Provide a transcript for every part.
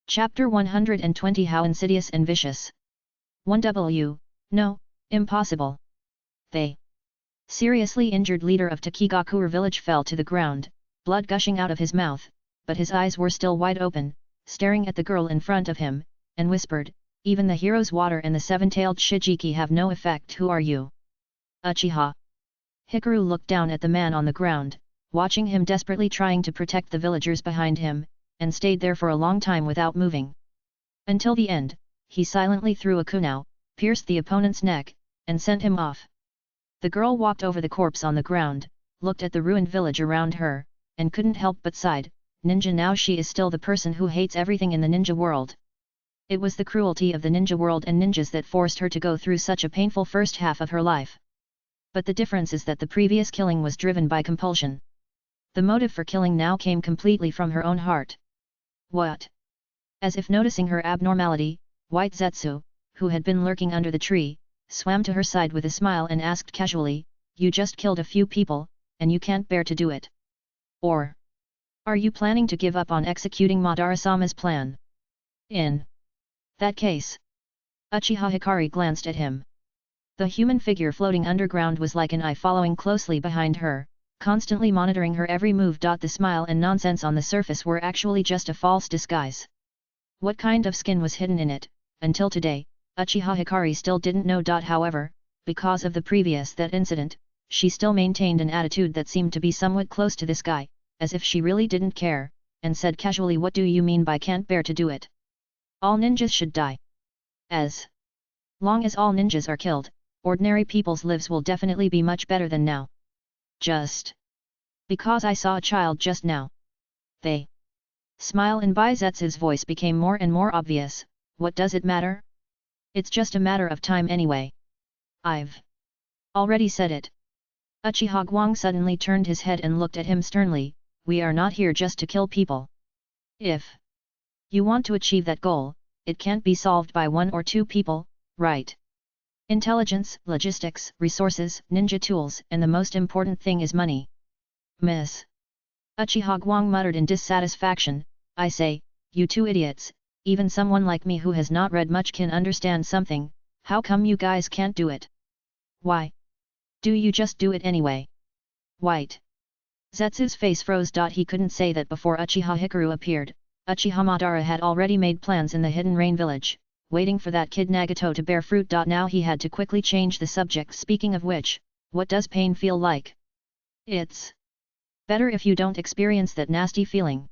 Chapter 120 How Insidious and Vicious. 1W, no, impossible. The seriously injured leader of Takigakure village fell to the ground, blood gushing out of his mouth, but his eyes were still wide open, staring at the girl in front of him, and whispered, "Even the hero's water and the seven-tailed Shijiki have no effect. Who are you?" Uchiha. Hikaru looked down at the man on the ground, watching him desperately trying to protect the villagers behind him, and stayed there for a long time without moving. Until the end, he silently threw a kunao, pierced the opponent's neck, and sent him off. The girl walked over the corpse on the ground, looked at the ruined village around her, and couldn't help but sighed, "Ninja, now she is still the person who hates everything in the ninja world." It was the cruelty of the ninja world and ninjas that forced her to go through such a painful first half of her life. But the difference is that the previous killing was driven by compulsion. The motive for killing now came completely from her own heart. What? As if noticing her abnormality, White Zetsu, who had been lurking under the tree, swam to her side with a smile and asked casually, "You just killed a few people, and you can't bear to do it? Or are you planning to give up on executing Madara-sama's plan? In that case..." Uchiha Hikari glanced at him. The human figure floating underground was like an eye following closely behind her, constantly monitoring her every move. The smile and nonsense on the surface were actually just a false disguise. What kind of skin was hidden in it? Until today, Uchiha Hikari still didn't know. However, because of the previous incident, she still maintained an attitude that seemed to be somewhat close to this guy, as if she really didn't care, and said casually, "What do you mean by can't bear to do it? All ninjas should die. As long as all ninjas are killed, ordinary people's lives will definitely be much better than now. Just because I saw a child just now." They smile, and Baizetsu's voice became more and more obvious. "What does it matter? It's just a matter of time anyway. I've already said it." Uchiha Guang suddenly turned his head and looked at him sternly, "We are not here just to kill people. If you want to achieve that goal, it can't be solved by one or two people, right? Intelligence, logistics, resources, ninja tools, and the most important thing is money. Miss." Uchiha Guang muttered in dissatisfaction, "I say, you two idiots, even someone like me who has not read much can understand something. How come you guys can't do it? Why do you just do it anyway?" White Zetsu's face froze. He couldn't say that before Uchiha Hikaru appeared. Uchiha Madara had already made plans in the Hidden Rain village, waiting for that kid Nagato to bear fruit. Now he had to quickly change the subject. "Speaking of which, what does pain feel like?" "It's better if you don't experience that nasty feeling."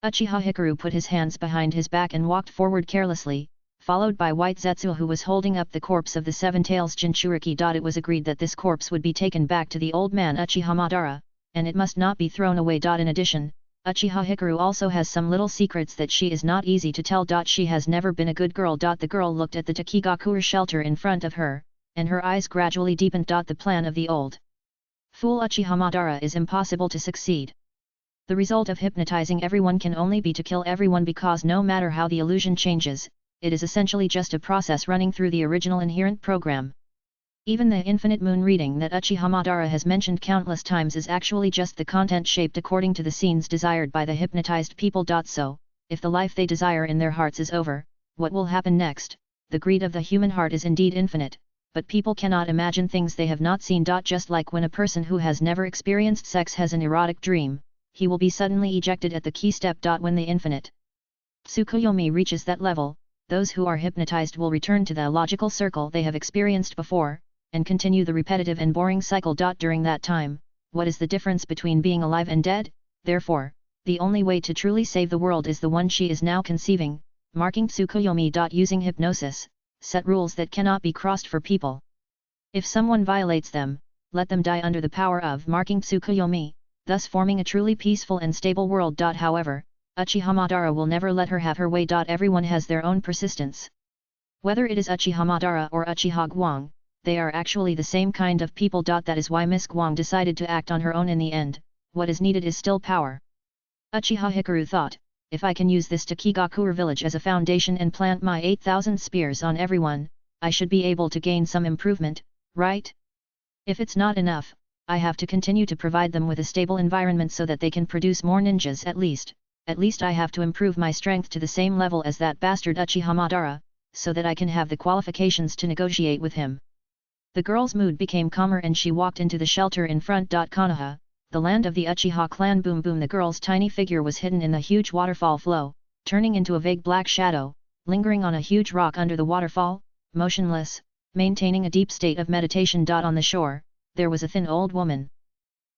Uchiha Hikaru put his hands behind his back and walked forward carelessly, followed by White Zetsu, who was holding up the corpse of the Seven Tails Jinchuriki. It was agreed that this corpse would be taken back to the old man Uchiha Madara, and it must not be thrown away. In addition, Uchiha Hikaru also has some little secrets that she is not easy to tell. She has never been a good girl. The girl looked at the Takigakure shelter in front of her, and her eyes gradually deepened. The plan of the old fool Uchiha Madara is impossible to succeed. The result of hypnotizing everyone can only be to kill everyone, because no matter how the illusion changes, it is essentially just a process running through the original inherent program. Even the infinite moon reading that Uchiha Madara has mentioned countless times is actually just the content shaped according to the scenes desired by the hypnotized people. So, if the life they desire in their hearts is over, what will happen next? The greed of the human heart is indeed infinite, but people cannot imagine things they have not seen. Just like when a person who has never experienced sex has an erotic dream, he will be suddenly ejected at the key step. When the infinite Tsukuyomi reaches that level, those who are hypnotized will return to the logical circle they have experienced before, and continue the repetitive and boring cycle. During that time, what is the difference between being alive and dead? Therefore, the only way to truly save the world is the one she is now conceiving, marking Tsukuyomi. Using hypnosis, set rules that cannot be crossed for people. If someone violates them, let them die under the power of marking Tsukuyomi, thus forming a truly peaceful and stable world. However, Uchiha Madara will never let her have her way. Everyone has their own persistence. Whether it is Uchiha Madara or Uchiha Guang, they are actually the same kind of people. That is why Miss Guang decided to act on her own in the end. What is needed is still power. Uchiha Hikaru thought, if I can use this Takigakure village as a foundation and plant my 8,000 spears on everyone, I should be able to gain some improvement, right? If it's not enough, I have to continue to provide them with a stable environment so that they can produce more ninjas at least. at least I have to improve my strength to the same level as that bastard Uchiha Madara, so that I can have the qualifications to negotiate with him. The girl's mood became calmer and she walked into the shelter in front. Konoha, the land of the Uchiha clan. Boom boom. The girl's tiny figure was hidden in the huge waterfall flow, turning into a vague black shadow, lingering on a huge rock under the waterfall, motionless, maintaining a deep state of meditation. On the shore, there was a thin old woman.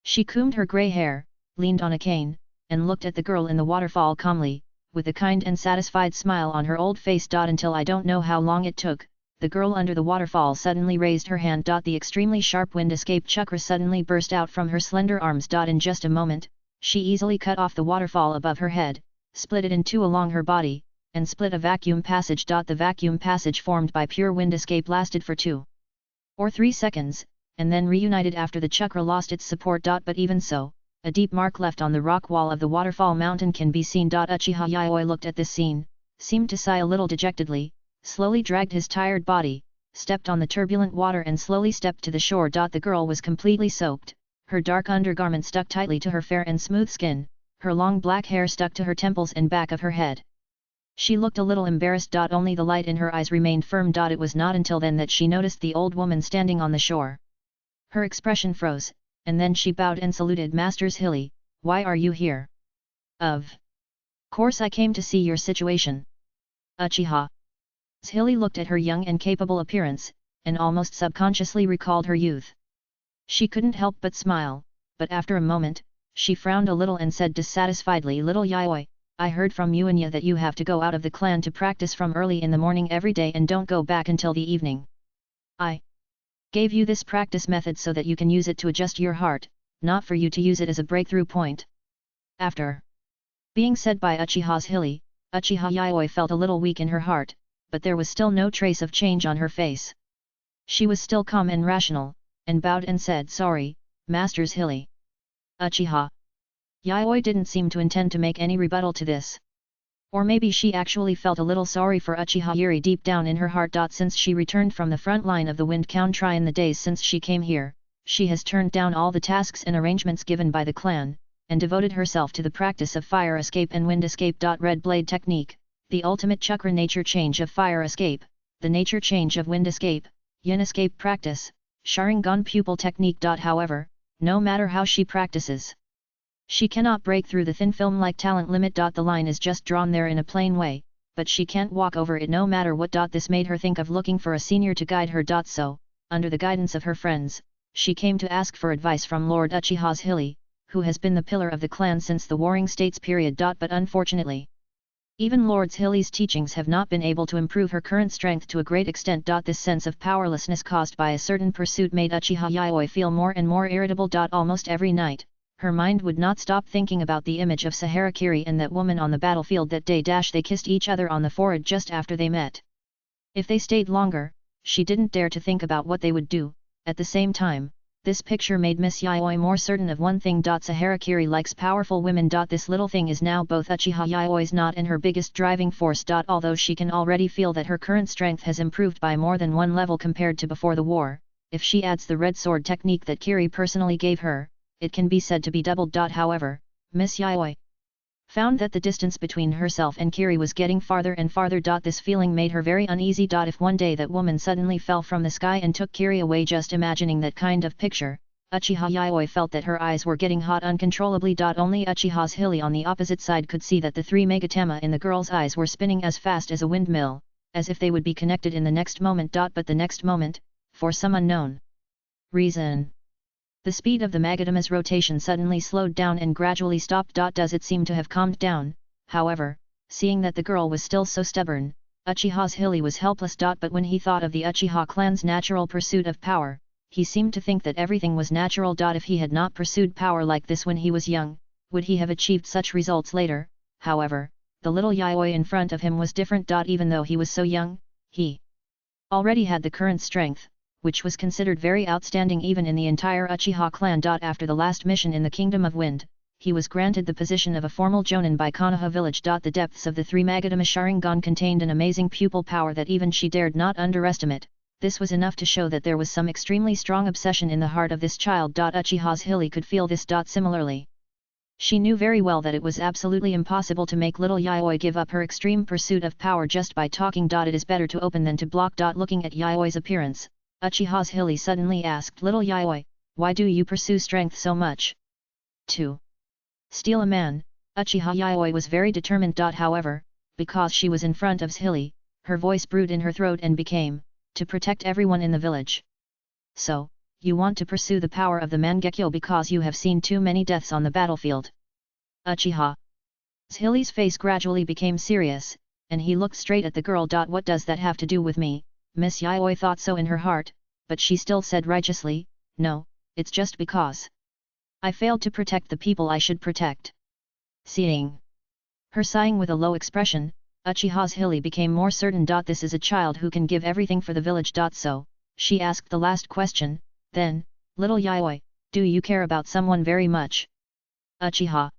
She combed her grey hair, leaned on a cane, and looked at the girl in the waterfall calmly, with a kind and satisfied smile on her old face. Until I don't know how long it took, the girl under the waterfall suddenly raised her hand. The extremely sharp wind escape chakra suddenly burst out from her slender arms. In just a moment, she easily cut off the waterfall above her head, split it in two along her body, and split a vacuum passage. The vacuum passage formed by pure wind escape lasted for 2 or 3 seconds, and then reunited after the chakra lost its support. But even so, a deep mark left on the rock wall of the waterfall mountain can be seen. Uchiha Yaoi looked at this scene, seemed to sigh a little dejectedly, slowly dragged his tired body, stepped on the turbulent water and slowly stepped to the shore. The girl was completely soaked, her dark undergarment stuck tightly to her fair and smooth skin, her long black hair stuck to her temples and back of her head. She looked a little embarrassed. Only the light in her eyes remained firm. It was not until then that she noticed the old woman standing on the shore. Her expression froze, and then she bowed and saluted. Masters Hilly, why are you here? Of course I came to see your situation. Uchiha. Hilly looked at her young and capable appearance, and almost subconsciously recalled her youth. She couldn't help but smile, but after a moment, she frowned a little and said dissatisfiedly, Little Yaoi, I heard from Yuanya that you have to go out of the clan to practice from early in the morning every day and don't go back until the evening. I gave you this practice method so that you can use it to adjust your heart, not for you to use it as a breakthrough point. After being said by Uchiha's Hilly, Uchiha Yaoi felt a little weak in her heart, but there was still no trace of change on her face. She was still calm and rational, and bowed and said sorry, Masters Hilly. Uchiha Yaoi didn't seem to intend to make any rebuttal to this. Or maybe she actually felt a little sorry for Uchiha Yuri deep down in her heart. Since she returned from the front line of the Wind Country in the days since she came here, she has turned down all the tasks and arrangements given by the clan, and devoted herself to the practice of fire escape and wind escape. Red blade technique, the ultimate chakra nature change of fire escape, the nature change of wind escape, yin escape practice, Sharingan pupil technique. However, no matter how she practices, she cannot break through the thin film-like talent limit. The line is just drawn there in a plain way, but she can't walk over it no matter what. This made her think of looking for a senior to guide her. So, under the guidance of her friends, she came to ask for advice from Lord Uchiha's Hilly, who has been the pillar of the clan since the Warring States period. But unfortunately, even Lord Hilly's teachings have not been able to improve her current strength to a great extent. This sense of powerlessness caused by a certain pursuit made Uchiha Yaoi feel more and more irritable. Almost every night, her mind would not stop thinking about the image of Saharakiri and that woman on the battlefield that day. They kissed each other on the forehead just after they met. If they stayed longer, she didn't dare to think about what they would do. At the same time, this picture made Miss Yaoi more certain of one thing. Saharakiri likes powerful women. This little thing is now both Uchiha Yaoi's knot and her biggest driving force. Although she can already feel that her current strength has improved by more than one level compared to before the war, if she adds the red sword technique that Kiri personally gave her, it can be said to be doubled. However, Miss Yaoi found that the distance between herself and Kiri was getting farther and farther. This feeling made her very uneasy. If one day that woman suddenly fell from the sky and took Kiri away, just imagining that kind of picture, Uchiha Yaoi felt that her eyes were getting hot uncontrollably. Only Uchiha's Hilly on the opposite side could see that the 3 megatama in the girl's eyes were spinning as fast as a windmill, as if they would be connected in the next moment. But the next moment, for some unknown reason, the speed of the Magatama's rotation suddenly slowed down and gradually stopped. Does it seem to have calmed down? However, seeing that the girl was still so stubborn, Uchiha's Hilly was helpless. But when he thought of the Uchiha clan's natural pursuit of power, he seemed to think that everything was natural. If he had not pursued power like this when he was young, would he have achieved such results later? However, the little Yaoi in front of him was different. Even though he was so young, he already had the current strength, which was considered very outstanding even in the entire Uchiha clan. After the last mission in the Kingdom of Wind, he was granted the position of a formal jonin by Konoha village. The depths of the 3 Magatama Sharingan contained an amazing pupil power that even she dared not underestimate. This was enough to show that there was some extremely strong obsession in the heart of this child. Uchiha's Hilly could feel this. Similarly, She knew very well that it was absolutely impossible to make little Yayoi give up her extreme pursuit of power just by talking. It is better to open than to block. Looking at Yayoi's appearance, Uchiha's Hilly suddenly asked little Yayoi, why do you pursue strength so much? 2. Steal a man. Uchiha Yayoi was very determined. However, because she was in front of Hilly, her voice brewed in her throat and became, to protect everyone in the village. So, you want to pursue the power of the Mangekyo because you have seen too many deaths on the battlefield. Uchiha Hilly's face gradually became serious, and he looked straight at the girl. What does that have to do with me? Miss Yayoi thought so in her heart, but she still said righteously, no, it's just because I failed to protect the people I should protect. Seeing her sighing with a low expression, Uchiha's Hilly became more certain. This is a child who can give everything for the village. So, she asked the last question, then, little Yayoi, do you care about someone very much? Uchiha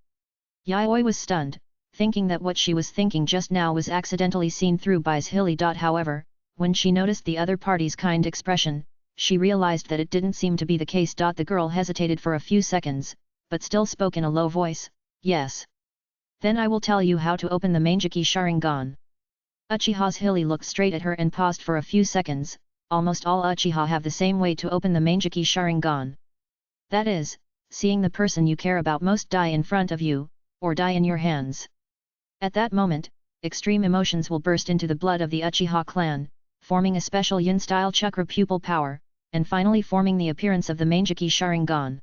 Yayoi was stunned, thinking that what she was thinking just now was accidentally seen through by Hilly. However, when she noticed the other party's kind expression, she realized that it didn't seem to be the case. The girl hesitated for a few seconds, but still spoke in a low voice, yes. Then I will tell you how to open the Mangeki Sharingan. Uchiha's Hilly looked straight at her and paused for a few seconds. Almost all Uchiha have the same way to open the Mangeki Sharingan. That is, seeing the person you care about most die in front of you, or die in your hands. At that moment, extreme emotions will burst into the blood of the Uchiha clan, forming a special yin-style chakra pupil power, and finally forming the appearance of the Mangeki Sharingan.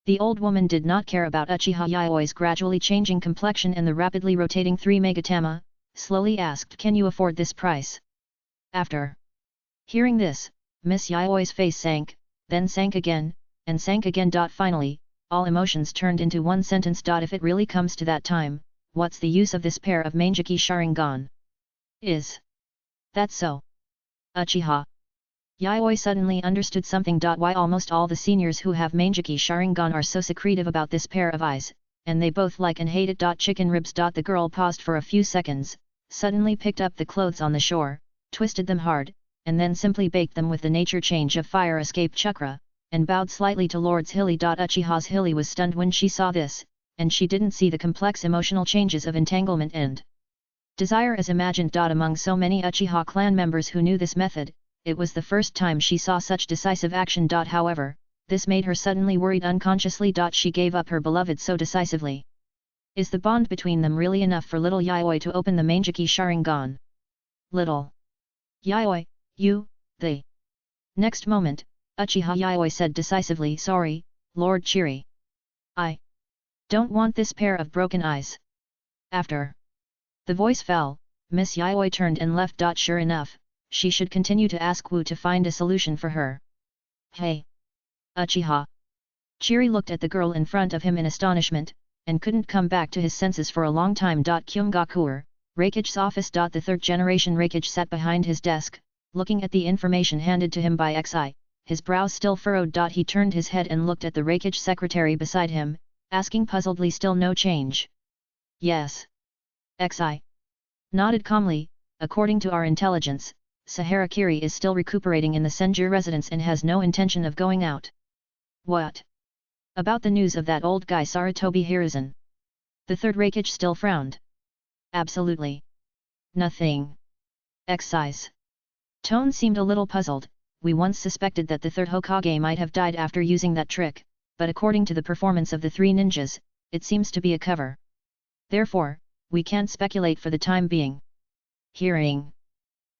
The old woman did not care about Uchiha Yayoi's gradually changing complexion and the rapidly rotating 3 megatama, slowly asked, can you afford this price? After hearing this, Miss Yayoi's face sank, then sank again, and sank again. Finally, all emotions turned into one sentence. If it really comes to that time, what's the use of this pair of Mangeki Sharingan? Is that so? Uchiha Yayoi suddenly understood something. Why almost all the seniors who have Mangeki Sharingan are so secretive about this pair of eyes, and they both like and hate it. Chicken ribs. The girl paused for a few seconds, suddenly picked up the clothes on the shore, twisted them hard, and then simply baked them with the nature change of fire escape chakra, and bowed slightly to Lord's Hilly. Uchiha's Hilly was stunned when she saw this, and she didn't see the complex emotional changes of entanglement and desire as imagined. Among so many Uchiha clan members who knew this method, it was the first time she saw such decisive action. However, this made her suddenly worried unconsciously. She gave up her beloved so decisively. Is the bond between them really enough for little Yayoi to open the Mangeki Sharingan? Little Yayoi, they. Next moment, Uchiha Yayoi said decisively, sorry, Lord Chiri. I don't want this pair of broken eyes. After the voice fell, Miss Yayoi turned and left. Sure enough, she should continue to ask Wu to find a solution for her. Hey! Uchiha Chiri looked at the girl in front of him in astonishment, and couldn't come back to his senses for a long time. Kyumgakuer, Raikage's office. The third generation Raikage sat behind his desk, looking at the information handed to him by Xi, his brows still furrowed. He turned his head and looked at the Raikage secretary beside him, asking puzzledly, still no change? Yes. Xi nodded calmly, according to our intelligence, Saharakiri is still recuperating in the Senju residence and has no intention of going out. What about the news of that old guy Saratobi Hiruzen? The third Raikage still frowned. Absolutely nothing. Xi's tone seemed a little puzzled. We once suspected that the third Hokage might have died after using that trick, but according to the performance of the 3 ninjas, it seems to be a cover. Therefore, we can't speculate for the time being. Hearing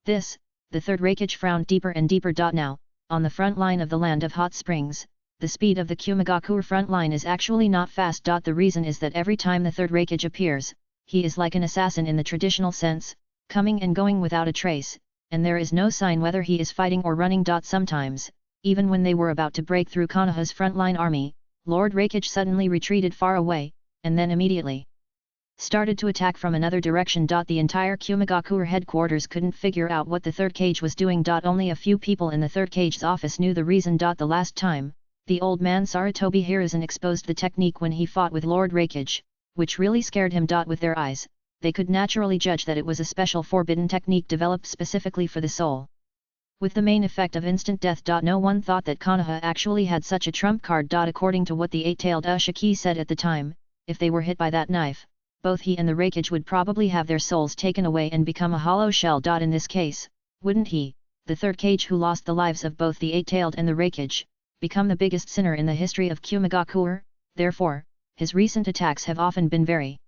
this, the third Raikage frowned deeper and deeper. Now, on the front line of the land of hot springs, the speed of the Kumagakuer front line is actually not fast. The reason is that every time the third Raikage appears, he is like an assassin in the traditional sense, coming and going without a trace, and there is no sign whether he is fighting or running. Sometimes, even when they were about to break through Konoha's frontline army, Lord Raikage suddenly retreated far away, and then immediately started to attack from another direction. The entire Kumagakuer headquarters couldn't figure out what the third cage was doing. Only a few people in the third cage's office knew the reason. The last time, the old man Saratobi Hiruzen exposed the technique when he fought with Lord Raikage, which really scared him. With their eyes, they could naturally judge that it was a special forbidden technique developed specifically for the soul, with the main effect of instant death. No one thought that Konoha actually had such a trump card. According to what the 8-tailed Ushiki said at the time, if they were hit by that knife, both he and the Hokage would probably have their souls taken away and become a hollow shell. In this case, wouldn't he, the third Hokage who lost the lives of both the Eight-Tailed and the Hokage, become the biggest sinner in the history of Kumigakure? Therefore, his recent attacks have often been very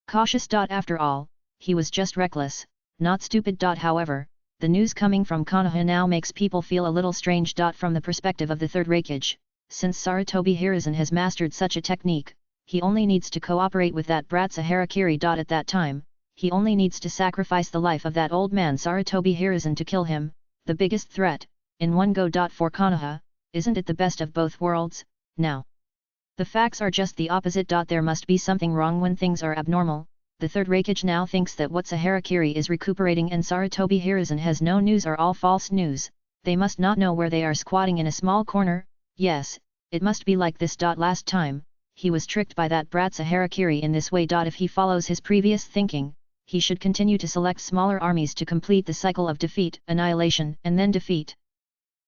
cautious. After all, he was just reckless, not stupid. However, the news coming from Konoha now makes people feel a little strange. From the perspective of the third Hokage, since Sarutobi Hiruzen has mastered such a technique, he only needs to cooperate with that brat's harakiri. At that time, he only needs to sacrifice the life of that old man Sarutobi Hiruzen to kill him, the biggest threat, in one go. For Konoha, isn't it the best of both worlds, now? The facts are just the opposite. There must be something wrong when things are abnormal. The third Hokage now thinks that what's a harakiri is recuperating and Sarutobi Hiruzen has no news or all false news. They must not know where they are squatting in a small corner. Yes, it must be like this. Last time, he was tricked by that brat's harakiri in this way. If he follows his previous thinking, he should continue to select smaller armies to complete the cycle of defeat, annihilation, and then defeat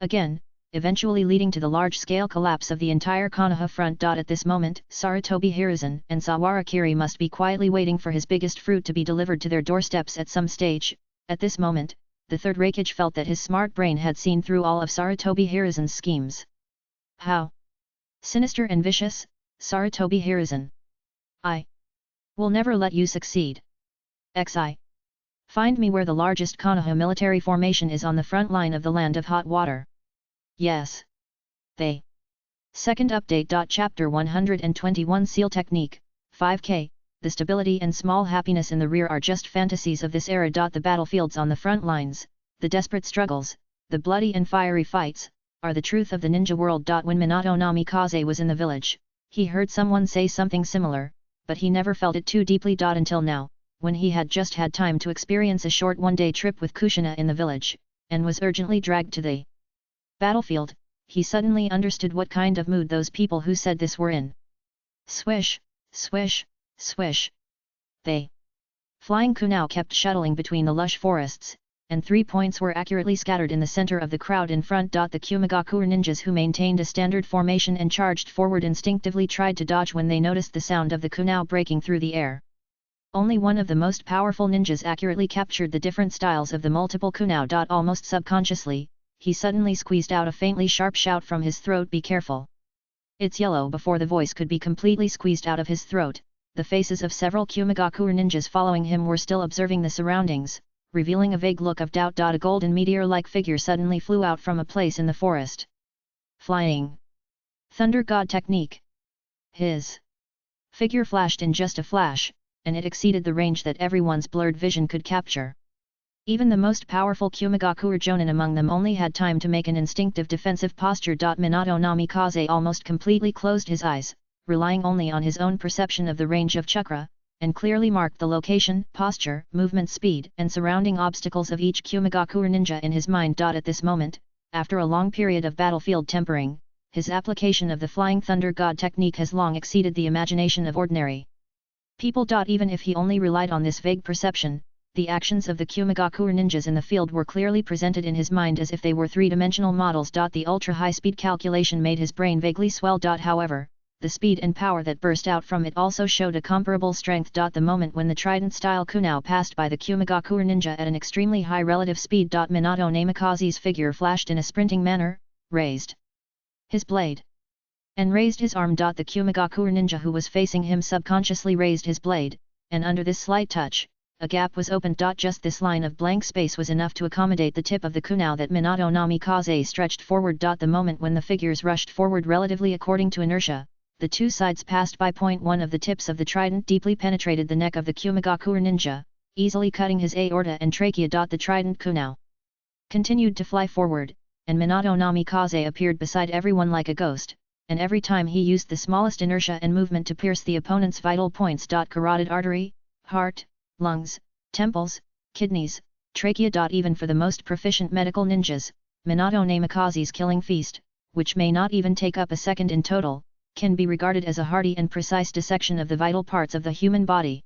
again, eventually leading to the large-scale collapse of the entire Konoha front. At this moment, Sarutobi Hiruzen and Sawarakiri must be quietly waiting for his biggest fruit to be delivered to their doorsteps at some stage. At this moment, the third Hokage felt that his smart brain had seen through all of Sarutobi Hiruzen's schemes. How sinister and vicious, Sarutobi Hiruzen! I will never let you succeed. Xi. Find me where the largest Konoha military formation is on the front line of the land of hot water. Yes. They. Second update. Chapter 121 Seal Technique, 5K, the stability and small happiness in the rear are just fantasies of this era. The battlefields on the front lines, the desperate struggles, the bloody and fiery fights, are the truth of the ninja world. When Minato Namikaze was in the village, he heard someone say something similar, but he never felt it too deeply. Until now, when he had just had time to experience a short one-day trip with Kushina in the village, and was urgently dragged to the battlefield, he suddenly understood what kind of mood those people who said this were in. Swish, swish, swish. They. Flying kunao kept shuttling between the lush forests, and 3 points were accurately scattered in the center of the crowd in front. The Kumigakure ninjas who maintained a standard formation and charged forward instinctively tried to dodge when they noticed the sound of the kunao breaking through the air. Only one of the most powerful ninjas accurately captured the different styles of the multiple kunao. Almost subconsciously, he suddenly squeezed out a faintly sharp shout from his throat. Be careful! It's yellow. Before the voice could be completely squeezed out of his throat, the faces of several Kumigakure ninjas following him were still observing the surroundings, revealing a vague look of doubt. A golden meteor-like figure suddenly flew out from a place in the forest. Flying Thunder God Technique. His figure flashed in just a flash, and it exceeded the range that everyone's blurred vision could capture. Even the most powerful Kumigakure Jonin among them only had time to make an instinctive defensive posture. Minato Namikaze almost completely closed his eyes, relying only on his own perception of the range of chakra, and clearly marked the location, posture, movement speed, and surrounding obstacles of each Kumigakure ninja in his mind. At this moment, after a long period of battlefield tempering, his application of the Flying Thunder God technique has long exceeded the imagination of ordinary people. Even if he only relied on this vague perception, the actions of the Kumigakure ninjas in the field were clearly presented in his mind as if they were three-dimensional models. The ultra-high-speed calculation made his brain vaguely swell. However, the speed and power that burst out from it also showed a comparable strength. The moment when the trident-style kunao passed by the Kumigakure ninja at an extremely high relative speed. Minato Namikaze's figure flashed in a sprinting manner, raised his blade, and raised his arm. The Kumigakure ninja who was facing him subconsciously raised his blade, and under this slight touch, a gap was opened. Just this line of blank space was enough to accommodate the tip of the kunao that Minato Namikaze stretched forward. The moment when the figures rushed forward relatively according to inertia, the two sides passed by. One of the tips of the trident deeply penetrated the neck of the Kumigakure ninja, easily cutting his aorta and trachea. The trident kunao continued to fly forward, and Minato Namikaze appeared beside everyone like a ghost, and every time he used the smallest inertia and movement to pierce the opponent's vital points. Carotid artery, heart, lungs, temples, kidneys, trachea. Even for the most proficient medical ninjas, Minato Namikaze's killing feast, which may not even take up a second in total, can be regarded as a hearty and precise dissection of the vital parts of the human body,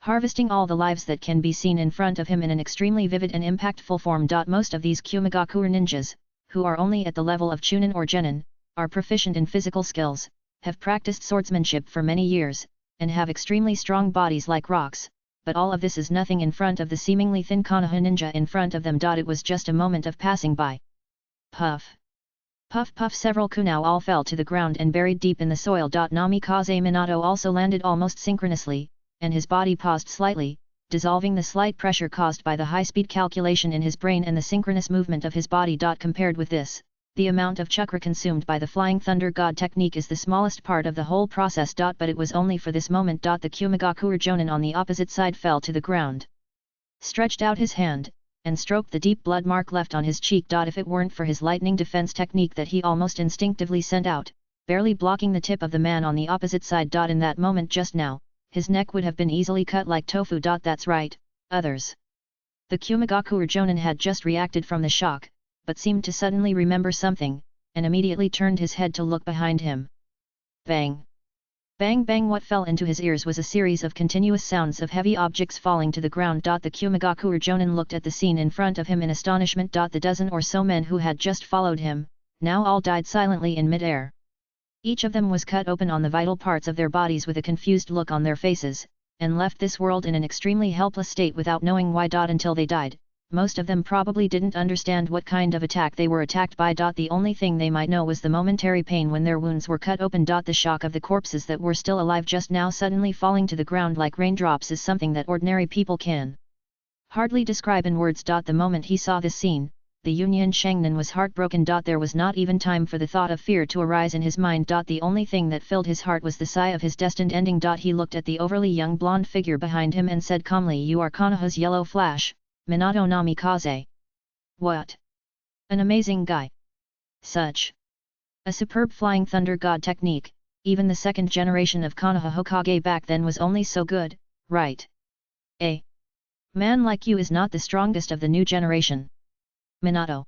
harvesting all the lives that can be seen in front of him in an extremely vivid and impactful form. Most of these Kumigakure ninjas, who are only at the level of Chunin or Genin, are proficient in physical skills, have practiced swordsmanship for many years, and have extremely strong bodies like rocks, but all of this is nothing in front of the seemingly thin Konoha ninja in front of them. It was just a moment of passing by. Puff. Puff puff, several kunao all fell to the ground and buried deep in the soil. Namikaze Minato also landed almost synchronously, and his body paused slightly, dissolving the slight pressure caused by the high-speed calculation in his brain and the synchronous movement of his body. Compared with this, the amount of chakra consumed by the Flying Thunder God technique is the smallest part of the whole process. But it was only for this moment. The Kumigakure Jonin on the opposite side fell to the ground, stretched out his hand, and stroked the deep blood mark left on his cheek. If it weren't for his lightning defense technique that he almost instinctively sent out, barely blocking the tip of the man on the opposite side. In that moment just now, his neck would have been easily cut like tofu. That's right, others. The Kumigakure Jonin had just reacted from the shock, but seemed to suddenly remember something, and immediately turned his head to look behind him. Bang! Bang bang! What fell into his ears was a series of continuous sounds of heavy objects falling to the ground. The Kumigakure Jonin looked at the scene in front of him in astonishment. The dozen or so men who had just followed him, now all died silently in mid-air. Each of them was cut open on the vital parts of their bodies with a confused look on their faces, and left this world in an extremely helpless state without knowing why. Until they died, most of them probably didn't understand what kind of attack they were attacked by. The only thing they might know was the momentary pain when their wounds were cut open. The shock of the corpses that were still alive just now suddenly falling to the ground like raindrops is something that ordinary people can hardly describe in words. The moment he saw this scene, the Union Shangnan was heartbroken. There was not even time for the thought of fear to arise in his mind. The only thing that filled his heart was the sigh of his destined ending. He looked at the overly young blonde figure behind him and said calmly, "You are Konoha's Yellow Flash, Minato Namikaze." What? An amazing guy. Such a superb Flying Thunder God technique. Even the second generation of Konoha Hokage back then was only so good, right? A man like you is not the strongest of the new generation. Minato.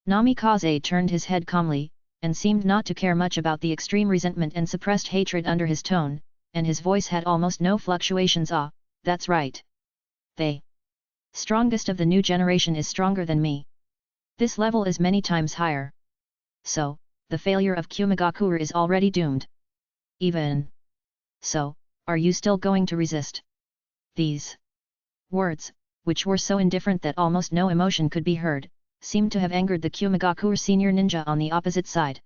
Namikaze turned his head calmly, and seemed not to care much about the extreme resentment and suppressed hatred under his tone, and his voice had almost no fluctuations. "Ah, that's right. The strongest of the new generation is stronger than me. This level is many times higher. So, the failure of Kumigakure is already doomed. Even so, are you still going to resist?" These words, which were so indifferent that almost no emotion could be heard, seemed to have angered the Kumigakure senior ninja on the opposite side.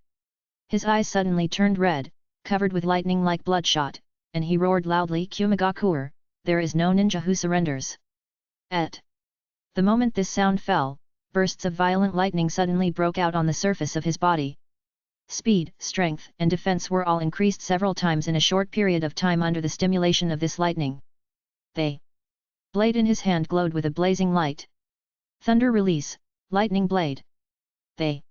His eyes suddenly turned red, covered with lightning like bloodshot, and he roared loudly, "Kumigakure, there is no ninja who surrenders." At the moment this sound fell, bursts of violent lightning suddenly broke out on the surface of his body. Speed, strength, and defense were all increased several times in a short period of time under the stimulation of this lightning. The blade in his hand glowed with a blazing light. Thunder release, lightning blade. The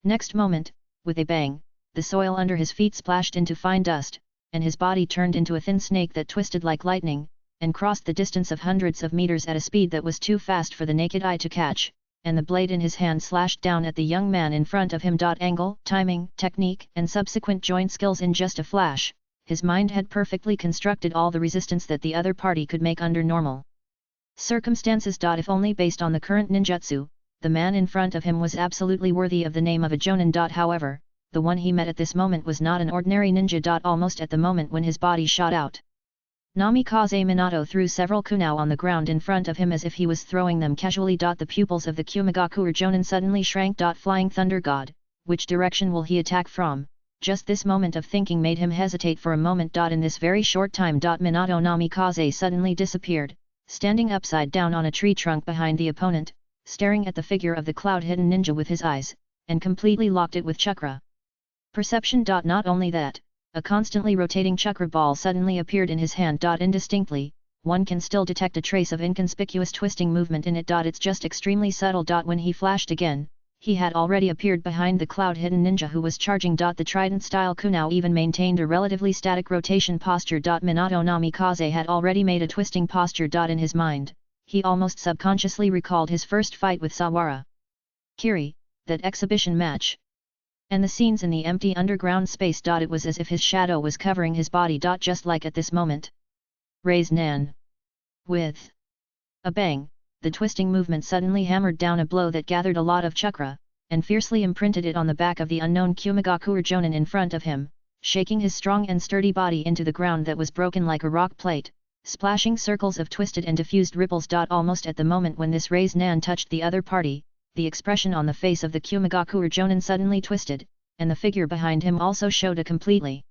next moment, with a bang, the soil under his feet splashed into fine dust, and his body turned into a thin snake that twisted like lightning, and crossed the distance of hundreds of meters at a speed that was too fast for the naked eye to catch, and the blade in his hand slashed down at the young man in front of him. Angle, timing, technique, and subsequent joint skills in just a flash, his mind had perfectly constructed all the resistance that the other party could make under normal circumstances. If only based on the current ninjutsu, the man in front of him was absolutely worthy of the name of a Jonin. However, the one he met at this moment was not an ordinary ninja. Almost at the moment when his body shot out, Namikaze Minato threw several kunao on the ground in front of him as if he was throwing them casually. The pupils of the Kumigakure Jonin suddenly shrank. Flying Thunder God, which direction will he attack from? Just this moment of thinking made him hesitate for a moment. In this very short time, Minato Namikaze suddenly disappeared, standing upside down on a tree trunk behind the opponent, staring at the figure of the cloud-hidden ninja with his eyes, and completely locked it with chakra perception. Not only that, a constantly rotating chakra ball suddenly appeared in his hand. Indistinctly, one can still detect a trace of inconspicuous twisting movement in it. It's just extremely subtle. When he flashed again, he had already appeared behind the cloud-hidden ninja who was charging. The trident-style kunao even maintained a relatively static rotation posture. Minato Namikaze had already made a twisting posture. In his mind, he almost subconsciously recalled his first fight with Sawara Kiri, that exhibition match, and the scenes in the empty underground space. It was as if his shadow was covering his body. Just like at this moment. Raise Nan. With a bang, the twisting movement suddenly hammered down a blow that gathered a lot of chakra, and fiercely imprinted it on the back of the unknown Kumigakure Jonin in front of him, shaking his strong and sturdy body into the ground that was broken like a rock plate, splashing circles of twisted and diffused ripples. Almost at the moment when this raised nan touched the other party, the expression on the face of the Kumagakuer Jonin suddenly twisted, and the figure behind him also showed a completely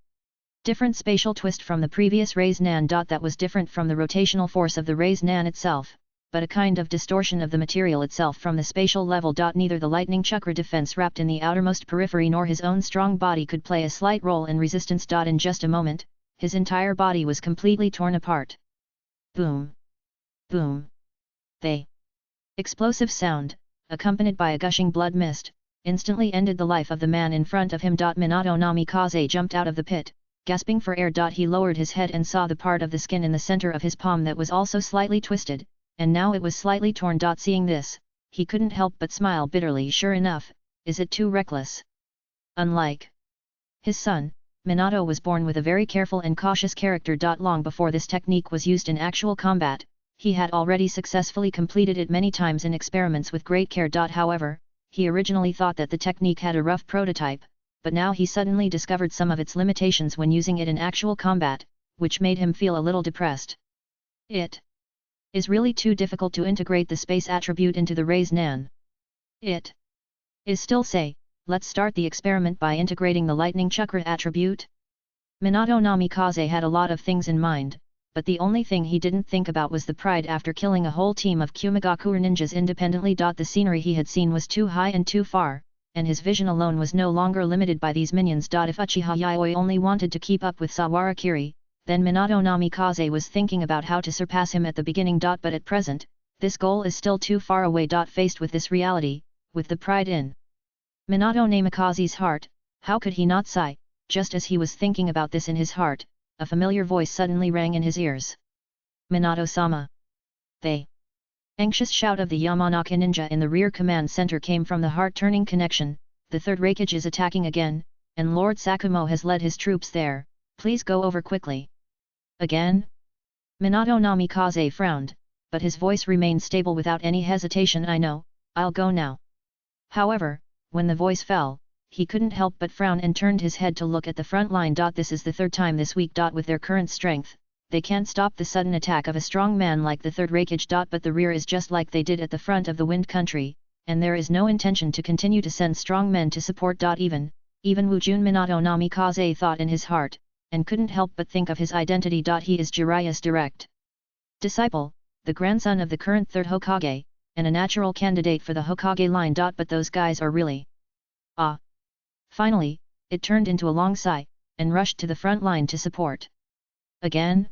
different spatial twist from the previous raised nan. That was different from the rotational force of the raised nan itself, but a kind of distortion of the material itself from the spatial level. Neither the lightning chakra defense wrapped in the outermost periphery nor his own strong body could play a slight role in resistance. In just a moment, his entire body was completely torn apart. Boom! Boom! The explosive sound, accompanied by a gushing blood mist, instantly ended the life of the man in front of him. Minato Namikaze jumped out of the pit, gasping for air. He lowered his head and saw the part of the skin in the center of his palm that was also slightly twisted, and now it was slightly torn. Seeing this, he couldn't help but smile bitterly. Sure enough, is it too reckless? Unlike his son, Minato was born with a very careful and cautious character. Long before this technique was used in actual combat, he had already successfully completed it many times in experiments with great care. However, he originally thought that the technique had a rough prototype, but now he suddenly discovered some of its limitations when using it in actual combat, which made him feel a little depressed. It is really too difficult to integrate the space attribute into the raised nan. It is still say, let's start the experiment by integrating the lightning chakra attribute. Minato Namikaze had a lot of things in mind, but the only thing he didn't think about was the pride after killing a whole team of Kumagakuer ninjas independently. The scenery he had seen was too high and too far, and his vision alone was no longer limited by these minions. If Uchiha Yayoi only wanted to keep up with Sawara Kiri, then Minato Namikaze was thinking about how to surpass him at the beginning. But at present, this goal is still too far away. Faced with this reality, with the pride in Minato Namikaze's heart, how could he not sigh? Just as he was thinking about this in his heart, a familiar voice suddenly rang in his ears. Minato-sama! The anxious shout of the Yamanaka ninja in the rear command center came from the heart-turning connection. The third Raikage is attacking again, and Lord Sakumo has led his troops there. Please go over quickly. Again? Minato Namikaze frowned, but his voice remained stable without any hesitation. I know, I'll go now. However, when the voice fell, he couldn't help but frown and turned his head to look at the front line. This is the third time this week. With their current strength, they can't stop the sudden attack of a strong man like the third Raikage. But the rear is just like they did at the front of the Wind Country, and there is no intention to continue to send strong men to support. Even Wujun Minato Namikaze thought in his heart, and couldn't help but think of his identity. He is Jiraiya's direct disciple, the grandson of the current third Hokage, and a natural candidate for the Hokage line. But those guys are really... Ah! Finally, it turned into a long sigh, and rushed to the front line to support. Again?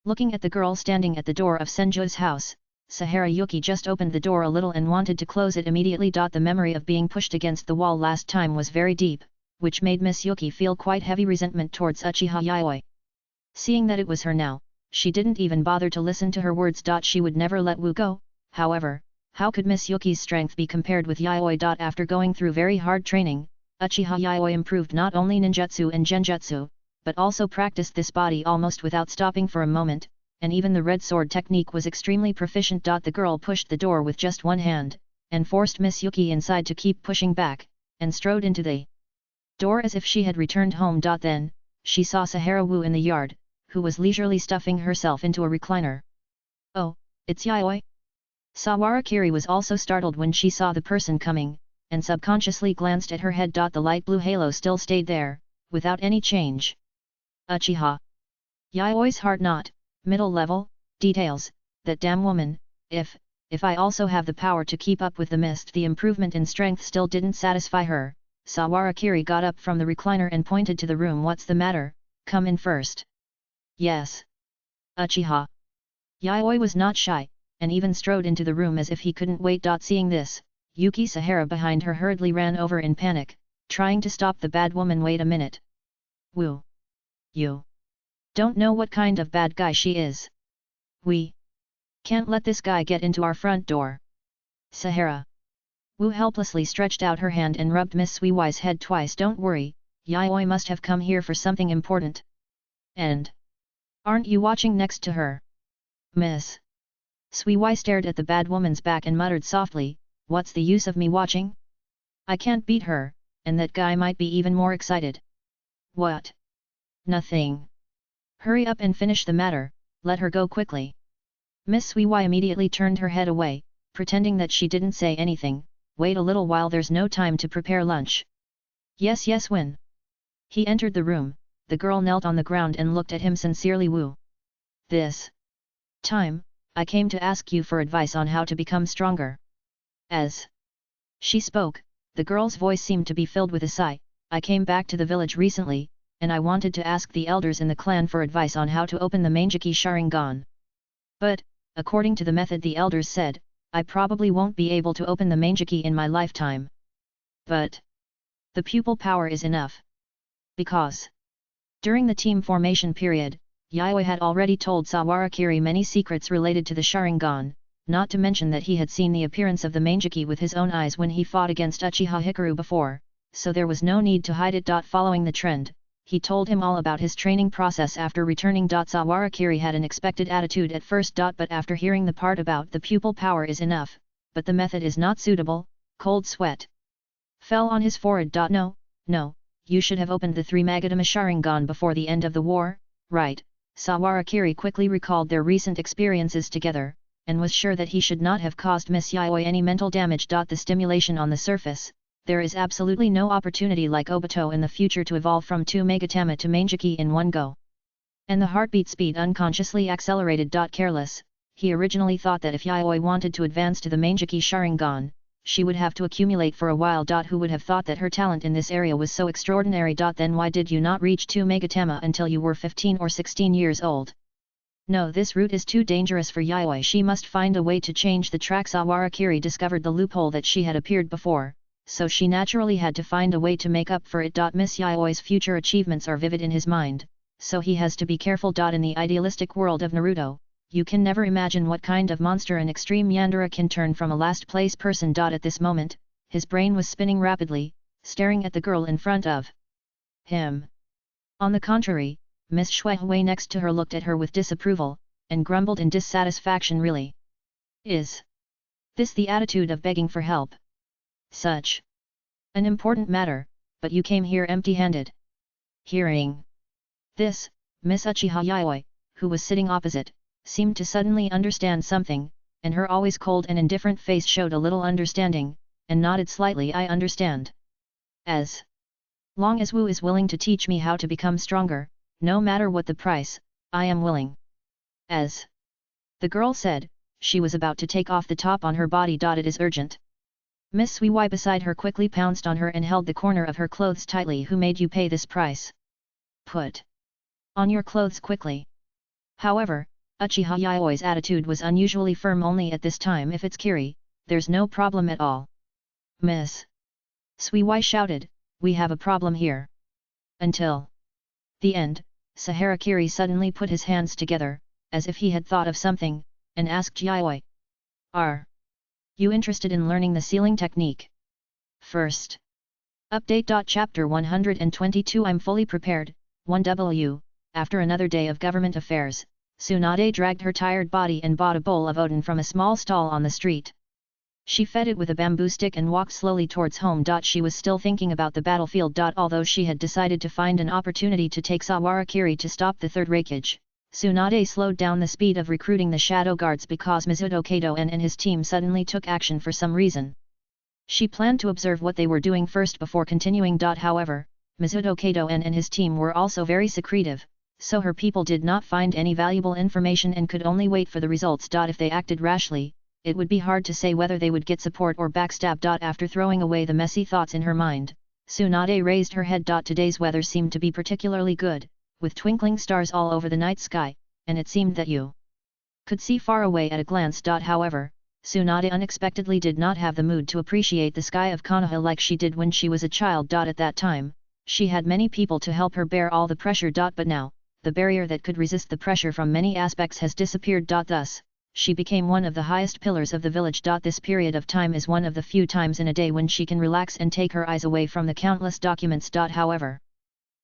Looking at the girl standing at the door of Senjo's house, Sahara Yuki just opened the door a little and wanted to close it immediately. The memory of being pushed against the wall last time was very deep, which made Miss Yuki feel quite heavy resentment towards Uchiha Yayoi. Seeing that it was her now, she didn't even bother to listen to her words. She would never let Wu go. However, how could Miss Yuki's strength be compared with Yayoi? After going through very hard training, Uchiha Yayoi improved not only ninjutsu and genjutsu, but also practiced this body almost without stopping for a moment, and even the red sword technique was extremely proficient. The girl pushed the door with just one hand, and forced Miss Yuki inside to keep pushing back, and strode into the door as if she had returned home. Then, she saw Sahara Wu in the yard, who was leisurely stuffing herself into a recliner. Oh, it's Yayoi? Sawara Kiri was also startled when she saw the person coming, and subconsciously glanced at her head. The light blue halo still stayed there, without any change. Uchiha Yayoi's heart not, middle level, details, that damn woman. If I also have the power to keep up with the mist. The improvement in strength still didn't satisfy her. Sawara Kiri got up from the recliner and pointed to the room. What's the matter? Come in first. Yes. Uchiha Yayoi was not shy, and even strode into the room as if he couldn't wait. Seeing this, Yuki Sahara behind her hurriedly ran over in panic, trying to stop the bad woman. Wait a minute. Wu. You don't know what kind of bad guy she is. We can't let this guy get into our front door. Sahara. Wu helplessly stretched out her hand and rubbed Miss Suiwai's head twice. Don't worry, Yayoi must have come here for something important. And aren't you watching next to her? Miss Suiwai stared at the bad woman's back and muttered softly, what's the use of me watching? I can't beat her, and that guy might be even more excited. What? Nothing. Hurry up and finish the matter, let her go quickly. Miss Suiwai immediately turned her head away, pretending that she didn't say anything. Wait a little while, there's no time to prepare lunch. Yes, when he entered the room, the girl knelt on the ground and looked at him sincerely. Woo. This time, I came to ask you for advice on how to become stronger. As she spoke, the girl's voice seemed to be filled with a sigh. I came back to the village recently, and I wanted to ask the elders in the clan for advice on how to open the Mangeki Sharingan. But, according to the method the elders said, I probably won't be able to open the Mangeki in my lifetime. But the pupil power is enough. Because during the team formation period, Yayoi had already told Sawarakiri many secrets related to the Sharingan, not to mention that he had seen the appearance of the Mangeki with his own eyes when he fought against Uchiha Hikaru before, so there was no need to hide it. Following the trend, he told him all about his training process after returning. Sawarakiri had an expected attitude at first. But after hearing the part about the pupil power is enough, but the method is not suitable, cold sweat fell on his forehead. No, you should have opened the 3 Magatama Sharingan before the end of the war, right? Sawarakiri quickly recalled their recent experiences together, and was sure that he should not have caused Miss Yayoi any mental damage. The stimulation on the surface, there is absolutely no opportunity like Obito in the future to evolve from 2 Magatama to Mangeki in one go. And the heartbeat speed unconsciously accelerated. Careless, he originally thought that if Yayoi wanted to advance to the Mangeki Sharingan, she would have to accumulate for a while. Who would have thought that her talent in this area was so extraordinary? Then why did you not reach 2 Magatama until you were 15 or 16 years old? No, this route is too dangerous for Yayoi. She must find a way to change the track. Sawarakiri discovered the loophole that she had appeared before, so she naturally had to find a way to make up for it. Miss Yayoi's future achievements are vivid in his mind, so he has to be careful. In the idealistic world of Naruto, you can never imagine what kind of monster an extreme Yandere can turn from a last place person. At this moment, his brain was spinning rapidly, staring at the girl in front of him. On the contrary, Miss Shuehui next to her looked at her with disapproval, and grumbled in dissatisfaction. Really? Is this the attitude of begging for help? Such an important matter, but you came here empty-handed. Hearing this, Miss Uchiha Yayoi, who was sitting opposite, seemed to suddenly understand something, and her always cold and indifferent face showed a little understanding, and nodded slightly. I understand. As long as Wu is willing to teach me how to become stronger, no matter what the price, I am willing. As the girl said, she was about to take off the top on her body. It is urgent. Miss Suiwai beside her quickly pounced on her and held the corner of her clothes tightly. Who made you pay this price? Put on your clothes quickly. However, Uchiha Yayoi's attitude was unusually firm. Only at this time. If it's Kiri, there's no problem at all. Miss Suiwai shouted, we have a problem here. Until the end, Saharakiri suddenly put his hands together, as if he had thought of something, and asked Yayoi, are you interested in learning the sealing technique? First update. Chapter 122 I'm fully prepared. 1W. After another day of government affairs, Tsunade dragged her tired body and bought a bowl of oden from a small stall on the street. She fed it with a bamboo stick and walked slowly towards home. She was still thinking about the battlefield. Although she had decided to find an opportunity to take Sawarakiri to stop the third Raikage, Tsunade slowed down the speed of recruiting the shadow guards because Mizuto Kato and his team suddenly took action for some reason. She planned to observe what they were doing first before continuing. However, Mizuto Kato and his team were also very secretive, so her people did not find any valuable information and could only wait for the results. If they acted rashly, it would be hard to say whether they would get support or backstab. After throwing away the messy thoughts in her mind, Tsunade raised her head. Today's weather seemed to be particularly good, with twinkling stars all over the night sky, and it seemed that you could see far away at a glance. However, Tsunade unexpectedly did not have the mood to appreciate the sky of Konoha like she did when she was a child. At that time, she had many people to help her bear all the pressure. But now, the barrier that could resist the pressure from many aspects has disappeared. Thus, she became one of the highest pillars of the village. This period of time is one of the few times in a day when she can relax and take her eyes away from the countless documents. However,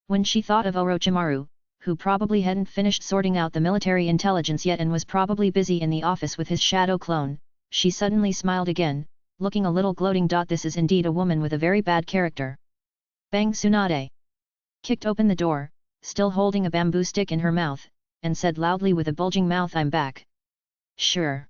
when she thought of Orochimaru, who probably hadn't finished sorting out the military intelligence yet and was probably busy in the office with his shadow clone, she suddenly smiled again, looking a little gloating. This is indeed a woman with a very bad character. Bang! Tsunade kicked open the door, still holding a bamboo stick in her mouth, and said loudly with a bulging mouth, "I'm back." Sure.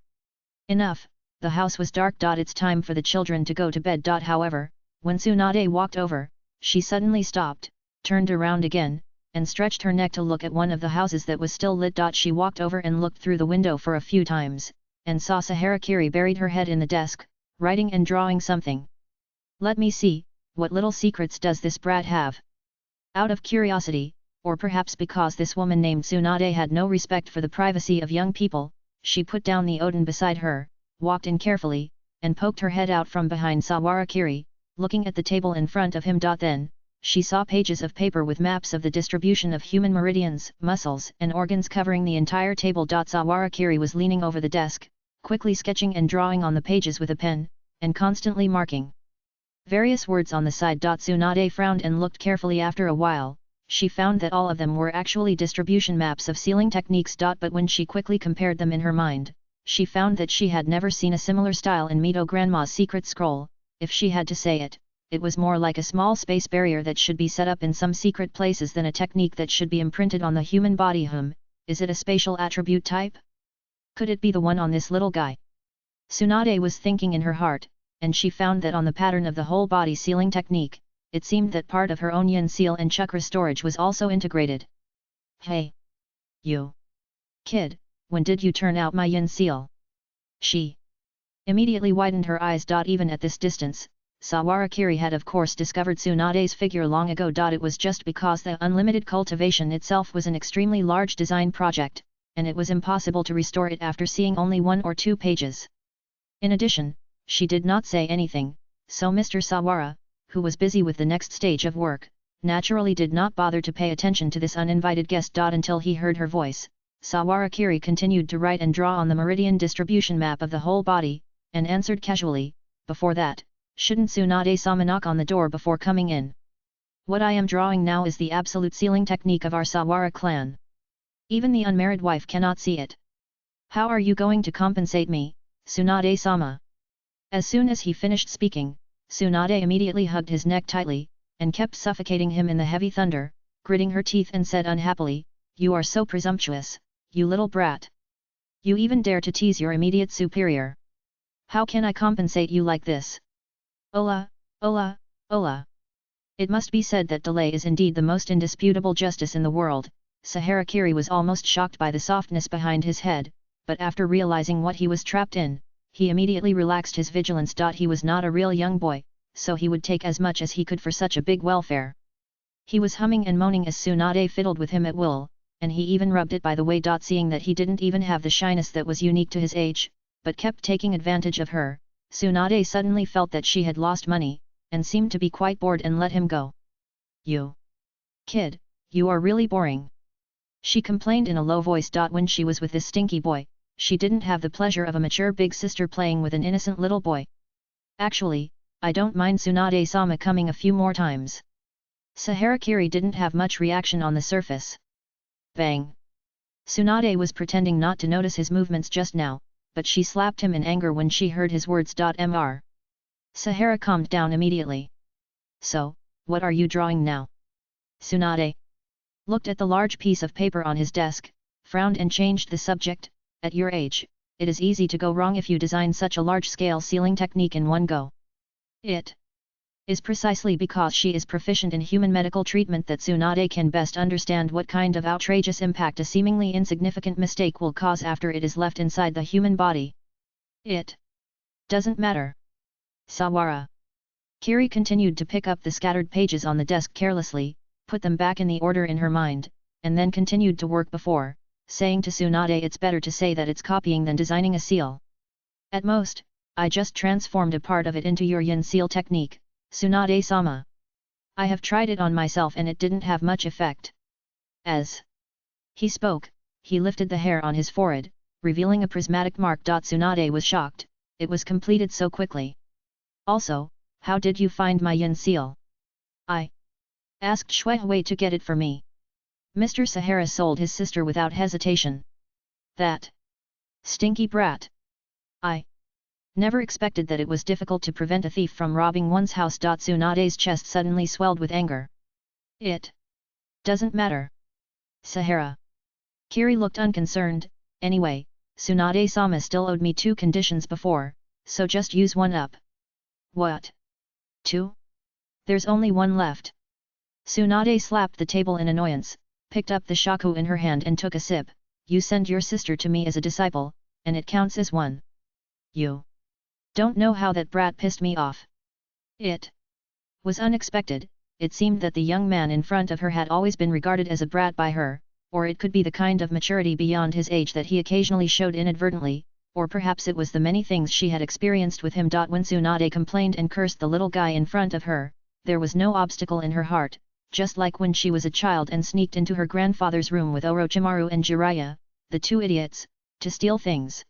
Enough, the house was dark. It's time for the children to go to bed. However, when Tsunade walked over, she suddenly stopped, turned around again, and stretched her neck to look at one of the houses that was still lit. She walked over and looked through the window for a few times, and saw Saharakiri buried her head in the desk, writing and drawing something. Let me see, what little secrets does this brat have? Out of curiosity, or perhaps because this woman named Tsunade had no respect for the privacy of young people, she put down the oden beside her, walked in carefully, and poked her head out from behind Sawarakiri, looking at the table in front of him. Then, she saw pages of paper with maps of the distribution of human meridians, muscles and organs covering the entire table. Sawarakiri was leaning over the desk, quickly sketching and drawing on the pages with a pen, and constantly marking various words on the side. Tsunade frowned and looked carefully. After a while, she found that all of them were actually distribution maps of sealing techniques. But when she quickly compared them in her mind, she found that she had never seen a similar style in Mito Grandma's secret scroll. If she had to say it, it was more like a small space barrier that should be set up in some secret places than a technique that should be imprinted on the human body. Is it a spatial attribute type? Could it be the one on this little guy? Tsunade was thinking in her heart, and she found that on the pattern of the whole body sealing technique, it seemed that part of her own yin seal and chakra storage was also integrated. Hey! You! Kid, when did you turn out my yin seal? She immediately widened her eyes. Even at this distance, Sawarakiri had of course discovered Tsunade's figure long ago. It was just because the unlimited cultivation itself was an extremely large design project, and it was impossible to restore it after seeing only 1 or 2 pages. In addition, she did not say anything, so Mr. Sawara, who was busy with the next stage of work, naturally did not bother to pay attention to this uninvited guest. Until he heard her voice, Sawarakiri continued to write and draw on the meridian distribution map of the whole body, and answered casually, "Before that, shouldn't Tsunade-sama knock on the door before coming in? What I am drawing now is the absolute sealing technique of our Sawara clan. Even the unmarried wife cannot see it. How are you going to compensate me, Tsunade-sama?" As soon as he finished speaking, Tsunade immediately hugged his neck tightly, and kept suffocating him in the heavy thunder, gritting her teeth and said unhappily, "You are so presumptuous, you little brat. You even dare to tease your immediate superior. How can I compensate you like this? Ola, ola, ola." It must be said that delay is indeed the most indisputable justice in the world. Saharakiri was almost shocked by the softness behind his head, but after realizing what he was trapped in, he immediately relaxed his vigilance. He was not a real young boy, so he would take as much as he could for such a big welfare. He was humming and moaning as Tsunade fiddled with him at will, and he even rubbed it by the way. Seeing that he didn't even have the shyness that was unique to his age, but kept taking advantage of her, Tsunade suddenly felt that she had lost money, and seemed to be quite bored and let him go. "You! Kid, you are really boring," she complained in a low voice. When she was with this stinky boy, she didn't have the pleasure of a mature big sister playing with an innocent little boy. "Actually, I don't mind Tsunade-sama coming a few more times." Saharakiri didn't have much reaction on the surface. Bang! Tsunade was pretending not to notice his movements just now, but she slapped him in anger when she heard his words. Mr. Sahara calmed down immediately. "So, what are you drawing now?" Tsunade looked at the large piece of paper on his desk, frowned and changed the subject. "At your age, it is easy to go wrong if you design such a large-scale sealing technique in one go." It is precisely because she is proficient in human medical treatment that Tsunade can best understand what kind of outrageous impact a seemingly insignificant mistake will cause after it is left inside the human body. "It doesn't matter. Sawara." Kiri continued to pick up the scattered pages on the desk carelessly, put them back in the order in her mind, and then continued to work before, saying to Tsunade, "It's better to say that it's copying than designing a seal. At most, I just transformed a part of it into your yin seal technique, Tsunade-sama. I have tried it on myself and it didn't have much effect." As he spoke, he lifted the hair on his forehead, revealing a prismatic mark. Tsunade was shocked, it was completed so quickly. "Also, how did you find my yin seal?" "I asked Shuihui to get it for me." Mr. Sahara sold his sister without hesitation. "That stinky brat! I never expected that it was difficult to prevent a thief from robbing one's house." Tsunade's chest suddenly swelled with anger. "It doesn't matter. Sahara. Kiri looked unconcerned. Anyway, Tsunade-sama still owed me 2 conditions before, so just use one up. What? 2? There's only one left. Tsunade slapped the table in annoyance, picked up the shaku in her hand and took a sip. You send your sister to me as a disciple, and it counts as 1. You don't know how that brat pissed me off. It was unexpected. It seemed that the young man in front of her had always been regarded as a brat by her, or it could be the kind of maturity beyond his age that he occasionally showed inadvertently, or perhaps it was the many things she had experienced with him. When Tsunade complained and cursed the little guy in front of her, there was no obstacle in her heart, just like when she was a child and sneaked into her grandfather's room with Orochimaru and Jiraiya, the 2 idiots, to steal things.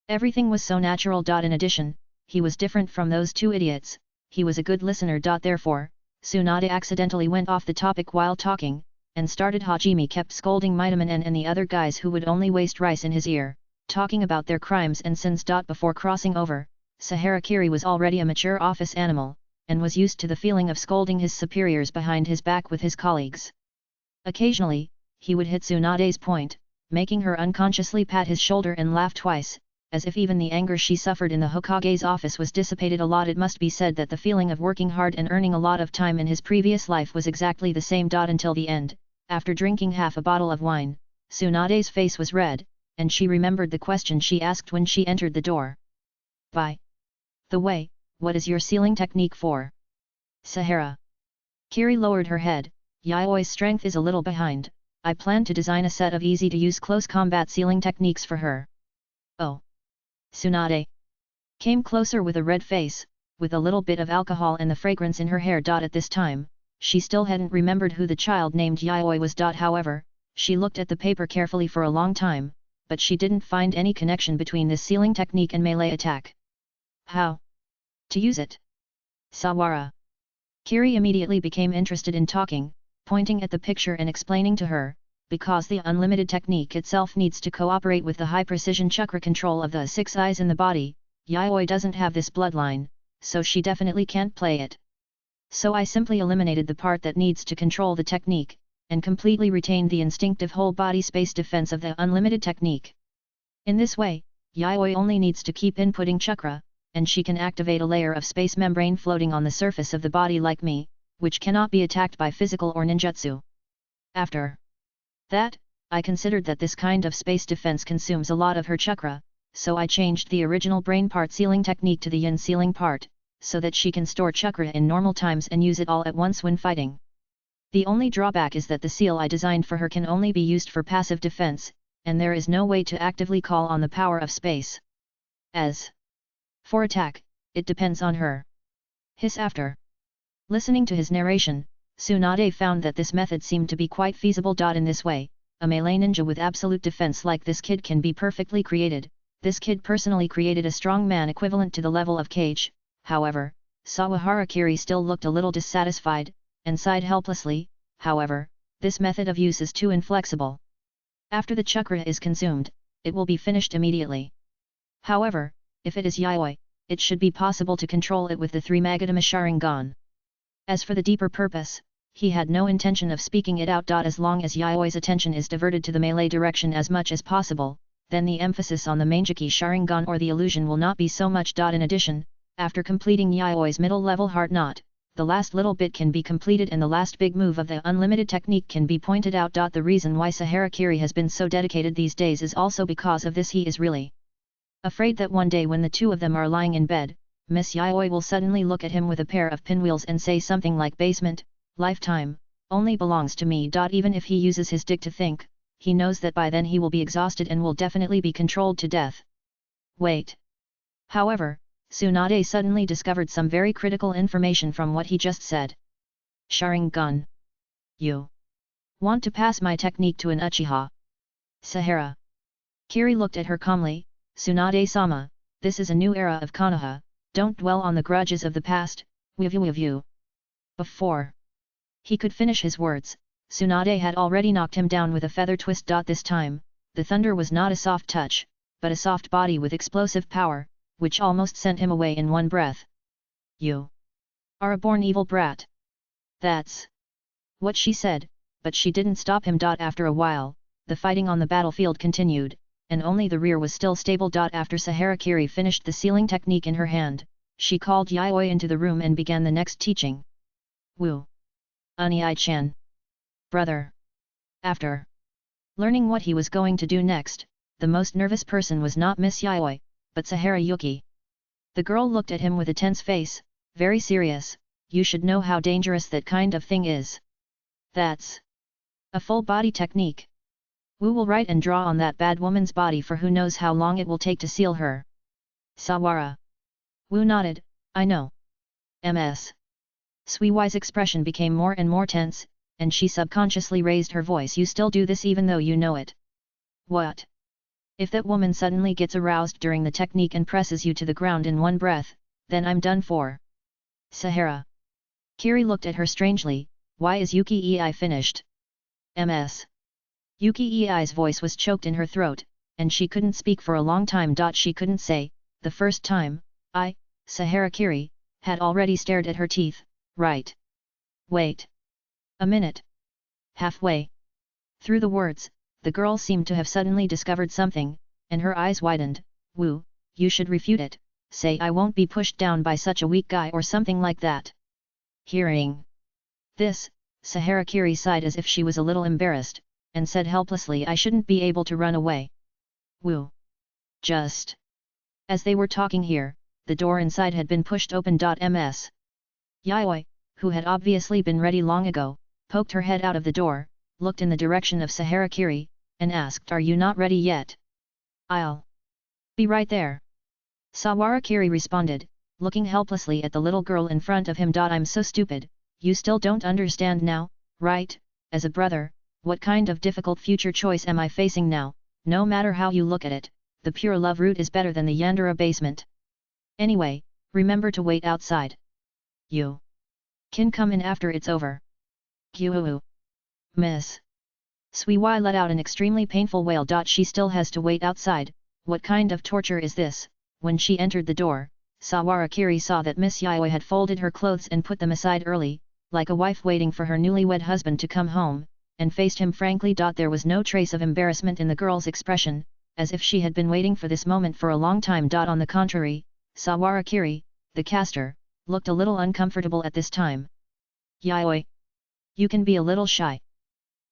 Everything was so natural. In addition, he was different from those 2 idiots, he was a good listener. Therefore, Tsunade accidentally went off the topic while talking, and started. Hajime kept scolding Vitamin N and the other guys who would only waste rice in his ear, talking about their crimes and sins. Before crossing over, Sahara Kiri was already a mature office animal, and was used to the feeling of scolding his superiors behind his back with his colleagues. Occasionally, he would hit Tsunade's point, making her unconsciously pat his shoulder and laugh twice, as if even the anger she suffered in the Hokage's office was dissipated a lot. It must be said that the feeling of working hard and earning a lot of time in his previous life was exactly the same. Until the end, after drinking half a bottle of wine, Tsunade's face was red, and she remembered the question she asked when she entered the door. By the way, what is your sealing technique for? Sahara. Kiri lowered her head. Yaoi's strength is a little behind. I plan to design a set of easy-to-use close combat sealing techniques for her. Oh. Tsunade came closer with a red face, with a little bit of alcohol and the fragrance in her hair. At this time, she still hadn't remembered who the child named Yaoi was. However, she looked at the paper carefully for a long time, but she didn't find any connection between this sealing technique and melee attack. How to use it? Sawara. Kiri immediately became interested in talking, pointing at the picture and explaining to her, because the unlimited technique itself needs to cooperate with the high-precision chakra control of the 6 eyes in the body. Yaoi doesn't have this bloodline, so she definitely can't play it. So I simply eliminated the part that needs to control the technique, and completely retained the instinctive whole-body space defense of the unlimited technique. In this way, Yaoi only needs to keep inputting chakra, and she can activate a layer of space membrane floating on the surface of the body like me, which cannot be attacked by physical or ninjutsu. After that, I considered that this kind of space defense consumes a lot of her chakra, so I changed the original brain part sealing technique to the yin sealing part, so that she can store chakra in normal times and use it all at once when fighting. The only drawback is that the seal I designed for her can only be used for passive defense, and there is no way to actively call on the power of space. As for attack, it depends on her. After listening to his narration, Tsunade found that this method seemed to be quite feasible. In this way, a melee ninja with absolute defense like this kid can be perfectly created. This kid personally created a strong man equivalent to the level of Kage. However, Sawahara Kiri still looked a little dissatisfied, and sighed helplessly. However, this method of use is too inflexible. After the chakra is consumed, it will be finished immediately. However, if it is Yaoi, it should be possible to control it with the 3 Magatama Sharingan. As for the deeper purpose, he had no intention of speaking it out. As long as Yaoi's attention is diverted to the melee direction as much as possible, then the emphasis on the Mangeki Sharingan or the illusion will not be so much. In addition, after completing Yaoi's middle-level heart knot, the last little bit can be completed and the last big move of the unlimited technique can be pointed out. The reason why Sahara Kiri has been so dedicated these days is also because of this. He is really afraid that one day when the 2 of them are lying in bed, Miss Yaoi will suddenly look at him with a pair of pinwheels and say something like basement, lifetime, only belongs to me. Even if he uses his dick to think, he knows that by then he will be exhausted and will definitely be controlled to death. Wait. However, Tsunade suddenly discovered some very critical information from what he just said. Sharingan. You want to pass my technique to an Uchiha? Sahara. Kiri looked at her calmly. Tsunade-sama, this is a new era of Konoha. Don't dwell on the grudges of the past. Before he could finish his words, Tsunade had already knocked him down with a feather twist. This time, the thunder was not a soft touch, but a soft body with explosive power, which almost sent him away in one breath. You are a born evil brat. That's what she said, but she didn't stop him. After a while, the fighting on the battlefield continued, and only the rear was still stable. After Saharakiri finished the sealing technique in her hand, she called Yayoi into the room and began the next teaching. Wu. Unai-chan. Brother. After learning what he was going to do next, the most nervous person was not Miss Yayoi, but Sahara Yuki. The girl looked at him with a tense face, very serious. You should know how dangerous that kind of thing is. That's a full body technique. Wu will write and draw on that bad woman's body for who knows how long it will take to seal her. Sawara. Wu nodded, I know. Ms. Suiwai's expression became more and more tense, and she subconsciously raised her voice. You still do this even though you know it. What? If that woman suddenly gets aroused during the technique and presses you to the ground in one breath, then I'm done for. Sahara. Kiri looked at her strangely. Why is Yuki Ei finished? Ms. Yuki Ei's voice was choked in her throat, and she couldn't speak for a long time. She couldn't say, the first time, Sahara Kiri, had already stared at her teeth, right? Wait. A minute. Halfway through the words, the girl seemed to have suddenly discovered something, and her eyes widened. Wu, you should refute it, say I won't be pushed down by such a weak guy or something like that. Hearing this, Sahara Kiri sighed as if she was a little embarrassed, and said helplessly, I shouldn't be able to run away. Wu. Just as they were talking here, the door inside had been pushed open. Ms. Yayoi, who had obviously been ready long ago, poked her head out of the door, looked in the direction of Sahara Kiri, and asked, Are you not ready yet? I'll be right there. Sawara Kiri responded, looking helplessly at the little girl in front of him. I'm so stupid, you still don't understand now, right? As a brother, what kind of difficult future choice am I facing now? No matter how you look at it, the pure love route is better than the Yandere basement. Anyway, remember to wait outside. You can come in after it's over. Gyuu. Miss Suiwai let out an extremely painful wail. She still has to wait outside, what kind of torture is this? When she entered the door, Sawara Kiri saw that Miss Yayoi had folded her clothes and put them aside early, like a wife waiting for her newlywed husband to come home, and faced him frankly. There was no trace of embarrassment in the girl's expression, as if she had been waiting for this moment for a long time. On the contrary, Sawara Kiri, the caster, looked a little uncomfortable at this time. Yayoi. You can be a little shy.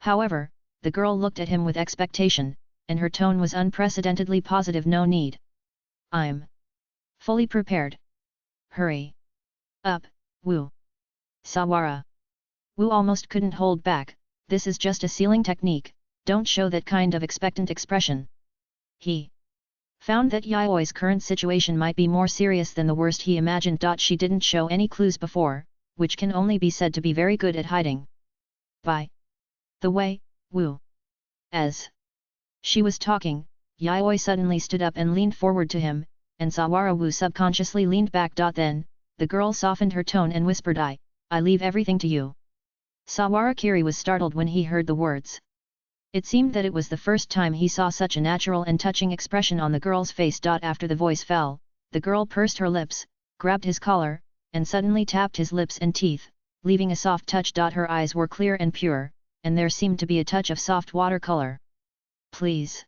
However, the girl looked at him with expectation, and her tone was unprecedentedly positive. No need. I'm fully prepared. Hurry up, Wu. Sawara. Wu almost couldn't hold back. This is just a sealing technique, don't show that kind of expectant expression. He found that Yaoi's current situation might be more serious than the worst he imagined. She didn't show any clues before, which can only be said to be very good at hiding. By the way, Wu. As she was talking, Yayoi suddenly stood up and leaned forward to him, and Sawara Wu subconsciously leaned back. Then, the girl softened her tone and whispered, I leave everything to you. Sawara Kiri was startled when he heard the words. It seemed that it was the first time he saw such a natural and touching expression on the girl's face. After the voice fell, the girl pursed her lips, grabbed his collar, and suddenly tapped his lips and teeth, leaving a soft touch. Her eyes were clear and pure, and there seemed to be a touch of soft watercolor. Please.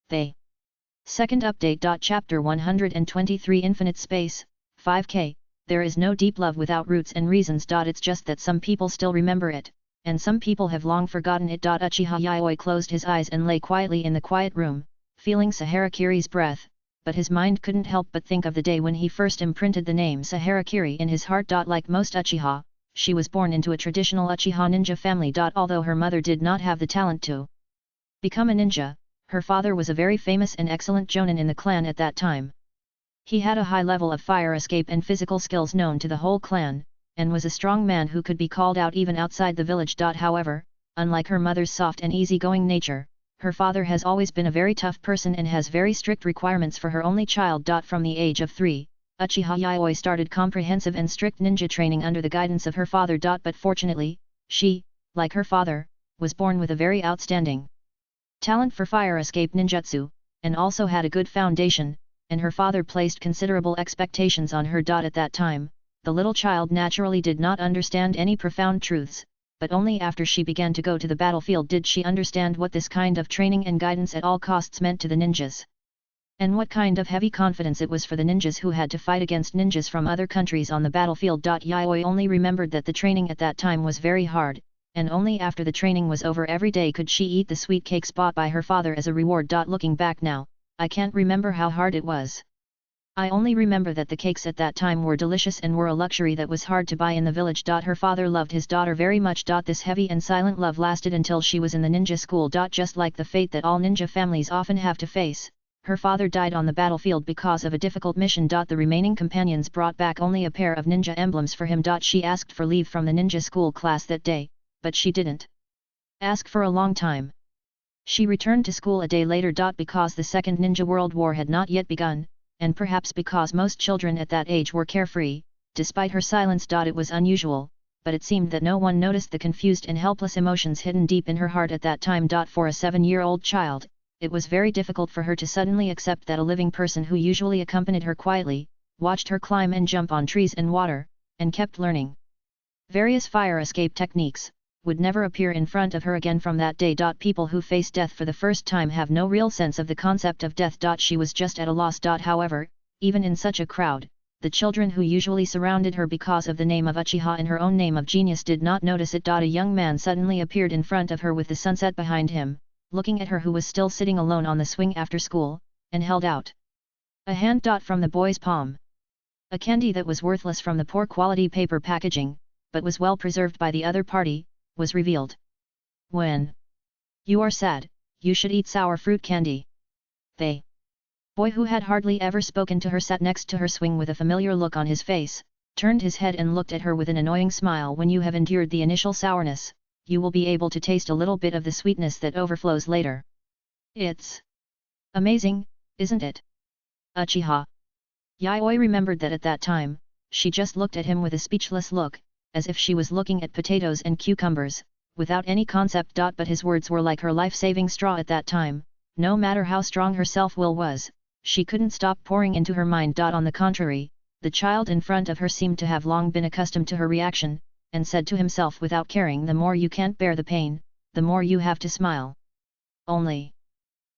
They. Second update. Chapter 123 Infinite Space, 5K, there is no deep love without roots and reasons. It's just that some people still remember it, and some people have long forgotten it. Uchiha Yayoi closed his eyes and lay quietly in the quiet room, feeling Sahara Kiri's breath, but his mind couldn't help but think of the day when he first imprinted the name Sahara Kiri in his heart. Like most Uchiha, she was born into a traditional Uchiha ninja family. Although her mother did not have the talent to become a ninja, her father was a very famous and excellent jonin in the clan at that time. He had a high level of fire escape and physical skills known to the whole clan, and was a strong man who could be called out even outside the village. However, unlike her mother's soft and easygoing nature, her father has always been a very tough person and has very strict requirements for her only child. From the age of 3, Uchiha Yayoi started comprehensive and strict ninja training under the guidance of her father. But fortunately, she, like her father, was born with a very outstanding talent for fire escape ninjutsu, and also had a good foundation, and her father placed considerable expectations on her. At that time, the little child naturally did not understand any profound truths, but only after she began to go to the battlefield did she understand what this kind of training and guidance at all costs meant to the ninjas. And what kind of heavy confidence it was for the ninjas who had to fight against ninjas from other countries on the battlefield. Yayoi only remembered that the training at that time was very hard, and only after the training was over every day could she eat the sweet cakes bought by her father as a reward. Looking back now, I can't remember how hard it was. I only remember that the cakes at that time were delicious and were a luxury that was hard to buy in the village. Her father loved his daughter very much. This heavy and silent love lasted until she was in the ninja school. Just like the fate that all ninja families often have to face, her father died on the battlefield because of a difficult mission. The remaining companions brought back only a pair of ninja emblems for him. She asked for leave from the ninja school class that day, but she didn't ask for a long time. She returned to school a day later. Because the Second Ninja World War had not yet begun, and perhaps because most children at that age were carefree, despite her silence. It was unusual, but it seemed that no one noticed the confused and helpless emotions hidden deep in her heart at that time. For a 7-year-old child, it was very difficult for her to suddenly accept that a living person who usually accompanied her quietly, watched her climb and jump on trees and water, and kept learning various fire escape techniques, would never appear in front of her again from that day. People who face death for the first time have no real sense of the concept of death. She was just at a loss. However, even in such a crowd, the children who usually surrounded her because of the name of Uchiha and her own name of genius did not notice it. A young man suddenly appeared in front of her with the sunset behind him, looking at her who was still sitting alone on the swing after school, and held out a hand. From the boy's palm, a candy that was worthless from the poor quality paper packaging, but was well preserved by the other party, was revealed. When you are sad, you should eat sour fruit candy. The boy, who had hardly ever spoken to her, sat next to her swing with a familiar look on his face, turned his head and looked at her with an annoying smile. When you have endured the initial sourness, you will be able to taste a little bit of the sweetness that overflows later. It's amazing, isn't it? Uchiha. Yayoi remembered that at that time, she just looked at him with a speechless look, as if she was looking at potatoes and cucumbers, without any concept. But his words were like her life-saving straw at that time. No matter how strong her self-will was, she couldn't stop pouring into her mind. On the contrary, the child in front of her seemed to have long been accustomed to her reaction, and said to himself without caring, the more you can't bear the pain, the more you have to smile. Only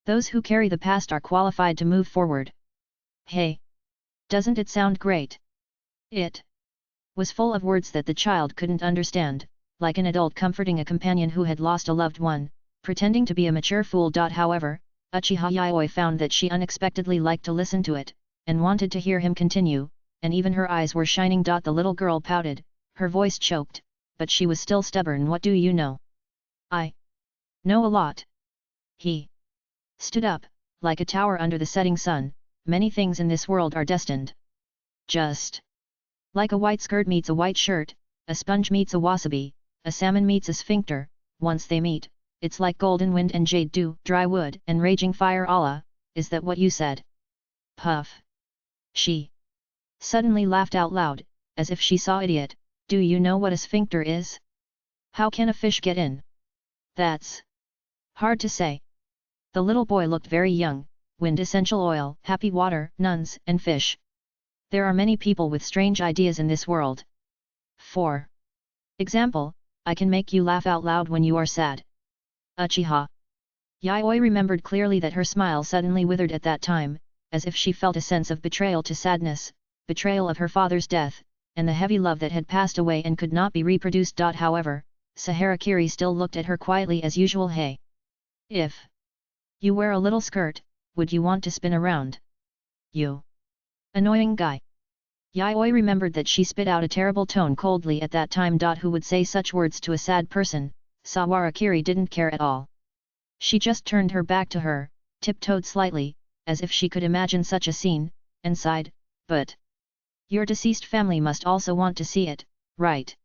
those who carry the past are qualified to move forward. Hey! Doesn't it sound great? It was full of words that the child couldn't understand, like an adult comforting a companion who had lost a loved one, pretending to be a mature fool. However, Uchiha Yayoi found that she unexpectedly liked to listen to it, and wanted to hear him continue, and even her eyes were shining. The little girl pouted, her voice choked, but she was still stubborn. What do you know? I know a lot. He stood up, like a tower under the setting sun. Many things in this world are destined. Just like a white skirt meets a white shirt, a sponge meets a wasabi, a salmon meets a sphincter. Once they meet, it's like golden wind and jade dew, dry wood and raging fire. Allah, is that what you said? Puff. She suddenly laughed out loud, as if she saw idiot. Do you know what a sphincter is? How can a fish get in? That's hard to say. The little boy looked very young. Wind, essential oil, happy water, nuns, and fish. There are many people with strange ideas in this world. For example, I can make you laugh out loud when you are sad. Uchiha. Yayoi remembered clearly that her smile suddenly withered at that time, as if she felt a sense of betrayal to sadness, betrayal of her father's death, and the heavy love that had passed away and could not be reproduced. However, Saharakiri still looked at her quietly as usual. Hey! If you wear a little skirt, would you want to spin around? You annoying guy. Yayoi remembered that she spit out a terrible tone coldly at that time. Who would say such words to a sad person? Sawarakiri didn't care at all. She just turned her back to her, tiptoed slightly, as if she could imagine such a scene, and sighed, but your deceased family must also want to see it, right?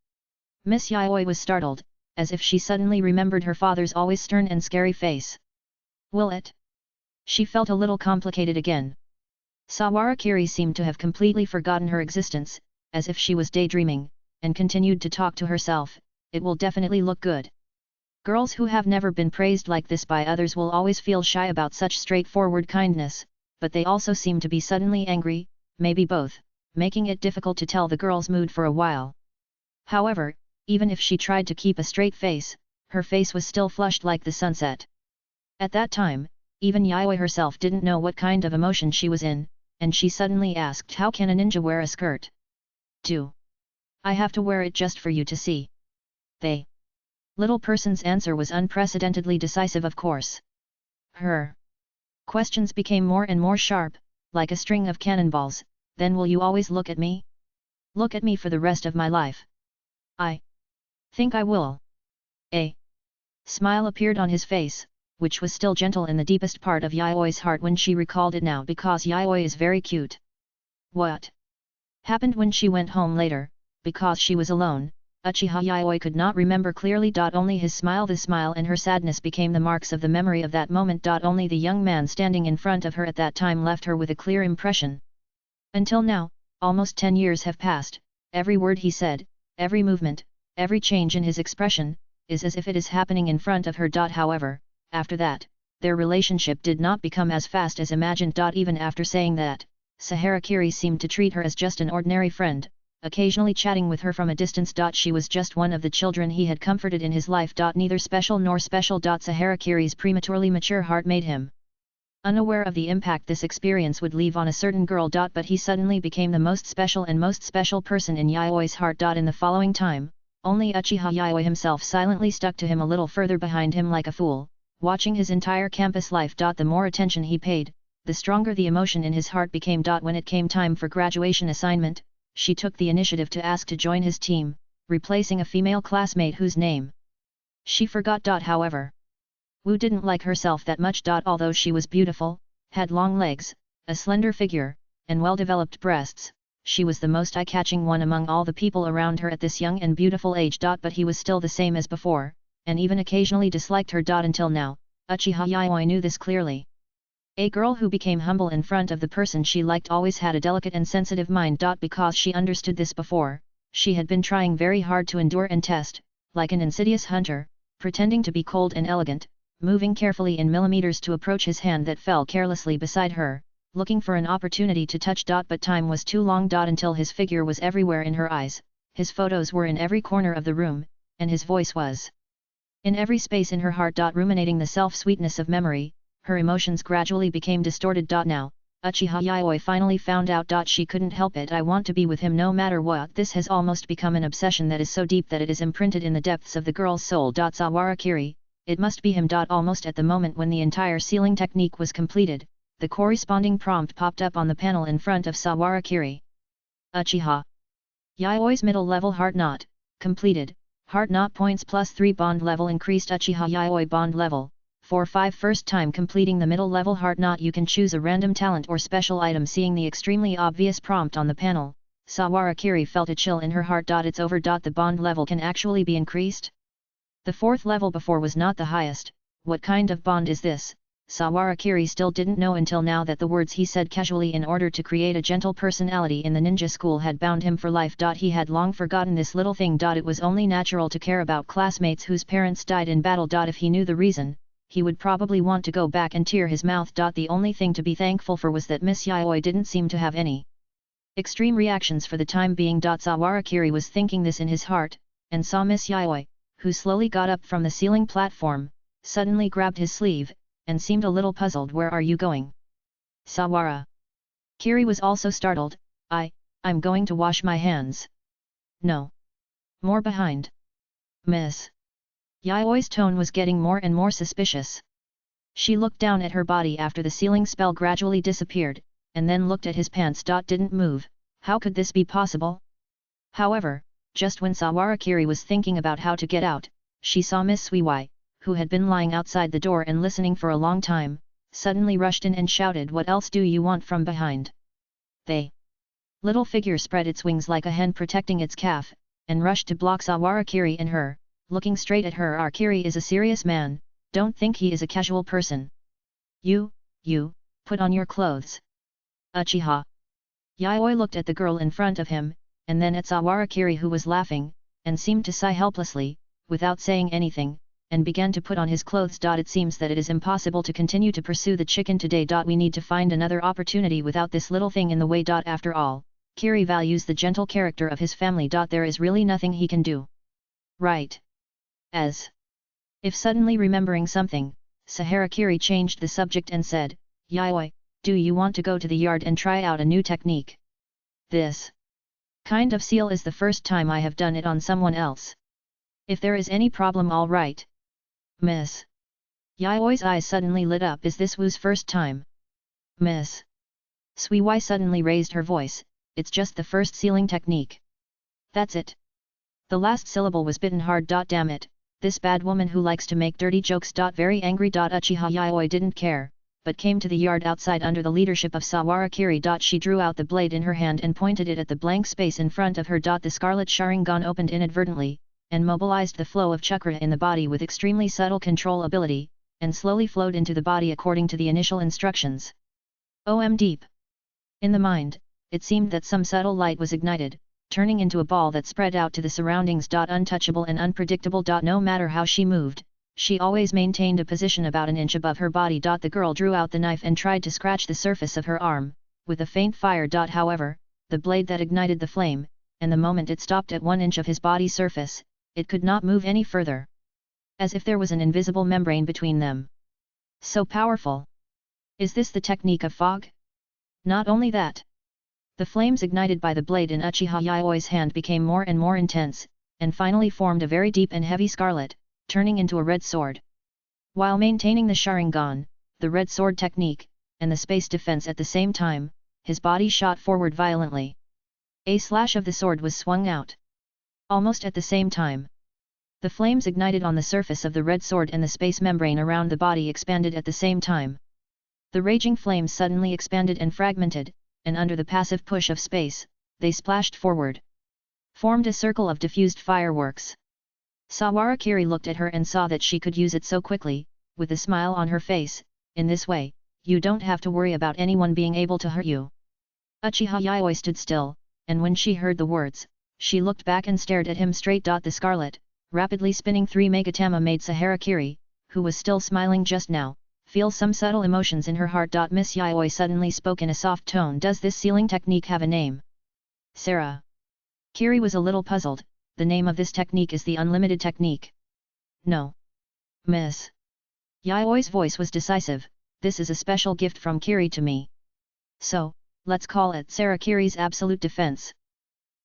Miss Yayoi was startled, as if she suddenly remembered her father's always stern and scary face. Will it? She felt a little complicated again. Sawarakiri seemed to have completely forgotten her existence, as if she was daydreaming, and continued to talk to herself. It will definitely look good. Girls who have never been praised like this by others will always feel shy about such straightforward kindness, but they also seem to be suddenly angry, maybe both, making it difficult to tell the girl's mood for a while. However, Even if she tried to keep a straight face, her face was still flushed like the sunset. At that time, even Yayoi herself didn't know what kind of emotion she was in, and she suddenly asked, how can a ninja wear a skirt? Do I have to wear it just for you to see? The little person's answer was unprecedentedly decisive, of course. Her questions became more and more sharp, like a string of cannonballs. Then will you always look at me? Look at me for the rest of my life? I think I will. A smile appeared on his face, which was still gentle in the deepest part of Yayoi's heart when she recalled it now, because Yayoi is very cute. What happened when she went home later? Because she was alone, Uchiha Yayoi could not remember clearly. Only his smile, the smile and her sadness became the marks of the memory of that moment. Only the young man standing in front of her at that time left her with a clear impression. Until now, almost 10 years have passed. Every word he said, every movement, every change in his expression, is as if it is happening in front of her. However, after that, their relationship did not become as fast as imagined. Even after saying that, Saharakiri seemed to treat her as just an ordinary friend, occasionally chatting with her from a distance. She was just one of the children he had comforted in his life. Neither special nor special. Saharakiri's prematurely mature heart made him unaware of the impact this experience would leave on a certain girl. But he suddenly became the most special and most special person in Yayoi's heart. In the following time, only Uchiha Yayoi himself silently stuck to him a little further behind him like a fool, watching his entire campus life. The more attention he paid, the stronger the emotion in his heart became. When it came time for graduation assignment, she took the initiative to ask to join his team, replacing a female classmate whose name she forgot. However, Wu didn't like herself that much. Although she was beautiful, had long legs, a slender figure, and well-developed breasts, she was the most eye-catching one among all the people around her at this young and beautiful age. But he was still the same as before, and even occasionally disliked her. Until now, Uchiha Yayoi knew this clearly. A girl who became humble in front of the person she liked always had a delicate and sensitive mind. Because she understood this before, she had been trying very hard to endure and test, like an insidious hunter, pretending to be cold and elegant, moving carefully in millimeters to approach his hand that fell carelessly beside her, looking for an opportunity to touch. But time was too long. Until his figure was everywhere in her eyes, his photos were in every corner of the room, and his voice was in every space in her heart. Ruminating the self-sweetness of memory, her emotions gradually became distorted. Now, Uchiha Yayoi finally found out. She couldn't help it. I want to be with him no matter what. This has almost become an obsession that is so deep that it is imprinted in the depths of the girl's soul. Sawarakiri, it must be him. Almost at the moment when the entire sealing technique was completed, the corresponding prompt popped up on the panel in front of Sawarakiri. Uchiha Yayoi's middle level heart knot, completed, heart knot points +3 bond level increased. Uchiha Yayoi bond level, 4-5 first time completing the middle level heart knot. You can choose a random talent or special item. Seeing the extremely obvious prompt on the panel, Sawarakiri felt a chill in her heart. It's over. The bond level can actually be increased? The 4th level before was not the highest. What kind of bond is this? Sawarakiri still didn't know until now that the words he said casually in order to create a gentle personality in the ninja school had bound him for life. He had long forgotten this little thing. It was only natural to care about classmates whose parents died in battle. If he knew the reason, he would probably want to go back and tear his mouth. The only thing to be thankful for was that Miss Yayoi didn't seem to have any extreme reactions for the time being. Sawarakiri was thinking this in his heart, and saw Miss Yayoi, who slowly got up from the ceiling platform, suddenly grabbed his sleeve, and seemed a little puzzled. Where are you going? Sawara Kiri was also startled. I'm going to wash my hands. No. More behind. Miss Yayoi's tone was getting more and more suspicious. She looked down at her body after the sealing spell gradually disappeared, and then looked at his pants. Didn't move. How could this be possible? However, just when Sawarakiri was thinking about how to get out, she saw Miss Suiwai, who had been lying outside the door and listening for a long time, suddenly rushed in and shouted, "What else do you want from behind?" The little figure spread its wings like a hen protecting its calf, and rushed to block Sawarakiri and her, looking straight at her. Kiri is a serious man, don't think he is a casual person. You, put on your clothes. Uchiha Yayoi looked at the girl in front of him, and then at Sawarakiri, who was laughing, and seemed to sigh helplessly, without saying anything, and began to put on his clothes. It seems that it is impossible to continue to pursue the chicken today. We need to find another opportunity without this little thing in the way. After all, Kiri values the gentle character of his family. There is really nothing he can do. Right. As if suddenly remembering something, Saharakiri changed the subject and said, Yayoi, do you want to go to the yard and try out a new technique? This kind of seal is the first time I have done it on someone else. If there is any problem, all right. Miss. Yayoi's eyes suddenly lit up. Is this Wu's first time? Miss. Sui Wai suddenly raised her voice, it's just the first sealing technique. That's it. The last syllable was bitten hard. Damn it, this bad woman who likes to make dirty jokes. Very angry. Uchiha Yayoi didn't care, but came to the yard outside under the leadership of Sawarakiri. She drew out the blade in her hand and pointed it at the blank space in front of her. The scarlet Sharingan opened inadvertently, and mobilized the flow of chakra in the body with extremely subtle control ability, and slowly flowed into the body according to the initial instructions. Deep in the mind, it seemed that some subtle light was ignited, turning into a ball that spread out to the surroundings. Untouchable and unpredictable. No matter how she moved, she always maintained a position about an inch above her body. The girl drew out the knife and tried to scratch the surface of her arm, with a faint fire. However, the blade that ignited the flame, and the moment it stopped at 1 inch of his body surface, it could not move any further. As if there was an invisible membrane between them. So powerful! Is this the technique of fog? Not only that. The flames ignited by the blade in Uchiha Yayoi's hand became more and more intense, and finally formed a very deep and heavy scarlet, turning into a red sword. While maintaining the Sharingan, the red sword technique, and the space defense at the same time, his body shot forward violently. A slash of the sword was swung out. Almost at the same time, the flames ignited on the surface of the red sword and the space membrane around the body expanded at the same time. The raging flames suddenly expanded and fragmented, and under the passive push of space, they splashed forward. Formed a circle of diffused fireworks. Sawarakiri looked at her and saw that she could use it so quickly, with a smile on her face. In this way, you don't have to worry about anyone being able to hurt you. Uchiha Yayoi stood still, and when she heard the words, she looked back and stared at him straight. The scarlet, rapidly spinning 3 Megatama made Saharakiri, who was still smiling just now, feel some subtle emotions in her heart. Miss Yayoi suddenly spoke in a soft tone. Does this sealing technique have a name? Sarah. Kiri was a little puzzled. The name of this technique is the unlimited technique. No. Miss. Yayoi's voice was decisive. This is a special gift from Kiri to me. So, let's call it Sarakiri's absolute defense.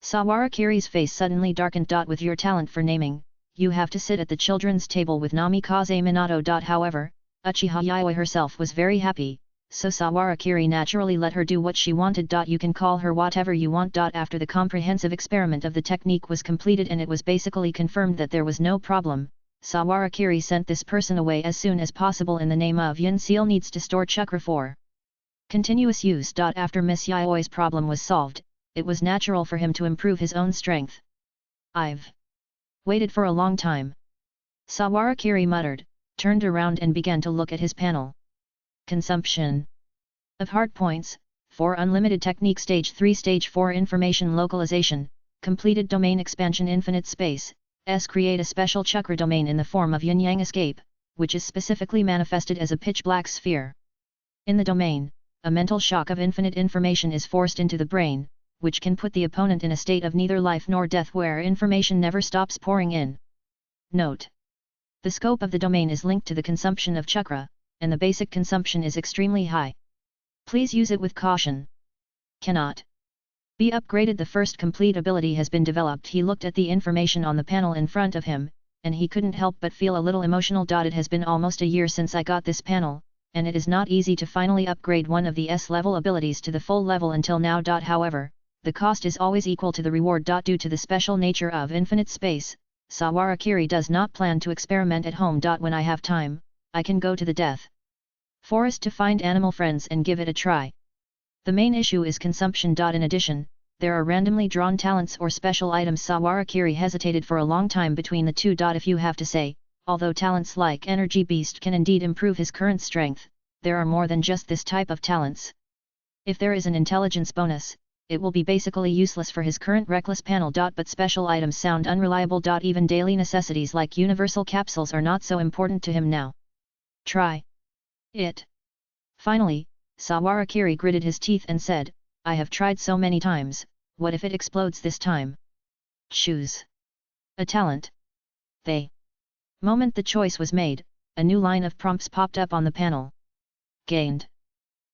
Sawarakiri's face suddenly darkened. With your talent for naming, you have to sit at the children's table with Namikaze Minato. However, Uchiha Yayoi herself was very happy, so Sawarakiri naturally let her do what she wanted. You can call her whatever you want. After the comprehensive experiment of the technique was completed and it was basically confirmed that there was no problem, Sawarakiri sent this person away as soon as possible in the name of Yin Seal needs to store chakra for continuous use. After Miss Yayoi's problem was solved, it was natural for him to improve his own strength. I've waited for a long time. Sawarakiri muttered, turned around and began to look at his panel. Consumption of hard points, 4 unlimited technique stage 3 stage 4 information localization, completed domain expansion infinite space, create a special chakra domain in the form of yin-yang escape, which is specifically manifested as a pitch-black sphere. In the domain, a mental shock of infinite information is forced into the brain, which can put the opponent in a state of neither life nor death where information never stops pouring in. Note: the scope of the domain is linked to the consumption of chakra, and the basic consumption is extremely high. Please use it with caution. Cannot be upgraded. The first complete ability has been developed. He looked at the information on the panel in front of him, and he couldn't help but feel a little emotional. It has been almost a year since I got this panel, and it is not easy to finally upgrade one of the S-level abilities to the full level until now. However, the cost is always equal to the reward. Due to the special nature of infinite space, Sawarakiri does not plan to experiment at home. When I have time, I can go to the death forest to find animal friends and give it a try. The main issue is consumption. In addition, there are randomly drawn talents or special items. Sawarakiri hesitated for a long time between the two. If you have to say, although talents like Energy Beast can indeed improve his current strength, there are more than just this type of talents. If there is an intelligence bonus, it will be basically useless for his current reckless panel. But special items sound unreliable. Even daily necessities like universal capsules are not so important to him now. Try it. Finally, Sawarakiri gritted his teeth and said, I have tried so many times, what if it explodes this time? Choose a talent. The moment the choice was made, a new line of prompts popped up on the panel. Gained.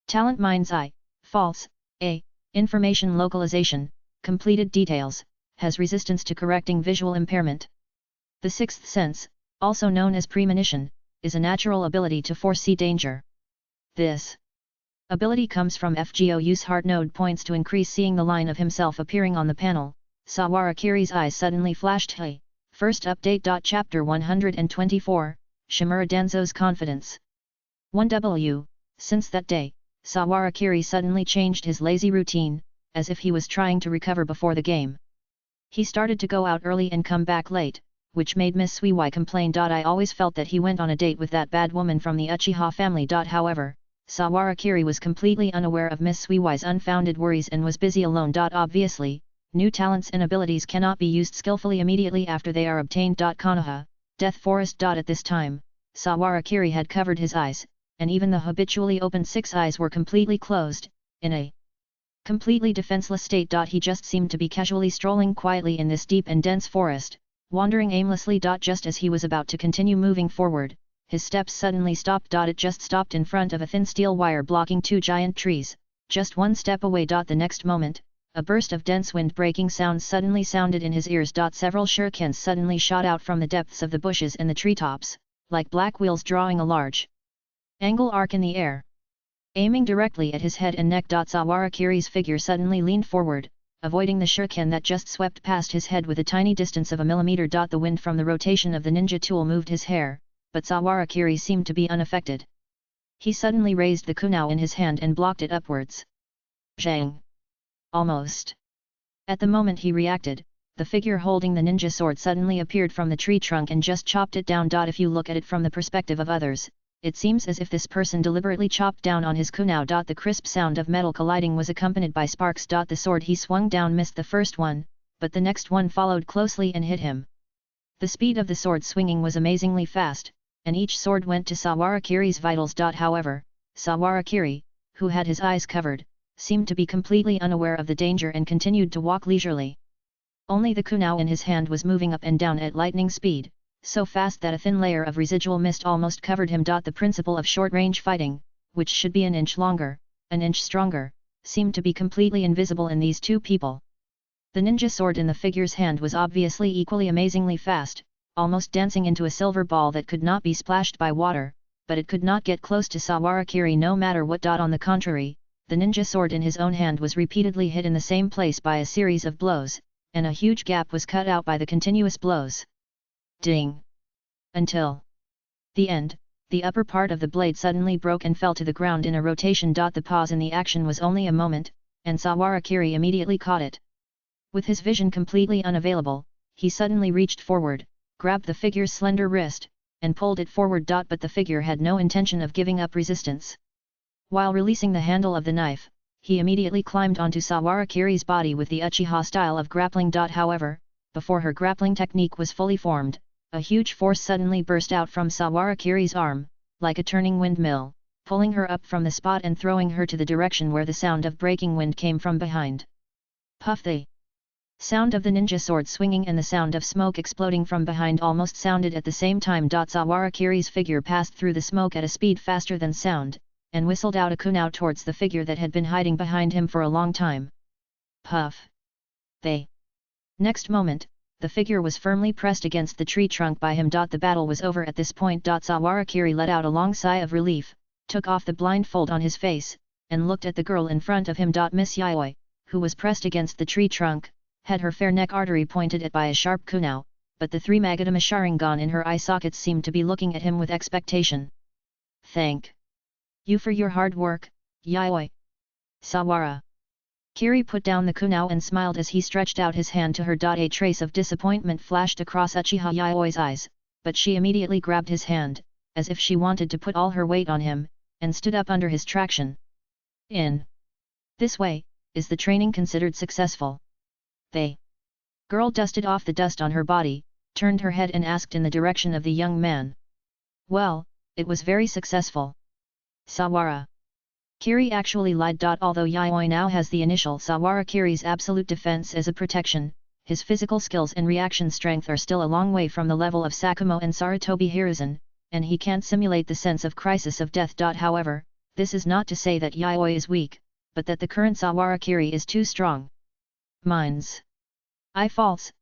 Talent Mind's Eye, false, A. Information localization, completed details, has resistance to correcting visual impairment. The sixth sense, also known as premonition, is a natural ability to foresee danger. This ability comes from FGOU's heart node points to increase seeing the line of himself appearing on the panel. Sawara Kiri's eyes suddenly flashed. Hey! First update. Chapter 124, Shimura Danzo's Confidence. 1W. Since that day, Sawara Kiri suddenly changed his lazy routine, as if he was trying to recover before the game. He started to go out early and come back late, which made Miss Suiwai complain. I always felt that he went on a date with that bad woman from the Uchiha family. However, Sawara Kiri was completely unaware of Miss Suiwai's unfounded worries and was busy alone. Obviously, new talents and abilities cannot be used skillfully immediately after they are obtained. Konoha, Death Forest. At this time, Sawara Kiri had covered his eyes, and even the habitually open 6 eyes were completely closed, in a completely defenseless state. He just seemed to be casually strolling quietly in this deep and dense forest, wandering aimlessly. Just as he was about to continue moving forward, his steps suddenly stopped. It just stopped in front of a thin steel wire blocking 2 giant trees, just 1 step away. The next moment, a burst of dense wind-breaking sounds suddenly sounded in his ears. Several shurikens suddenly shot out from the depths of the bushes and the treetops, like black wheels drawing a large angle arc in the air, aiming directly at his head and neck. Sawara Kiri's figure suddenly leaned forward, avoiding the shuriken that just swept past his head with a tiny distance of a millimeter. The wind from the rotation of the ninja tool moved his hair, but Sawara Kiri seemed to be unaffected. He suddenly raised the kunao in his hand and blocked it upwards. Zhang! Almost. At the moment he reacted, the figure holding the ninja sword suddenly appeared from the tree trunk and just chopped it down. If you look at it from the perspective of others, it seems as if this person deliberately chopped down on his kunao. The crisp sound of metal colliding was accompanied by sparks. The sword he swung down missed the first one, but the next one followed closely and hit him. The speed of the sword swinging was amazingly fast, and each sword went to Sawara Kiri's vitals. However, Sawara Kiri, who had his eyes covered, seemed to be completely unaware of the danger and continued to walk leisurely. Only the kunao in his hand was moving up and down at lightning speed, so fast that a thin layer of residual mist almost covered him. The principle of short-range fighting, which should be an inch longer, an inch stronger, seemed to be completely invisible in these two people. The ninja sword in the figure's hand was obviously equally amazingly fast, almost dancing into a silver ball that could not be splashed by water, but it could not get close to Sawara Kiri no matter what. On the contrary, the ninja sword in his own hand was repeatedly hit in the same place by a series of blows, and a huge gap was cut out by the continuous blows. Ding! Until the end, the upper part of the blade suddenly broke and fell to the ground in a rotation. The pause in the action was only a moment, and Sawara Kiri immediately caught it. With his vision completely unavailable, he suddenly reached forward, grabbed the figure's slender wrist, and pulled it forward. But the figure had no intention of giving up resistance. While releasing the handle of the knife, he immediately climbed onto Sawara Kiri's body with the Uchiha style of grappling. However, before her grappling technique was fully formed, a huge force suddenly burst out from Sawara Kiri's arm, like a turning windmill, pulling her up from the spot and throwing her to the direction where the sound of breaking wind came from behind. Puff! The sound of the ninja sword swinging and the sound of smoke exploding from behind almost sounded at the same time. Sawara Kiri's figure passed through the smoke at a speed faster than sound, and whistled out a kunao towards the figure that had been hiding behind him for a long time. Puff! The next moment, the figure was firmly pressed against the tree trunk by him. The battle was over at this point. Sawara Kiri let out a long sigh of relief, took off the blindfold on his face, and looked at the girl in front of him. Miss Yayoi, who was pressed against the tree trunk, had her fair neck artery pointed at by a sharp kunao, but the 3 Magatama Sharingan in her eye sockets seemed to be looking at him with expectation. Thank you for your hard work, Yayoi. Sawara Kiri put down the kunao and smiled as he stretched out his hand to her. A trace of disappointment flashed across Uchiha Yayoi's eyes, but she immediately grabbed his hand, as if she wanted to put all her weight on him, and stood up under his traction. In this way, is the training considered successful? The girl dusted off the dust on her body, turned her head and asked in the direction of the young man. Well, it was very successful. Sawara Kiri actually lied. Although Yayoi now has the initial Sawara Kiri's absolute defense as a protection, his physical skills and reaction strength are still a long way from the level of Sakumo and Sarutobi Hiruzen, and he can't simulate the sense of crisis of death. However, this is not to say that Yayoi is weak, but that the current Sawara Kiri is too strong. Mind's Eye False,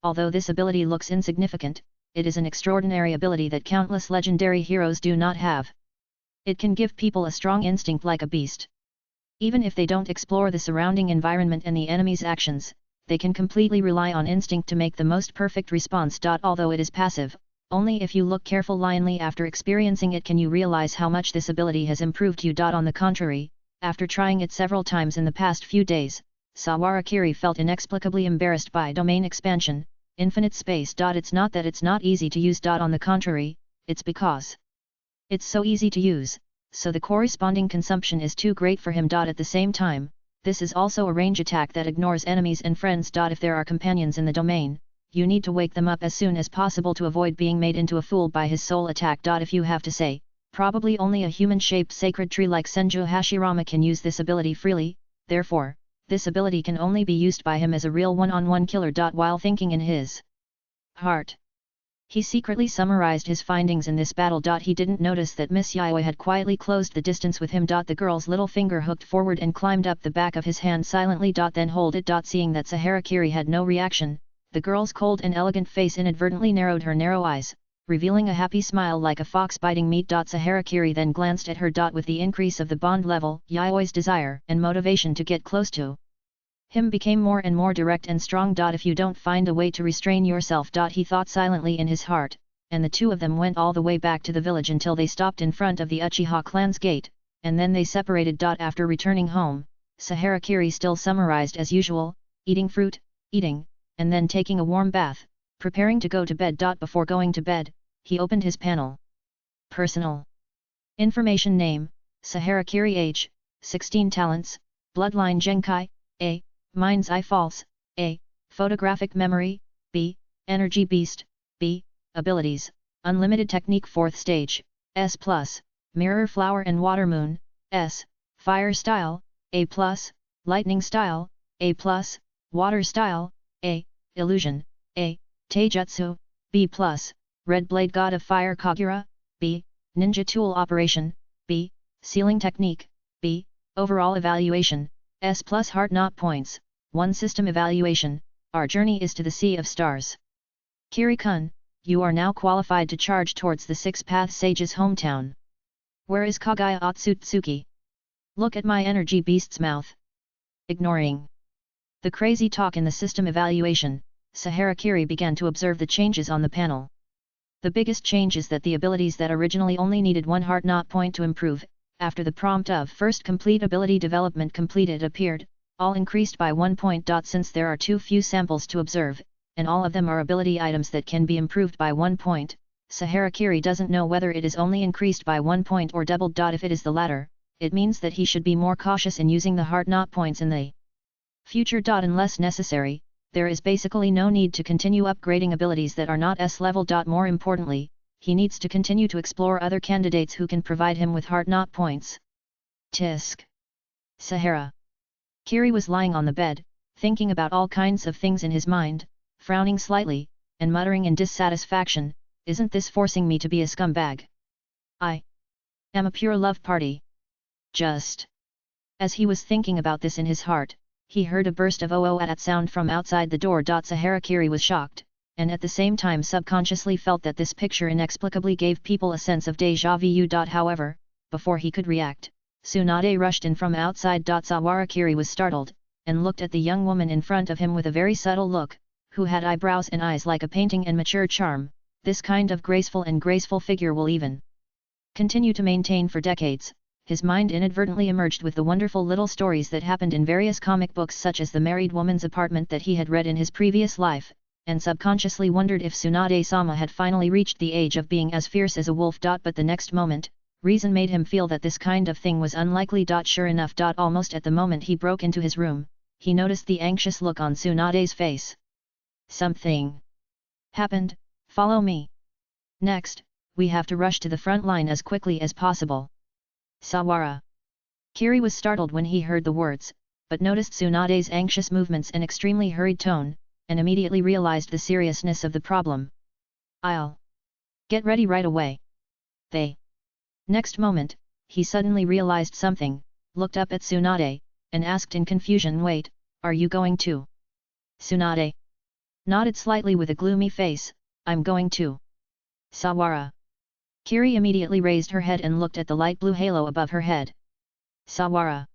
although this ability looks insignificant, it is an extraordinary ability that countless legendary heroes do not have. It can give people a strong instinct like a beast. Even if they don't explore the surrounding environment and the enemy's actions, they can completely rely on instinct to make the most perfect response. Although it is passive, only if you look carefully after experiencing it can you realize how much this ability has improved you. On the contrary, after trying it several times in the past few days, Sawara Kiri felt inexplicably embarrassed by domain expansion, infinite space. It's not that it's not easy to use. On the contrary, it's because it's so easy to use, so the corresponding consumption is too great for him. At the same time, this is also a range attack that ignores enemies and friends. If there are companions in the domain, you need to wake them up as soon as possible to avoid being made into a fool by his soul attack. If you have to say, probably only a human-shaped sacred tree like Senju Hashirama can use this ability freely, therefore, this ability can only be used by him as a real one-on-one killer. While thinking in his heart, he secretly summarized his findings in this battle. He didn't notice that Miss Yayoi had quietly closed the distance with him. The girl's little finger hooked forward and climbed up the back of his hand silently. Then hold it. Seeing that Sahara Kiri had no reaction, the girl's cold and elegant face inadvertently narrowed her narrow eyes, revealing a happy smile like a fox biting meat. Sahara Kiri then glanced at her. With the increase of the bond level, Yayoi's desire and motivation to get close to him became more and more direct and strong. If you don't find a way to restrain yourself, he thought silently in his heart, and the two of them went all the way back to the village until they stopped in front of the Uchiha clan's gate, and then they separated. After returning home, Sahara Kiri still summarized as usual, eating fruit, eating, and then taking a warm bath, preparing to go to bed. Before going to bed, he opened his panel. Personal information: name, Sahara Kiri. Age, 16. Talents, bloodline Genkai, A. Mind's Eye False, A. Photographic memory, B. Energy Beast, B. Abilities, Unlimited Technique 4th Stage, S+, Mirror Flower and Water Moon, S. Fire Style, A+, Lightning Style, A+, Water Style, A. Illusion, A. Taijutsu, B+, Red Blade God of Fire Kagura, B. Ninja Tool Operation, B. Sealing Technique, B. Overall Evaluation, S+. Heart Knot Points, 1 System Evaluation, Our Journey is to the Sea of Stars. Kiri-kun, you are now qualified to charge towards the Six Path Sage's hometown. Where is Kagaya Otsutsuki? Look at my energy beast's mouth. Ignoring the crazy talk in the system evaluation, Sahara Kiri began to observe the changes on the panel. The biggest change is that the abilities that originally only needed 1 heart knot point to improve, after the prompt of first complete ability development completed appeared, all increased by 1 point. Since there are too few samples to observe, and all of them are ability items that can be improved by 1 point, Sahara Kiri doesn't know whether it is only increased by 1 point or doubled. If it is the latter, it means that he should be more cautious in using the heart knot points in the future. Unless necessary, there is basically no need to continue upgrading abilities that are not S-level. More importantly, he needs to continue to explore other candidates who can provide him with heart knot points. Tisk. Sahara Kiri was lying on the bed, thinking about all kinds of things in his mind, frowning slightly, and muttering in dissatisfaction, "Isn't this forcing me to be a scumbag? I am a pure love party." Just as he was thinking about this in his heart, he heard a burst of "oh-oh-at-at" sound from outside the door. Sahara Kiri was shocked, and at the same time subconsciously felt that this picture inexplicably gave people a sense of déjà vu. However, before he could react, Tsunade rushed in from outside. Sawara Kiri was startled, and looked at the young woman in front of him with a very subtle look, who had eyebrows and eyes like a painting and mature charm. This kind of graceful figure will even continue to maintain for decades. His mind inadvertently emerged with the wonderful little stories that happened in various comic books, such as The Married Woman's Apartment that he had read in his previous life, and subconsciously wondered if Tsunade-sama had finally reached the age of being as fierce as a wolf. But the next moment, reason made him feel that this kind of thing was unlikely. Sure enough, almost at the moment he broke into his room, he noticed the anxious look on Tsunade's face. Something happened, follow me. Next, we have to rush to the front line as quickly as possible. Sawara Kiri was startled when he heard the words, but noticed Tsunade's anxious movements and extremely hurried tone, and immediately realized the seriousness of the problem. "I'll get ready right away." Next moment, he suddenly realized something, looked up at Tsunade, and asked in confusion, "Wait, are you going too?" Tsunade nodded slightly with a gloomy face, "I'm going too." "Sawara." Kiri immediately raised her head and looked at the light blue halo above her head. "Sawara."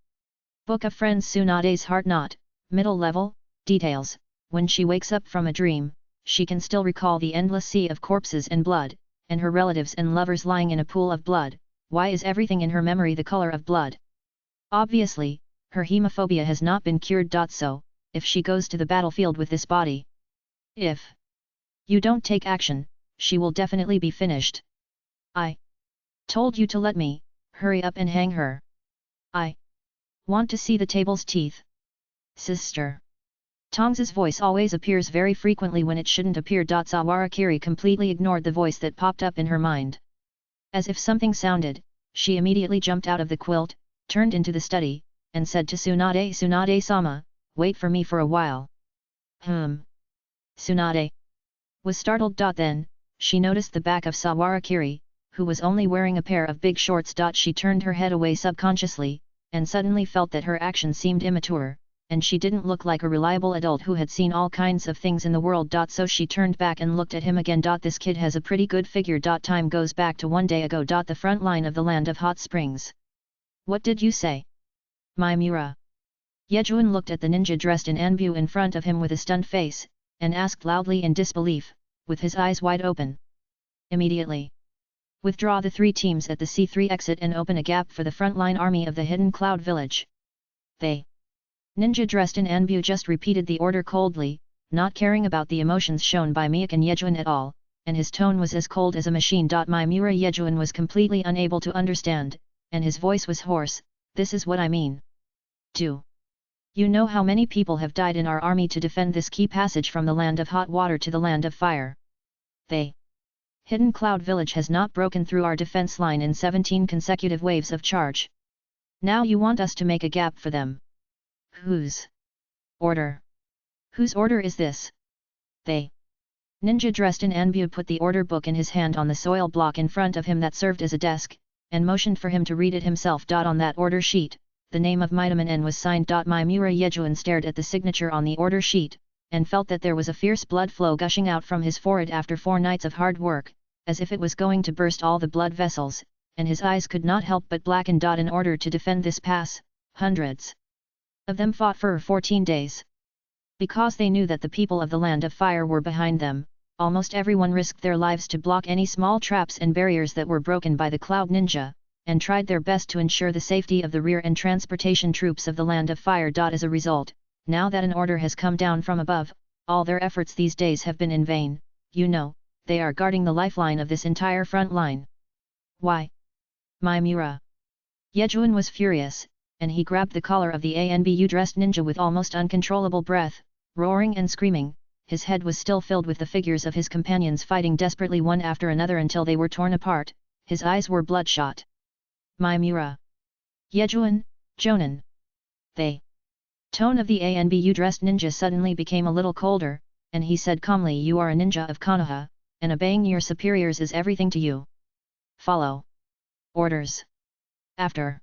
Book of Friends. Tsunade's heart knot, middle level, details. When she wakes up from a dream, she can still recall the endless sea of corpses and blood, and her relatives and lovers lying in a pool of blood. Why is everything in her memory the color of blood? Obviously, her hemophobia has not been cured. So, if she goes to the battlefield with this body, if you don't take action, she will definitely be finished. "I told you to let me, hurry up and hang her. I want to see the table's teeth." "Sister." Tong's voice always appears very frequently when it shouldn't appear. Sawara Kiri completely ignored the voice that popped up in her mind. As if something sounded, she immediately jumped out of the quilt, turned into the study, and said to Tsunade, "Tsunade-sama, wait for me for a while." Tsunade was startled. Then, she noticed the back of Sawara Kiri, who was only wearing a pair of big shorts. She turned her head away subconsciously, and suddenly felt that her action seemed immature, and she didn't look like a reliable adult who had seen all kinds of things in the world. So she turned back and looked at him again. "This kid has a pretty good figure." Time goes back to one day ago. The front line of the land of hot springs. "What did you say?" "Maimura." Yejuan looked at the ninja dressed in anbu in front of him with a stunned face, and asked loudly in disbelief, with his eyes wide open. "Immediately withdraw the 3 teams at the C3 exit and open a gap for the frontline army of the Hidden Cloud Village." Ninja dressed in anbu just repeated the order coldly, not caring about the emotions shown by Miak and Yejuan at all, and his tone was as cold as a machine. Maimura Yejuan was completely unable to understand, and his voice was hoarse. "This is what I mean. Do you know how many people have died in our army to defend this key passage from the land of hot water to the land of fire? Hidden Cloud Village has not broken through our defense line in 17 consecutive waves of charge. Now you want us to make a gap for them. Whose order? Whose order is this?" Ninja dressed in anbu put the order book in his hand on the soil block in front of him that served as a desk, and motioned for him to read it himself. On that order sheet, the name of Midaman N was signed. Maimura Yejuan stared at the signature on the order sheet, and felt that there was a fierce blood flow gushing out from his forehead after 4 nights of hard work, as if it was going to burst all the blood vessels, and his eyes could not help but blacken. In order to defend this pass, hundreds of them fought for 14 days. Because they knew that the people of the Land of Fire were behind them, almost everyone risked their lives to block any small traps and barriers that were broken by the Cloud Ninja, and tried their best to ensure the safety of the rear and transportation troops of the Land of Fire. As a result, now that an order has come down from above, all their efforts these days have been in vain. They are guarding the lifeline of this entire front line. Why? Maimura. Yejuan was furious, and he grabbed the collar of the anbu-dressed ninja with almost uncontrollable breath, roaring and screaming. His head was still filled with the figures of his companions fighting desperately one after another until they were torn apart. His eyes were bloodshot. Maimura. Yejuan, Jonan. Tone of the anbu-dressed ninja suddenly became a little colder, and he said calmly, "You are a ninja of Konoha, and obeying your superiors is everything to you. Follow orders." After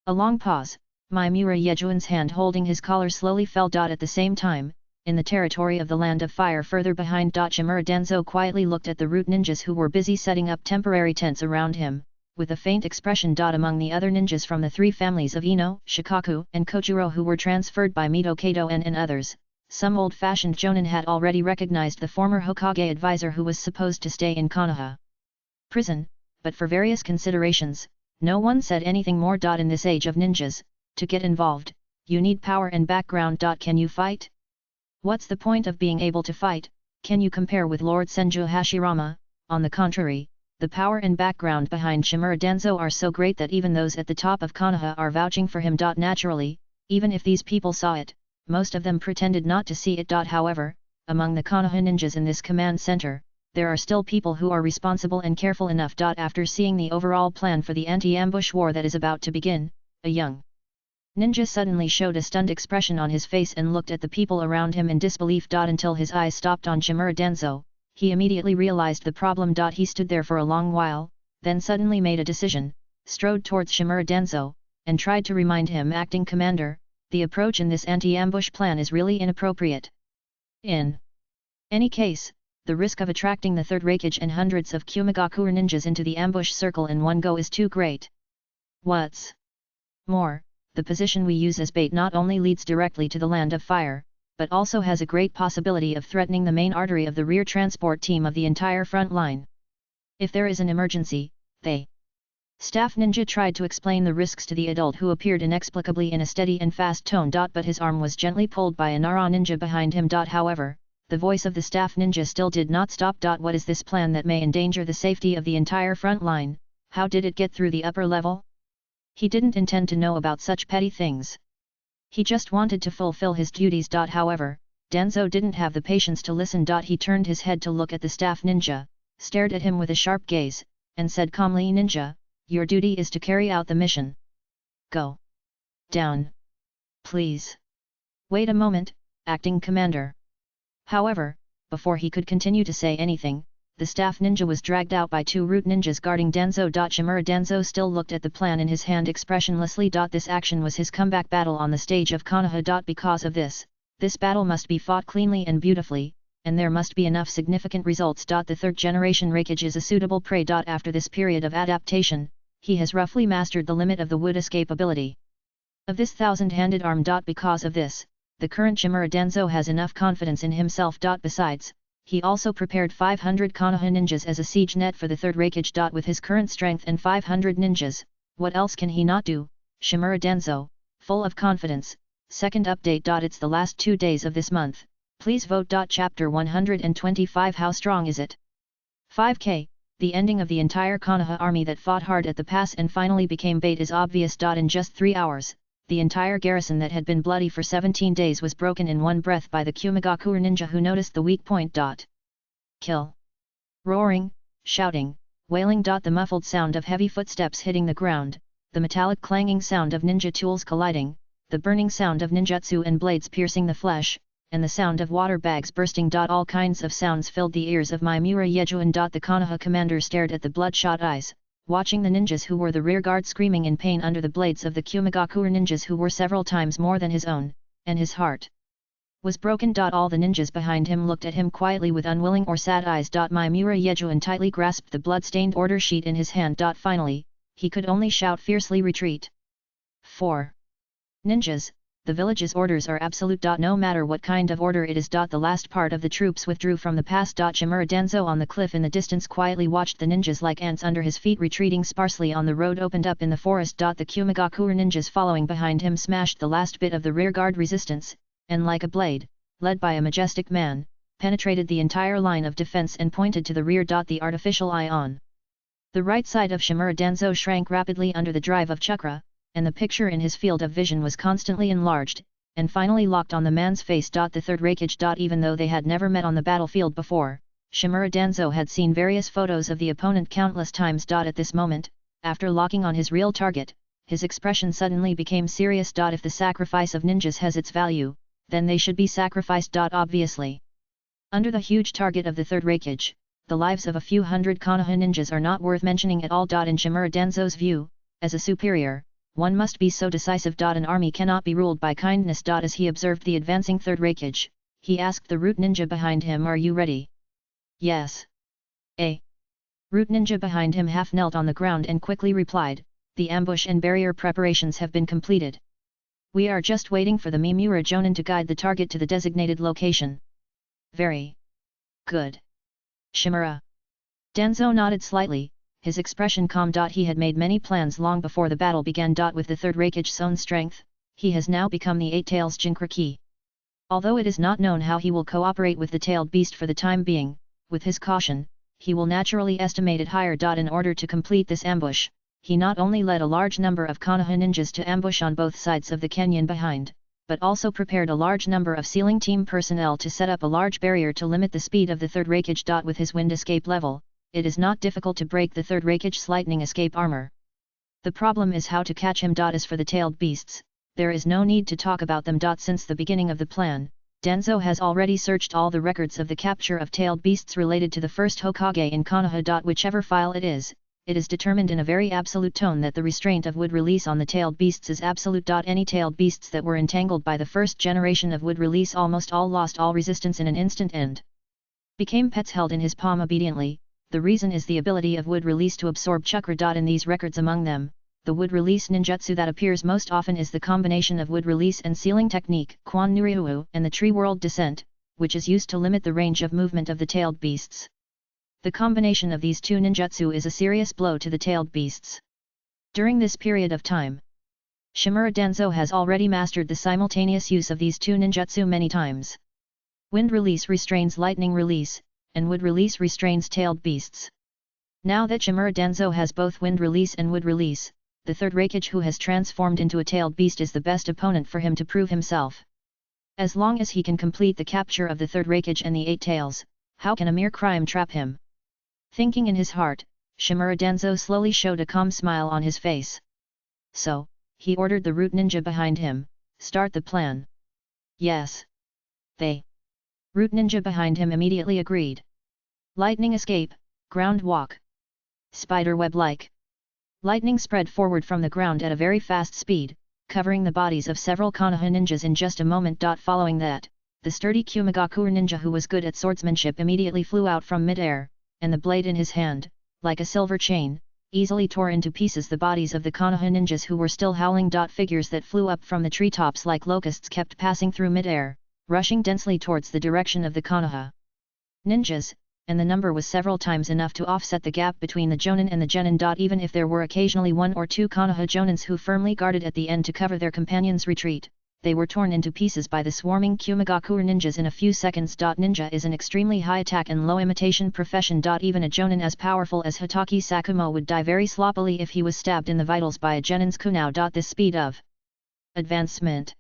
a long pause, Maimura Yejuan's hand holding his collar slowly fell. At the same time, in the territory of the Land of Fire further behind, Shimura Denzo quietly looked at the root ninjas who were busy setting up temporary tents around him, with a faint expression. Among the other ninjas from the 3 families of Ino, Shikaku, and Kojiro who were transferred by Mito Kato and others, some old-fashioned jonin had already recognized the former Hokage advisor who was supposed to stay in Konoha prison, but for various considerations, no one said anything more. In this age of ninjas, to get involved, you need power and background. Can you fight? What's the point of being able to fight? Can you compare with Lord Senju Hashirama? On the contrary, the power and background behind Shimura Denzo are so great that even those at the top of Konoha are vouching for him. Naturally, even if these people saw it, most of them pretended not to see it. However, among the Konoha ninjas in this command center, there are still people who are responsible and careful enough. After seeing the overall plan for the anti-ambush war that is about to begin, a young Ninja suddenly showed a stunned expression on his face and looked at the people around him in disbelief. Until his eyes stopped on Shimura Denzo, he immediately realized the problem. He stood there for a long while, then suddenly made a decision, strode towards Shimura Denzo, and tried to remind him, acting commander, the approach in this anti-ambush plan is really inappropriate. In any case, the risk of attracting the third Hokage and hundreds of Kumigakure ninjas into the ambush circle in one go is too great. What's more, the position we use as bait not only leads directly to the land of fire, but also has a great possibility of threatening the main artery of the rear transport team of the entire front line. If there is an emergency, they Staff Ninja tried to explain the risks to the adult, who appeared inexplicably in a steady and fast tone. But his arm was gently pulled by a Nara ninja behind him. However, the voice of the Staff Ninja still did not stop. What is this plan that may endanger the safety of the entire front line? How did it get through the upper level? He didn't intend to know about such petty things. He just wanted to fulfill his duties. However, Denzo didn't have the patience to listen. He turned his head to look at the Staff Ninja, stared at him with a sharp gaze, and said calmly, "Ninja, your duty is to carry out the mission. Go down, please." "Wait a moment, acting commander." However, before he could continue to say anything, the Staff Ninja was dragged out by two root ninjas guarding Denzo. Shimura Denzo still looked at the plan in his hand expressionlessly. This action was his comeback battle on the stage of Konoha. Because of this battle must be fought cleanly and beautifully, and there must be enough significant results. The third generation Hokage is a suitable prey. After this period of adaptation, he has roughly mastered the limit of the wood escape ability of this thousand-handed arm. Because of this, the current Shimura Denzo has enough confidence in himself. Besides, he also prepared 500 Konoha ninjas as a siege net for the third Hokage. With his current strength and 500 ninjas, what else can he not do? Shimura Denzo, full of confidence. Second update. It's the last 2 days of this month. Please vote. Chapter 125. How strong is it? 5k. The ending of the entire Konoha army that fought hard at the pass and finally became bait is obvious. In just 3 hours, the entire garrison that had been bloody for 17 days was broken in one breath by the Kumigakure ninja, who noticed the weak point. Kill. Roaring, shouting, wailing. The muffled sound of heavy footsteps hitting the ground, the metallic clanging sound of ninja tools colliding, the burning sound of ninjutsu and blades piercing the flesh, and the sound of water bags bursting. All kinds of sounds filled the ears of Maimura Yejuan. The Konoha commander stared at the bloodshot eyes, watching the ninjas who were the rear guard screaming in pain under the blades of the Kumigakure ninjas, who were several times more than his own, and his heart was broken. All the ninjas behind him looked at him quietly with unwilling or sad eyes. Maimura Yejuan tightly grasped the blood-stained order sheet in his hand. Finally, he could only shout fiercely, "Retreat!" 4. Ninjas, the village's orders are absolute. No matter what kind of order it is. The last part of the troops withdrew from the pass. Shimura Denzo on the cliff in the distance quietly watched the ninjas like ants under his feet retreating sparsely on the road opened up in the forest. The Kumigakure ninjas following behind him smashed the last bit of the rear guard resistance, and like a blade, led by a majestic man, penetrated the entire line of defense and pointed to the rear. The artificial eye on the right side of Shimura Denzo shrank rapidly under the drive of chakra, and the picture in his field of vision was constantly enlarged, and finally locked on the man's face. The third Hokage. Even though they had never met on the battlefield before, Shimura Denzo had seen various photos of the opponent countless times. At this moment, after locking on his real target, his expression suddenly became serious. If the sacrifice of ninjas has its value, then they should be sacrificed. Obviously, under the huge target of the third Hokage, the lives of a few hundred Konoha ninjas are not worth mentioning at all. In Shimura Denzo's view, as a superior, one must be so decisive. An army cannot be ruled by kindness. As he observed the advancing third Hokage, he asked the root ninja behind him, "Are you ready?" "Yes." A root ninja behind him half knelt on the ground and quickly replied, "The ambush and barrier preparations have been completed. We are just waiting for the Mimura Jonin to guide the target to the designated location." "Very good." Shimura Denzo nodded slightly, his expression calm. He had made many plans long before the battle began. With the third Hokage's own strength, he has now become the Eight Tails Jinkriki. Although it is not known how he will cooperate with the tailed beast for the time being, with his caution, he will naturally estimate it higher. In order to complete this ambush, he not only led a large number of Konoha ninjas to ambush on both sides of the canyon behind, but also prepared a large number of sealing team personnel to set up a large barrier to limit the speed of the third Hokage. With his wind escape level, it is not difficult to break the third Hokage's lightning escape armor. The problem is how to catch him. As for the tailed beasts, there is no need to talk about them. Since the beginning of the plan, Danzo has already searched all the records of the capture of tailed beasts related to the first Hokage in Konoha. Whichever file it is determined in a very absolute tone that the restraint of wood release on the tailed beasts is absolute. Any tailed beasts that were entangled by the first generation of wood release almost all lost all resistance in an instant and became pets held in his palm obediently. The reason is the ability of wood release to absorb chakra. In these records, among them, the wood release ninjutsu that appears most often is the combination of wood release and sealing technique, Quan Nurihu, and the tree world descent, which is used to limit the range of movement of the tailed beasts. The combination of these two ninjutsu is a serious blow to the tailed beasts. During this period of time, Shimura Danzo has already mastered the simultaneous use of these two ninjutsu many times. Wind release restrains lightning release, and wood release restrains tailed beasts. Now that Shimura Danzo has both wind release and wood release, the third Raikage who has transformed into a tailed beast is the best opponent for him to prove himself. As long as he can complete the capture of the third Raikage and the 8 tails, how can a mere crime trap him? Thinking in his heart, Shimura Danzo slowly showed a calm smile on his face. So, he ordered the root ninja behind him, start the plan. Yes. The root ninja behind him immediately agreed. Lightning escape, ground walk. Spider web-like. Lightning spread forward from the ground at a very fast speed, covering the bodies of several Konoha ninjas in just a moment. Following that, the sturdy Kumagakure ninja who was good at swordsmanship immediately flew out from mid-air, and the blade in his hand, like a silver chain, easily tore into pieces the bodies of the Konoha ninjas who were still howling. Figures that flew up from the treetops like locusts kept passing through mid-air, rushing densely towards the direction of the Konoha ninjas, and the number was several times enough to offset the gap between the Jonin and the Genin. Even if there were occasionally 1 or 2 Konoha Jonins who firmly guarded at the end to cover their companions' retreat, they were torn into pieces by the swarming Kumagakure ninjas in a few seconds. Ninja is an extremely high attack and low imitation profession. Even a Jonin as powerful as Hitaki Sakumo would die very sloppily if he was stabbed in the vitals by a Genin's kunao. This speed of advancement,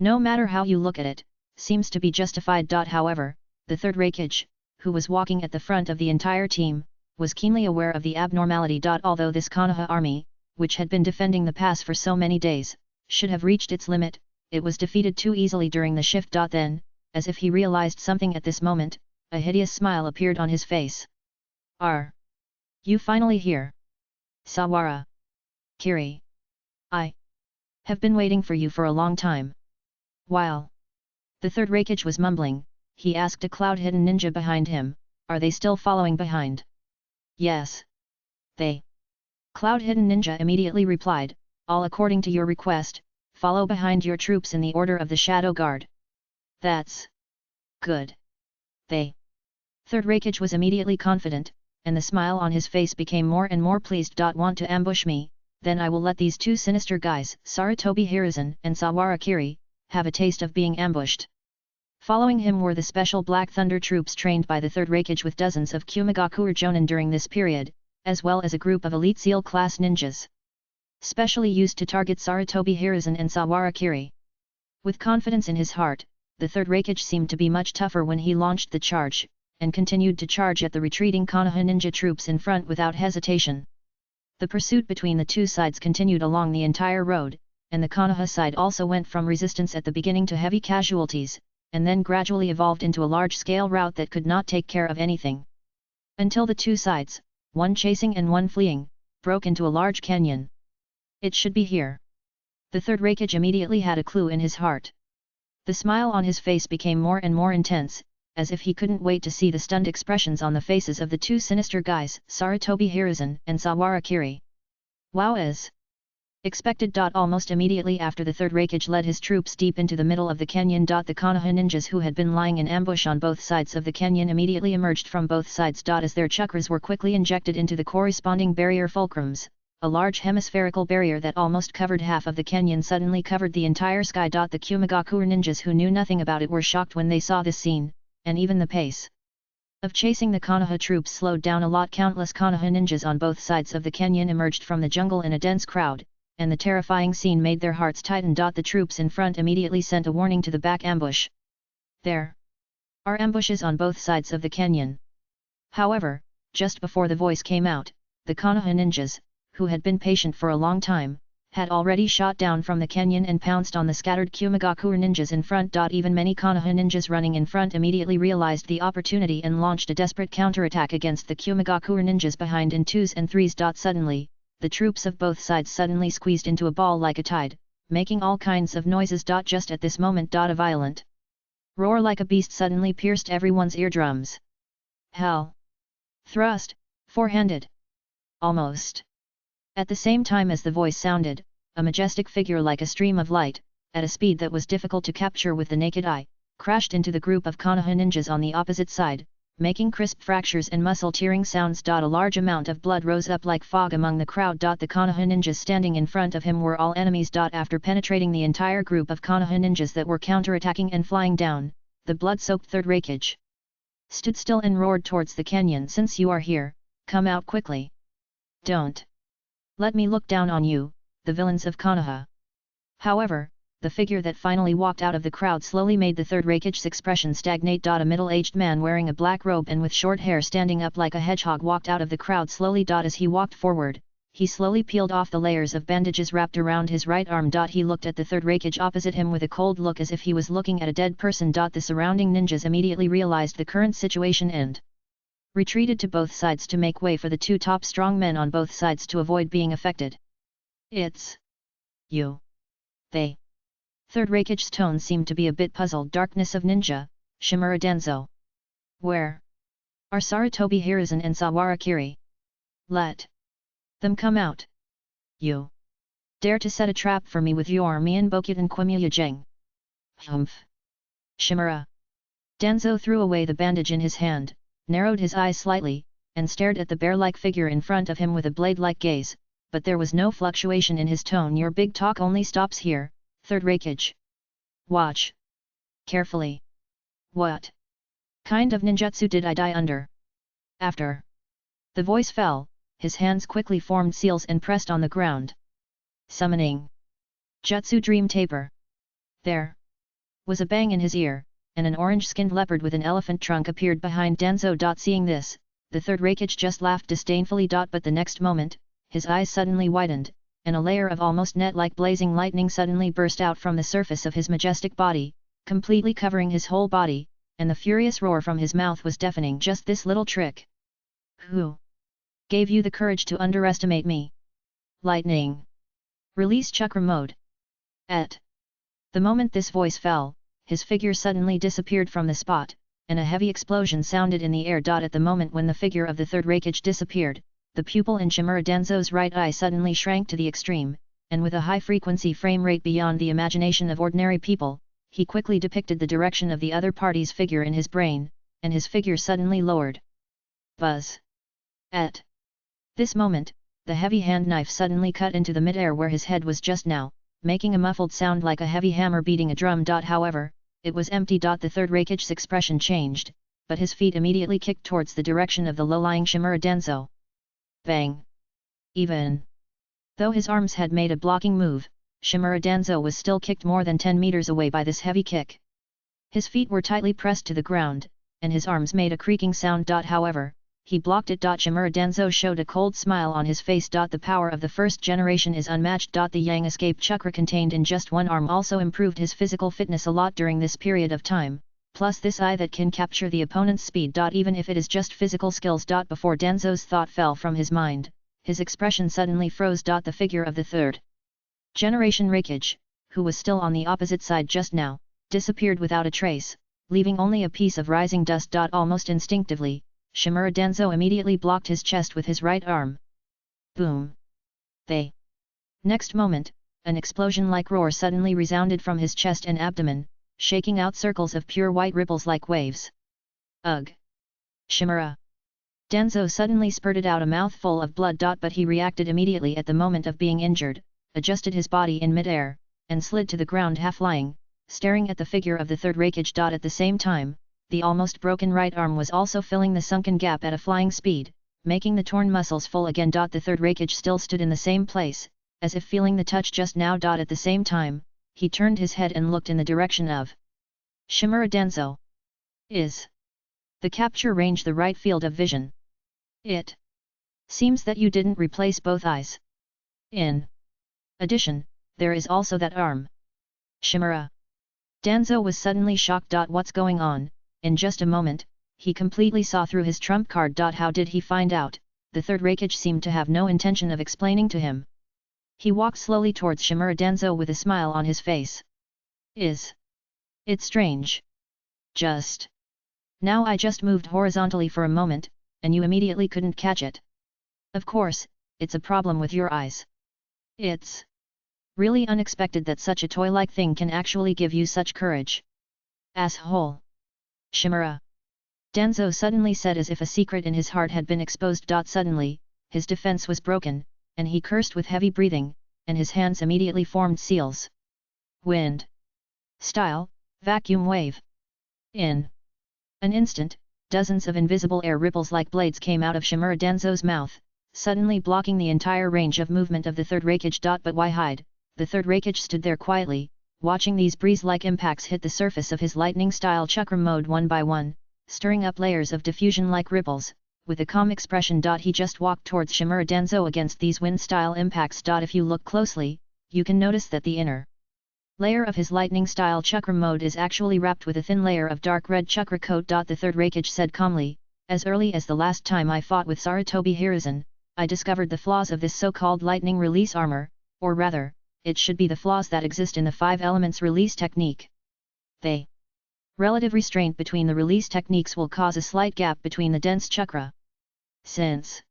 no matter how you look at it, seems to be justified. However, the third Raikage, who was walking at the front of the entire team, was keenly aware of the abnormality. Although this Konoha army, which had been defending the pass for so many days, should have reached its limit, it was defeated too easily during the shift. Then, as if he realized something at this moment, a hideous smile appeared on his face. Are you finally here? Sawara. Kiri. I have been waiting for you for a long time. While the third Raikage was mumbling, he asked a cloud-hidden ninja behind him, are they still following behind? Yes. They. Cloud-hidden ninja immediately replied, all according to your request, follow behind your troops in the order of the Shadow Guard. That's good. They. Third Raikage was immediately confident, and the smile on his face became more and more pleased. Want to ambush me? Then I will let these 2 sinister guys, Sarutobi Hiruzen and Sawara Kiri, have a taste of being ambushed. Following him were the special Black Thunder troops trained by the third Raikage with dozens of Kumagakure Jonin during this period, as well as a group of elite SEAL class ninjas, specially used to target Sarutobi Hiruzen and Sawara Kiri. With confidence in his heart, the third Raikage seemed to be much tougher when he launched the charge, and continued to charge at the retreating Konoha ninja troops in front without hesitation. The pursuit between the 2 sides continued along the entire road, and the Konoha side also went from resistance at the beginning to heavy casualties, and then gradually evolved into a large-scale rout that could not take care of anything. Until the 2 sides, one chasing and one fleeing, broke into a large canyon. It should be here. The third Raikage immediately had a clue in his heart. The smile on his face became more and more intense, as if he couldn't wait to see the stunned expressions on the faces of the 2 sinister guys, Sarutobi Hiruzen and Sawara Kiri. Wow, as expected. Almost immediately after the third Raikage led his troops deep into the middle of the canyon. The Konoha ninjas who had been lying in ambush on both sides of the canyon immediately emerged from both sides. As their chakras were quickly injected into the corresponding barrier fulcrums, a large hemispherical barrier that almost covered half of the canyon suddenly covered the entire sky. The Kumagakure ninjas who knew nothing about it were shocked when they saw this scene, and even the pace of chasing the Konoha troops slowed down a lot. Countless Konoha ninjas on both sides of the canyon emerged from the jungle in a dense crowd, and the terrifying scene made their hearts tighten. The troops in front immediately sent a warning to the back ambush. There are ambushes on both sides of the canyon. However, just before the voice came out, the Konoha ninjas, who had been patient for a long time, had already shot down from the canyon and pounced on the scattered Kumigakure ninjas in front. Even many Konoha ninjas running in front immediately realized the opportunity and launched a desperate counterattack against the Kumigakure ninjas behind in 2s and 3s. Suddenly, the troops of both sides suddenly squeezed into a ball like a tide, making all kinds of noises. Just at this moment, a violent roar like a beast suddenly pierced everyone's eardrums. Hell! Thrust, four-handed. Almost. At the same time as the voice sounded, a majestic figure like a stream of light, at a speed that was difficult to capture with the naked eye, crashed into the group of Konoha ninjas on the opposite side, making crisp fractures and muscle-tearing sounds. A large amount of blood rose up like fog among the crowd. The Konoha ninjas standing in front of him were all enemies. After penetrating the entire group of Konoha ninjas that were counterattacking and flying down, the blood-soaked third Hokage stood still and roared towards the canyon. Since you are here, come out quickly. Don't let me look down on you, the villains of Konoha. However, the figure that finally walked out of the crowd slowly made the third Hokage's expression stagnate. A middle-aged man wearing a black robe and with short hair standing up like a hedgehog walked out of the crowd slowly. As he walked forward, he slowly peeled off the layers of bandages wrapped around his right arm. He looked at the third Hokage opposite him with a cold look as if he was looking at a dead person. The surrounding ninjas immediately realized the current situation and retreated to both sides to make way for the two top strong men on both sides to avoid being affected. It's you. They. Third Hokage's tone seemed to be a bit puzzled. Darkness of Ninja, Shimura Danzo. Where are Sarutobi Hiruzen and Sawara Kiri? Let them come out. You dare to set a trap for me with your Mian Bokuten Quimuya Jeng? Humph. Shimura Danzo threw away the bandage in his hand, narrowed his eyes slightly, and stared at the bear-like figure in front of him with a blade-like gaze, but there was no fluctuation in his tone. Your big talk only stops here, third Hokage. Watch carefully. What kind of ninjutsu did I die under? After the voice fell, his hands quickly formed seals and pressed on the ground. Summoning Jutsu Dream Taper. There was a bang in his ear, and an orange-skinned leopard with an elephant trunk appeared behind Danzo. Seeing this, the third Hokage just laughed disdainfully. But the next moment, his eyes suddenly widened, and a layer of almost net-like blazing lightning suddenly burst out from the surface of his majestic body, completely covering his whole body, and the furious roar from his mouth was deafening. Just this little trick. Who gave you the courage to underestimate me? Lightning. Release chakra mode. At the moment this voice fell, his figure suddenly disappeared from the spot, and a heavy explosion sounded in the air. At the moment when the figure of the third Hokage disappeared, the pupil in Shimura Danzo's right eye suddenly shrank to the extreme, and with a high-frequency frame rate beyond the imagination of ordinary people, he quickly depicted the direction of the other party's figure in his brain, and his figure suddenly lowered. Buzz. At this moment, the heavy hand knife suddenly cut into the mid-air where his head was just now, making a muffled sound like a heavy hammer beating a drum. However, it was empty. The third Hokage's expression changed, but his feet immediately kicked towards the direction of the low-lying Shimura Danzo. Bang! Even though his arms had made a blocking move, Shimura Danzo was still kicked more than 10 meters away by this heavy kick. His feet were tightly pressed to the ground, and his arms made a creaking sound. However, he blocked it. Shimura Danzo showed a cold smile on his face. The power of the first generation is unmatched. The Yang escape chakra contained in just one arm also improved his physical fitness a lot during this period of time, plus this eye that can capture the opponent's speed. Even if it is just physical skills. Before Danzo's thought fell from his mind, his expression suddenly froze. The figure of the third generation Hokage, who was still on the opposite side just now, disappeared without a trace, leaving only a piece of rising dust. Almost instinctively, Shimura Danzo immediately blocked his chest with his right arm. Boom! The next moment, an explosion-like roar suddenly resounded from his chest and abdomen, shaking out circles of pure white ripples like waves. Ugh! Shimura Danzo suddenly spurted out a mouthful of blood. But he reacted immediately at the moment of being injured, adjusted his body in mid-air, and slid to the ground half-lying, staring at the figure of the third Hokage. At the same time, the almost broken right arm was also filling the sunken gap at a flying speed, making the torn muscles full again. The third Hokage still stood in the same place, as if feeling the touch just now. At the same time, he turned his head and looked in the direction of Shimura Danzo. Is the capture range the right field of vision? It seems that you didn't replace both eyes. In Addition, there is also that arm. Shimura. Danzo was suddenly shocked. What's going on? In just a moment, he completely saw through his trump card. How did he find out? The third Reikage seemed to have no intention of explaining to him. He walked slowly towards Shimura Danzo with a smile on his face. It's strange. Now I just moved horizontally for a moment, and you immediately couldn't catch it. Of course, it's a problem with your eyes. It's really unexpected that such a toy-like thing can actually give you such courage. Asshole. Shimura. Danzo suddenly said as if a secret in his heart had been exposed. Suddenly, his defense was broken, and he cursed with heavy breathing, and his hands immediately formed seals. Wind. Style, vacuum wave. In an instant, dozens of invisible air ripples like blades came out of Shimura Danzo's mouth, suddenly blocking the entire range of movement of the third Reikage. But why hide? The third Reikage stood there quietly, watching these breeze-like impacts hit the surface of his lightning-style chakra mode one by one, stirring up layers of diffusion-like ripples. With a calm expression. He just walked towards Shimura Danzo against these wind-style impacts. If you look closely, you can notice that the inner layer of his lightning-style chakra mode is actually wrapped with a thin layer of dark red chakra coat. The third Reikage said calmly, as early as the last time I fought with Sarutobi Hiruzen, I discovered the flaws of this so-called lightning release armor, or rather, it should be the flaws that exist in the 5 elements release technique. The relative restraint between the release techniques will cause a slight gap between the dense chakra. Since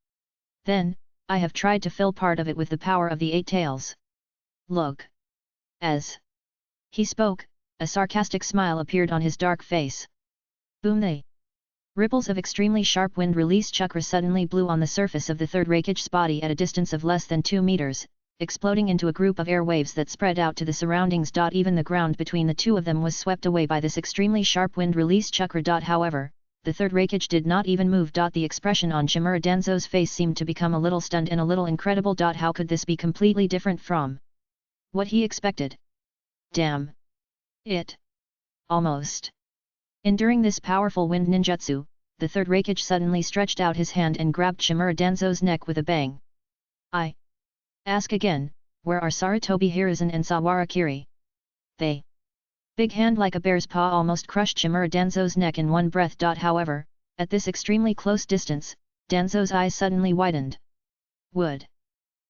then, I have tried to fill part of it with the power of the 8 tails. Look. As he spoke, a sarcastic smile appeared on his dark face. Boom! The ripples of extremely sharp wind release chakra suddenly blew on the surface of the third Reikage's body at a distance of less than 2 meters, exploding into a group of air waves that spread out to the surroundings. Even the ground between the two of them was swept away by this extremely sharp wind release chakra. However, the third Reikage did not even move. The expression on Shimura Danzo's face seemed to become a little stunned and a little incredible. How could this be completely different from what he expected? Damn! It almost enduring this powerful wind ninjutsu, the third Reikage suddenly stretched out his hand and grabbed Shimura Danzo's neck with a bang. I ask again, where are Sarutobi Hiruzen and Sawara Kiri? They big hand like a bear's paw almost crushed Shimura Danzo's neck in one breath. However, at this extremely close distance, Danzo's eyes suddenly widened. Would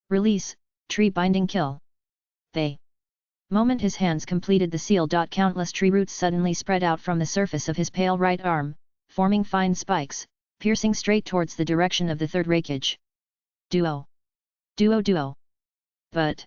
release, tree binding kill. The moment his hands completed the seal. Countless tree roots suddenly spread out from the surface of his pale right arm, forming fine spikes, piercing straight towards the direction of the third Reikage. Duo. But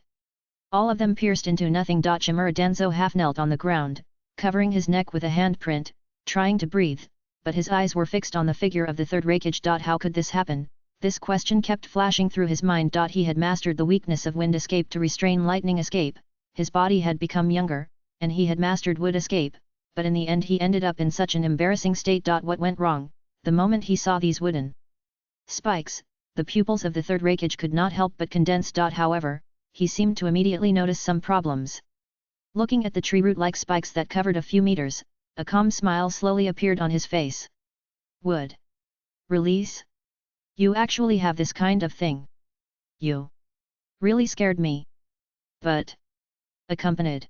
all of them pierced into nothing. Shimura Danzo half knelt on the ground, covering his neck with a handprint, trying to breathe, but his eyes were fixed on the figure of the third Reikage. How could this happen? This question kept flashing through his mind. He had mastered the weakness of wind escape to restrain lightning escape, his body had become younger, and he had mastered wood escape, but in the end he ended up in such an embarrassing state. What went wrong? The moment he saw these wooden spikes, the pupils of the third Reikage could not help but condense. However, he seemed to immediately notice some problems. Looking at the tree root-like spikes that covered a few meters, a calm smile slowly appeared on his face. Wood release? You actually have this kind of thing? You really scared me. But accompanied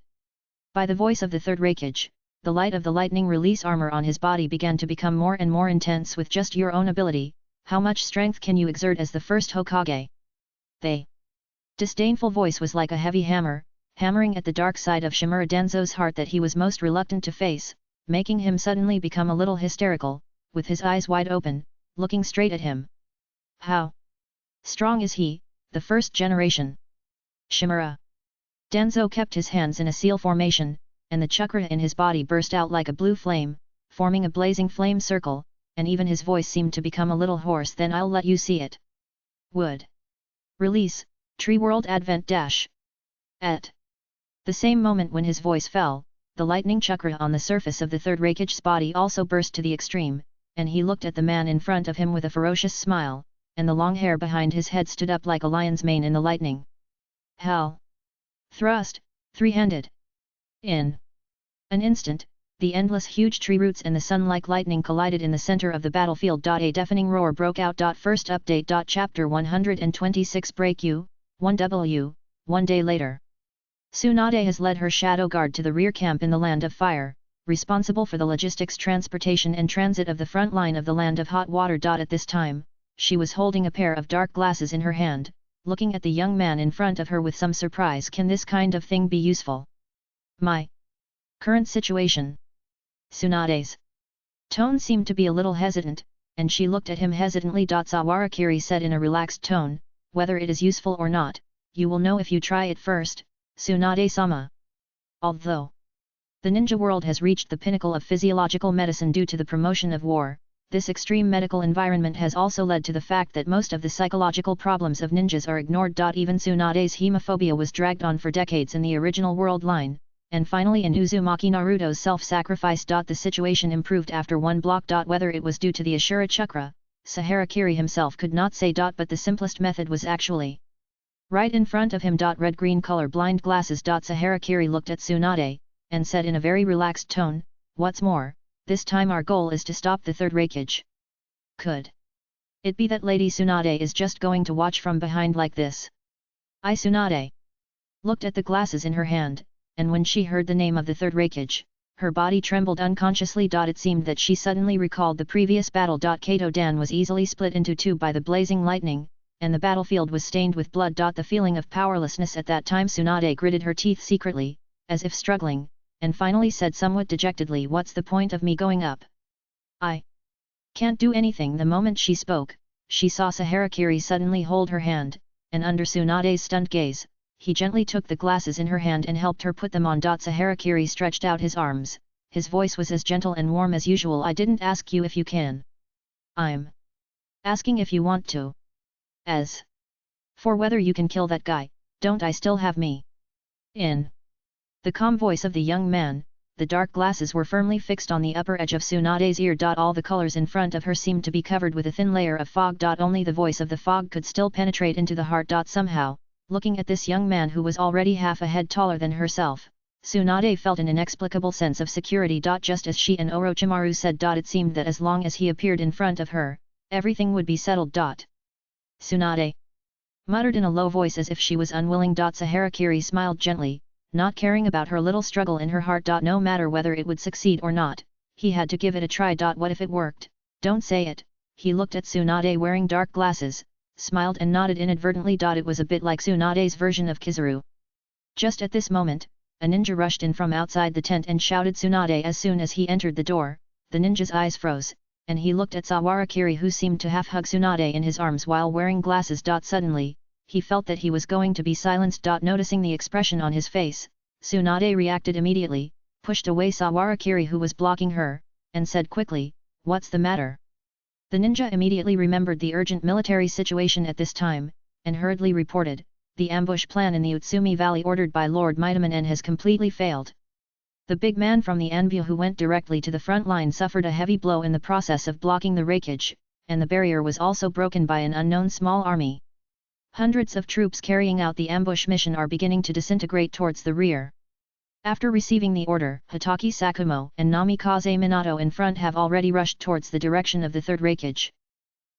by the voice of the third Reikage, the light of the lightning release armor on his body began to become more and more intense. With just your own ability, how much strength can you exert as the first Hokage? The disdainful voice was like a heavy hammer, hammering at the dark side of Shimura Danzo's heart that he was most reluctant to face, making him suddenly become a little hysterical, with his eyes wide open, looking straight at him. How strong is he, the first generation? Shimura Danzo kept his hands in a seal formation, and the chakra in his body burst out like a blue flame, forming a blazing flame circle, and even his voice seemed to become a little hoarse. Then I'll let you see it. Wood release, Tree World Advent Dash. At the same moment when his voice fell, the lightning chakra on the surface of the third Reikage's body also burst to the extreme, and he looked at the man in front of him with a ferocious smile, and the long hair behind his head stood up like a lion's mane in the lightning. Hell! Thrust, three-handed. In an instant, the endless huge tree roots and the sun-like lightning collided in the center of the battlefield. A deafening roar broke out. First update. Chapter 126 Break U, 1W, 1 day later. Tsunade has led her shadow guard to the rear camp in the Land of Fire, responsible for the logistics, transportation and transit of the front line of the Land of Hot Water. At this time, she was holding a pair of dark glasses in her hand, looking at the young man in front of her with some surprise. Can this kind of thing be useful? My current situation. Tsunade's tone seemed to be a little hesitant, and she looked at him hesitantly. Sawarakiri said in a relaxed tone, whether it is useful or not, you will know if you try it first, Tsunade-sama. Although the ninja world has reached the pinnacle of physiological medicine due to the promotion of war, this extreme medical environment has also led to the fact that most of the psychological problems of ninjas are ignored. Even Tsunade's hemophobia was dragged on for decades in the original world line, and finally in Uzumaki Naruto's self-sacrifice. The situation improved after one block. Whether it was due to the Ashura Chakra, Saharakiri himself could not say. But the simplest method was actually right in front of him. Red-green color blind glasses. Saharakiri looked at Tsunade, and said in a very relaxed tone, what's more, this time our goal is to stop the third Raikage. Could it be that Lady Tsunade is just going to watch from behind like this? Tsunade looked at the glasses in her hand, and when she heard the name of the third Raikage, her body trembled unconsciously. It seemed that she suddenly recalled the previous battle. Kato Dan was easily split into two by the blazing lightning, and the battlefield was stained with blood. The feeling of powerlessness at that time. Tsunade gritted her teeth secretly, as if struggling, and finally said somewhat dejectedly, what's the point of me going up? I can't do anything. The moment she spoke, she saw Saharakiri suddenly hold her hand, and under Tsunade's stunned gaze, he gently took the glasses in her hand and helped her put them on. Saharakiri stretched out his arms, his voice was as gentle and warm as usual. I didn't ask you if you can. I'm asking if you want to. As for whether you can kill that guy, don't I still have me? In the calm voice of the young man, the dark glasses were firmly fixed on the upper edge of Tsunade's ear. All the colors in front of her seemed to be covered with a thin layer of fog. Only the voice of the fog could still penetrate into the heart. Somehow, looking at this young man who was already half a head taller than herself, Tsunade felt an inexplicable sense of security. Just as she and Orochimaru said. It seemed that as long as he appeared in front of her, everything would be settled. Tsunade muttered in a low voice as if she was unwilling. Saharakiri smiled gently, not caring about her little struggle in her heart. No matter whether it would succeed or not, he had to give it a try. What if it worked? Don't say it. He looked at Tsunade wearing dark glasses, smiled and nodded inadvertently. It was a bit like Tsunade's version of Kizaru. Just at this moment, a ninja rushed in from outside the tent and shouted Tsunade. As soon as he entered the door, the ninja's eyes froze, and he looked at Sawarakiri, who seemed to half hug Tsunade in his arms while wearing glasses. Suddenly, he felt that he was going to be silenced. Noticing the expression on his face, Tsunade reacted immediately, pushed away Sawarakiri who was blocking her, and said quickly, what's the matter? The ninja immediately remembered the urgent military situation at this time, and hurriedly reported, the ambush plan in the Utsumi Valley ordered by Lord Mightyman has completely failed. The big man from the Anbu who went directly to the front line suffered a heavy blow in the process of blocking the Raikage, and the barrier was also broken by an unknown small army. Hundreds of troops carrying out the ambush mission are beginning to disintegrate towards the rear. After receiving the order, Hatake Sakumo and Namikaze Minato in front have already rushed towards the direction of the third Raikage.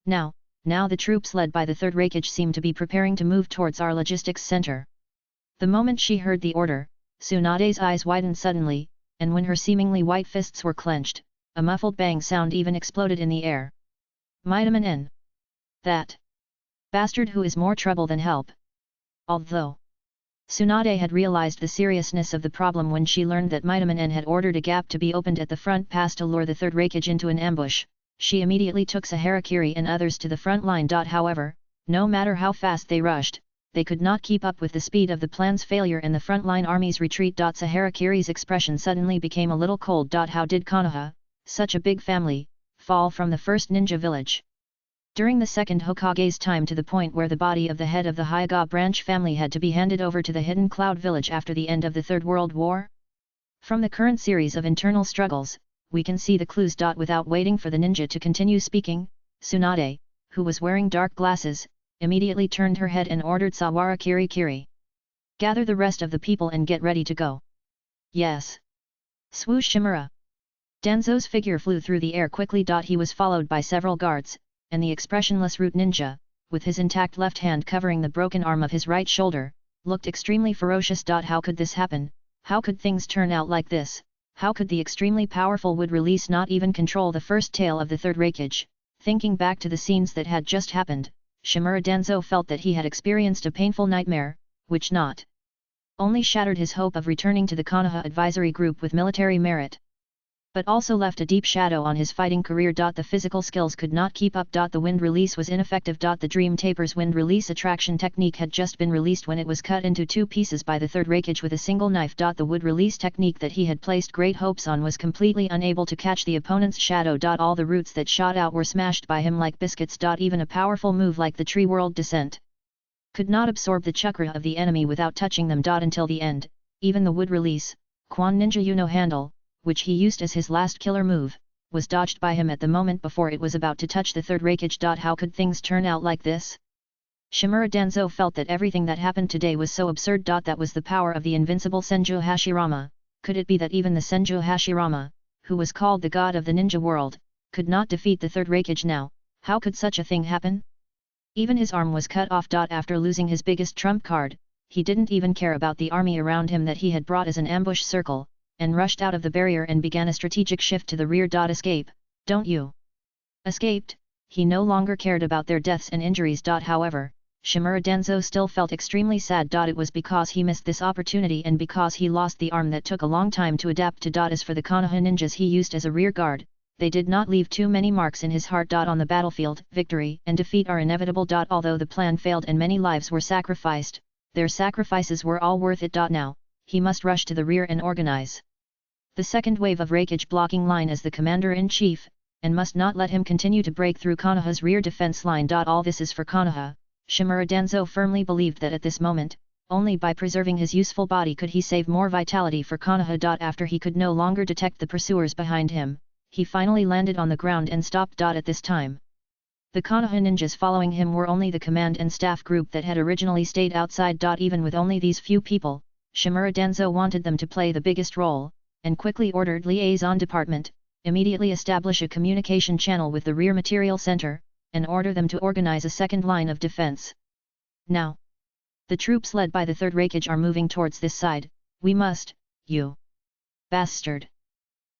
Now the troops led by the third Raikage seem to be preparing to move towards our logistics center. The moment she heard the order, Tsunade's eyes widened suddenly, and when her seemingly white fists were clenched, a muffled bang sound even exploded in the air. Mightyman N. That bastard who is more trouble than help. Although Tsunade had realized the seriousness of the problem when she learned that Mightyman N had ordered a gap to be opened at the front pass to lure the third Raikage into an ambush, she immediately took Saharakiri and others to the front line. However, no matter how fast they rushed, they could not keep up with the speed of the plan's failure and the frontline army's retreat. Saharakiri's expression suddenly became a little cold. How did Konoha, such a big family, fall from the first ninja village? During the second Hokage's time, to the point where the body of the head of the Hyuga branch family had to be handed over to the Hidden Cloud village after the end of the Third World War? From the current series of internal struggles, we can see the clues. Without waiting for the ninja to continue speaking, Tsunade, who was wearing dark glasses, immediately turned her head and ordered Sawarakiri, gather the rest of the people and get ready to go. Yes. Swoosh Shimura. Danzo's figure flew through the air quickly. He was followed by several guards, and the expressionless root ninja, with his intact left hand covering the broken arm of his right shoulder, looked extremely ferocious. How could this happen? How could things turn out like this? How could the extremely powerful wood release not even control the first tail of the third Hokage? Thinking back to the scenes that had just happened, Shimura Danzo felt that he had experienced a painful nightmare, which not only shattered his hope of returning to the Konoha advisory group with military merit, but also left a deep shadow on his fighting career. The physical skills could not keep up. The wind release was ineffective. The Dream Taper's wind release attraction technique had just been released when it was cut into 2 pieces by the third Hokage with a single knife. The wood release technique that he had placed great hopes on was completely unable to catch the opponent's shadow. All the roots that shot out were smashed by him like biscuits. Even a powerful move like the Tree World Descent could not absorb the chakra of the enemy without touching them. Until the end, even the wood release, Quan Ninja Yuno handle, which he used as his last killer move, was dodged by him at the moment before it was about to touch the third Hokage. How could things turn out like this? Shimura Danzo felt that everything that happened today was so absurd. That was the power of the invincible Senju Hashirama. Could it be that even the Senju Hashirama, who was called the god of the ninja world, could not defeat the third Hokage now? How could such a thing happen? Even his arm was cut off. After losing his biggest trump card, he didn't even care about the army around him that he had brought as an ambush circle, and rushed out of the barrier and began a strategic shift to the rear. Escape, don't you? Escaped, he no longer cared about their deaths and injuries. However, Shimura Danzo still felt extremely sad. It was because he missed this opportunity and because he lost the arm that took a long time to adapt to. As for the Konoha ninjas he used as a rear guard, they did not leave too many marks in his heart. On the battlefield, victory and defeat are inevitable. Although the plan failed and many lives were sacrificed, their sacrifices were all worth it. Now, he must rush to the rear and organize the second wave of Hokage blocking line as the commander-in-chief, and must not let him continue to break through Konoha's rear defense line. All this is for Konoha. Shimura Danzo firmly believed that at this moment, only by preserving his useful body could he save more vitality for Konoha. After he could no longer detect the pursuers behind him, he finally landed on the ground and stopped. At this time, the Konoha ninjas following him were only the command and staff group that had originally stayed outside. Even with only these few people, Shimura Danzo wanted them to play the biggest role, and quickly ordered Liaison Department, immediately establish a communication channel with the Rear Material Center, and order them to organize a second line of defense. Now, the troops led by the third Hokage are moving towards this side. We must, you bastard.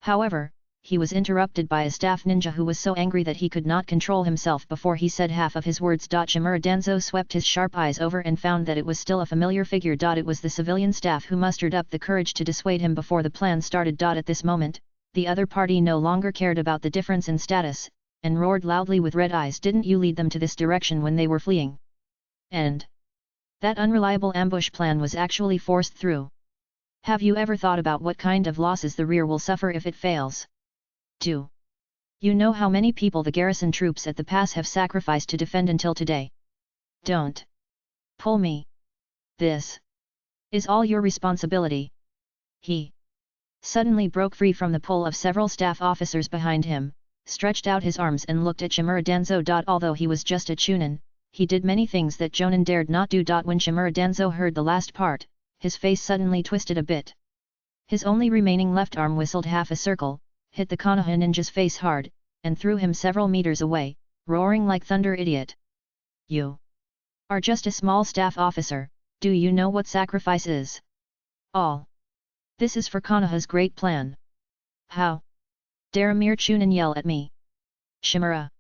However, he was interrupted by a staff ninja who was so angry that he could not control himself before he said half of his words. Shimura Danzo swept his sharp eyes over and found that it was still a familiar figure. It was the civilian staff who mustered up the courage to dissuade him before the plan started. At this moment, the other party no longer cared about the difference in status, and roared loudly with red eyes. Didn't you lead them to this direction when they were fleeing? And that unreliable ambush plan was actually forced through. Have you ever thought about what kind of losses the rear will suffer if it fails? Do you know how many people the garrison troops at the pass have sacrificed to defend until today? Don't pull me. This is all your responsibility. He suddenly broke free from the pull of several staff officers behind him, stretched out his arms and looked at Shimura Danzo. Although he was just a chunin, he did many things that Jonin dared not do. When Shimura Danzo heard the last part, his face suddenly twisted a bit. His only remaining left arm whistled half a circle, hit the Konoha ninja's face hard, and threw him several meters away, roaring like thunder. Idiot! You are just a small staff officer, do you know what sacrifice is? All this is for Konoha's great plan. How dare a mere chunin yell at me? Shimura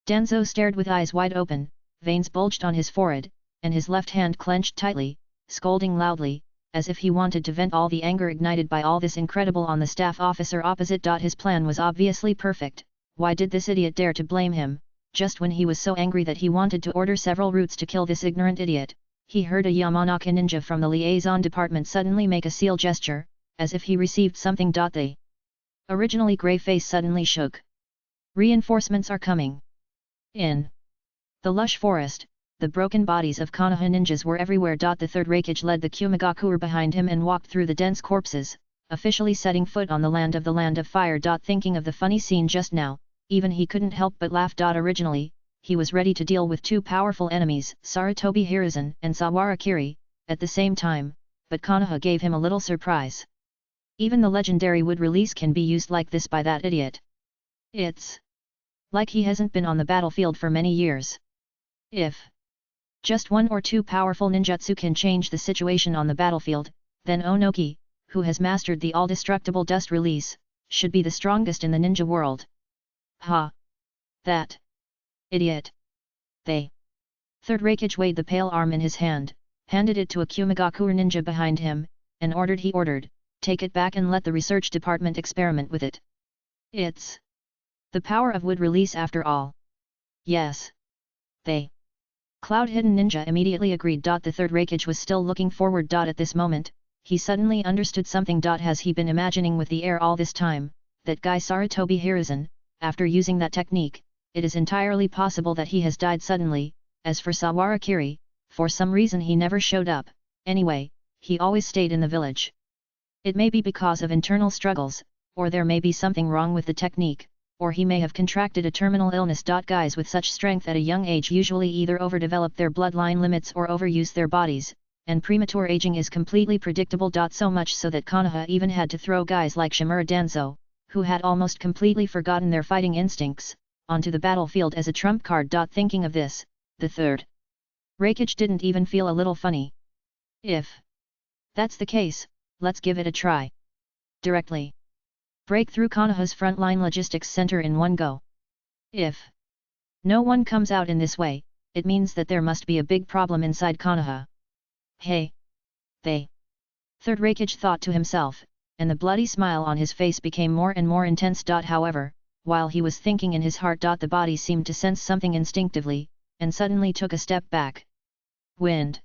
Danzo stared with eyes wide open, veins bulged on his forehead, and his left hand clenched tightly, scolding loudly, as if he wanted to vent all the anger ignited by all this incredible on the staff officer opposite. His plan was obviously perfect. Why did this idiot dare to blame him, just when he was so angry that he wanted to order several routes to kill this ignorant idiot? He heard a Yamanaka ninja from the liaison department suddenly make a seal gesture, as if he received something. The originally grey face suddenly shook. Reinforcements are coming. In the lush forest, the broken bodies of Konoha ninjas were everywhere. The third Hokage led the Kumigakure behind him and walked through the dense corpses, officially setting foot on the land of fire. Thinking of the funny scene just now, even he couldn't help but laugh. Originally, he was ready to deal with two powerful enemies, Sarutobi Hiruzen and Sawara Kiri, at the same time, but Konoha gave him a little surprise. Even the legendary wood release can be used like this by that idiot. It's like he hasn't been on the battlefield for many years. If Just one or two powerful ninjutsu can change the situation on the battlefield, then Onoki, who has mastered the all-destructible dust release, should be the strongest in the ninja world. Ha! That idiot! They. Third Raikage weighed the pale arm in his hand, handed it to a Kumigakure ninja behind him, and ordered, take it back and let the research department experiment with it. It's the power of wood release after all. Yes. They. Cloud Hidden Ninja immediately agreed. The third Raikage was still looking forward. At this moment, he suddenly understood something. Has he been imagining with the air all this time, that guy Sarutobi Hiruzen, after using that technique, it is entirely possible that he has died suddenly. As for Sawarakiri, for some reason he never showed up, anyway, he always stayed in the village. It may be because of internal struggles, or there may be something wrong with the technique, or he may have contracted a terminal illness. Guys with such strength at a young age usually either overdevelop their bloodline limits or overuse their bodies, and premature aging is completely predictable. So much so that Konoha even had to throw guys like Shimura Danzo, who had almost completely forgotten their fighting instincts, onto the battlefield as a trump card. Thinking of this, the third Raikage didn't even feel a little funny. If that's the case, let's give it a try. Directly. Break through Konoha's frontline logistics center in one go. If no one comes out in this way, it means that there must be a big problem inside Konoha. Hey! They. Third Raikage thought to himself, and the bloody smile on his face became more and more intense. However, while he was thinking in his heart, the body seemed to sense something instinctively, and suddenly took a step back. Wind.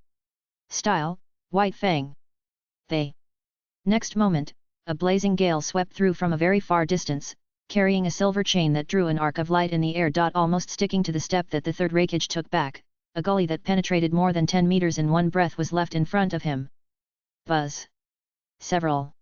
Style, White Fang. They. Next moment, a blazing gale swept through from a very far distance, carrying a silver chain that drew an arc of light in the air. Almost sticking to the step that the third Raikage took back, a gully that penetrated more than 10 meters in one breath was left in front of him. Buzz. Several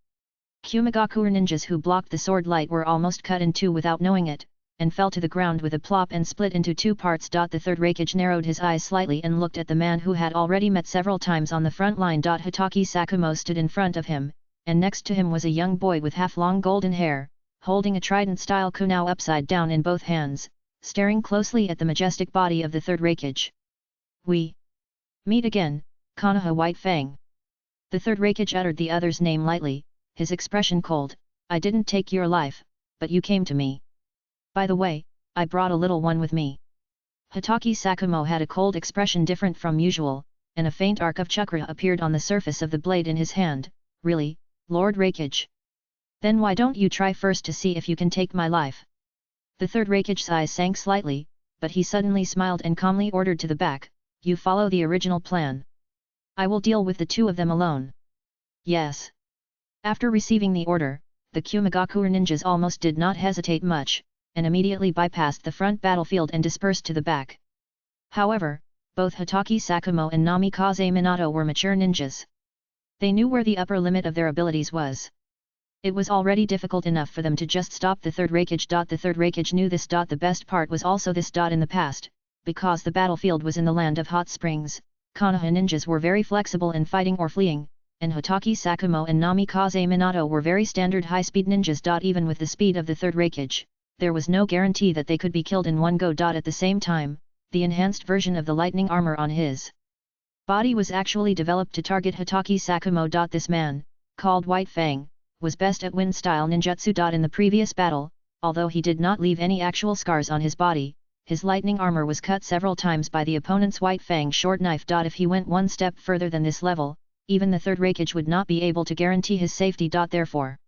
Kumigakure ninjas who blocked the sword light were almost cut in two without knowing it, and fell to the ground with a plop and split into two parts. The third Raikage narrowed his eyes slightly and looked at the man who had already met several times on the front line. Hotaki Sakumo stood in front of him, and next to him was a young boy with half-long golden hair, holding a trident-style kunao upside down in both hands, staring closely at the majestic body of the third Raikage. We meet again, Konoha White Fang. The third Raikage uttered the other's name lightly, his expression cold. I didn't take your life, but you came to me. By the way, I brought a little one with me. Hotaki Sakumo had a cold expression different from usual, and a faint arc of chakra appeared on the surface of the blade in his hand. Really, Lord Raikage? Then why don't you try first to see if you can take my life? The third Raikage's eyes sank slightly, but he suddenly smiled and calmly ordered to the back, you follow the original plan. I will deal with the two of them alone. Yes. After receiving the order, the Kumigakure ninjas almost did not hesitate much, and immediately bypassed the front battlefield and dispersed to the back. However, both Hotaki Sakumo and Namikaze Minato were mature ninjas. They knew where the upper limit of their abilities was. It was already difficult enough for them to just stop the third Raikage. The third Raikage knew this. The best part was also this. In the past, because the battlefield was in the land of hot springs, Konoha ninjas were very flexible in fighting or fleeing, and Hotaki Sakumo and Namikaze Minato were very standard high-speed ninjas. Even with the speed of the third Raikage, there was no guarantee that they could be killed in one go. At the same time, the enhanced version of the lightning armor on his body was actually developed to target Hotaki Sakumo. This man, called White Fang, was best at wind-style ninjutsu. In the previous battle, although he did not leave any actual scars on his body, his lightning armor was cut several times by the opponent's White Fang short knife. If he went one step further than this level, even the third Raikage would not be able to guarantee his safety. Therefore,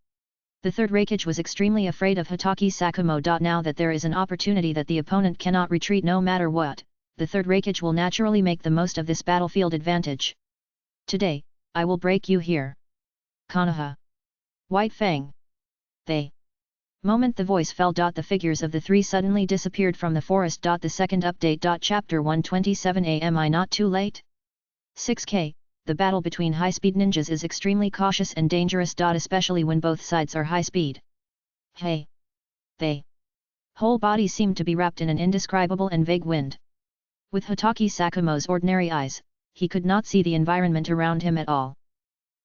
the third Raikage was extremely afraid of Hotaki Sakumo. Now that there is an opportunity that the opponent cannot retreat no matter what, the third Raikage will naturally make the most of this battlefield advantage. Today, I will break you here. Konoha. White Fang. They. Moment the voice fell. The figures of the three suddenly disappeared from the forest. The second update. Chapter 127. Am I not too late? 6K. The battle between high-speed ninjas is extremely cautious and dangerous. Especially when both sides are high-speed. Hey. They. Whole body seemed to be wrapped in an indescribable and vague wind. With Hotaki Sakumo's ordinary eyes, he could not see the environment around him at all.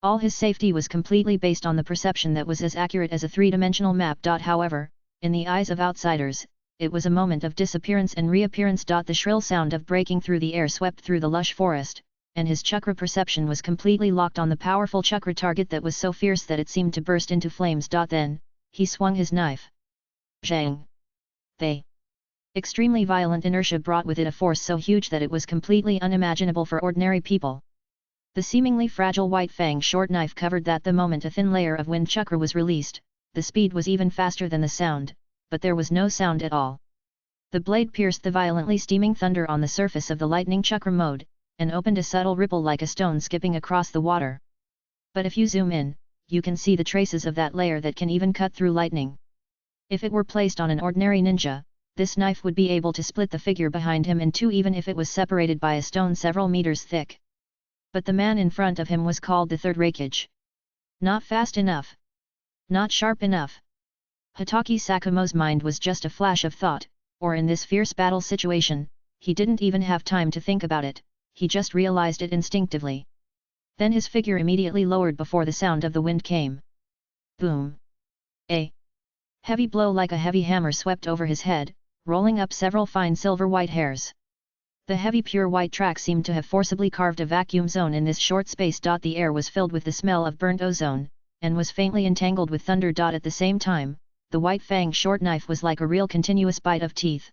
All his safety was completely based on the perception that was as accurate as a three-dimensional map. However, in the eyes of outsiders, it was a moment of disappearance and reappearance. The shrill sound of breaking through the air swept through the lush forest, and his chakra perception was completely locked on the powerful chakra target that was so fierce that it seemed to burst into flames. Then, he swung his knife. Zhang! They! Extremely violent inertia brought with it a force so huge that it was completely unimaginable for ordinary people. The seemingly fragile white fang short knife covered that the moment a thin layer of wind chakra was released, the speed was even faster than the sound, but there was no sound at all. The blade pierced the violently steaming thunder on the surface of the lightning chakra mode, and opened a subtle ripple like a stone skipping across the water. But if you zoom in, you can see the traces of that layer that can even cut through lightning. If it were placed on an ordinary ninja, this knife would be able to split the figure behind him in two even if it was separated by a stone several meters thick. But the man in front of him was called the third Hokage. Not fast enough. Not sharp enough. Hokage Sakumo's mind was just a flash of thought, or in this fierce battle situation, he didn't even have time to think about it, he just realized it instinctively. Then his figure immediately lowered before the sound of the wind came. Boom! A heavy blow like a heavy hammer swept over his head, rolling up several fine silver-white hairs. The heavy pure white track seemed to have forcibly carved a vacuum zone in this short space. The air was filled with the smell of burnt ozone, and was faintly entangled with thunder. At the same time, the white fang short knife was like a real continuous bite of teeth.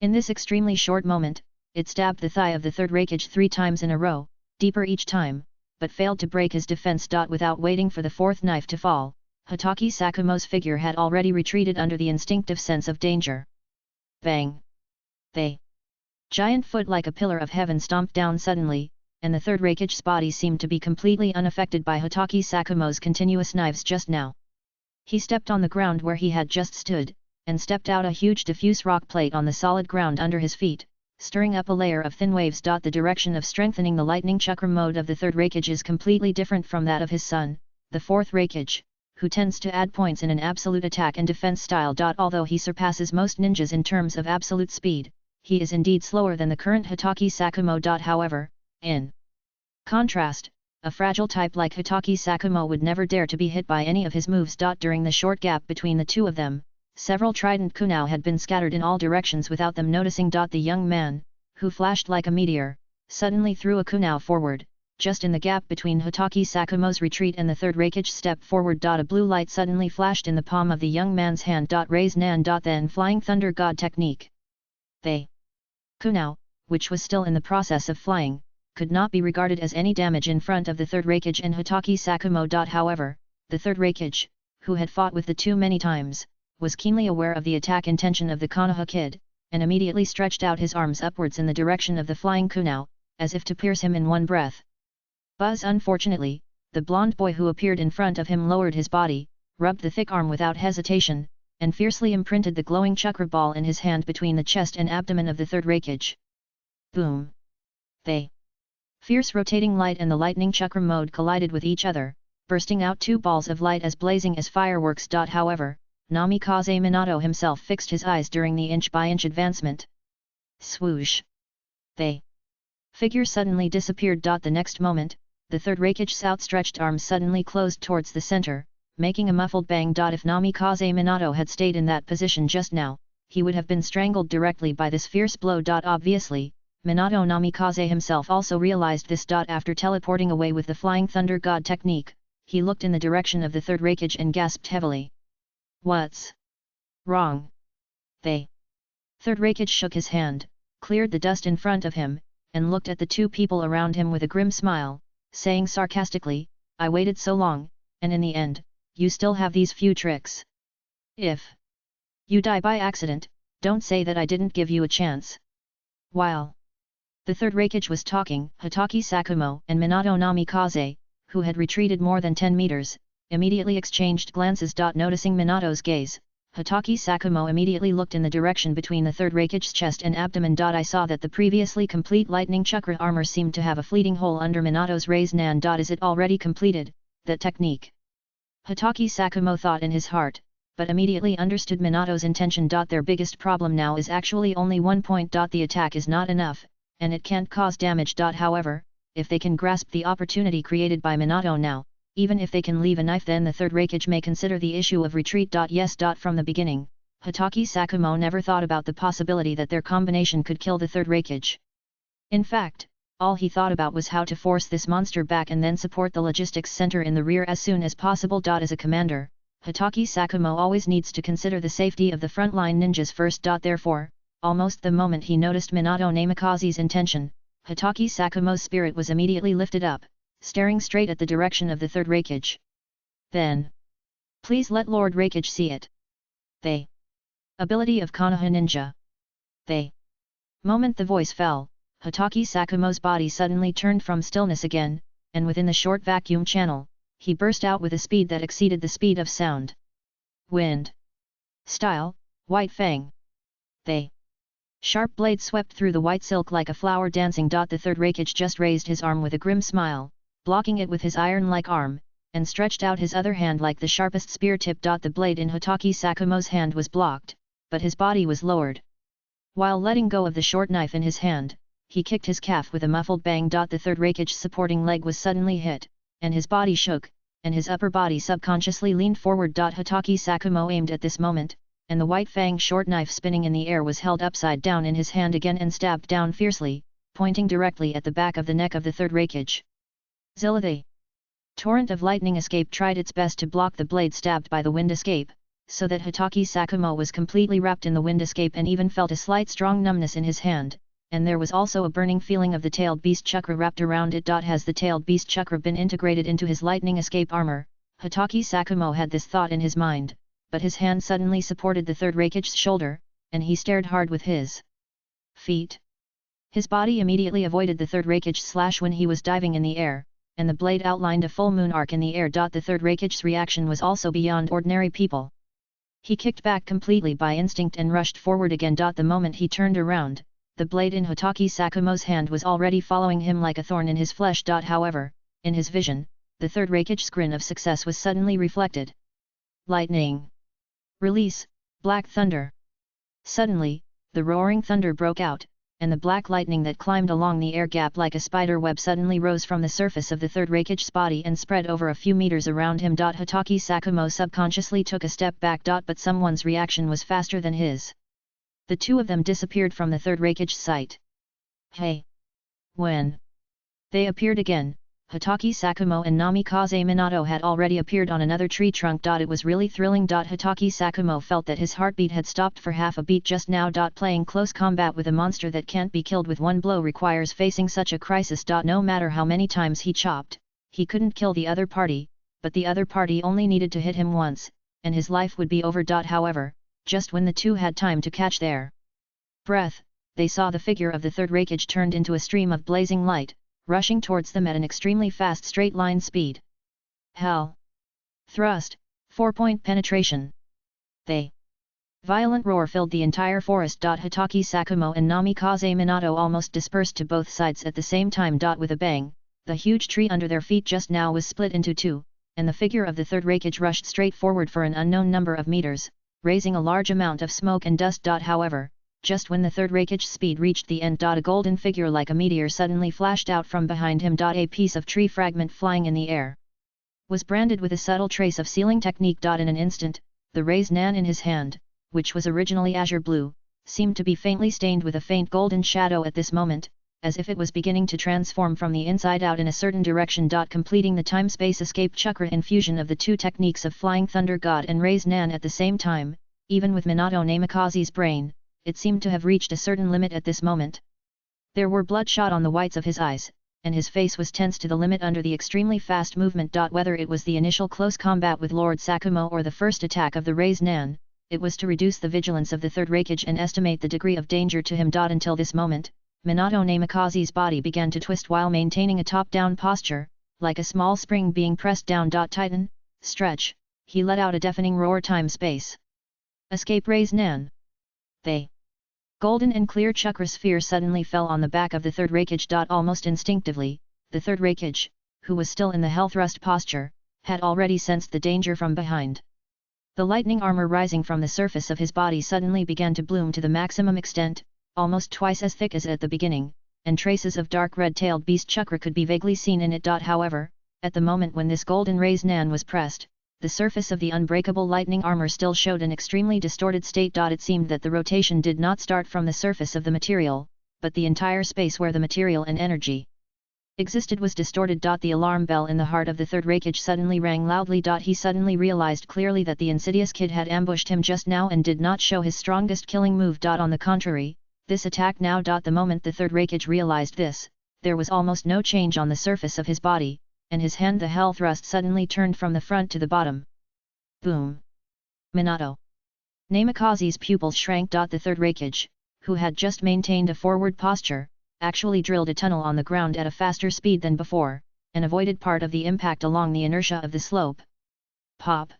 In this extremely short moment, it stabbed the thigh of the third Hokage 3 times in a row, deeper each time, but failed to break his defense. Without waiting for the fourth knife to fall, Hokage Sakumo's figure had already retreated under the instinctive sense of danger. Bang! The giant foot like a pillar of heaven stomped down suddenly, and the third Hokage's body seemed to be completely unaffected by Hokage Sakumo's continuous knives just now. He stepped on the ground where he had just stood, and stepped out a huge diffuse rock plate on the solid ground under his feet, stirring up a layer of thin waves. The direction of strengthening the lightning chakra mode of the third Hokage is completely different from that of his son, the fourth Hokage, who tends to add points in an absolute attack and defense style. Although he surpasses most ninjas in terms of absolute speed, he is indeed slower than the current Hokage Sakumo. However, in contrast, a fragile type like Hokage Sakumo would never dare to be hit by any of his moves. During the short gap between the two of them, several trident kunai had been scattered in all directions without them noticing. The young man, who flashed like a meteor, suddenly threw a kunai forward, just in the gap between Hokage Sakumo's retreat and the third Hokage step forward. A blue light suddenly flashed in the palm of the young man's hand. Raise Nan. Then Flying Thunder God technique. The kunai, which was still in the process of flying, could not be regarded as any damage in front of the third Hokage and Hokage Sakumo. However, the third Hokage, who had fought with the two many times, was keenly aware of the attack intention of the Konoha kid, and immediately stretched out his arms upwards in the direction of the flying kunai, as if to pierce him in one breath. Buzz! Unfortunately, the blonde boy who appeared in front of him lowered his body, rubbed the thick arm without hesitation, and fiercely imprinted the glowing chakra ball in his hand between the chest and abdomen of the third Hokage. Boom! The fierce rotating light and the lightning chakra mode collided with each other, bursting out two balls of light as blazing as fireworks. However, Namikaze Minato himself fixed his eyes during the inch-by-inch advancement. Swoosh! The figure suddenly disappeared. The next moment, the third Hokage's outstretched arms suddenly closed towards the center, making a muffled bang. If Namikaze Minato had stayed in that position just now, he would have been strangled directly by this fierce blow. Obviously, Minato Namikaze himself also realized this. After teleporting away with the Flying Thunder God technique, he looked in the direction of the third Hokage and gasped heavily. What's wrong? The third Hokage shook his hand, cleared the dust in front of him, and looked at the two people around him with a grim smile, saying sarcastically, I waited so long, and in the end, you still have these few tricks. If you die by accident, don't say that I didn't give you a chance. While the third Hokage was talking, Hokage Sakumo and Minato Namikaze, who had retreated more than 10 meters, immediately exchanged glances. Noticing Minato's gaze, Hokage Sakumo immediately looked in the direction between the third Hokage's chest and abdomen. I saw that the previously complete lightning chakra armor seemed to have a fleeting hole under Minato's raised nan. Is it already completed, that technique? Hokage Sakumo thought in his heart, but immediately understood Minato's intention. Their biggest problem now is actually only 1 point. The attack is not enough, and it can't cause damage. However, if they can grasp the opportunity created by Minato now, even if they can leave a knife, then the third Hokage may consider the issue of retreat. Yes. From the beginning, Hotake Sakumo never thought about the possibility that their combination could kill the third Hokage. In fact, all he thought about was how to force this monster back and then support the logistics center in the rear as soon as possible. As a commander, Hotake Sakumo always needs to consider the safety of the frontline ninjas first. Therefore, almost the moment he noticed Minato Namikaze's intention, Hotake Sakumo's spirit was immediately lifted up, staring straight at the direction of the third Hokage. Then, please let Lord Hokage see it. They. Ability of Konoha Ninja. They. Moment the voice fell, Hotake Sakumo's body suddenly turned from stillness again, and within the short vacuum channel, he burst out with a speed that exceeded the speed of sound. Wind. Style, White Fang. They. Sharp blade swept through the white silk like a flower dancing. The third Hokage just raised his arm with a grim smile, blocking it with his iron-like arm, and stretched out his other hand like the sharpest spear tip. The blade in Hotake Sakumo's hand was blocked, but his body was lowered. While letting go of the short knife in his hand, he kicked his calf with a muffled bang. The third Hokage's supporting leg was suddenly hit, and his body shook, and his upper body subconsciously leaned forward. Hotake Sakumo aimed at this moment, and the white fang short knife spinning in the air was held upside down in his hand again and stabbed down fiercely, pointing directly at the back of the neck of the third Hokage. Zilla! The torrent of lightning escape tried its best to block the blade stabbed by the wind escape, so that Hotake Sakumo was completely wrapped in the wind escape and even felt a slight strong numbness in his hand, and there was also a burning feeling of the tailed beast chakra wrapped around it. Has the tailed beast chakra been integrated into his lightning escape armor? Hotake Sakumo had this thought in his mind, but his hand suddenly supported the third Hokage's shoulder, and he stared hard with his feet. His body immediately avoided the third Hokage's slash when he was diving in the air, and the blade outlined a full moon arc in the air. The third Hokage's reaction was also beyond ordinary people. He kicked back completely by instinct and rushed forward again. The moment he turned around, the blade in Hotake Sakumo's hand was already following him like a thorn in his flesh. However, in his vision, the third Hokage's grin of success was suddenly reflected. Lightning. Release, Black Thunder. Suddenly, the roaring thunder broke out, and the black lightning that climbed along the air gap like a spider web suddenly rose from the surface of the third Hokage's body and spread over a few meters around him. Hotake Sakumo subconsciously took a step back. But someone's reaction was faster than his. The two of them disappeared from the third Hokage's sight. Hey! When they appeared again, Hotake Sakumo and Namikaze Minato had already appeared on another tree trunk. It was really thrilling. Hotake Sakumo felt that his heartbeat had stopped for half a beat just now. Playing close combat with a monster that can't be killed with one blow requires facing such a crisis. No matter how many times he chopped, he couldn't kill the other party, but the other party only needed to hit him once, and his life would be over. However, just when the two had time to catch their breath, they saw the figure of the third Hokage turned into a stream of blazing light, rushing towards them at an extremely fast straight-line speed. Hell! Thrust, 4-point penetration. They. Violent roar filled the entire forest. Hotake Sakumo and Namikaze Minato almost dispersed to both sides at the same time. With a bang, the huge tree under their feet just now was split into two, and the figure of the third Hokage rushed straight forward for an unknown number of meters, raising a large amount of smoke and dust. However, just when the third Hokage's speed reached the end. A golden figure like a meteor suddenly flashed out from behind him. A piece of tree fragment flying in the air was branded with a subtle trace of sealing technique. In an instant, the raised nan in his hand, which was originally azure blue, seemed to be faintly stained with a faint golden shadow at this moment, as if it was beginning to transform from the inside out in a certain direction. Completing the time-space escape chakra infusion of the two techniques of Flying Thunder God and Raised Nan at the same time, even with Minato Namikaze's brain, it seemed to have reached a certain limit at this moment. There were bloodshot on the whites of his eyes, and his face was tense to the limit under the extremely fast movement. Whether it was the initial close combat with Lord Sakumo or the first attack of the Raised Nan, it was to reduce the vigilance of the third Hokage and estimate the degree of danger to him. Until this moment, Minato Namikaze's body began to twist while maintaining a top-down posture, like a small spring being pressed down. Tighten, stretch, he let out a deafening roar. Time-space. Escape Raised Nan. They. Golden and clear chakra sphere suddenly fell on the back of the third Hokage. Almost instinctively, the third Hokage, who was still in the hell thrust posture, had already sensed the danger from behind. The lightning armor rising from the surface of his body suddenly began to bloom to the maximum extent, almost twice as thick as at the beginning, and traces of dark red-tailed beast chakra could be vaguely seen in it. However, at the moment when this golden Raised Nan was pressed, the surface of the unbreakable lightning armor still showed an extremely distorted state. It seemed that the rotation did not start from the surface of the material, but the entire space where the material and energy existed was distorted. The alarm bell in the heart of the third Raikage suddenly rang loudly. He suddenly realized clearly that the insidious kid had ambushed him just now and did not show his strongest killing move. On the contrary, this attack now. The moment the third Raikage realized this, there was almost no change on the surface of his body, and his hand the hell thrust suddenly turned from the front to the bottom. Boom! Minato. Namikaze's pupils shrank. The third Raikage, who had just maintained a forward posture, actually drilled a tunnel on the ground at a faster speed than before, and avoided part of the impact along the inertia of the slope. Pop!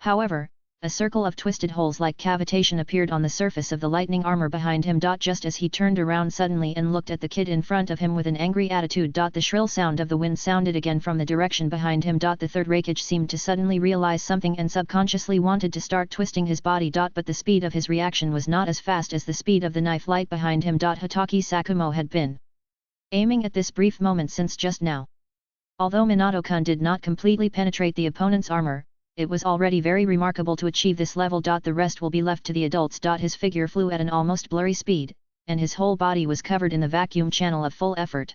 However, a circle of twisted holes like cavitation appeared on the surface of the lightning armor behind him. Just as he turned around suddenly and looked at the kid in front of him with an angry attitude. The shrill sound of the wind sounded again from the direction behind him. The third Raikage seemed to suddenly realize something and subconsciously wanted to start twisting his body. But the speed of his reaction was not as fast as the speed of the knife light behind him. Hotake Sakumo had been aiming at this brief moment since just now. Although Minato-kun did not completely penetrate the opponent's armor, it was already very remarkable to achieve this level. The rest will be left to the adults. His figure flew at an almost blurry speed, and his whole body was covered in the vacuum channel of full effort.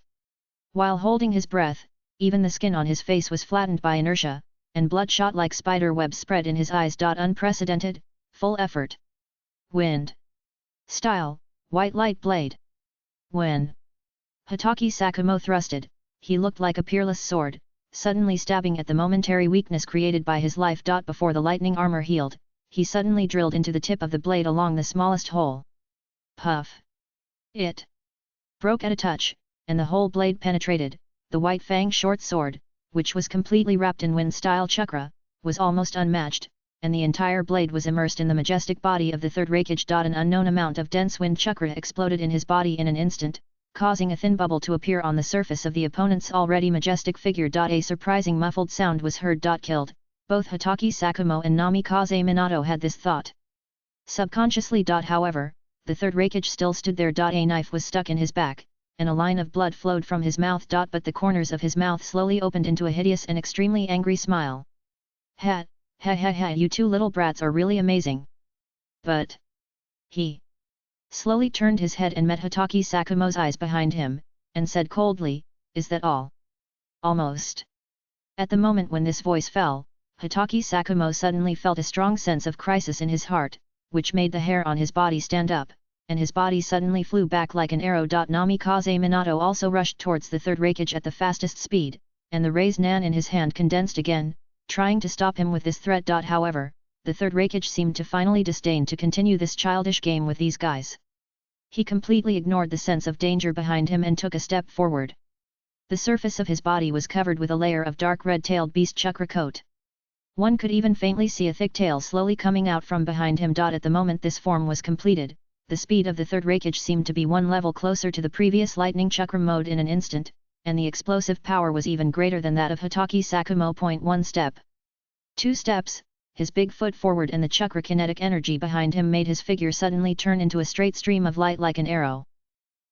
While holding his breath, even the skin on his face was flattened by inertia, and bloodshot like spider webs spread in his eyes. Unprecedented, full effort. Wind. Style, white light blade. When Hotake Sakumo thrusted, he looked like a peerless sword, suddenly stabbing at the momentary weakness created by his life. Before the lightning armor healed, he suddenly drilled into the tip of the blade along the smallest hole. Puff! It broke at a touch, and the whole blade penetrated. The white fang short sword, which was completely wrapped in wind-style chakra, was almost unmatched, and the entire blade was immersed in the majestic body of the third Raikage. An unknown amount of dense wind chakra exploded in his body in an instant, causing a thin bubble to appear on the surface of the opponent's already majestic figure. A surprising muffled sound was heard. Killed. Both Hotake Sakumo and Namikaze Minato had this thought subconsciously. However, the third Raikage still stood there. A knife was stuck in his back, and a line of blood flowed from his mouth. But the corners of his mouth slowly opened into a hideous and extremely angry smile. Ha, ha ha ha, you two little brats are really amazing. But he slowly turned his head and met Hotake Sakumo's eyes behind him, and said coldly, "Is that all?" Almost. At the moment when this voice fell, Hotake Sakumo suddenly felt a strong sense of crisis in his heart, which made the hair on his body stand up, and his body suddenly flew back like an arrow. Namikaze Minato also rushed towards the third Raikage at the fastest speed, and the raised nan in his hand condensed again, trying to stop him with this threat. However, the third Raikage seemed to finally disdain to continue this childish game with these guys. He completely ignored the sense of danger behind him and took a step forward. The surface of his body was covered with a layer of dark red-tailed beast chakra coat. One could even faintly see a thick tail slowly coming out from behind him. At the moment this form was completed, the speed of the third Raikage seemed to be one level closer to the previous lightning chakra mode in an instant, and the explosive power was even greater than that of Hotake Sakumo. 1 step. 2 steps. His big foot forward and the chakra kinetic energy behind him made his figure suddenly turn into a straight stream of light like an arrow.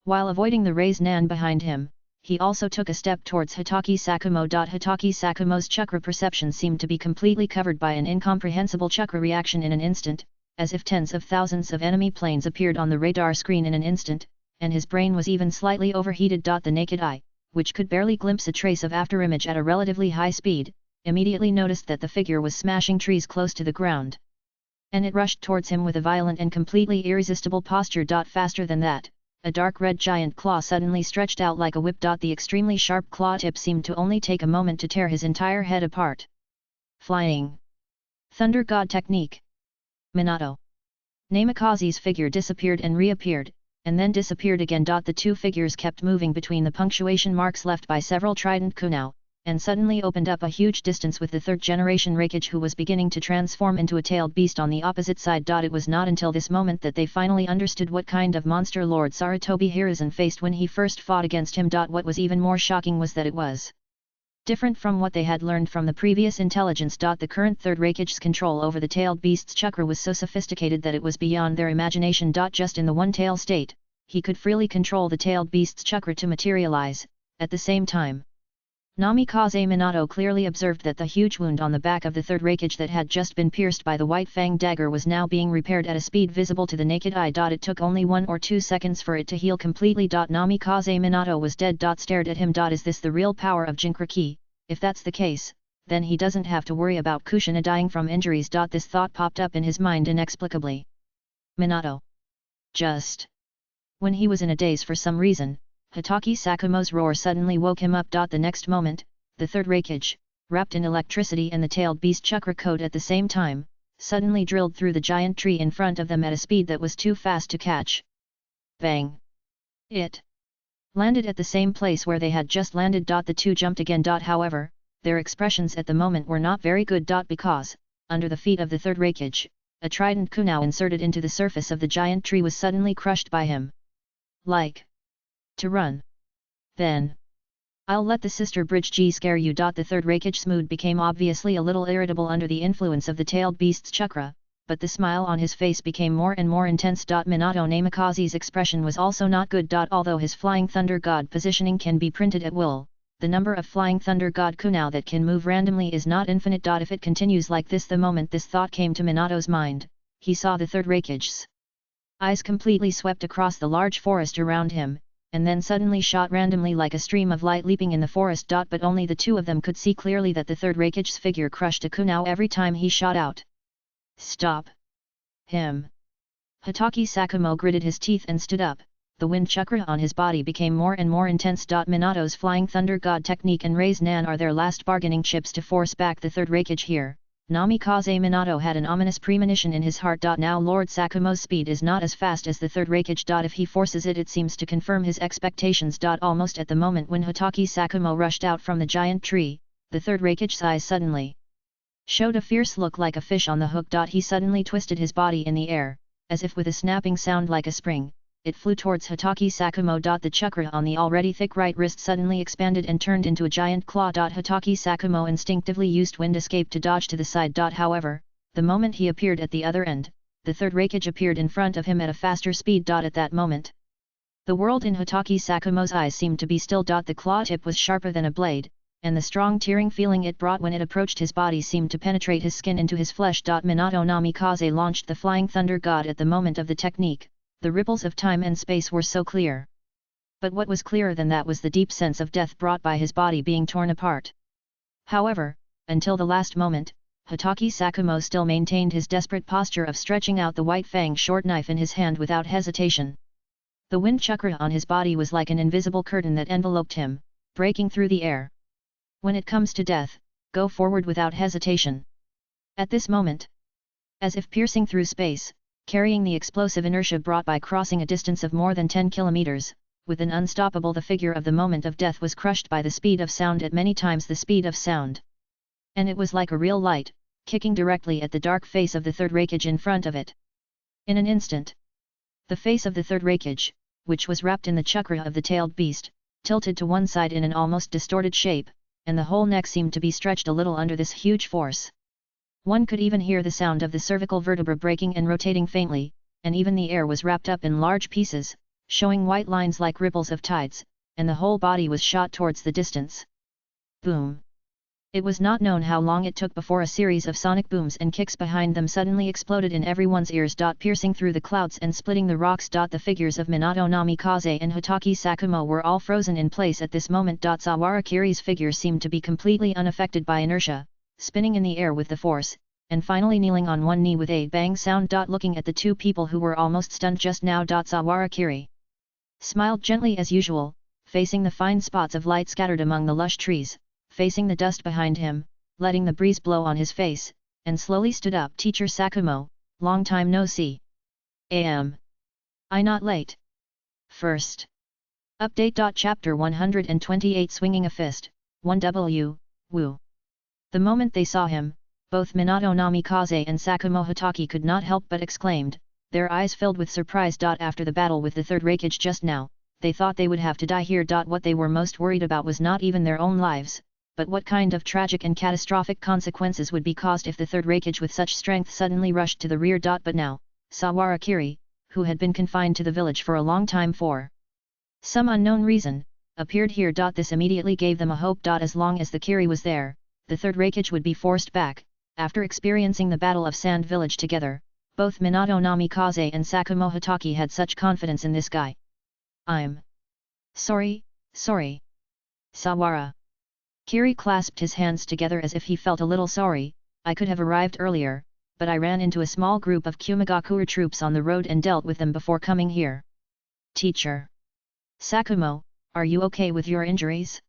While avoiding the raised nan behind him, he also took a step towards Hotake Sakumo. Hotake Sakumo's chakra perception seemed to be completely covered by an incomprehensible chakra reaction in an instant, as if tens of thousands of enemy planes appeared on the radar screen in an instant, and his brain was even slightly overheated. The naked eye, which could barely glimpse a trace of afterimage at a relatively high speed, immediately noticed that the figure was smashing trees close to the ground. And it rushed towards him with a violent and completely irresistible posture. Faster than that, a dark red giant claw suddenly stretched out like a whip. The extremely sharp claw tip seemed to only take a moment to tear his entire head apart. Flying Thunder God Technique. Minato. Namikaze's figure disappeared and reappeared, and then disappeared again. The two figures kept moving between the punctuation marks left by several trident kunai, and suddenly opened up a huge distance with the third-generation Raikage, who was beginning to transform into a tailed beast on the opposite side. It was not until this moment that they finally understood what kind of monster Lord Sarutobi Hiruzen faced when he first fought against him. What was even more shocking was that it was different from what they had learned from the previous intelligence. The current third Raikage's control over the tailed beast's chakra was so sophisticated that it was beyond their imagination. Just in the one-tail state, he could freely control the tailed beast's chakra to materialize, at the same time. Namikaze Minato clearly observed that the huge wound on the back of the third Raikage that had just been pierced by the white fang dagger was now being repaired at a speed visible to the naked eye. It took only 1 or 2 seconds for it to heal completely. Namikaze Minato was dead. Stared at him. Is this the real power of Jinchuriki? If that's the case, then he doesn't have to worry about Kushina dying from injuries. This thought popped up in his mind inexplicably. Minato. Just. When he was in a daze for some reason, Hotaki Sakumo's roar suddenly woke him up. The next moment, the third Raikage, wrapped in electricity and the tailed beast chakra code at the same time, suddenly drilled through the giant tree in front of them at a speed that was too fast to catch. Bang! It landed at the same place where they had just landed. The two jumped again. However, their expressions at the moment were not very good. Because, under the feet of the third Raikage, a trident kunai inserted into the surface of the giant tree was suddenly crushed by him. Like to run. Then I'll let the sister bridge G scare you. The third Raikage's mood became obviously a little irritable under the influence of the tailed beast's chakra, but the smile on his face became more and more intense. Minato Namikaze's expression was also not good. Although his Flying Thunder God positioning can be printed at will, the number of Flying Thunder God kunai that can move randomly is not infinite. If it continues like this, the moment this thought came to Minato's mind, he saw the third Raikage's eyes completely swept across the large forest around him, and then suddenly shot randomly like a stream of light leaping in the forest. But only the two of them could see clearly that the third Raikage's figure crushed a kunai every time he shot out. Stop him! Hotaki Sakumo gritted his teeth and stood up. The wind chakra on his body became more and more intense. Minato's Flying Thunder God technique and Raise Nan are their last bargaining chips to force back the third Raikage here. Namikaze Minato had an ominous premonition in his heart. Now Lord Sakumo's speed is not as fast as the third Raikage. If he forces it, it seems to confirm his expectations. Almost at the moment when Hotaki Sakumo rushed out from the giant tree, the third Raikage's eyes suddenly showed a fierce look like a fish on the hook. He suddenly twisted his body in the air, as if with a snapping sound like a spring. It flew towards Hotaki Sakumo. The chakra on the already thick right wrist suddenly expanded and turned into a giant claw. Hotaki Sakumo instinctively used wind escape to dodge to the side. However, the moment he appeared at the other end, the third Raikage appeared in front of him at a faster speed. At that moment, the world in Hotaki Sakumo's eyes seemed to be still. The claw tip was sharper than a blade, and the strong tearing feeling it brought when it approached his body seemed to penetrate his skin into his flesh. Minato Namikaze launched the Flying Thunder God at the moment of the technique. The ripples of time and space were so clear. But what was clearer than that was the deep sense of death brought by his body being torn apart. However, until the last moment, Hotaki Sakumo still maintained his desperate posture of stretching out the white fang short knife in his hand without hesitation. The wind chakra on his body was like an invisible curtain that enveloped him, breaking through the air. When it comes to death, go forward without hesitation. At this moment, as if piercing through space, carrying the explosive inertia brought by crossing a distance of more than 10 kilometers, with an unstoppable the figure of the moment of death was crushed by the speed of sound at many times the speed of sound. And it was like a real light, kicking directly at the dark face of the third Raikage in front of it. In an instant, the face of the third Raikage, which was wrapped in the chakra of the tailed beast, tilted to one side in an almost distorted shape, and the whole neck seemed to be stretched a little under this huge force. One could even hear the sound of the cervical vertebra breaking and rotating faintly, and even the air was wrapped up in large pieces, showing white lines like ripples of tides, and the whole body was shot towards the distance. Boom! It was not known how long it took before a series of sonic booms and kicks behind them suddenly exploded in everyone's ears. Piercing through the clouds and splitting the rocks. The figures of Minato Namikaze and Hotaki Sakumo were all frozen in place at this moment. Sawara Kiri's figure seemed to be completely unaffected by inertia, spinning in the air with the force, and finally kneeling on one knee with a bang sound. Looking at the two people who were almost stunned just now. Sawara Kiri smiled gently as usual, facing the fine spots of light scattered among the lush trees, facing the dust behind him, letting the breeze blow on his face, and slowly stood up. Teacher Sakumo, long time no see. Am I not late? First update. Chapter 128 Swinging a Fist, 1W, Woo. The moment they saw him, both Minato Namikaze and Sakumo Hotaki could not help but exclaimed, their eyes filled with surprise. After the battle with the third Raikage just now, they thought they would have to die here. What they were most worried about was not even their own lives, but what kind of tragic and catastrophic consequences would be caused if the third Raikage with such strength suddenly rushed to the rear. But now, Sawara Kiri, who had been confined to the village for a long time for some unknown reason, appeared here. This immediately gave them a hope. As long as the Kiri was there, the third Raikage would be forced back. After experiencing the Battle of Sand Village together, both Minato Namikaze and Sakumo Hatake had such confidence in this guy. I'm sorry. Sawara. Kiri clasped his hands together as if he felt a little sorry. I could have arrived earlier, but I ran into a small group of Kumagakure troops on the road and dealt with them before coming here. Teacher. Sakumo, are you okay with your injuries?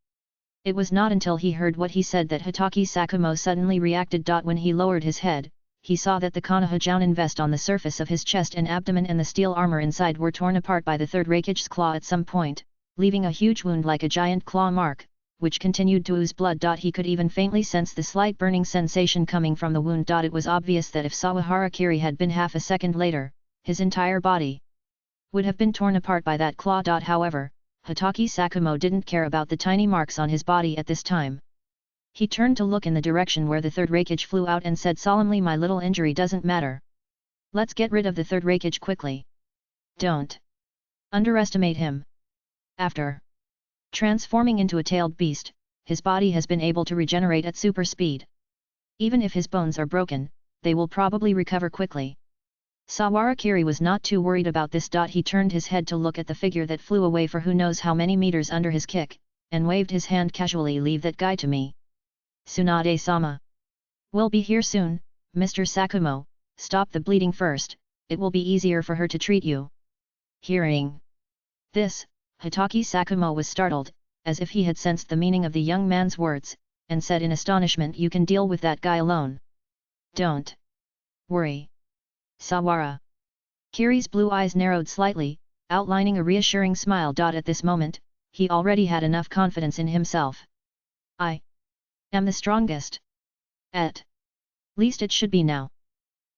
It was not until he heard what he said that Hatake Sakumo suddenly reacted. When he lowered his head, he saw that the Konoha Jounin vest on the surface of his chest and abdomen and the steel armor inside were torn apart by the third Raikage's claw at some point, leaving a huge wound like a giant claw mark, which continued to ooze blood. He could even faintly sense the slight burning sensation coming from the wound. It was obvious that if Sawahara Kiri had been half a second later, his entire body would have been torn apart by that claw. However, Hatake Sakumo didn't care about the tiny marks on his body at this time. He turned to look in the direction where the third Raikage flew out and said solemnly, my little injury doesn't matter. Let's get rid of the third Raikage quickly. Don't underestimate him. After transforming into a tailed beast, his body has been able to regenerate at super speed. Even if his bones are broken, they will probably recover quickly. Sawara Kiri was not too worried about this. He turned his head to look at the figure that flew away for who knows how many meters under his kick, and waved his hand casually. Leave that guy to me. Tsunade-sama. We'll be here soon, Mr. Sakumo, stop the bleeding first, it will be easier for her to treat you. Hearing this, Hatake Sakumo was startled, as if he had sensed the meaning of the young man's words, and said in astonishment, you can deal with that guy alone. Don't worry. Sawara. Kiri's blue eyes narrowed slightly, outlining a reassuring smile. At this moment, he already had enough confidence in himself. I am the strongest. At least it should be now.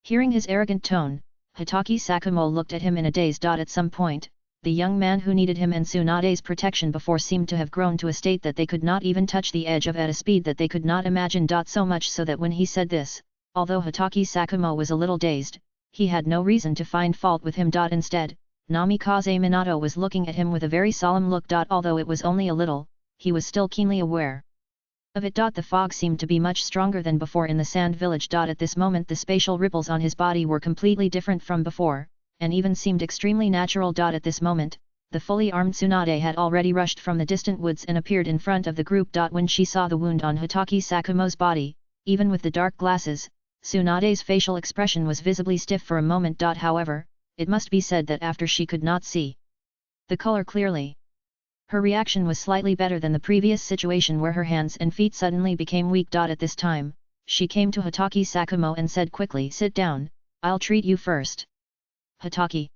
Hearing his arrogant tone, Hatake Sakumo looked at him in a daze. At some point, the young man who needed him and Tsunade's protection before seemed to have grown to a state that they could not even touch the edge of at a speed that they could not imagine. So much so that when he said this, although Hatake Sakumo was a little dazed, he had no reason to find fault with him. Instead, Namikaze Minato was looking at him with a very solemn look. Although it was only a little, he was still keenly aware of it. The fog seemed to be much stronger than before in the Sand Village. At this moment the spatial ripples on his body were completely different from before, and even seemed extremely natural. At this moment, the fully armed Tsunade had already rushed from the distant woods and appeared in front of the group. When she saw the wound on Hatake Sakumo's body, even with the dark glasses, Tsunade's facial expression was visibly stiff for a moment. However, it must be said that after she could not see the color clearly, her reaction was slightly better than the previous situation where her hands and feet suddenly became weak. At this time, she came to Hatake Sakumo and said quickly, sit down, I'll treat you first. Hatake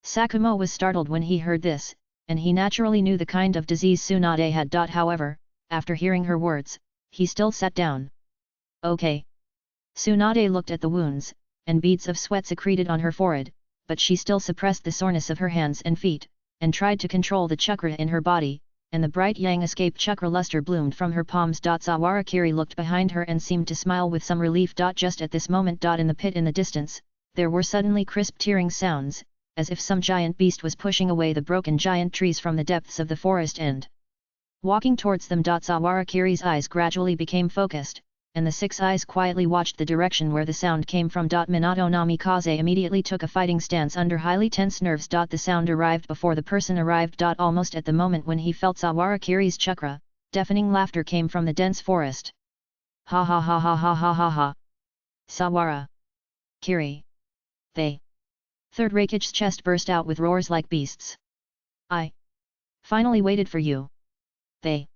Sakumo was startled when he heard this, and he naturally knew the kind of disease Tsunade had. However, after hearing her words, he still sat down. Okay. Tsunade looked at the wounds, and beads of sweat secreted on her forehead, but she still suppressed the soreness of her hands and feet, and tried to control the chakra in her body, and the bright yang escape chakra luster bloomed from her palms. Sawara Kiri looked behind her and seemed to smile with some relief. Just at this moment, in the pit in the distance, there were suddenly crisp tearing sounds, as if some giant beast was pushing away the broken giant trees from the depths of the forest and walking towards them. Sawara Kiri's eyes gradually became focused, and the six eyes quietly watched the direction where the sound came from. Minato Namikaze immediately took a fighting stance under highly tense nerves. The sound arrived before the person arrived. Almost at the moment when he felt Sawara Kiri's chakra, deafening laughter came from the dense forest. Ha ha ha ha ha ha ha ha. Sawara Kiri. They. Third Raikage's chest burst out with roars like beasts. I finally waited for you. They.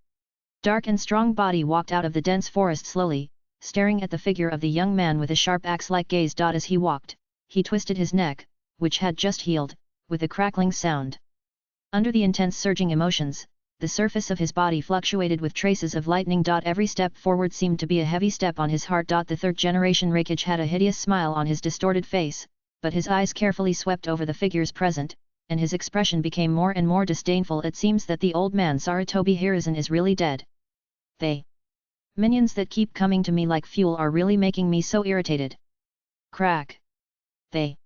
Dark and strong body walked out of the dense forest slowly, staring at the figure of the young man with a sharp axe-like gaze. As he walked, he twisted his neck, which had just healed, with a crackling sound. Under the intense surging emotions, the surface of his body fluctuated with traces of lightning. Every step forward seemed to be a heavy step on his heart. The third-generation Raikage had a hideous smile on his distorted face, but his eyes carefully swept over the figures present, and his expression became more and more disdainful. It seems that the old man Sarutobi Hiruzen is really dead. They. Minions that keep coming to me like fuel are really making me so irritated. Crack. They.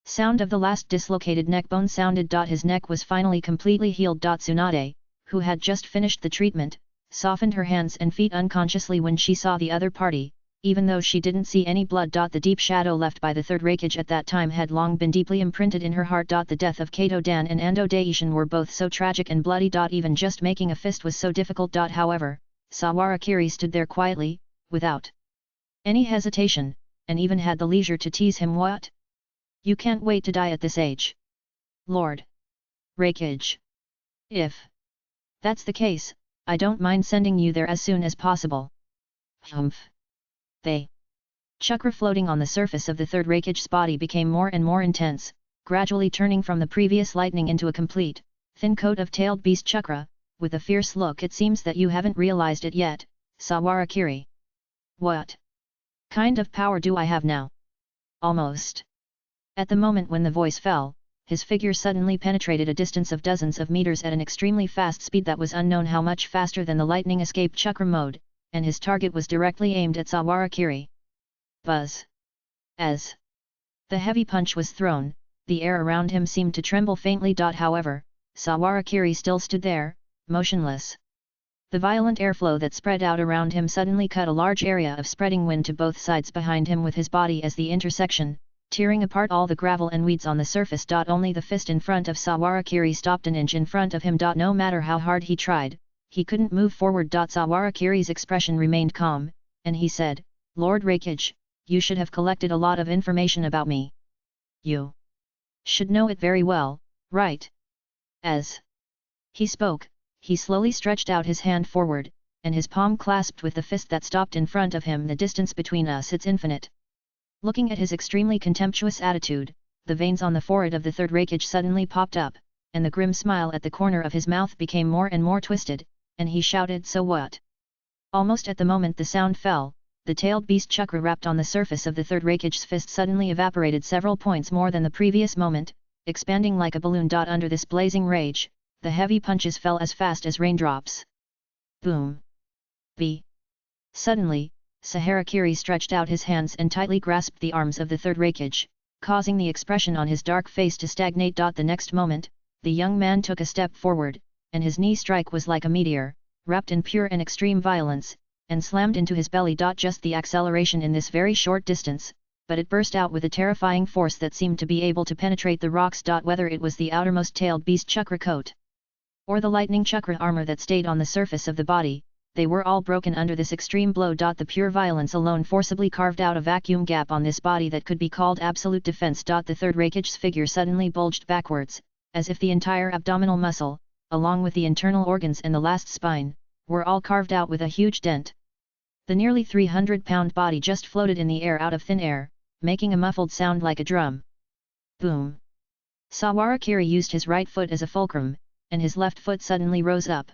Sound of the last dislocated neck bone sounded. His neck was finally completely healed. Tsunade, who had just finished the treatment, softened her hands and feet unconsciously when she saw the other party, even though she didn't see any blood. The deep shadow left by the third Reikage at that time had long been deeply imprinted in her heart. The death of Kato Dan and Ando Daishin were both so tragic and bloody. Even just making a fist was so difficult. However, Sawara Kiri stood there quietly, without any hesitation, and even had the leisure to tease him. What? You can't wait to die at this age, Lord Reikage. If that's the case, I don't mind sending you there as soon as possible. Humph. The chakra floating on the surface of the third Reikage's body became more and more intense, gradually turning from the previous lightning into a complete, thin coat of tailed beast chakra. With a fierce look, it seems that you haven't realized it yet, Sawara Kiri. What kind of power do I have now? Almost. At the moment when the voice fell, his figure suddenly penetrated a distance of dozens of meters at an extremely fast speed that was unknown how much faster than the lightning escape chakra mode, and his target was directly aimed at Sawara Kiri. Buzz. As the heavy punch was thrown, the air around him seemed to tremble faintly. However, Sawara Kiri still stood there, motionless. The violent airflow that spread out around him suddenly cut a large area of spreading wind to both sides behind him with his body as the intersection, tearing apart all the gravel and weeds on the surface. Only the fist in front of Sawara Kiri stopped an inch in front of him. No matter how hard he tried, he couldn't move forward. Sawara Kiri's expression remained calm, and he said, Lord Reikage, you should have collected a lot of information about me. You should know it very well, right? As he spoke, he slowly stretched out his hand forward, and his palm clasped with the fist that stopped in front of him. The distance between us, it's infinite. Looking at his extremely contemptuous attitude, the veins on the forehead of the third Reikage suddenly popped up, and the grim smile at the corner of his mouth became more and more twisted, and he shouted, so what? Almost at the moment the sound fell, the tailed beast chakra wrapped on the surface of the third Reikage's fist suddenly evaporated several points more than the previous moment, expanding like a balloon. Under this blazing rage, the heavy punches fell as fast as raindrops. Boom. B. Suddenly, Sahara Kiri stretched out his hands and tightly grasped the arms of the third Reikage, causing the expression on his dark face to stagnate. The next moment, the young man took a step forward, and his knee strike was like a meteor, wrapped in pure and extreme violence, and slammed into his belly. Just the acceleration in this very short distance, but it burst out with a terrifying force that seemed to be able to penetrate the rocks. Whether it was the outermost tailed beast chakra coat, or the lightning chakra armor that stayed on the surface of the body, they were all broken under this extreme blow. The pure violence alone forcibly carved out a vacuum gap on this body that could be called absolute defense. The third Reikage's figure suddenly bulged backwards, as if the entire abdominal muscle, along with the internal organs and the last spine, were all carved out with a huge dent. The nearly 300-pound body just floated in the air out of thin air, making a muffled sound like a drum. Boom! Sawara Kiri used his right foot as a fulcrum, and his left foot suddenly rose up.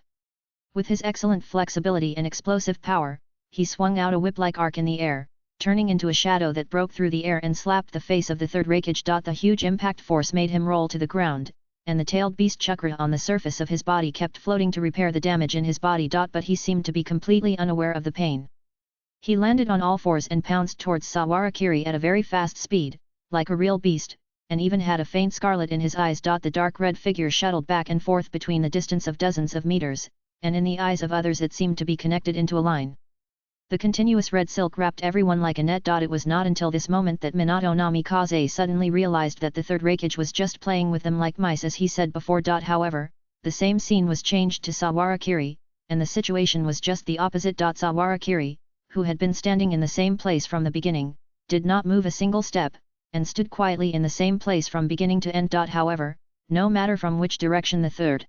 With his excellent flexibility and explosive power, he swung out a whip-like arc in the air, turning into a shadow that broke through the air and slapped the face of the third Reikage. The huge impact force made him roll to the ground, and the tailed beast chakra on the surface of his body kept floating to repair the damage in his body. But he seemed to be completely unaware of the pain. He landed on all fours and pounced towards Sawara Kiri at a very fast speed, like a real beast, and even had a faint scarlet in his eyes. The dark red figure shuttled back and forth between the distance of dozens of meters, and in the eyes of others it seemed to be connected into a line. The continuous red silk wrapped everyone like a net. It was not until this moment that Minato Namikaze suddenly realized that the third Reikage was just playing with them like mice as he said before. However, the same scene was changed to Sawara Kiri, and the situation was just the opposite. Sawara Kiri, who had been standing in the same place from the beginning, did not move a single step, and stood quietly in the same place from beginning to end. However, no matter from which direction the third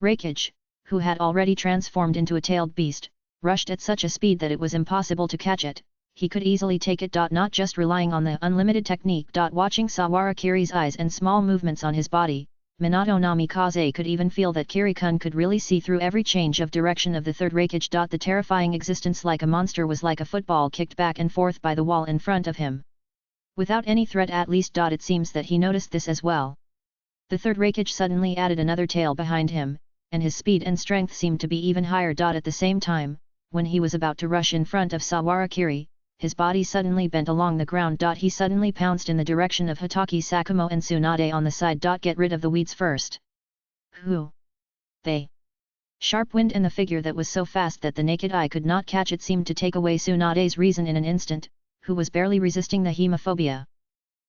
Reikage, who had already transformed into a tailed beast, rushed at such a speed that it was impossible to catch it, he could easily take it. Not just relying on the unlimited technique. Watching Sawara Kiri's eyes and small movements on his body, Minato Namikaze could even feel that Kiri-kun could really see through every change of direction of the third Reikage. The terrifying existence like a monster was like a football kicked back and forth by the wall in front of him. Without any threat at least. It seems that he noticed this as well. The third Reikage suddenly added another tail behind him, and his speed and strength seemed to be even higher. At the same time, when he was about to rush in front of Sawara Kiri, his body suddenly bent along the ground. He suddenly pounced in the direction of Hitaki Sakumo and Tsunade on the side. Get rid of the weeds first. Who? They Sharp wind and the figure that was so fast that the naked eye could not catch it seemed to take away Tsunade's reason in an instant, who was barely resisting the hemophobia.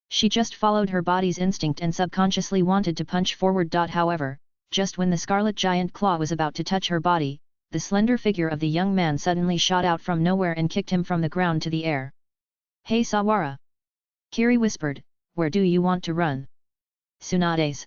She just followed her body's instinct and subconsciously wanted to punch forward. However, just when the scarlet giant claw was about to touch her body, the slender figure of the young man suddenly shot out from nowhere and kicked him from the ground to the air. "Hey Sawara!" Kiri whispered, "Where do you want to run?" Tsunade's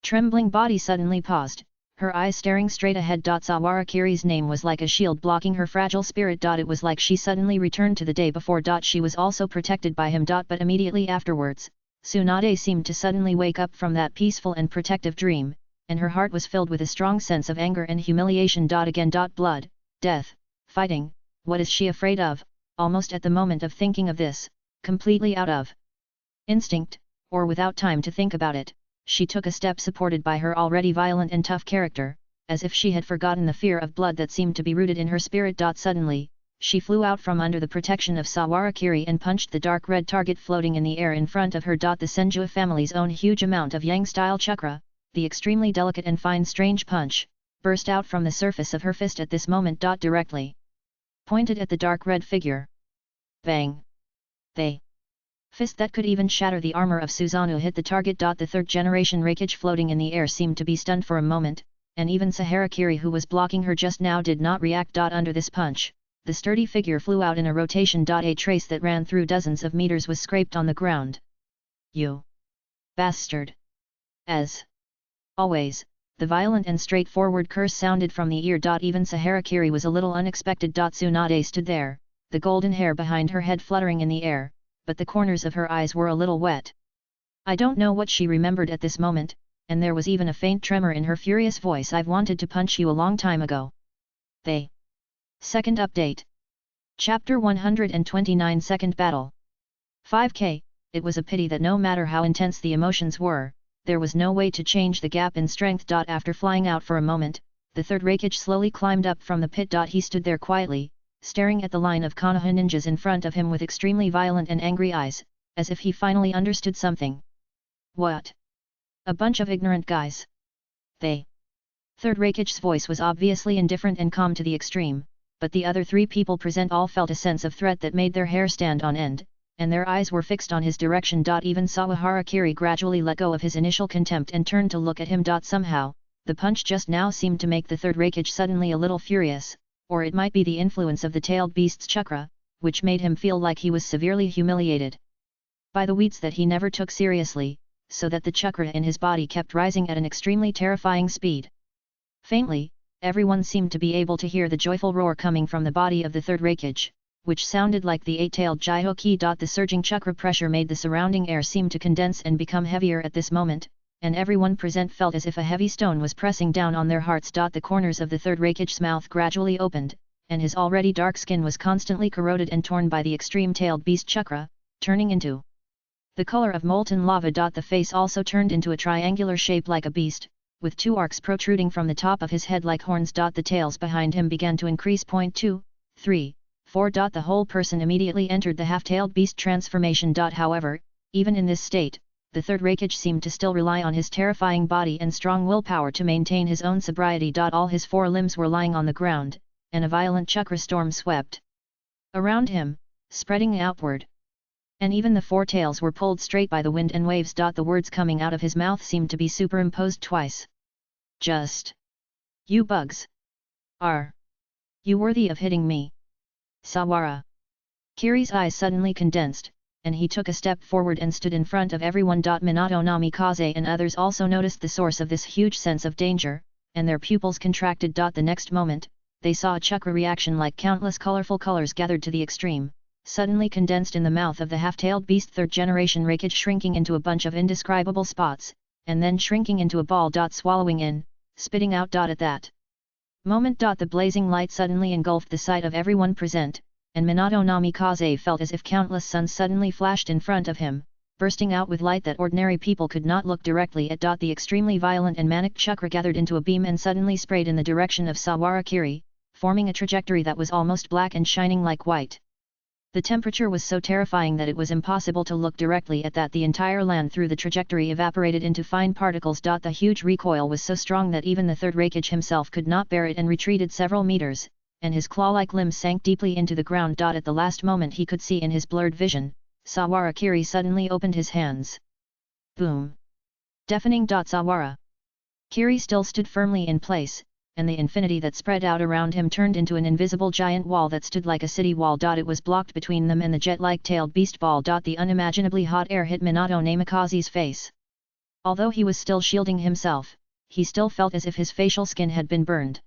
trembling body suddenly paused, her eyes staring straight ahead. Sawara Kiri's name was like a shield blocking her fragile spirit. It was like she suddenly returned to the day before. She was also protected by him. But immediately afterwards, Tsunade seemed to suddenly wake up from that peaceful and protective dream, and her heart was filled with a strong sense of anger and humiliation. Again. Blood, death, fighting, what is she afraid of? Almost at the moment of thinking of this, completely out of instinct, or without time to think about it, she took a step supported by her already violent and tough character, as if she had forgotten the fear of blood that seemed to be rooted in her spirit. Suddenly, she flew out from under the protection of Sawara Kiri and punched the dark red target floating in the air in front of her. The Senjua family's own huge amount of Yang-style chakra, the extremely delicate and fine strange punch, burst out from the surface of her fist at this moment. Directly pointed at the dark red figure. Bang! The fist that could even shatter the armor of Susanoo hit the target. The third-generation Reikage floating in the air seemed to be stunned for a moment, and even Sahara Kiri, who was blocking her just now, did not react. Under this punch, the sturdy figure flew out in a rotation. A trace that ran through dozens of meters was scraped on the ground. "You bastard!" As always, the violent and straightforward curse sounded from the ear. Even Sahara Kiri was a little unexpected. Tsunade stood there, the golden hair behind her head fluttering in the air, but the corners of her eyes were a little wet. I don't know what she remembered at this moment, and there was even a faint tremor in her furious voice. "I've wanted to punch you a long time ago." The second update. Chapter 129 Second Battle. 5K, it was a pity that no matter how intense the emotions were, there was no way to change the gap in strength. After flying out for a moment, the third Reikage slowly climbed up from the pit. He stood there quietly, staring at the line of Konoha ninjas in front of him with extremely violent and angry eyes, as if he finally understood something. "What? A bunch of ignorant guys." The third Reikage's voice was obviously indifferent and calm to the extreme, but the other three people present all felt a sense of threat that made their hair stand on end, and their eyes were fixed on his direction. Even Sawahara Kiri gradually let go of his initial contempt and turned to look at him. Somehow, the punch just now seemed to make the third Reikage suddenly a little furious, or it might be the influence of the tailed beast's chakra, which made him feel like he was severely humiliated by the weeds that he never took seriously, so that the chakra in his body kept rising at an extremely terrifying speed. Faintly, everyone seemed to be able to hear the joyful roar coming from the body of the third Reikage, which sounded like the eight-tailed Jihoki. The surging chakra pressure made the surrounding air seem to condense and become heavier at this moment, and everyone present felt as if a heavy stone was pressing down on their hearts. The corners of the third Reikage's mouth gradually opened, and his already dark skin was constantly corroded and torn by the extreme tailed beast chakra, turning into the color of molten lava. The face also turned into a triangular shape like a beast, with two arcs protruding from the top of his head like horns. The tails behind him began to increase. 2, 3, 4. The whole person immediately entered the half-tailed beast transformation. However, even in this state, the third Reikage seemed to still rely on his terrifying body and strong willpower to maintain his own sobriety. All his four limbs were lying on the ground, and a violent chakra storm swept around him, spreading outward. And even the four tails were pulled straight by the wind and waves. The words coming out of his mouth seemed to be superimposed twice. "Just you bugs. Are you worthy of hitting me?" Sawara Kiri's eyes suddenly condensed, and he took a step forward and stood in front of everyone. Minato Namikaze and others also noticed the source of this huge sense of danger, and their pupils contracted. The next moment, they saw a chakra reaction like countless colorful colors gathered to the extreme, suddenly condensed in the mouth of the half-tailed beast third-generation Reikage, shrinking into a bunch of indescribable spots, and then shrinking into a ball. Swallowing in, spitting out. At that moment, the blazing light suddenly engulfed the sight of everyone present, and Minato Namikaze felt as if countless suns suddenly flashed in front of him, bursting out with light that ordinary people could not look directly at. The extremely violent and manic chakra gathered into a beam and suddenly sprayed in the direction of Sawara Kiri, forming a trajectory that was almost black and shining like white. The temperature was so terrifying that it was impossible to look directly at that. The entire land through the trajectory evaporated into fine particles. The huge recoil was so strong that even the third Hokage himself could not bear it and retreated several meters, and his claw-like limbs sank deeply into the ground. At the last moment he could see in his blurred vision, Sawara Kiri suddenly opened his hands. Boom! Deafening. Sawara Kiri still stood firmly in place, and the infinity that spread out around him turned into an invisible giant wall that stood like a city wall. It was blocked between them and the jet-like tailed beast ball. The unimaginably hot air hit Minato Namikaze's face. Although he was still shielding himself, he still felt as if his facial skin had been burned.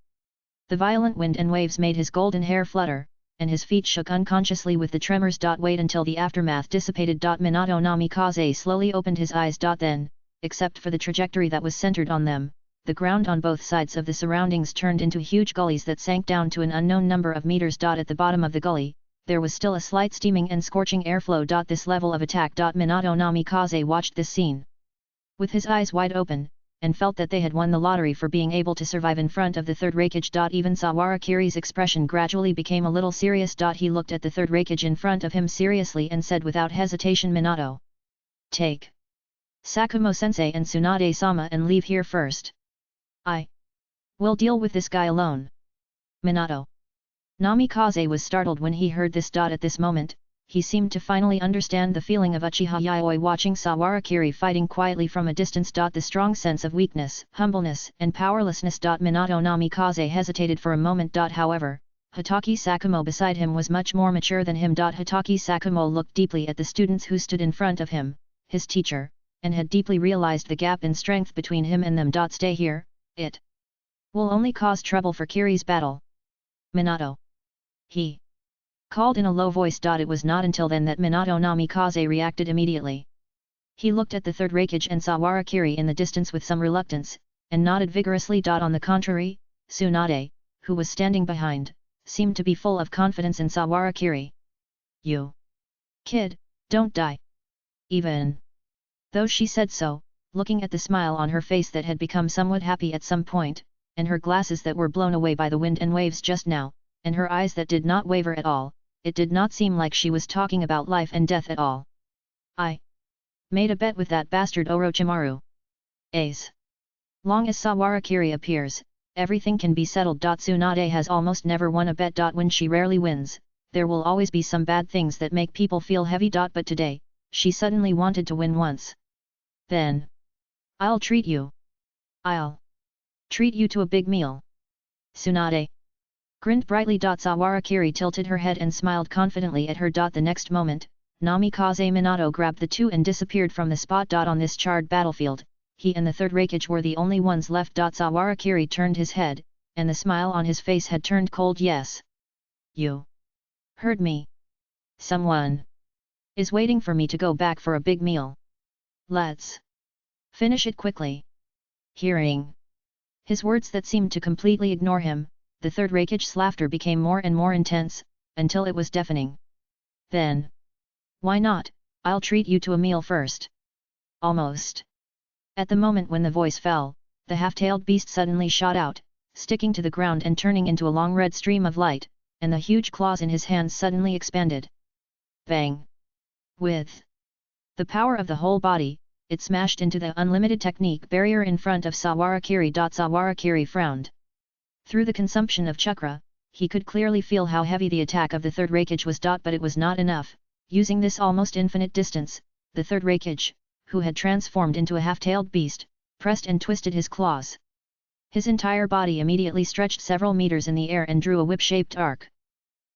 The violent wind and waves made his golden hair flutter, and his feet shook unconsciously with the tremors. Wait until the aftermath dissipated. Minato Namikaze slowly opened his eyes. Then, except for the trajectory that was centered on them, the ground on both sides of the surroundings turned into huge gullies that sank down to an unknown number of meters. At the bottom of the gully, there was still a slight steaming and scorching airflow. This level of attack. Minato Namikaze watched this scene with his eyes wide open, and felt that they had won the lottery for being able to survive in front of the third Hokage. Even Sawara Kiri's expression gradually became a little serious. He looked at the third Hokage in front of him seriously and said without hesitation, Minato, take Sakumo-sensei and Tsunade-sama and leave here first. I will deal with this guy alone. Minato Namikaze was startled when he heard this. At this moment, he seemed to finally understand the feeling of Uchiha Yayoi watching Sawara Kiri fighting quietly from a distance. The strong sense of weakness, humbleness, and powerlessness. Minato Namikaze hesitated for a moment. However, Hatake Sakumo beside him was much more mature than him. Hatake Sakumo looked deeply at the students who stood in front of him, his teacher, and had deeply realized the gap in strength between him and them. Stay here, it will only cause trouble for Kiri's battle. Minato, he called in a low voice. It was not until then that Minato Namikaze reacted immediately. He looked at the third Hokage and Sawara Kiri in the distance with some reluctance, and nodded vigorously. On the contrary, Tsunade, who was standing behind, seemed to be full of confidence in Sawara Kiri. You kid, don't die. Even though she said so, looking at the smile on her face that had become somewhat happy at some point, and her glasses that were blown away by the wind and waves just now, and her eyes that did not waver at all, it did not seem like she was talking about life and death at all. I made a bet with that bastard Orochimaru. As long as Sawara Kiri appears, everything can be settled. Tsunade has almost never won a bet. When she rarely wins, there will always be some bad things that make people feel heavy. But today, she suddenly wanted to win once. Then I'll treat you. I'll treat you to a big meal. Tsunade grinned brightly. Sawara Kiri tilted her head and smiled confidently at her. The next moment, Namikaze Minato grabbed the two and disappeared from the spot. On this charred battlefield, he and the third Hokage were the only ones left. Sawara Kiri turned his head, and the smile on his face had turned cold. Yes. You heard me. Someone is waiting for me to go back for a big meal. Let's finish it quickly. Hearing his words that seemed to completely ignore him, the third Hokage's laughter became more and more intense, until it was deafening. Then, why not, I'll treat you to a meal first. Almost at the moment when the voice fell, the half-tailed beast suddenly shot out, sticking to the ground and turning into a long red stream of light, and the huge claws in his hands suddenly expanded. Bang! With the power of the whole body, it smashed into the unlimited technique barrier in front of Sawara Kiri. Sawara Kiri frowned. Through the consumption of chakra, he could clearly feel how heavy the attack of the third Hokage was. But it was not enough. Using this almost infinite distance, the third Hokage, who had transformed into a half-tailed beast, pressed and twisted his claws. His entire body immediately stretched several meters in the air and drew a whip-shaped arc.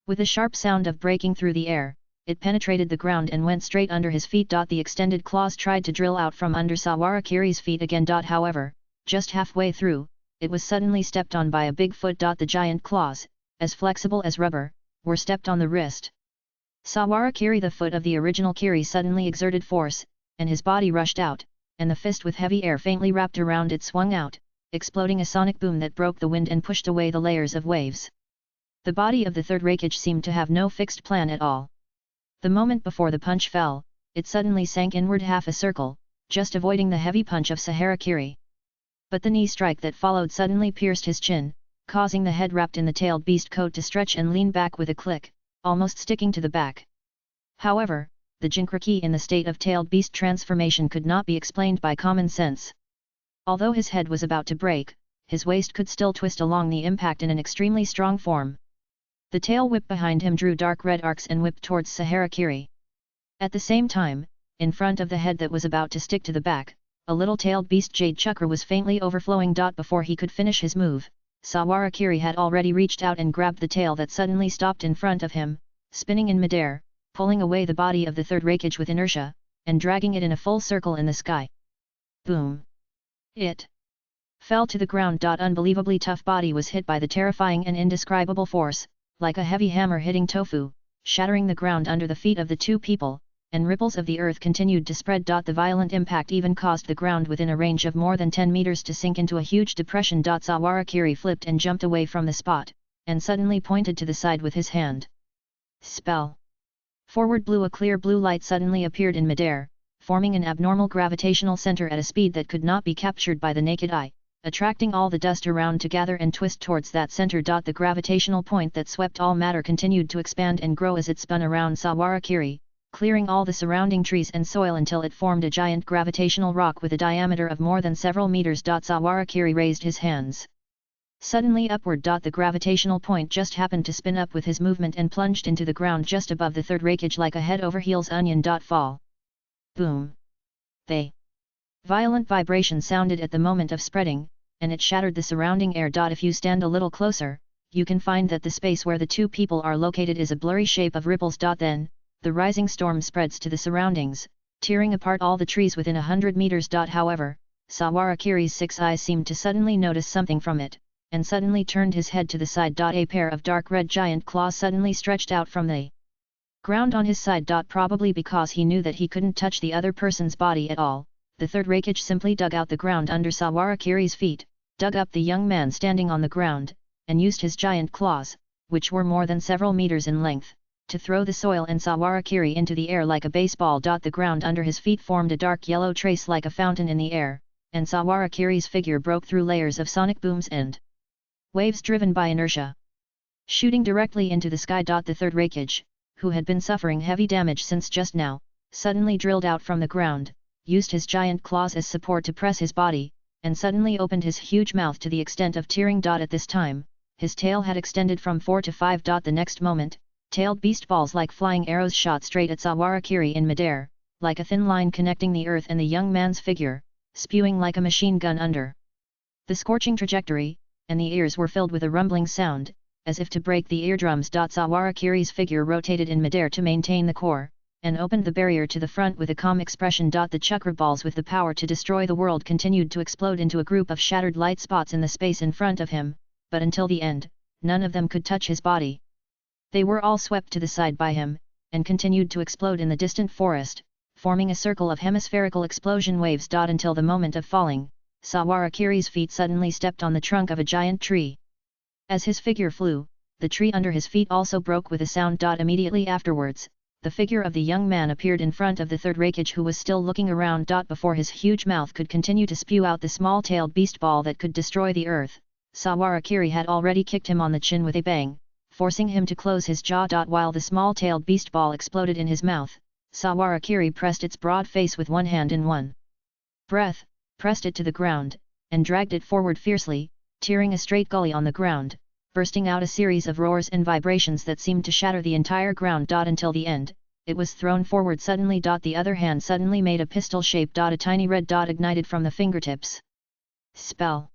With a sharp sound of breaking through the air, it penetrated the ground and went straight under his feet. The extended claws tried to drill out from under Sawara Kiri's feet again. However, just halfway through, it was suddenly stepped on by a big foot. The giant claws, as flexible as rubber, were stepped on the wrist. Sawara Kiri, the foot of the original Kiri, suddenly exerted force, and his body rushed out, and the fist with heavy air faintly wrapped around it swung out, exploding a sonic boom that broke the wind and pushed away the layers of waves. The body of the third Hokage seemed to have no fixed plan at all. The moment before the punch fell, it suddenly sank inward half a circle, just avoiding the heavy punch of Sahara Kiri. But the knee strike that followed suddenly pierced his chin, causing the head wrapped in the tailed beast coat to stretch and lean back with a click, almost sticking to the back. However, the Jinkraki in the state of tailed beast transformation could not be explained by common sense. Although his head was about to break, his waist could still twist along the impact in an extremely strong form. The tail whip behind him drew dark red arcs and whipped towards Saharakiri. At the same time, in front of the head that was about to stick to the back, a little tailed beast jade chakra was faintly overflowing. Before he could finish his move, Saharakiri had already reached out and grabbed the tail that suddenly stopped in front of him, spinning in midair, pulling away the body of the third Hokage with inertia, and dragging it in a full circle in the sky. Boom! It fell to the ground. Unbelievably tough body was hit by the terrifying and indescribable force, like a heavy hammer hitting tofu, shattering the ground under the feet of the two people, and ripples of the earth continued to spread. The violent impact even caused the ground within a range of more than 10 meters to sink into a huge depression. Saharakiri flipped and jumped away from the spot, and suddenly pointed to the side with his hand. Spell! Forward blew. A clear blue light suddenly appeared in midair, forming an abnormal gravitational center at a speed that could not be captured by the naked eye, attracting all the dust around to gather and twist towards that center. The gravitational point that swept all matter continued to expand and grow as it spun around Saharakiri, clearing all the surrounding trees and soil until it formed a giant gravitational rock with a diameter of more than several meters. Saharakiri raised his hands suddenly upward. The gravitational point just happened to spin up with his movement and plunged into the ground just above the third Hokage like a head over heels onion. Fall. Boom! They violent vibration sounded at the moment of spreading, and it shattered the surrounding air. If you stand a little closer, you can find that the space where the two people are located is a blurry shape of ripples. Then, the rising storm spreads to the surroundings, tearing apart all the trees within 100 meters. However, Saharakiri's 6 eyes seemed to suddenly notice something from it, and suddenly turned his head to the side. A pair of dark red giant claws suddenly stretched out from the ground on his side. Probably because he knew that he couldn't touch the other person's body at all, the third Hokage simply dug out the ground under Saharakiri's feet, dug up the young man standing on the ground, and used his giant claws, which were more than several meters in length, to throw the soil and Saharakiri into the air like a baseball. The ground under his feet formed a dark yellow trace like a fountain in the air, and Saharakiri's figure broke through layers of sonic booms and waves driven by inertia, shooting directly into the sky. The third Hokage, who had been suffering heavy damage since just now, suddenly drilled out from the ground, used his giant claws as support to press his body, and suddenly opened his huge mouth to the extent of tearing. At this time, his tail had extended from 4 to 5. The next moment, tailed beast balls like flying arrows shot straight at Saharakiri in midair, like a thin line connecting the earth and the young man's figure, spewing like a machine gun under the scorching trajectory, and the ears were filled with a rumbling sound, as if to break the eardrums. Saharakiri's figure rotated in midair to maintain the core, and opened the barrier to the front with a calm expression. The chakra balls with the power to destroy the world continued to explode into a group of shattered light spots in the space in front of him, but until the end, none of them could touch his body. They were all swept to the side by him, and continued to explode in the distant forest, forming a circle of hemispherical explosion waves. Until the moment of falling, Saharakiri's feet suddenly stepped on the trunk of a giant tree. As his figure flew, the tree under his feet also broke with a sound. Immediately afterwards, the figure of the young man appeared in front of the third Hokage, who was still looking around. Before his huge mouth could continue to spew out the small-tailed beast ball that could destroy the earth, Saharakiri had already kicked him on the chin with a bang, forcing him to close his jaw. While the small-tailed beast ball exploded in his mouth, Saharakiri pressed its broad face with one hand in one breath, pressed it to the ground, and dragged it forward fiercely, tearing a straight gully on the ground, bursting out a series of roars and vibrations that seemed to shatter the entire ground. Until the end, it was thrown forward suddenly. The other hand suddenly made a pistol shape. A tiny red dot ignited from the fingertips. Spell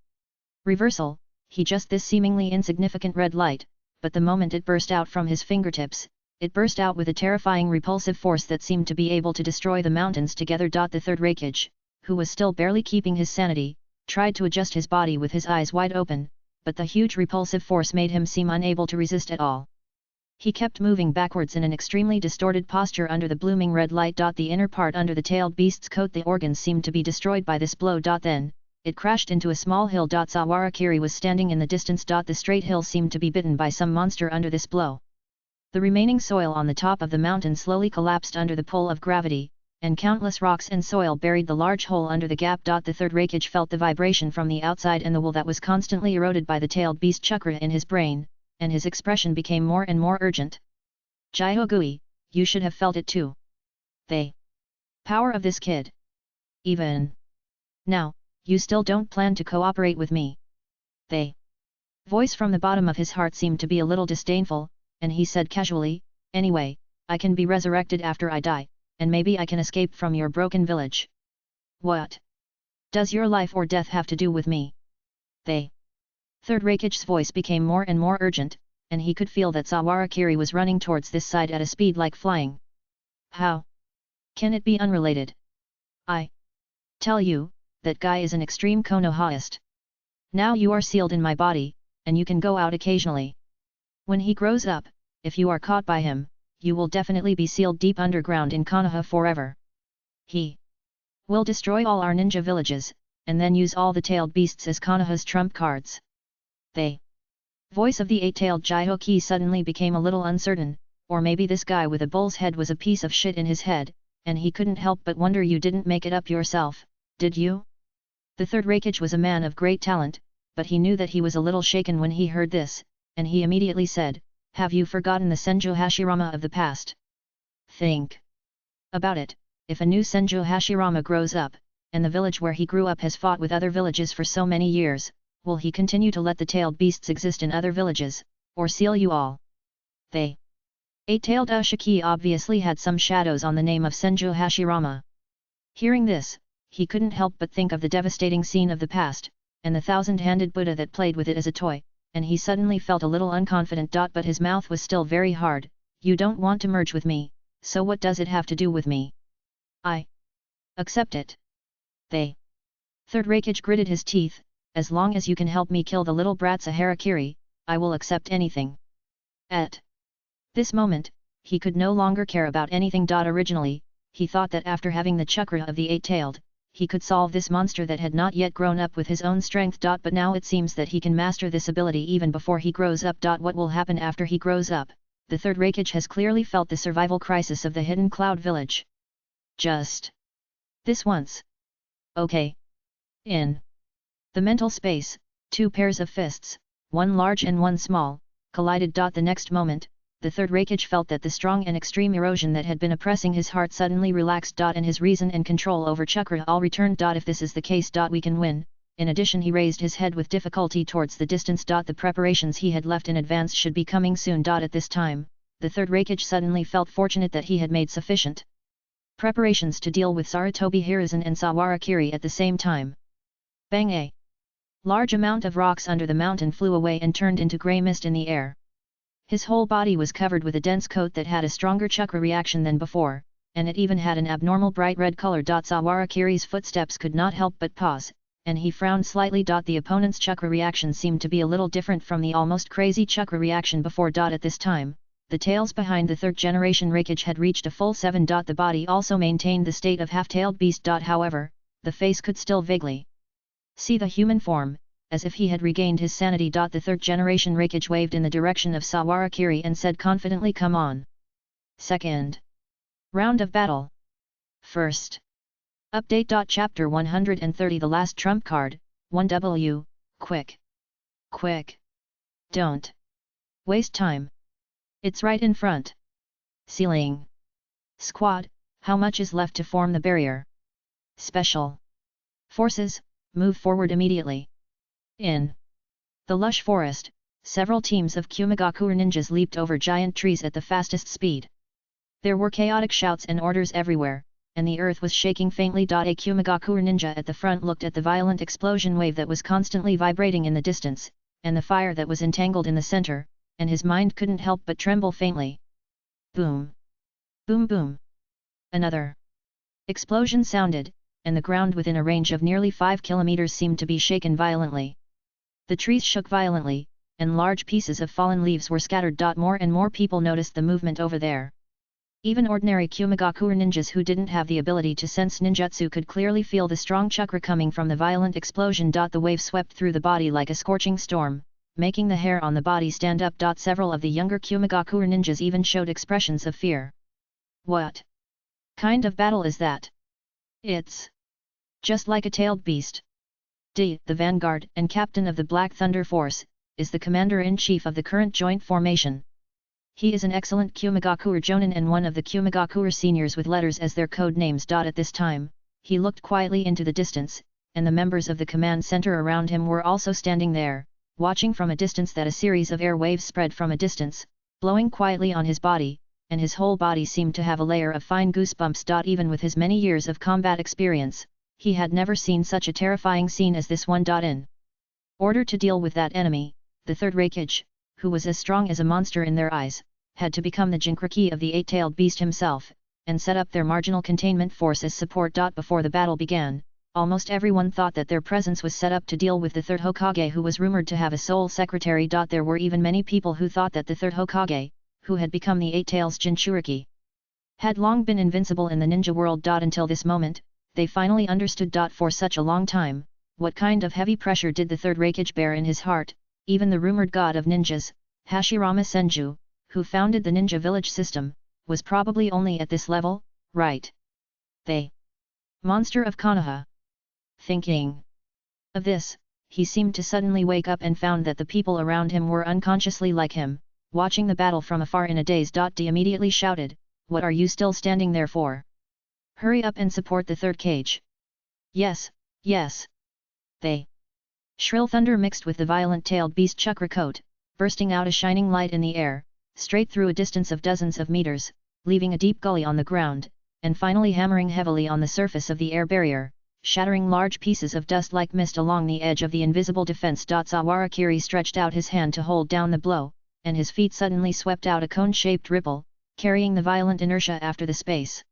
reversal. He just this seemingly insignificant red light, but the moment it burst out from his fingertips, it burst out with a terrifying repulsive force that seemed to be able to destroy the mountains together. The third Hokage, who was still barely keeping his sanity, tried to adjust his body with his eyes wide open, but the huge repulsive force made him seem unable to resist at all. He kept moving backwards in an extremely distorted posture under the blooming red light. The inner part under the tailed beast's coat, the organs seemed to be destroyed by this blow. Then, it crashed into a small hill. Saharakiri was standing in the distance. The straight hill seemed to be bitten by some monster under this blow. The remaining soil on the top of the mountain slowly collapsed under the pull of gravity, and countless rocks and soil buried the large hole under the gap. The third Hokage felt the vibration from the outside and the will that was constantly eroded by the tailed beast chakra in his brain, and his expression became more and more urgent. Jihogui, you should have felt it too. The power of this kid. Even now, you still don't plan to cooperate with me. The voice from the bottom of his heart seemed to be a little disdainful, and he said casually, anyway, I can be resurrected after I die, and maybe I can escape from your broken village. What does your life or death have to do with me? The third Raikage's voice became more and more urgent, and he could feel that Sawarakiri was running towards this side at a speed like flying. How can it be unrelated? I tell you, that guy is an extreme Konohaist. Now you are sealed in my body, and you can go out occasionally. When he grows up, if you are caught by him, you will definitely be sealed deep underground in Konoha forever. He will destroy all our ninja villages, and then use all the tailed beasts as Konoha's trump cards. The voice of the eight-tailed Jihoki suddenly became a little uncertain, or maybe this guy with a bull's head was a piece of shit in his head, and he couldn't help but wonder you didn't make it up yourself, did you? The third Raikage was a man of great talent, but he knew that he was a little shaken when he heard this, and he immediately said, have you forgotten the Senju Hashirama of the past? Think about it, if a new Senju Hashirama grows up, and the village where he grew up has fought with other villages for so many years, will he continue to let the tailed beasts exist in other villages, or seal you all? The eight-tailed Ushiki obviously had some shadows on the name of Senju Hashirama. Hearing this, he couldn't help but think of the devastating scene of the past, and the thousand-handed Buddha that played with it as a toy, and he suddenly felt a little unconfident. But his mouth was still very hard. You don't want to merge with me, so what does it have to do with me? I accept it. The third Raikage gritted his teeth, as long as you can help me kill the little brats a Harakiri, I will accept anything. At this moment, he could no longer care about anything. Originally, he thought that after having the chakra of the eight-tailed, he could solve this monster that had not yet grown up with his own strength. But now it seems that he can master this ability even before he grows up. What will happen after he grows up? The third Raikage has clearly felt the survival crisis of the hidden cloud village. Just this once. Okay. In the mental space, two pairs of fists, one large and one small, collided. The next moment, the third Raikage felt that the strong and extreme erosion that had been oppressing his heart suddenly relaxed. And his reason and control over chakra all returned. If this is the case, we can win. In addition, he raised his head with difficulty towards the distance. The preparations he had left in advance should be coming soon. At this time, the third Raikage suddenly felt fortunate that he had made sufficient preparations to deal with Sarutobi Hiruzen and Sawarakiri at the same time. Bang! A large amount of rocks under the mountain flew away and turned into grey mist in the air. His whole body was covered with a dense coat that had a stronger chakra reaction than before, and it even had an abnormal bright red color. Sawarakiri's footsteps could not help but pause, and he frowned slightly. The opponent's chakra reaction seemed to be a little different from the almost crazy chakra reaction before. At this time, the tails behind the third generation Raikage had reached a full 7. The body also maintained the state of half-tailed beast. However, the face could still vaguely see the human form, as if he had regained his sanity. The third generation Raikage waved in the direction of Sawarakiri and said confidently, come on. Second round of battle. First update. Chapter 130 The Last Trump Card, 1W, quick. Quick. Don't waste time. It's right in front. Ceiling. Squad, how much is left to form the barrier? Special forces, move forward immediately. In the lush forest, several teams of Kumigakure ninjas leaped over giant trees at the fastest speed. There were chaotic shouts and orders everywhere, and the earth was shaking faintly. A Kumigakure ninja at the front looked at the violent explosion wave that was constantly vibrating in the distance, and the fire that was entangled in the center, and his mind couldn't help but tremble faintly. Boom! Boom boom! Another explosion sounded, and the ground within a range of nearly 5 kilometers seemed to be shaken violently. The trees shook violently, and large pieces of fallen leaves were scattered. More and more people noticed the movement over there. Even ordinary Kumigakure ninjas who didn't have the ability to sense ninjutsu could clearly feel the strong chakra coming from the violent explosion. The wave swept through the body like a scorching storm, making the hair on the body stand up. Several of the younger Kumigakure ninjas even showed expressions of fear. What kind of battle is that? It's just like a tailed beast. The vanguard and captain of the Black Thunder Force, is the commander-in-chief of the current joint formation. He is an excellent Kumigakure Jonin and one of the Kumigakure seniors with letters as their code names. At this time, he looked quietly into the distance, and the members of the command center around him were also standing there, watching from a distance. That a series of air waves spread from a distance, blowing quietly on his body, and his whole body seemed to have a layer of fine goosebumps. Even with his many years of combat experience, he had never seen such a terrifying scene as this one. In order to deal with that enemy, the third Hokage, who was as strong as a monster in their eyes, had to become the Jinchuriki of the eight-tailed beast himself, and set up their marginal containment force as support. Before the battle began, almost everyone thought that their presence was set up to deal with the third Hokage, who was rumored to have a sole secretary. There were even many people who thought that the third Hokage, who had become the Eight Tails Jinchuriki, had long been invincible in the ninja world. Until this moment, they finally understood. For such a long time, what kind of heavy pressure did the third Hokage bear in his heart? Even the rumored god of ninjas, Hashirama Senju, who founded the ninja village system, was probably only at this level, right? The monster of Konoha. Thinking of this, he seemed to suddenly wake up and found that the people around him were unconsciously like him, watching the battle from afar in a daze. He immediately shouted, "What are you still standing there for? Hurry up and support the third cage." "Yes, yes." The shrill thunder mixed with the violent-tailed beast chakra coat, bursting out a shining light in the air, straight through a distance of dozens of meters, leaving a deep gully on the ground, and finally hammering heavily on the surface of the air barrier, shattering large pieces of dust like mist along the edge of the invisible defense. Sawarakiri stretched out his hand to hold down the blow, and his feet suddenly swept out a cone-shaped ripple, carrying the violent inertia after the space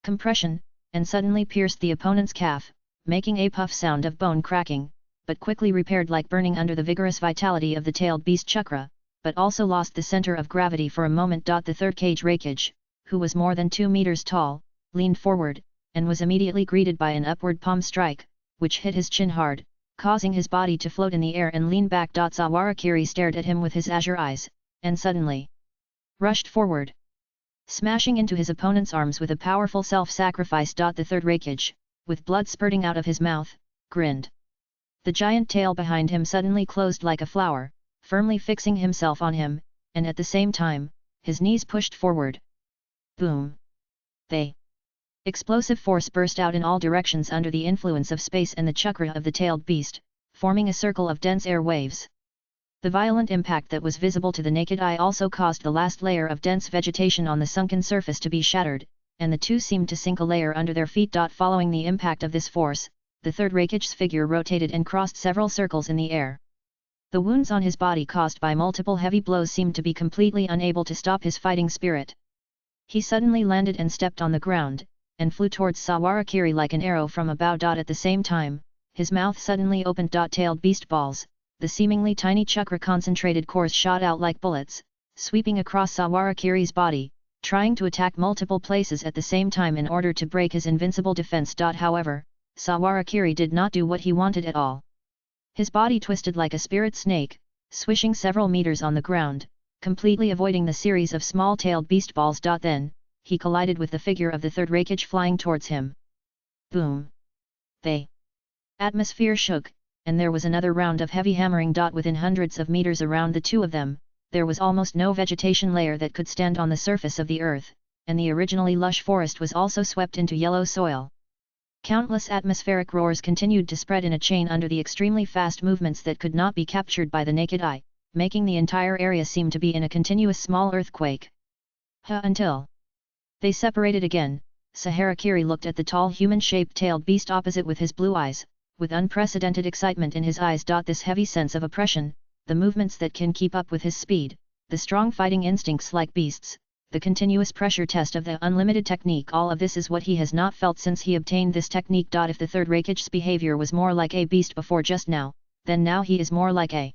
compression, and suddenly pierced the opponent's calf, making a puff sound of bone cracking, but quickly repaired like burning under the vigorous vitality of the tailed beast chakra, but also lost the center of gravity for a moment. The third Hokage, who was more than 2 meters tall, leaned forward, and was immediately greeted by an upward palm strike, which hit his chin hard, causing his body to float in the air and lean back. Sawarakiri stared at him with his azure eyes, and suddenly rushed forward, smashing into his opponent's arms with a powerful self-sacrifice. The third Hokage, with blood spurting out of his mouth, grinned. The giant tail behind him suddenly closed like a flower, firmly fixing himself on him, and at the same time, his knees pushed forward. Boom! The explosive force burst out in all directions under the influence of space and the chakra of the tailed beast, forming a circle of dense air waves. The violent impact that was visible to the naked eye also caused the last layer of dense vegetation on the sunken surface to be shattered, and the two seemed to sink a layer under their feet. Following the impact of this force, the third Hokage's figure rotated and crossed several circles in the air. The wounds on his body caused by multiple heavy blows seemed to be completely unable to stop his fighting spirit. He suddenly landed and stepped on the ground, and flew towards Sawarakiri like an arrow from a bow. At the same time, his mouth suddenly opened. Tailed beast balls, the seemingly tiny chakra concentrated cores shot out like bullets, sweeping across Sawarakiri's body, trying to attack multiple places at the same time in order to break his invincible defense. However, Sawarakiri did not do what he wanted at all. His body twisted like a spirit snake, swishing several meters on the ground, completely avoiding the series of small-tailed beast balls. Then, he collided with the figure of the third Hokage flying towards him. Boom! The atmosphere shook, and there was another round of heavy hammering. Within hundreds of meters around the two of them, there was almost no vegetation layer that could stand on the surface of the earth, and the originally lush forest was also swept into yellow soil. Countless atmospheric roars continued to spread in a chain under the extremely fast movements that could not be captured by the naked eye, making the entire area seem to be in a continuous small earthquake. Until they separated again, Saharakiri looked at the tall human-shaped tailed beast opposite with his blue eyes, with unprecedented excitement in his eyes. This heavy sense of oppression, the movements that can keep up with his speed, the strong fighting instincts like beasts, the continuous pressure test of the unlimited technique, all of this is what he has not felt since he obtained this technique. If the third Hokage's behavior was more like a beast before just now, then now he is more like a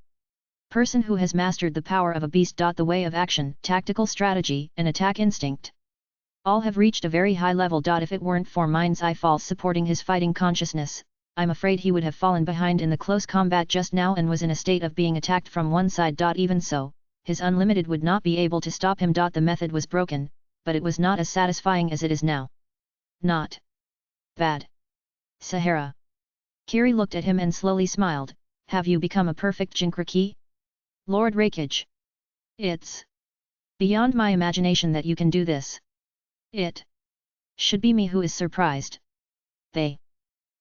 person who has mastered the power of a beast. The way of action, tactical strategy, and attack instinct all have reached a very high level. If it weren't for Mind's Eye Falls supporting his fighting consciousness, I'm afraid he would have fallen behind in the close combat just now and was in a state of being attacked from one side. Even so, his unlimited would not be able to stop him. The method was broken, but it was not as satisfying as it is now. Not bad. Sahara Kiri looked at him and slowly smiled. Have you become a perfect Jinchuriki? Lord Hokage. It's Beyond my imagination that you can do this. It should be me who is surprised. They.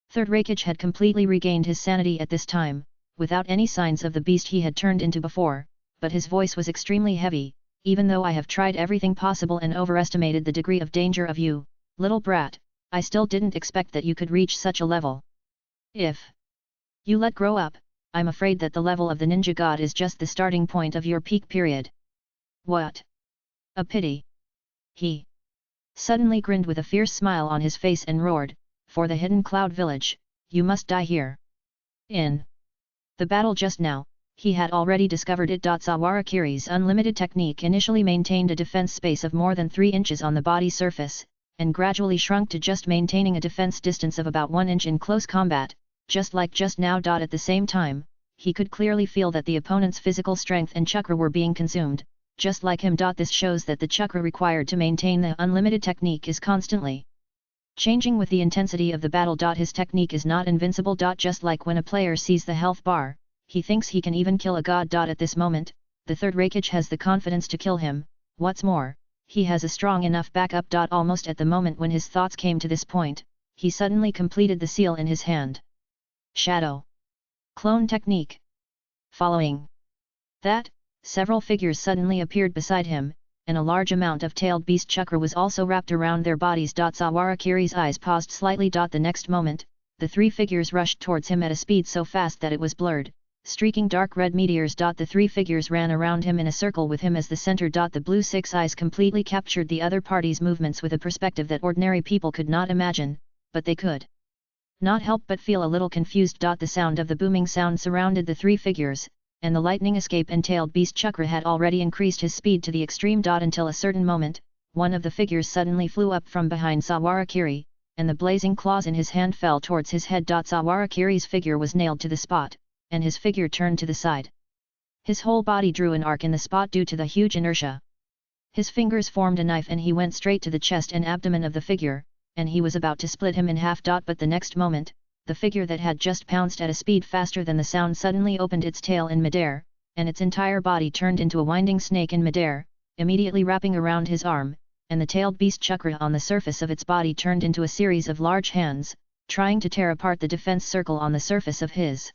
Third Hokage had completely regained his sanity at this time, without any signs of the beast he had turned into before, but his voice was extremely heavy. Even though I have tried everything possible and overestimated the degree of danger of you, little brat, I still didn't expect that you could reach such a level. If you let grow up, I'm afraid that the level of the ninja god is just the starting point of your peak period. What? A pity. He suddenly grinned with a fierce smile on his face and roared, for the hidden cloud village, you must die here. In the battle just now, he had already discovered it. Sawarakiri's unlimited technique initially maintained a defense space of more than 3 inches on the body surface, and gradually shrunk to just maintaining a defense distance of about 1 inch in close combat, just like just now. At the same time, he could clearly feel that the opponent's physical strength and chakra were being consumed, just like him. This shows that the chakra required to maintain the unlimited technique is constantly changing with the intensity of the battle. His technique is not invincible. Just like when a player sees the health bar, he thinks he can even kill a god. At this moment, the third Hokage has the confidence to kill him. What's more, he has a strong enough backup. Almost at the moment when his thoughts came to this point, he suddenly completed the seal in his hand. Shadow Clone Technique. Following that, several figures suddenly appeared beside him, and a large amount of tailed beast chakra was also wrapped around their bodies. Sawarakiri's eyes paused slightly. The next moment, the 3 figures rushed towards him at a speed so fast that it was blurred, streaking dark red meteors. The 3 figures ran around him in a circle with him as the center. The blue 6 eyes completely captured the other party's movements with a perspective that ordinary people could not imagine, but they could not help but feel a little confused. The sound of the booming sound surrounded the 3 figures, and the lightning escape and tailed beast chakra had already increased his speed to the extreme. Until a certain moment, one of the figures suddenly flew up from behind Sawarakiri, and the blazing claws in his hand fell towards his head. Sawarakiri's figure was nailed to the spot, and his figure turned to the side. His whole body drew an arc in the spot due to the huge inertia. His fingers formed a knife and he went straight to the chest and abdomen of the figure, and he was about to split him in half. But the next moment, the figure that had just pounced at a speed faster than the sound suddenly opened its tail in midair, and its entire body turned into a winding snake in midair, immediately wrapping around his arm, and the tailed beast chakra on the surface of its body turned into a series of large hands, trying to tear apart the defense circle on the surface of his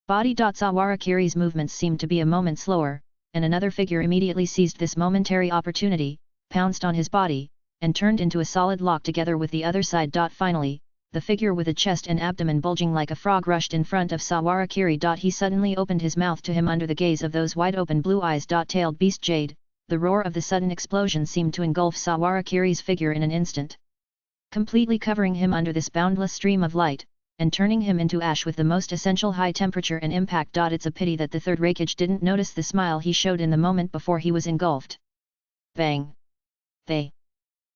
body. Sawarakiri's movements seemed to be a moment slower, and another figure immediately seized this momentary opportunity, pounced on his body, and turned into a solid lock together with the other side. Finally, the figure with a chest and abdomen bulging like a frog rushed in front of Sawarakiri. He suddenly opened his mouth to him under the gaze of those wide-open blue eyes. Tailed beast jade, the roar of the sudden explosion seemed to engulf Sawarakiri's figure in an instant, completely covering him under this boundless stream of light, and turning him into ash with the most essential high temperature and impact. It's a pity that the third Hokage didn't notice the smile he showed in the moment before he was engulfed. Bang! The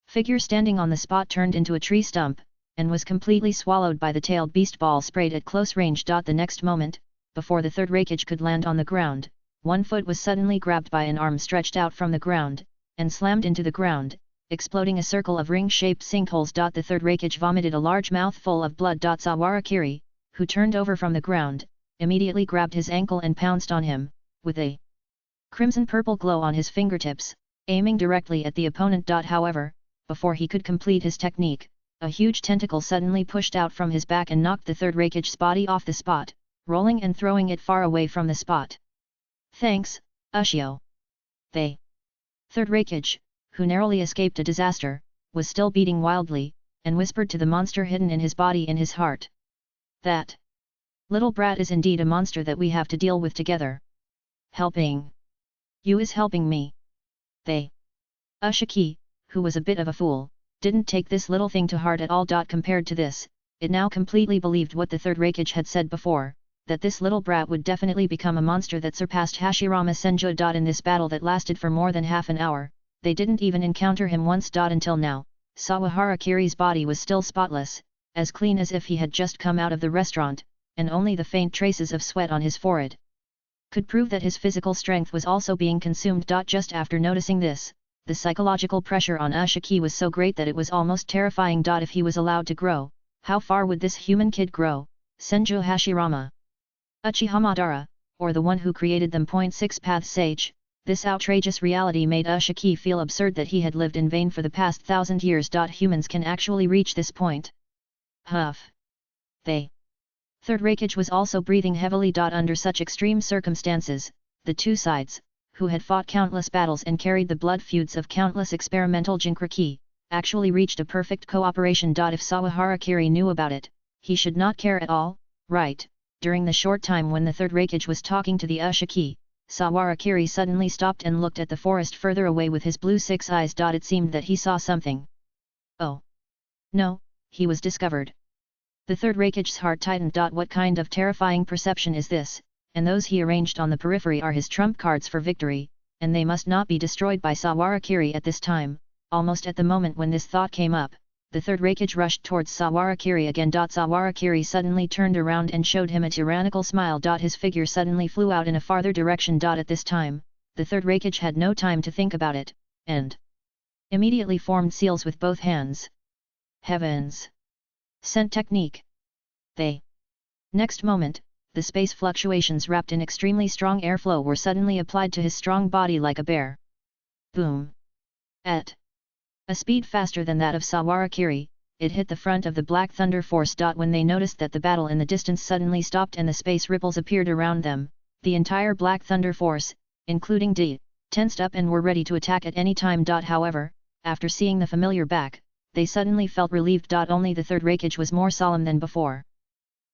figure standing on the spot turned into a tree stump, and was completely swallowed by the tailed beast ball sprayed at close range. The next moment, before the third Hokage could land on the ground, one foot was suddenly grabbed by an arm stretched out from the ground, and slammed into the ground, exploding a circle of ring-shaped sinkholes. The third Hokage vomited a large mouthful of blood. Sawarakiri, who turned over from the ground, immediately grabbed his ankle and pounced on him, with a crimson-purple glow on his fingertips, aiming directly at the opponent. However, before he could complete his technique, a huge tentacle suddenly pushed out from his back and knocked the third Hokage's body off the spot, rolling and throwing it far away from the spot. Thanks, Ushio. The third Hokage, who narrowly escaped a disaster, was still beating wildly, and whispered to the monster hidden in his body in his heart. That little brat is indeed a monster that we have to deal with together. Helping you is helping me. The Ushiki, who was a bit of a fool, didn't take this little thing to heart at all. Compared to this, it now completely believed what the third Hokage had said before, that this little brat would definitely become a monster that surpassed Hashirama Senju. In this battle that lasted for more than half an hour, they didn't even encounter him once. Until now, Sawarakiri's body was still spotless, as clean as if he had just come out of the restaurant, and only the faint traces of sweat on his forehead could prove that his physical strength was also being consumed. Just after noticing this, the psychological pressure on Ushiki was so great that it was almost terrifying. If he was allowed to grow, how far would this human kid grow? Senju Hashirama, Uchiha Madara, or the one who created them? 6 Path Sage, This outrageous reality made Ushiki feel absurd that he had lived in vain for the past 1,000 years. Humans can actually reach this point. Huff. They. Third Raikage was also breathing heavily. Under such extreme circumstances, the two sides, who had fought countless battles and carried the blood feuds of countless experimental Jinchuriki, actually reached a perfect cooperation. If Sawaharakiri knew about it, he should not care at all, right? During the short time when the third Raikage was talking to the Ushiki, Sawaharakiri suddenly stopped and looked at the forest further away with his blue six eyes. It seemed that he saw something. Oh! No, he was discovered. The third Raikage's heart tightened. What kind of terrifying perception is this? And those he arranged on the periphery are his trump cards for victory, and they must not be destroyed by Sawaharakiri at this time. Almost at the moment when this thought came up, the third Raikage rushed towards Sawaharakiri again. Sawaharakiri suddenly turned around and showed him a tyrannical smile. His figure suddenly flew out in a farther direction. At this time, the third Raikage had no time to think about it, and immediately formed seals with both hands. Heavens! Scent technique! They. Next moment, the space fluctuations wrapped in extremely strong airflow were suddenly applied to his strong body like a bear. Boom! At a speed faster than that of Sawaharakiri, it hit the front of the Black Thunder Force. When they noticed that the battle in the distance suddenly stopped and the space ripples appeared around them, the entire Black Thunder Force, including D, tensed up and were ready to attack at any time. However, after seeing the familiar back, they suddenly felt relieved. Only the third Raikage was more solemn than before.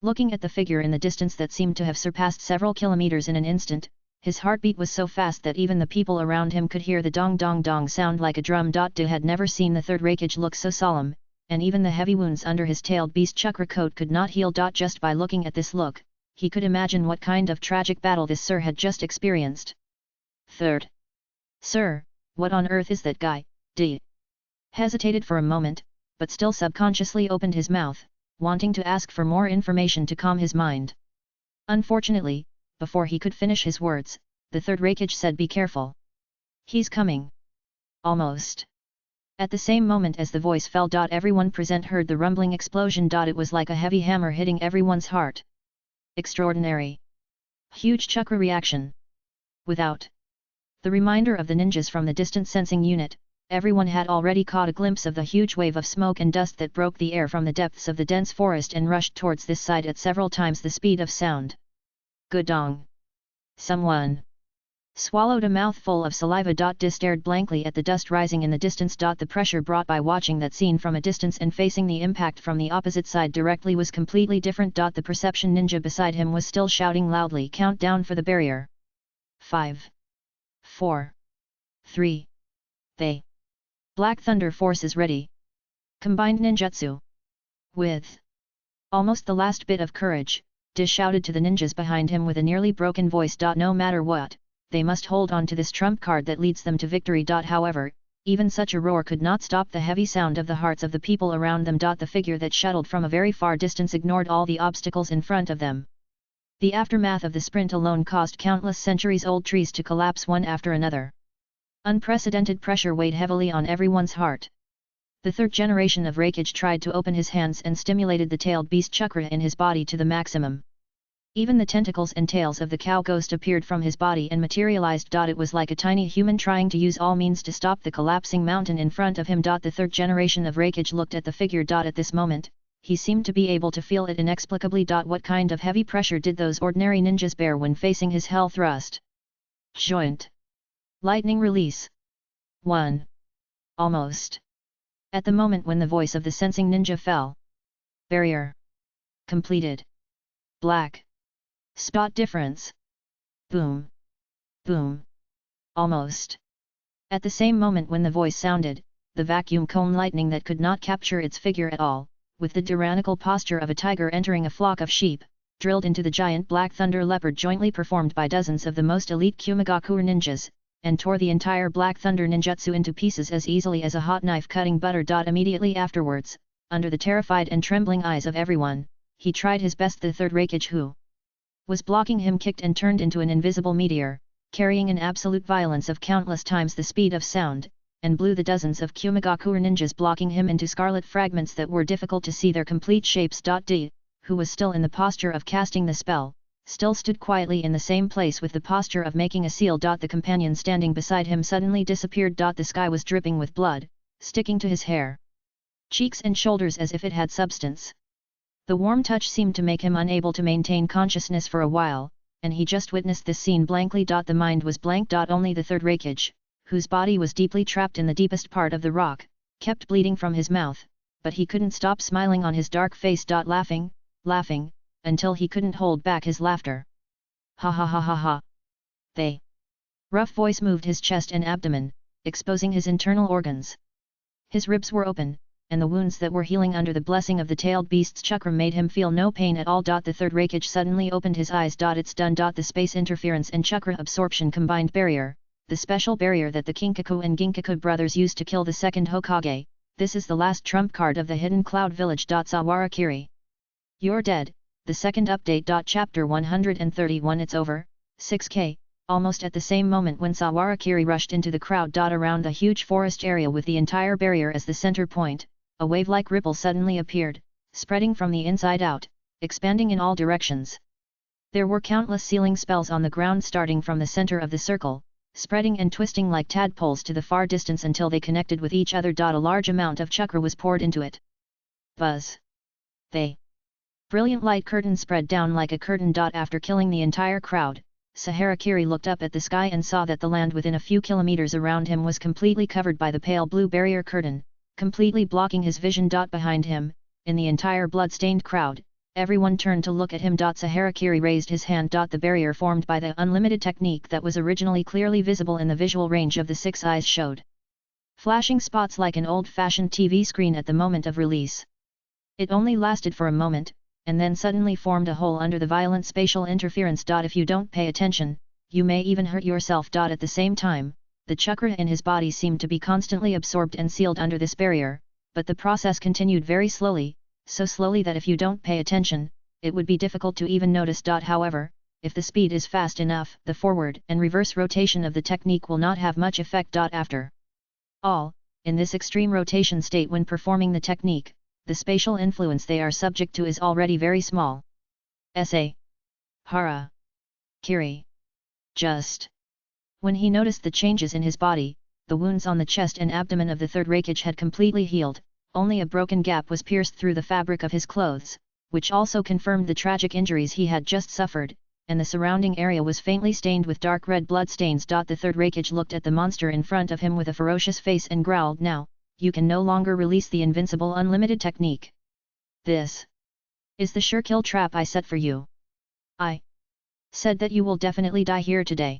Looking at the figure in the distance that seemed to have surpassed several kilometers in an instant, his heartbeat was so fast that even the people around him could hear the dong dong dong sound like a drum. De had never seen the third Raikage look so solemn, and even the heavy wounds under his tailed beast chakra coat could not heal. Just by looking at this look, he could imagine what kind of tragic battle this sir had just experienced. Third. Sir, what on earth is that guy? D. Hesitated for a moment, but still subconsciously opened his mouth, wanting to ask for more information to calm his mind. Unfortunately, before he could finish his words, the third Raikage said, "Be careful. He's coming." Almost. At the same moment as the voice fell, everyone present heard the rumbling explosion. It was like a heavy hammer hitting everyone's heart. Extraordinary. Huge chakra reaction. Without the reminder of the ninjas from the distant sensing unit, everyone had already caught a glimpse of the huge wave of smoke and dust that broke the air from the depths of the dense forest and rushed towards this side at several times the speed of sound. Gudong. Someone swallowed a mouthful of saliva. D stared blankly at the dust rising in the distance. The pressure brought by watching that scene from a distance and facing the impact from the opposite side directly was completely different. The perception ninja beside him was still shouting loudly, "Countdown for the barrier. 5. 4. 3. They. Black Thunder Force is ready. Combined ninjutsu." With almost the last bit of courage, Dish shouted to the ninjas behind him with a nearly broken voice. No matter what, they must hold on to this trump card that leads them to victory. However, even such a roar could not stop the heavy sound of the hearts of the people around them. The figure that shuttled from a very far distance ignored all the obstacles in front of them. The aftermath of the sprint alone caused countless centuries-old trees to collapse one after another. Unprecedented pressure weighed heavily on everyone's heart. The third generation of Raikage tried to open his hands and stimulated the tailed beast chakra in his body to the maximum. Even the tentacles and tails of the cow ghost appeared from his body and materialized. It was like a tiny human trying to use all means to stop the collapsing mountain in front of him. The third generation of Raikage looked at the figure. At this moment, he seemed to be able to feel it inexplicably. What kind of heavy pressure did those ordinary ninjas bear when facing his hell thrust? Joint. Lightning release. 1. Almost. At the moment when the voice of the sensing ninja fell. Barrier. Completed. Black. Spot difference. Boom. Boom. Almost. At the same moment when the voice sounded, the vacuum cone lightning that could not capture its figure at all, with the tyrannical posture of a tiger entering a flock of sheep, drilled into the giant Black Thunder Leopard jointly performed by dozens of the most elite Kumigakure ninjas, and tore the entire Black Thunder ninjutsu into pieces as easily as a hot knife cutting butter. Immediately afterwards, under the terrified and trembling eyes of everyone, he tried his best. The third Raikage who was blocking him kicked and turned into an invisible meteor, carrying an absolute violence of countless times the speed of sound, and blew the dozens of Kumigakure ninjas blocking him into scarlet fragments that were difficult to see their complete shapes. D, who was still in the posture of casting the spell, still stood quietly in the same place with the posture of making a seal. The companion standing beside him suddenly disappeared. The sky was dripping with blood, sticking to his hair, cheeks and shoulders as if it had substance. The warm touch seemed to make him unable to maintain consciousness for a while, and he just witnessed this scene blankly. The mind was blank. Only the third Hokage, whose body was deeply trapped in the deepest part of the rock, kept bleeding from his mouth, but he couldn't stop smiling on his dark face. Laughing, until he couldn't hold back his laughter. Ha ha ha ha ha. They. Rough voice moved his chest and abdomen, exposing his internal organs. His ribs were open, and the wounds that were healing under the blessing of the tailed beast's chakra made him feel no pain at all. The third Hokage suddenly opened his eyes. It's done. The space interference and chakra absorption combined barrier, the special barrier that the Kinkaku and Ginkaku brothers used to kill the second Hokage, this is the last trump card of the hidden cloud village. Sawarakiri. You're dead. The second update. Chapter 131. It's over. 6K. Almost at the same moment when Sawarakiri rushed into the crowd. Around the huge forest area with the entire barrier as the center point, a wave-like ripple suddenly appeared, spreading from the inside out, expanding in all directions. There were countless sealing spells on the ground starting from the center of the circle, spreading and twisting like tadpoles to the far distance until they connected with each other. A large amount of chakra was poured into it. Buzz. They. Brilliant light curtain spread down like a curtain. After killing the entire crowd, Saharakiri looked up at the sky and saw that the land within a few kilometers around him was completely covered by the pale blue barrier curtain, completely blocking his vision. Behind him, in the entire blood-stained crowd, everyone turned to look at him. Saharakiri raised his hand. The barrier formed by the unlimited technique that was originally clearly visible in the visual range of the six eyes showed flashing spots like an old-fashioned TV screen at the moment of release. It only lasted for a moment, and then suddenly formed a hole under the violent spatial interference. If you don't pay attention, you may even hurt yourself. At the same time, the chakra in his body seemed to be constantly absorbed and sealed under this barrier, but the process continued very slowly, so slowly that if you don't pay attention, it would be difficult to even notice. However, if the speed is fast enough, the forward and reverse rotation of the technique will not have much effect. After all, in this extreme rotation state when performing the technique, the spatial influence they are subject to is already very small. S.A. Hara. Kiri. Just. When he noticed the changes in his body, the wounds on the chest and abdomen of the third Hokage had completely healed, only a broken gap was pierced through the fabric of his clothes, which also confirmed the tragic injuries he had just suffered, and the surrounding area was faintly stained with dark red blood stains. The third Hokage looked at the monster in front of him with a ferocious face and growled, "Now, you can no longer release the invincible unlimited technique. This is the sure kill trap I set for you. I said that you will definitely die here today."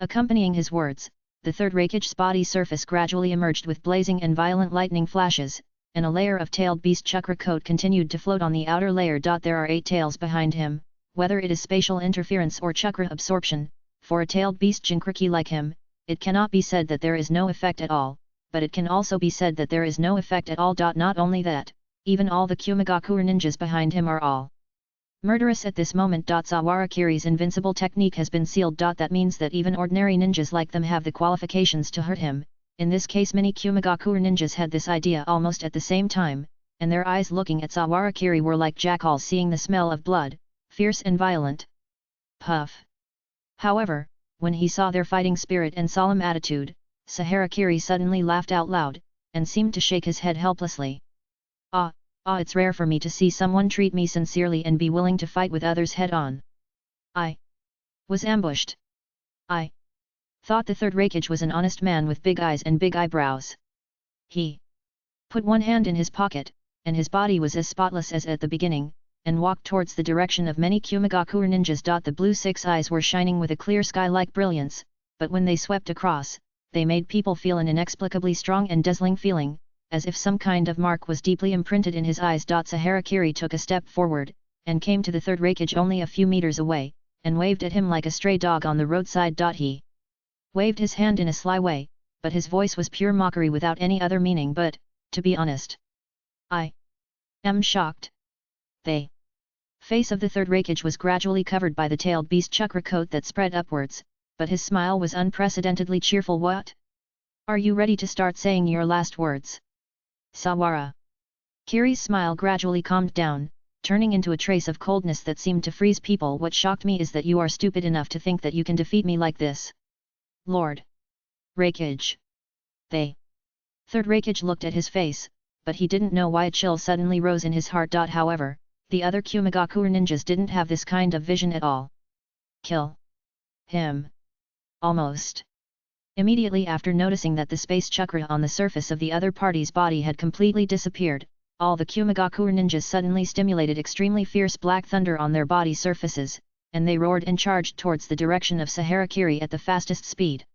Accompanying his words, the third Hokage's body surface gradually emerged with blazing and violent lightning flashes, and a layer of tailed beast chakra coat continued to float on the outer layer. There are 8 tails behind him, whether it is spatial interference or chakra absorption, for a tailed beast Jinkriki like him, it cannot be said that there is no effect at all, but it can also be said that there is no effect at all. Not only that, even all the Kumagakure ninjas behind him are all murderous at this moment. Sawarakiri's invincible technique has been sealed. That means that even ordinary ninjas like them have the qualifications to hurt him. In this case many Kumagakure ninjas had this idea almost at the same time, and their eyes looking at Sawarakiri were like jackals seeing the smell of blood, fierce and violent. Puff. However, when he saw their fighting spirit and solemn attitude, Saharakiri suddenly laughed out loud, and seemed to shake his head helplessly. It's rare for me to see someone treat me sincerely and be willing to fight with others head-on. I was ambushed. I thought the third Hokage was an honest man with big eyes and big eyebrows. He put one hand in his pocket, and his body was as spotless as at the beginning, and walked towards the direction of many Kumagakure ninjas. The blue six eyes were shining with a clear sky-like brilliance, but when they swept across, they made people feel an inexplicably strong and dazzling feeling, as if some kind of mark was deeply imprinted in his eyes. Saharakiri took a step forward, and came to the third Hokage only a few meters away, and waved at him like a stray dog on the roadside. He waved his hand in a sly way, but his voice was pure mockery without any other meaning. But, to be honest, I am shocked. The face of the third Hokage was gradually covered by the tailed beast chakra coat that spread upwards, but his smile was unprecedentedly cheerful. What? Are you ready to start saying your last words? Sawara. Kiri's smile gradually calmed down, turning into a trace of coldness that seemed to freeze people. What shocked me is that you are stupid enough to think that you can defeat me like this. Lord Hokage. They. Third Hokage looked at his face, but he didn't know why a chill suddenly rose in his heart. However, the other Kumigakure ninjas didn't have this kind of vision at all. Kill him. Almost. Immediately after noticing that the space chakra on the surface of the other party's body had completely disappeared, all the Kumigakure ninjas suddenly stimulated extremely fierce black thunder on their body surfaces, and they roared and charged towards the direction of Saharakiri at the fastest speed.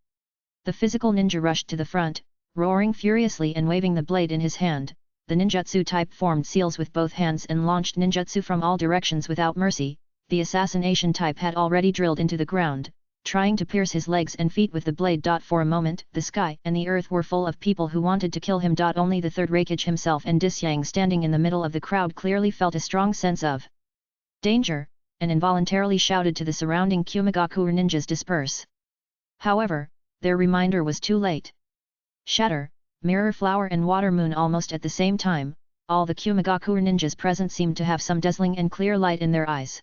The physical ninja rushed to the front, roaring furiously and waving the blade in his hand. The ninjutsu type formed seals with both hands and launched ninjutsu from all directions without mercy. The assassination type had already drilled into the ground, trying to pierce his legs and feet with the blade. For a moment, the sky and the earth were full of people who wanted to kill him. Only the third Hokage himself and Disyang standing in the middle of the crowd clearly felt a strong sense of danger, and involuntarily shouted to the surrounding Kumigakure ninjas disperse. However, their reminder was too late. Shatter, Mirror Flower and Water Moon almost at the same time, all the Kumigakure ninjas present seemed to have some dazzling and clear light in their eyes.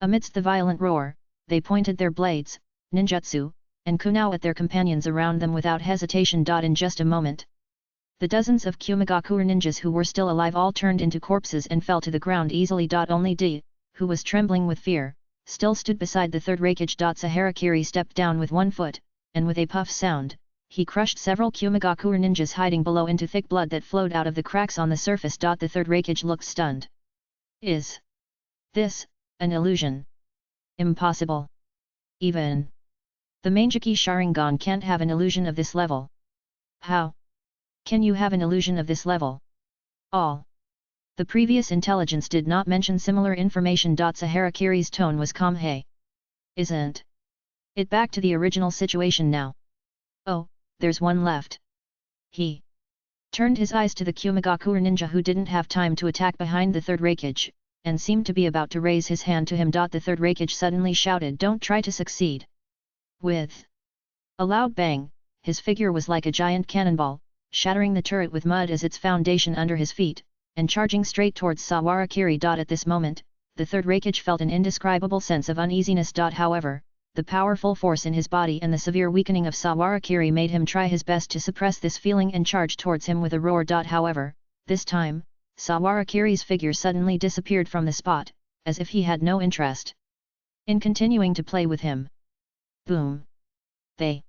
Amidst the violent roar, they pointed their blades, ninjutsu, and kunao at their companions around them without hesitation. In just a moment, the dozens of Kumigakure ninjas who were still alive all turned into corpses and fell to the ground easily. Only D, who was trembling with fear, still stood beside the third Hokage. Saharakiri stepped down with one foot, and with a puff sound, he crushed several Kumigakure ninjas hiding below into thick blood that flowed out of the cracks on the surface. The third Hokage looked stunned. Is this an illusion? Impossible. Even the Mangeki Sharingan can't have an illusion of this level. How can you have an illusion of this level? All the previous intelligence did not mention similar information. Saharakiri's tone was calm. Hey, isn't it back to the original situation now? Oh, there's one left. He turned his eyes to the Kumigakure ninja who didn't have time to attack behind the third Hokage, and seemed to be about to raise his hand to him. The third Hokage suddenly shouted, "Don't try to succeed!" With a loud bang, his figure was like a giant cannonball, shattering the turret with mud as its foundation under his feet, and charging straight towards Saharakiri. At this moment, the third Hokage felt an indescribable sense of uneasiness. However, the powerful force in his body and the severe weakening of Saharakiri made him try his best to suppress this feeling and charge towards him with a roar. However, this time, Saharakiri's figure suddenly disappeared from the spot, as if he had no interest in continuing to play with him. Boom! The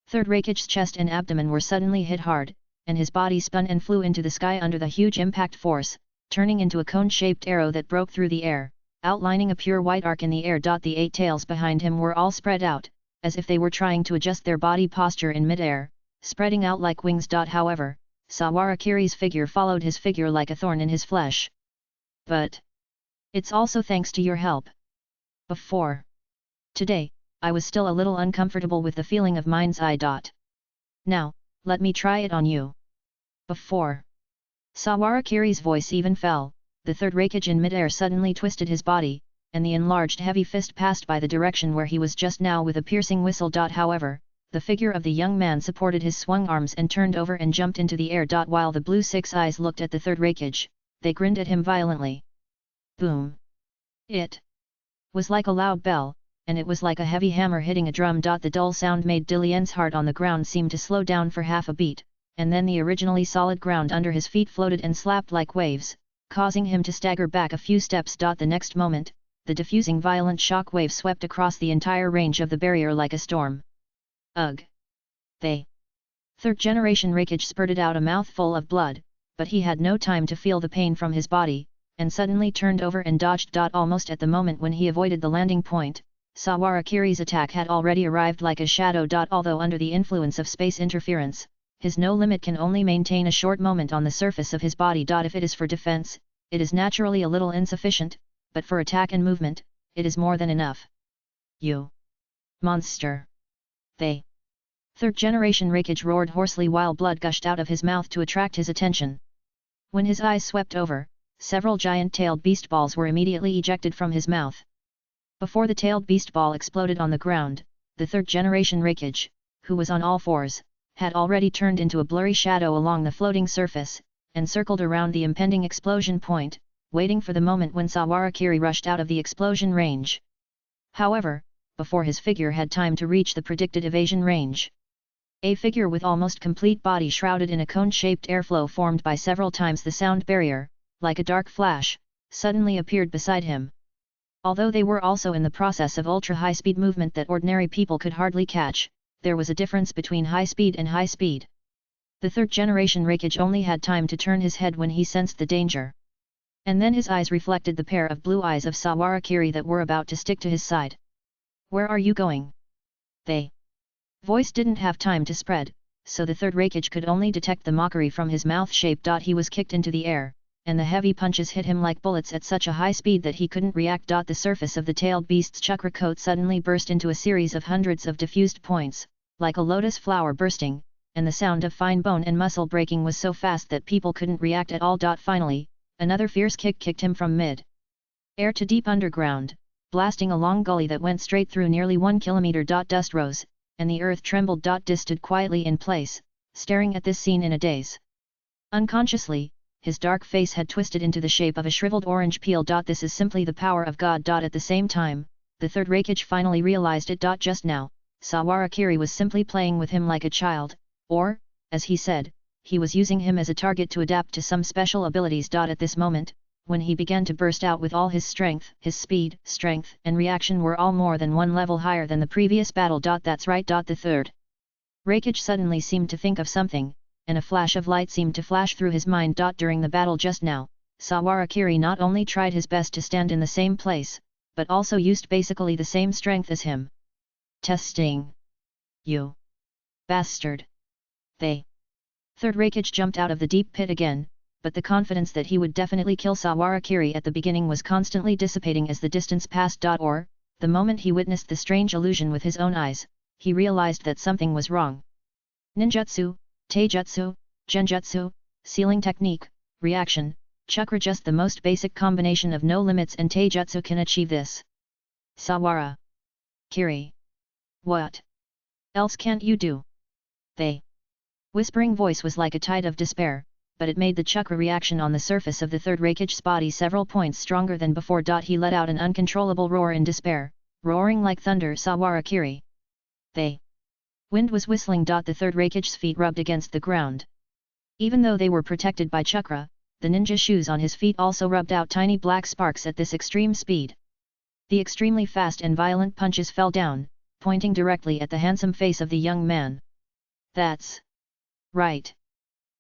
third Hokage's chest and abdomen were suddenly hit hard, and his body spun and flew into the sky under the huge impact force, turning into a cone-shaped arrow that broke through the air, outlining a pure white arc in the air. The 8 tails behind him were all spread out, as if they were trying to adjust their body posture in mid-air, spreading out like wings. However, Saharakiri's figure followed his figure like a thorn in his flesh. But it's also thanks to your help. Before today, I was still a little uncomfortable with the feeling of mind's eye. Now, let me try it on you. Before Saharakiri's voice even fell, the third Hokage in mid-air suddenly twisted his body, and the enlarged heavy fist passed by the direction where he was just now with a piercing whistle. However, the figure of the young man supported his swung arms and turned over and jumped into the air. While the blue six eyes looked at the third Hokage, they grinned at him violently. Boom! It was like a loud bell, and it was like a heavy hammer hitting a drum. The dull sound made Dilien's heart on the ground seem to slow down for half a beat, and then the originally solid ground under his feet floated and slapped like waves, causing him to stagger back a few steps. The next moment, the diffusing violent shock wave swept across the entire range of the barrier like a storm. Ugh! The third-generation Hokage spurted out a mouthful of blood, but he had no time to feel the pain from his body, and suddenly turned over and dodged. Almost at the moment when he avoided the landing point, Saharakiri's attack had already arrived like a shadow. Although under the influence of space interference, his no limit can only maintain a short moment on the surface of his body. If it is for defense, it is naturally a little insufficient, but for attack and movement, it is more than enough. You monster! The third-generation Hokage roared hoarsely while blood gushed out of his mouth to attract his attention. When his eyes swept over, several giant-tailed beast balls were immediately ejected from his mouth. Before the tailed beast ball exploded on the ground, the third-generation Hokage, who was on all fours, had already turned into a blurry shadow along the floating surface, and circled around the impending explosion point. waiting for the moment when Sawarakiri rushed out of the explosion range. However, before his figure had time to reach the predicted evasion range, a figure with almost complete body shrouded in a cone-shaped airflow formed by several times the sound barrier, like a dark flash, suddenly appeared beside him. Although they were also in the process of ultra-high-speed movement that ordinary people could hardly catch, there was a difference between high speed and high speed. The third-generation Hokage only had time to turn his head when he sensed the danger. And then his eyes reflected the pair of blue eyes of Sawarakiri that were about to stick to his side. "Where are you going?" They. Voice didn't have time to spread, so the third Hokage could only detect the mockery from his mouth shape. He was kicked into the air, and the heavy punches hit him like bullets at such a high speed that he couldn't react. The surface of the tailed beast's chakra coat suddenly burst into a series of hundreds of diffused points, like a lotus flower bursting, and the sound of fine bone and muscle breaking was so fast that people couldn't react at all. Finally, another fierce kick kicked him from mid-air to deep underground, blasting a long gully that went straight through nearly 1 kilometer. Dust rose, and the earth trembled. Dis stood quietly in place, staring at this scene in a daze. Unconsciously, his dark face had twisted into the shape of a shriveled orange peel. This is simply the power of God. At the same time, the third Hokage finally realized it. Just now, Sawarakiri was simply playing with him like a child, or, as he said, he was using him as a target to adapt to some special abilities. At this moment, when he began to burst out with all his strength, his speed, strength, and reaction were all more than one level higher than the previous battle. That's right. The third Hokage suddenly seemed to think of something, and a flash of light seemed to flash through his mind. During the battle just now, Sawarakiri not only tried his best to stand in the same place, but also used basically the same strength as him. Testing. You bastard. They. Third Hokage jumped out of the deep pit again, but the confidence that he would definitely kill Sawarakiri at the beginning was constantly dissipating as the distance passed. The moment he witnessed the strange illusion with his own eyes, he realized that something was wrong. Ninjutsu, taijutsu, genjutsu, sealing technique, reaction, chakra, just the most basic combination of no limits and taijutsu can achieve this. Sawarakiri. What else can't you do? They. Whispering voice was like a tide of despair, but it made the chakra reaction on the surface of the third Hokage's body several points stronger than before. He let out an uncontrollable roar in despair, roaring like thunder. Sawarakiri. They. Wind was whistling. The third Hokage's feet rubbed against the ground. Even though they were protected by chakra, the ninja shoes on his feet also rubbed out tiny black sparks at this extreme speed. The extremely fast and violent punches fell down, pointing directly at the handsome face of the young man. That's right.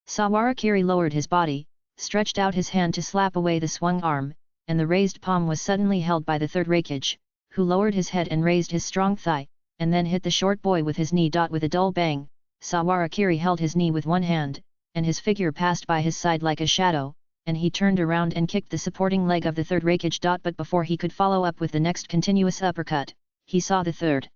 Sawarakiri lowered his body, stretched out his hand to slap away the swung arm, and the raised palm was suddenly held by the third Hokage, who lowered his head and raised his strong thigh, and then hit the short boy with his knee. With a dull bang, Sawarakiri held his knee with one hand, and his figure passed by his side like a shadow, and he turned around and kicked the supporting leg of the third Hokage. But before he could follow up with the next continuous uppercut, he saw the third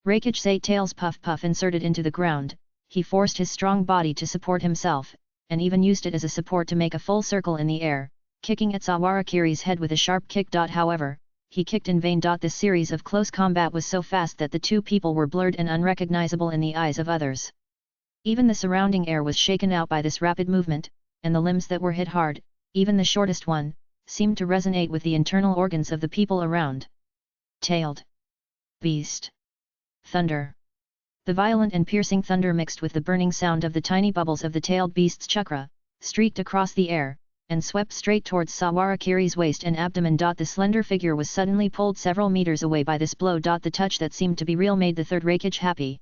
Hokage's 8 tails puff inserted into the ground. He forced his strong body to support himself, and even used it as a support to make a full circle in the air, kicking at Sawarakiri's head with a sharp kick. However, he kicked in vain. This series of close combat was so fast that the two people were blurred and unrecognizable in the eyes of others. Even the surrounding air was shaken out by this rapid movement, and the limbs that were hit hard, even the shortest one, seemed to resonate with the internal organs of the people around. Tailed beast. Thunder. The violent and piercing thunder mixed with the burning sound of the tiny bubbles of the tailed beast's chakra, streaked across the air, and swept straight towards Sawarakiri's waist and abdomen. The slender figure was suddenly pulled several meters away by this blow. The touch that seemed to be real made the third Hokage happy.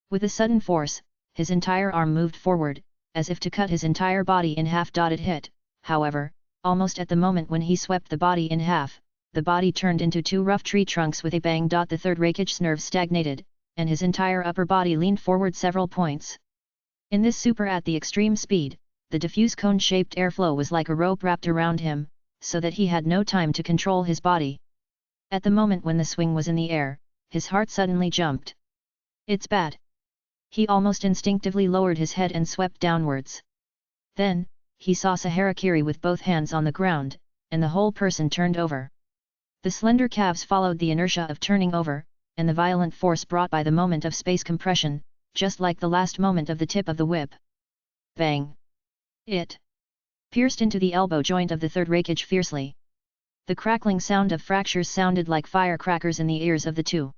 With a sudden force, his entire arm moved forward, as if to cut his entire body in half. It hit, however, almost at the moment when he swept the body in half, the body turned into 2 rough tree trunks with a bang. The third Hokage's nerves stagnated, and his entire upper body leaned forward several points. In this super at the extreme speed, the diffuse cone-shaped airflow was like a rope wrapped around him, so that he had no time to control his body. At the moment when the swing was in the air, his heart suddenly jumped. It's bad. He almost instinctively lowered his head and swept downwards. Then, he saw Sawarakiri with both hands on the ground, and the whole person turned over. The slender calves followed the inertia of turning over, and the violent force brought by the moment of space compression, just like the last moment of the tip of the whip. Bang! It pierced into the elbow joint of the third Reikage fiercely. The crackling sound of fractures sounded like firecrackers in the ears of the two.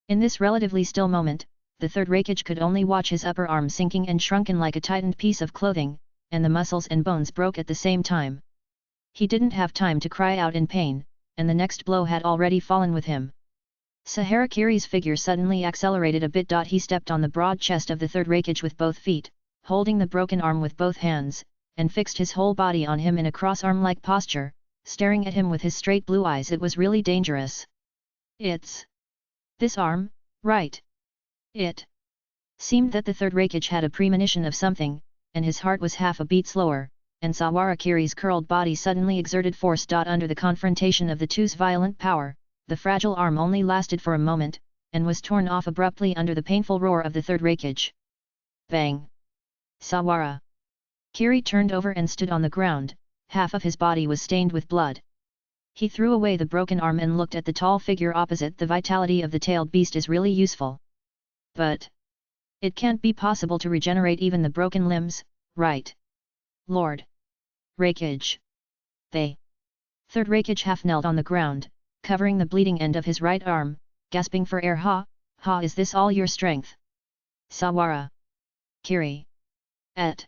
In this relatively still moment, the third Reikage could only watch his upper arm sinking and shrunken like a tightened piece of clothing, and the muscles and bones broke at the same time. He didn't have time to cry out in pain, and the next blow had already fallen with him. Saharakiri's figure suddenly accelerated a bit. He stepped on the broad chest of the third Reikage with both feet, holding the broken arm with both hands, and fixed his whole body on him in a cross-arm-like posture, staring at him with his straight blue eyes. It was really dangerous. It's this arm, right? It seemed that the third Reikage had a premonition of something, and his heart was half a beat slower, and Saharakiri's curled body suddenly exerted force. Under the confrontation of the two's violent power, the fragile arm only lasted for a moment, and was torn off abruptly under the painful roar of the third Reikage. Bang! Sawara Kiri turned over and stood on the ground. Half of his body was stained with blood. He threw away the broken arm and looked at the tall figure opposite. The vitality of the tailed beast is really useful. But it can't be possible to regenerate even the broken limbs, right? Lord Reikage. They. Third Reikage half knelt on the ground, covering the bleeding end of his right arm, gasping for air. Ha, is this all your strength? Sawara Kiri. At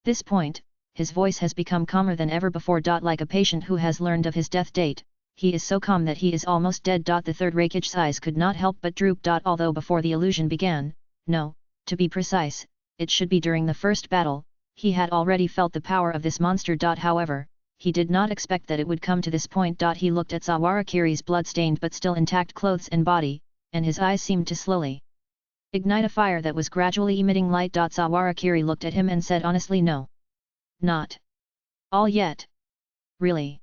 this point, his voice has become calmer than ever before. Like a patient who has learned of his death date, he is so calm that he is almost dead. The third Reikage's eyes could not help but droop. Although before the illusion began, no, to be precise, it should be during the first battle, he had already felt the power of this monster. However, he did not expect that it would come to this point. He looked at Sawarakiri's blood-stained but still intact clothes and body, and his eyes seemed to slowly ignite a fire that was gradually emitting light. Sawarakiri looked at him and said honestly, no. Not all yet. Really?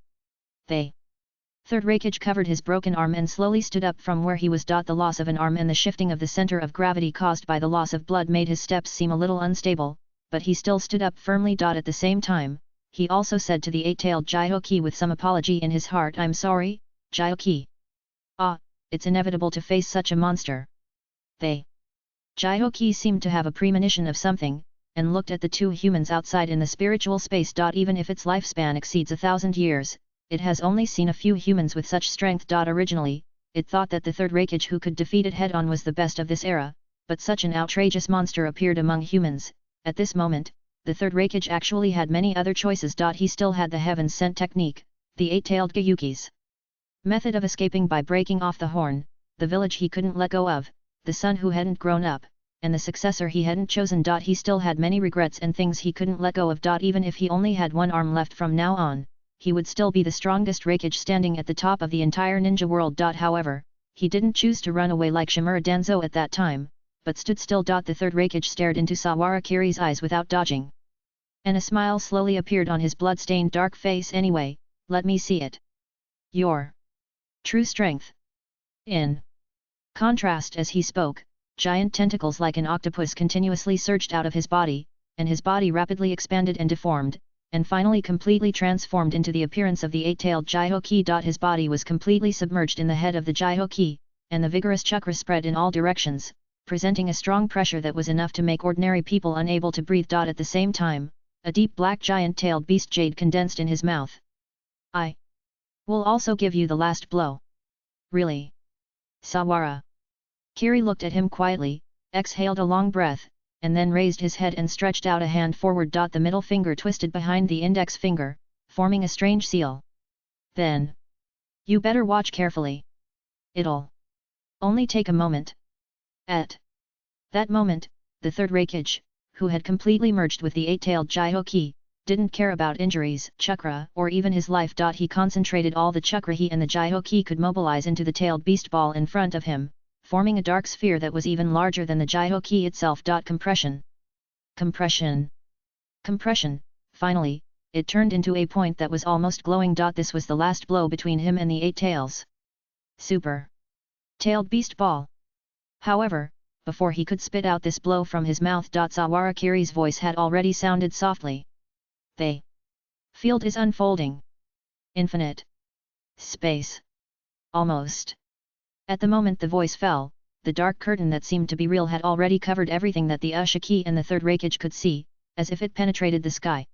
They. Third Reikage covered his broken arm and slowly stood up from where he was. The loss of an arm and the shifting of the center of gravity caused by the loss of blood made his steps seem a little unstable, but he still stood up firmly. At the same time, he also said to the eight-tailed Jihoki with some apology in his heart, I'm sorry, Jihoki. It's inevitable to face such a monster. They. Jihoki seemed to have a premonition of something, and looked at the two humans outside in the spiritual space. Even if its lifespan exceeds 1,000 years, it has only seen a few humans with such strength. Originally, it thought that the third Reikage who could defeat it head-on was the best of this era, but such an outrageous monster appeared among humans. At this moment, the third Reikage actually had many other choices. He still had the heaven-sent technique, the eight-tailed Gyuki's method of escaping by breaking off the horn, the village he couldn't let go of, the son who hadn't grown up, and the successor he hadn't chosen. He still had many regrets and things he couldn't let go of. Even if he only had one arm left from now on, he would still be the strongest Reikage standing at the top of the entire ninja world. However, he didn't choose to run away like Shimura Danzo at that time, but stood still. The third Reikage stared into Sawarakiri's eyes without dodging. And a smile slowly appeared on his blood-stained dark face. Anyway, let me see it. Your true strength. In contrast, as he spoke, giant tentacles like an octopus continuously surged out of his body, and his body rapidly expanded and deformed, and finally completely transformed into the appearance of the eight-tailed Jihoki. His body was completely submerged in the head of the Jihoki, and the vigorous chakra spread in all directions, presenting a strong pressure that was enough to make ordinary people unable to breathe. At the same time, a deep black giant-tailed beast jade condensed in his mouth. I will also give you the last blow. Really? Sawara Kiri looked at him quietly, exhaled a long breath, and then raised his head and stretched out a hand forward. The middle finger twisted behind the index finger, forming a strange seal. Then. You better watch carefully. It'll only take a moment. At that moment, the third Reikage, who had completely merged with the eight-tailed Jihoki, didn't care about injuries, chakra, or even his life. He concentrated all the chakra he and the Jihoki could mobilize into the tailed beast ball in front of him, forming a dark sphere that was even larger than the Jihoki itself. Compression. Compression. Compression. Finally, it turned into a point that was almost glowing. This was the last blow between him and the eight tails. Super. Tailed beast ball. However, before he could spit out this blow from his mouth, Sawarakiri's voice had already sounded softly. The field is unfolding. Infinite space. Almost. At the moment the voice fell, the dark curtain that seemed to be real had already covered everything that the Ushiki and the third Reikage could see, as if it penetrated the sky.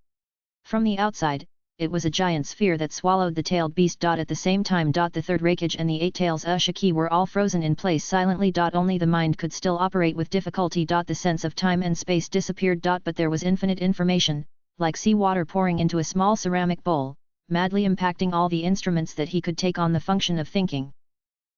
From the outside, it was a giant sphere that swallowed the tailed beast. At the same time, the third Hokage and the 8 tails Ushiki were all frozen in place silently. Only the mind could still operate with difficulty. The sense of time and space disappeared. But there was infinite information, like seawater pouring into a small ceramic bowl, madly impacting all the instruments that he could take on the function of thinking.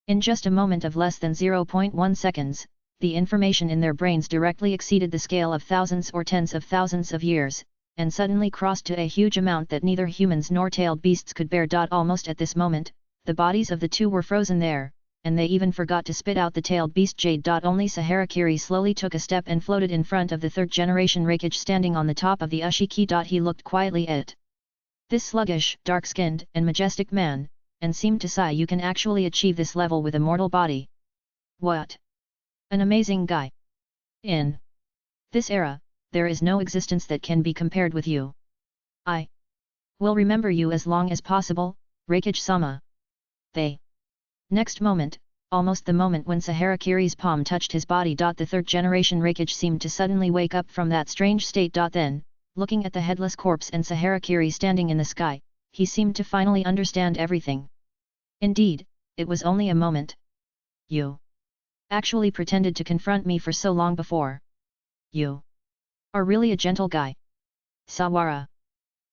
In just a moment of less than 0.1 seconds, the information in their brains directly exceeded the scale of thousands or tens of thousands of years, and suddenly crossed to a huge amount that neither humans nor tailed beasts could bear. Almost at this moment, the bodies of the two were frozen there, and they even forgot to spit out the tailed beast jade. Only Saharakiri slowly took a step and floated in front of the third generation Hokage standing on the top of the Ushiki. He looked quietly at this sluggish, dark-skinned, and majestic man, and seemed to sigh. You can actually achieve this level with a mortal body. What? An amazing guy. In this era, there is no existence that can be compared with you. I will remember you as long as possible, Hokage-sama. The next moment, almost the moment when Saharakiri's palm touched his body. The third generation Hokage seemed to suddenly wake up from that strange state. Then, looking at the headless corpse and Saharakiri standing in the sky, he seemed to finally understand everything. Indeed, it was only a moment. You actually pretended to confront me for so long before. You are really a gentle guy. Sawara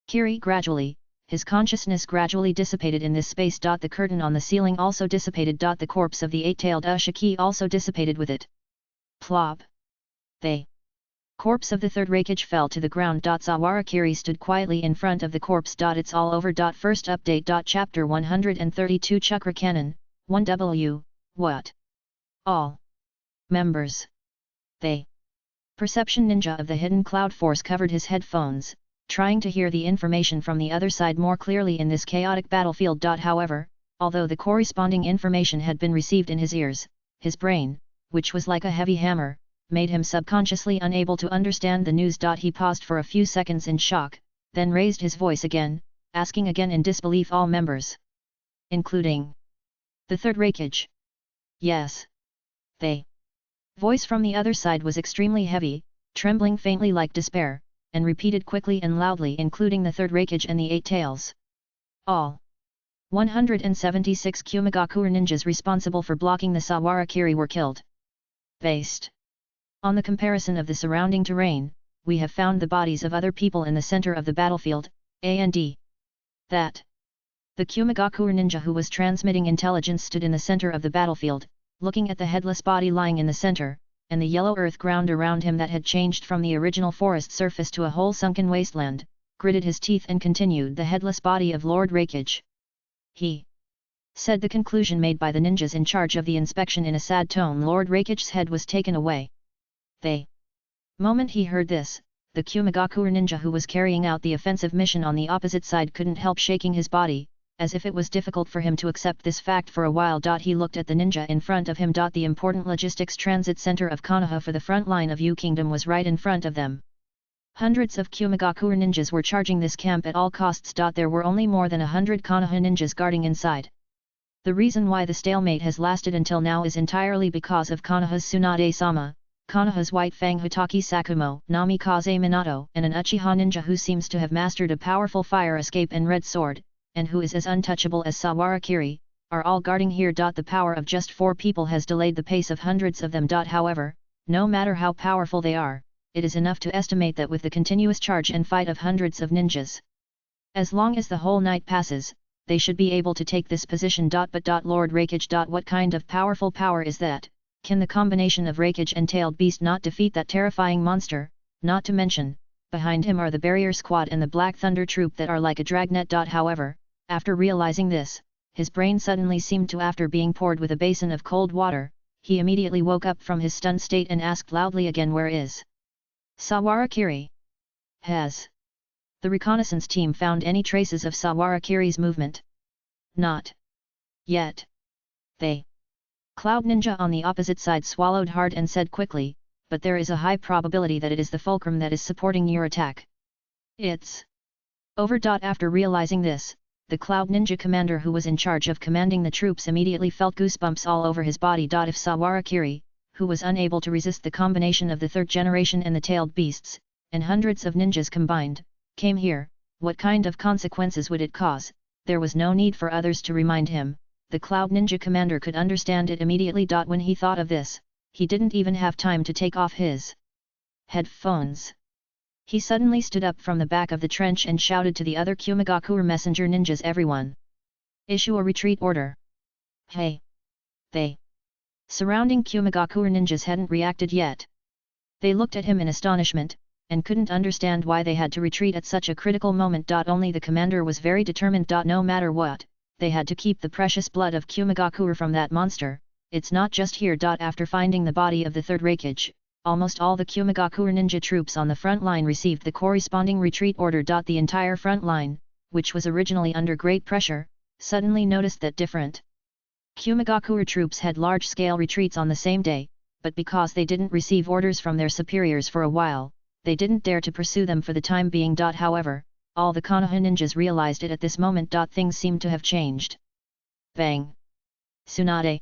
Kiri gradually, his consciousness gradually dissipated in this space. The curtain on the ceiling also dissipated. The corpse of the 8-tailed Ushiki also dissipated with it. Plop. The corpse of the third Hokage fell to the ground. Sawara Kiri stood quietly in front of the corpse. It's all over. First update. Chapter 132 Chakra Cannon, 1W, what? All members. The perception ninja of the hidden cloud force covered his headphones, trying to hear the information from the other side more clearly in this chaotic battlefield. However, although the corresponding information had been received in his ears, his brain, which was like a heavy hammer, made him subconsciously unable to understand the news. He paused for a few seconds in shock, then raised his voice again, asking again in disbelief, all members, including the third Hokage? Yes. The voice from the other side was extremely heavy, trembling faintly like despair, and repeated quickly and loudly, including the third Hokage and the 8 tails. All 176 Kumigakure ninjas responsible for blocking the Sawara Kiri were killed. Based on the comparison of the surrounding terrain, we have found the bodies of other people in the center of the battlefield, and that the Kumigakure ninja who was transmitting intelligence stood in the center of the battlefield, looking at the headless body lying in the center, and the yellow earth ground around him that had changed from the original forest surface to a whole sunken wasteland, gritted his teeth and continued, the headless body of Lord Hokage. He said the conclusion made by the ninjas in charge of the inspection in a sad tone. Lord Hokage's head was taken away. The moment he heard this, the Kumigakure ninja who was carrying out the offensive mission on the opposite side couldn't help shaking his body, as if it was difficult for him to accept this fact for a while. He looked at the ninja in front of him. The important logistics transit center of Konoha for the front line of U Kingdom was right in front of them. Hundreds of Kumigakure ninjas were charging this camp at all costs. There were only more than 100 Konoha ninjas guarding inside. The reason why the stalemate has lasted until now is entirely because of Konoha's Tsunade-sama, Konoha's White Fang Hotaki Sakumo, Namikaze Minato, and an Uchiha ninja who seems to have mastered a powerful fire escape and red sword, and who is as untouchable as Sawara Kiri, are all guarding here. The power of just 4 people has delayed the pace of hundreds of them. However, no matter how powerful they are, it is enough to estimate that with the continuous charge and fight of hundreds of ninjas, as long as the whole night passes, they should be able to take this position. But Lord Hokage, what kind of powerful power is that? Can the combination of Hokage and tailed beast not defeat that terrifying monster? Not to mention, behind him are the barrier squad and the Black Thunder troop that are like a dragnet. However, after realizing this, his brain suddenly seemed to, after being poured with a basin of cold water, he immediately woke up from his stunned state and asked loudly again, where is Sawara Kiri? Has the reconnaissance team found any traces of Sawara Kiri's movement? Not yet. The Cloud Ninja on the opposite side swallowed hard and said quickly, but there is a high probability that it is the fulcrum that is supporting your attack. It's over. After realizing this, the Cloud Ninja commander who was in charge of commanding the troops immediately felt goosebumps all over his body. If Sawara Kiri, who was unable to resist the combination of the third generation and the tailed beasts, and hundreds of ninjas combined, came here, What kind of consequences would it cause? There was no need for others to remind him, the Cloud Ninja commander could understand it immediately. When he thought of this, he didn't even have time to take off his headphones. He suddenly stood up from the back of the trench and shouted to the other Kumigakure messenger ninjas, everyone, issue a retreat order. Hey! They surrounding Kumigakure ninjas hadn't reacted yet. They looked at him in astonishment, and couldn't understand why they had to retreat at such a critical moment. Only the commander was very determined. No matter what, they had to keep the precious blood of Kumigakure from that monster. It's not just here. After finding the body of the third Hokage, almost all the Kumigakure ninja troops on the front line received the corresponding retreat order. The entire front line, which was originally under great pressure, suddenly noticed that different Kumigakure troops had large-scale retreats on the same day, but because they didn't receive orders from their superiors for a while, they didn't dare to pursue them for the time being. However, all the Konoha ninjas realized it at this moment. Things seemed to have changed. Bang! Tsunade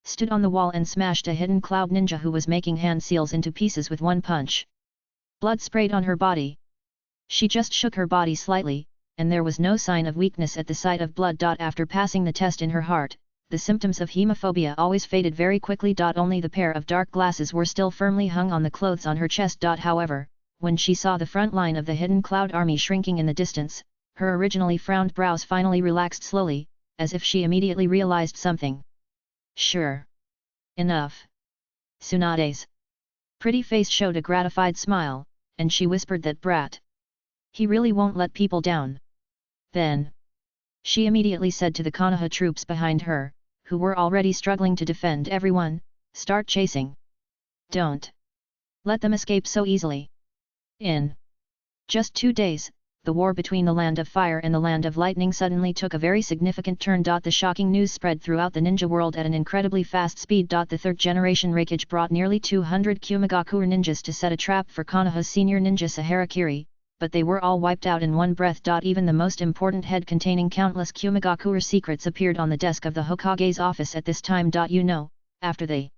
stood on the wall and smashed a hidden cloud ninja who was making hand seals into pieces with one punch. Blood sprayed on her body. She just shook her body slightly, and there was no sign of weakness at the sight of blood. After passing the test in her heart, the symptoms of hemophobia always faded very quickly. Only the pair of dark glasses were still firmly hung on the clothes on her chest. However, when she saw the front line of the hidden cloud army shrinking in the distance, her originally frowned brows finally relaxed slowly, as if she immediately realized something. Sure. Enough. Tsunade's pretty face showed a gratified smile, and she whispered, that brat. He really won't let people down. Then she immediately said to the Konoha troops behind her, who were already struggling to defend everyone, start chasing. Don't let them escape so easily. In just 2 days, the war between the Land of Fire and the Land of Lightning suddenly took a very significant turn. The shocking news spread throughout the ninja world at an incredibly fast speed. The third generation Hokage brought nearly 200 Kumigakure ninjas to set a trap for Konoha's senior ninja Saharakiri, but they were all wiped out in one breath. Even the most important head containing countless Kumigakure secrets appeared on the desk of the Hokage's office at this time. After the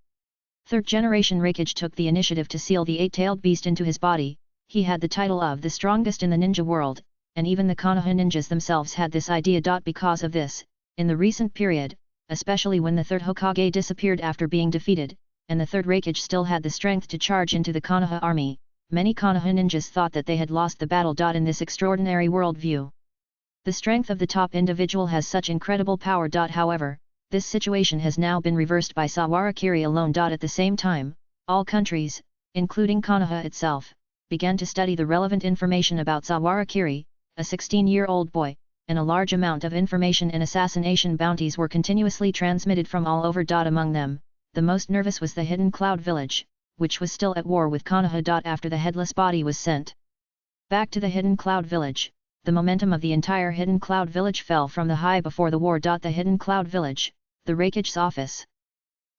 third generation Hokage took the initiative to seal the eight-tailed beast into his body, he had the title of the strongest in the ninja world, and even the Konoha ninjas themselves had this idea. Because of this, in the recent period, especially when the third Hokage disappeared after being defeated, and the third Hokage still had the strength to charge into the Konoha army, many Konoha ninjas thought that they had lost the battle. In this extraordinary worldview, the strength of the top individual has such incredible power. However, this situation has now been reversed by Sawarakiri alone. At the same time, all countries, including Konoha itself, began to study the relevant information about Sawarakiri, a 16-year-old boy, and a large amount of information and assassination bounties were continuously transmitted from all over. Among them, the most nervous was the Hidden Cloud Village, which was still at war with Konoha. After the headless body was sent back to the Hidden Cloud Village, the momentum of the entire Hidden Cloud Village fell from the high before the war. The Hidden Cloud Village, the Hokage's office.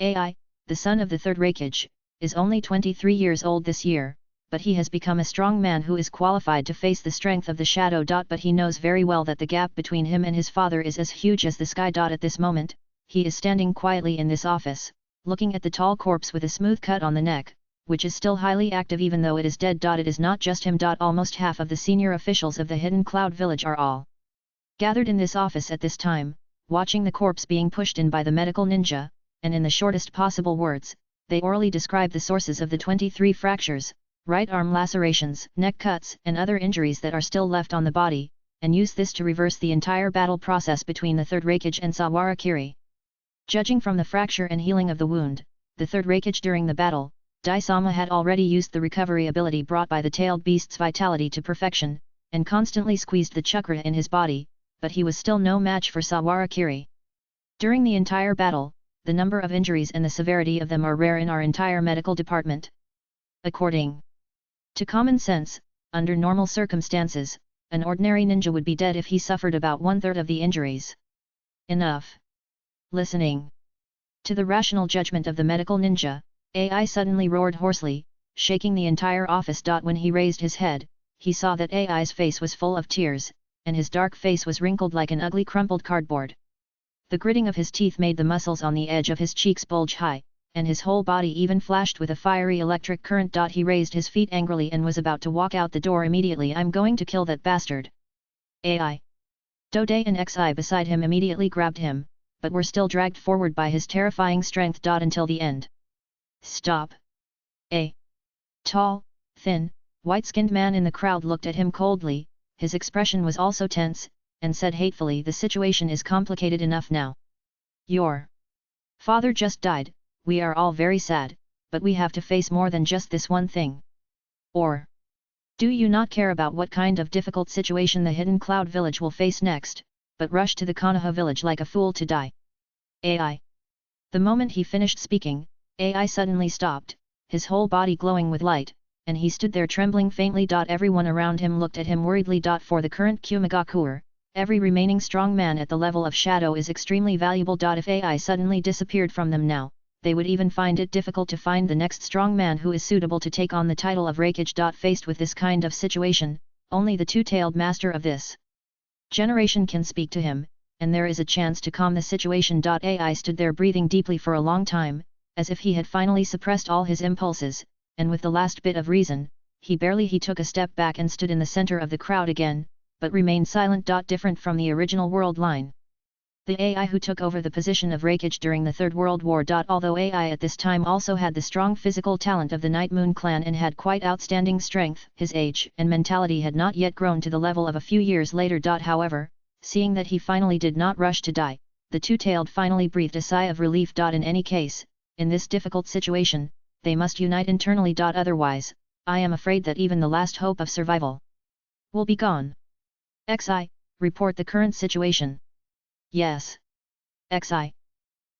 Ai, the son of the third Hokage, is only 23 years old this year, but he has become a strong man who is qualified to face the strength of the shadow. But he knows very well that the gap between him and his father is as huge as the sky. At this moment, he is standing quietly in this office, looking at the tall corpse with a smooth cut on the neck, which is still highly active even though it is dead. It is not just him. Almost half of the senior officials of the Hidden Cloud Village are all gathered in this office at this time, watching the corpse being pushed in by the medical ninja, and in the shortest possible words, they orally describe the sources of the 23 fractures, right arm lacerations, neck cuts, and other injuries that are still left on the body, and use this to reverse the entire battle process between the third Hokage and Sawarakiri. Judging from the fracture and healing of the wound, the third Hokage during the battle, Dai-sama had already used the recovery ability brought by the tailed beast's vitality to perfection, and constantly squeezed the chakra in his body, but he was still no match for Sawarakiri. During the entire battle, the number of injuries and the severity of them are rare in our entire medical department. According to common sense, under normal circumstances, an ordinary ninja would be dead if he suffered about 1/3 of the injuries. Enough. Listening to the rational judgment of the medical ninja, Ai suddenly roared hoarsely, shaking the entire office. When he raised his head, he saw that Ai's face was full of tears, and his dark face was wrinkled like an ugly crumpled cardboard. The gritting of his teeth made the muscles on the edge of his cheeks bulge high, and his whole body even flashed with a fiery electric current. He raised his feet angrily and was about to walk out the door immediately. I'm going to kill that bastard. AI. Dode and Xi beside him immediately grabbed him, but were still dragged forward by his terrifying strength. Until the end. Stop! A tall, thin, white-skinned man in the crowd looked at him coldly, his expression was also tense, and said hatefully, "The situation is complicated enough now. Your father just died, we are all very sad, but we have to face more than just this one thing. Or do you not care about what kind of difficult situation the Hidden Cloud village will face next, but rush to the Konoha village like a fool to die?" AI. The moment he finished speaking, AI suddenly stopped, his whole body glowing with light, and he stood there trembling faintly. Everyone around him looked at him worriedly. For the current Kyumigakuer, every remaining strong man at the level of shadow is extremely valuable. If AI suddenly disappeared from them now, they would even find it difficult to find the next strong man who is suitable to take on the title of Raikage. Faced with this kind of situation, only the two-tailed master of this generation can speak to him, and there is a chance to calm the situation. AI stood there breathing deeply for a long time, as if he had finally suppressed all his impulses, and with the last bit of reason, he took a step back and stood in the center of the crowd again, but remained silent. Different from the original world line. The AI who took over the position of Raikage during the Third World War. Although AI at this time also had the strong physical talent of the Night Moon clan and had quite outstanding strength, his age and mentality had not yet grown to the level of a few years later. However, seeing that he finally did not rush to die, the two-tailed finally breathed a sigh of relief. In any case, in this difficult situation, they must unite internally. Otherwise, I am afraid that even the last hope of survival will be gone. Xi, report the current situation. Yes. Xi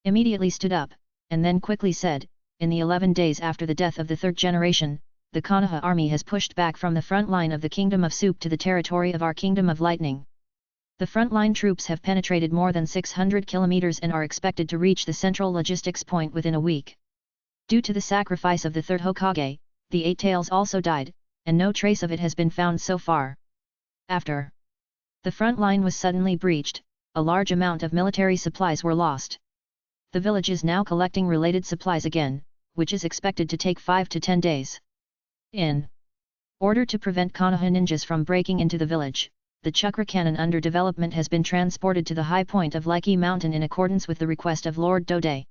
immediately stood up, and then quickly said, "In the 11 days after the death of the third generation, the Konoha army has pushed back from the front line of the Kingdom of Soup to the territory of our Kingdom of Lightning. The frontline troops have penetrated more than 600 kilometers and are expected to reach the central logistics point within a week. Due to the sacrifice of the third Hokage, the Eight Tails also died, and no trace of it has been found so far. After the front line was suddenly breached, a large amount of military supplies were lost. The village is now collecting related supplies again, which is expected to take 5 to 10 days. In order to prevent Konoha ninjas from breaking into the village, the chakra cannon under development has been transported to the high point of Likey Mountain in accordance with the request of Lord Dode.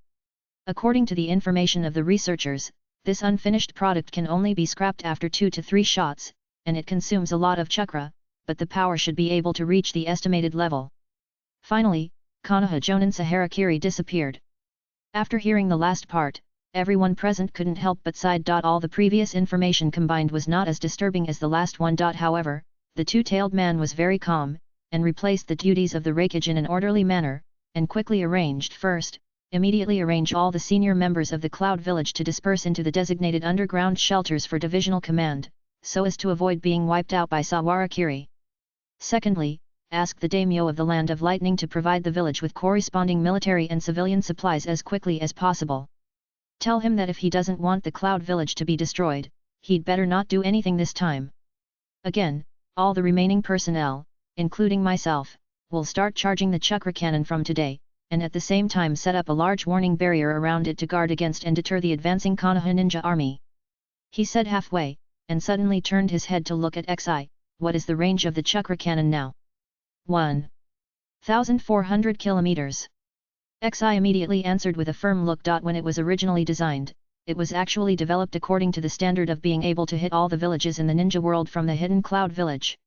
According to the information of the researchers, this unfinished product can only be scrapped after 2 to 3 shots, and it consumes a lot of chakra, but the power should be able to reach the estimated level." Finally, Konoha Jonin Saharakiri disappeared. After hearing the last part, everyone present couldn't help but sigh. All the previous information combined was not as disturbing as the last one. However, the two-tailed man was very calm, and replaced the duties of the Raikage in an orderly manner, and quickly immediately arrange all the senior members of the Cloud Village to disperse into the designated underground shelters for divisional command, so as to avoid being wiped out by Sawarakiri. Secondly, ask the daimyo of the Land of Lightning to provide the village with corresponding military and civilian supplies as quickly as possible. Tell him that if he doesn't want the Cloud Village to be destroyed, he'd better not do anything this time. Again, all the remaining personnel, including myself, will start charging the chakra cannon from today, and at the same time set up a large warning barrier around it to guard against and deter the advancing Konoha ninja army." He said halfway, and suddenly turned his head to look at Xi. "What is the range of the chakra cannon now?" 1,400 kilometers. Xi immediately answered with a firm look. When it was originally designed, it was actually developed according to the standard of being able to hit all the villages in the ninja world from the Hidden Cloud village.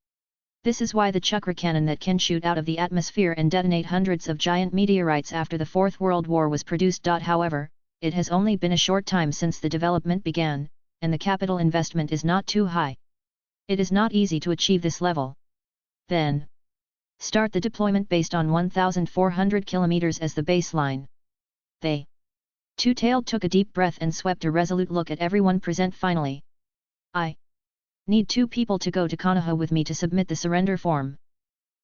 This is why the chakra cannon that can shoot out of the atmosphere and detonate hundreds of giant meteorites after the Fourth World War was produced. However, it has only been a short time since the development began, and the capital investment is not too high. It is not easy to achieve this level. Then start the deployment based on 1,400 kilometers as the baseline. They two-tailed took a deep breath and swept a resolute look at everyone present. Finally, "I need 2 people to go to Konoha with me to submit the surrender form."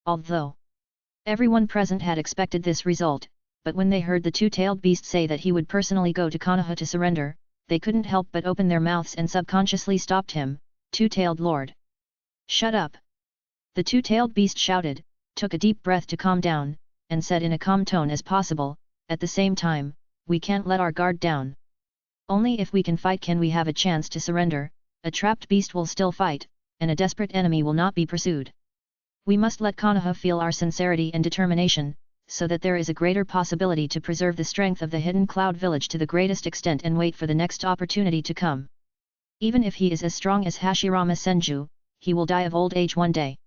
Although everyone present had expected this result, but when they heard the two-tailed beast say that he would personally go to Konoha to surrender, they couldn't help but open their mouths and subconsciously stopped him. "Two-tailed lord! Shut up!" The two-tailed beast shouted, took a deep breath to calm down, and said in a calm tone as possible, "At the same time, we can't let our guard down. Only if we can fight can we have a chance to surrender. A trapped beast will still fight, and a desperate enemy will not be pursued. We must let Konoha feel our sincerity and determination, so that there is a greater possibility to preserve the strength of the hidden cloud village to the greatest extent and wait for the next opportunity to come. Even if he is as strong as Hashirama Senju, he will die of old age one day.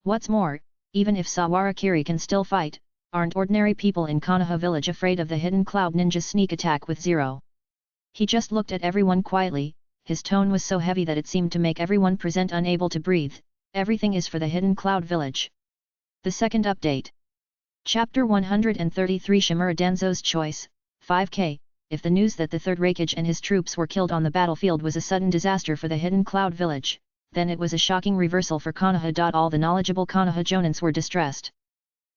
What's more, even if Sawarakiri can still fight, aren't ordinary people in Konoha village afraid of the hidden cloud ninja's sneak attack with Zero? He just looked at everyone quietly, his tone was so heavy that it seemed to make everyone present unable to breathe. Everything is for the hidden cloud village. The second update. Chapter 133 Shimura Danzo's Choice, 5K. If the news that the third Hokage and his troops were killed on the battlefield was a sudden disaster for the hidden cloud village, then it was a shocking reversal for Konoha. All the knowledgeable Konoha jonins were distressed.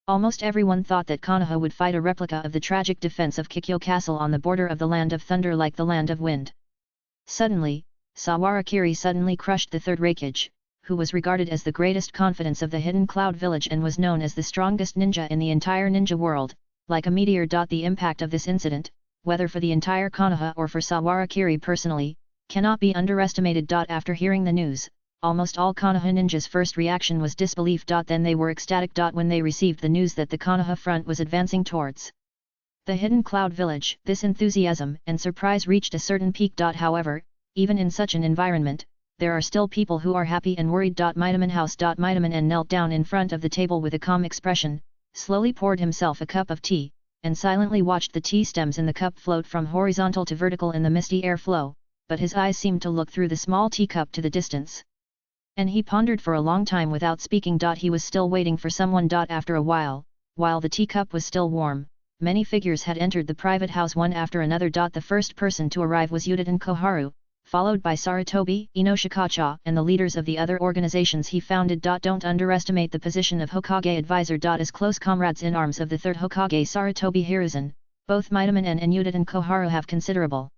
Almost everyone thought that Konoha would fight a replica of the tragic defense of Kikyo Castle on the border of the Land of Thunder like the Land of Wind. Suddenly, Sawarakiri suddenly crushed the third Hokage, who was regarded as the greatest confidence of the hidden cloud village and was known as the strongest ninja in the entire ninja world, like a meteor. The impact of this incident, whether for the entire Konoha or for Sawarakiri personally, cannot be underestimated. After hearing the news, almost all Konoha ninjas' first reaction was disbelief. Then they were ecstatic. When they received the news that the Konoha front was advancing towards the hidden cloud village, this enthusiasm and surprise reached a certain peak. However, even in such an environment, there are still people who are happy and worried. Midaman House. Midaman knelt down in front of the table with a calm expression, slowly poured himself a cup of tea, and silently watched the tea stems in the cup float from horizontal to vertical in the misty air flow, but his eyes seemed to look through the small teacup to the distance. And he pondered for a long time without speaking. He was still waiting for someone. After a while the teacup was still warm, many figures had entered the private house one after another. The first person to arrive was Yuditen Koharu, followed by Sarutobi, Inoshikacha, and the leaders of the other organizations he founded. Don't underestimate the position of Hokage advisor. As close comrades in arms of the third Hokage Sarutobi Hiruzen, both Midaman and Yuditen Koharu have considerable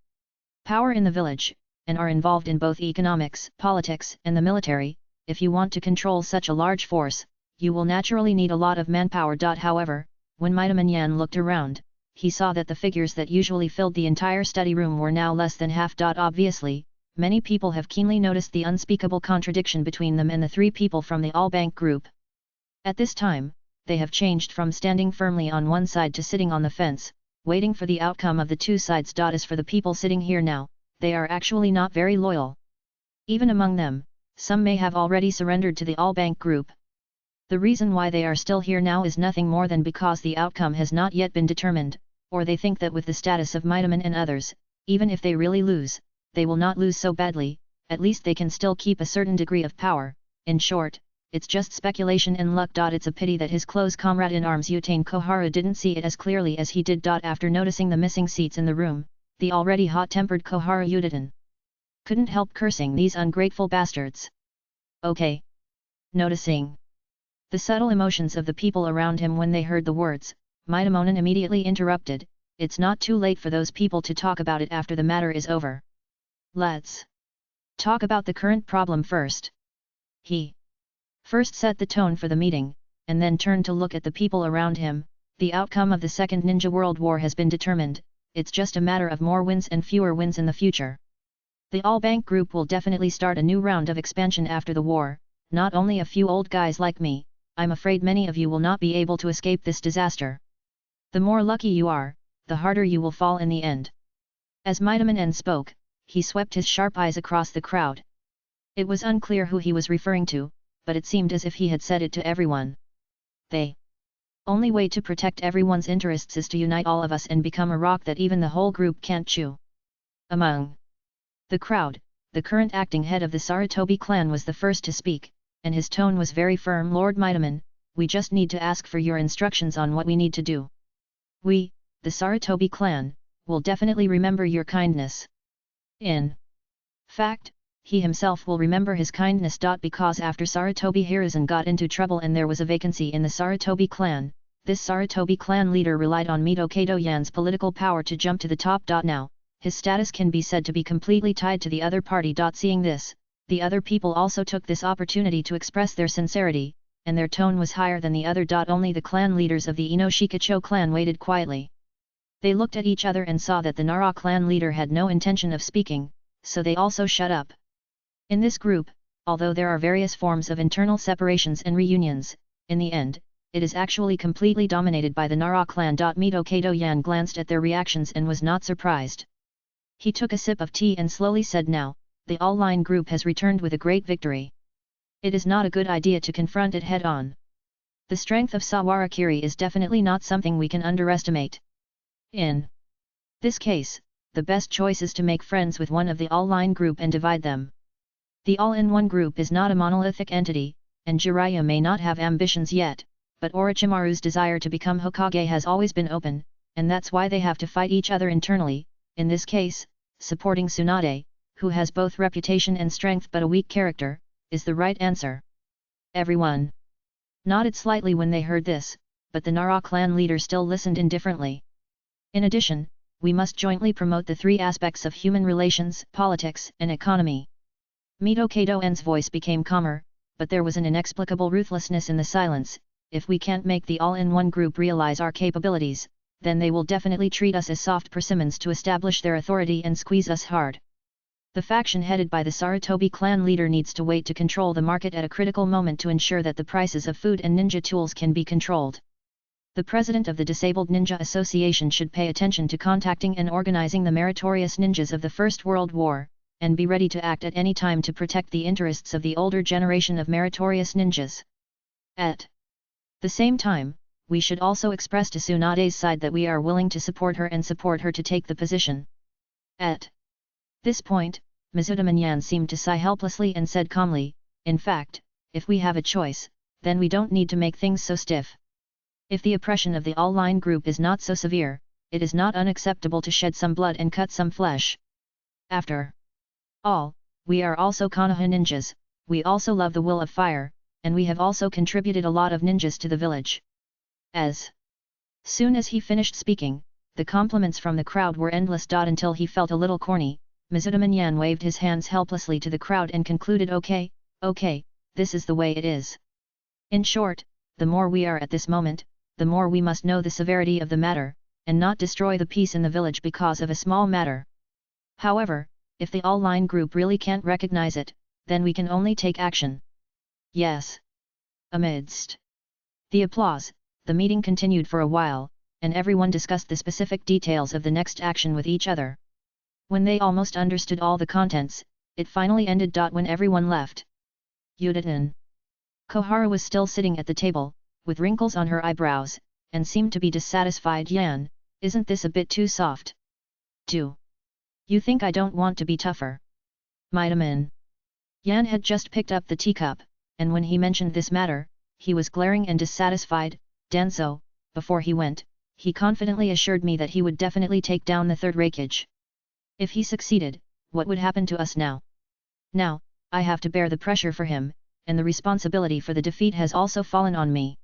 power in the village, and are involved in both economics, politics, and the military. If you want to control such a large force, you will naturally need a lot of manpower. However, when Midaman Yan looked around, he saw that the figures that usually filled the entire study room were now less than half. Obviously, many people have keenly noticed the unspeakable contradiction between them and the three people from the all-bank group. At this time, they have changed from standing firmly on one side to sitting on the fence, waiting for the outcome of the two sides. As for the people sitting here now, they are actually not very loyal. Even among them, some may have already surrendered to the all-bank group. The reason why they are still here now is nothing more than because the outcome has not yet been determined, or they think that with the status of Midaman and others, even if they really lose, they will not lose so badly, at least they can still keep a certain degree of power. In short, it's just speculation and luck. It's a pity that his close comrade in arms Yutane Koharu didn't see it as clearly as he did. After noticing the missing seats in the room, the already hot-tempered Koharu Yuditen couldn't help cursing these ungrateful bastards. Okay. Noticing the subtle emotions of the people around him when they heard the words, Midamonin immediately interrupted, "It's not too late for those people to talk about it after the matter is over. Let's talk about the current problem first." He first set the tone for the meeting, and then turned to look at the people around him. The outcome of the Second Ninja World War has been determined, it's just a matter of more wins and fewer wins in the future. The all-bank group will definitely start a new round of expansion after the war, not only a few old guys like me, I'm afraid many of you will not be able to escape this disaster. The more lucky you are, the harder you will fall in the end. As Midaman N spoke, he swept his sharp eyes across the crowd. It was unclear who he was referring to, but it seemed as if he had said it to everyone. The only way to protect everyone's interests is to unite all of us and become a rock that even the whole group can't chew. Among the crowd, the current acting head of the Sarutobi clan was the first to speak, and his tone was very firm. "Lord Midaman, we just need to ask for your instructions on what we need to do. We, the Sarutobi clan, will definitely remember your kindness. In fact, he himself will remember his kindness. Because after Sarutobi Hiruzen got into trouble and there was a vacancy in the Sarutobi clan, this Sarutobi clan leader relied on Mito Kato Yan's political power to jump to the top. Now, his status can be said to be completely tied to the other party. Seeing this, the other people also took this opportunity to express their sincerity, and their tone was higher than the other. Only the clan leaders of the Inoshikacho clan waited quietly. They looked at each other and saw that the Nara clan leader had no intention of speaking, so they also shut up. In this group, although there are various forms of internal separations and reunions, in the end, it is actually completely dominated by the Nara clan. Mito Kato Yan glanced at their reactions and was not surprised. He took a sip of tea and slowly said, "Now, the all-line group has returned with a great victory. It is not a good idea to confront it head-on. The strength of Sawarakiri is definitely not something we can underestimate. In this case, the best choice is to make friends with one of the all-line group and divide them. The all-in-one group is not a monolithic entity, and Jiraiya may not have ambitions yet, but Orochimaru's desire to become Hokage has always been open, and that's why they have to fight each other internally. In this case, supporting Tsunade, who has both reputation and strength but a weak character, is the right answer." Everyone nodded slightly when they heard this, but the Nara clan leader still listened indifferently. "In addition, we must jointly promote the three aspects of human relations, politics, and economy." Mito Kato-en's voice became calmer, but there was an inexplicable ruthlessness in the silence. "If we can't make the all-in-one group realize our capabilities, then they will definitely treat us as soft persimmons to establish their authority and squeeze us hard. The faction headed by the Sarutobi clan leader needs to wait to control the market at a critical moment to ensure that the prices of food and ninja tools can be controlled. The president of the Disabled Ninja Association should pay attention to contacting and organizing the meritorious ninjas of the First World War, and be ready to act at any time to protect the interests of the older generation of meritorious ninjas. At the same time, we should also express to Tsunade's side that we are willing to support her and support her to take the position." At this point, Mizuta Manyan seemed to sigh helplessly and said calmly, "In fact, if we have a choice, then we don't need to make things so stiff. If the oppression of the all-line group is not so severe, it is not unacceptable to shed some blood and cut some flesh. After all, we are also Konoha ninjas, we also love the will of fire, and we have also contributed a lot of ninjas to the village." As soon as he finished speaking, the compliments from the crowd were endless. Until he felt a little corny, Mizuta Manyan waved his hands helplessly to the crowd and concluded, "Okay, this is the way it is. In short, the more we are at this moment, the more we must know the severity of the matter, and not destroy the peace in the village because of a small matter. However, if the all-line group really can't recognize it, then we can only take action." "Yes." Amidst the applause, the meeting continued for a while, and everyone discussed the specific details of the next action with each other. When they almost understood all the contents, it finally ended. When everyone left, Yudatan Kohara was still sitting at the table, with wrinkles on her eyebrows, and seemed to be dissatisfied. "Yan, isn't this a bit too soft? Do you think I don't want to be tougher?" Mitamin Yan had just picked up the teacup, and when he mentioned this matter, he was glaring and dissatisfied. "Danzo, before he went, he confidently assured me that he would definitely take down the third Hokage. If he succeeded, what would happen to us now? Now, I have to bear the pressure for him, and the responsibility for the defeat has also fallen on me.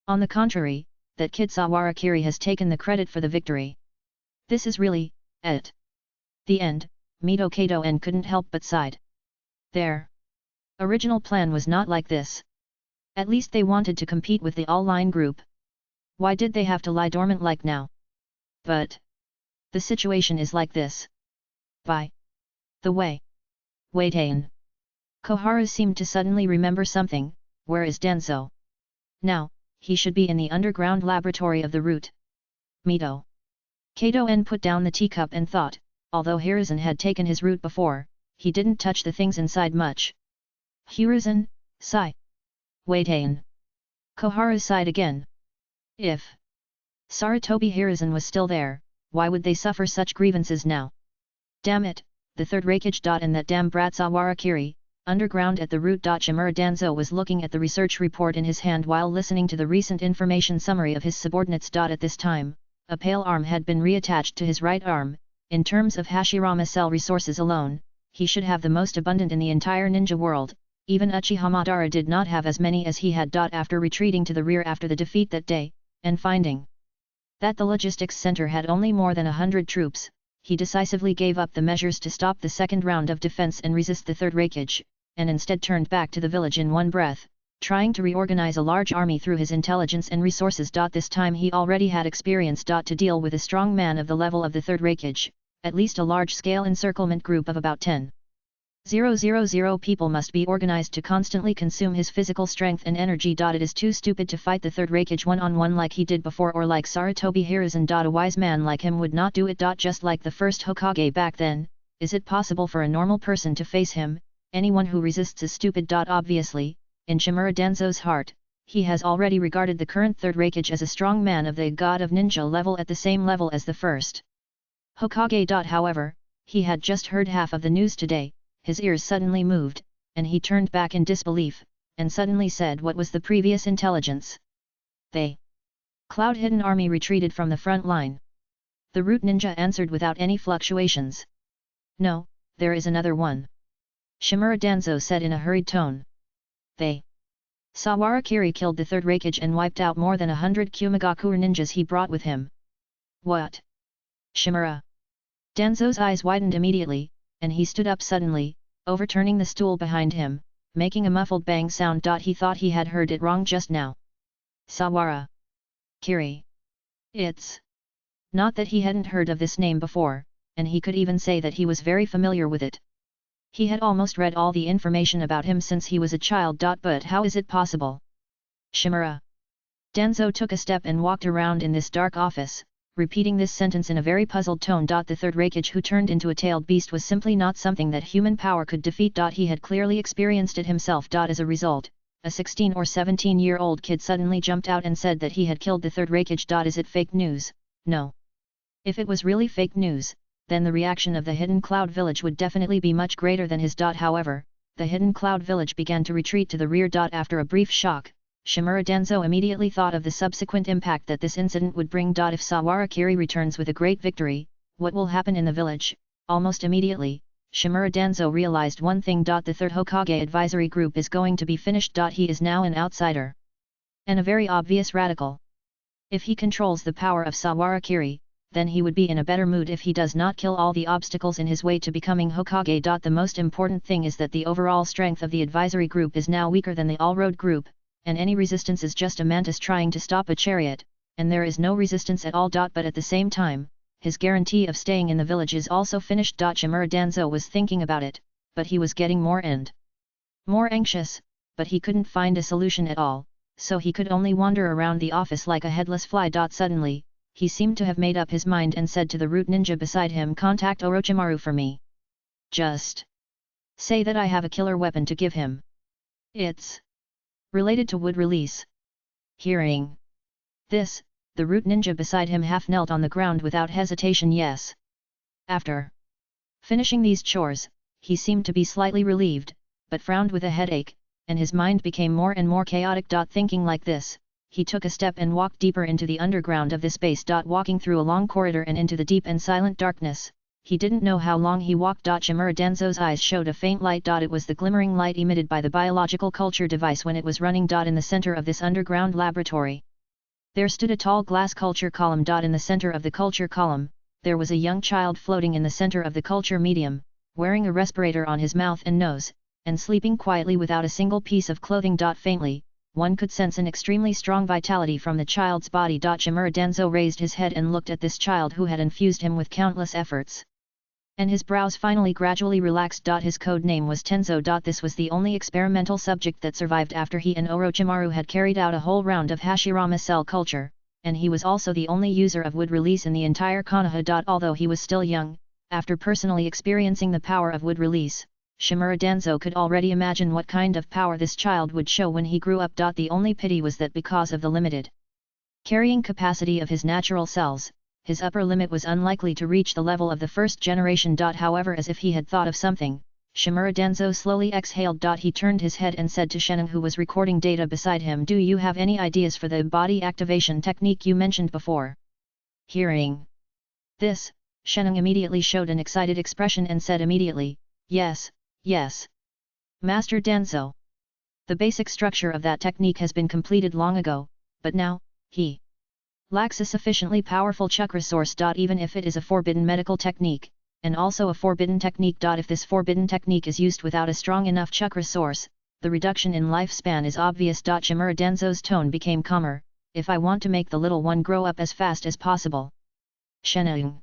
On the contrary, that kid Sawarakiri has taken the credit for the victory. This is really, at the end, Mito Kato-en couldn't help but sighed. Their original plan was not like this. At least they wanted to compete with the all-line group. Why did they have to lie dormant like now? But the situation is like this. By the way, Waitain. Kohara seemed to suddenly remember something. Where is Danzo? Now, he should be in the underground laboratory of the root. Mito Kato-en put down the teacup and thought, although Hiruzen had taken his root before, he didn't touch the things inside much. Hiruzen, sigh. Waitain. Kohara sighed again. If Sarutobi Hiruzen was still there, why would they suffer such grievances now? Damn it, the third Hokage. And that damn brat Sawarakiri, underground at the root. Shimura Danzo was looking at the research report in his hand while listening to the recent information summary of his subordinates. At this time, a pale arm had been reattached to his right arm. In terms of Hashirama cell resources alone, he should have the most abundant in the entire ninja world. Even Uchiha Madara did not have as many as he had. After retreating to the rear after the defeat that day, and finding that the logistics center had only more than 100 troops, he decisively gave up the measures to stop the second round of defense and resist the third Hokage, and instead turned back to the village in one breath, trying to reorganize a large army through his intelligence and resources. This time he already had experience. To deal with a strong man of the level of the third Hokage, at least a large-scale encirclement group of about 10 000 people must be organized to constantly consume his physical strength and energy. It is too stupid to fight the third Hokage one-on-one like he did before, or like Sarutobi Hiruzen. A wise man like him would not do it. Just like the first Hokage back then, is it possible for a normal person to face him? Anyone who resists is stupid. Obviously, in Shimura Danzo's heart, he has already regarded the current third Hokage as a strong man of the god of ninja level, at the same level as the first Hokage. However, he had just heard half of the news today. His ears suddenly moved, and he turned back in disbelief, and suddenly said, what was the previous intelligence? The Cloud Hidden Army retreated from the front line. The Root Ninja answered without any fluctuations. No, there is another one. Shimura Danzo said in a hurried tone. The Sawara Kiri killed the third Hokage and wiped out more than 100 Kumigakure ninjas he brought with him. What? Shimura Danzo's eyes widened immediately, and he stood up suddenly, overturning the stool behind him, making a muffled bang sound. He thought he had heard it wrong just now. Sawara Kiri. It's not that he hadn't heard of this name before, and he could even say that he was very familiar with it. He had almost read all the information about him since he was a child. But how is it possible? Shimura Danzo took a step and walked around in this dark office, repeating this sentence in a very puzzled tone. The third Hokage who turned into a tailed beast was simply not something that human power could defeat. He had clearly experienced it himself. As a result, a 16 or 17-year-old kid suddenly jumped out and said that he had killed the third Hokage. Is it fake news? No. If it was really fake news, then the reaction of the Hidden Cloud Village would definitely be much greater than his. However, the Hidden Cloud Village began to retreat to the rear. After a brief shock, Shimura Danzo immediately thought of the subsequent impact that this incident would bring. If Sawara Kiri returns with a great victory, what will happen in the village? Almost immediately, Shimura Danzo realized one thing. The third Hokage advisory group is going to be finished. He is now an outsider, and a very obvious radical. If he controls the power of Sawara Kiri, then he would be in a better mood if he does not kill all the obstacles in his way to becoming Hokage. The most important thing is that the overall strength of the advisory group is now weaker than the all-road group, and any resistance is just a mantis trying to stop a chariot, and there is no resistance at all. But at the same time, his guarantee of staying in the village is also finished. Shimura Danzo was thinking about it, but he was getting more and more anxious, but he couldn't find a solution at all, so he could only wander around the office like a headless fly. Suddenly, he seemed to have made up his mind and said to the Root Ninja beside him, contact Orochimaru for me. Just say that I have a killer weapon to give him. It's related to wood release. Hearing this, the Root Ninja beside him half knelt on the ground without hesitation. Yes. After finishing these chores, he seemed to be slightly relieved, but frowned with a headache, and his mind became more and more chaotic. Thinking like this, he took a step and walked deeper into the underground of this base. Walking through a long corridor and into the deep and silent darkness, he didn't know how long he walked. Shimura Danzo's eyes showed a faint light. It was the glimmering light emitted by the biological culture device when it was running. In the center of this underground laboratory, there stood a tall glass culture column. In the center of the culture column, there was a young child floating in the center of the culture medium, wearing a respirator on his mouth and nose, and sleeping quietly without a single piece of clothing. Faintly, one could sense an extremely strong vitality from the child's body. Shimura Danzo raised his head and looked at this child who had infused him with countless efforts, and his brows finally gradually relaxed. His code name was Tenzo. This was the only experimental subject that survived after he and Orochimaru had carried out a whole round of Hashirama cell culture, and he was also the only user of wood release in the entire Konoha. Although he was still young, after personally experiencing the power of wood release, Shimura Danzo could already imagine what kind of power this child would show when he grew up. The only pity was that because of the limited carrying capacity of his natural cells, his upper limit was unlikely to reach the level of the first generation. However, as if he had thought of something, Shimura Danzo slowly exhaled. He turned his head and said to Sheneng, who was recording data beside him, do you have any ideas for the body activation technique you mentioned before? Hearing this, Sheneng immediately showed an excited expression and said immediately, yes, yes. Master Danzo. The basic structure of that technique has been completed long ago, but now, he lacks a sufficiently powerful chakra source. Even if it is a forbidden medical technique, and also a forbidden technique. If this forbidden technique is used without a strong enough chakra source, the reduction in lifespan is obvious. Shimura Danzo's tone became calmer, if I want to make the little one grow up as fast as possible. Sheneng.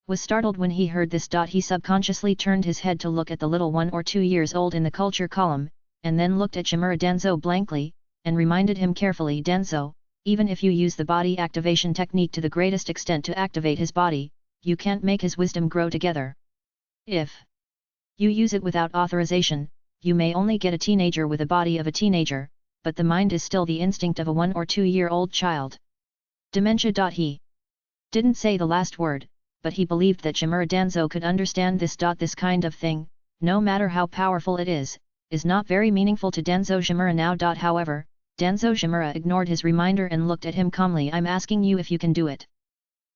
was startled when he heard this. He subconsciously turned his head to look at the little 1 or 2 years old in the culture column, and then looked at Shimura Danzo blankly, and reminded him carefully, Danzo, even if you use the body activation technique to the greatest extent to activate his body, you can't make his wisdom grow together. If you use it without authorization, you may only get a teenager with a body of a teenager, but the mind is still the instinct of a 1 or 2 year old child. Dementia. He didn't say the last word, but he believed that Shimura Danzo could understand this. This kind of thing, no matter how powerful it is not very meaningful to Danzo Shimura now. However, Danzo Shimura ignored his reminder and looked at him calmly. I'm asking you if you can do it.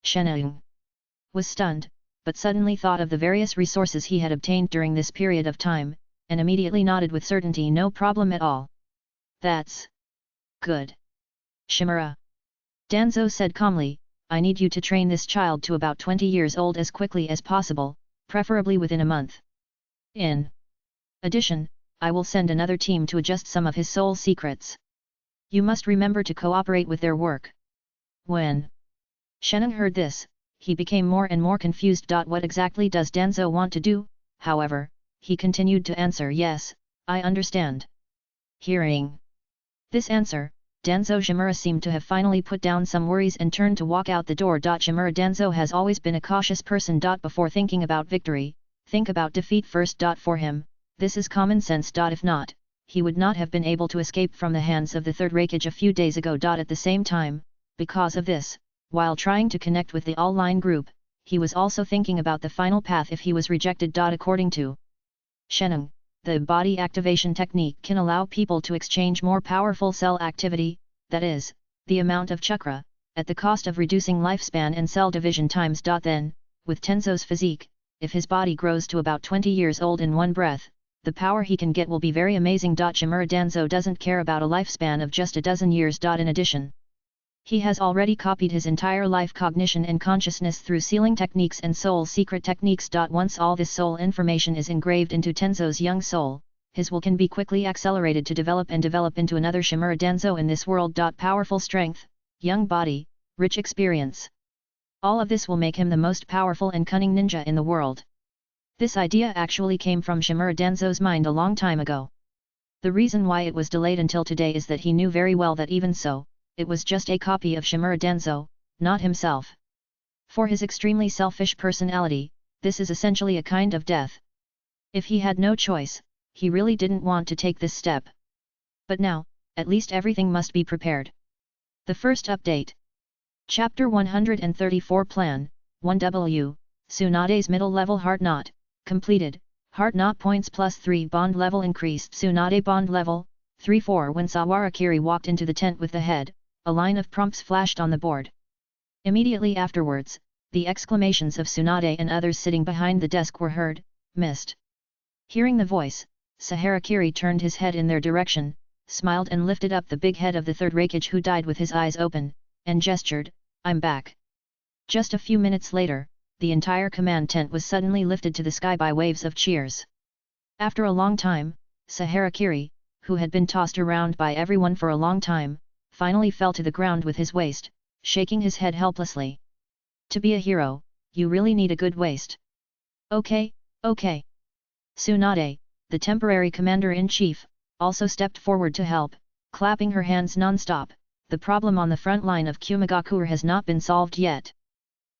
Sheneng was stunned, but suddenly thought of the various resources he had obtained during this period of time, and immediately nodded with certainty. No problem at all. That's good. Shimura. Danzo said calmly, I need you to train this child to about 20 years old as quickly as possible, preferably within a month. In addition, I will send another team to adjust some of his soul secrets. You must remember to cooperate with their work. When Sheneng heard this, he became more and more confused. What exactly does Danzo want to do? However, he continued to answer, yes, I understand. Hearing this answer, Danzo Shimura seemed to have finally put down some worries and turned to walk out the door. Shimura Danzo has always been a cautious person. Before thinking about victory, think about defeat first. For him, this is common sense. If not, he would not have been able to escape from the hands of the third Hokage a few days ago. At the same time, because of this, while trying to connect with the all-line group, he was also thinking about the final path if he was rejected. According to Sheneng, the body activation technique can allow people to exchange more powerful cell activity, that is, the amount of chakra, at the cost of reducing lifespan and cell division times. Then, with Tenzo's physique, if his body grows to about 20 years old in one breath, the power he can get will be very amazing. Shimura Danzo doesn't care about a lifespan of just a dozen years. In addition, he has already copied his entire life cognition and consciousness through sealing techniques and soul secret techniques. Once all this soul information is engraved into Tenzo's young soul, his will can be quickly accelerated to develop into another Shimura Danzo in this world. Powerful strength, young body, rich experience. All of this will make him the most powerful and cunning ninja in the world. This idea actually came from Shimura Danzo's mind a long time ago. The reason why it was delayed until today is that he knew very well that even so, it was just a copy of Shimura Danzo, not himself. For his extremely selfish personality, this is essentially a kind of death. If he had no choice, he really didn't want to take this step. But now, at least everything must be prepared. The first update. Chapter 134 Plan, 1W, Tsunade's middle level heart knot, completed, heart knot points +3 bond level increased. Tsunade bond level, 3-4. When Sawarakiri walked into the tent with the head, a line of prompts flashed on the board. Immediately afterwards, the exclamations of Tsunade and others sitting behind the desk were heard, missed. Hearing the voice, Saharakiri turned his head in their direction, smiled and lifted up the big head of the third Hokage who died with his eyes open, and gestured, I'm back. Just a few minutes later, the entire command tent was suddenly lifted to the sky by waves of cheers. After a long time, Saharakiri, who had been tossed around by everyone for a long time, finally fell to the ground with his waist, shaking his head helplessly. To be a hero, you really need a good waist. Okay, okay. Tsunade, the temporary commander-in-chief, also stepped forward to help, clapping her hands non-stop. The problem on the front line of Kumagakure has not been solved yet.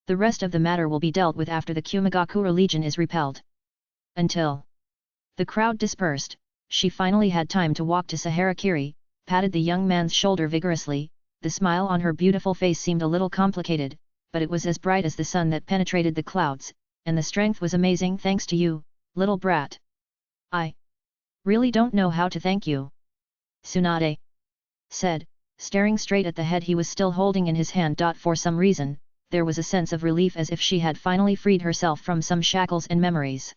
The rest of the matter will be dealt with after the Kumagakure Legion is repelled. Until the crowd dispersed, she finally had time to walk to Saharakiri, patted the young man's shoulder vigorously. The smile on her beautiful face seemed a little complicated, but it was as bright as the sun that penetrated the clouds, and the strength was amazing thanks to you, little brat. I really don't know how to thank you. Tsunade said, staring straight at the head he was still holding in his hand. For some reason, there was a sense of relief as if she had finally freed herself from some shackles and memories.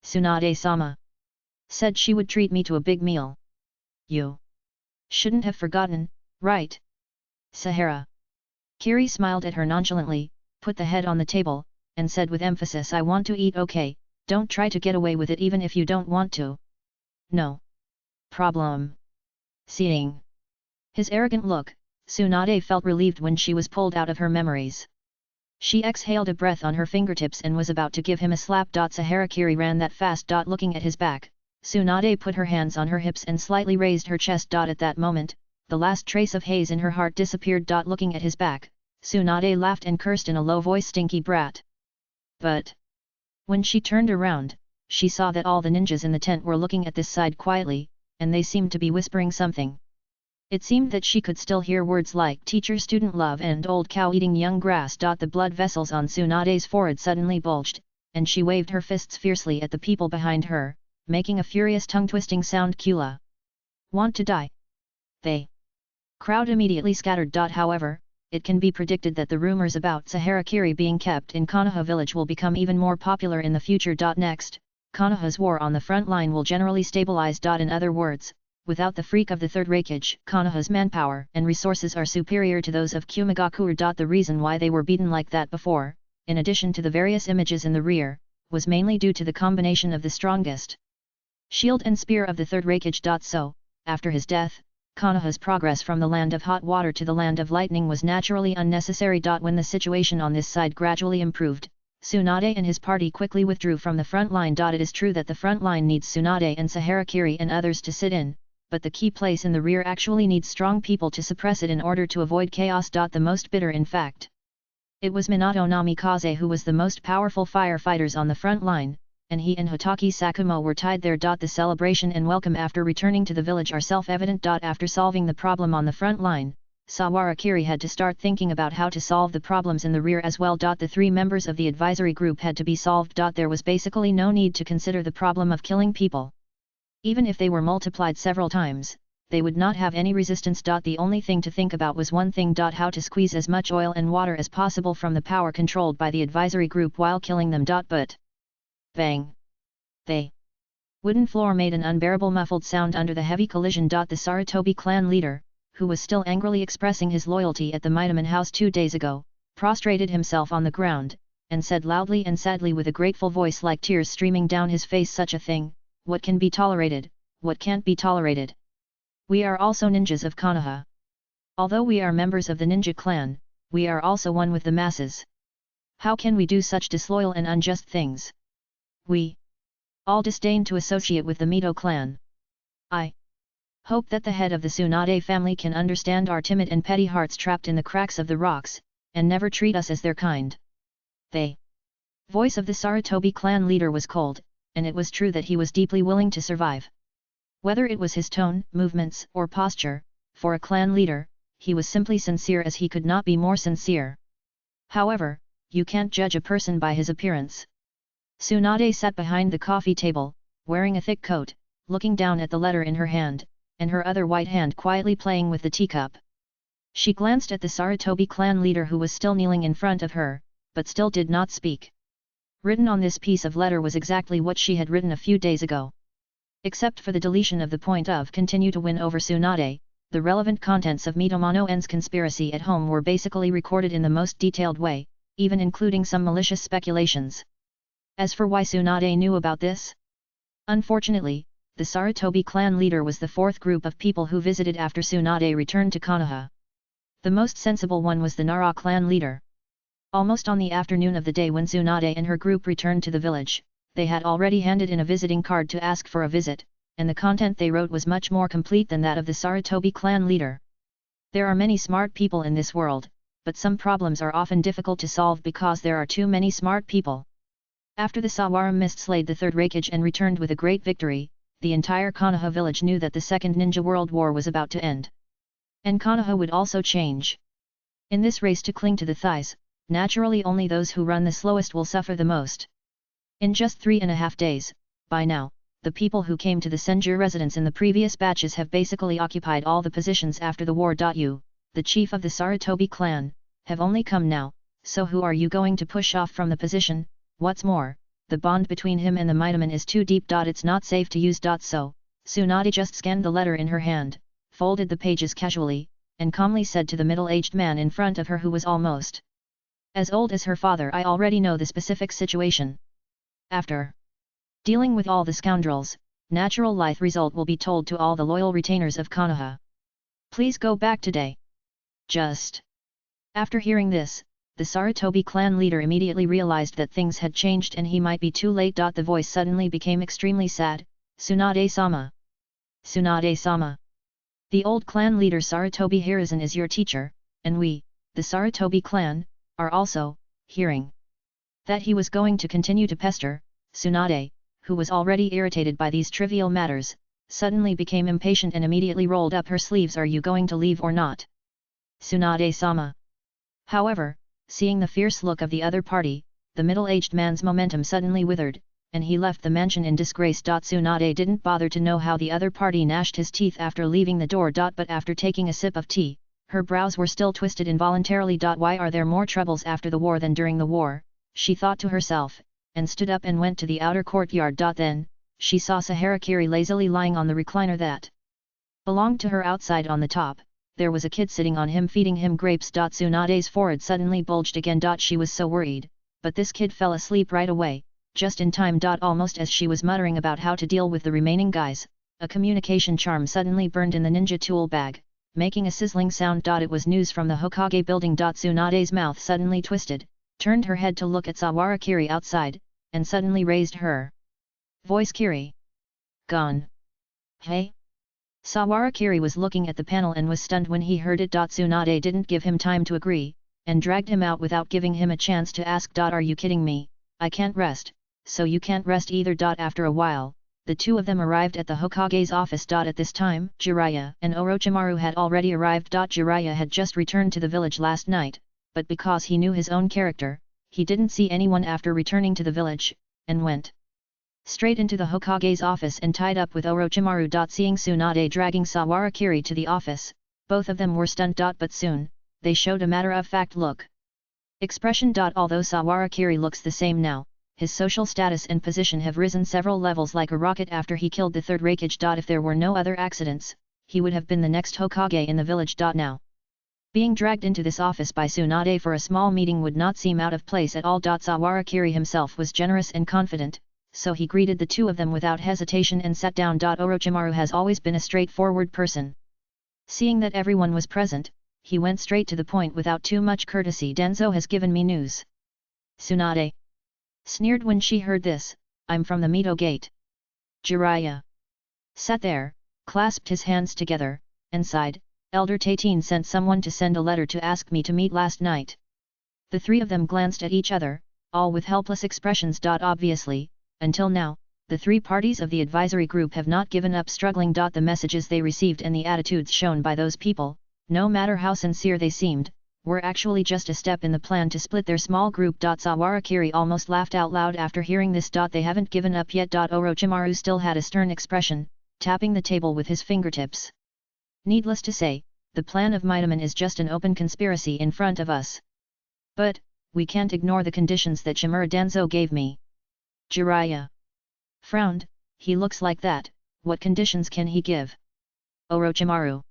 Tsunade-sama said she would treat me to a big meal. You shouldn't have forgotten, right? Sahara Kiri smiled at her nonchalantly, put the head on the table, and said with emphasis, I want to eat. Okay, don't try to get away with it even if you don't want to. No problem. Seeing his arrogant look, Tsunade felt relieved when she was pulled out of her memories. She exhaled a breath on her fingertips and was about to give him a slap. Saharakiri ran that fast. Looking at his back, Tsunade put her hands on her hips and slightly raised her chest. At that moment, the last trace of haze in her heart disappeared. Looking at his back, Tsunade laughed and cursed in a low voice, "Stinky brat." But when she turned around, she saw that all the ninjas in the tent were looking at this side quietly, and they seemed to be whispering something. It seemed that she could still hear words like teacher-student love and old cow eating young grass. The blood vessels on Tsunade's forehead suddenly bulged, and she waved her fists fiercely at the people behind her, making a furious tongue-twisting sound. "Kula. Want to die?" They crowd immediately scattered. However, it can be predicted that the rumors about Saharakiri being kept in Konoha village will become even more popular in the future. Next, Konoha's war on the front line will generally stabilize. In other words, without the freak of the third Hokage, Konoha's manpower and resources are superior to those of Kumagakure. The reason why they were beaten like that before, in addition to the various images in the rear, was mainly due to the combination of the strongest shield and spear of the third Hokage. So, after his death, Konoha's progress from the land of hot water to the land of lightning was naturally unnecessary. When the situation on this side gradually improved, Tsunade and his party quickly withdrew from the front line. It is true that the front line needs Tsunade and Saharakiri and others to sit in, but the key place in the rear actually needs strong people to suppress it in order to avoid chaos. The most bitter, in fact, it was Minato Namikaze who was the most powerful firefighters on the front line, and he and Hotaki Sakumo were tied there. The celebration and welcome after returning to the village are self-evident. After solving the problem on the front line, Sawarakiri had to start thinking about how to solve the problems in the rear as well. The three members of the advisory group had to be solved. There was basically no need to consider the problem of killing people. Even if they were multiplied several times, they would not have any resistance. The only thing to think about was one thing: how to squeeze as much oil and water as possible from the power controlled by the advisory group while killing them. But bang! The wooden floor made an unbearable muffled sound under the heavy collision. The Sarutobi clan leader, who was still angrily expressing his loyalty at the Midaman house 2 days ago, prostrated himself on the ground, and said loudly and sadly with a grateful voice like tears streaming down his face, "Such a thing, what can be tolerated, what can't be tolerated? We are also ninjas of Konoha. Although we are members of the ninja clan, we are also one with the masses. How can we do such disloyal and unjust things? We all disdain to associate with the Mito clan. I hope that the head of the Tsunade family can understand our timid and petty hearts trapped in the cracks of the rocks, and never treat us as their kind." The voice of the Sarutobi clan leader was cold, and it was true that he was deeply willing to survive. Whether it was his tone, movements, or posture, for a clan leader, he was simply sincere as he could not be more sincere. However, you can't judge a person by his appearance. Tsunade sat behind the coffee table, wearing a thick coat, looking down at the letter in her hand, and her other white hand quietly playing with the teacup. She glanced at the Sarutobi clan leader who was still kneeling in front of her, but still did not speak. Written on this piece of letter was exactly what she had written a few days ago. Except for the deletion of the point of "continue to win over Tsunade," the relevant contents of Mitomono N's conspiracy at home were basically recorded in the most detailed way, even including some malicious speculations. As for why Tsunade knew about this? Unfortunately, the Sarutobi clan leader was the fourth group of people who visited after Tsunade returned to Konoha. The most sensible one was the Nara clan leader. Almost on the afternoon of the day when Tsunade and her group returned to the village, they had already handed in a visiting card to ask for a visit, and the content they wrote was much more complete than that of the Sarutobi clan leader. There are many smart people in this world, but some problems are often difficult to solve because there are too many smart people. After the Sawara mist slayed the third Hokage and returned with a great victory, the entire Konoha village knew that the Second Ninja World War was about to end. And Konoha would also change. In this race to cling to the thighs, naturally only those who run the slowest will suffer the most. In just 3.5 days, by now, the people who came to the Senju residence in the previous batches have basically occupied all the positions after the war. You, the chief of the Sarutobi clan, have only come now, so who are you going to push off from the position? What's more, the bond between him and the Mitoman is too deep. It's not safe to use. So, Tsunade just scanned the letter in her hand, folded the pages casually, and calmly said to the middle-aged man in front of her who was almost as old as her father, "I already know the specific situation. After dealing with all the scoundrels, natural life result will be told to all the loyal retainers of Konoha. Please go back today." Just after hearing this, the Sarutobi clan leader immediately realized that things had changed and he might be too late. The voice suddenly became extremely sad. Tsunade-sama. Tsunade-sama. The old clan leader Sarutobi Hiruzen is your teacher, and we, the Sarutobi clan, are also, hearing that he was going to continue to pester, Tsunade, who was already irritated by these trivial matters, suddenly became impatient and immediately rolled up her sleeves. Are you going to leave or not? Tsunade-sama. However, seeing the fierce look of the other party, the middle-aged man's momentum suddenly withered, and he left the mansion in disgrace. Tsunade didn't bother to know how the other party gnashed his teeth after leaving the door. But after taking a sip of tea, her brows were still twisted involuntarily. Why are there more troubles after the war than during the war? She thought to herself, and stood up and went to the outer courtyard. Then, she saw Saharakiri lazily lying on the recliner that belonged to her. Outside on the top, there was a kid sitting on him feeding him grapes. Tsunade's forehead suddenly bulged again. She was so worried, but this kid fell asleep right away, just in time. Almost as she was muttering about how to deal with the remaining guys, a communication charm suddenly burned in the ninja tool bag, making a sizzling sound. It was news from the Hokage building. Tsunade's mouth suddenly twisted, turned her head to look at Sawarakiri outside, and suddenly raised her voice. Kiri. Gone. Hey? Sawarakiri was looking at the panel and was stunned when he heard it. Tsunade didn't give him time to agree, and dragged him out without giving him a chance to ask. Are you kidding me? I can't rest, so you can't rest either. After a while, the two of them arrived at the Hokage's office. At this time, Jiraiya and Orochimaru had already arrived. Jiraiya had just returned to the village last night, but because he knew his own character, he didn't see anyone after returning to the village, and went straight into the Hokage's office and tied up with Orochimaru. Seeing Tsunade dragging Sawarakiri to the office, both of them were stunned. But soon, they showed a matter-of-fact look expression. Although Sawarakiri looks the same now, his social status and position have risen several levels like a rocket after he killed the third Raikage. If there were no other accidents, he would have been the next Hokage in the village. Now, being dragged into this office by Tsunade for a small meeting would not seem out of place at all. Sawarakiri himself was generous and confident, so he greeted the two of them without hesitation and sat down. Orochimaru has always been a straightforward person. Seeing that everyone was present, he went straight to the point without too much courtesy. Denzo has given me news. Tsunade sneered when she heard this. I'm from the Mito Gate. Jiraiya sat there, clasped his hands together, and sighed. Elder Tateen sent someone to send a letter to ask me to meet last night. The three of them glanced at each other, all with helpless expressions. Obviously, until now, the three parties of the advisory group have not given up struggling. The messages they received and the attitudes shown by those people, no matter how sincere they seemed, were actually just a step in the plan to split their small group. Sawarakiri almost laughed out loud after hearing this. They haven't given up yet. Orochimaru still had a stern expression, tapping the table with his fingertips. Needless to say, the plan of Mitoman is just an open conspiracy in front of us. But, we can't ignore the conditions that Shimura Danzo gave me. Jiraiya frowned. He looks like that, what conditions can he give? Orochimaru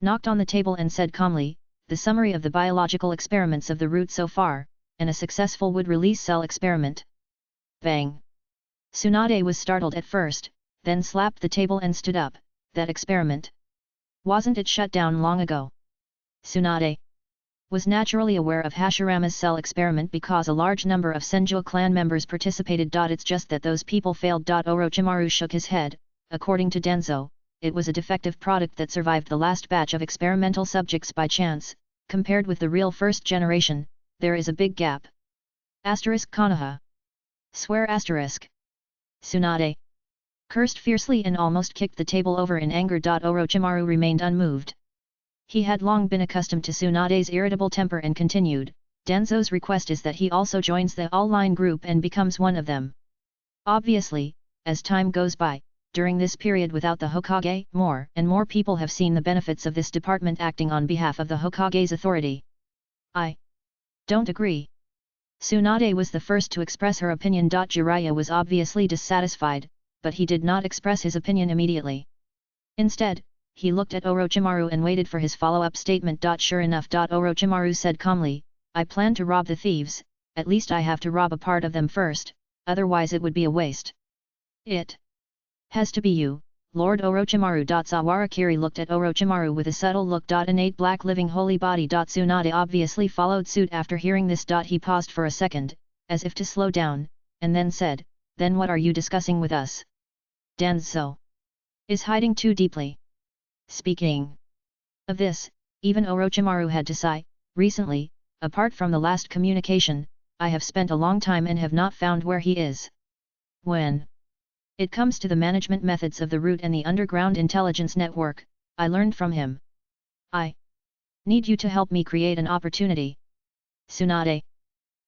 knocked on the table and said calmly, the summary of the biological experiments of the root so far, and a successful wood-release cell experiment. Bang! Tsunade was startled at first, then slapped the table and stood up. That experiment? Wasn't it shut down long ago? Tsunade was naturally aware of Hashirama's cell experiment because a large number of Senju clan members participated. It's just that those people failed. Orochimaru shook his head. According to Denzo, it was a defective product that survived the last batch of experimental subjects by chance. Compared with the real first generation, there is a big gap. Asterisk Konoha. Swear asterisk. Tsunade cursed fiercely and almost kicked the table over in anger. Orochimaru remained unmoved. He had long been accustomed to Tsunade's irritable temper and continued, Denzo's request is that he also joins the all-line group and becomes one of them. Obviously, as time goes by, during this period without the Hokage, more and more people have seen the benefits of this department acting on behalf of the Hokage's authority. I don't agree. Tsunade was the first to express her opinion. Jiraiya was obviously dissatisfied, but he did not express his opinion immediately. Instead, he looked at Orochimaru and waited for his follow-up statement. Sure enough, Orochimaru said calmly, I plan to rob the thieves, at least I have to rob a part of them first, otherwise it would be a waste. It has to be you, Lord Orochimaru. Sawarakiri looked at Orochimaru with a subtle look. Innate black living holy body. Tsunade obviously followed suit after hearing this. He paused for a second, as if to slow down, and then said, "Then what are you discussing with us? Danzo is hiding too deeply." Speaking of this, even Orochimaru had to sigh. Recently, apart from the last communication, I have spent a long time and have not found where he is. When it comes to the management methods of the root and the underground intelligence network, I learned from him. I need you to help me create an opportunity. Tsunade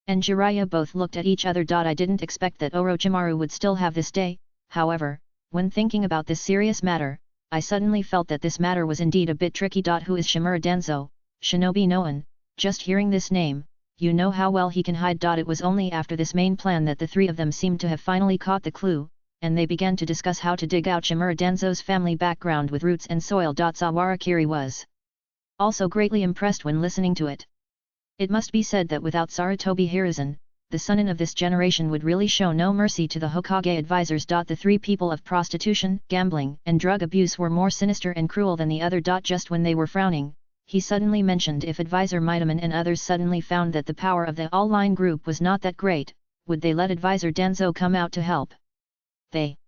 and Jiraiya both looked at each other. I didn't expect that Orochimaru would still have this day, however, when thinking about this serious matter, I suddenly felt that this matter was indeed a bit tricky. Who is Shimura Danzo, Shinobi Noan? Just hearing this name, you know how well he can hide. It was only after this main plan that the three of them seemed to have finally caught the clue, and they began to discuss how to dig out Shimura Danzo's family background with roots and soil. Sawarakiri was also greatly impressed when listening to it. It must be said that without Sarutobi Hiruzen, the Sunin of this generation would really show no mercy to the Hokage advisors. The three people of prostitution, gambling, and drug abuse were more sinister and cruel than the other. Just when they were frowning, he suddenly mentioned if Advisor Mitaman and others suddenly found that the power of the all-line group was not that great, would they let Advisor Danzo come out to help? They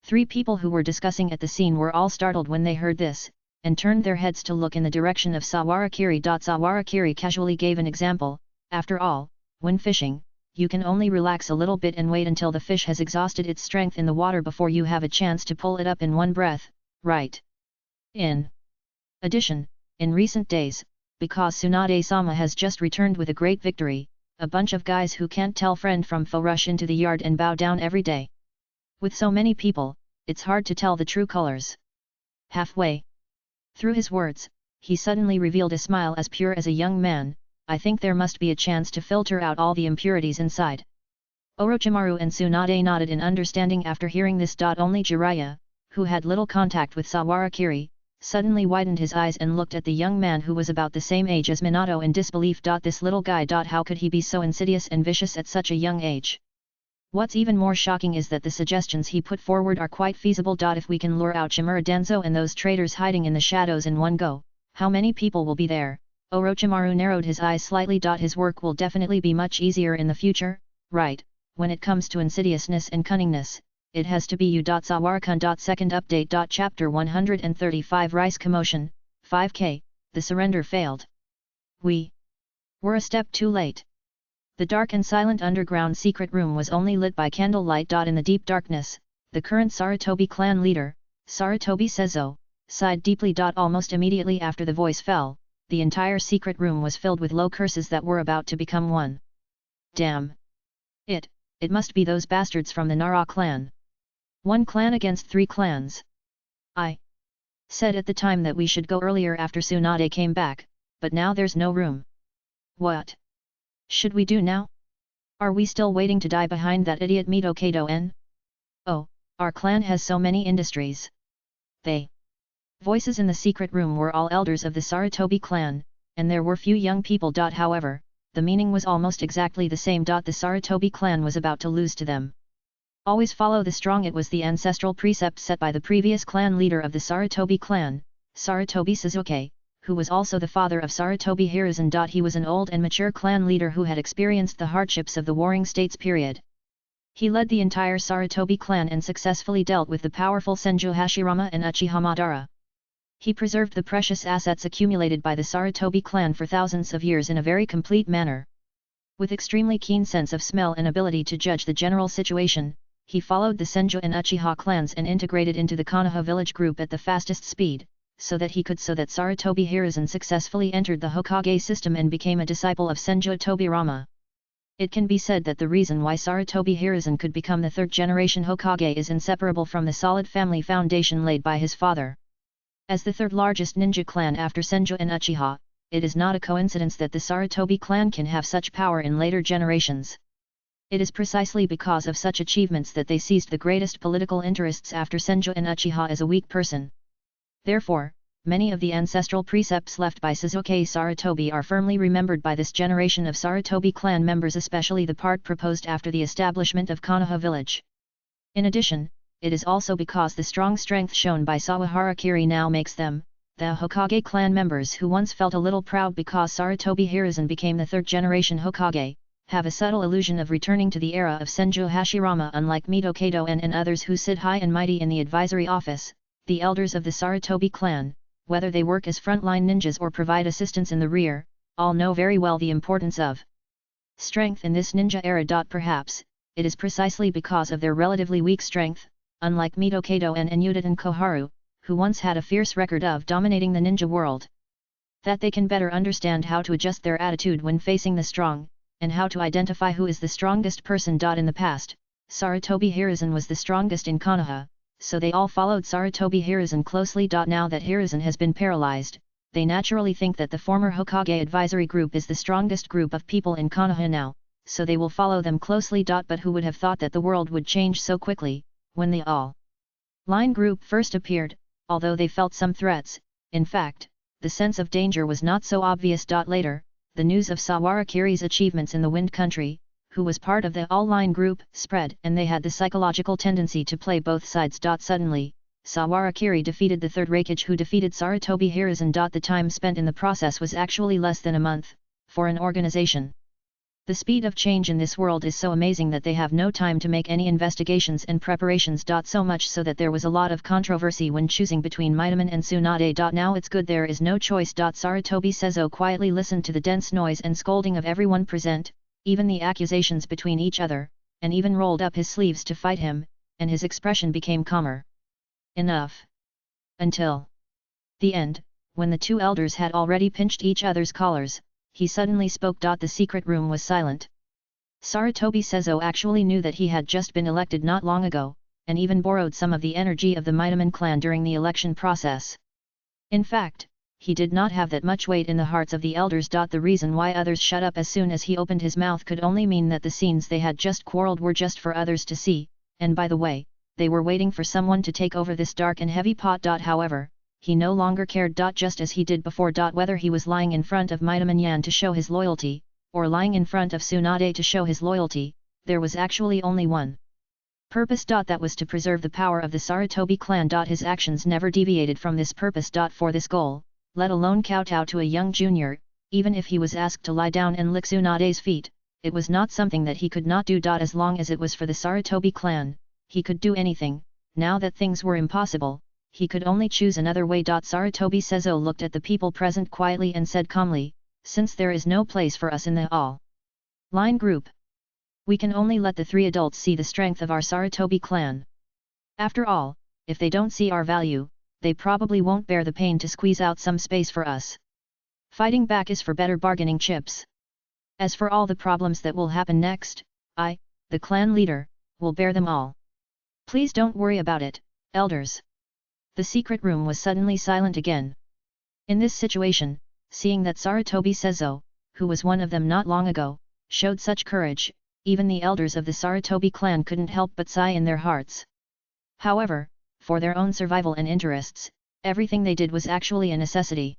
three people who were discussing at the scene were all startled when they heard this, and turned their heads to look in the direction of Sawarakiri. Sawarakiri casually gave an example. After all, when fishing, you can only relax a little bit and wait until the fish has exhausted its strength in the water before you have a chance to pull it up in one breath, right? In addition, in recent days, because Tsunade-sama has just returned with a great victory, a bunch of guys who can't tell friend from foe rush into the yard and bow down every day. With so many people, it's hard to tell the true colors. Halfway through his words, he suddenly revealed a smile as pure as a young man. I think there must be a chance to filter out all the impurities inside. Orochimaru and Tsunade nodded in understanding after hearing this. Only Jiraiya, who had little contact with Sawarakiri, suddenly widened his eyes and looked at the young man who was about the same age as Minato in disbelief. This little guy. How could he be so insidious and vicious at such a young age? What's even more shocking is that the suggestions he put forward are quite feasible. If we can lure out Shimura Danzo and those traitors hiding in the shadows in one go, how many people will be there? Orochimaru narrowed his eyes slightly. His work will definitely be much easier in the future, right? When it comes to insidiousness and cunningness, it has to be you. Sawarakun. Second update. Chapter 135 Rice Commotion, 5K, the surrender failed. We were a step too late. The dark and silent underground secret room was only lit by candlelight. In the deep darkness, the current Sarutobi clan leader, Sarutobi Seizo, sighed deeply. Almost immediately after the voice fell, the entire secret room was filled with low curses that were about to become one. Damn! It must be those bastards from the Nara clan. One clan against three clans. I said at the time that we should go earlier after Tsunade came back, but now there's no room. What should we do now? Are we still waiting to die behind that idiot Mito Kado-en? Oh, our clan has so many industries. They voices in the secret room were all elders of the Sarutobi clan, and there were few young people. However, the meaning was almost exactly the same. The Sarutobi clan was about to lose to them. Always follow the strong. It was the ancestral precept set by the previous clan leader of the Sarutobi clan, Sarutobi Sasuke, who was also the father of Sarutobi Hiruzen. He was an old and mature clan leader who had experienced the hardships of the Warring States period. He led the entire Sarutobi clan and successfully dealt with the powerful Senju Hashirama and Uchiha Madara. He preserved the precious assets accumulated by the Sarutobi clan for thousands of years in a very complete manner. With extremely keen sense of smell and ability to judge the general situation, he followed the Senju and Uchiha clans and integrated into the Konoha village group at the fastest speed, so that Sarutobi Hiruzen successfully entered the Hokage system and became a disciple of Senju Tobirama. It can be said that the reason why Sarutobi Hiruzen could become the third-generation Hokage is inseparable from the solid family foundation laid by his father. As the third largest ninja clan after Senju and Uchiha, it is not a coincidence that the Sarutobi clan can have such power in later generations. It is precisely because of such achievements that they seized the greatest political interests after Senju and Uchiha as a weak person. Therefore, many of the ancestral precepts left by Sasuke Sarutobi are firmly remembered by this generation of Sarutobi clan members, especially the part proposed after the establishment of Konoha village. In addition, it is also because the strong strength shown by Sawahara Kiri now makes them, the Hokage clan members who once felt a little proud because Sarutobi Hiruzen became the third-generation Hokage, have a subtle illusion of returning to the era of Senju Hashirama. Unlike Mito Kato and others who sit high and mighty in the advisory office, the elders of the Sarutobi clan, whether they work as frontline ninjas or provide assistance in the rear, all know very well the importance of strength in this ninja era. Perhaps, it is precisely because of their relatively weak strength, unlike Mito Kato and Enuditan Koharu, who once had a fierce record of dominating the ninja world, that they can better understand how to adjust their attitude when facing the strong, and how to identify who is the strongest person. In the past, Sarutobi Hiruzen was the strongest in Konoha, so they all followed Sarutobi Hiruzen closely. Now that Hiruzen has been paralyzed, they naturally think that the former Hokage advisory group is the strongest group of people in Konoha now, so they will follow them closely. But who would have thought that the world would change so quickly, when the all-line group first appeared, although they felt some threats. In fact, the sense of danger was not so obvious. Later, the news of Sawara Kiri's achievements in the Wind Country, who was part of the all-line group, spread, and they had the psychological tendency to play both sides. Suddenly, Sawara Kiri defeated the third Hokage who defeated Sarutobi Hiruzen. The time spent in the process was actually less than a month, for an organization. The speed of change in this world is so amazing that they have no time to make any investigations and preparations. So much so that there was a lot of controversy when choosing between Mitaman and Tsunade. Now it's good there is no choice. Sarutobi Seizo quietly listened to the dense noise and scolding of everyone present, even the accusations between each other, and even rolled up his sleeves to fight him, and his expression became calmer. Enough. Until the end, when the two elders had already pinched each other's collars, he suddenly spoke. The secret room was silent. Sarutobi Seizo actually knew that he had just been elected not long ago, and even borrowed some of the energy of the Mitaman clan during the election process. In fact, he did not have that much weight in the hearts of the elders. The reason why others shut up as soon as he opened his mouth could only mean that the scenes they had just quarreled were just for others to see, and by the way, they were waiting for someone to take over this dark and heavy pot. However, he no longer cared. Just as he did before. Whether he was lying in front of Mitaman Yan to show his loyalty, or lying in front of Tsunade to show his loyalty, there was actually only one purpose. That was to preserve the power of the Sarutobi clan. His actions never deviated from this purpose. For this goal, let alone kowtow to a young junior, even if he was asked to lie down and lick Tsunade's feet, it was not something that he could not do. As long as it was for the Sarutobi clan, he could do anything. Now that things were impossible, he could only choose another way. Sarutobi Seizo looked at the people present quietly and said calmly, since there is no place for us in the all-line group, we can only let the three adults see the strength of our Sarutobi clan. After all, if they don't see our value, they probably won't bear the pain to squeeze out some space for us. Fighting back is for better bargaining chips. As for all the problems that will happen next, I, the clan leader, will bear them all. Please don't worry about it, elders. The secret room was suddenly silent again. In this situation, seeing that Sarutobi Seizo, who was one of them not long ago, showed such courage, even the elders of the Sarutobi clan couldn't help but sigh in their hearts. However, for their own survival and interests, everything they did was actually a necessity.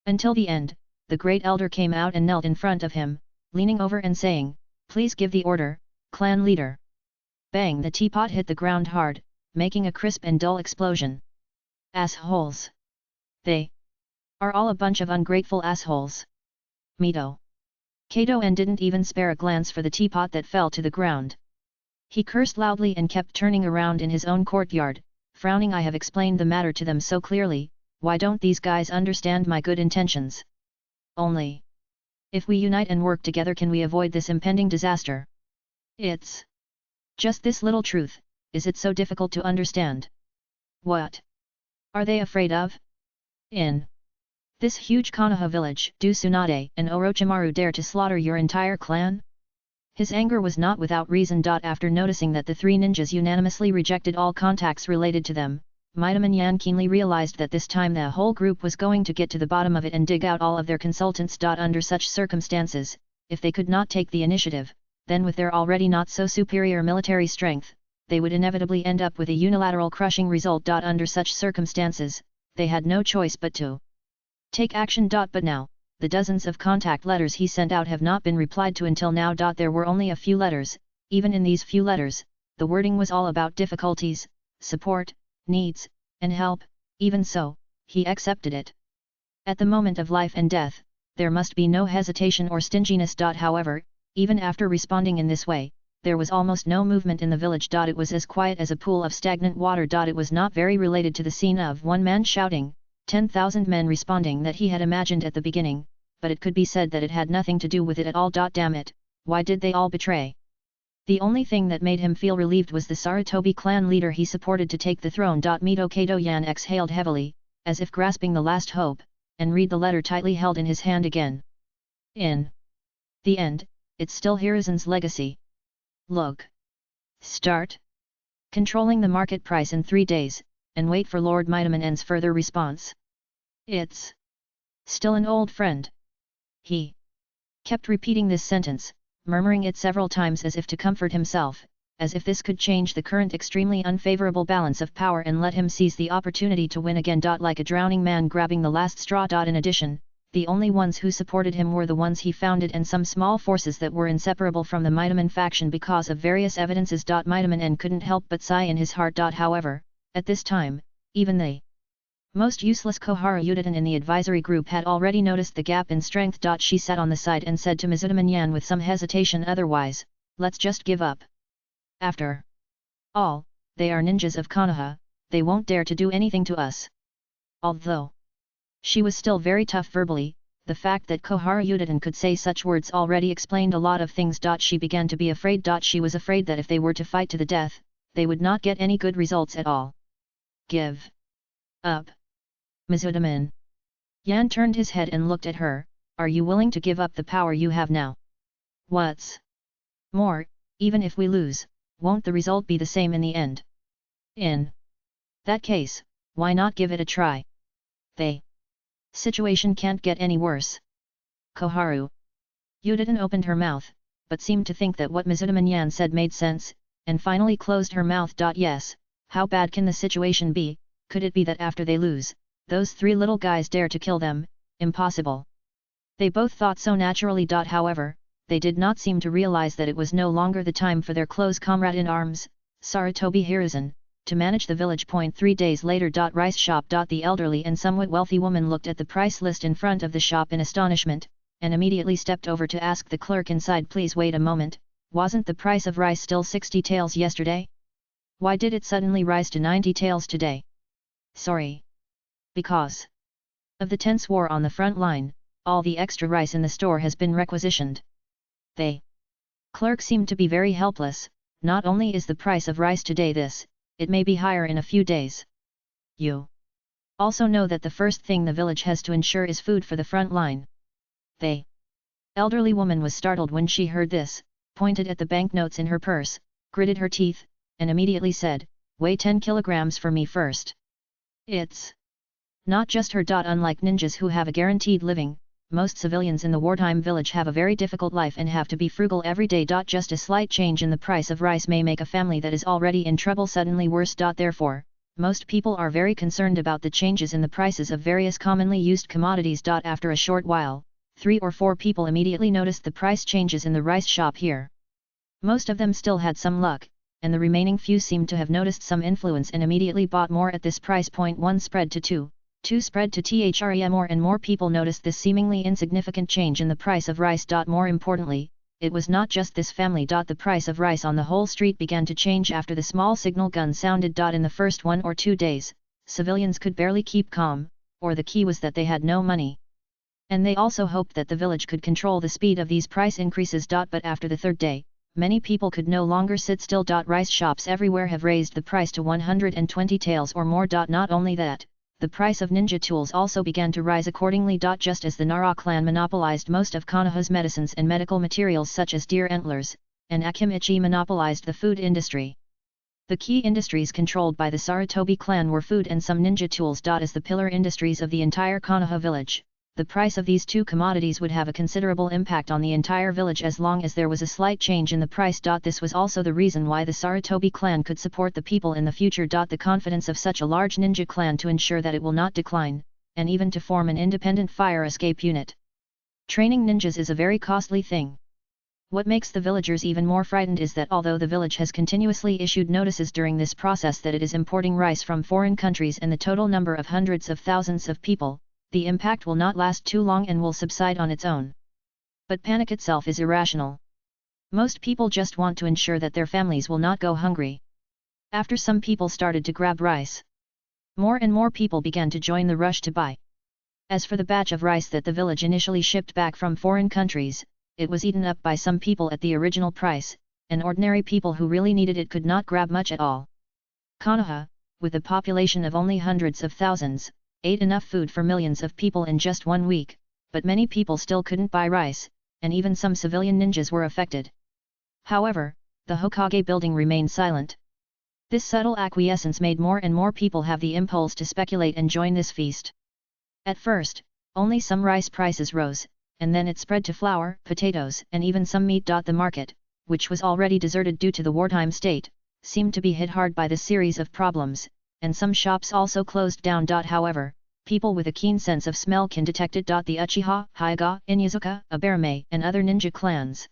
Until the end, the great elder came out and knelt in front of him, leaning over and saying, "Please give the order, clan leader." Bang! The teapot hit the ground hard, making a crisp and dull explosion. Assholes! They are all a bunch of ungrateful assholes. Mito Kato and didn't even spare a glance for the teapot that fell to the ground. He cursed loudly and kept turning around in his own courtyard, frowning. I have explained the matter to them so clearly, why don't these guys understand my good intentions? Only if we unite and work together can we avoid this impending disaster. It's just this little truth, is it so difficult to understand? What are they afraid of? In this huge Konoha village, do Tsunade and Orochimaru dare to slaughter your entire clan? His anger was not without reason. After noticing that the three ninjas unanimously rejected all contacts related to them, Mitaman Yan keenly realized that this time the whole group was going to get to the bottom of it and dig out all of their consultants. Under such circumstances, if they could not take the initiative, then with their already not so superior military strength, they would inevitably end up with a unilateral crushing result. Under such circumstances, they had no choice but to take action. But now, the dozens of contact letters he sent out have not been replied to until now. There were only a few letters, even in these few letters, the wording was all about difficulties, support, needs, and help. Even so, he accepted it. At the moment of life and death, there must be no hesitation or stinginess. However, even after responding in this way, there was almost no movement in the village. It was as quiet as a pool of stagnant water. It was not very related to the scene of one man shouting, 10,000 men responding that he had imagined at the beginning, but it could be said that it had nothing to do with it at all. Damn it, why did they all betray? The only thing that made him feel relieved was the Sarutobi clan leader he supported to take the throne. Mito Kato-yan exhaled heavily, as if grasping the last hope, and read the letter tightly held in his hand again. In the end, it's still Hiruzen's legacy. Look. Start controlling the market price in 3 days, and wait for Lord Mitamanen's further response. It's still an old friend. He kept repeating this sentence, murmuring it several times as if to comfort himself, as if this could change the current extremely unfavorable balance of power and let him seize the opportunity to win again. Like a drowning man grabbing the last straw. In addition, the only ones who supported him were the ones he founded and some small forces that were inseparable from the Mitaman faction because of various evidences. Mitamanen couldn't help but sigh in his heart. However, at this time, even the most useless Koharu Yudatan in the advisory group had already noticed the gap in strength. She sat on the side and said to Mizutaman with some hesitation, otherwise, let's just give up. After all, they are ninjas of Konoha, they won't dare to do anything to us. Although she was still very tough verbally, the fact that Koharu Yudatan could say such words already explained a lot of things. She began to be afraid. She was afraid that if they were to fight to the death, they would not get any good results at all. Give up. Mizutaman Yan turned his head and looked at her. Are you willing to give up the power you have now? What's more, even if we lose, won't the result be the same in the end? In that case, why not give it a try? The situation can't get any worse. Koharu Yudatan opened her mouth, but seemed to think that what Mizutaman Yan said made sense, and finally closed her mouth. Yes, how bad can the situation be? Could it be that after they lose, those 3 little guys dare to kill them? Impossible. They both thought so naturally. However, they did not seem to realize that it was no longer the time for their close comrade in arms, Sarutobi Hiruzen, to manage the village. 3 days later. Rice shop. The elderly and somewhat wealthy woman looked at the price list in front of the shop in astonishment, and immediately stepped over to ask the clerk inside, please wait a moment, wasn't the price of rice still 60 taels yesterday? Why did it suddenly rise to 90 taels today? Sorry. Because of the tense war on the front line, all the extra rice in the store has been requisitioned. The clerk seemed to be very helpless. Not only is the price of rice today this, it may be higher in a few days. You also know that the first thing the village has to ensure is food for the front line. The elderly woman was startled when she heard this, pointed at the banknotes in her purse, gritted her teeth, and immediately said, weigh 10 kilograms for me first. It's not just her. Unlike ninjas who have a guaranteed living, most civilians in the wartime village have a very difficult life and have to be frugal every day. Just a slight change in the price of rice may make a family that is already in trouble suddenly worse. Therefore, most people are very concerned about the changes in the prices of various commonly used commodities. After a short while, 3 or 4 people immediately noticed the price changes in the rice shop here. Most of them still had some luck, and the remaining few seemed to have noticed some influence and immediately bought more at this price. 1 spread to 2. 2 spread to 3. More and more people noticed this seemingly insignificant change in the price of rice. More importantly, it was not just this family. The price of rice on the whole street began to change after the small signal gun sounded. In the first 1 or 2 days, civilians could barely keep calm, or the key was that they had no money. And they also hoped that the village could control the speed of these price increases. But after the 3rd day, many people could no longer sit still. Rice shops everywhere have raised the price to 120 taels or more. Not only that, the price of ninja tools also began to rise accordingly. Just as the Nara clan monopolized most of Konoha's medicines and medical materials such as deer antlers, and Akimichi monopolized the food industry. The key industries controlled by the Sarutobi clan were food and some ninja tools. As the pillar industries of the entire Konoha village, the price of these 2 commodities would have a considerable impact on the entire village as long as there was a slight change in the price. This was also the reason why the Sarutobi clan could support the people in the future. The confidence of such a large ninja clan to ensure that it will not decline, and even to form an independent fire escape unit. Training ninjas is a very costly thing. What makes the villagers even more frightened is that although the village has continuously issued notices during this process that it is importing rice from foreign countries and the total number of hundreds of thousands of people, the impact will not last too long and will subside on its own. But panic itself is irrational. Most people just want to ensure that their families will not go hungry. After some people started to grab rice, more and more people began to join the rush to buy. As for the batch of rice that the village initially shipped back from foreign countries, it was eaten up by some people at the original price, and ordinary people who really needed it could not grab much at all. Konoha, with a population of only hundreds of thousands, ate enough food for millions of people in just 1 week, but many people still couldn't buy rice, and even some civilian ninjas were affected. However, the Hokage building remained silent. This subtle acquiescence made more and more people have the impulse to speculate and join this feast. At first, only some rice prices rose, and then it spread to flour, potatoes, and even some meat. The market, which was already deserted due to the wartime state, seemed to be hit hard by this series of problems, and some shops also closed down. However, people with a keen sense of smell can detect it. The Uchiha, Hyuga, Inyazuka, Abarame, and other ninja clans,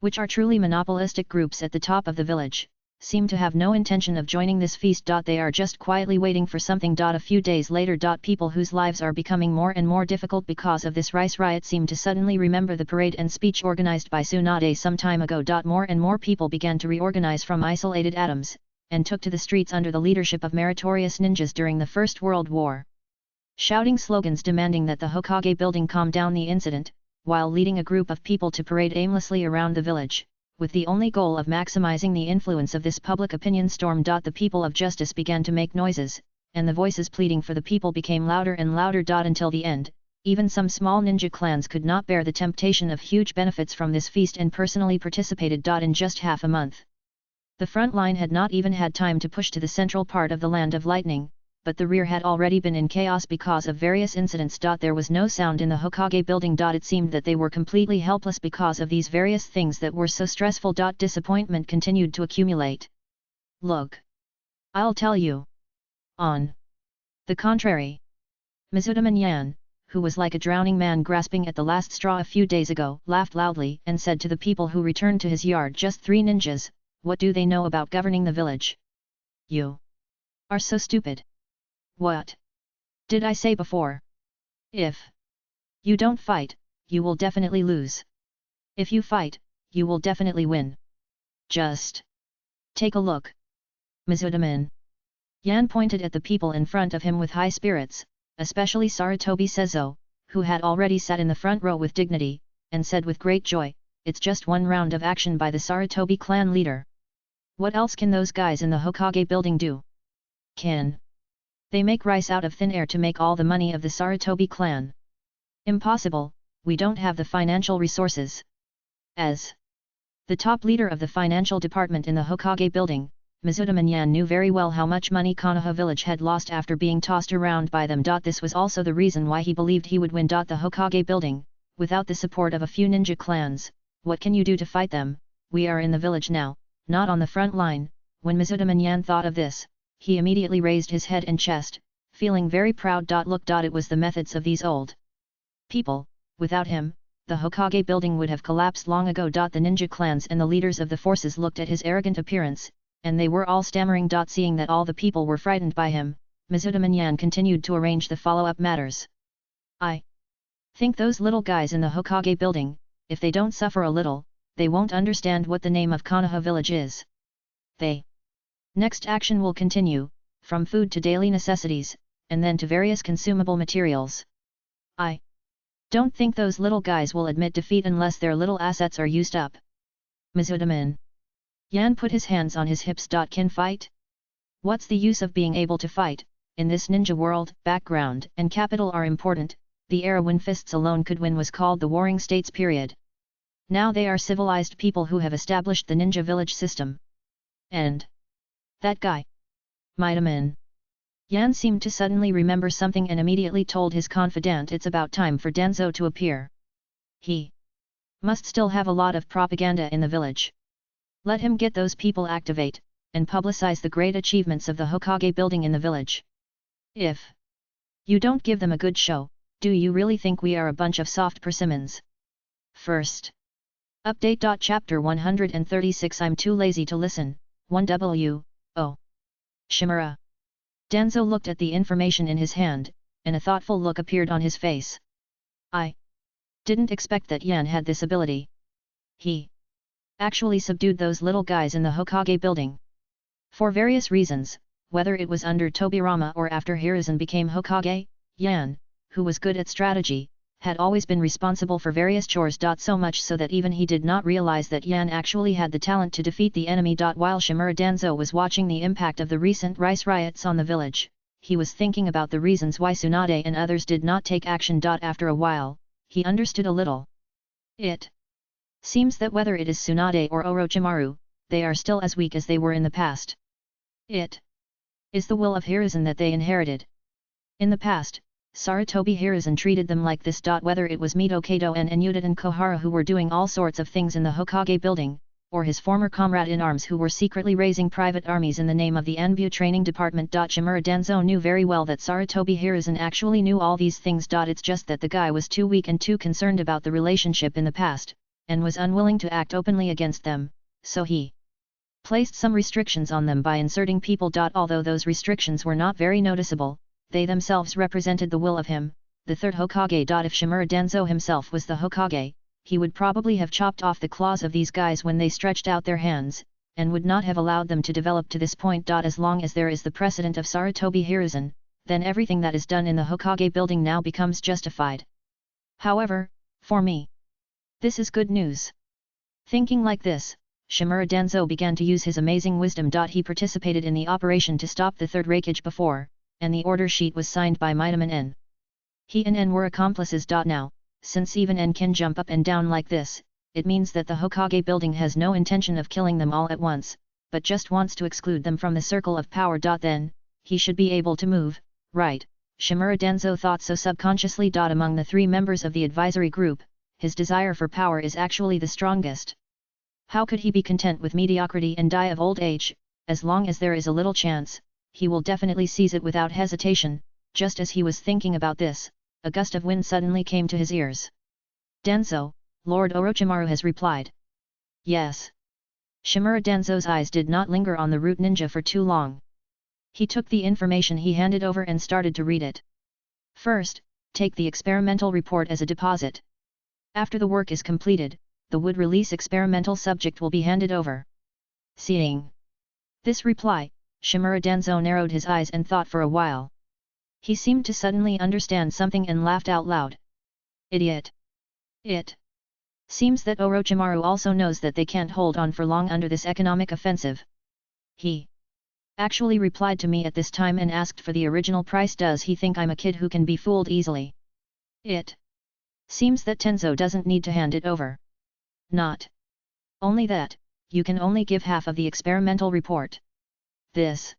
which are truly monopolistic groups at the top of the village, seem to have no intention of joining this feast. They are just quietly waiting for something. A few days later, people whose lives are becoming more and more difficult because of this rice riot seem to suddenly remember the parade and speech organized by Tsunade some time ago. More and more people began to reorganize from isolated atoms, and took to the streets under the leadership of meritorious ninjas during the First World War, shouting slogans demanding that the Hokage building calm down the incident, while leading a group of people to parade aimlessly around the village, with the only goal of maximizing the influence of this public opinion storm. The people of justice began to make noises, and the voices pleading for the people became louder and louder. Until the end, even some small ninja clans could not bear the temptation of huge benefits from this feast and personally participated. In just half a month, the front line had not even had time to push to the central part of the Land of Lightning, but the rear had already been in chaos because of various incidents. There was no sound in the Hokage building. It seemed that they were completely helpless because of these various things that were so stressful. Disappointment continued to accumulate. Look, I'll tell you. On the contrary, Mizudaman Yan, who was like a drowning man grasping at the last straw a few days ago, laughed loudly and said to the people who returned to his yard, "Just 3 ninjas, what do they know about governing the village? You are so stupid. What did I say before? If you don't fight, you will definitely lose. If you fight, you will definitely win. Just take a look." Mizudaman Yan pointed at the people in front of him with high spirits, especially Sarutobi Seizo, who had already sat in the front row with dignity, and said with great joy, "It's just 1 round of action by the Sarutobi clan leader. What else can those guys in the Hokage building do? Can they make rice out of thin air to make all the money of the Sarutobi clan? Impossible, we don't have the financial resources." As the top leader of the financial department in the Hokage building, Mizudaman Yan knew very well how much money Konoha village had lost after being tossed around by them. This was also the reason why he believed he would win. The Hokage building, without the support of a few ninja clans, what can you do to fight them? We are in the village now, not on the front line. When Mizudaman Yan thought of this, he immediately raised his head and chest, feeling very proud. Look, it was the methods of these old people. Without him, the Hokage building would have collapsed long ago. The ninja clans and the leaders of the forces looked at his arrogant appearance, and they were all stammering. Seeing that all the people were frightened by him, Mizudaman Yan continued to arrange the follow-up matters. "I think those little guys in the Hokage building, if they don't suffer a little, they won't understand what the name of Konoha village is. Next action will continue, from food to daily necessities, and then to various consumable materials. I don't think those little guys will admit defeat unless their little assets are used up." Mizudaman Yan put his hands on his hips. "Can fight? What's the use of being able to fight? In this ninja world, background and capital are important. The era when fists alone could win was called the Warring States period. Now they are civilized people who have established the ninja village system. And that guy, Mizudaman." Yan seemed to suddenly remember something and immediately told his confidant it's about time for Danzo to appear. He must still have a lot of propaganda in the village. Let him get those people activate, and publicize the great achievements of the Hokage building in the village. If you don't give them a good show, do you really think we are a bunch of soft persimmons? First, Update. Chapter 136 I'm too lazy to listen, 1W, oh. Shimura. Danzo looked at the information in his hand, and a thoughtful look appeared on his face. I didn't expect that Yan had this ability. He actually subdued those little guys in the Hokage building. For various reasons, whether it was under Tobirama or after Hiruzen became Hokage, Yan, who was good at strategy, had always been responsible for various chores. So much so that even he did not realize that Yan actually had the talent to defeat the enemy. While Shimura Danzo was watching the impact of the recent rice riots on the village, he was thinking about the reasons why Tsunade and others did not take action. After a while, he understood a little. It seems that whether it is Tsunade or Orochimaru, they are still as weak as they were in the past. It is the will of Hiruzen that they inherited. In the past, Sarutobi Hiruzen treated them like this. Whether it was Mito Kato and Udaten Kohara who were doing all sorts of things in the Hokage building, or his former comrade in arms who were secretly raising private armies in the name of the Anbu training department. Shimura Danzo knew very well that Sarutobi Hiruzen actually knew all these things. It's just that the guy was too weak and too concerned about the relationship in the past, and was unwilling to act openly against them, so he placed some restrictions on them by inserting people. Although those restrictions were not very noticeable, they themselves represented the will of him, the third Hokage. If Shimura Danzo himself was the Hokage, he would probably have chopped off the claws of these guys when they stretched out their hands, and would not have allowed them to develop to this point. As long as there is the precedent of Sarutobi Hiruzen, then everything that is done in the Hokage building now becomes justified. However, for me, this is good news. Thinking like this, Shimura Danzo began to use his amazing wisdom. He participated in the operation to stop the third Raikage before, and the order sheet was signed by Mitaman N. He and N were accomplices. Now, since even N can jump up and down like this, it means that the Hokage building has no intention of killing them all at once, but just wants to exclude them from the circle of power. Then, he should be able to move, right? Shimura Danzo thought so subconsciously. Among the three members of the advisory group, his desire for power is actually the strongest. How could he be content with mediocrity and die of old age? As long as there is a little chance, he will definitely seize it without hesitation. Just as he was thinking about this, a gust of wind suddenly came to his ears. Danzo, Lord Orochimaru has replied. Yes. Shimura Danzo's eyes did not linger on the root ninja for too long. He took the information he handed over and started to read it. First, take the experimental report as a deposit. After the work is completed, the wood release experimental subject will be handed over. Seeing this reply, Shimura Danzo narrowed his eyes and thought for a while. He seemed to suddenly understand something and laughed out loud. Idiot! It seems that Orochimaru also knows that they can't hold on for long under this economic offensive. He actually replied to me at this time and asked for the original price. Does he think I'm a kid who can be fooled easily? It seems that Tenzo doesn't need to hand it over. Not only that, you can only give half of the experimental report. This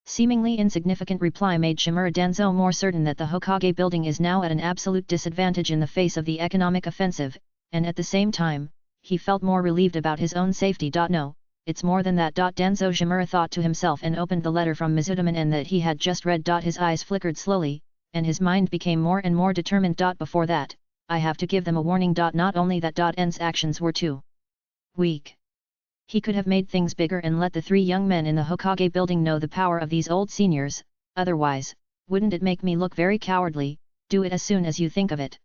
seemingly insignificant reply made Shimura Danzo more certain that the Hokage building is now at an absolute disadvantage in the face of the economic offensive, and at the same time, he felt more relieved about his own safety. No, it's more than that. Danzo Shimura thought to himself and opened the letter from Mizudaman N that he had just read. His eyes flickered slowly, and his mind became more and more determined. Before that, I have to give them a warning. Not only that. N's actions were too weak. He could have made things bigger and let the three young men in the Hokage building know the power of these old seniors, otherwise, wouldn't it make me look very cowardly? Do it as soon as you think of it.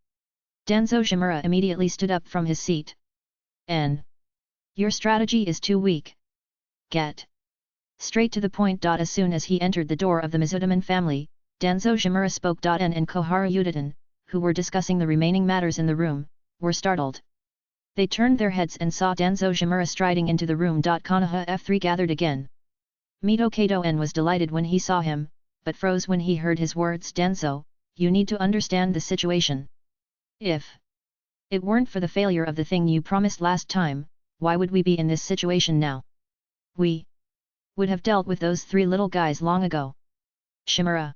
Danzo Shimura immediately stood up from his seat. N. Your strategy is too weak. Get straight to the point. As soon as he entered the door of the Mizudaman family, Danzo Shimura spoke. N and Kohara Udaten, who were discussing the remaining matters in the room, were startled. They turned their heads and saw Danzo Shimura striding into the room. Konoha F3 gathered again. Mito Kato N was delighted when he saw him, but froze when he heard his words. Danzo, you need to understand the situation. If it weren't for the failure of the thing you promised last time, why would we be in this situation now? We would have dealt with those three little guys long ago. Shimura.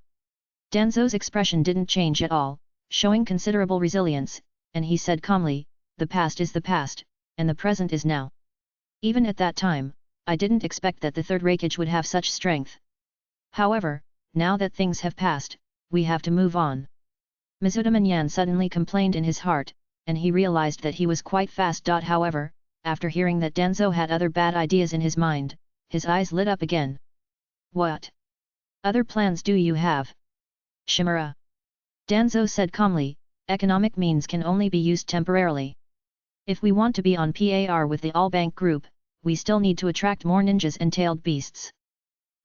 Danzo's expression didn't change at all, showing considerable resilience, and he said calmly, the past is the past, and the present is now. Even at that time, I didn't expect that the third Raikage would have such strength. However, now that things have passed, we have to move on. Mizudaman Yan suddenly complained in his heart, and he realized that he was quite fast. However, after hearing that Danzo had other bad ideas in his mind, his eyes lit up again. What other plans do you have, Shimura? Danzo said calmly, economic means can only be used temporarily. If we want to be on par with the all-bank group, we still need to attract more ninjas and tailed beasts.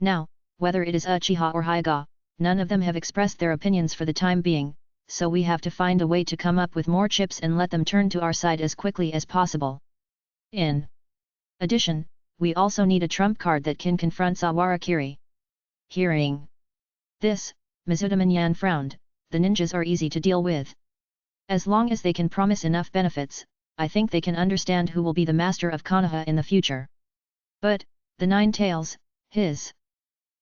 Now, whether it is Uchiha or Hyuga, none of them have expressed their opinions for the time being, so we have to find a way to come up with more chips and let them turn to our side as quickly as possible. In addition, we also need a trump card that can confront Sawarakiri. Hearing this, Mizuta Minyan frowned. The ninjas are easy to deal with. As long as they can promise enough benefits, I think they can understand who will be the master of Konoha in the future. But, the Nine Tails, his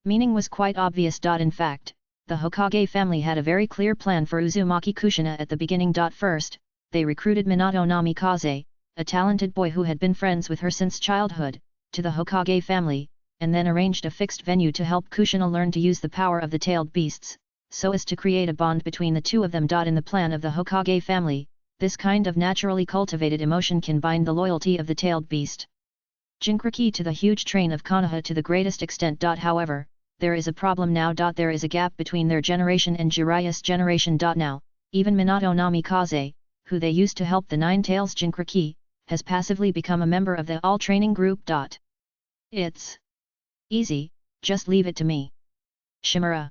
meaning was quite obvious. In fact, the Hokage family had a very clear plan for Uzumaki Kushina at the beginning. First, they recruited Minato Namikaze, a talented boy who had been friends with her since childhood, to the Hokage family, and then arranged a fixed venue to help Kushina learn to use the power of the tailed beasts, so as to create a bond between the two of them. In the plan of the Hokage family, this kind of naturally cultivated emotion can bind the loyalty of the tailed beast Jinchuriki to the huge train of Konoha to the greatest extent. However, there is a problem now. There is a gap between their generation and Jiraiya's generation. Now, even Minato Namikaze, who they used to help the Nine Tails Jinchuriki, has passively become a member of the all-training group. It's easy, just leave it to me, Shimura.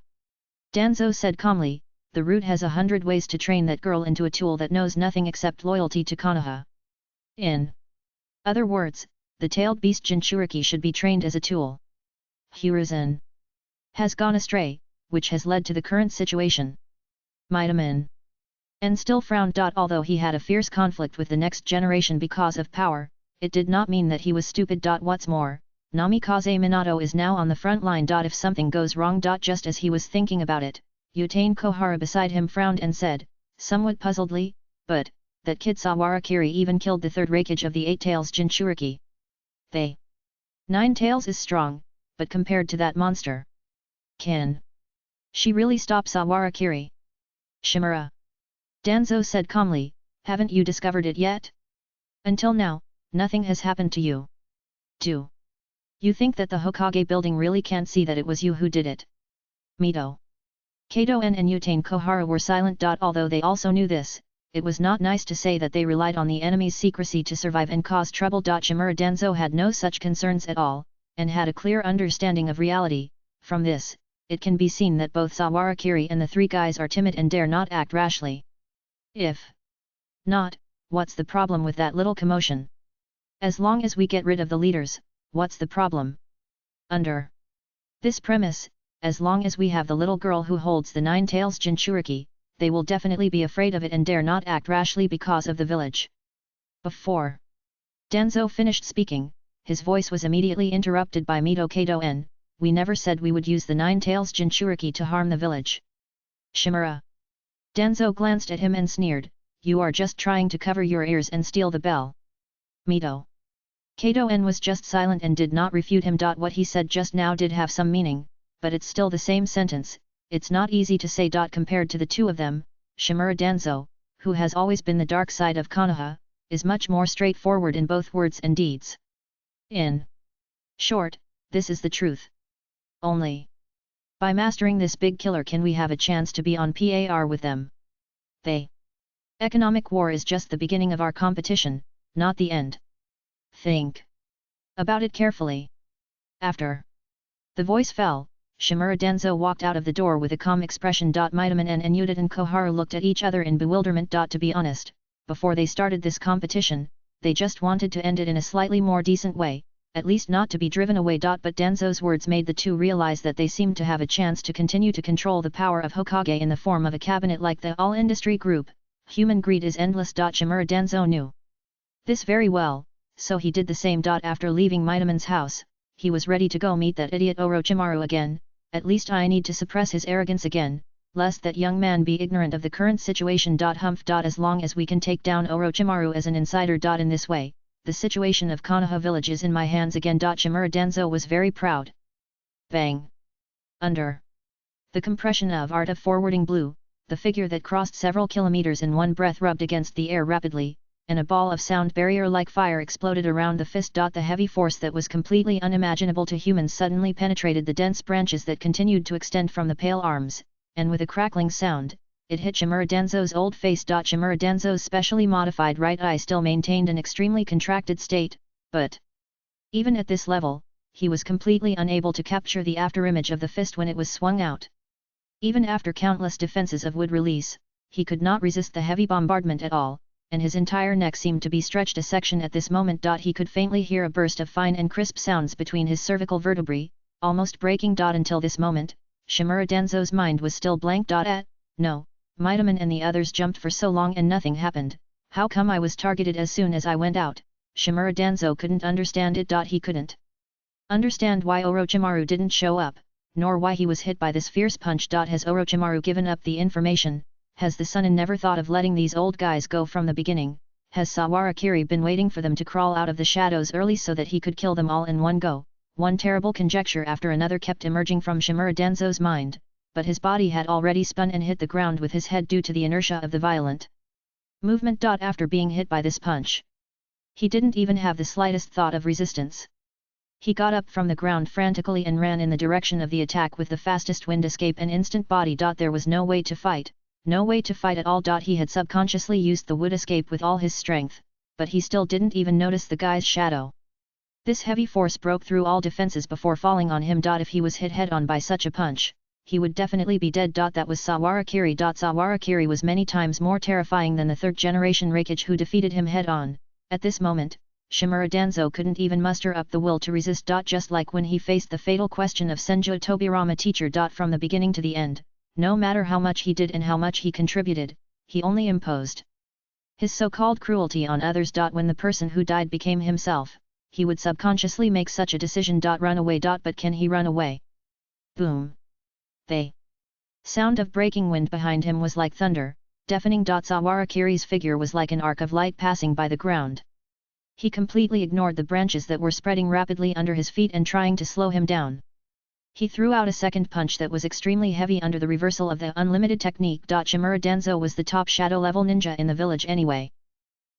Danzo said calmly, the route has 100 ways to train that girl into a tool that knows nothing except loyalty to Konoha. In other words, the tailed beast Jinchuriki should be trained as a tool. Hiruzen has gone astray, which has led to the current situation. Mitamin and still frowned. Although he had a fierce conflict with the next generation because of power, it did not mean that he was stupid. What's more, Namikaze Minato is now on the front line. If something goes wrong. Just as he was thinking about it, Yutain Kohara beside him frowned and said, somewhat puzzledly, but, that kid Sawarakiri even killed the third Raikage of the Eight Tails Jinchuriki. They Nine Tails is strong, but compared to that monster, can she really stop Sawarakiri? Shimura. Danzo said calmly, haven't you discovered it yet? Until now, nothing has happened to you. Do you think that the Hokage building really can't see that it was you who did it? Mito, Kato-en and Yutain Kohara were silent. Although they also knew this, it was not nice to say that they relied on the enemy's secrecy to survive and cause trouble. Shimura Danzo had no such concerns at all, and had a clear understanding of reality. From this, it can be seen that both Sawarakiri and the three guys are timid and dare not act rashly. If not, what's the problem with that little commotion? As long as we get rid of the leaders, what's the problem? Under this premise, as long as we have the little girl who holds the Nine Tails Jinchuriki, they will definitely be afraid of it and dare not act rashly because of the village. Before Danzo finished speaking, his voice was immediately interrupted by Mito Kato-en. We never said we would use the Nine Tails Jinchuriki to harm the village. Shimura. Danzo glanced at him and sneered, you are just trying to cover your ears and steal the bell. Mito Kato-en was just silent and did not refute him. What he said just now did have some meaning, but it's still the same sentence. It's not easy to say. Compared to the two of them, Shimura Danzo, who has always been the dark side of Konoha, is much more straightforward in both words and deeds. In short, this is the truth. Only by mastering this big killer can we have a chance to be on par with them. The economic war is just the beginning of our competition, not the end. Think about it carefully. After the voice fell, Shimura Danzo walked out of the door with a calm expression. Mitaman and Yutain Kohara looked at each other in bewilderment. To be honest, before they started this competition, they just wanted to end it in a slightly more decent way, at least not to be driven away. But Danzo's words made the two realize that they seemed to have a chance to continue to control the power of Hokage in the form of a cabinet like the all-industry group. Human greed is endless. Shimura Danzo knew this very well, so he did the same. After leaving Mitaman's house, he was ready to go meet that idiot Orochimaru again. At least I need to suppress his arrogance again, lest that young man be ignorant of the current situation. Humph. As long as we can take down Orochimaru as an insider. In this way, the situation of Konoha village is in my hands again. Shimura Danzo was very proud. Bang! Under the compression of art of forwarding blue, the figure that crossed several kilometers in one breath rubbed against the air rapidly, and a ball of sound barrier like fire exploded around the fist. The heavy force that was completely unimaginable to humans suddenly penetrated the dense branches that continued to extend from the pale arms, and with a crackling sound, it hit Shimura Danzo's old face. Shimura Danzo's specially modified right eye still maintained an extremely contracted state, but even at this level, he was completely unable to capture the afterimage of the fist when it was swung out. Even after countless defenses of wood release, he could not resist the heavy bombardment at all, and his entire neck seemed to be stretched a section at this moment. He could faintly hear a burst of fine and crisp sounds between his cervical vertebrae, almost breaking. Until this moment, Shimura Danzo's mind was still blank. No, Midaman and the others jumped for so long and nothing happened. How come I was targeted as soon as I went out? Shimura Danzo couldn't understand it. He couldn't understand why Orochimaru didn't show up, nor why he was hit by this fierce punch. Has Orochimaru given up the information? Has the Sunin never thought of letting these old guys go from the beginning? Has Sawarakiri been waiting for them to crawl out of the shadows early so that he could kill them all in one go? One terrible conjecture after another kept emerging from Shimura Danzo's mind, but his body had already spun and hit the ground with his head due to the inertia of the violent movement. After being hit by this punch, he didn't even have the slightest thought of resistance. He got up from the ground frantically and ran in the direction of the attack with the fastest wind escape and instant body. There was no way to fight, no way to fight at all. He had subconsciously used the wood escape with all his strength, but he still didn't even notice the guy's shadow. This heavy force broke through all defenses before falling on him. If he was hit head-on by such a punch, he would definitely be dead. That was Sawarakiri. Sawarakiri was many times more terrifying than the third-generation Raikage who defeated him head-on. At this moment, Shimura Danzo couldn't even muster up the will to resist. Just like when he faced the fatal question of Senju Tobirama teacher. From the beginning to the end, no matter how much he did and how much he contributed, he only imposed his so-called cruelty on others. When the person who died became himself, he would subconsciously make such a decision. Run away. But can he run away? Boom! The sound of breaking wind behind him was like thunder, deafening. Sawarakiri's figure was like an arc of light passing by the ground. He completely ignored the branches that were spreading rapidly under his feet and trying to slow him down. He threw out a second punch that was extremely heavy under the reversal of the unlimited technique. Shimura Danzo was the top shadow-level ninja in the village anyway.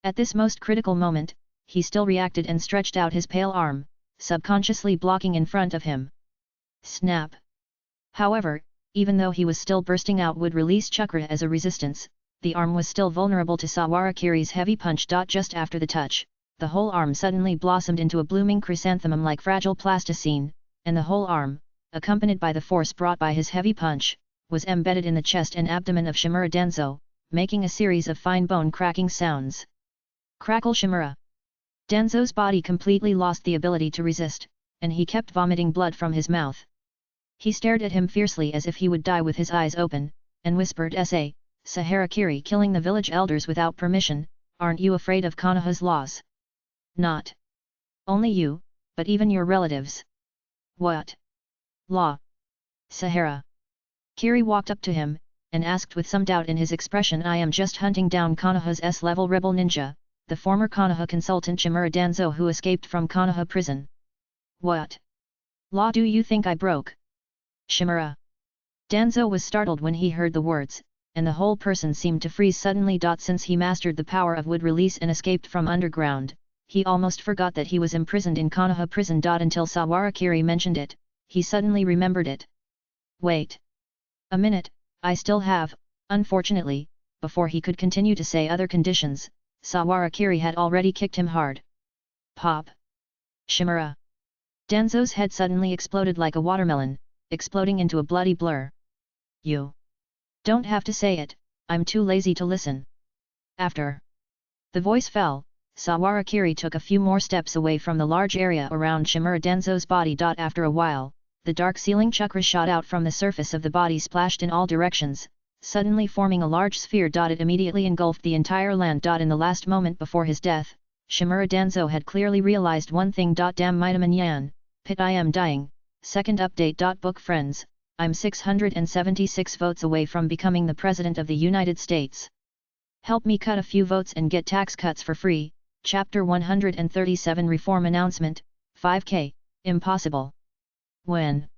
At this most critical moment, he still reacted and stretched out his pale arm, subconsciously blocking in front of him. Snap! However, even though he was still bursting out wood-release chakra as a resistance, the arm was still vulnerable to Sawarakiri's heavy punch. Just after the touch, the whole arm suddenly blossomed into a blooming chrysanthemum like fragile plasticine, and the whole arm, accompanied by the force brought by his heavy punch, was embedded in the chest and abdomen of Shimura Danzo, making a series of fine bone-cracking sounds. Crackle! Shimura Danzo's body completely lost the ability to resist, and he kept vomiting blood from his mouth. He stared at him fiercely as if he would die with his eyes open, and whispered, Saharakiri killing the village elders without permission, aren't you afraid of Konoha's laws? Not only you, but even your relatives. What law? Sahara Kiri walked up to him, and asked with some doubt in his expression. I am just hunting down Konoha's S-level rebel ninja, the former Konoha consultant Shimura Danzo who escaped from Konoha prison. What law do you think I broke? Shimura Danzo was startled when he heard the words, and the whole person seemed to freeze suddenly. Since he mastered the power of wood release and escaped from underground, he almost forgot that he was imprisoned in Konoha prison. Until Sawarakiri mentioned it, he suddenly remembered it. Wait a minute, I still have, unfortunately. Before he could continue to say other conditions, Sawarakiri had already kicked him hard. Pop! Shimura Danzo's head suddenly exploded like a watermelon, exploding into a bloody blur. You don't have to say it, I'm too lazy to listen. After the voice fell, Sawarakiri took a few more steps away from the large area around Shimura Danzo's body. After a while, the dark ceiling chakra shot out from the surface of the body, splashed in all directions, suddenly forming a large sphere. It immediately engulfed the entire land. In the last moment before his death, Shimura Danzo had clearly realized one thing. Damn Midaman Yan, Pit, I am dying. Second update. Book friends, I'm 676 votes away from becoming the President of the United States. Help me cut a few votes and get tax cuts for free. Chapter 137 Reform Announcement, 5K, Impossible. When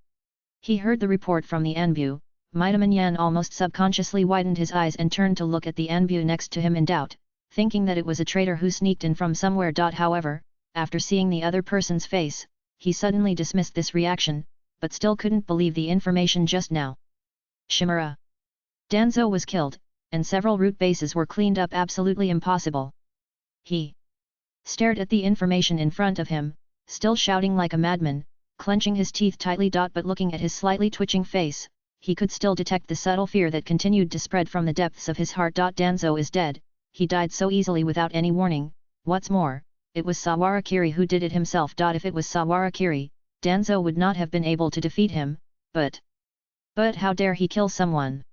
he heard the report from the Anbu, Midaman Yan almost subconsciously widened his eyes and turned to look at the Anbu next to him in doubt, thinking that it was a traitor who sneaked in from somewhere. However, after seeing the other person's face, he suddenly dismissed this reaction, but still couldn't believe the information just now. Shimura. Danzo was killed, and several root bases were cleaned up. Absolutely impossible. He stared at the information in front of him, still shouting like a madman, clenching his teeth tightly. But looking at his slightly twitching face, he could still detect the subtle fear that continued to spread from the depths of his heart. Danzo is dead, he died so easily without any warning. What's more, it was Sawarakiri who did it himself. If it was Sawarakiri, Danzo would not have been able to defeat him, but how dare he kill someone?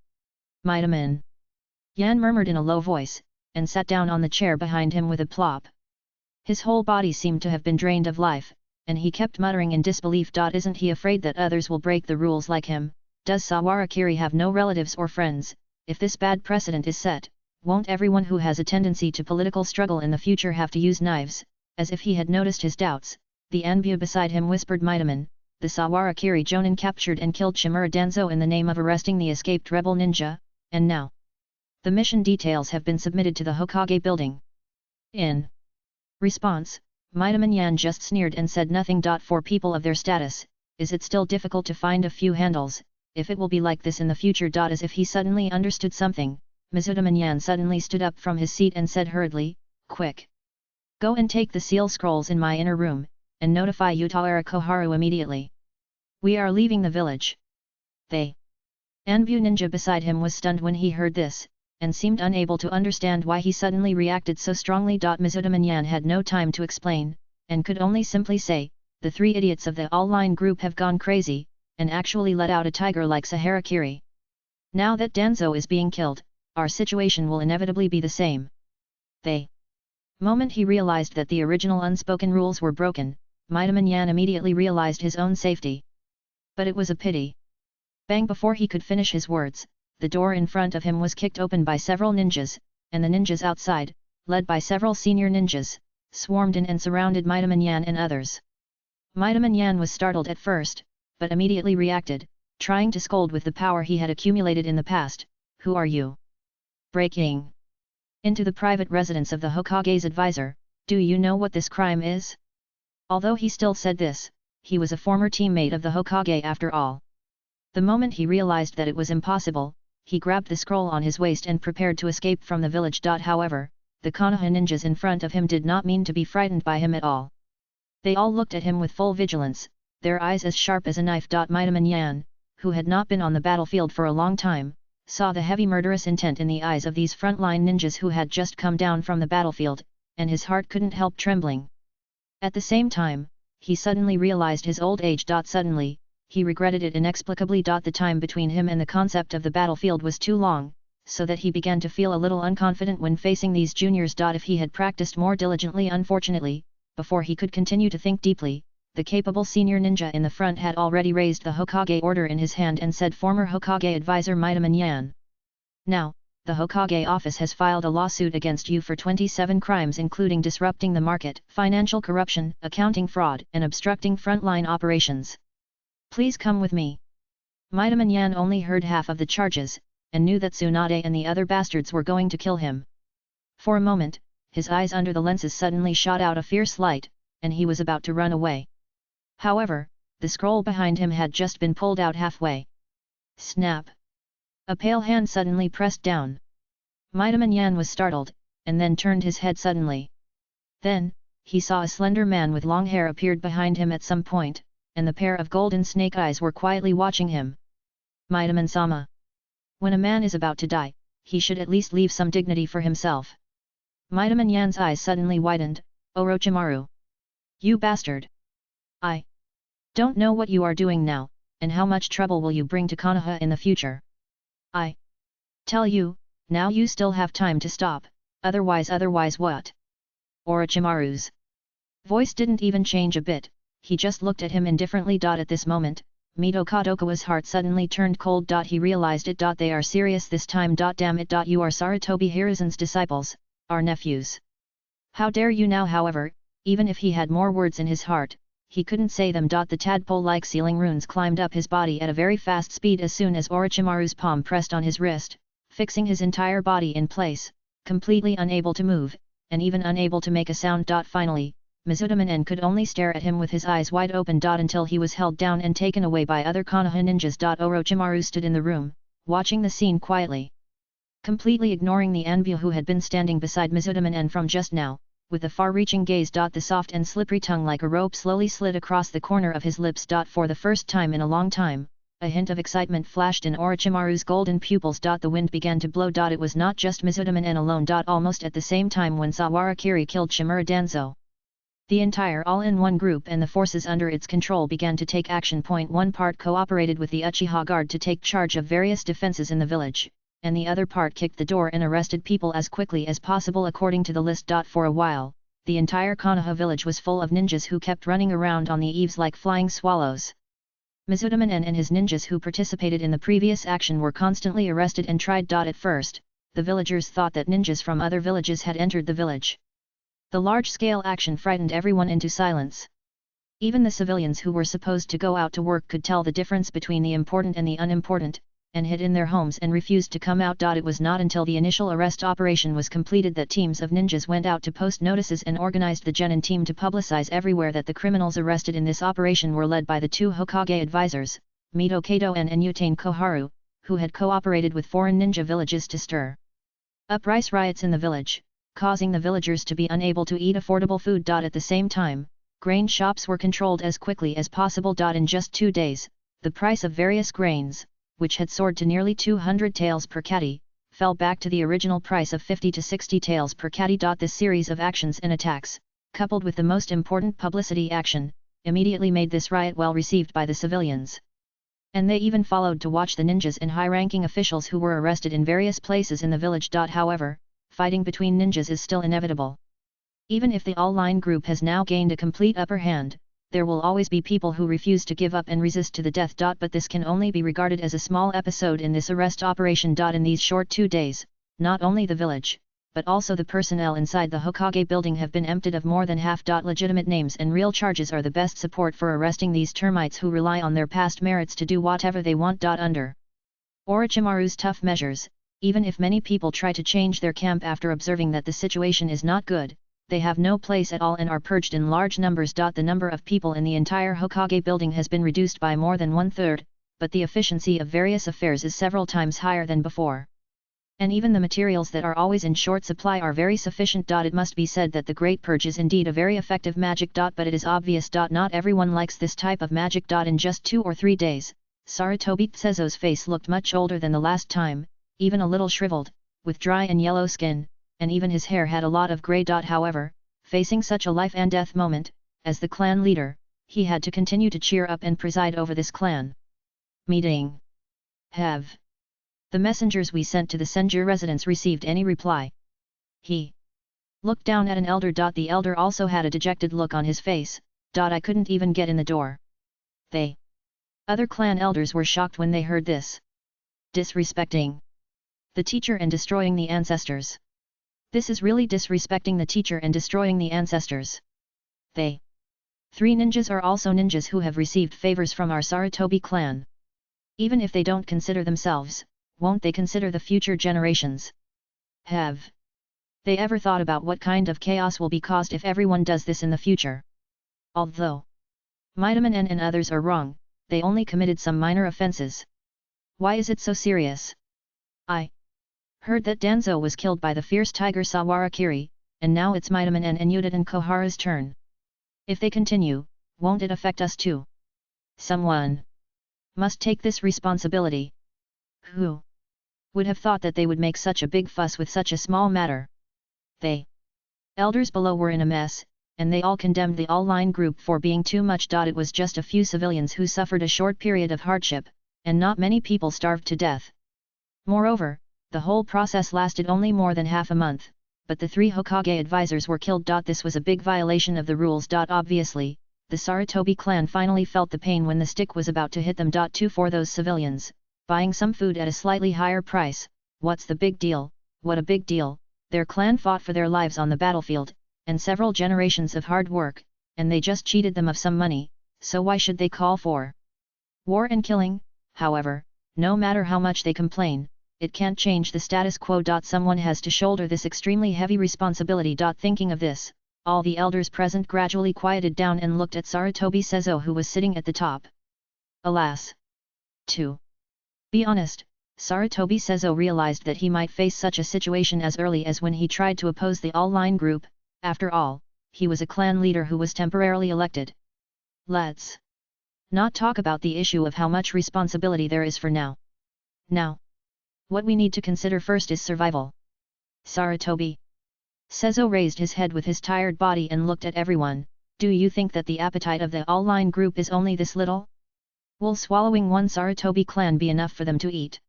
Midaman Yan murmured in a low voice, and sat down on the chair behind him with a plop. His whole body seemed to have been drained of life, and he kept muttering in disbelief. Isn't he afraid that others will break the rules like him? Does Sawarakiri have no relatives or friends? If this bad precedent is set, won't everyone who has a tendency to political struggle in the future have to use knives? As if he had noticed his doubts, the Anbu beside him whispered, Midaman, the Sawarakiri Jonin captured and killed Shimura Danzo in the name of arresting the escaped rebel ninja, and now the mission details have been submitted to the Hokage building. In response, Midaman Yan just sneered and said nothing. For people of their status, is it still difficult to find a few handles, if it will be like this in the future? As if he suddenly understood something, Midaman Yan suddenly stood up from his seat and said hurriedly, quick! Go and take the seal scrolls in my inner room, and notify Utaira Koharu immediately. We are leaving the village. The Anbu ninja beside him was stunned when he heard this, and seemed unable to understand why he suddenly reacted so strongly. Midaman Yan had no time to explain, and could only simply say, the three idiots of the all-line group have gone crazy, and actually let out a tiger like Saharakiri. Now that Danzo is being killed, our situation will inevitably be the same. The moment he realized that the original unspoken rules were broken, Midaman Yan immediately realized his own safety. But it was a pity. Bang! Before he could finish his words, the door in front of him was kicked open by several ninjas, and the ninjas outside, led by several senior ninjas, swarmed in and surrounded Midaman Yan and others. Midaman Yan was startled at first, but immediately reacted, trying to scold with the power he had accumulated in the past. Who are you? Breaking into the private residence of the Hokage's advisor, do you know what this crime is? Although he still said this, he was a former teammate of the Hokage after all. The moment he realized that it was impossible, he grabbed the scroll on his waist and prepared to escape from the village. However, the Konoha ninjas in front of him did not mean to be frightened by him at all. They all looked at him with full vigilance, their eyes as sharp as a knife. Midaman Yan, who had not been on the battlefield for a long time, saw the heavy murderous intent in the eyes of these frontline ninjas who had just come down from the battlefield, and his heart couldn't help trembling. At the same time, he suddenly realized his old age. Suddenly, he regretted it inexplicably. The time between him and the concept of the battlefield was too long, so that he began to feel a little unconfident when facing these juniors. If he had practiced more diligently. Unfortunately, before he could continue to think deeply, the capable senior ninja in the front had already raised the Hokage order in his hand and said, former Hokage advisor Midaman Yan. Now, the Hokage office has filed a lawsuit against you for 27 crimes including disrupting the market, financial corruption, accounting fraud, and obstructing frontline operations. Please come with me. Midaman Yan only heard half of the charges, and knew that Tsunade and the other bastards were going to kill him. For a moment, his eyes under the lenses suddenly shot out a fierce light, and he was about to run away. However, the scroll behind him had just been pulled out halfway. Snap! A pale hand suddenly pressed down. Midaman Yan was startled, and then turned his head suddenly. Then, he saw a slender man with long hair appeared behind him at some point, and the pair of golden snake eyes were quietly watching him. Midaman-sama. When a man is about to die, he should at least leave some dignity for himself. Midaman Yan's eyes suddenly widened. Orochimaru! You bastard! I don't know what you are doing now, and how much trouble will you bring to Konoha in the future. I tell you, now you still have time to stop, otherwise what? Orochimaru's voice didn't even change a bit, he just looked at him indifferently. At this moment, Mito Kadokawa's heart suddenly turned cold. He realized it. They are serious this time. Damn it. You are Sarutobi Hiruzen's disciples, our nephews. How dare you now? However, even if he had more words in his heart, he couldn't say them. The tadpole-like sealing runes climbed up his body at a very fast speed as soon as Orochimaru's palm pressed on his wrist, fixing his entire body in place, completely unable to move, and even unable to make a sound. Finally, Mizutaminen could only stare at him with his eyes wide open. Until he was held down and taken away by other Konoha ninjas. Orochimaru stood in the room, watching the scene quietly, completely ignoring the Anbu who had been standing beside Mizutaminen from just now. With a far-reaching gaze. The soft and slippery tongue like a rope slowly slid across the corner of his lips. For the first time in a long time, a hint of excitement flashed in Orochimaru's golden pupils. The wind began to blow. It was not just Mizutaminen alone. Almost at the same time when Sawarakiri killed Shimura Danzo, the entire all-in-one group and the forces under its control began to take action. One part cooperated with the Uchiha Guard to take charge of various defenses in the village, and the other part kicked the door and arrested people as quickly as possible according to the list. For a while, the entire Konoha village was full of ninjas who kept running around on the eaves like flying swallows. Mizutaminen and his ninjas who participated in the previous action were constantly arrested and tried. At first, the villagers thought that ninjas from other villages had entered the village. The large-scale action frightened everyone into silence. Even the civilians who were supposed to go out to work could tell the difference between the important and the unimportant, and hid in their homes and refused to come out. It was not until the initial arrest operation was completed that teams of ninjas went out to post notices and organized the Genin team to publicize everywhere that the criminals arrested in this operation were led by the two Hokage advisors, Mito Kato and Enyutain Koharu, who had cooperated with foreign ninja villages to stir up rice riots in the village, causing the villagers to be unable to eat affordable food. At the same time, grain shops were controlled as quickly as possible. In just 2 days, the price of various grains, which had soared to nearly 200 taels per kati, fell back to the original price of 50 to 60 taels per kati. This series of actions and attacks, coupled with the most important publicity action, immediately made this riot well received by the civilians. And they even followed to watch the ninjas and high-ranking officials who were arrested in various places in the village. However, fighting between ninjas is still inevitable. Even if the all-line group has now gained a complete upper hand, there will always be people who refuse to give up and resist to the death. But this can only be regarded as a small episode in this arrest operation. In these short 2 days, not only the village, but also the personnel inside the Hokage building have been emptied of more than half. Legitimate names and real charges are the best support for arresting these termites who rely on their past merits to do whatever they want. Under Orochimaru's tough measures, even if many people try to change their camp after observing that the situation is not good, they have no place at all and are purged in large numbers. The number of people in the entire Hokage building has been reduced by more than 1/3, but the efficiency of various affairs is several times higher than before. And even the materials that are always in short supply are very sufficient. It must be said that the Great Purge is indeed a very effective magic. But it is obvious. Not everyone likes this type of magic. In just 2 or 3 days, Sarutobi Tsuzo's face looked much older than the last time, even a little shriveled, with dry and yellow skin, and even his hair had a lot of grey. However, facing such a life and death moment, as the clan leader, he had to continue to cheer up and preside over this clan meeting. Have the messengers we sent to the Senju residence received any reply? He looked down at an elder. The elder also had a dejected look on his face. I couldn't even get in the door. They other clan elders were shocked when they heard this. Disrespecting the teacher and destroying the ancestors. This is really disrespecting the teacher and destroying the ancestors. They 3 ninjas are also ninjas who have received favors from our Sarutobi clan. Even if they don't consider themselves, won't they consider the future generations? Have they ever thought about what kind of chaos will be caused if everyone does this in the future? Although Mitaminen and others are wrong, they only committed some minor offenses. Why is it so serious? I heard that Danzo was killed by the fierce tiger Sawarakiri, and now it's Mitaminen and Enyutain Koharu's turn. If they continue, won't it affect us too? Someone must take this responsibility. Who would have thought that they would make such a big fuss with such a small matter? They elders below were in a mess, and they all condemned the all-line group for being too much. It was just a few civilians who suffered a short period of hardship, and not many people starved to death. Moreover, the whole process lasted only more than half a month, but the 3 Hokage advisors were killed. This was a big violation of the rules. Obviously, the Sarutobi clan finally felt the pain when the stick was about to hit them. For those civilians, buying some food at a slightly higher price, what's the big deal? What a big deal! Their clan fought for their lives on the battlefield, and several generations of hard work, and they just cheated them of some money, so why should they call for war and killing? However, no matter how much they complain, it can't change the status quo. Someone has to shoulder this extremely heavy responsibility. Thinking of this, all the elders present gradually quieted down and looked at Sarutobi Seizo, who was sitting at the top. Alas! To be honest, Sarutobi Seizo realized that he might face such a situation as early as when he tried to oppose the all-line group. After all, he was a clan leader who was temporarily elected. Let's not talk about the issue of how much responsibility there is for now. Now, what we need to consider first is survival. Sarutobi Seizo raised his head with his tired body and looked at everyone. Do you think that the appetite of the all-line group is only this little? Will swallowing one Sarutobi clan be enough for them to eat?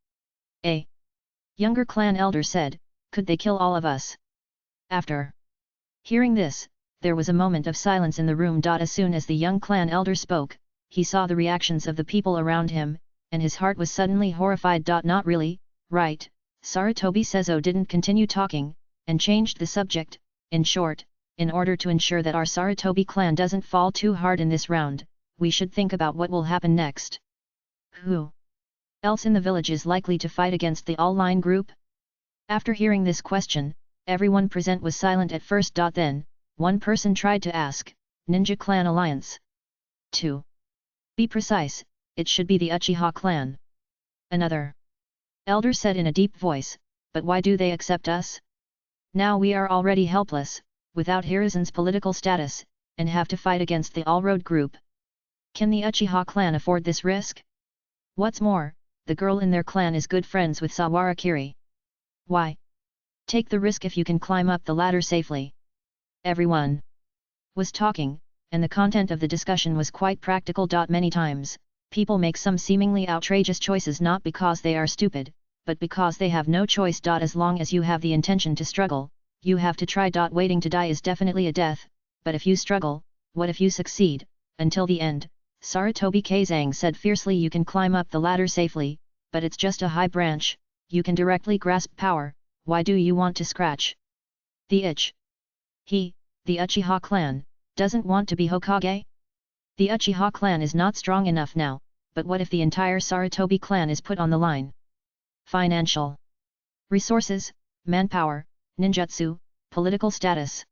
A younger clan elder said, could they kill all of us? After hearing this, there was a moment of silence in the room. As soon as the young clan elder spoke, he saw the reactions of the people around him, and his heart was suddenly horrified. Not really, right? Sarutobi Seizo didn't continue talking, and changed the subject. In short, in order to ensure that our Sarutobi clan doesn't fall too hard in this round, we should think about what will happen next. Who else in the village is likely to fight against the all-line group? After hearing this question, everyone present was silent at first. Then, one person tried to ask, Ninja Clan Alliance. To be precise, it should be the Uchiha clan. Another elder said in a deep voice, but why do they accept us? Now we are already helpless, without Hiruzen's political status, and have to fight against the all-road group. Can the Uchiha clan afford this risk? What's more, the girl in their clan is good friends with Sawarakiri. Why take the risk if you can climb up the ladder safely? Everyone was talking, and the content of the discussion was quite practical. Many times, people make some seemingly outrageous choices not because they are stupid, but because they have no choice. As long as you have the intention to struggle, you have to try. Waiting to die is definitely a death, but if you struggle, what if you succeed, until the end? Sarutobi Kazang said fiercely. You can climb up the ladder safely, but it's just a high branch, you can directly grasp power, why do you want to scratch the itch? He, the Uchiha clan, doesn't want to be Hokage? The Uchiha clan is not strong enough now, but what if the entire Sarutobi clan is put on the line? Financial resources, manpower, ninjutsu, political status.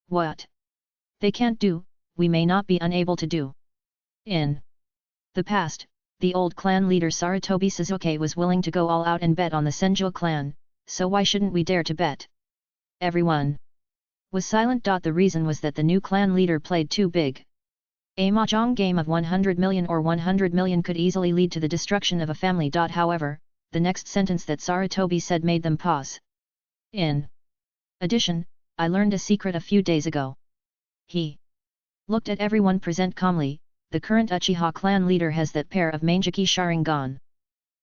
What they can't do, we may not be unable to do. In the past, the old clan leader Sarutobi Suzuki was willing to go all out and bet on the Senju clan, so why shouldn't we dare to bet? Everyone was silent. The reason was that the new clan leader played too big. A mahjong game of 100 million or 100 million could easily lead to the destruction of a family. However, the next sentence that Sarutobi said made them pause. In addition, I learned a secret a few days ago. He looked at everyone present calmly. The current Uchiha clan leader has that pair of Mangeki Sharingan.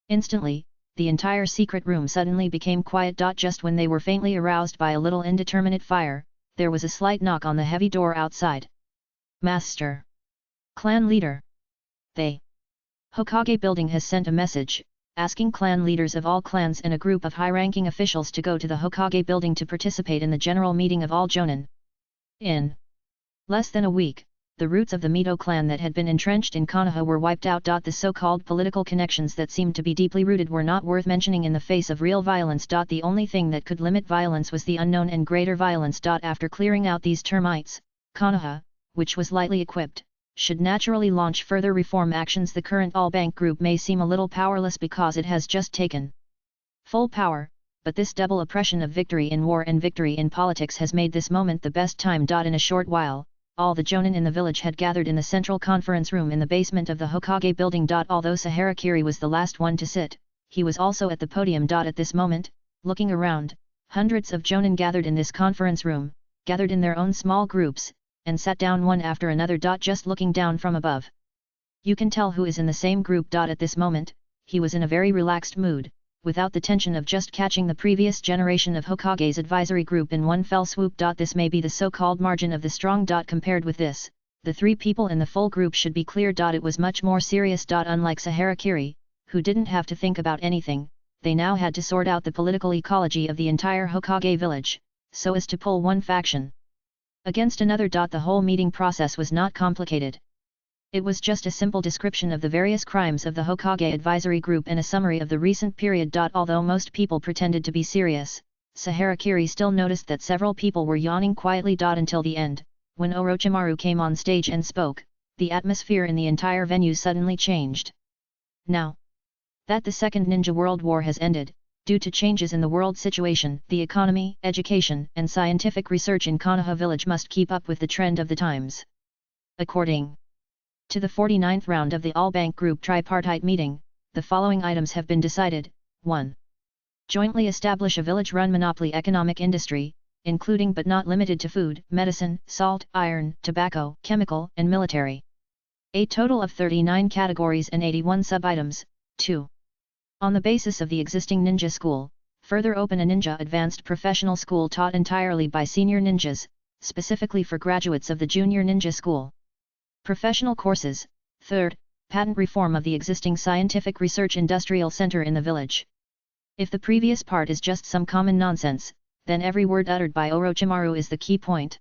Instantly, the entire secret room suddenly became quiet. Just when they were faintly aroused by a little indeterminate fire, there was a slight knock on the heavy door outside. Master. Clan leader. The Hokage building has sent a message, asking clan leaders of all clans and a group of high-ranking officials to go to the Hokage building to participate in the general meeting of all Jonin. In less than a week, the roots of the Mito clan that had been entrenched in Konoha were wiped out. The so-called political connections that seemed to be deeply rooted were not worth mentioning in the face of real violence. The only thing that could limit violence was the unknown and greater violence. After clearing out these termites, Konoha, which was lightly equipped, should naturally launch further reform actions. The current all-bank group may seem a little powerless because it has just taken full power, but this double oppression of victory in war and victory in politics has made this moment the best time. In a short while, all the Jonin in the village had gathered in the central conference room in the basement of the Hokage building. Although Saharakiri was the last one to sit, he was also at the podium. At this moment, looking around, hundreds of Jonin gathered in this conference room, gathered in their own small groups, and sat down one after another. Just looking down from above, you can tell who is in the same group. At this moment, he was in a very relaxed mood, without the tension of just catching the previous generation of Hokage's advisory group in one fell swoop. This may be the so-called margin of the strong. Compared with this, the three people in the full group should be clear. It was much more serious. Unlike Saharakiri, who didn't have to think about anything, they now had to sort out the political ecology of the entire Hokage village, so as to pull one faction. Against another. The whole meeting process was not complicated. It was just a simple description of the various crimes of the Hokage advisory group and a summary of the recent period. Although most people pretended to be serious, Saharakiri still noticed that several people were yawning quietly. Until the end, when Orochimaru came on stage and spoke, the atmosphere in the entire venue suddenly changed. Now that the Second Ninja World War has ended, due to changes in the world situation, the economy, education, and scientific research in Konoha village must keep up with the trend of the times. According to the 49th round of the All-Bank Group tripartite meeting, the following items have been decided. 1. Jointly establish a village-run monopoly economic industry, including but not limited to food, medicine, salt, iron, tobacco, chemical, and military. A total of 39 categories and 81 sub-items. 2. On the basis of the existing ninja school, further open a ninja advanced professional school taught entirely by senior ninjas, specifically for graduates of the junior ninja school. Professional courses. 3rd, patent reform of the existing scientific research industrial center in the village. If the previous part is just some common nonsense, then every word uttered by Orochimaru is the key point.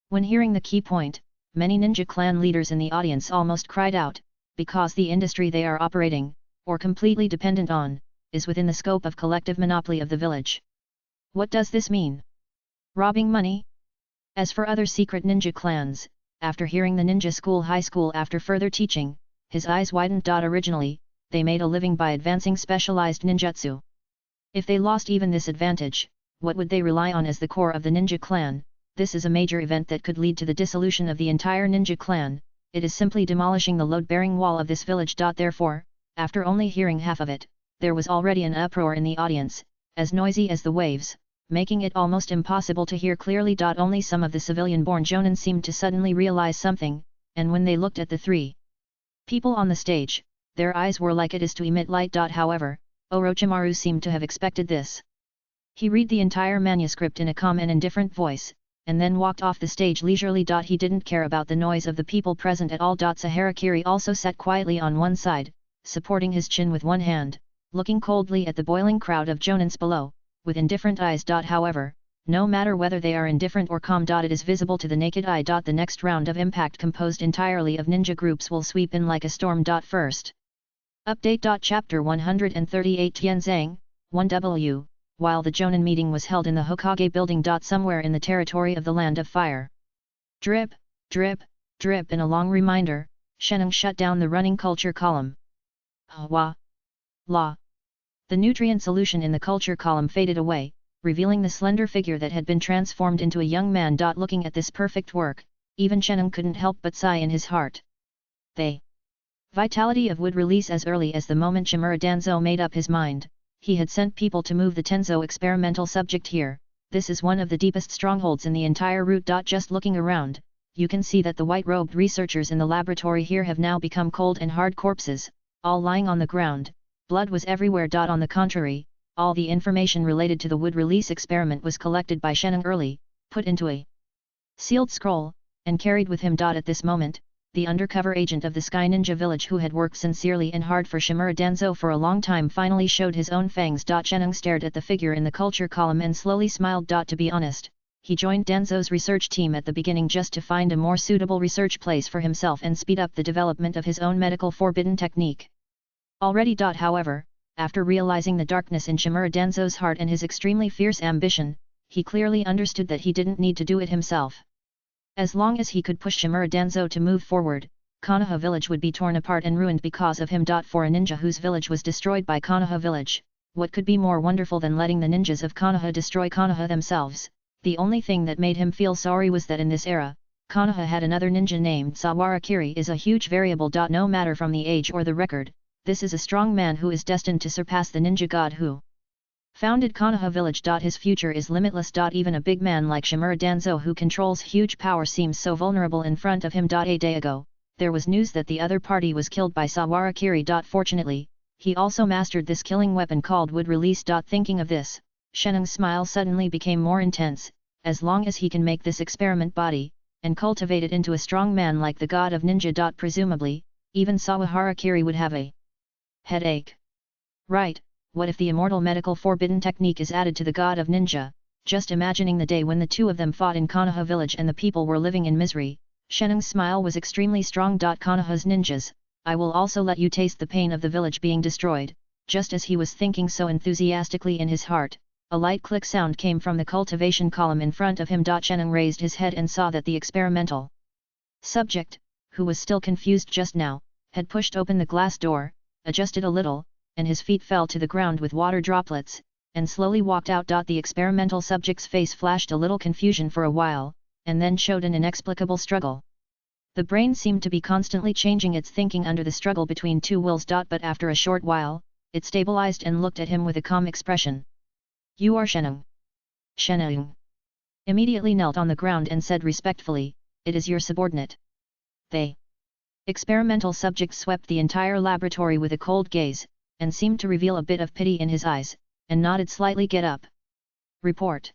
When hearing the key point, many ninja clan leaders in the audience almost cried out, because the industry they are operating, or completely dependent on, is within the scope of collective monopoly of the village. What does this mean? Robbing money? As for other secret ninja clans, after hearing the ninja school high school after further teaching, his eyes widened. Originally, they made a living by advancing specialized ninjutsu. If they lost even this advantage, what would they rely on as the core of the ninja clan? This is a major event that could lead to the dissolution of the entire ninja clan. It is simply demolishing the load-bearing wall of this village. Therefore, after only hearing half of it, there was already an uproar in the audience, as noisy as the waves, making it almost impossible to hear clearly. Only some of the civilian-born jonin seemed to suddenly realize something, and when they looked at the three people on the stage, their eyes were like it is to emit light. However, Orochimaru seemed to have expected this. He read the entire manuscript in a calm and indifferent voice, and then walked off the stage leisurely. He didn't care about the noise of the people present at all. Saharakiri also sat quietly on one side, supporting his chin with one hand, looking coldly at the boiling crowd of jonins below, with indifferent eyes. However, no matter whether they are indifferent or calm. It is visible to the naked eye. The next round of impact composed entirely of ninja groups will sweep in like a storm. First update. Chapter 138 Tianzang, 1W. While the Jonin meeting was held in the Hokage building. Somewhere in the territory of the Land of Fire. Drip, drip, drip. In a long reminder, Sheneng shut down the running culture column. Hwa. La. The nutrient solution in the culture column faded away, revealing the slender figure that had been transformed into a young man. Looking at this perfect work, even Sheneng couldn't help but sigh in his heart. The vitality of would release as early as the moment Shimura Danzo made up his mind. He had sent people to move the Tenzo experimental subject here. This is one of the deepest strongholds in the entire route. Just looking around, you can see that the white-robed researchers in the laboratory here have now become cold and hard corpses, all lying on the ground. Blood was everywhere. On the contrary, all the information related to the wood release experiment was collected by Sheneng early, put into a sealed scroll, and carried with him. At this moment, the undercover agent of the Sky Ninja village who had worked sincerely and hard for Shimura Danzo for a long time finally showed his own fangs. Sheneng stared at the figure in the culture column and slowly smiled. To be honest, he joined Danzo's research team at the beginning just to find a more suitable research place for himself and speed up the development of his own medical forbidden technique. Already. However, after realizing the darkness in Shimura Danzo's heart and his extremely fierce ambition, he clearly understood that he didn't need to do it himself. As long as he could push Shimura Danzo to move forward, Konoha village would be torn apart and ruined because of him. For a ninja whose village was destroyed by Konoha village, what could be more wonderful than letting the ninjas of Konoha destroy Konoha themselves? The only thing that made him feel sorry was that in this era, Konoha had another ninja named Sawarakiri. Is a huge variable. No matter from the age or the record, this is a strong man who is destined to surpass the ninja god who founded Konoha village. His future is limitless. Even a big man like Shimura Danzo who controls huge power seems so vulnerable in front of him. A day ago, there was news that the other party was killed by Sawarakiri. Fortunately, he also mastered this killing weapon called wood release. Thinking of this, Sheneng's smile suddenly became more intense. As long as he can make this experiment body, and cultivate it into a strong man like the god of ninja. Presumably, even Sawarakiri would have a headache. Right. What if the immortal medical forbidden technique is added to the god of ninja? just imagining the day when the two of them fought in Konoha village and the people were living in misery. Shenung's smile was extremely strong. Konoha's ninjas, I will also let you taste the pain of the village being destroyed. Just as he was thinking so enthusiastically in his heart, a light click sound came from the cultivation column in front of him. Shenung raised his head and saw that the experimental subject, who was still confused just now, had pushed open the glass door, adjusted a little, and his feet fell to the ground with water droplets, and slowly walked out. The experimental subject's face flashed a little confusion for a while, and then showed an inexplicable struggle. The brain seemed to be constantly changing its thinking under the struggle between two wills. But after a short while, it stabilized and looked at him with a calm expression. You are Shenung. Shenung immediately knelt on the ground and said respectfully, it is your subordinate. The experimental subject swept the entire laboratory with a cold gaze, and seemed to reveal a bit of pity in his eyes, and nodded slightly. Get up. Report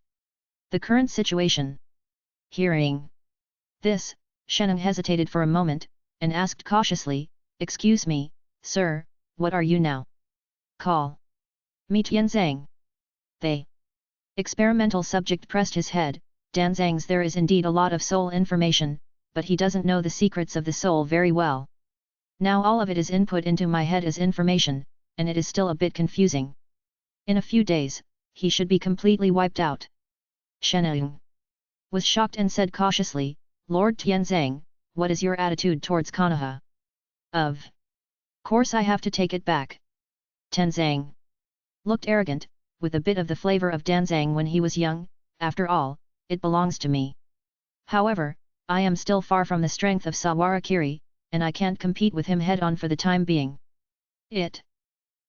the current situation. Hearing this, Shenung hesitated for a moment, and asked cautiously, excuse me, sir, what are you now? Call me Tianzang. The experimental subject pressed his head. Danzang's there is indeed a lot of soul information, but he doesn't know the secrets of the soul very well. Now all of it is input into my head as information, and it is still a bit confusing. In a few days, he should be completely wiped out. Shenung was shocked and said cautiously, Lord Tianzang, what is your attitude towards Konoha? Of course I have to take it back. Tianzang looked arrogant, with a bit of the flavor of Danzang when he was young. After all, it belongs to me. However, I am still far from the strength of Sawarakiri, and I can't compete with him head-on for the time being. It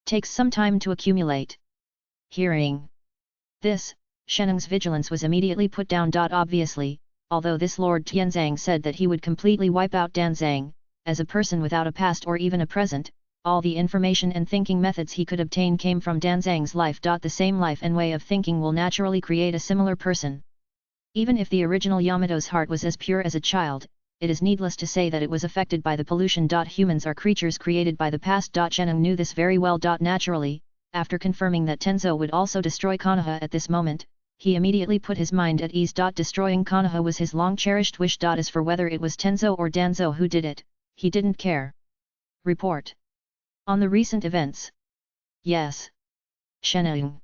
takes some time to accumulate. Hearing this, Shenung's vigilance was immediately put down. Obviously, although this Lord Tianzang said that he would completely wipe out Danzang, as a person without a past or even a present, all the information and thinking methods he could obtain came from Danzang's life. The same life and way of thinking will naturally create a similar person. Even if the original Yamato's heart was as pure as a child, it is needless to say that it was affected by the pollution. Humans are creatures created by the past. Shenung knew this very well. Naturally, after confirming that Tenzo would also destroy Konoha at this moment, he immediately put his mind at ease. Destroying Konoha was his long-cherished wish. As for whether it was Tenzo or Danzo who did it, he didn't care. Report on the recent events. Yes. Shenung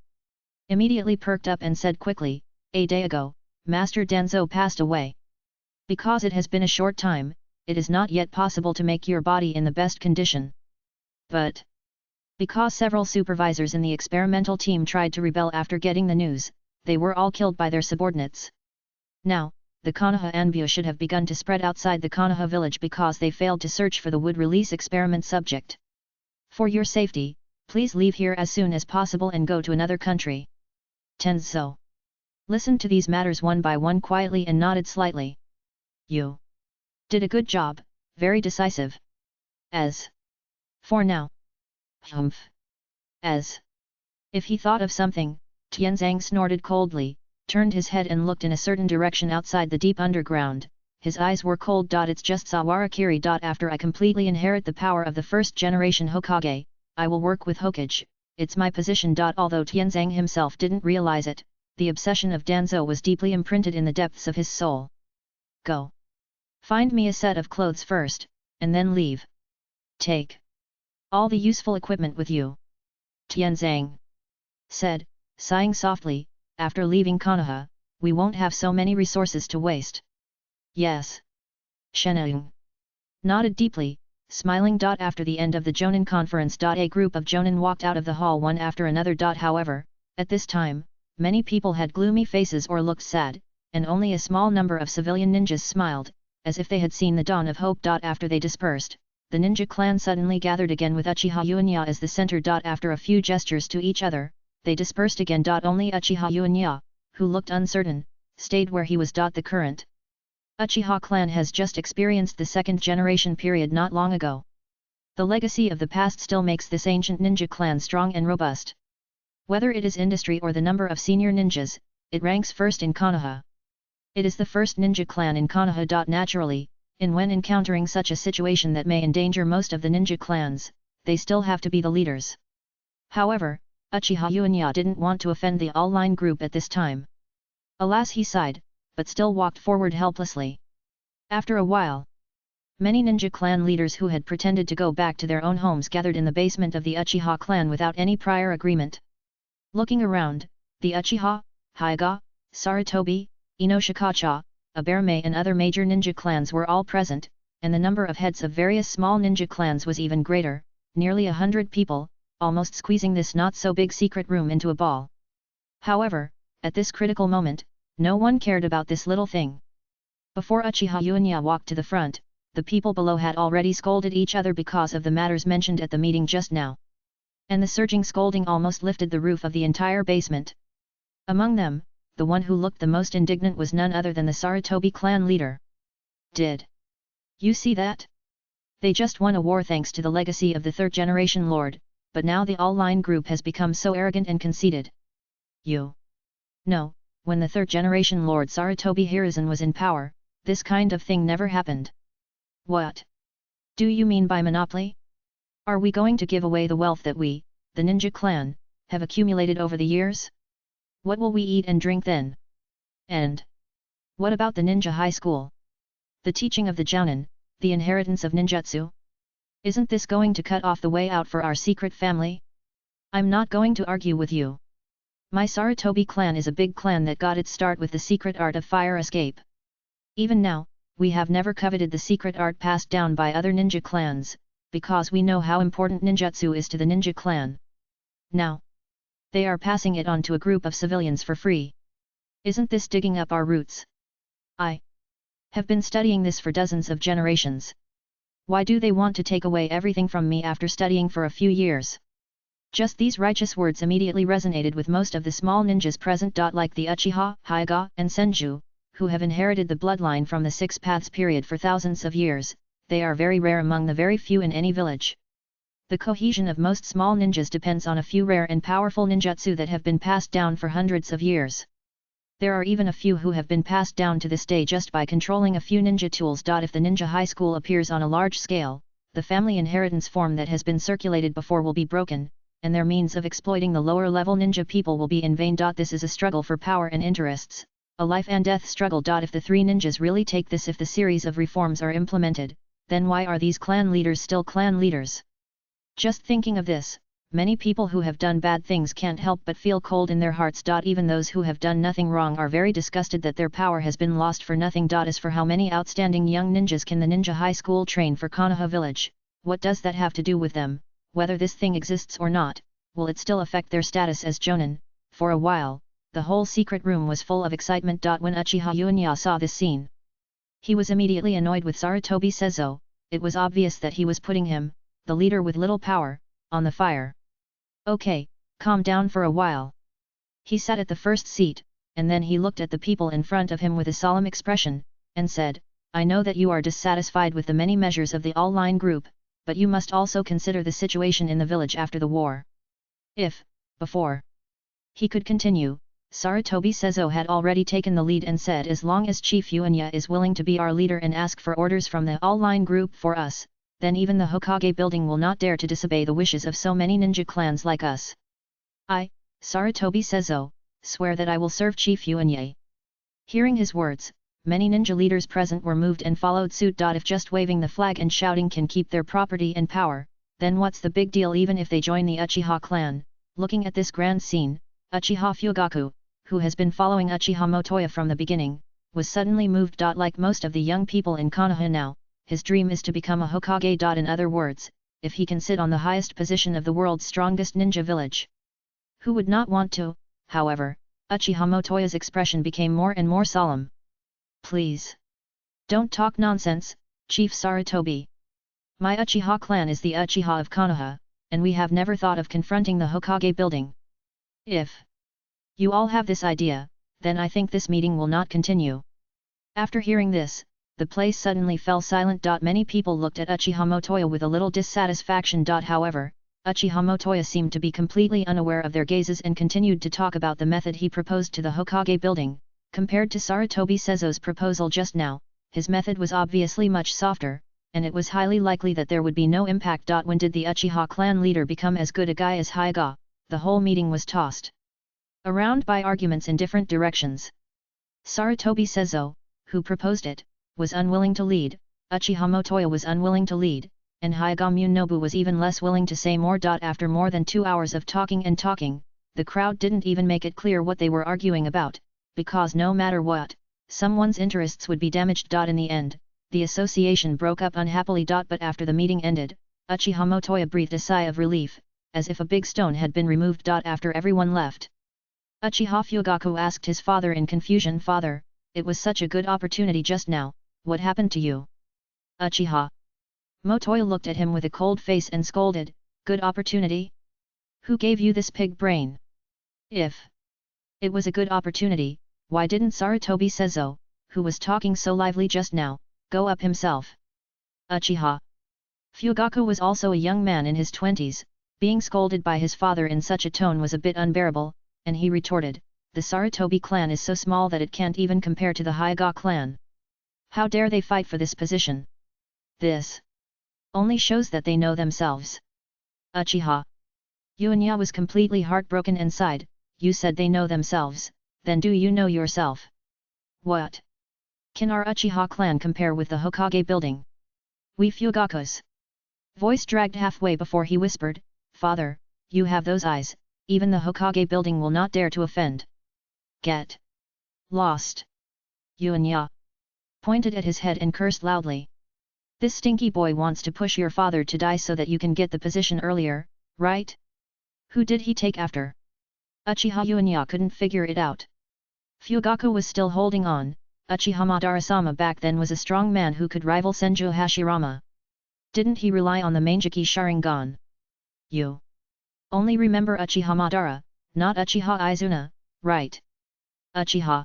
immediately perked up and said quickly, a day ago, Master Danzo passed away. Because it has been a short time, it is not yet possible to make your body in the best condition. But because several supervisors in the experimental team tried to rebel after getting the news, they were all killed by their subordinates. Now, the Konoha Anbu should have begun to spread outside the Konoha village because they failed to search for the wood-release experiment subject. For your safety, please leave here as soon as possible and go to another country. Tenzo listened to these matters one by one quietly and nodded slightly. You did a good job, very decisive. As for now, as if he thought of something, Tianzang snorted coldly, turned his head and looked in a certain direction outside the deep underground. His eyes were cold. It's just Sawarakiri. After I completely inherit the power of the first generation Hokage, I will work with Hokage. It's my position. Although Tianzang himself didn't realize it, the obsession of Danzo was deeply imprinted in the depths of his soul. Go. Find me a set of clothes first, and then leave. Take all the useful equipment with you. Tianzang said, sighing softly, after leaving Konoha, we won't have so many resources to waste. Yes. Shenung nodded deeply, smiling. After the end of the Jonin conference, a group of Jonin walked out of the hall one after another. However, at this time, many people had gloomy faces or looked sad, and only a small number of civilian ninjas smiled, as if they had seen the dawn of hope. After they dispersed, the ninja clan suddenly gathered again with Uchiha Yuanya as the center. After a few gestures to each other, they dispersed again. Only Uchiha Yuanya, who looked uncertain, stayed where he was. The current Uchiha clan has just experienced the second generation period not long ago. The legacy of the past still makes this ancient ninja clan strong and robust. Whether it is industry or the number of senior ninjas, it ranks first in Konoha. It is the first ninja clan in Konoha. Naturally, when encountering such a situation that may endanger most of the ninja clans, they still have to be the leaders. However, Uchiha Yuanya didn't want to offend the all-line group at this time. Alas, he sighed, but still walked forward helplessly. After a while, many ninja clan leaders who had pretended to go back to their own homes gathered in the basement of the Uchiha clan without any prior agreement. Looking around, the Uchiha, Hyuga, Sarutobi, Inoshikacha, Aberame and other major ninja clans were all present, and the number of heads of various small ninja clans was even greater, nearly 100 people, almost squeezing this not-so-big secret room into a ball. However, at this critical moment, no one cared about this little thing. Before Uchiha Yunya walked to the front, the people below had already scolded each other because of the matters mentioned at the meeting just now. And the surging scolding almost lifted the roof of the entire basement. Among them, the one who looked the most indignant was none other than the Sarutobi clan leader. Did you see that? They just won a war thanks to the legacy of the third-generation lord, but now the all-line group has become so arrogant and conceited. You know, when the third-generation lord Sarutobi Hiruzen was in power, this kind of thing never happened. What do you mean by monopoly? Are we going to give away the wealth that we, the ninja clan, have accumulated over the years? What will we eat and drink then? And what about the ninja high school? The teaching of the jounin, the inheritance of ninjutsu? Isn't this going to cut off the way out for our secret family? I'm not going to argue with you. My Sarutobi clan is a big clan that got its start with the secret art of fire escape. Even now, we have never coveted the secret art passed down by other ninja clans, because we know how important ninjutsu is to the ninja clan. Now, they are passing it on to a group of civilians for free. Isn't this digging up our roots? I have been studying this for dozens of generations. Why do they want to take away everything from me after studying for a few years? Just these righteous words immediately resonated with most of the small ninjas present. Like the Uchiha, Hyuga, and Senju, who have inherited the bloodline from the Six Paths period for thousands of years, they are very rare among the very few in any village. The cohesion of most small ninjas depends on a few rare and powerful ninjutsu that have been passed down for hundreds of years. There are even a few who have been passed down to this day just by controlling a few ninja tools. If the ninja high school appears on a large scale, the family inheritance form that has been circulated before will be broken, and their means of exploiting the lower level ninja people will be in vain. This is a struggle for power and interests, a life and death struggle. If the three ninjas really take this, if the series of reforms are implemented, then why are these clan leaders still clan leaders? Just thinking of this, many people who have done bad things can't help but feel cold in their hearts. Even those who have done nothing wrong are very disgusted that their power has been lost for nothing. As for how many outstanding young ninjas can the ninja high school train for Konoha village, what does that have to do with them? Whether this thing exists or not, will it still affect their status as jonin? For a while, the whole secret room was full of excitement. When Uchiha Yunya saw this scene, he was immediately annoyed with Sarutobi Seizo. It was obvious that he was putting him, the leader with little power, on the fire. Okay, calm down for a while. He sat at the first seat, and then he looked at the people in front of him with a solemn expression, and said, I know that you are dissatisfied with the many measures of the all-line group, but you must also consider the situation in the village after the war. If, before he could continue, Sarutobi Seizo had already taken the lead and said, as long as Chief Yuanya is willing to be our leader and ask for orders from the all-line group for us, then even the Hokage building will not dare to disobey the wishes of so many ninja clans like us. I, Sarutobi Seizo, swear that I will serve Chief Yuanya. Hearing his words, many ninja leaders present were moved and followed suit. If just waving the flag and shouting can keep their property and power, then what's the big deal even if they join the Uchiha clan? Looking at this grand scene, Uchiha Fugaku, who has been following Uchiha Motoya from the beginning, was suddenly moved. Like most of the young people in Konoha now, his dream is to become a Hokage. In other words, if he can sit on the highest position of the world's strongest ninja village. Who would not want to? However, Uchiha Motoya's expression became more and more solemn. Please don't talk nonsense, Chief Sarutobi. My Uchiha clan is the Uchiha of Konoha, and we have never thought of confronting the Hokage building. If you all have this idea, then I think this meeting will not continue. After hearing this, the place suddenly fell silent. Many people looked at Uchiha Motoya with a little dissatisfaction. However, Uchiha Motoya seemed to be completely unaware of their gazes and continued to talk about the method he proposed to the Hokage building. Compared to Sarutobi Seizo's proposal just now, his method was obviously much softer, and it was highly likely that there would be no impact. When did the Uchiha clan leader become as good a guy as Hyuga? The whole meeting was tossed around by arguments in different directions. Sarutobi Seizo, who proposed it, was unwilling to lead, Uchiha Motoya was unwilling to lead, and Hyagamune was even less willing to say more. After more than 2 hours of talking and talking, the crowd didn't even make it clear what they were arguing about, because no matter what, someone's interests would be damaged. In the end, the association broke up unhappily. But after the meeting ended, Uchiha Motoya breathed a sigh of relief, as if a big stone had been removed. After everyone left, Uchiha Fugaku asked his father in confusion, "Father, it was such a good opportunity just now, what happened to you?" Uchiha Motoya looked at him with a cold face and scolded, "Good opportunity? Who gave you this pig brain? If it was a good opportunity, why didn't Sarutobi Seizo, who was talking so lively just now, go up himself?" Uchiha Fugaku was also a young man in his 20s, being scolded by his father in such a tone was a bit unbearable, and he retorted, "The Sarutobi clan is so small that it can't even compare to the Hyuga clan. How dare they fight for this position? This only shows that they know themselves." Uchiha Yuanya was completely heartbroken and sighed, "You said they know themselves, then do you know yourself? What can our Uchiha clan compare with the Hokage building? We Fugaku's voice dragged halfway before he whispered, "Father, you have those eyes, even the Hokage building will not dare to offend. Get lost." Yuanya pointed at his head and cursed loudly. "This stinky boy wants to push your father to die so that you can get the position earlier, right? Who did he take after?" Uchiha Yuanya couldn't figure it out. Fugaku was still holding on. Uchiha Madara-sama back then was a strong man who could rival Senju Hashirama. Didn't he rely on the Mangeki Sharingan? You only remember Uchiha Madara, not Uchiha Izuna, right? Uchiha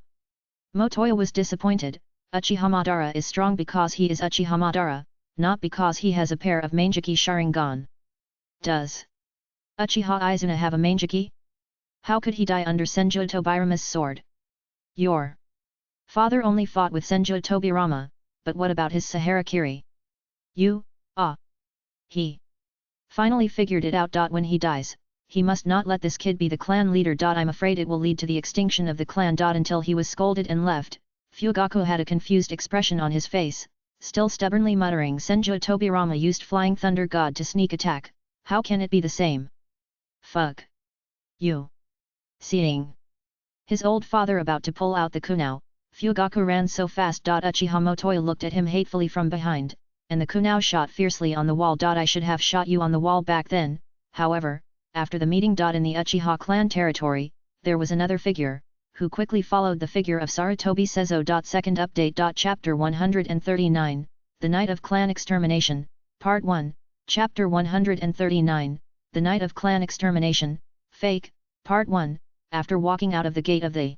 Motoya was disappointed. Uchiha Madara is strong because he is Uchiha Madara, not because he has a pair of Mangeki Sharingan. Does Uchiha Izuna have a Mangeki? How could he die under Senju Tobirama's sword? Your father only fought with Senju Tobirama, but what about his Saharakiri? He finally figured it out. When he dies, he must not let this kid be the clan leader. I'm afraid it will lead to the extinction of the clan. Until he was scolded and left, Fugaku had a confused expression on his face, still stubbornly muttering, "Senju Tobirama used Flying Thunder God to sneak attack, how can it be the same? Fuck you." Seeing his old father about to pull out the kunao, Fugaku ran so fast. Uchiha Motoya looked at him hatefully from behind, and the kunao shot fiercely on the wall. "I should have shot you on the wall back then." However, after the meeting. In the Uchiha clan territory, there was another figure, who quickly followed the figure of Sarutobi Seizo. Second update. Chapter 139, The Night of Clan Extermination, Part 1, Chapter 139, The Night of Clan Extermination, Fake, Part 1. After walking out of the gate of the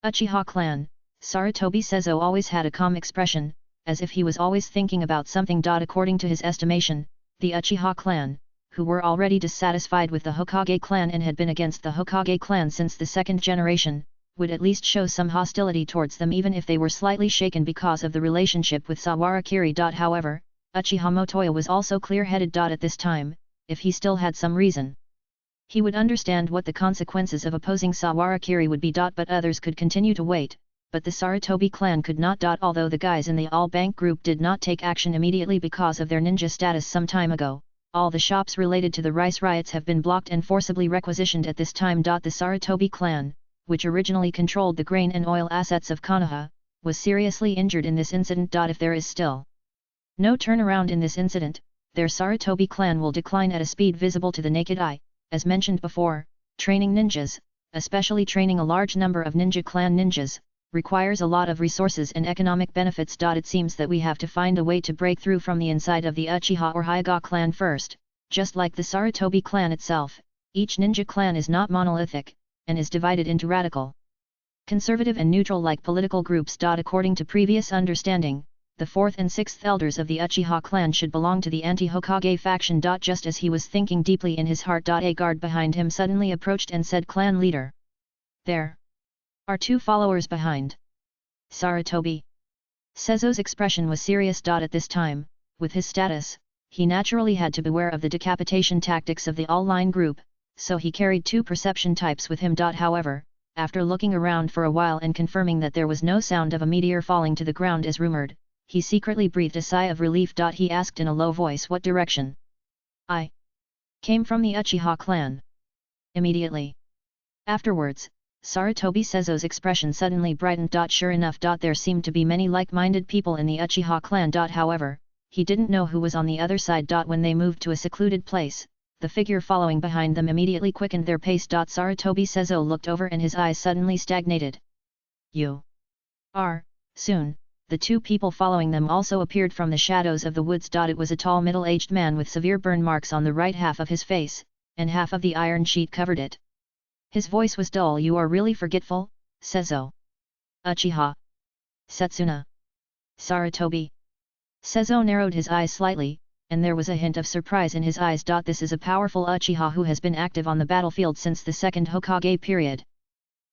Uchiha clan, Sarutobi Seizo always had a calm expression, as if he was always thinking about something. According to his estimation, the Uchiha clan, who were already dissatisfied with the Hokage clan and had been against the Hokage clan since the second generation, would at least show some hostility towards them even if they were slightly shaken because of the relationship with Sawarakiri. However, Uchiha Motoya was also clear-headed. At this time, if he still had some reason, he would understand what the consequences of opposing Sawarakiri would be. But others could continue to wait, but the Sarutobi clan could not. Although the guys in the All Bank group did not take action immediately because of their ninja status some time ago, all the shops related to the rice riots have been blocked and forcibly requisitioned at this time. The Sarutobi clan, which originally controlled the grain and oil assets of Konoha, was seriously injured in this incident. If there is still no turnaround in this incident, their Sarutobi clan will decline at a speed visible to the naked eye. As mentioned before, training ninjas, especially training a large number of ninja clan ninjas, requires a lot of resources and economic benefits. It seems that we have to find a way to break through from the inside of the Uchiha or Hyuga clan first. Just like the Sarutobi clan itself, each ninja clan is not monolithic, and is divided into radical, conservative and neutral-like political groups. According to previous understanding, the 4th and 6th elders of the Uchiha clan should belong to the anti-Hokage faction. Just as he was thinking deeply in his heart, a guard behind him suddenly approached and said, "Clan leader, there are 2 followers behind Sarutobi." Seizo's expression was serious. At this time, with his status, he naturally had to beware of the decapitation tactics of the all-line group, so he carried 2 perception types with him. However, after looking around for a while and confirming that there was no sound of a meteor falling to the ground as rumored, he secretly breathed a sigh of relief. He asked in a low voice what direction. I came from the Uchiha clan. Immediately afterwards, Sarutobi Seizo's expression suddenly brightened. Sure enough, there seemed to be many like-minded people in the Uchiha clan. However, he didn't know who was on the other side. When they moved to a secluded place, the figure following behind them immediately quickened their pace. Sarutobi Seizo looked over and his eyes suddenly stagnated. You are, soon, the two people following them also appeared from the shadows of the woods. It was a tall middle-aged man with severe burn marks on the right half of his face, and half of the iron sheet covered it. His voice was dull. You are really forgetful, Seizo. Uchiha. Setsuna. Sarutobi. Seizo narrowed his eyes slightly, and there was a hint of surprise in his eyes. This is a powerful Uchiha who has been active on the battlefield since the second Hokage period.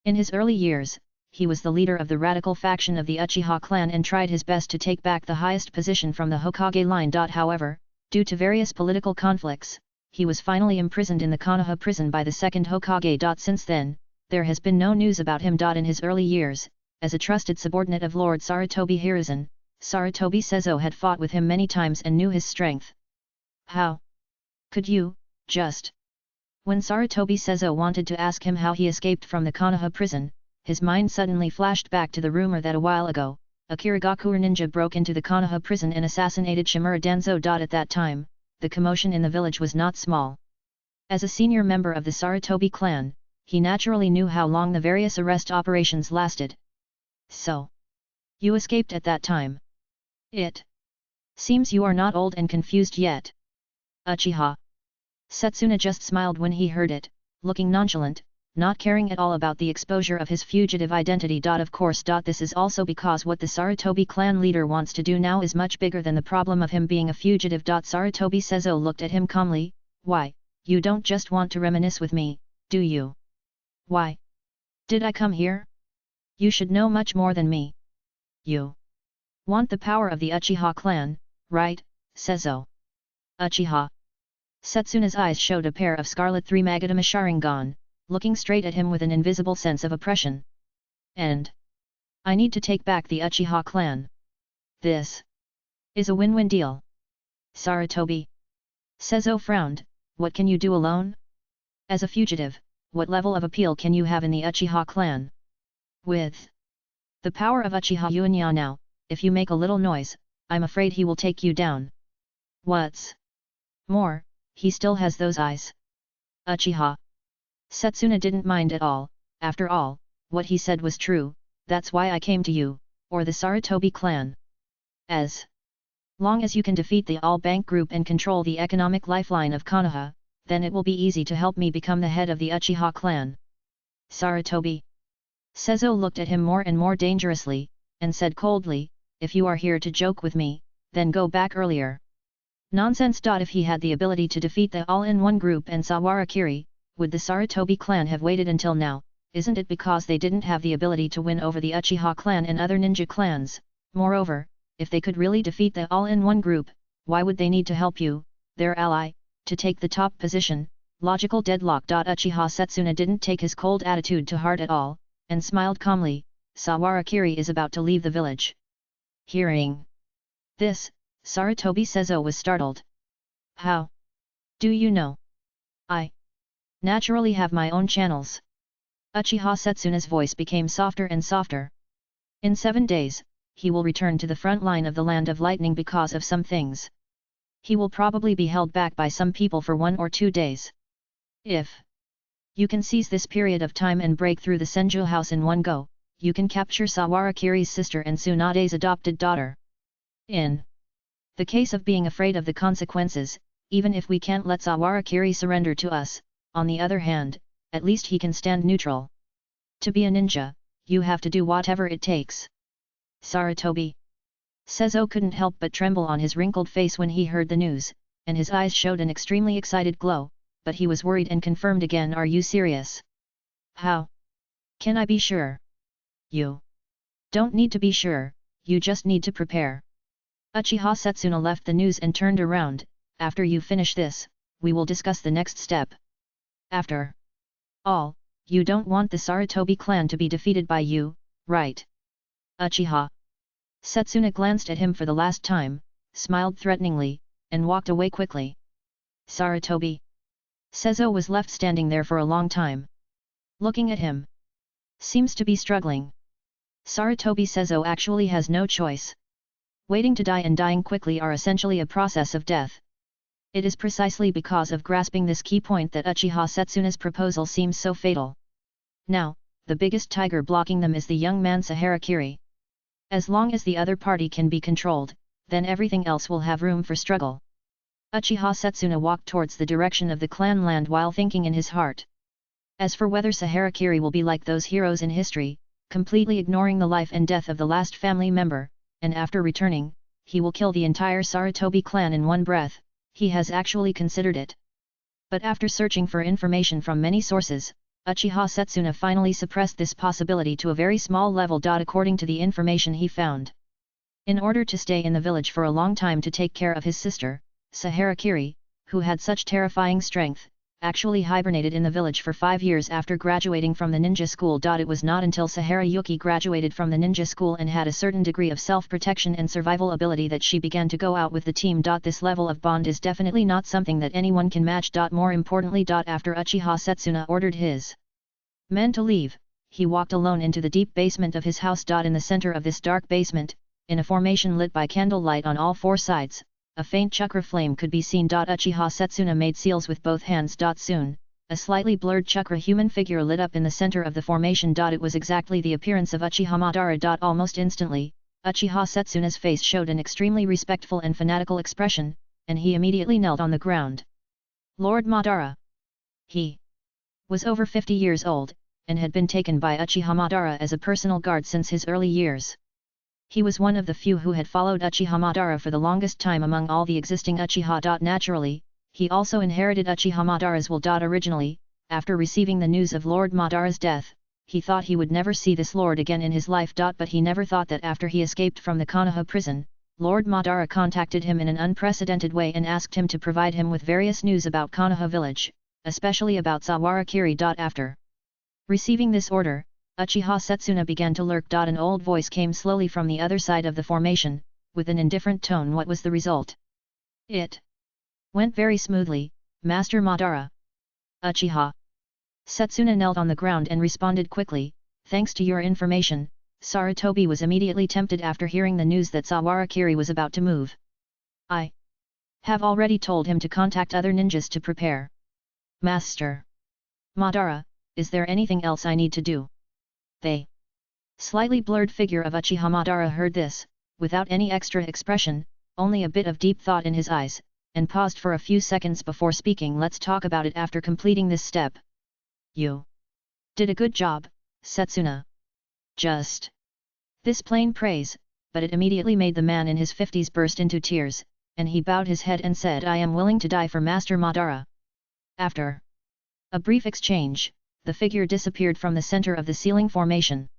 In his early years, he was the leader of the radical faction of the Uchiha clan and tried his best to take back the highest position from the Hokage line. However, due to various political conflicts, he was finally imprisoned in the Konoha prison by the second Hokage. Since then, there has been no news about him. In his early years, as a trusted subordinate of Lord Sarutobi Hiruzen, Sarutobi Seizo had fought with him many times and knew his strength. How could you, just? When Sarutobi Seizo wanted to ask him how he escaped from the Konoha prison, his mind suddenly flashed back to the rumor that a while ago, a Kirigakure ninja broke into the Konoha prison and assassinated Shimura Danzo. At that time, the commotion in the village was not small. As a senior member of the Sarutobi clan, he naturally knew how long the various arrest operations lasted. So, you escaped at that time. It seems you are not old and confused yet. Uchiha. Setsuna just smiled when he heard it, looking nonchalant, not caring at all about the exposure of his fugitive identity. Of course, this is also because what the Sarutobi clan leader wants to do now is much bigger than the problem of him being a fugitive. Sarutobi Seizo looked at him calmly. Why, you don't just want to reminisce with me, do you? Why did I come here? You should know much more than me. You want the power of the Uchiha clan, right, Seizo? Uchiha. Setsuna's eyes showed a pair of scarlet three-magatama Sharingan, looking straight at him with an invisible sense of oppression. And I need to take back the Uchiha clan. This is a win-win deal. Sarutobi Seizo frowned. What can you do alone? As a fugitive, what level of appeal can you have in the Uchiha clan? With the power of Uchiha Yuanya now, if you make a little noise, I'm afraid he will take you down. What's more, he still has those eyes. Uchiha. Setsuna didn't mind at all. After all, what he said was true. That's why I came to you, or the Sarutobi clan. As long as you can defeat the all-bank group and control the economic lifeline of Konoha, then it will be easy to help me become the head of the Uchiha clan. Sarutobi Seizo looked at him more and more dangerously, and said coldly, if you are here to joke with me, then go back earlier. Nonsense. If he had the ability to defeat the all-in-one group and Sawarakiri, would the Sarutobi clan have waited until now? Isn't it because they didn't have the ability to win over the Uchiha clan and other ninja clans? Moreover, if they could really defeat the all-in-one group, why would they need to help you, their ally, to take the top position? Logical deadlock. Uchiha Setsuna didn't take his cold attitude to heart at all, and smiled calmly. Sawarakiri is about to leave the village. Hearing this, Sarutobi Seizo was startled. How do you know? I naturally have my own channels. Uchiha Setsuna's voice became softer and softer. In 7 days, he will return to the front line of the Land of Lightning because of some things. He will probably be held back by some people for 1 or 2 days. If you can seize this period of time and break through the Senju house in one go, you can capture Sawarakiri's sister and Tsunade's adopted daughter. In the case of being afraid of the consequences, even if we can't let Sawarakiri surrender to us, on the other hand, at least he can stand neutral. To be a ninja, you have to do whatever it takes. Sarutobi Seizo couldn't help but tremble on his wrinkled face when he heard the news, and his eyes showed an extremely excited glow, but he was worried and confirmed again. Are you serious? How can I be sure? You don't need to be sure, you just need to prepare. Uchiha Setsuna left the news and turned around. After you finish this, we will discuss the next step. After all, You don't want the Sarutobi clan to be defeated by you, right? Uchiha. Setsuna glanced at him for the last time, smiled threateningly, and walked away quickly. Sarutobi. Seizo was left standing there for a long time. Looking at him. Seems to be struggling. Sarutobi Seizo actually has no choice. Waiting to die and dying quickly are essentially a process of death. It is precisely because of grasping this key point that Uchiha Setsuna's proposal seems so fatal. Now, the biggest tiger blocking them is the young man Saharakiri. As long as the other party can be controlled, then everything else will have room for struggle. Uchiha Setsuna walked towards the direction of the clan land while thinking in his heart. As for whether Saharakiri will be like those heroes in history, completely ignoring the life and death of the last family member, and after returning, he will kill the entire Sarutobi clan in one breath, he has actually considered it. But after searching for information from many sources, Uchiha Setsuna finally suppressed this possibility to a very small level. According to the information he found. In order to stay in the village for a long time to take care of his sister, Saharakiri, who had such terrifying strength, actually hibernated in the village for 5 years after graduating from the ninja school. It was not until Saharayuki graduated from the ninja school and had a certain degree of self-protection and survival ability that she began to go out with the team. This level of bond is definitely not something that anyone can match. More importantly, after Uchiha Setsuna ordered his men to leave, he walked alone into the deep basement of his house. In the center of this dark basement, in a formation lit by candlelight on all 4 sides, a faint chakra flame could be seen. Uchiha Setsuna made seals with both hands. Soon, a slightly blurred chakra human figure lit up in the center of the formation. It was exactly the appearance of Uchiha Madara. Almost instantly, Uchiha Setsuna's face showed an extremely respectful and fanatical expression, and he immediately knelt on the ground. Lord Madara. He was over 50 years old, and had been taken by Uchiha Madara as a personal guard since his early years. He was one of the few who had followed Uchiha Madara for the longest time among all the existing Uchiha. Naturally, he also inherited Uchiha Madara's will. Originally, after receiving the news of Lord Madara's death, he thought he would never see this lord again in his life. But he never thought that after he escaped from the Konoha prison, Lord Madara contacted him in an unprecedented way and asked him to provide him with various news about Konoha village, especially about Sawarakiri. After receiving this order, Uchiha Setsuna began to lurk. An old voice came slowly from the other side of the formation, with an indifferent tone. What was the result? It went very smoothly, Master Madara. Uchiha Setsuna knelt on the ground and responded quickly, thanks to your information. Sarutobi was immediately tempted after hearing the news that Sawarakiri was about to move. I have already told him to contact other ninjas to prepare. Master Madara, is there anything else I need to do? The slightly blurred figure of Uchiha Madara heard this, without any extra expression, only a bit of deep thought in his eyes, and paused for a few seconds before speaking. Let's talk about it after completing this step. You did a good job, Setsuna. Just this plain praise, but it immediately made the man in his 50s burst into tears, and he bowed his head and said, I am willing to die for Master Madara. After a brief exchange, the figure disappeared from the center of the ceiling formation.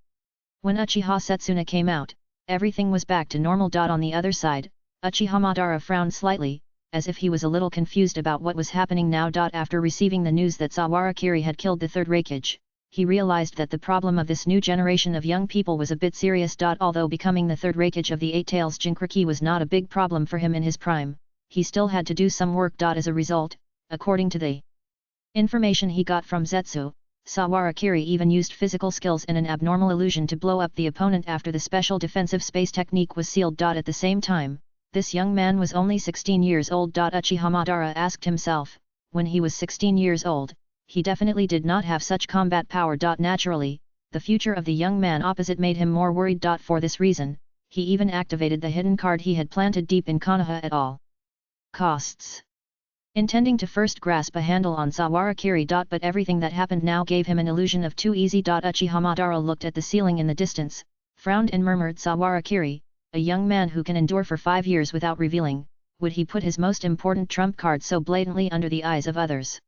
When Uchiha Setsuna came out, everything was back to normal. On the other side, Uchiha Madara frowned slightly, as if he was a little confused about what was happening now. After receiving the news that Sawarakiri had killed the third Hokage, he realized that the problem of this new generation of young people was a bit serious. Although becoming the third Hokage of the Eight Tails Jinchuriki was not a big problem for him in his prime, he still had to do some work. As a result, according to the information he got from Zetsu, Sawarakiri even used physical skills and an abnormal illusion to blow up the opponent after the special defensive space technique was sealed. At the same time, this young man was only 16 years old. Uchiha Madara asked himself, when he was 16 years old, he definitely did not have such combat power. Naturally, the future of the young man opposite made him more worried. For this reason, he even activated the hidden card he had planted deep in Konoha at all costs, intending to first grasp a handle on Sawarakiri. But everything that happened now gave him an illusion of too easy. Uchiha Madara looked at the ceiling in the distance, frowned and murmured, Sawarakiri, a young man who can endure for 5 years without revealing, would he put his most important trump card so blatantly under the eyes of others?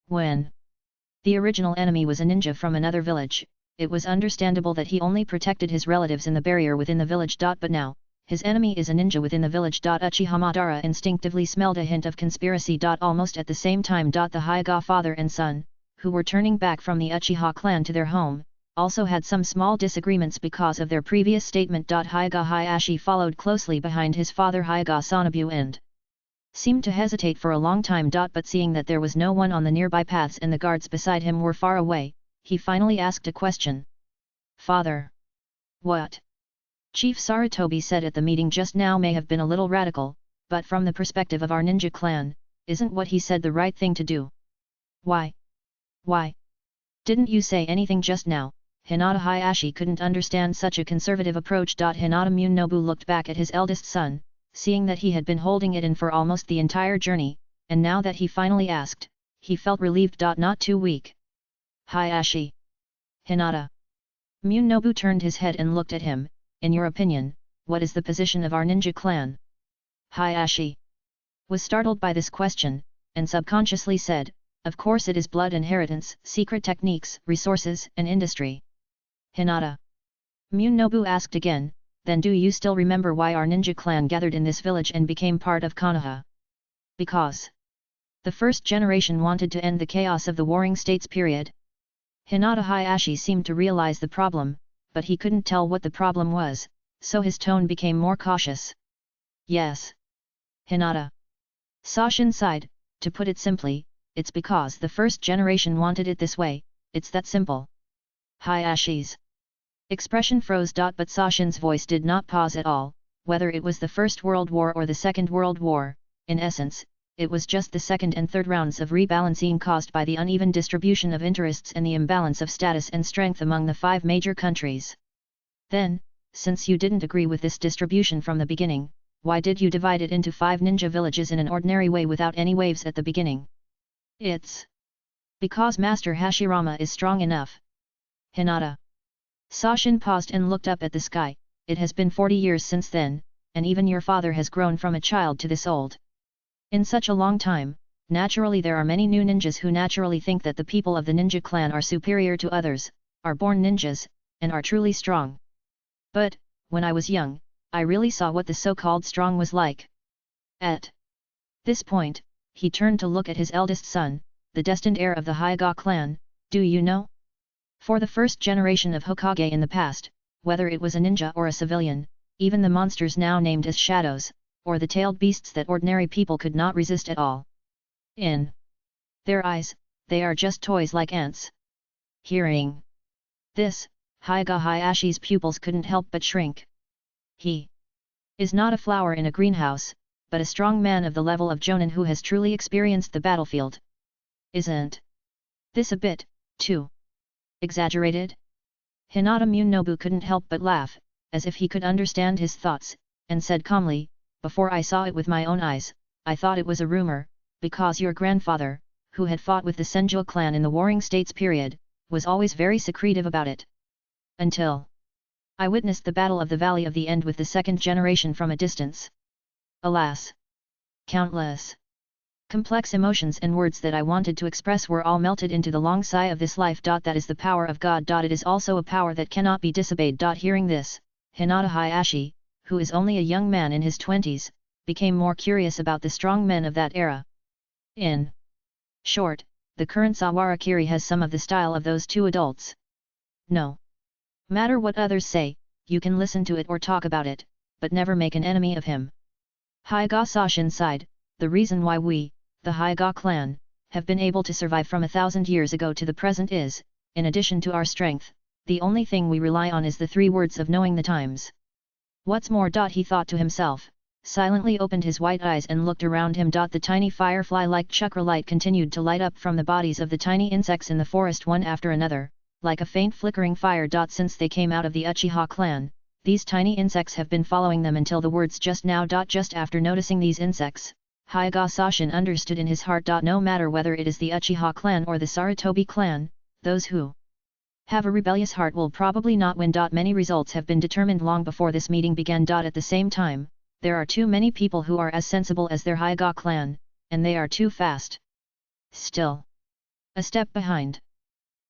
When the original enemy was a ninja from another village, it was understandable that he only protected his relatives in the barrier within the village. But now, his enemy is a ninja within the village. Uchiha Madara instinctively smelled a hint of conspiracy. Almost at the same time, the Hyoga father and son, who were turning back from the Uchiha clan to their home, also had some small disagreements because of their previous statement. Hyuga Hayashi followed closely behind his father Hyuga Sonobu and seemed to hesitate for a long time. But seeing that there was no one on the nearby paths and the guards beside him were far away, he finally asked a question. Father. What Chief Sarutobi said at the meeting just now may have been a little radical, but from the perspective of our ninja clan, isn't what he said the right thing to do? Why? Didn't you say anything just now? Hinata Hayashi couldn't understand such a conservative approach. Hinata Munenobu looked back at his eldest son, seeing that he had been holding it in for almost the entire journey, and now that he finally asked, he felt relieved. Not too weak. Hayashi. Hinata. Munenobu turned his head and looked at him. In your opinion, what is the position of our ninja clan? Hayashi was startled by this question, and subconsciously said, of course it is blood inheritance, secret techniques, resources, and industry. Hinata. Munenobu asked again, then do you still remember why our ninja clan gathered in this village and became part of Konoha? Because the first generation wanted to end the chaos of the Warring States period. Hinata Hayashi seemed to realize the problem, but he couldn't tell what the problem was, so his tone became more cautious. Yes. Hinata. Sashin sighed, to put it simply, it's because the first generation wanted it this way, it's that simple. Hayashi's expression froze. But Sashin's voice did not pause at all, whether it was the First World War or the Second World War, in essence, it was just the second and third rounds of rebalancing caused by the uneven distribution of interests and the imbalance of status and strength among the 5 major countries. Then, since you didn't agree with this distribution from the beginning, why did you divide it into 5 ninja villages in an ordinary way without any waves at the beginning? It's because Master Hashirama is strong enough. Hinata. Sashin paused and looked up at the sky. It has been 40 years since then, and even your father has grown from a child to this old. In such a long time, naturally there are many new ninjas who naturally think that the people of the ninja clan are superior to others, are born ninjas, and are truly strong. But, when I was young, I really saw what the so-called strong was like. At this point, he turned to look at his eldest son, the destined heir of the Hyuga clan. Do you know? For the first generation of Hokage in the past, whether it was a ninja or a civilian, even the monsters now named as shadows, or the tailed beasts that ordinary people could not resist at all. In their eyes, they are just toys like ants. Hearing this, Hyuga Hayashi's pupils couldn't help but shrink. He is not a flower in a greenhouse, but a strong man of the level of Jonin who has truly experienced the battlefield. Isn't this a bit too exaggerated? Hinata Munenobu couldn't help but laugh, as if he could understand his thoughts, and said calmly, before I saw it with my own eyes, I thought it was a rumor, because your grandfather, who had fought with the Senju clan in the Warring States period, was always very secretive about it. Until I witnessed the Battle of the Valley of the End with the second generation from a distance. Alas! Countless complex emotions and words that I wanted to express were all melted into the long sigh of this life. That is the power of God. It is also a power that cannot be disobeyed. Hearing this, Hinata Hayashi, who is only a young man in his 20s, became more curious about the strong men of that era. In short, the current Sawarakiri has some of the style of those 2 adults. No matter what others say, you can listen to it or talk about it, but never make an enemy of him. Hyuga Sashin sighed, the reason why we, the Hyuga clan, have been able to survive from 1,000 years ago to the present is, in addition to our strength, the only thing we rely on is the 3 words of knowing the times. What's more? He thought to himself, silently opened his white eyes and looked around him. The tiny firefly-like chakra light continued to light up from the bodies of the tiny insects in the forest one after another, like a faint flickering fire. Since they came out of the Uchiha clan, these tiny insects have been following them until the words just now. Just after noticing these insects, Hyuga Sashin understood in his heart. No matter whether it is the Uchiha clan or the Sarutobi clan, those who have a rebellious heart will probably not win. Many results have been determined long before this meeting began. At the same time, there are too many people who are as sensible as their Hyuga clan, and they are too fast. Still a step behind.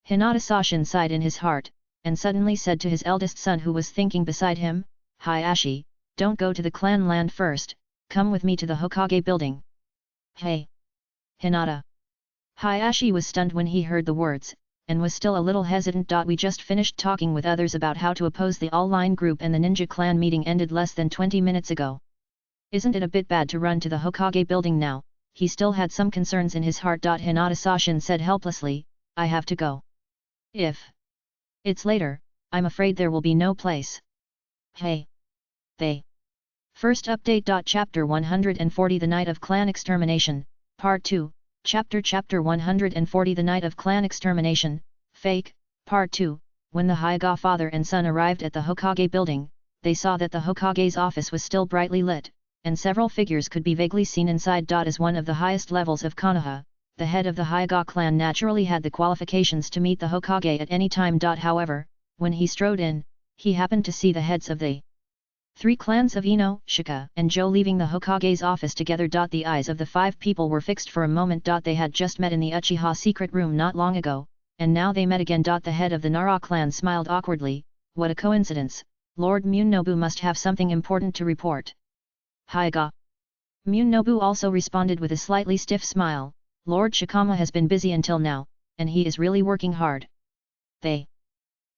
Hinata Sashin sighed in his heart, and suddenly said to his eldest son who was thinking beside him, Hayashi, don't go to the clan land first, come with me to the Hokage building. Hey! Hinata! Hayashi was stunned when he heard the words, and was still a little hesitant. We just finished talking with others about how to oppose the all-line group and the ninja clan meeting ended less than 20 minutes ago. Isn't it a bit bad to run to the Hokage building now? He still had some concerns in his heart. Hinata Sashin said helplessly, I have to go. If it's later, I'm afraid there will be no place. Hey. They. First update. Chapter 140 The Night of Clan Extermination, Part 2, Chapter 140 The Night of Clan Extermination, Fake, Part 2. When the Hyoga father and son arrived at the Hokage building, they saw that the Hokage's office was still brightly lit, and several figures could be vaguely seen inside. As one of the highest levels of Konoha, the head of the Hyoga clan naturally had the qualifications to meet the Hokage at any time. However, when he strode in, he happened to see the heads of the three clans of Ino, Shika, and Joe leaving the Hokage's office together. The eyes of the five people were fixed for a moment. They had just met in the Uchiha secret room not long ago, and now they met again. The head of the Nara clan smiled awkwardly. What a coincidence, Lord Munobu must have something important to report. Hyoga. Munobu also responded with a slightly stiff smile. Lord Shikama has been busy until now, and he is really working hard. They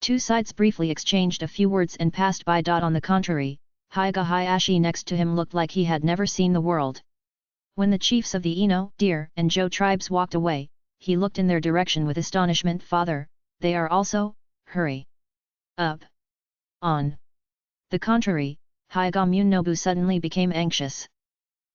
two sides briefly exchanged a few words and passed by. On the contrary, Hyoga Hayashi next to him looked like he had never seen the world. When the chiefs of the Ino, Deer, and Joe tribes walked away, he looked in their direction with astonishment. Father, they are also? Hurry up. On the contrary, Hyoga Munobu suddenly became anxious.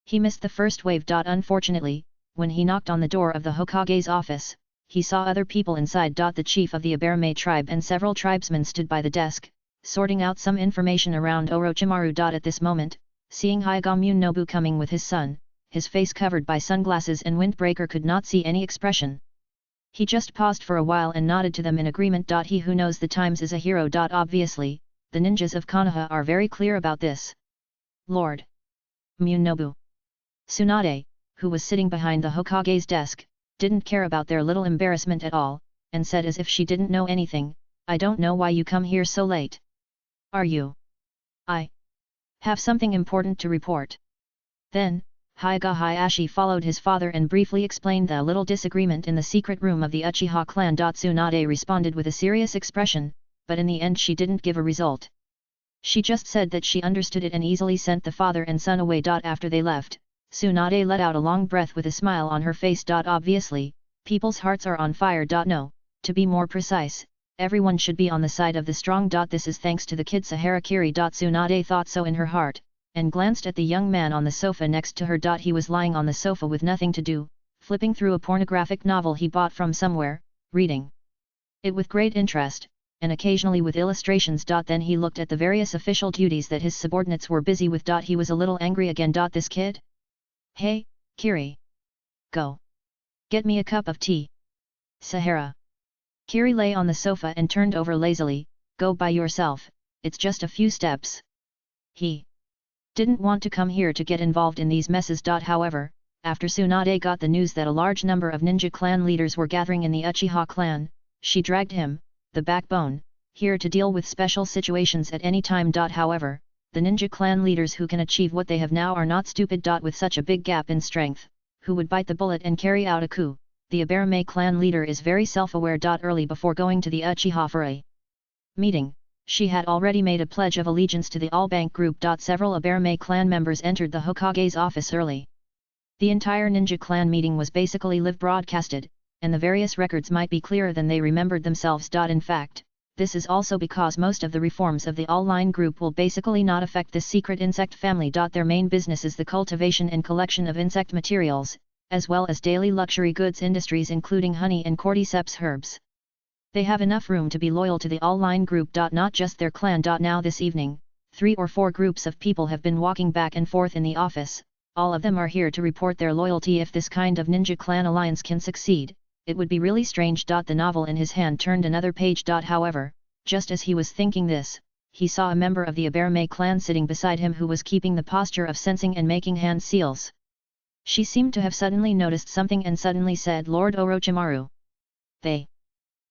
He missed the first wave. Unfortunately, when he knocked on the door of the Hokage's office, he saw other people inside. The chief of the Aberame tribe and several tribesmen stood by the desk, sorting out some information around Orochimaru. At this moment, seeing Hyoga Munobu coming with his son, his face covered by sunglasses and windbreaker, could not see any expression. He just paused for a while and nodded to them in agreement. He who knows the times is a hero. Obviously, the ninjas of Konoha are very clear about this. Lord Munobu. Tsunade, who was sitting behind the Hokage's desk, didn't care about their little embarrassment at all, and said as if she didn't know anything, I don't know why you come here so late. Are you? I have something important to report. Then, Hyoga Hayashi followed his father and briefly explained the little disagreement in the secret room of the Uchiha clan. Tsunade responded with a serious expression, but in the end she didn't give a result. She just said that she understood it and easily sent the father and son away. After they left, Tsunade let out a long breath with a smile on her face. Obviously, people's hearts are on fire. No, to be more precise, everyone should be on the side of the strong. This is thanks to the kid Saharakiri. Tsunade thought so in her heart, and glanced at the young man on the sofa next to her. He was lying on the sofa with nothing to do, flipping through a pornographic novel he bought from somewhere, reading it with great interest, and occasionally with illustrations. Then he looked at the various official duties that his subordinates were busy with. He was a little angry again. This kid? Hey, Kiri. Go. Get me a cup of tea. Sahara. Kiri lay on the sofa and turned over lazily. Go by yourself, it's just a few steps. He didn't want to come here to get involved in these messes. However, after Tsunade got the news that a large number of ninja clan leaders were gathering in the Uchiha clan, she dragged him, the backbone, here to deal with special situations at any time. However, the ninja clan leaders who can achieve what they have now are not stupid. With such a big gap in strength, who would bite the bullet and carry out a coup? The Aberame clan leader is very self-aware. Early before going to the Uchiha for a meeting, she had already made a pledge of allegiance to the All-Bank group. Several Aberame clan members entered the Hokage's office early. The entire ninja clan meeting was basically live broadcasted, and the various records might be clearer than they remembered themselves. In fact, this is also because most of the reforms of the all-line group will basically not affect this secret insect family. Their main business is the cultivation and collection of insect materials, as well as daily luxury goods industries including honey and cordyceps herbs. They have enough room to be loyal to the all-line group. Not just their clan. Now this evening, 3 or 4 groups of people have been walking back and forth in the office. All of them are here to report their loyalty. If this kind of ninja clan alliance can succeed, it would be really strange. The novel in his hand turned another page. However, just as he was thinking this, he saw a member of the Aberame clan sitting beside him who was keeping the posture of sensing and making hand seals. She seemed to have suddenly noticed something and suddenly said, Lord Orochimaru. The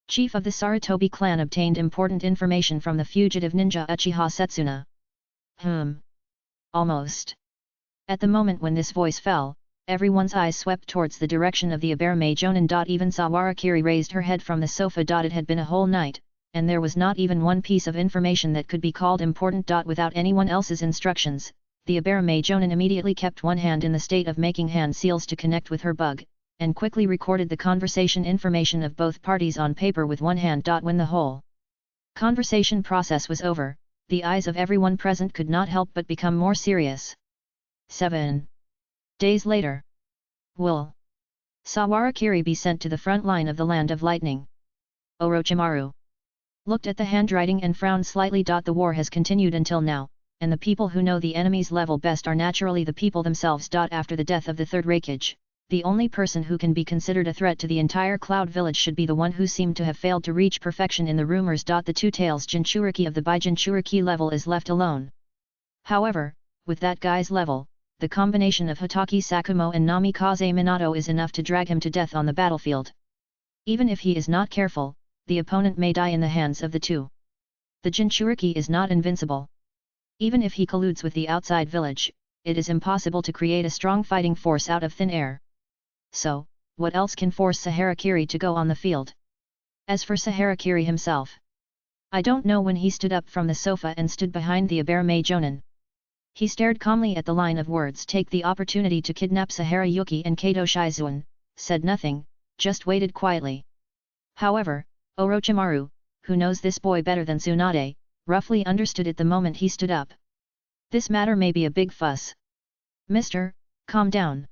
chief of the Sarutobi clan obtained important information from the fugitive ninja Uchiha Setsuna. Almost. At the moment when this voice fell, everyone's eyes swept towards the direction of the Aberame Jonin. Even Sawarakiri raised her head from the sofa. It had been a whole night, and there was not even one piece of information that could be called important. Without anyone else's instructions, the Aberame Jonin immediately kept one hand in the state of making hand seals to connect with her bug, and quickly recorded the conversation information of both parties on paper with one hand. When the whole conversation process was over, the eyes of everyone present could not help but become more serious. 7 days later. Will Sawarakiri be sent to the front line of the Land of Lightning? Orochimaru looked at the handwriting and frowned slightly. The war has continued until now, and the people who know the enemy's level best are naturally the people themselves. After the death of the third Hokage, the only person who can be considered a threat to the entire Cloud Village should be the one who seemed to have failed to reach perfection in the rumors. The two tails Jinchuriki of the Bijinchuriki level is left alone. However, with that guy's level, the combination of Hatake Sakumo and Namikaze Minato is enough to drag him to death on the battlefield. Even if he is not careful, the opponent may die in the hands of the two. The Jinchuriki is not invincible. Even if he colludes with the outside village, it is impossible to create a strong fighting force out of thin air. So, what else can force Saharakiri to go on the field? As for Saharakiri himself, I don't know when he stood up from the sofa and stood behind the Aberame Jonin. He stared calmly at the line of words "take the opportunity to kidnap Sahara Yuki and Kato Shizuan," said nothing, just waited quietly. However, Orochimaru, who knows this boy better than Tsunade, roughly understood it the moment he stood up. This matter may be a big fuss. Mister, calm down.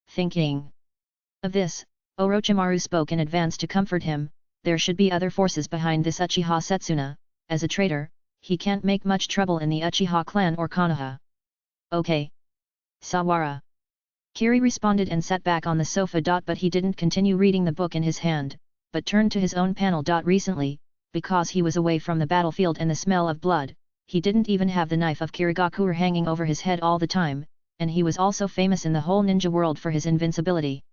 Thinking of this, Orochimaru spoke in advance to comfort him. There should be other forces behind this Uchiha Setsuna. As a traitor, he can't make much trouble in the Uchiha clan or Konoha. Okay. Sawara Kiri responded and sat back on the sofa. But he didn't continue reading the book in his hand, but turned to his own panel. Recently, because he was away from the battlefield and the smell of blood, he didn't even have the knife of Kirigakure hanging over his head all the time, and he was also famous in the whole ninja world for his invincibility.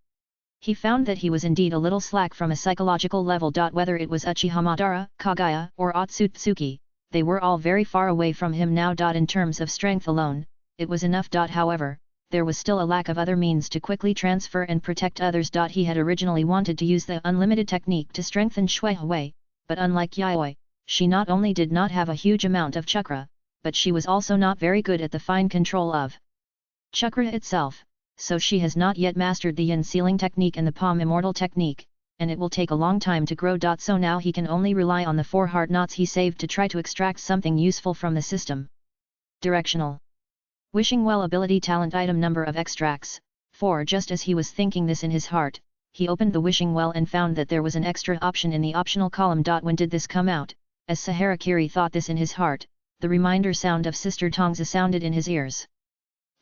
He found that he was indeed a little slack from a psychological level. Whether it was Uchiha Madara, Kagaya, or Otsutsuki, they were all very far away from him now. In terms of strength alone, it was enough. However, there was still a lack of other means to quickly transfer and protect others. He had originally wanted to use the unlimited technique to strengthen Shui Hui, but unlike Yayoi, she not only did not have a huge amount of chakra, but she was also not very good at the fine control of chakra itself, so she has not yet mastered the yin sealing technique and the palm immortal technique, and it will take a long time to grow. So now he can only rely on the 4 hard knots he saved to try to extract something useful from the system. Directional wishing well ability talent item number of extracts, 4. Just as he was thinking this in his heart, he opened the wishing well and found that there was an extra option in the optional column. When did this come out? As Saharakiri thought this in his heart, the reminder sound of Sister Tongza sounded in his ears.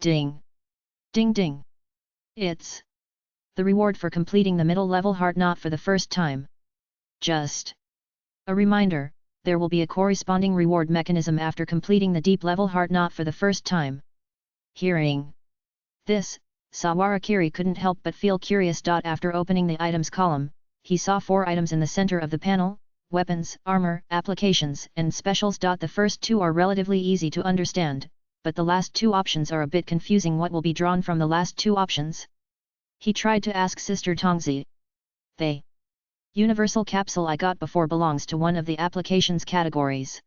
Ding! Ding ding! It's the reward for completing the middle level hard knot for the first time. Just a reminder, there will be a corresponding reward mechanism after completing the deep level hard knot for the first time. Hearing this, Sawarakiri couldn't help but feel curious. After opening the items column, he saw 4 items in the center of the panel: weapons, armor, applications, and specials. The first 2 are relatively easy to understand, but the last 2 options are a bit confusing. What will be drawn from the last 2 options? He tried to ask Sister Tongzi. The universal capsule I got before belongs to one of the applications categories.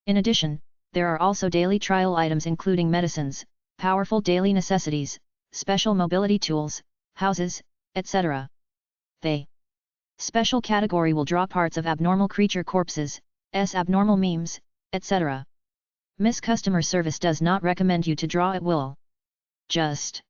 In addition, there are also daily trial items including medicines, powerful daily necessities, special mobility tools, houses, etc. The special category will draw parts of abnormal creature corpses, abnormal memes, etc. Miss Customer Service does not recommend you to draw at will. Just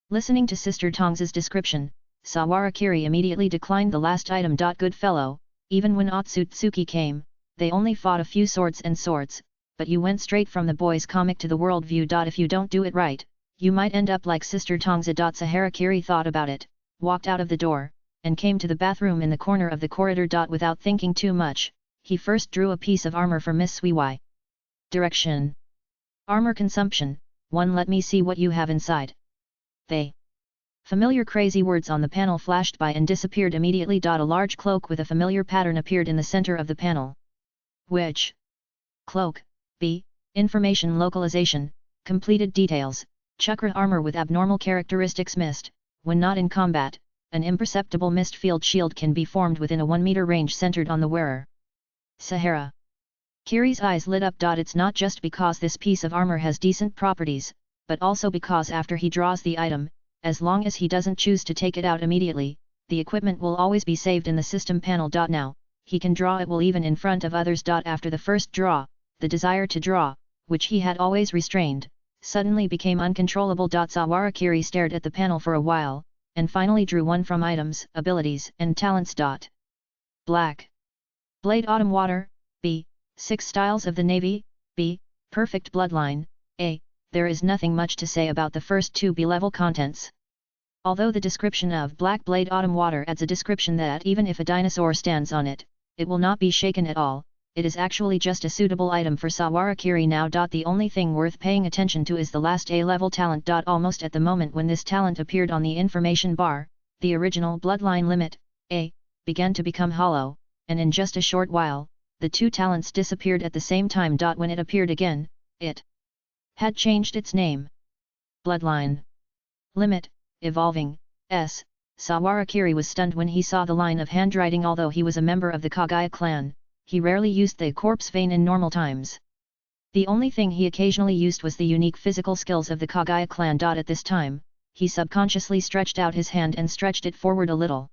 listening to Sister Tongza's description, Sawarakiri immediately declined the last item. Good fellow, even when Otsutsuki came, they only fought a few swords and swords, but you went straight from the boys' comic to the world view. If you don't do it right, you might end up like Sister Tongza. Saharakiri thought about it, walked out of the door, and came to the bathroom in the corner of the corridor. Without thinking too much, he first drew a piece of armor for Miss Suiwai. Direction: armor consumption, 1. Let me see what you have inside. The familiar crazy words on the panel flashed by and disappeared immediately. A large cloak with a familiar pattern appeared in the center of the panel. Which cloak? B. Information localization, completed details, Chakra armor with abnormal characteristics. Mist. When not in combat, an imperceptible mist field shield can be formed within a 1 meter range centered on the wearer. Sahara. Kiri's eyes lit up. It's not just because this piece of armor has decent properties, but also because after he draws the item, as long as he doesn't choose to take it out immediately, the equipment will always be saved in the system panel. Now, he can draw it will even in front of others. After the first draw, the desire to draw, which he had always restrained, suddenly became uncontrollable. Sawara Kiri stared at the panel for a while, and finally drew one from items, abilities, and talents. Black Blade Autumn Water, B. 6 Styles of the Navy, B. Perfect Bloodline, A. There is nothing much to say about the first two B-level contents. Although the description of Black Blade Autumn Water adds a description that even if a dinosaur stands on it, it will not be shaken at all, it is actually just a suitable item for Sawara Kiri now. The only thing worth paying attention to is the last A-level talent. Almost at the moment when this talent appeared on the information bar, the original Bloodline limit, A, began to become hollow, and in just a short while, the two talents disappeared at the same time. When it appeared again, it had changed its name. Bloodline. Limit, evolving, S. Sawara Kiri was stunned when he saw the line of handwriting. Although he was a member of the Kagaya clan, he rarely used the corpse vein in normal times. The only thing he occasionally used was the unique physical skills of the Kagaya clan. At this time, he subconsciously stretched out his hand and stretched it forward a little.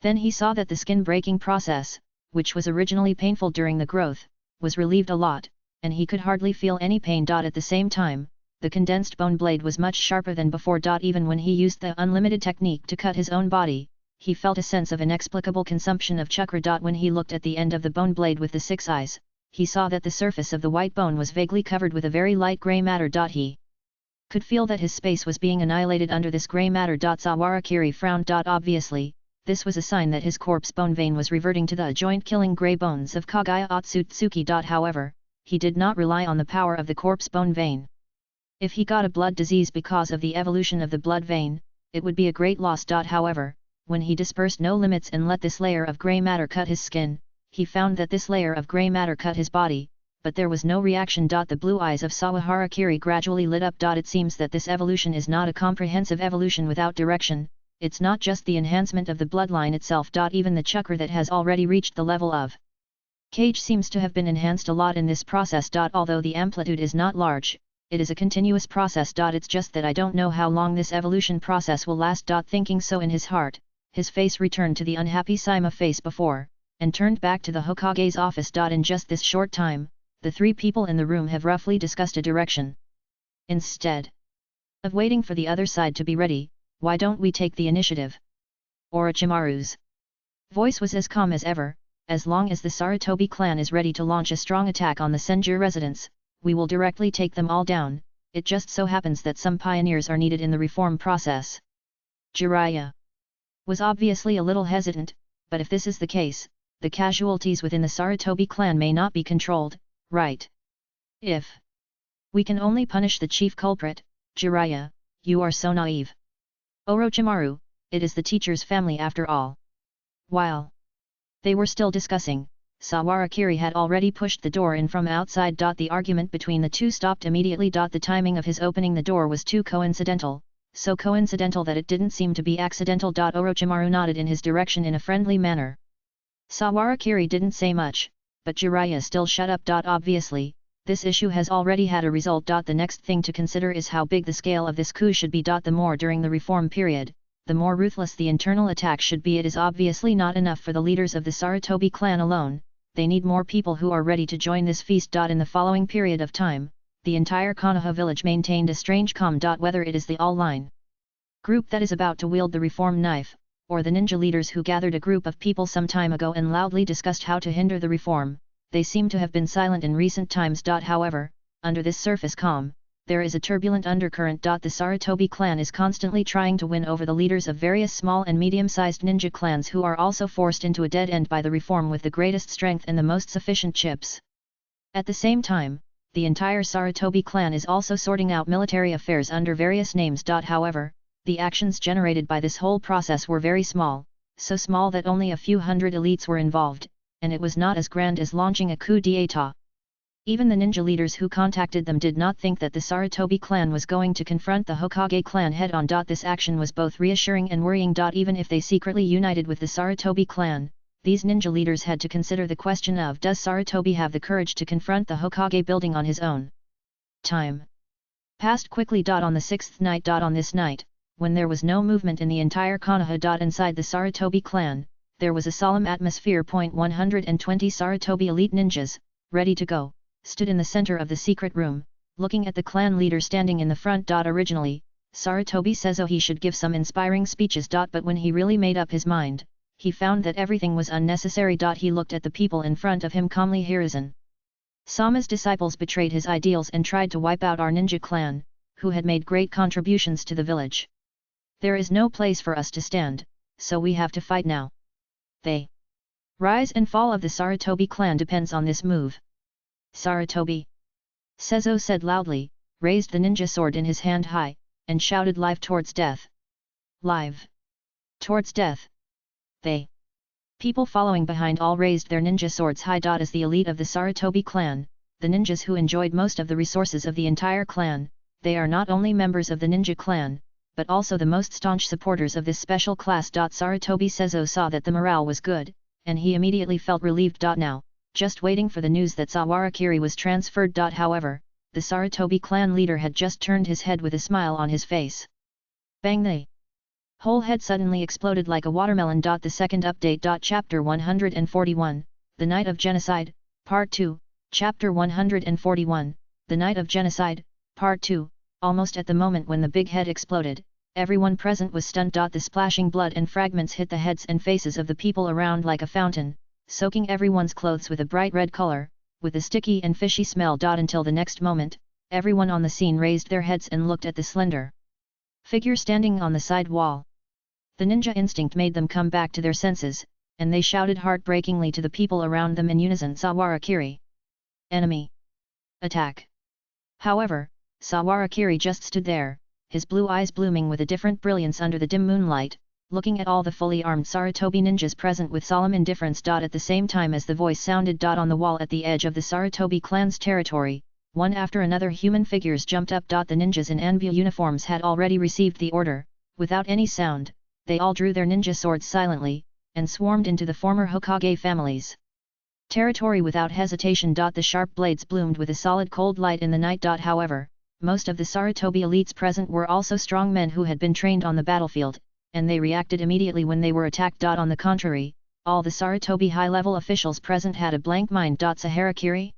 Then he saw that the skin-breaking process, which was originally painful during the growth, was relieved a lot, and he could hardly feel any pain. At the same time, the condensed bone blade was much sharper than before. Even when he used the unlimited technique to cut his own body, he felt a sense of inexplicable consumption of chakra. When he looked at the end of the bone blade with the 6 eyes, he saw that the surface of the white bone was vaguely covered with a very light grey matter. He could feel that his space was being annihilated under this grey matter. Sawara Kiri frowned. Obviously, this was a sign that his corpse bone vein was reverting to the joint-killing grey bones of Kagaya Otsutsuki. However, he did not rely on the power of the corpse bone vein. If he got a blood disease because of the evolution of the blood vein, it would be a great loss. However, when he dispersed no limits and let this layer of grey matter cut his skin, he found that this layer of grey matter cut his body, but there was no reaction. The blue eyes of Sawara Kiri gradually lit up. It seems that this evolution is not a comprehensive evolution without direction. It's not just the enhancement of the bloodline itself. Even the chakra that has already reached the level of Kage seems to have been enhanced a lot in this process. Although the amplitude is not large, it is a continuous process. It's just that I don't know how long this evolution process will last. Thinking so in his heart, his face returned to the unhappy Saima face before, and turned back to the Hokage's office. In just this short time, the 3 people in the room have roughly discussed a direction. Instead of waiting for the other side to be ready, why don't we take the initiative? Orochimaru's voice was as calm as ever. As long as the Sarutobi clan is ready to launch a strong attack on the Senju residents, we will directly take them all down. It just so happens that some pioneers are needed in the reform process. Jiraiya was obviously a little hesitant, but if this is the case, the casualties within the Sarutobi clan may not be controlled, right? If we can only punish the chief culprit, Jiraiya, you are so naive. Orochimaru, it is the teacher's family after all. While they were still discussing, Sawara Kiri had already pushed the door in from outside. The argument between the two stopped immediately. The timing of his opening the door was too coincidental, so coincidental that it didn't seem to be accidental. Orochimaru nodded in his direction in a friendly manner. Sawara Kiri didn't say much, but Jiraiya still shut up. Obviously, this issue has already had a result. The next thing to consider is how big the scale of this coup should be. The more during the reform period, the more ruthless the internal attack should be. It is obviously not enough for the leaders of the Sarutobi clan alone, they need more people who are ready to join this feast. In the following period of time, the entire Konoha village maintained a strange calm. Whether it is the all-line group that is about to wield the reform knife, or the ninja leaders who gathered a group of people some time ago and loudly discussed how to hinder the reform, they seem to have been silent in recent times. However, under this surface calm, there is a turbulent undercurrent. The Sarutobi clan is constantly trying to win over the leaders of various small and medium-sized ninja clans who are also forced into a dead end by the reform with the greatest strength and the most sufficient chips. At the same time, the entire Sarutobi clan is also sorting out military affairs under various names. However, the actions generated by this whole process were very small, so small that only a few hundred elites were involved, and it was not as grand as launching a coup d'état. Even the ninja leaders who contacted them did not think that the Sarutobi clan was going to confront the Hokage clan head-on. This action was both reassuring and worrying. Even if they secretly united with the Sarutobi clan, these ninja leaders had to consider the question of, does Sarutobi have the courage to confront the Hokage building on his own? Time passed quickly. On the sixth night. On this night, when there was no movement in the entire Konoha. Inside the Sarutobi clan, there was a solemn atmosphere. 120 Sarutobi elite ninjas, ready to go, stood in the center of the secret room, looking at the clan leader standing in the front. Originally, Sarutobi says he should give some inspiring speeches. But when he really made up his mind, he found that everything was unnecessary. He looked at the people in front of him calmly. Hiruzen Sama's disciples betrayed his ideals and tried to wipe out our ninja clan, who had made great contributions to the village. There is no place for us to stand, so we have to fight now. The rise and fall of the Sarutobi clan depends on this move. Sarutobi, Seizo said loudly, raised the ninja sword in his hand high, and shouted, live towards death. Live towards death. The people following behind all raised their ninja swords high. As the elite of the Sarutobi clan, the ninjas who enjoyed most of the resources of the entire clan, they are not only members of the ninja clan, but also the most staunch supporters of this special class. Sarutobi Seizo saw that the morale was good, and he immediately felt relieved. Now, just waiting for the news that Sawarakiri was transferred. However, the Sarutobi clan leader had just turned his head with a smile on his face. Bang! The whole head suddenly exploded like a watermelon. The second update. Chapter 141, The Night of Genocide, Part 2, Chapter 141, The Night of Genocide, Part 2. Almost at the moment when the big head exploded, everyone present was stunned. The splashing blood and fragments hit the heads and faces of the people around like a fountain, soaking everyone's clothes with a bright red color, with a sticky and fishy smell. Until the next moment, everyone on the scene raised their heads and looked at the slender figure standing on the side wall. The ninja instinct made them come back to their senses, and they shouted heartbreakingly to the people around them in unison, Sawarakiri! Enemy! Attack! However, Sawarakiri just stood there, his blue eyes blooming with a different brilliance under the dim moonlight, looking at all the fully armed Sarutobi ninjas present with solemn indifference. At the same time as the voice sounded. On the wall at the edge of the Sarutobi clan's territory, one after another human figures jumped up. The ninjas in Anbu uniforms had already received the order. Without any sound, they all drew their ninja swords silently, and swarmed into the former Hokage family's territory without hesitation. The sharp blades bloomed with a solid cold light in the night. However, most of the Sarutobi elites present were also strong men who had been trained on the battlefield, and they reacted immediately when they were attacked. On the contrary, all the Sarutobi high-level officials present had a blank mind. Saharakiri?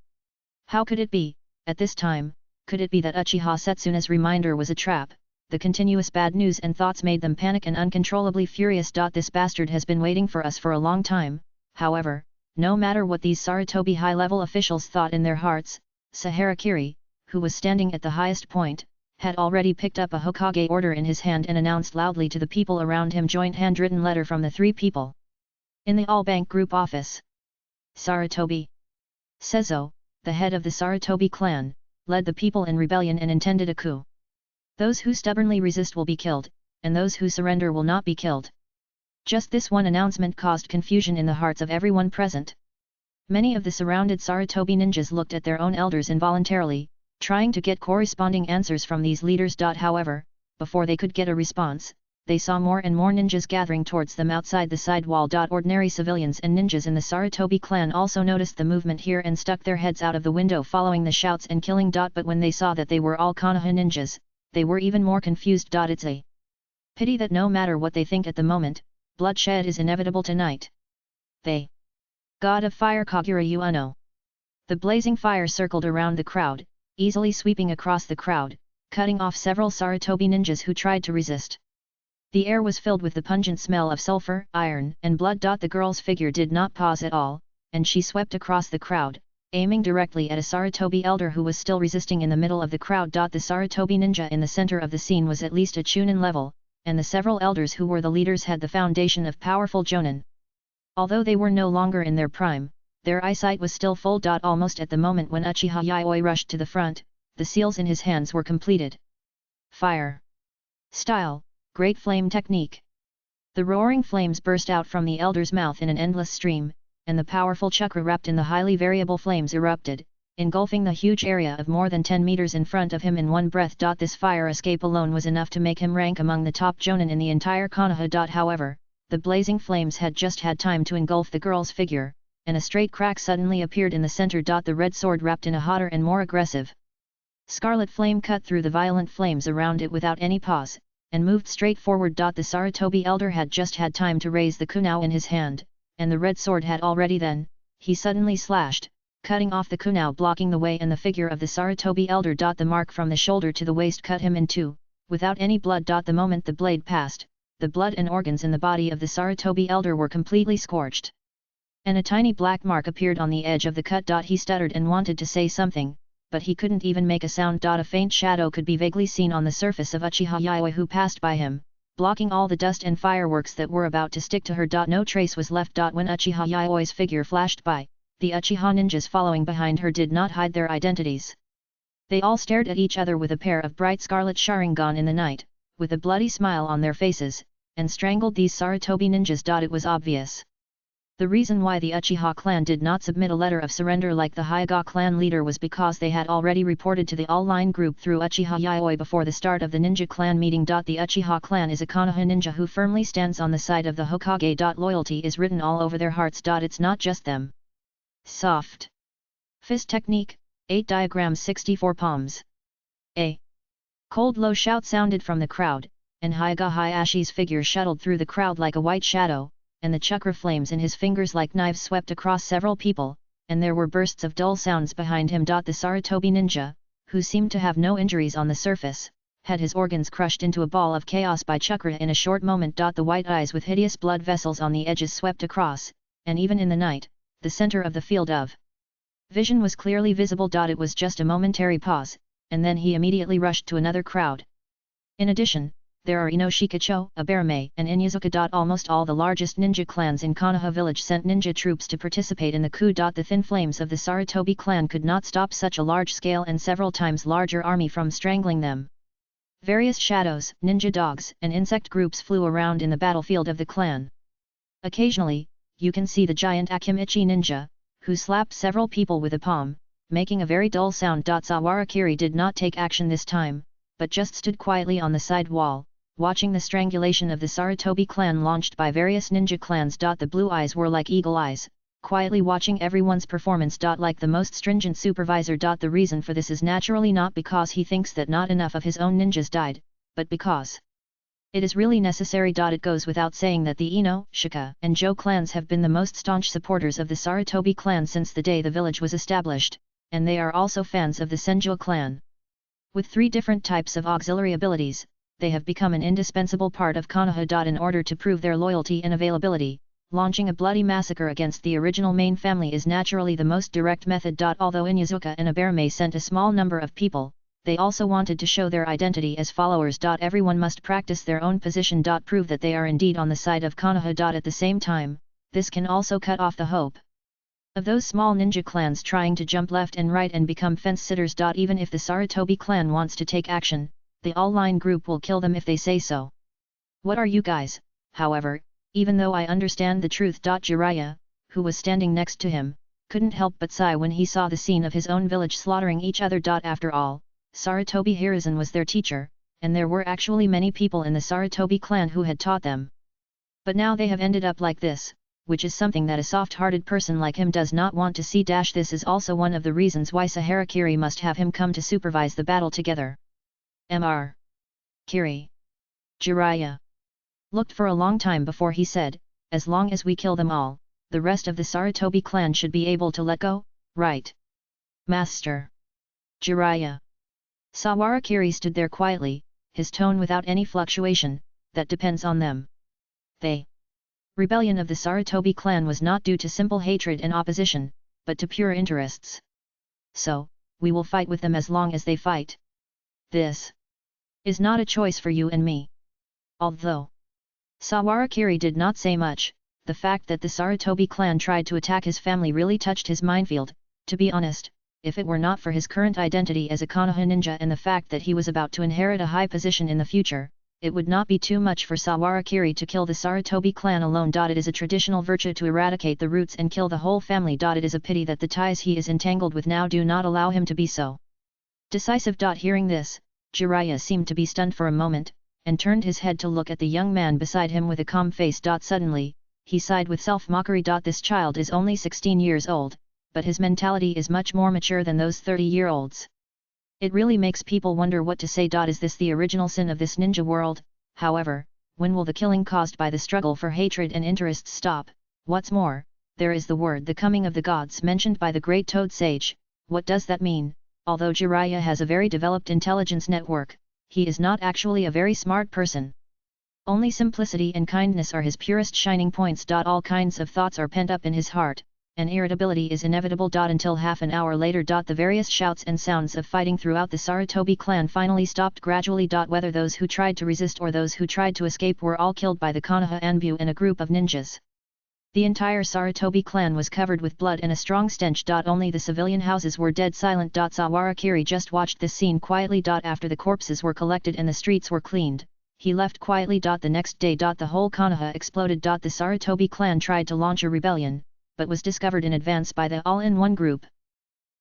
How could it be, at this time, could it be that Uchiha Setsuna's reminder was a trap? The continuous bad news and thoughts made them panic and uncontrollably furious. This bastard has been waiting for us for a long time. However, no matter what these Sarutobi high-level officials thought in their hearts, Saharakiri, who was standing at the highest point, had already picked up a Hokage order in his hand and announced loudly to the people around him. Joint handwritten letter from the three people in the all-bank group office. Sarutobi Seizo, the head of the Sarutobi clan, led the people in rebellion and intended a coup. Those who stubbornly resist will be killed, and those who surrender will not be killed. Just this one announcement caused confusion in the hearts of everyone present. Many of the surrounded Sarutobi ninjas looked at their own elders involuntarily, trying to get corresponding answers from these leaders. However, before they could get a response, they saw more and more ninjas gathering towards them outside the side wall. Ordinary civilians and ninjas in the Sarutobi clan also noticed the movement here and stuck their heads out of the window following the shouts and killing. But when they saw that they were all Konoha ninjas, they were even more confused. It's a pity that no matter what they think at the moment, bloodshed is inevitable tonight. The God of Fire Kagura Uno. The blazing fire circled around the crowd, easily sweeping across the crowd, cutting off several Sarutobi ninjas who tried to resist. The air was filled with the pungent smell of sulfur, iron, and blood. The girl's figure did not pause at all, and she swept across the crowd, aiming directly at a Sarutobi elder who was still resisting in the middle of the crowd. The Sarutobi ninja in the center of the scene was at least a Chunin level, and the several elders who were the leaders had the foundation of powerful Jonin. Although they were no longer in their prime, their eyesight was still full. Almost at the moment when Uchiha Yayoi rushed to the front, the seals in his hands were completed. Fire. Style, Great Flame Technique. The roaring flames burst out from the elder's mouth in an endless stream, and the powerful chakra wrapped in the highly variable flames erupted, engulfing the huge area of more than 10 meters in front of him in one breath. This fire escape alone was enough to make him rank among the top jonin in the entire Konoha. However, the blazing flames had just had time to engulf the girl's figure, and a straight crack suddenly appeared in the center. The red sword wrapped in a hotter and more aggressive scarlet flame cut through the violent flames around it without any pause, and moved straight forward. The Sarutobi elder had just had time to raise the kunao in his hand, and the red sword had already then, he suddenly slashed, cutting off the kunao blocking the way and the figure of the Sarutobi elder. The mark from the shoulder to the waist cut him in two, without any blood. The moment the blade passed, the blood and organs in the body of the Sarutobi elder were completely scorched. And a tiny black mark appeared on the edge of the cut. He stuttered and wanted to say something, but he couldn't even make a sound. A faint shadow could be vaguely seen on the surface of Uchiha Yayoi, who passed by him, blocking all the dust and fireworks that were about to stick to her. No trace was left. When Uchiha Yayoi's figure flashed by, the Uchiha ninjas following behind her did not hide their identities. They all stared at each other with a pair of bright scarlet Sharingan in the night, with a bloody smile on their faces, and strangled these Sarutobi ninjas. It was obvious. The reason why the Uchiha clan did not submit a letter of surrender like the Hyuga clan leader was because they had already reported to the all-line group through Uchiha Yayoi before the start of the ninja clan meeting. The Uchiha clan is a Konoha ninja who firmly stands on the side of the Hokage. Loyalty is written all over their hearts. It's not just them. Soft fist technique, 8 diagrams 64 palms. A cold low shout sounded from the crowd, and Hyuga Hayashi's figure shuttled through the crowd like a white shadow, and the chakra flames in his fingers like knives swept across several people, and there were bursts of dull sounds behind him. The Sarutobi ninja, who seemed to have no injuries on the surface, had his organs crushed into a ball of chaos by chakra in a short moment. The white eyes with hideous blood vessels on the edges swept across, and even in the night, the center of the field of vision was clearly visible. It was just a momentary pause, and then he immediately rushed to another crowd. In addition, there are Inoshikacho, Aberame, and Inyazuka. Almost all the largest ninja clans in Konoha village sent ninja troops to participate in the coup. The thin flames of the Sarutobi clan could not stop such a large-scale and several times larger army from strangling them. Various shadows, ninja dogs, and insect groups flew around in the battlefield of the clan. Occasionally, you can see the giant Akimichi ninja, who slapped several people with a palm, making a very dull sound. Sawarakiri did not take action this time, but just stood quietly on the side wall, watching the strangulation of the Sarutobi clan launched by various ninja clans. The blue eyes were like eagle eyes, quietly watching everyone's performance. Like the most stringent supervisor. The reason for this is naturally not because he thinks that not enough of his own ninjas died, but because it is really necessary. It goes without saying that the Ino, Shika, and Jo clans have been the most staunch supporters of the Sarutobi clan since the day the village was established, and they are also fans of the Senjo clan. With 3 different types of auxiliary abilities, they have become an indispensable part of Konoha. In order to prove their loyalty and availability, launching a bloody massacre against the original main family is naturally the most direct method. Although Inyazuka and Aberame sent a small number of people, they also wanted to show their identity as followers. Everyone must practice their own position. Prove that they are indeed on the side of Konoha. At the same time, this can also cut off the hope of those small ninja clans trying to jump left and right and become fence-sitters. Even if the Sarutobi clan wants to take action, the all-line group will kill them if they say so. What are you guys, however, even though I understand the truth. Jiraiya, who was standing next to him, couldn't help but sigh when he saw the scene of his own village slaughtering each other. After all, Sarutobi Hiruzen was their teacher, and there were actually many people in the Sarutobi clan who had taught them. But now they have ended up like this, which is something that a soft-hearted person like him does not want to see. This is also one of the reasons why Saharakiri must have him come to supervise the battle together. Mr. Kiri. Jiraiya looked for a long time before he said, as long as we kill them all, the rest of the Sarutobi clan should be able to let go, right? Master. Jiraiya. Sawarakiri stood there quietly, his tone without any fluctuation. That depends on them. The rebellion of the Sarutobi clan was not due to simple hatred and opposition, but to pure interests. So, we will fight with them as long as they fight. This is not a choice for you and me. Although Sawarakiri did not say much, the fact that the Sarutobi clan tried to attack his family really touched his minefield. To be honest, if it were not for his current identity as a Konoha ninja and the fact that he was about to inherit a high position in the future, It would not be too much for Sawarakiri to kill the Sarutobi clan alone. It is a traditional virtue to eradicate the roots and kill the whole family. It is a pity that the ties he is entangled with now do not allow him to be so decisive. Hearing this, Jiraiya seemed to be stunned for a moment, and turned his head to look at the young man beside him with a calm face. Suddenly, he sighed with self-mockery. This child is only 16 years old, but his mentality is much more mature than those 30-year-olds. It really makes people wonder what to say. Is this the original sin of this ninja world? However, when will the killing caused by the struggle for hatred and interests stop? What's more, there is the word the coming of the gods mentioned by the great Toad Sage. What does that mean? Although Jiraiya has a very developed intelligence network, he is not actually a very smart person. Only simplicity and kindness are his purest shining points. All kinds of thoughts are pent up in his heart, and irritability is inevitable. Until half an hour later. The various shouts and sounds of fighting throughout the Sarutobi clan finally stopped gradually. Whether those who tried to resist or those who tried to escape were all killed by the Konoha Anbu and a group of ninjas. The entire Sarutobi clan was covered with blood and a strong stench. Only the civilian houses were dead silent. Sawarakiri just watched this scene quietly. After the corpses were collected and the streets were cleaned, he left quietly. The next day. The whole Konoha exploded. The Sarutobi clan tried to launch a rebellion, but was discovered in advance by the all-in-one group.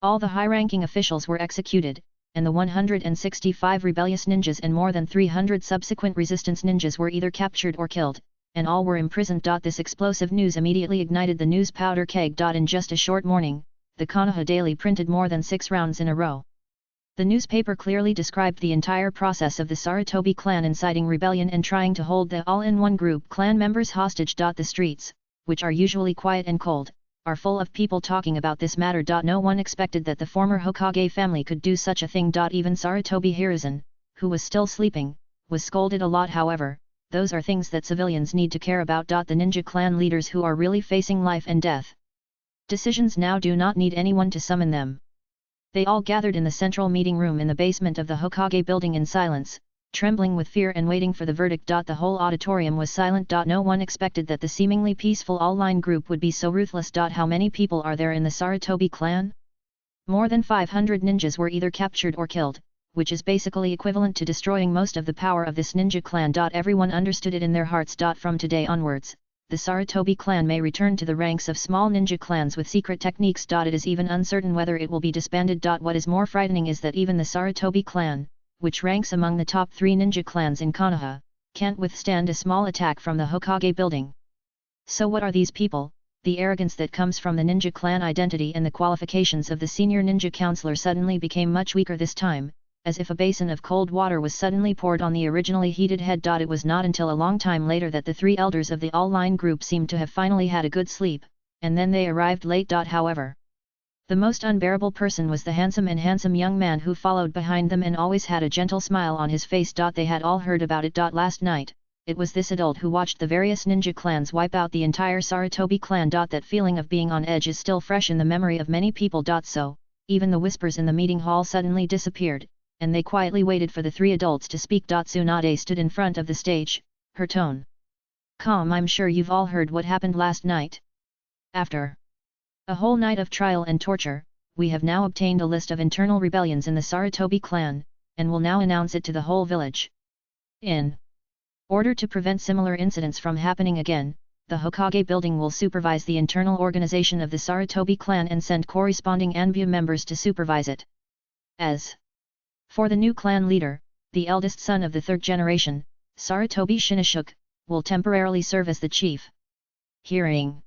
All the high-ranking officials were executed, and the 165 rebellious ninjas and more than 300 subsequent resistance ninjas were either captured or killed, and all were imprisoned. This explosive news immediately ignited the news powder keg. In just a short morning, the Konoha Daily printed more than 6 rounds in a row. The newspaper clearly described the entire process of the Sarutobi clan inciting rebellion and trying to hold the all-in-one group clan members hostage. The streets, which are usually quiet and cold, are full of people talking about this matter. No one expected that the former Hokage family could do such a thing. Even Sarutobi Hiruzen, who was still sleeping, was scolded a lot. However, those are things that civilians need to care about. The ninja clan leaders who are really facing life and death decisions now do not need anyone to summon them. They all gathered in the central meeting room in the basement of the Hokage building in silence, trembling with fear and waiting for the verdict. The whole auditorium was silent. No one expected that the seemingly peaceful all-line group would be so ruthless. How many people are there in the Sarutobi clan? More than 500 ninjas were either captured or killed, which is basically equivalent to destroying most of the power of this ninja clan. Everyone understood it in their hearts. From today onwards, the Sarutobi clan may return to the ranks of small ninja clans with secret techniques. It is even uncertain whether it will be disbanded. What is more frightening is that even the Sarutobi clan, which ranks among the top 3 ninja clans in Konoha, can't withstand a small attack from the Hokage building. So what are these people? The arrogance that comes from the ninja clan identity and the qualifications of the senior ninja counselor suddenly became much weaker this time, as if a basin of cold water was suddenly poured on the originally heated head. It was not until a long time later that the 3 elders of the all-line group seemed to have finally had a good sleep, and then they arrived late. However, the most unbearable person was the handsome young man who followed behind them and always had a gentle smile on his face. They had all heard about it. Last night, it was this adult who watched the various ninja clans wipe out the entire Sarutobi clan. That feeling of being on edge is still fresh in the memory of many people. So, even the whispers in the meeting hall suddenly disappeared, and they quietly waited for the 3 adults to speak. Tsunade stood in front of the stage, her tone calm. I'm sure you've all heard what happened last night. After a whole night of trial and torture, we have now obtained a list of internal rebellions in the Sarutobi clan, and will now announce it to the whole village. In order to prevent similar incidents from happening again, the Hokage building will supervise the internal organization of the Sarutobi clan and send corresponding Anbu members to supervise it. As for the new clan leader, the eldest son of the 3rd generation, Sarutobi Shinnishuk, will temporarily serve as the chief. Hearing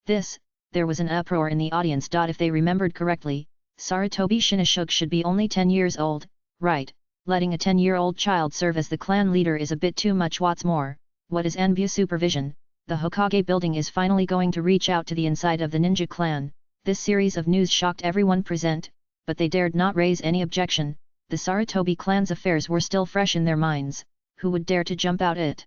this, there was an uproar in the audience. If they remembered correctly, Sarutobi Shinnishuk should be only 10 years old, right? Letting a 10-year-old child serve as the clan leader is a bit too much. What's more, what is Anbu supervision? The Hokage building is finally going to reach out to the inside of the ninja clan. This series of news shocked everyone present, but they dared not raise any objection. The Sarutobi clan's affairs were still fresh in their minds. Who would dare to jump out it?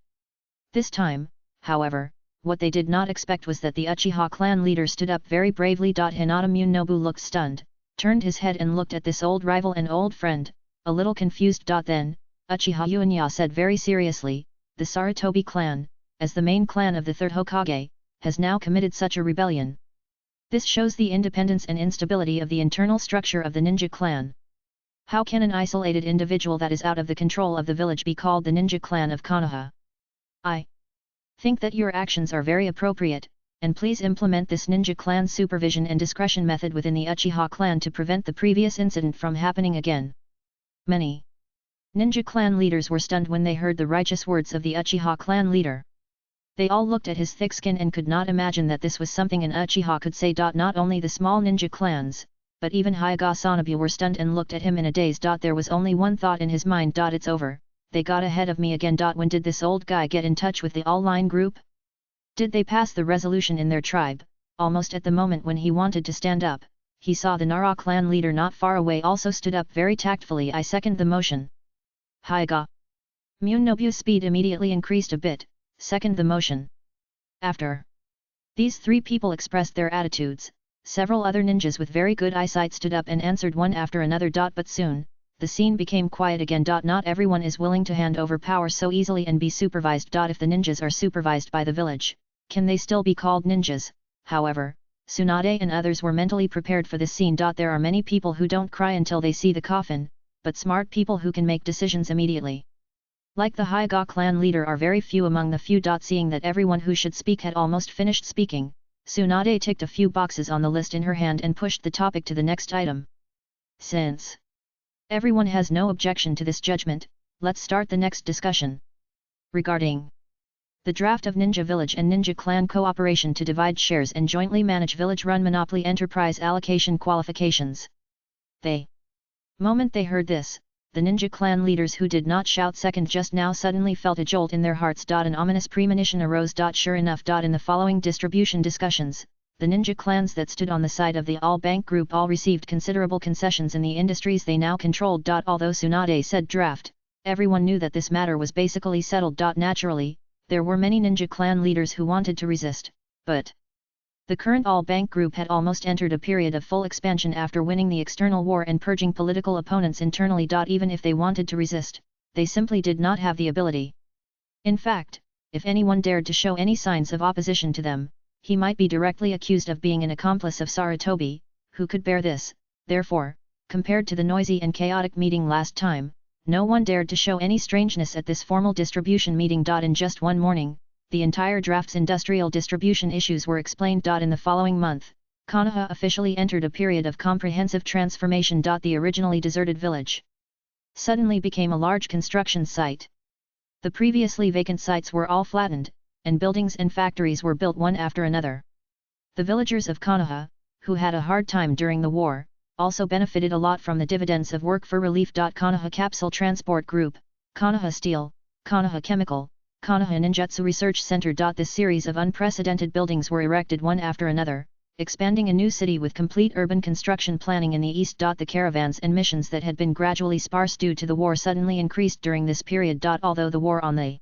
This time, however, what they did not expect was that the Uchiha clan leader stood up very bravely. Hinata Munobu looked stunned, turned his head and looked at this old rival and old friend, a little confused. Then, Uchiha Uenya said very seriously, the Sarutobi clan, as the main clan of the 3rd Hokage, has now committed such a rebellion. This shows the independence and instability of the internal structure of the ninja clan. How can an isolated individual that is out of the control of the village be called the ninja clan of Konoha? I think that your actions are very appropriate, and please implement this ninja clan supervision and discretion method within the Uchiha clan to prevent the previous incident from happening again. Many ninja clan leaders were stunned when they heard the righteous words of the Uchiha clan leader. They all looked at his thick skin and could not imagine that this was something an Uchiha could say. Not only the small ninja clans, but even Hyuga Sanabu were stunned and looked at him in a daze. There was only one thought in his mind. It's over, they got ahead of me again. When did this old guy get in touch with the all-line group? Did they pass the resolution in their tribe? Almost at the moment when he wanted to stand up, he saw the Nara clan leader not far away also stood up very tactfully. I second the motion. Hyuga Munobu's speed immediately increased a bit, second the motion. After these three people expressed their attitudes, several other ninjas with very good eyesight stood up and answered one after another. But soon, the scene became quiet again. Not everyone is willing to hand over power so easily and be supervised. If the ninjas are supervised by the village, can they still be called ninjas? However, Tsunade and others were mentally prepared for this scene. There are many people who don't cry until they see the coffin, but smart people who can make decisions immediately. Like the Hyuga clan leader are very few among the few. Seeing that everyone who should speak had almost finished speaking, Tsunade ticked a few boxes on the list in her hand and pushed the topic to the next item. Since everyone has no objection to this judgment, let's start the next discussion. Regarding the draft of Ninja Village and Ninja Clan cooperation to divide shares and jointly manage village-run monopoly enterprise allocation qualifications. The moment they heard this, the Ninja Clan leaders who did not shout second just now suddenly felt a jolt in their hearts. An ominous premonition arose. Sure enough. In the following distribution discussions, the ninja clans that stood on the side of the all-bank group all received considerable concessions in the industries they now controlled. Although Tsunade said draft, everyone knew that this matter was basically settled. Naturally, there were many ninja clan leaders who wanted to resist, but the current all-bank group had almost entered a period of full expansion after winning the external war and purging political opponents internally. Even if they wanted to resist, they simply did not have the ability. In fact, if anyone dared to show any signs of opposition to them, he might be directly accused of being an accomplice of Sarutobi. Who could bear this? Therefore, compared to the noisy and chaotic meeting last time, no one dared to show any strangeness at this formal distribution meeting. In just one morning, the entire draft's industrial distribution issues were explained. In the following month, Konoha officially entered a period of comprehensive transformation. The originally deserted village suddenly became a large construction site. The previously vacant sites were all flattened, and buildings and factories were built one after another. The villagers of Konoha, who had a hard time during the war, also benefited a lot from the dividends of work for relief. Konoha Capsule Transport Group, Konoha Steel, Konoha Chemical, Konoha Ninjutsu Research Center. This series of unprecedented buildings were erected one after another, expanding a new city with complete urban construction planning in the east. The caravans and missions that had been gradually sparse due to the war suddenly increased during this period. Although the war on the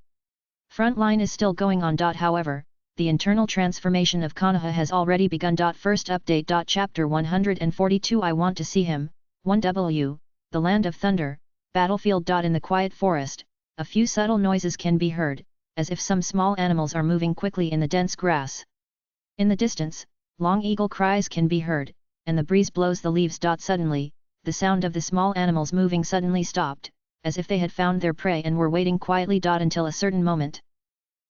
front line is still going on. However, the internal transformation of Konoha has already begun. First update. Chapter 142 I Want to See Him, 1W, The Land of Thunder, Battlefield. In the quiet forest, a few subtle noises can be heard, as if some small animals are moving quickly in the dense grass. In the distance, long eagle cries can be heard, and the breeze blows the leaves. Suddenly, the sound of the small animals moving suddenly stopped, as if they had found their prey and were waiting quietly. Until a certain moment.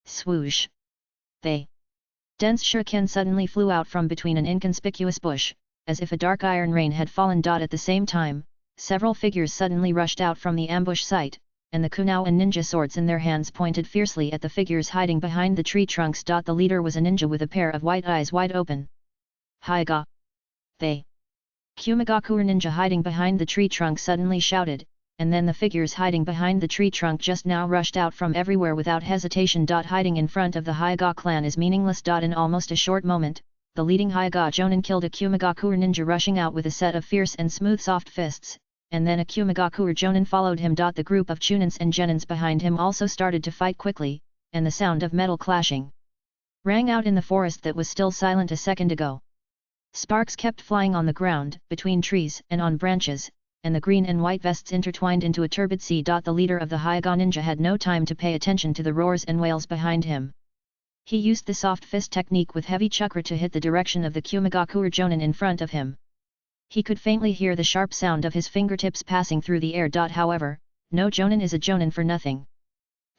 Swoosh! The dense shuriken suddenly flew out from between an inconspicuous bush, as if a dark iron rain had fallen. At the same time, several figures suddenly rushed out from the ambush site, and the kunao and ninja swords in their hands pointed fiercely at the figures hiding behind the tree trunks. The leader was a ninja with a pair of white eyes wide open. Hyuga! The Kumagakuer ninja hiding behind the tree trunk suddenly shouted, and then the figures hiding behind the tree trunk just now rushed out from everywhere without hesitation. Hiding in front of the Hyuga clan is meaningless. In almost a short moment, the leading Hyuga Jonin killed a Kumagakuer ninja rushing out with a set of fierce and smooth soft fists, and then a Kumagakuer Jonin followed him. The group of Chunins and Genins behind him also started to fight quickly, and the sound of metal clashing rang out in the forest that was still silent a second ago. Sparks kept flying on the ground, between trees and on branches, and the green and white vests intertwined into a turbid sea. The leader of the Hyuga ninja had no time to pay attention to the roars and wails behind him. He used the soft fist technique with heavy chakra to hit the direction of the Kumagakuer Jonin in front of him. He could faintly hear the sharp sound of his fingertips passing through the air. However, no jonin is a jonin for nothing.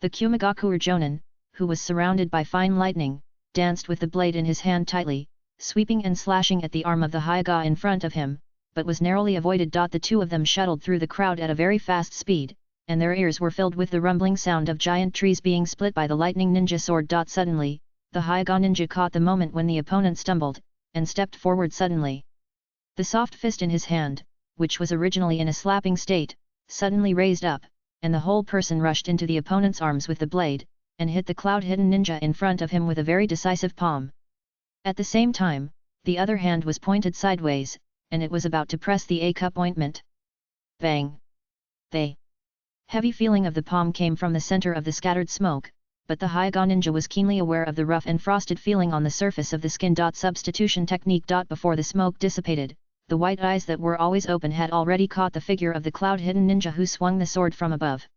The Kumigakuer jonin, who was surrounded by fine lightning, danced with the blade in his hand tightly, sweeping and slashing at the arm of the Hyoga in front of him, but was narrowly avoided. The two of them shuttled through the crowd at a very fast speed, and their ears were filled with the rumbling sound of giant trees being split by the lightning ninja sword. Suddenly, the Hyoga ninja caught the moment when the opponent stumbled, and stepped forward suddenly. The soft fist in his hand, which was originally in a slapping state, suddenly raised up, and the whole person rushed into the opponent's arms with the blade, and hit the cloud-hidden ninja in front of him with a very decisive palm. At the same time, the other hand was pointed sideways, and it was about to press the A-cup ointment. Bang! The heavy feeling of the palm came from the center of the scattered smoke, but the Hyoga ninja was keenly aware of the rough and frosted feeling on the surface of the skin. Substitution technique. Before the smoke dissipated, the white eyes that were always open had already caught the figure of the cloud-hidden ninja who swung the sword from above.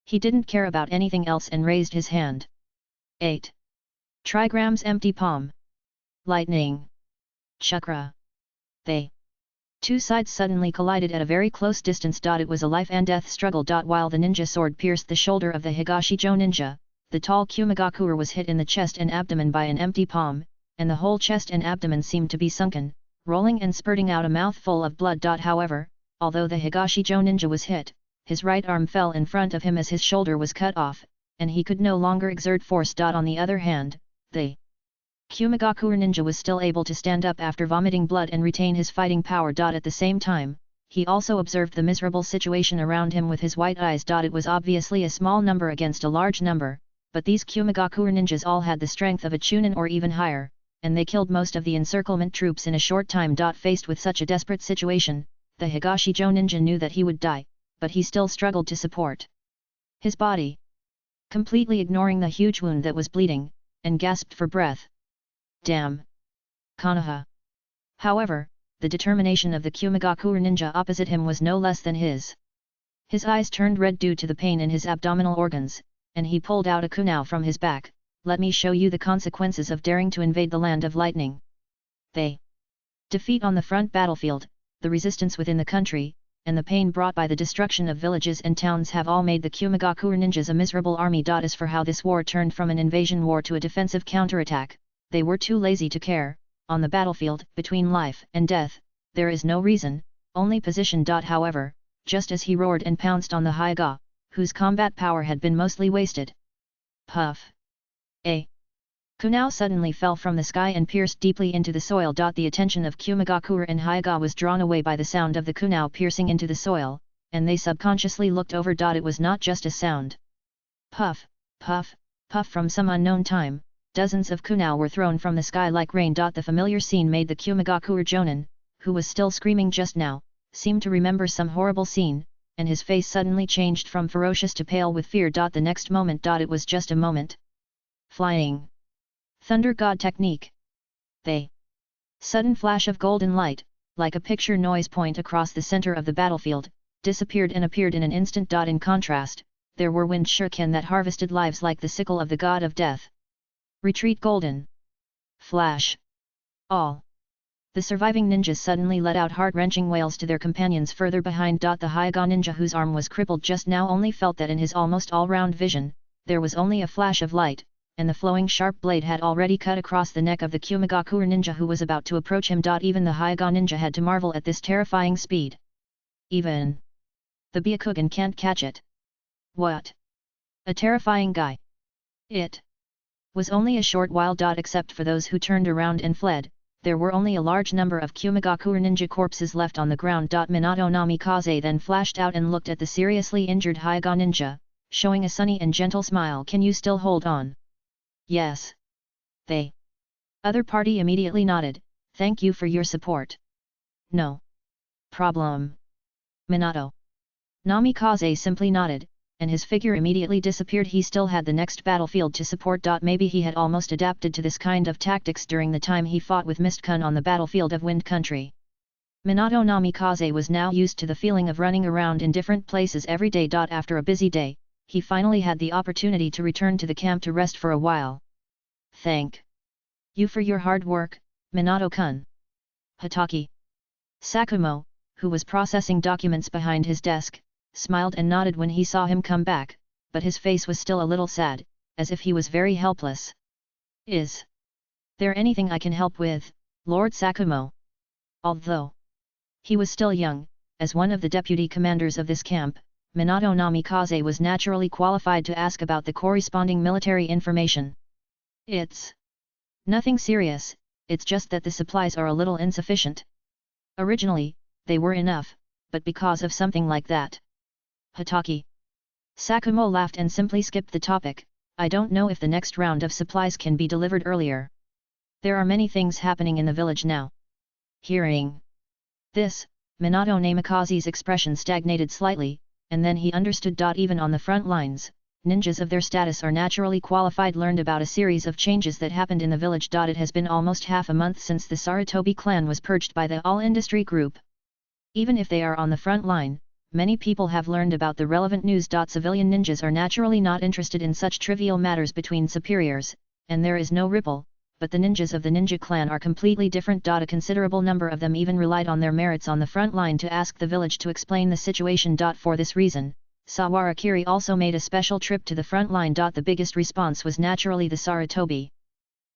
He didn't care about anything else and raised his hand. 8. Trigrams empty palm. Lightning. Chakra. The two sides suddenly collided at a very close distance. It was a life and death struggle. While the ninja sword pierced the shoulder of the Higashijo ninja, the tall Kumigakuer was hit in the chest and abdomen by an empty palm, and the whole chest and abdomen seemed to be sunken, rolling and spurting out a mouthful of blood. However, although the Higashijo ninja was hit, his right arm fell in front of him as his shoulder was cut off, and he could no longer exert force. On the other hand, the Kumigakuer ninja was still able to stand up after vomiting blood and retain his fighting power. At the same time, he also observed the miserable situation around him with his white eyes. It was obviously a small number against a large number, but these Kumigakuer ninjas all had the strength of a chunin or even higher, and they killed most of the encirclement troops in a short time. Faced with such a desperate situation, the Higashijo ninja knew that he would die, but he still struggled to support his body, completely ignoring the huge wound that was bleeding, and gasped for breath. Damn! Konoha! However, the determination of the Kumigakuer ninja opposite him was no less than his. His eyes turned red due to the pain in his abdominal organs, and he pulled out a kunai from his back. Let me show you the consequences of daring to invade the land of lightning. The defeat on the front battlefield, the resistance within the country, and the pain brought by the destruction of villages and towns have all made the Kumigakuer ninjas a miserable army. As for how this war turned from an invasion war to a defensive counterattack, they were too lazy to care. On the battlefield, between life and death, there is no reason, only position. However, just as he roared and pounced on the Hyoga, whose combat power had been mostly wasted. Puff! A kunai suddenly fell from the sky and pierced deeply into the soil. The attention of Kumigakuer and Hyoga was drawn away by the sound of the kunai piercing into the soil, and they subconsciously looked over. It was not just a sound. Puff, puff, puff from some unknown time. Dozens of kunai were thrown from the sky like rain. The familiar scene made the Kumigakuer jonin, who was still screaming just now, seem to remember some horrible scene, and his face suddenly changed from ferocious to pale with fear. The next moment. It was just a moment. Flying. Thunder God technique. The sudden flash of golden light, like a picture noise point across the center of the battlefield, disappeared and appeared in an instant. In contrast, there were wind shuriken that harvested lives like the sickle of the god of death. Retreat golden. Flash. All. The surviving ninjas suddenly let out heart-wrenching wails to their companions further behind. The Hyoga ninja whose arm was crippled just now only felt that in his almost all-round vision, there was only a flash of light, and the flowing sharp blade had already cut across the neck of the Kumigakuer ninja who was about to approach him. Even the Hyoga ninja had to marvel at this terrifying speed. Even the Byakugan can't catch it. What a terrifying guy! It was only a short while. Except for those who turned around and fled, there were only a large number of Kumigakuer ninja corpses left on the ground. Minato Namikaze then flashed out and looked at the seriously injured Hyoga ninja, showing a sunny and gentle smile. Can you still hold on? Yes. The other party immediately nodded. Thank you for your support. No problem, Minato. Namikaze simply nodded, and his figure immediately disappeared. He still had the next battlefield to support. Maybe he had almost adapted to this kind of tactics during the time he fought with Mist-kun on the battlefield of Wind Country. Minato Namikaze was now used to the feeling of running around in different places every day. After a busy day, he finally had the opportunity to return to the camp to rest for a while. Thank you for your hard work, Minato-kun. Hatake. Sakumo, who was processing documents behind his desk, smiled and nodded when he saw him come back, but his face was still a little sad, as if he was very helpless. Is there anything I can help with, Lord Sakumo? Although he was still young, as one of the deputy commanders of this camp, Minato Namikaze was naturally qualified to ask about the corresponding military information. It's nothing serious, it's just that the supplies are a little insufficient. Originally, they were enough, but because of something like that. Hotaki. Sakumo laughed and simply skipped the topic. I don't know if the next round of supplies can be delivered earlier. There are many things happening in the village now. Hearing this, Minato Namikaze's expression stagnated slightly, and then he understood. Even on the front lines, ninjas of their status are naturally qualified learned about a series of changes that happened in the village. It has been almost half a month since the Sarutobi clan was purged by the all-industry group. Even if they are on the front line, many people have learned about the relevant news. Civilian ninjas are naturally not interested in such trivial matters between superiors, and there is no ripple, but the ninjas of the ninja clan are completely different. A considerable number of them even relied on their merits on the front line to ask the village to explain the situation. For this reason, Sawara Kiri also made a special trip to the front line. The biggest response was naturally the Sarutobi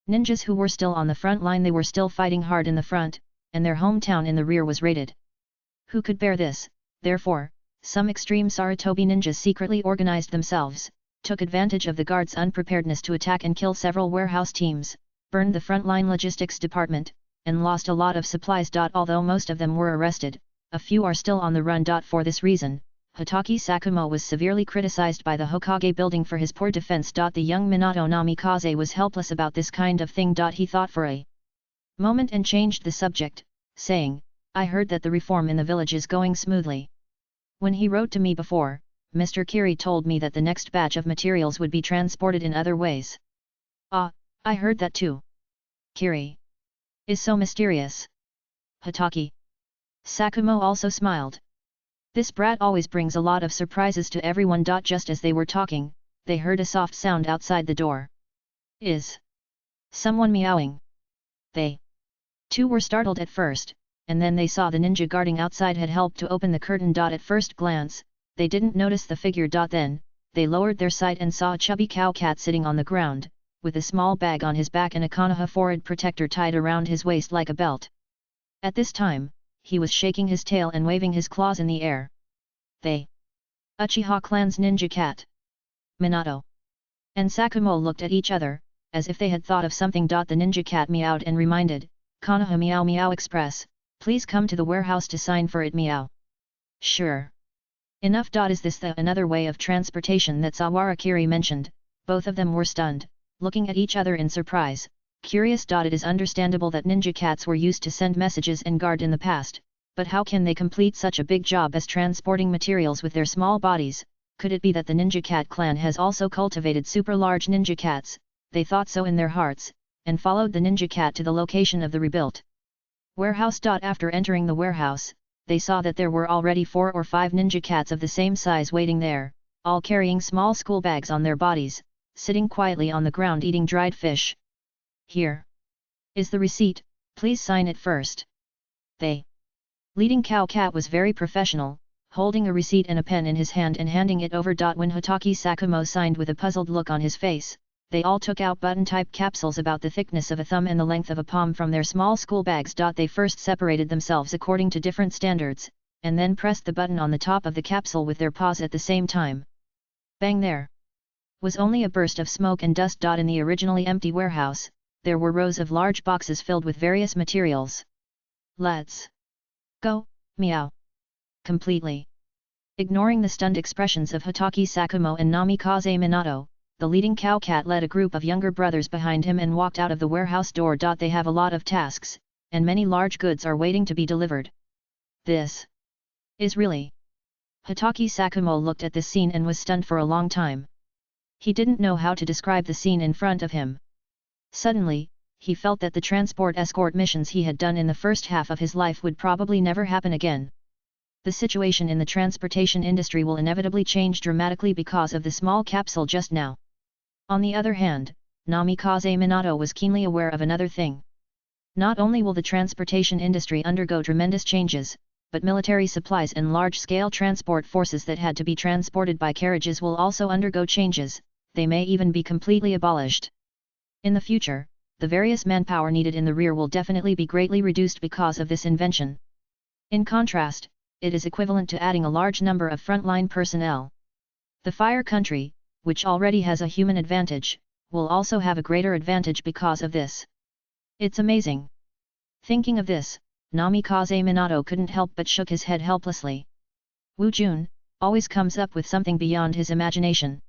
ninjas who were still on the front line. They were still fighting hard in the front, and their hometown in the rear was raided. Who could bear this? Therefore, some extreme Sarutobi ninjas secretly organized themselves, took advantage of the guards' unpreparedness to attack and kill several warehouse teams, burned the frontline logistics department, and lost a lot of supplies. Although most of them were arrested, a few are still on the run. For this reason, Hotaki Sakumo was severely criticized by the Hokage building for his poor defense. The young Minato Namikaze was helpless about this kind of thing. He thought for a moment and changed the subject, saying, I heard that the reform in the village is going smoothly. When he wrote to me before, Mr. Kiri told me that the next batch of materials would be transported in other ways. Ah, I heard that too. Kiri is so mysterious. Hotaki. Sakumo also smiled. This brat always brings a lot of surprises to everyone. Just as they were talking, they heard a soft sound outside the door. Is someone meowing? They too were startled at first, and then they saw the ninja guarding outside had helped to open the curtain. At first glance, they didn't notice the figure. Then, they lowered their sight and saw a chubby cow cat sitting on the ground, with a small bag on his back and a Konoha forehead protector tied around his waist like a belt. At this time, he was shaking his tail and waving his claws in the air. They Uchiha clan's ninja cat. Minato and Sakumo looked at each other, as if they had thought of something. The ninja cat meowed and reminded, Konoha Meow Meow Express, please come to the warehouse to sign for it. Meow. Sure. Enough. Is this another way of transportation that Sawara Kiri mentioned? Both of them were stunned, looking at each other in surprise, curious. It is understandable that ninja cats were used to send messages and guard in the past, but how can they complete such a big job as transporting materials with their small bodies? Could it be that the ninja cat clan has also cultivated super large ninja cats? They thought so in their hearts, and followed the ninja cat to the location of the rebuilt warehouse. After entering the warehouse, they saw that there were already 4 or 5 ninja cats of the same size waiting there, all carrying small school bags on their bodies, sitting quietly on the ground eating dried fish. Here is the receipt, please sign it first. The leading cow cat was very professional, holding a receipt and a pen in his hand and handing it over. When Hotaki Sakumo signed with a puzzled look on his face, they all took out button-type capsules about the thickness of a thumb and the length of a palm from their small school bags. They first separated themselves according to different standards, and then pressed the button on the top of the capsule with their paws at the same time. Bang! There was only a burst of smoke and dust. In the originally empty warehouse, there were rows of large boxes filled with various materials. Let's go, meow. Completely ignoring the stunned expressions of Hotaki Sakumo and Namikaze Minato, the leading cow cat led a group of younger brothers behind him and walked out of the warehouse door. They have a lot of tasks, and many large goods are waiting to be delivered. This is really... Hotaki Sakumo looked at this scene and was stunned for a long time. He didn't know how to describe the scene in front of him. Suddenly, he felt that the transport escort missions he had done in the first half of his life would probably never happen again. The situation in the transportation industry will inevitably change dramatically because of the small capsule just now. On the other hand, Namikaze Minato was keenly aware of another thing. Not only will the transportation industry undergo tremendous changes, but military supplies and large-scale transport forces that had to be transported by carriages will also undergo changes, they may even be completely abolished. In the future, the various manpower needed in the rear will definitely be greatly reduced because of this invention. In contrast, it is equivalent to adding a large number of frontline personnel. The fire country, which already has a human advantage, will also have a greater advantage because of this. It's amazing. Thinking of this, Namikaze Minato couldn't help but shook his head helplessly. Wu Jun always comes up with something beyond his imagination.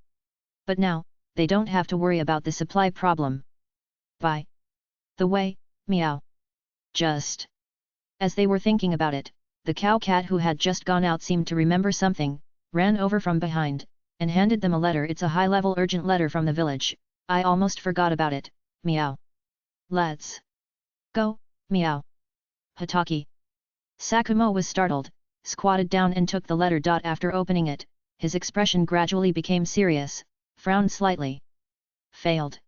But now, they don't have to worry about the supply problem. By the way, meow. Just as they were thinking about it, the cow cat who had just gone out seemed to remember something, ran over from behind, and handed them a letter. It's a high-level urgent letter from the village. I almost forgot about it, meow. Let's go, meow. Hotaki. Sakumo was startled, squatted down and took the letter. After opening it, his expression gradually became serious, frowned slightly. Failed.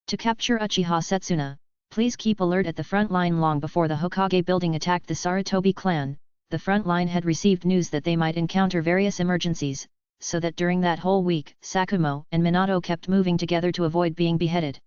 To capture Uchiha Setsuna, please keep alert at the front line. Long before the Hokage building attacked the Sarutobi clan, the front line had received news that they might encounter various emergencies, so that during that whole week, Sakumo and Minato kept moving together to avoid being beheaded.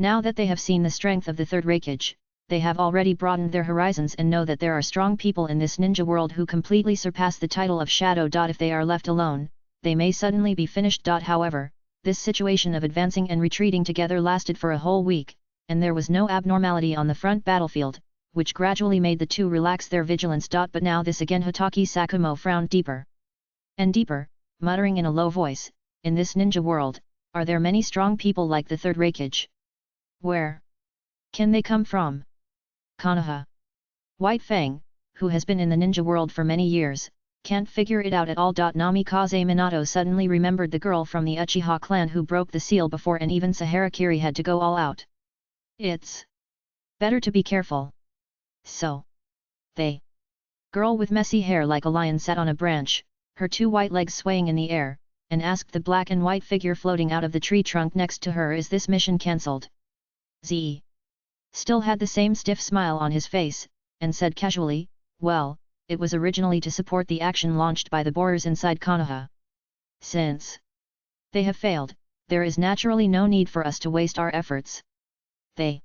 Now that they have seen the strength of the Third Raikage, they have already broadened their horizons and know that there are strong people in this ninja world who completely surpass the title of Shadow. If they are left alone, they may suddenly be finished. However, this situation of advancing and retreating together lasted for a whole week, and there was no abnormality on the front battlefield, which gradually made the two relax their vigilance. But now this again. Hotaki Sakumo frowned deeper and deeper, muttering in a low voice, in this ninja world, are there many strong people like the Third Raikage? Where can they come from? Konoha. White Fang, who has been in the ninja world for many years, can't figure it out at all. Namikaze Minato suddenly remembered the girl from the Uchiha clan who broke the seal before, and even Saharakiri had to go all out. It's better to be careful. So, they girl with messy hair like a lion sat on a branch, her two white legs swaying in the air, and asked the black and white figure floating out of the tree trunk next to her, is this mission cancelled? Z still had the same stiff smile on his face, and said casually, well, it was originally to support the action launched by the borers inside Konoha. Since they have failed, there is naturally no need for us to waste our efforts. They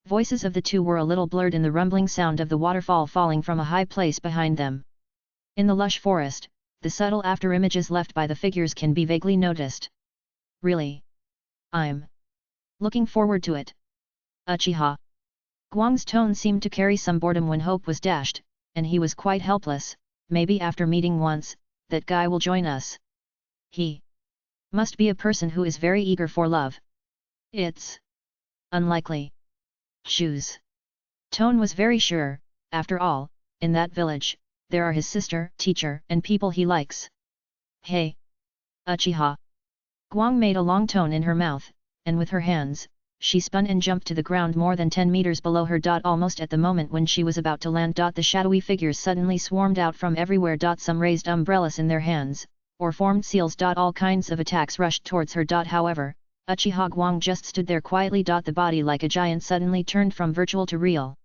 voices of the two were a little blurred in the rumbling sound of the waterfall falling from a high place behind them. In the lush forest, the subtle afterimages left by the figures can be vaguely noticed. Really? I'm looking forward to it. Uchiha. Guang's tone seemed to carry some boredom when hope was dashed, and he was quite helpless. Maybe after meeting once, that guy will join us. He must be a person who is very eager for love. It's unlikely. Shu's tone was very sure. After all, in that village, there are his sister, teacher, and people he likes. Hey! Uchiha! Guang made a long tone in her mouth, and with her hands, she spun and jumped to the ground more than 10 meters below her. Almost at the moment when she was about to land. The shadowy figures suddenly swarmed out from everywhere. Some raised umbrellas in their hands, or formed seals. All kinds of attacks rushed towards her. However, Uchiha Guang just stood there quietly. The body like a giant suddenly turned from virtual to real.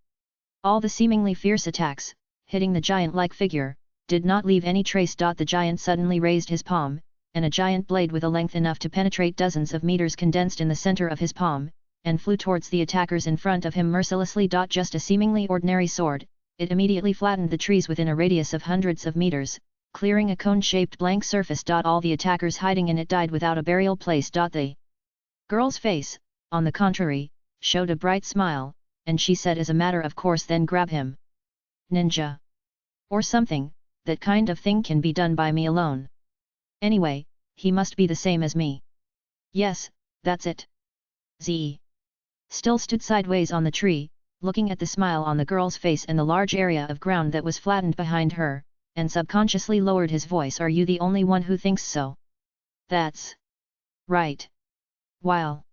All the seemingly fierce attacks, hitting the giant-like figure, did not leave any trace. The giant suddenly raised his palm, and a giant blade with a length enough to penetrate dozens of meters condensed in the center of his palm, and flew towards the attackers in front of him mercilessly. Just a seemingly ordinary sword, it immediately flattened the trees within a radius of hundreds of meters, clearing a cone-shaped blank surface. All the attackers hiding in it died without a burial place. The girl's face, on the contrary, showed a bright smile, and she said as a matter of course, then grab him. Ninja. Or something, that kind of thing can be done by me alone. Anyway, he must be the same as me. Yes, that's it. Z still stood sideways on the tree, looking at the smile on the girl's face and the large area of ground that was flattened behind her, and subconsciously lowered his voice. Are you the only one who thinks so? That's right. While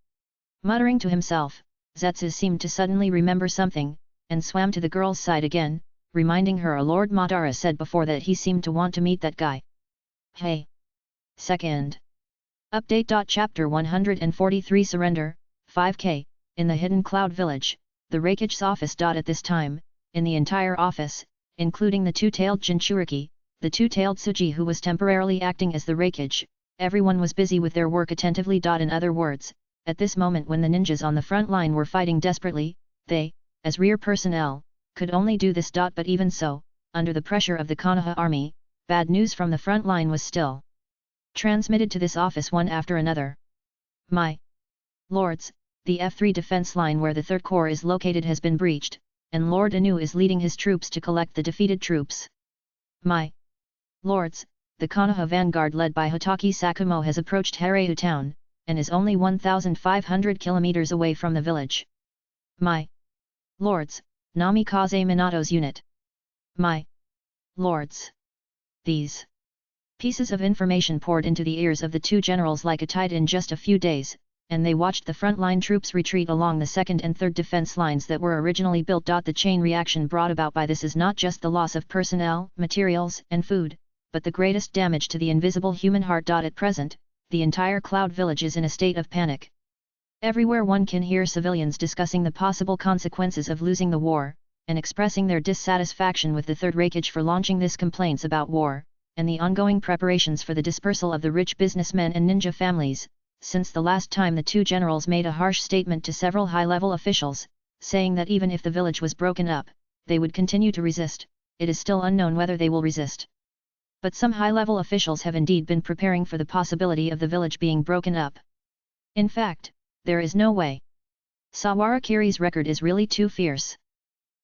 muttering to himself, Zetsu seemed to suddenly remember something, and swam to the girl's side again, reminding her Lord Madara said before that he seemed to want to meet that guy. Hey! Second update. Chapter 143 Surrender, 5K, in the Hidden Cloud Village, the Raikage's office. At this time, in the entire office, including the two-tailed Jinchuriki, the two-tailed Tsuji who was temporarily acting as the Raikage, everyone was busy with their work attentively. In other words, at this moment when the ninjas on the front line were fighting desperately, they, as rear personnel, could only do this. But even so, under the pressure of the Konoha army, bad news from the front line was still transmitted to this office one after another. My lords, the F3 defense line where the 3rd Corps is located has been breached, and Lord Anu is leading his troops to collect the defeated troops. My lords, the Konoha vanguard led by Hokage Sakumo has approached Hairyu town, and is only 1,500 kilometers away from the village. My lords, Namikaze Minato's unit. My lords. These pieces of information poured into the ears of the two generals like a tide in just a few days, and they watched the front-line troops retreat along the 2nd and 3rd defense lines that were originally built. The chain reaction brought about by this is not just the loss of personnel, materials, and food, but the greatest damage to the invisible human heart. At present, the entire Cloud Village is in a state of panic. Everywhere one can hear civilians discussing the possible consequences of losing the war, and expressing their dissatisfaction with the 3rd Raikage for launching this complaints about war, and the ongoing preparations for the dispersal of the rich businessmen and ninja families, since the last time the two generals made a harsh statement to several high-level officials, saying that even if the village was broken up, they would continue to resist. It is still unknown whether they will resist. But some high-level officials have indeed been preparing for the possibility of the village being broken up. In fact, there is no way. Sawarakiri's record is really too fierce.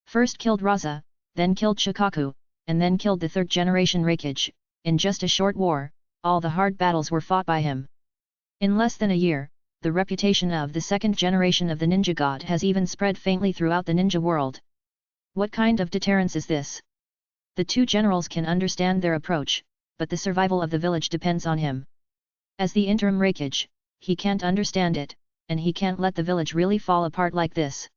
First killed Raza, then killed Shikaku, and then killed the 3rd generation Raikage. In just a short war, all the hard battles were fought by him. In less than a year, the reputation of the 2nd generation of the ninja god has even spread faintly throughout the ninja world. What kind of deterrence is this? The two generals can understand their approach, but the survival of the village depends on him. As the interim Raikage, he can't understand it, and he can't let the village really fall apart like this.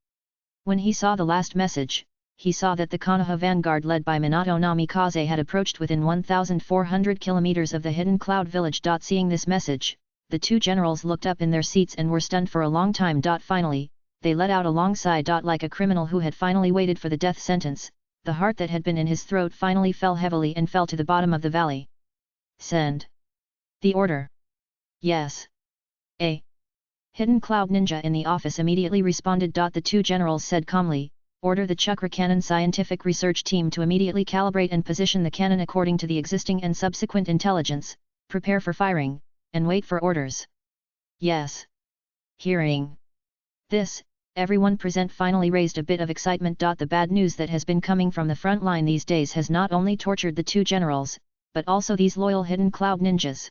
When he saw the last message, he saw that the Konoha vanguard led by Minato Namikaze had approached within 1,400 kilometers of the hidden Cloud Village. Seeing this message, the two generals looked up in their seats and were stunned for a long time. Finally, they let out a long sigh. Like a criminal who had finally waited for the death sentence, the heart that had been in his throat finally fell heavily and fell to the bottom of the valley. Send the order. Yes. A hidden cloud ninja in the office immediately responded. The two generals said calmly, order the Chakra Cannon scientific research team to immediately calibrate and position the cannon according to the existing and subsequent intelligence, prepare for firing, and wait for orders. Yes. Hearing this, everyone present finally raised a bit of excitement. The bad news that has been coming from the front line these days has not only tortured the two generals, but also these loyal hidden cloud ninjas.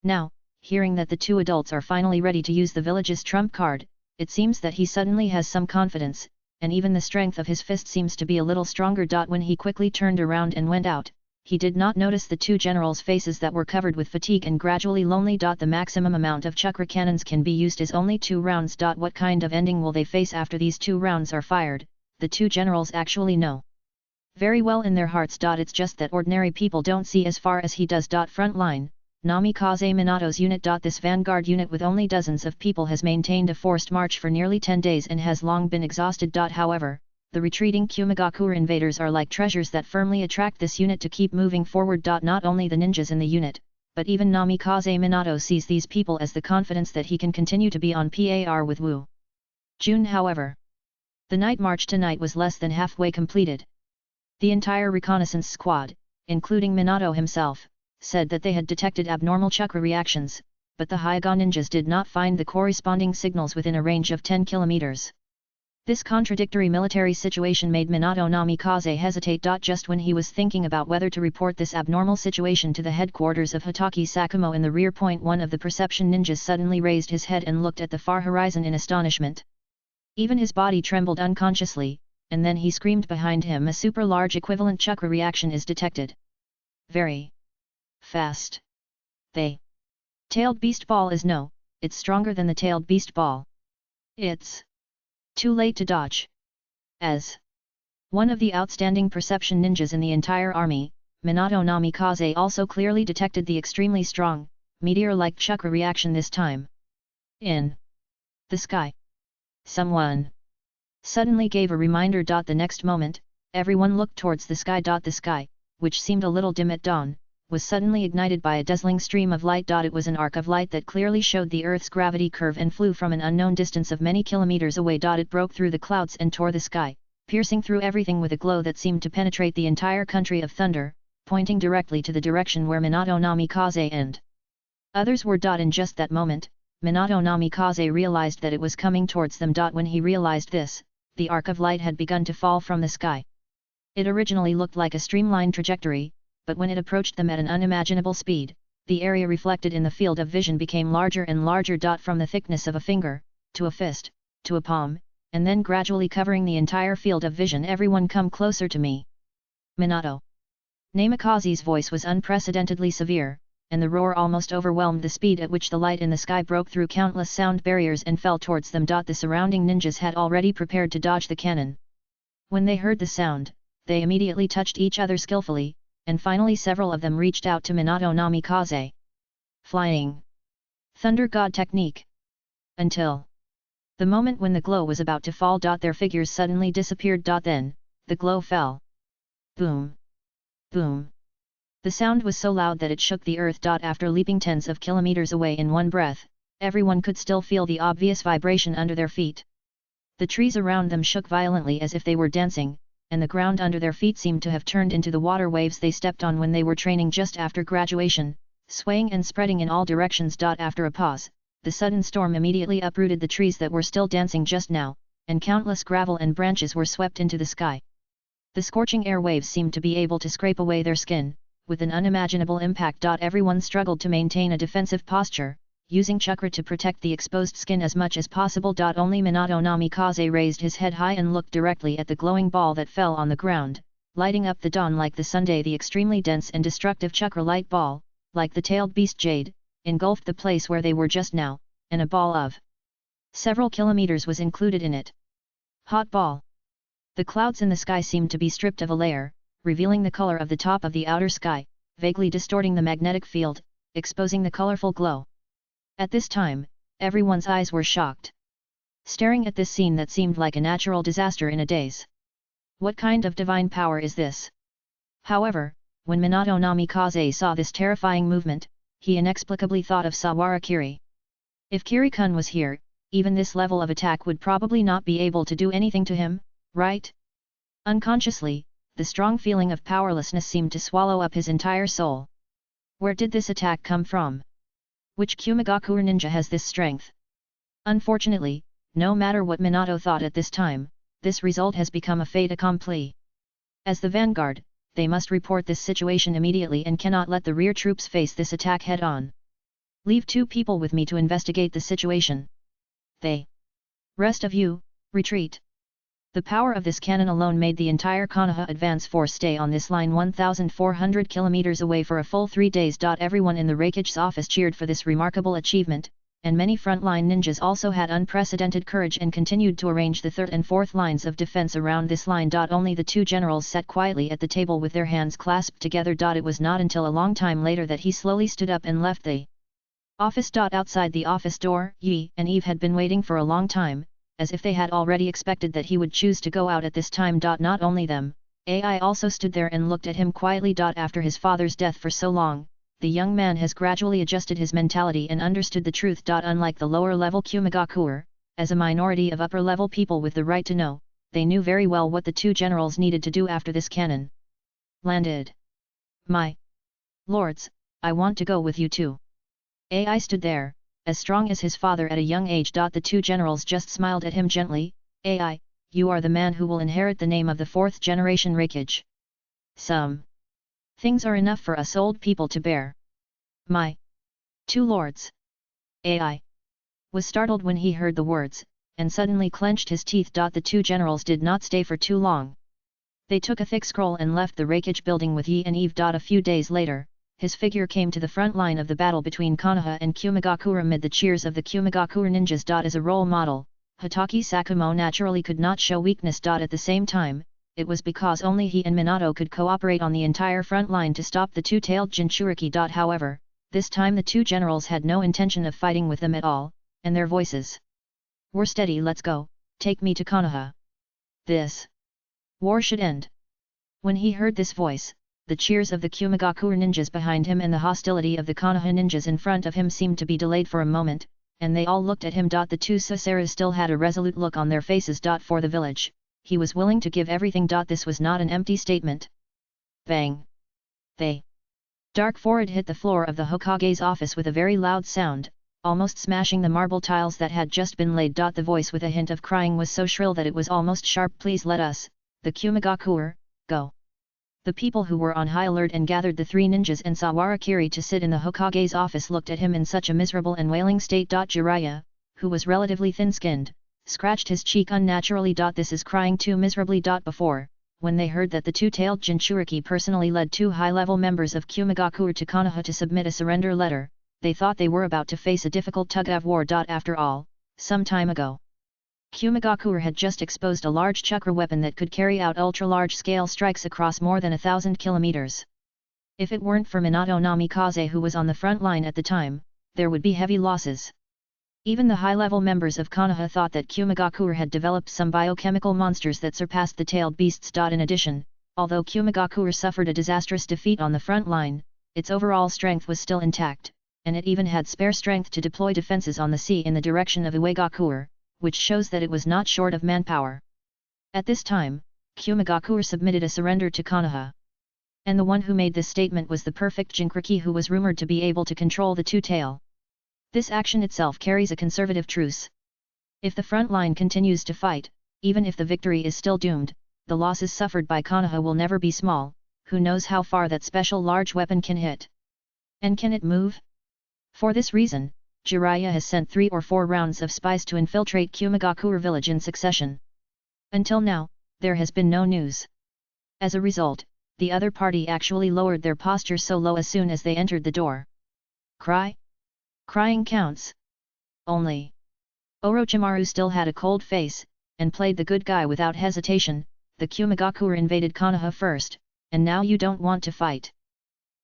Now, hearing that the two adults are finally ready to use the village's trump card, it seems that he suddenly has some confidence, and even the strength of his fist seems to be a little stronger. When he quickly turned around and went out, he did not notice the two generals' faces that were covered with fatigue and gradually lonely. The maximum amount of chakra cannons can be used is only 2 rounds. What kind of ending will they face after these 2 rounds are fired? The two generals actually know very well in their hearts. It's just that ordinary people don't see as far as he does. Front line, Namikaze Minato's unit. This vanguard unit with only dozens of people has maintained a forced march for nearly 10 days and has long been exhausted. However, the retreating Kumigakure invaders are like treasures that firmly attract this unit to keep moving forward. Not only the ninjas in the unit, but even Namikaze Minato sees these people as the confidence that he can continue to be on par with Wu Jun. However, the night march tonight was less than halfway completed. The entire reconnaissance squad, including Minato himself, said that they had detected abnormal chakra reactions, but the Hyuga ninjas did not find the corresponding signals within a range of 10 kilometers. This contradictory military situation made Minato Namikaze hesitate. Just when he was thinking about whether to report this abnormal situation to the headquarters of Hokage Sakumo in the rear. One of the perception ninjas suddenly raised his head and looked at the far horizon in astonishment. Even his body trembled unconsciously, and then he screamed behind him. A super large equivalent chakra reaction is detected. Very fast. The tailed beast ball is no, it's stronger than the tailed beast ball. It's too late to dodge. As one of the outstanding perception ninjas in the entire army, Minato Namikaze also clearly detected the extremely strong, meteor-like chakra reaction this time. In the sky, someone suddenly gave a reminder. The next moment, everyone looked towards the sky. The sky, which seemed a little dim at dawn, was suddenly ignited by a dazzling stream of light. It was an arc of light that clearly showed the Earth's gravity curve and flew from an unknown distance of many kilometers away. It broke through the clouds and tore the sky, piercing through everything with a glow that seemed to penetrate the entire country of thunder, pointing directly to the direction where Minato Namikaze and others were. In just that moment, Minato Namikaze realized that it was coming towards them. When he realized this, the arc of light had begun to fall from the sky. It originally looked like a streamlined trajectory, but when it approached them at an unimaginable speed, the area reflected in the field of vision became larger and larger. From the thickness of a finger, to a fist, to a palm, and then gradually covering the entire field of vision. Everyone come closer to me. Minato Namikaze's voice was unprecedentedly severe, and the roar almost overwhelmed the speed at which the light in the sky broke through countless sound barriers and fell towards them. The surrounding ninjas had already prepared to dodge the cannon. When they heard the sound, they immediately touched each other skillfully, and finally several of them reached out to Minato Namikaze. Flying Thunder God Technique. Until the moment when the glow was about to fall. Their figures suddenly disappeared. Then, the glow fell. Boom! Boom! The sound was so loud that it shook the earth. After leaping tens of kilometers away in one breath, everyone could still feel the obvious vibration under their feet. The trees around them shook violently as if they were dancing, and the ground under their feet seemed to have turned into the water waves they stepped on when they were training just after graduation, swaying and spreading in all directions. After a pause, the sudden storm immediately uprooted the trees that were still dancing just now, and countless gravel and branches were swept into the sky. The scorching air waves seemed to be able to scrape away their skin, with an unimaginable impact. Everyone struggled to maintain a defensive posture, using chakra to protect the exposed skin as much as possible. Only Minato Namikaze raised his head high and looked directly at the glowing ball that fell on the ground, lighting up the dawn like the Sunday. The extremely dense and destructive chakra light ball, like the tailed beast jade, engulfed the place where they were just now, and a ball of several kilometers was included in it. Hot ball. The clouds in the sky seemed to be stripped of a layer, revealing the color of the top of the outer sky, vaguely distorting the magnetic field, exposing the colorful glow. At this time, everyone's eyes were shocked, staring at this scene that seemed like a natural disaster in a daze. What kind of divine power is this? However, when Minato Namikaze saw this terrifying movement, he inexplicably thought of Sawara Kiri. If Kiri-kun was here, even this level of attack would probably not be able to do anything to him, right? Unconsciously, the strong feeling of powerlessness seemed to swallow up his entire soul. Where did this attack come from? Which Kumigakure ninja has this strength? Unfortunately, no matter what Minato thought at this time, this result has become a fait accompli. As the vanguard, they must report this situation immediately and cannot let the rear troops face this attack head-on. Leave 2 people with me to investigate the situation. Rest of you, retreat. The power of this cannon alone made the entire Konoha advance force stay on this line 1,400 kilometers away for a full 3 days. Everyone in the Raikage's office cheered for this remarkable achievement, and many frontline ninjas also had unprecedented courage and continued to arrange the 3rd and 4th lines of defense around this line. Only the 2 generals sat quietly at the table with their hands clasped together. It was not until a long time later that he slowly stood up and left the office. Outside the office door, Yi and Eve had been waiting for a long time, as if they had already expected that he would choose to go out at this time. Not only them, Ai also stood there and looked at him quietly. After his father's death for so long, the young man has gradually adjusted his mentality and understood the truth. Unlike the lower-level Kumigakure, as a minority of upper-level people with the right to know, they knew very well what the 2 generals needed to do after this cannon landed. My lords, I want to go with you too. Ai stood there, as strong as his father at a young age. The 2 generals just smiled at him gently. Ai, you are the man who will inherit the name of the 4th generation Raikage. Some things are enough for us old people to bear. My 2 lords. Ai was startled when he heard the words, and suddenly clenched his teeth. The 2 generals did not stay for too long. They took a thick scroll and left the Raikage building with Yi and Eve. A few days later, his figure came to the front line of the battle between Konoha and Kumigakure amid the cheers of the Kumigakure ninjas. As a role model, Hatake Sakumo naturally could not show weakness. At the same time, it was because only he and Minato could cooperate on the entire front line to stop the 2-tailed Jinchuriki. However, this time the 2 generals had no intention of fighting with them at all, and their voices were steady. Let's go, take me to Konoha. This war should end. When he heard this voice, the cheers of the Kumigakure ninjas behind him and the hostility of the Konoha ninjas in front of him seemed to be delayed for a moment, and they all looked at him. The two Susaras still had a resolute look on their faces. For the village, he was willing to give everything. This was not an empty statement. Bang! They dark forehead hit the floor of the Hokage's office with a very loud sound, almost smashing the marble tiles that had just been laid. The voice with a hint of crying was so shrill that it was almost sharp. Please let us, the Kumigakure, go. The people who were on high alert and gathered the three ninjas and Sawarakiri to sit in the Hokage's office looked at him in such a miserable and wailing state. Jiraiya, who was relatively thin-skinned, scratched his cheek unnaturally. This is crying too miserably. Before, when they heard that the two-tailed Jinchuriki personally led two high-level members of Kumigakure to Konoha to submit a surrender letter, they thought they were about to face a difficult tug-of-war. After all, some time ago, Kumigakure had just exposed a large chakra weapon that could carry out ultra-large-scale strikes across more than 1,000 kilometers. If it weren't for Minato Namikaze, who was on the front line at the time, there would be heavy losses. Even the high-level members of Konoha thought that Kumigakure had developed some biochemical monsters that surpassed the tailed beasts. In addition, although Kumigakure suffered a disastrous defeat on the front line, its overall strength was still intact, and it even had spare strength to deploy defenses on the sea in the direction of Uegakure, which shows that it was not short of manpower. At this time, Kumigakure submitted a surrender to Konoha. And the one who made this statement was the perfect Jinchuriki, who was rumored to be able to control the two-tail. This action itself carries a conservative truce. If the front line continues to fight, even if the victory is still doomed, the losses suffered by Konoha will never be small. Who knows how far that special large weapon can hit? And can it move? For this reason, Jiraiya has sent 3 or 4 rounds of spies to infiltrate Kumigakure village in succession. Until now, there has been no news. As a result, the other party actually lowered their posture so low as soon as they entered the door. Crying counts. Only. Orochimaru still had a cold face, and played the good guy without hesitation. The Kumigakure invaded Konoha first, and now you don't want to fight.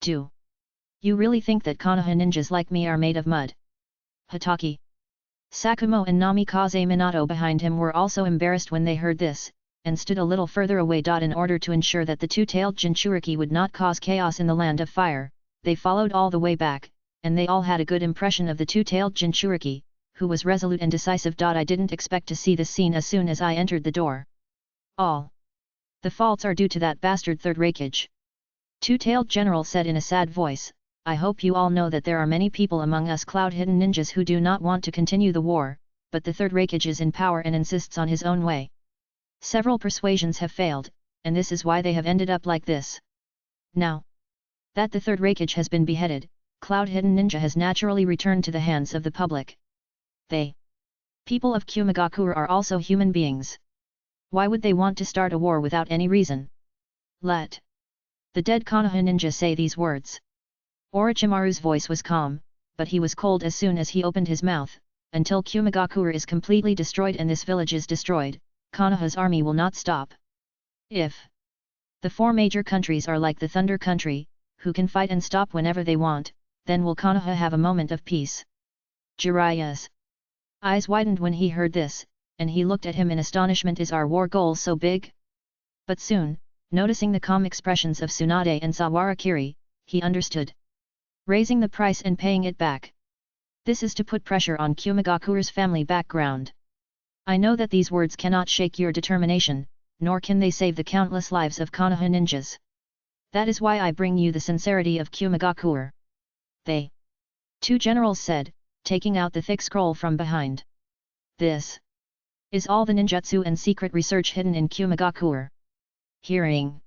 Do you really think that Konoha ninjas like me are made of mud? Hatake, Sakumo and Namikaze Minato behind him were also embarrassed when they heard this, and stood a little further away. In order to ensure that the two-tailed Jinchuriki would not cause chaos in the land of fire, they followed all the way back, and they all had a good impression of the two-tailed Jinchuriki, who was resolute and decisive. I didn't expect to see this scene as soon as I entered the door. All the faults are due to that bastard third Raikage. Two-tailed General said in a sad voice, I hope you all know that there are many people among us cloud-hidden ninjas who do not want to continue the war, but the third Raikage is in power and insists on his own way. Several persuasions have failed, and this is why they have ended up like this. Now that the third Raikage has been beheaded, cloud-hidden ninja has naturally returned to the hands of the public. People of Kumigakure are also human beings. Why would they want to start a war without any reason? Let the dead Konoha ninja say these words. Orochimaru's voice was calm, but he was cold as soon as he opened his mouth. Until Kumigakure is completely destroyed and this village is destroyed, Konoha's army will not stop. If the 4 major countries are like the Thunder Country, who can fight and stop whenever they want, then will Konoha have a moment of peace? Jiraiya's eyes widened when he heard this, and he looked at him in astonishment. Is our war goal so big? But soon, noticing the calm expressions of Tsunade and Sawarakiri, he understood. Raising the price and paying it back. This is to put pressure on Kumigakure's family background. I know that these words cannot shake your determination, nor can they save the countless lives of Konoha ninjas. That is why I bring you the sincerity of Kumigakure. They 2 generals said, taking out the thick scroll from behind. This is all the ninjutsu and secret research hidden in Kumigakure. Hearing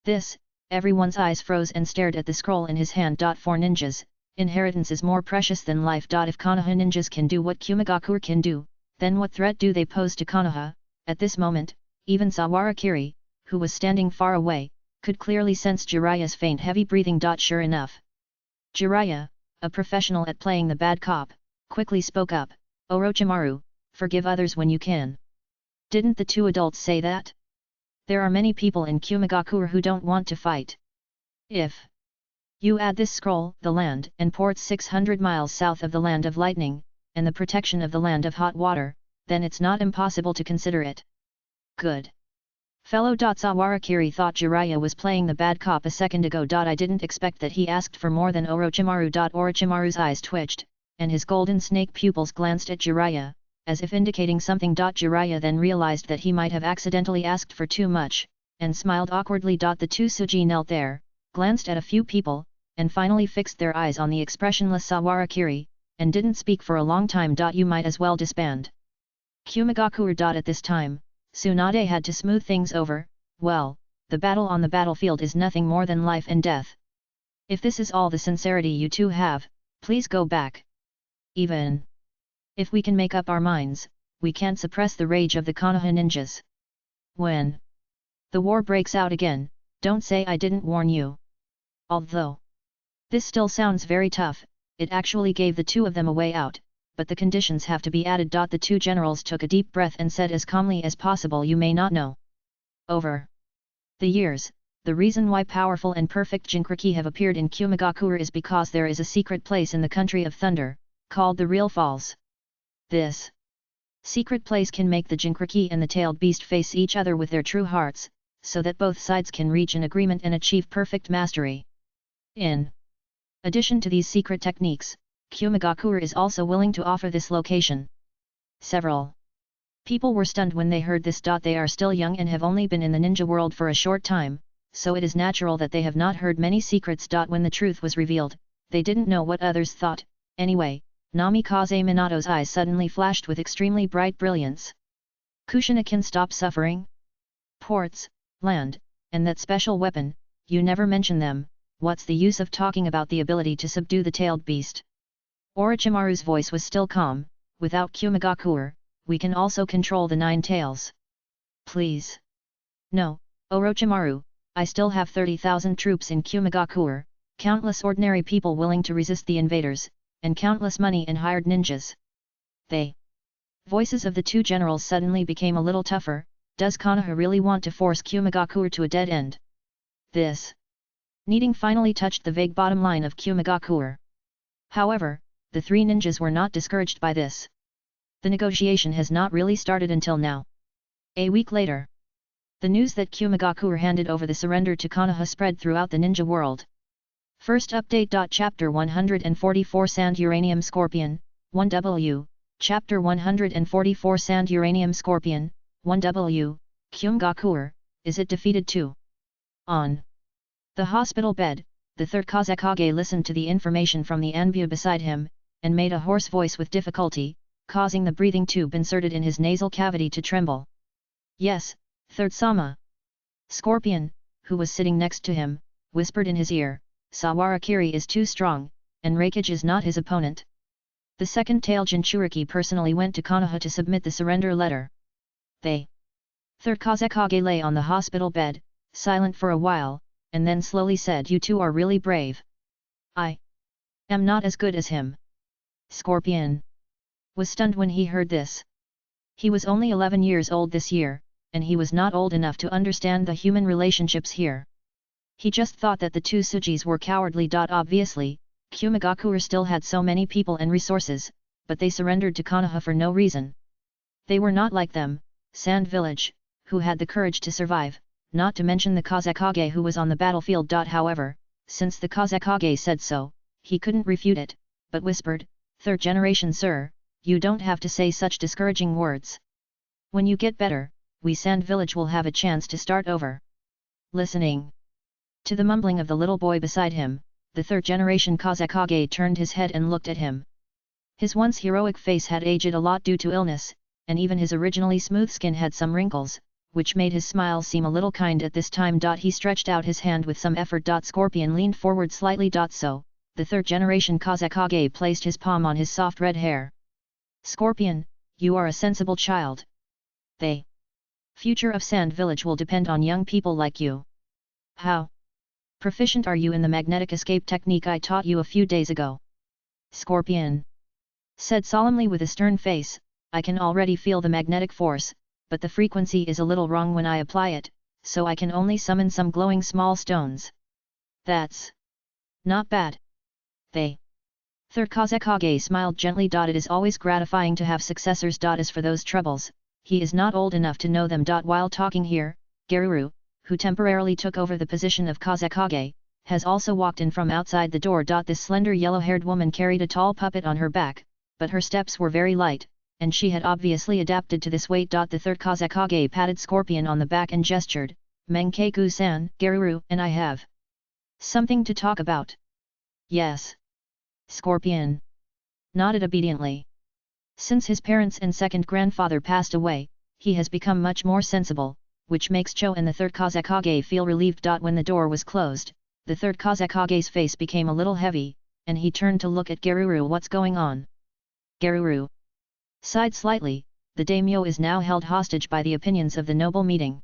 this, everyone's eyes froze and stared at the scroll in his hand. For ninjas, inheritance is more precious than life. If Konoha ninjas can do what Kumigakure can do, then what threat do they pose to Konoha? At this moment, even Sawarakiri, who was standing far away, could clearly sense Jiraiya's faint heavy breathing. Sure enough, Jiraiya, a professional at playing the bad cop, quickly spoke up, Orochimaru, forgive others when you can. Didn't the 2 adults say that? There are many people in Kumigakure who don't want to fight. If you add this scroll, the land and ports 600 miles south of the Land of Lightning, and the protection of the Land of Hot Water, then it's not impossible to consider it. Good. Fellow. Sawarakiri thought Jiraiya was playing the bad cop a second ago. I didn't expect that he asked for more than Orochimaru. Orochimaru's eyes twitched, and his golden snake pupils glanced at Jiraiya, as if indicating something. Jiraiya then realized that he might have accidentally asked for too much, and smiled awkwardly. The two Tsuji knelt there, glanced at a few people, and finally fixed their eyes on the expressionless Sawarakiri, and didn't speak for a long time. You might as well disband. Kumigakure. At this time, Tsunade had to smooth things over. Well, the battle on the battlefield is nothing more than life and death. If this is all the sincerity you two have, please go back. Even if we can make up our minds, we can't suppress the rage of the Konoha ninjas. When the war breaks out again, don't say I didn't warn you. Although this still sounds very tough, it actually gave the two of them a way out, but the conditions have to be added. The two generals took a deep breath and said as calmly as possible, you may not know. Over the years, the reason why powerful and perfect Jinchuriki have appeared in Kumigakure is because there is a secret place in the country of thunder, called the Real Falls. This secret place can make the Jinchuriki and the tailed beast face each other with their true hearts, so that both sides can reach an agreement and achieve perfect mastery. In addition to these secret techniques, Kumigakure is also willing to offer this location. Several people were stunned when they heard this. They are still young and have only been in the ninja world for a short time, so it is natural that they have not heard many secrets. When the truth was revealed, they didn't know what others thought. Anyway, Namikaze Minato's eyes suddenly flashed with extremely bright brilliance. Kushina can stop suffering? Ports, land, and that special weapon, you never mention them. What's the use of talking about the ability to subdue the tailed beast? Orochimaru's voice was still calm. Without Kumigakure, we can also control the 9 tails. Please. No, Orochimaru, I still have 30,000 troops in Kumigakure, countless ordinary people willing to resist the invaders, and countless money and hired ninjas. They. Voices of the two generals suddenly became a little tougher. Does Konoha really want to force Kumigakure to a dead end? This needing finally touched the vague bottom line of Kumigakure. However, the 3 ninjas were not discouraged by this. The negotiation has not really started until now. A week later, the news that Kumigakure handed over the surrender to Konoha spread throughout the ninja world. First update. Chapter 144 Sand Uranium Scorpion, 1W, Chapter 144 Sand Uranium Scorpion, 1W, Kumigakure, is it defeated too? On the hospital bed, the third Kazekage listened to the information from the Anbu beside him, and made a hoarse voice with difficulty, causing the breathing tube inserted in his nasal cavity to tremble. Yes, third Sama. Scorpion, who was sitting next to him, whispered in his ear, Sawarakiri is too strong, and Reikage is not his opponent. The second tail Jinchuriki personally went to Konoha to submit the surrender letter. They. Third Kazekage lay on the hospital bed, silent for a while, and then slowly said, you two are really brave. I am not as good as him. Scorpion was stunned when he heard this. He was only 11 years old this year, and he was not old enough to understand the human relationships here. He just thought that the two Tsujis were cowardly. Obviously, Kumigakure still had so many people and resources, but they surrendered to Konoha for no reason. They were not like them, Sand Village, who had the courage to survive, not to mention the Kazekage who was on the battlefield. However, since the Kazekage said so, he couldn't refute it, but whispered, third generation sir, you don't have to say such discouraging words. When you get better, we Sand Village will have a chance to start over. Listening to the mumbling of the little boy beside him, the third generation Kazekage turned his head and looked at him. His once heroic face had aged a lot due to illness, and even his originally smooth skin had some wrinkles, which made his smile seem a little kind at this time. He stretched out his hand with some effort. Scorpion leaned forward slightly. So, the third generation Kazekage placed his palm on his soft red hair. Scorpion, you are a sensible child. The future of Sand Village will depend on young people like you. How proficient are you in the magnetic escape technique I taught you a few days ago? Scorpion said solemnly with a stern face, I can already feel the magnetic force, but the frequency is a little wrong when I apply it, so I can only summon some glowing small stones. That's not bad. The third Kazekage smiled gently. It is always gratifying to have successors. As for those troubles, he is not old enough to know them. While talking here, Garuru, who temporarily took over the position of Kazekage, has also walked in from outside the door. This slender yellow-haired woman carried a tall puppet on her back, but her steps were very light, and she had obviously adapted to this weight. The third Kazekage patted Scorpion on the back and gestured, Menkaku-san, Garuru and I have something to talk about. Yes. Scorpion nodded obediently. Since his parents and second grandfather passed away, he has become much more sensible, which makes Cho and the third Kazekage feel relieved. When the door was closed, the third Kazekage's face became a little heavy, and he turned to look at Garuru. What's going on? Garuru sighed slightly. The daimyo is now held hostage by the opinions of the noble meeting.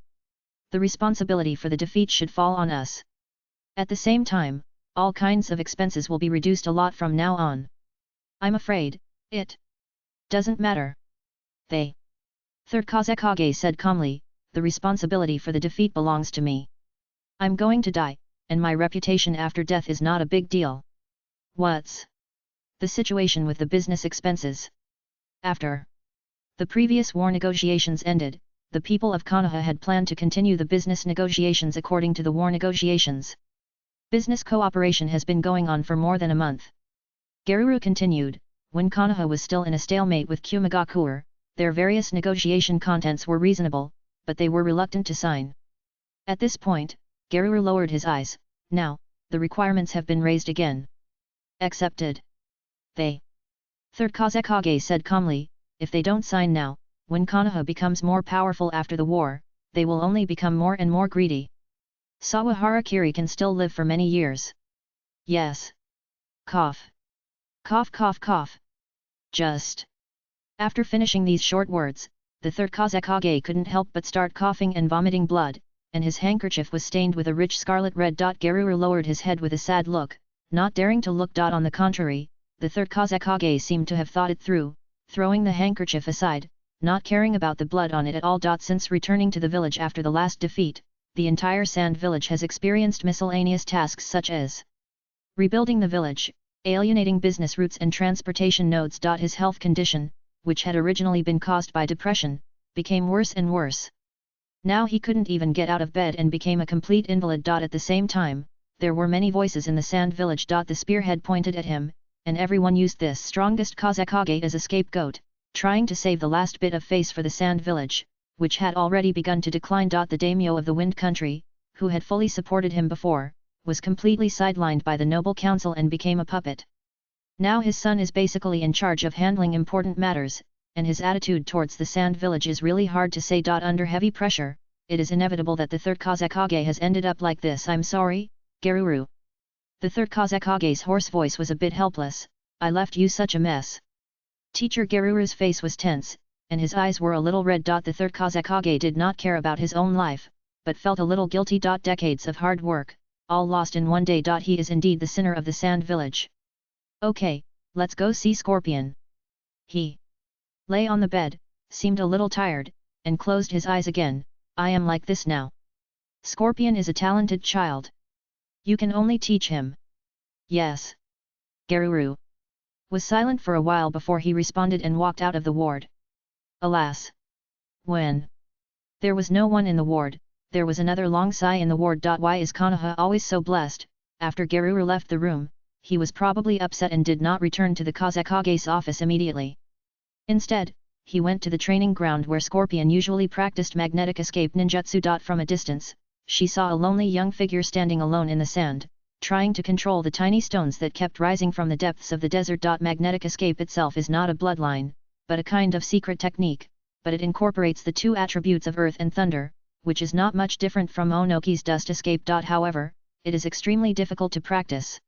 The responsibility for the defeat should fall on us. At the same time, all kinds of expenses will be reduced a lot from now on. I'm afraid, it doesn't matter. They. Third Kazekage said calmly, the responsibility for the defeat belongs to me. I'm going to die, and my reputation after death is not a big deal. What's the situation with the business expenses? After the previous war negotiations ended, the people of Konoha had planned to continue the business negotiations according to the war negotiations. Business cooperation has been going on for more than a month. Garuru continued, when Konoha was still in a stalemate with Kumagakuer, their various negotiation contents were reasonable, but they were reluctant to sign. At this point, Garuru lowered his eyes. Now, the requirements have been raised again. Accepted. They. Third Kazekage said calmly, if they don't sign now, when Konoha becomes more powerful after the war, they will only become more and more greedy. Sawahara Kiri can still live for many years. Yes. Cough. Cough cough cough. Just. After finishing these short words, the third Kazekage couldn't help but start coughing and vomiting blood, and his handkerchief was stained with a rich scarlet red. Garuru lowered his head with a sad look, not daring to look. On the contrary, the third Kazekage seemed to have thought it through, throwing the handkerchief aside, not caring about the blood on it at all. Since returning to the village after the last defeat, the entire Sand Village has experienced miscellaneous tasks such as rebuilding the village, alienating business routes and transportation nodes. His health condition, which had originally been caused by depression, became worse and worse. Now he couldn't even get out of bed and became a complete invalid. At the same time, there were many voices in the Sand Village. The spearhead pointed at him, and everyone used this strongest Kazekage as a scapegoat, trying to save the last bit of face for the Sand Village, which had already begun to decline. The daimyo of the Wind Country, who had fully supported him before, was completely sidelined by the noble council and became a puppet. Now his son is basically in charge of handling important matters, and his attitude towards the Sand Village is really hard to say. Under heavy pressure, it is inevitable that the third Kazekage has ended up like this. I'm sorry, Garuru. The third Kazekage's hoarse voice was a bit helpless. I left you such a mess. Teacher Garuru's face was tense, and his eyes were a little red. The third Kazekage did not care about his own life, but felt a little guilty. Decades of hard work, all lost in one day. He is indeed the sinner of the Sand Village. Okay, let's go see Scorpion. He lay on the bed, seemed a little tired, and closed his eyes again. I am like this now. Scorpion is a talented child. You can only teach him. Yes. Garuru was silent for a while before he responded and walked out of the ward. Alas! When there was no one in the ward, there was another long sigh in the ward. Why is Konoha always so blessed? After Garuru left the room, he was probably upset and did not return to the Kazekage's office immediately. Instead, he went to the training ground where Scorpion usually practiced magnetic escape ninjutsu. From a distance, she saw a lonely young figure standing alone in the sand, trying to control the tiny stones that kept rising from the depths of the desert. Magnetic escape itself is not a bloodline, but a kind of secret technique, but it incorporates the two attributes of earth and thunder, which is not much different from Onoki's dust escape. However, it is extremely difficult to practice.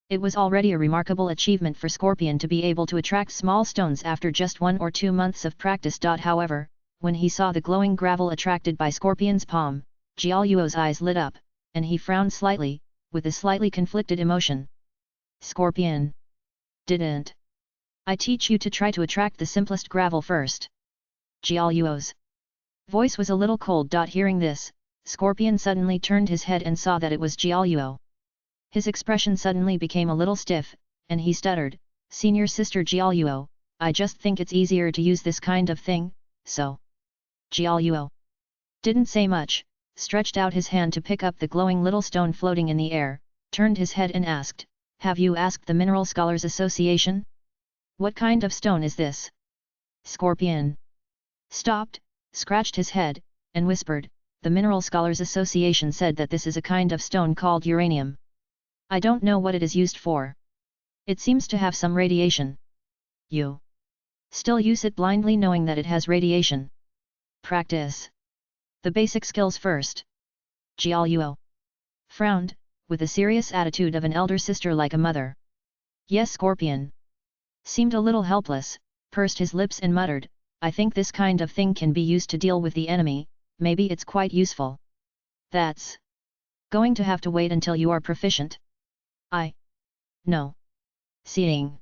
It was already a remarkable achievement for Scorpion to be able to attract small stones after just 1 or 2 months of practice. However, when he saw the glowing gravel attracted by Scorpion's palm, Jiaoyuo's eyes lit up, and he frowned slightly, with a slightly conflicted emotion. Scorpion! Didn't I teach you to try to attract the simplest gravel first? Jiaoyuo's voice was a little cold. Hearing this, Scorpion suddenly turned his head and saw that it was Jiaoyuo. His expression suddenly became a little stiff, and he stuttered, Senior Sister Jiaoyuo, I just think it's easier to use this kind of thing, so. Jiaoyuo didn't say much, stretched out his hand to pick up the glowing little stone floating in the air, turned his head and asked, "Have you asked the Mineral Scholars Association? What kind of stone is this?" Scorpion stopped, scratched his head, and whispered, "The Mineral Scholars Association said that this is a kind of stone called uranium. I don't know what it is used for. It seems to have some radiation. You still use it blindly knowing that it has radiation. Practice the basic skills first." Jiaoluo frowned, with the serious attitude of an elder sister like a mother. Yes, Scorpion seemed a little helpless, pursed his lips and muttered, "I think this kind of thing can be used to deal with the enemy, maybe it's quite useful. That's going to have to wait until you are proficient. I know." Seeing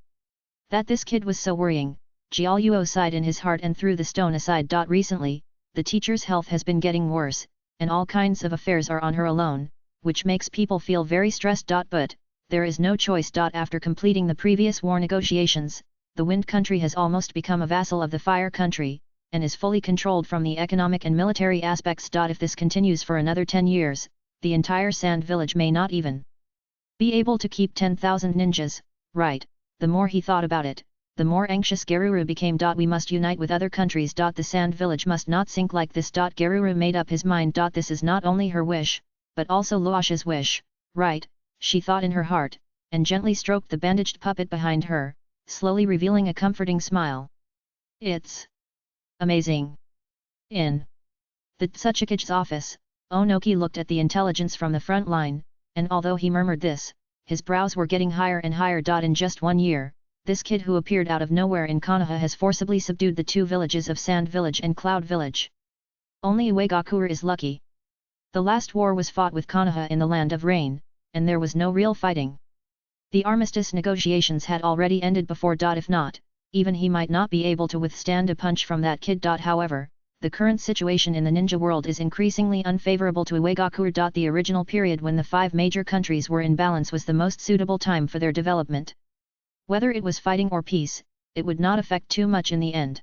that this kid was so worrying, Jiaoluo sighed in his heart and threw the stone aside. Recently, the teacher's health has been getting worse, and all kinds of affairs are on her alone, which makes people feel very stressed. But there is no choice. After completing the previous war negotiations, the Wind Country has almost become a vassal of the Fire Country, and is fully controlled from the economic and military aspects. If this continues for another 10 years, the entire Sand Village may not even be able to keep 10,000 ninjas, right? The more he thought about it, the more anxious Garuru became. We must unite with other countries. The Sand Village must not sink like this. Garuru made up his mind. This is not only her wish, but also Luosh's wish, right? She thought in her heart, and gently stroked the bandaged puppet behind her, slowly revealing a comforting smile. It's amazing. In the Tsuchikage's office, Onoki looked at the intelligence from the front line, and although he murmured this, his brows were getting higher and higher. In just 1 year, this kid who appeared out of nowhere in Konoha has forcibly subdued the 2 villages of Sand Village and Cloud Village. Only Uegakure is lucky. The last war was fought with Konoha in the Land of Rain, and there was no real fighting. The armistice negotiations had already ended before. If not, even he might not be able to withstand a punch from that kid. However, the current situation in the ninja world is increasingly unfavorable to Uegakure. The original period when the 5 major countries were in balance was the most suitable time for their development. Whether it was fighting or peace, it would not affect too much in the end.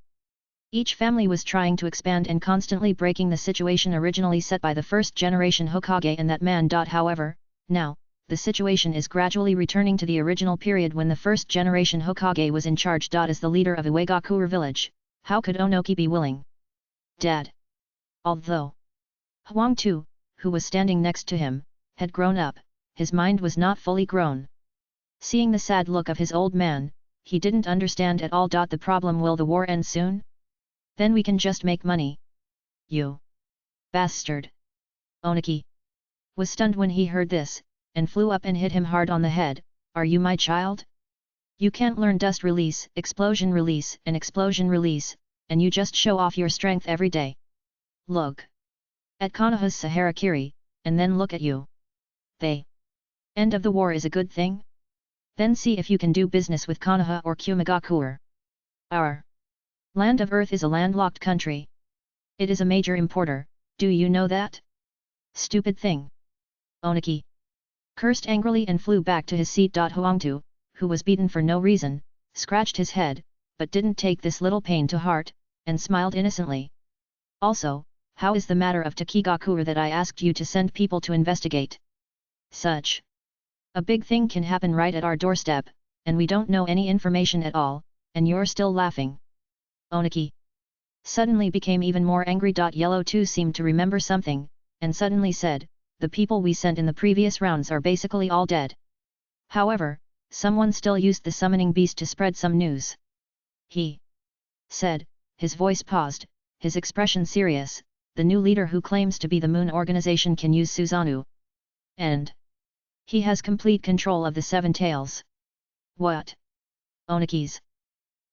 Each family was trying to expand and constantly breaking the situation originally set by the first generation Hokage and that man. However, now, the situation is gradually returning to the original period when the first generation Hokage was in charge. As the leader of Uegakure village, how could Onoki be willing? Dad. Although Huang Tu, who was standing next to him, had grown up, his mind was not fully grown. Seeing the sad look of his old man, he didn't understand at all. The problem: will the war end soon? Then we can just make money. You bastard! Onoki was stunned when he heard this, and flew up and hit him hard on the head. Are you my child? You can't learn dust release, explosion release, and you just show off your strength every day. Look at Konoha's Saharakiri, and then look at you. The end of the war is a good thing? Then see if you can do business with Konoha or Kumigakure. Our Land of Earth is a landlocked country. It is a major importer, do you know that? Stupid thing. Onoki cursed angrily and flew back to his seat. Huangtu, who was beaten for no reason, scratched his head, but didn't take this little pain to heart, and smiled innocently. Also, how is the matter of Takigakure that I asked you to send people to investigate? Such a big thing can happen right at our doorstep, and we don't know any information at all, and you're still laughing. Onoki suddenly became even more angry. Yellow 2 seemed to remember something, and suddenly said, the people we sent in the previous rounds are basically all dead. However, someone still used the summoning beast to spread some news. He said, his voice paused, his expression serious, the new leader who claims to be the Moon Organization can use Susanoo. And he has complete control of the 7 tails. What? Onoki's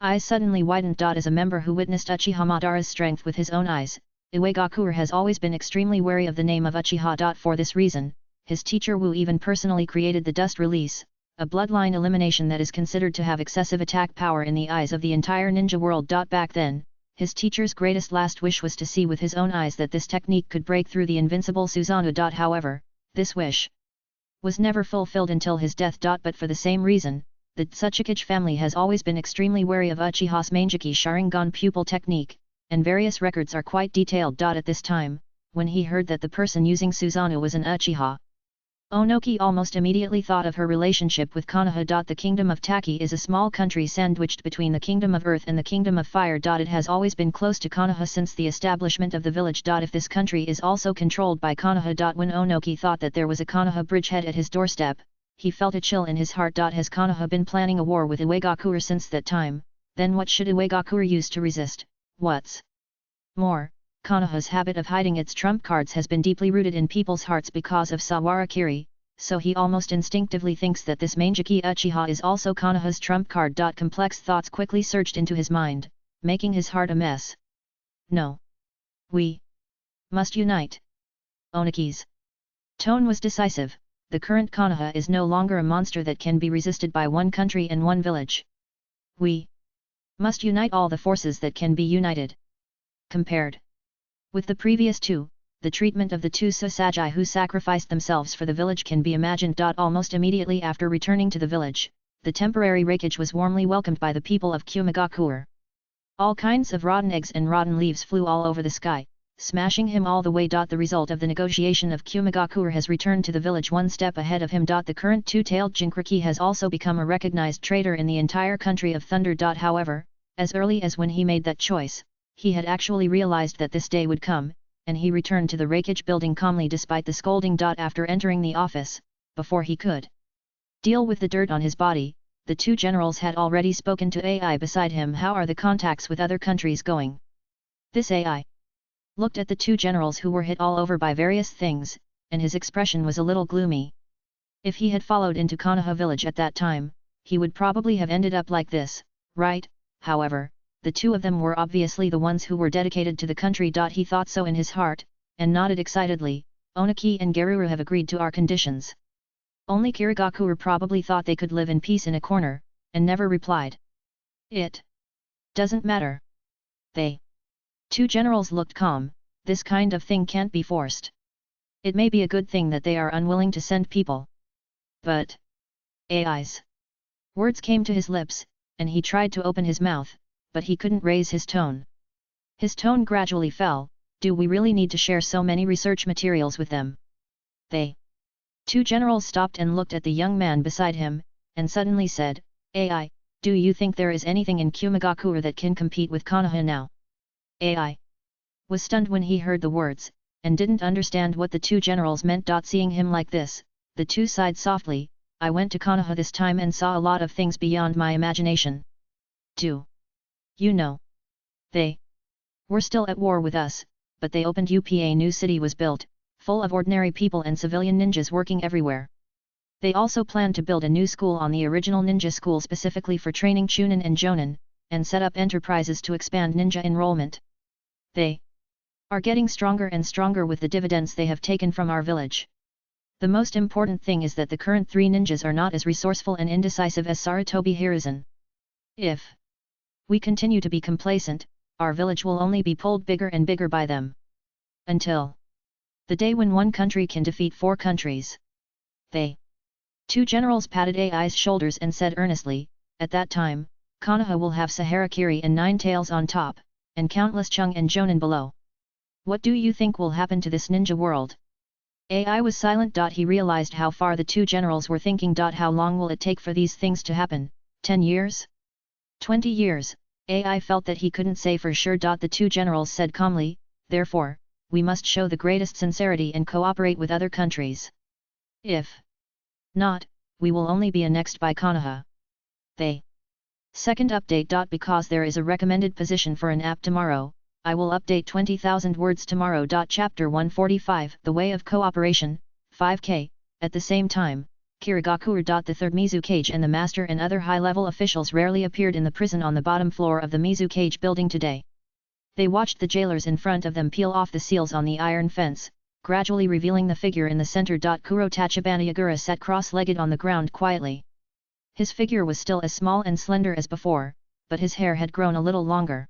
eyes suddenly widened. As a member who witnessed Uchiha Madara's strength with his own eyes, Uegakure has always been extremely wary of the name of Uchiha. For this reason, his teacher Wu even personally created the Dust Release, a bloodline elimination that is considered to have excessive attack power in the eyes of the entire ninja world. Back then, his teacher's greatest last wish was to see with his own eyes that this technique could break through the invincible Susanoo. However, this wish was never fulfilled until his death. But for the same reason, the Tsuchikage family has always been extremely wary of Uchiha's Manjiki Sharingan pupil technique, and various records are quite detailed. At this time, when he heard that the person using Susanoo was an Uchiha. Onoki almost immediately thought of her relationship with Konoha. The kingdom of Taki is a small country sandwiched between the kingdom of Earth and the kingdom of Fire. It has always been close to Konoha since the establishment of the village. If this country is also controlled by Konoha. When Onoki thought that there was a Konoha bridgehead at his doorstep, he felt a chill in his heart. Has Konoha been planning a war with Iwagakure since that time? Then what should Iwagakure use to resist? What's more, Konoha's habit of hiding its trump cards has been deeply rooted in people's hearts because of Sawarakiri, so he almost instinctively thinks that this Mangeki Uchiha is also Konoha's trump card. Complex thoughts quickly surged into his mind, making his heart a mess. No. We must unite. Onoki's tone was decisive. The current Konoha is no longer a monster that can be resisted by one country and one village. We must unite all the forces that can be united. Compared with the previous two, the treatment of the two Sasagi who sacrificed themselves for the village can be imagined. Almost immediately after returning to the village, the temporary raikage was warmly welcomed by the people of Kumagakure. All kinds of rotten eggs and rotten leaves flew all over the sky, smashing him all the way. The result of the negotiation of Kumagakure has returned to the village one step ahead of him. The current two-tailed Jinkriki has also become a recognized traitor in the entire country of Thunder. However, as early as when he made that choice, he had actually realized that this day would come, and he returned to the raikage building calmly despite the scolding. After entering the office, before he could deal with the dirt on his body, the two generals had already spoken to AI beside him. How are the contacts with other countries going? This AI looked at the two generals who were hit all over by various things, and his expression was a little gloomy. If he had followed into Konoha village at that time, he would probably have ended up like this, right? However, the two of them were obviously the ones who were dedicated to the country. He thought so in his heart, and nodded excitedly. Onoki and Garuru have agreed to our conditions. Only Kirigakure probably thought they could live in peace in a corner, and never replied. It doesn't matter. They two generals looked calm. This kind of thing can't be forced. It may be a good thing that they are unwilling to send people. But AI's words came to his lips, and he tried to open his mouth, but he couldn't raise his tone. His tone gradually fell. Do we really need to share so many research materials with them? They two generals stopped and looked at the young man beside him, and suddenly said, AI, do you think there is anything in Kumagakure that can compete with Konoha now? AI was stunned when he heard the words, and didn't understand what the two generals meant. Seeing him like this, the two sighed softly. I went to Konoha this time and saw a lot of things beyond my imagination. Do you know? They were still at war with us, but they opened up a new city was built, full of ordinary people and civilian ninjas working everywhere. They also planned to build a new school on the original ninja school specifically for training Chunin and Jonin, and set up enterprises to expand ninja enrollment. They are getting stronger and stronger with the dividends they have taken from our village. The most important thing is that the current three ninjas are not as resourceful and indecisive as Sarutobi Hiruzen. If we continue to be complacent, our village will only be pulled bigger and bigger by them. Until the day when one country can defeat four countries. They two generals patted AI's shoulders and said earnestly, at that time, Konoha will have Saharakiri and Nine Tails on top, and countless Chung and Jonin below. What do you think will happen to this ninja world? AI was silent. He realized how far the two generals were thinking. How long will it take for these things to happen? 10 years? 20 years? AI felt that he couldn't say for sure. The two generals said calmly, therefore, we must show the greatest sincerity and cooperate with other countries. If not, we will only be annexed by Konoha. They second update. Because there is a recommended position for an app tomorrow, I will update 20,000 words tomorrow. Chapter 145 The Way of Cooperation, 5K, at the same time, Kirigakure. The third Mizukage and the master and other high-level officials rarely appeared in the prison on the bottom floor of the Mizukage building today. They watched the jailers in front of them peel off the seals on the iron fence, gradually revealing the figure in the center. Kuro Tachibana Yagura sat cross-legged on the ground quietly. His figure was still as small and slender as before, but his hair had grown a little longer.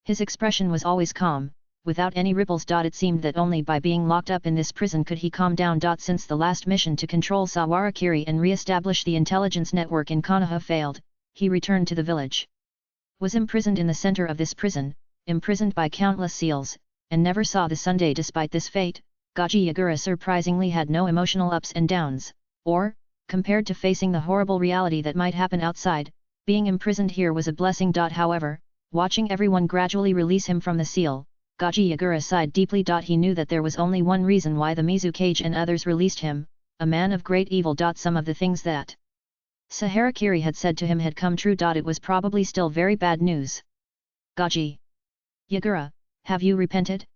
His expression was always calm, without any ripples. It seemed that only by being locked up in this prison could he calm down. Since the last mission to control Sawarakiri and re-establish the intelligence network in Konoha failed, he returned to the village. Was imprisoned in the center of this prison, imprisoned by countless seals, and never saw the Sunday. Despite this fate, Gaji Yagura surprisingly had no emotional ups and downs, or, compared to facing the horrible reality that might happen outside, being imprisoned here was a blessing. However, watching everyone gradually release him from the seal, Gaji Yagura sighed deeply. He knew that there was only one reason why the Mizukage and others released him, a man of great evil. Some of the things that Saharakiri had said to him had come true. It was probably still very bad news. Gaji Yagura, have you repented?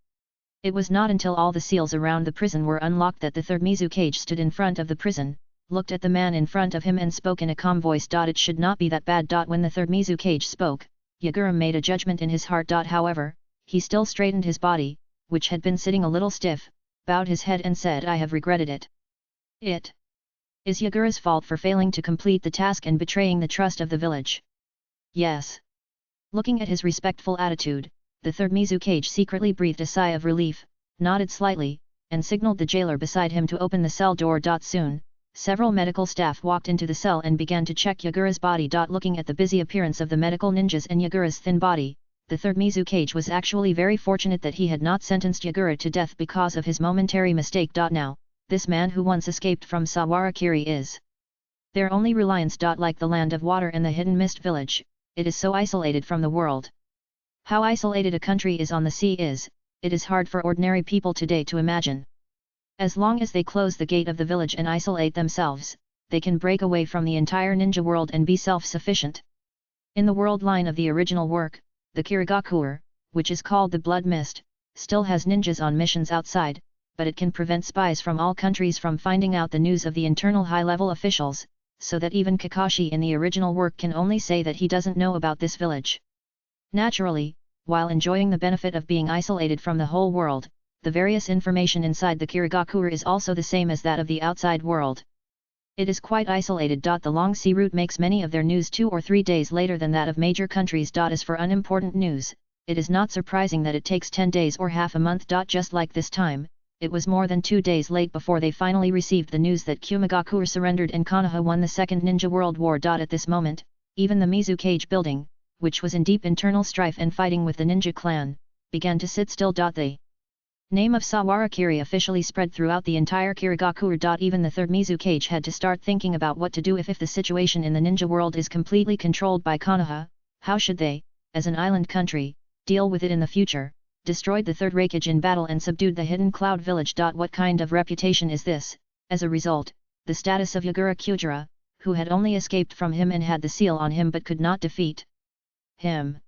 It was not until all the seals around the prison were unlocked that the third Mizukage stood in front of the prison, looked at the man in front of him and spoke in a calm voice. It should not be that bad. When the third Mizukage spoke, Yagura made a judgment in his heart. However, he still straightened his body, which had been sitting a little stiff, bowed his head and said, I have regretted it. It is Yagura's fault for failing to complete the task and betraying the trust of the village. Yes. Looking at his respectful attitude, the third Mizukage secretly breathed a sigh of relief, nodded slightly, and signaled the jailer beside him to open the cell door. Soon, several medical staff walked into the cell and began to check Yagura's body. Looking at the busy appearance of the medical ninjas and Yagura's thin body, the third Mizukage was actually very fortunate that he had not sentenced Yagura to death because of his momentary mistake. Now, this man who once escaped from Sawarakiri is their only reliance. Like the land of water and the hidden mist village, it is so isolated from the world. How isolated a country is on the sea it is hard for ordinary people today to imagine. As long as they close the gate of the village and isolate themselves, they can break away from the entire ninja world and be self-sufficient. In the world line of the original work, the Kirigakuer, which is called the Blood Mist, still has ninjas on missions outside, but it can prevent spies from all countries from finding out the news of the internal high-level officials, so that even Kakashi in the original work can only say that he doesn't know about this village. Naturally, while enjoying the benefit of being isolated from the whole world, the various information inside the Kirigakuer is also the same as that of the outside world. It is quite isolated. The long sea route makes many of their news 2 or 3 days later than that of major countries. As for unimportant news, it is not surprising that it takes 10 days or half a month. Just like this time, it was more than 2 days late before they finally received the news that Kumigakuer surrendered and Konoha won the Second Ninja World War. At this moment, even the Mizukage building, which was in deep internal strife and fighting with the ninja clan, began to sit still. The name of Sawarakiri officially spread throughout the entire Kirigakuer. Even the third Mizukage had to start thinking about what to do if the situation in the ninja world is completely controlled by Konoha. How should they, as an island country, deal with it in the future? Destroyed the third Raikage in battle and subdued the hidden cloud village. What kind of reputation is this? As a result, the status of Yagura Kyujira, who had only escaped from him and had the seal on him but could not defeat him,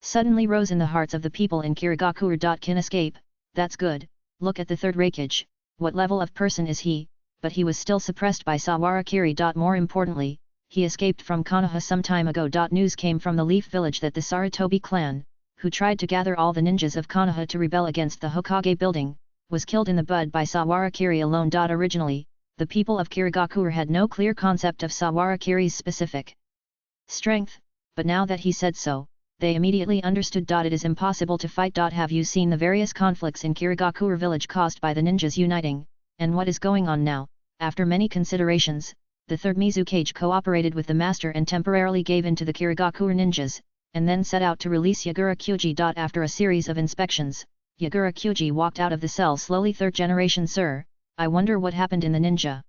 suddenly rose in the hearts of the people in Kirigakuer. Can escape, that's good. Look at the third Raikage, what level of person is he? But he was still suppressed by Sawarakiri. More importantly, he escaped from Konoha some time ago. News came from the Leaf Village that the Sarutobi clan, who tried to gather all the ninjas of Konoha to rebel against the Hokage building, was killed in the bud by Sawarakiri alone. Originally, the people of Kirigakuer had no clear concept of Sawarakiri's specific strength, but now that he said so, they immediately understood. It is impossible to fight. Have you seen the various conflicts in Kirigakuer village caused by the ninjas uniting, and what is going on now? After many considerations, the third Mizukage cooperated with the master and temporarily gave in to the Kirigakuer ninjas, and then set out to release Yagura Kyuji. After a series of inspections, Yagura Kyuji walked out of the cell slowly. Third generation sir, I wonder what happened in the ninja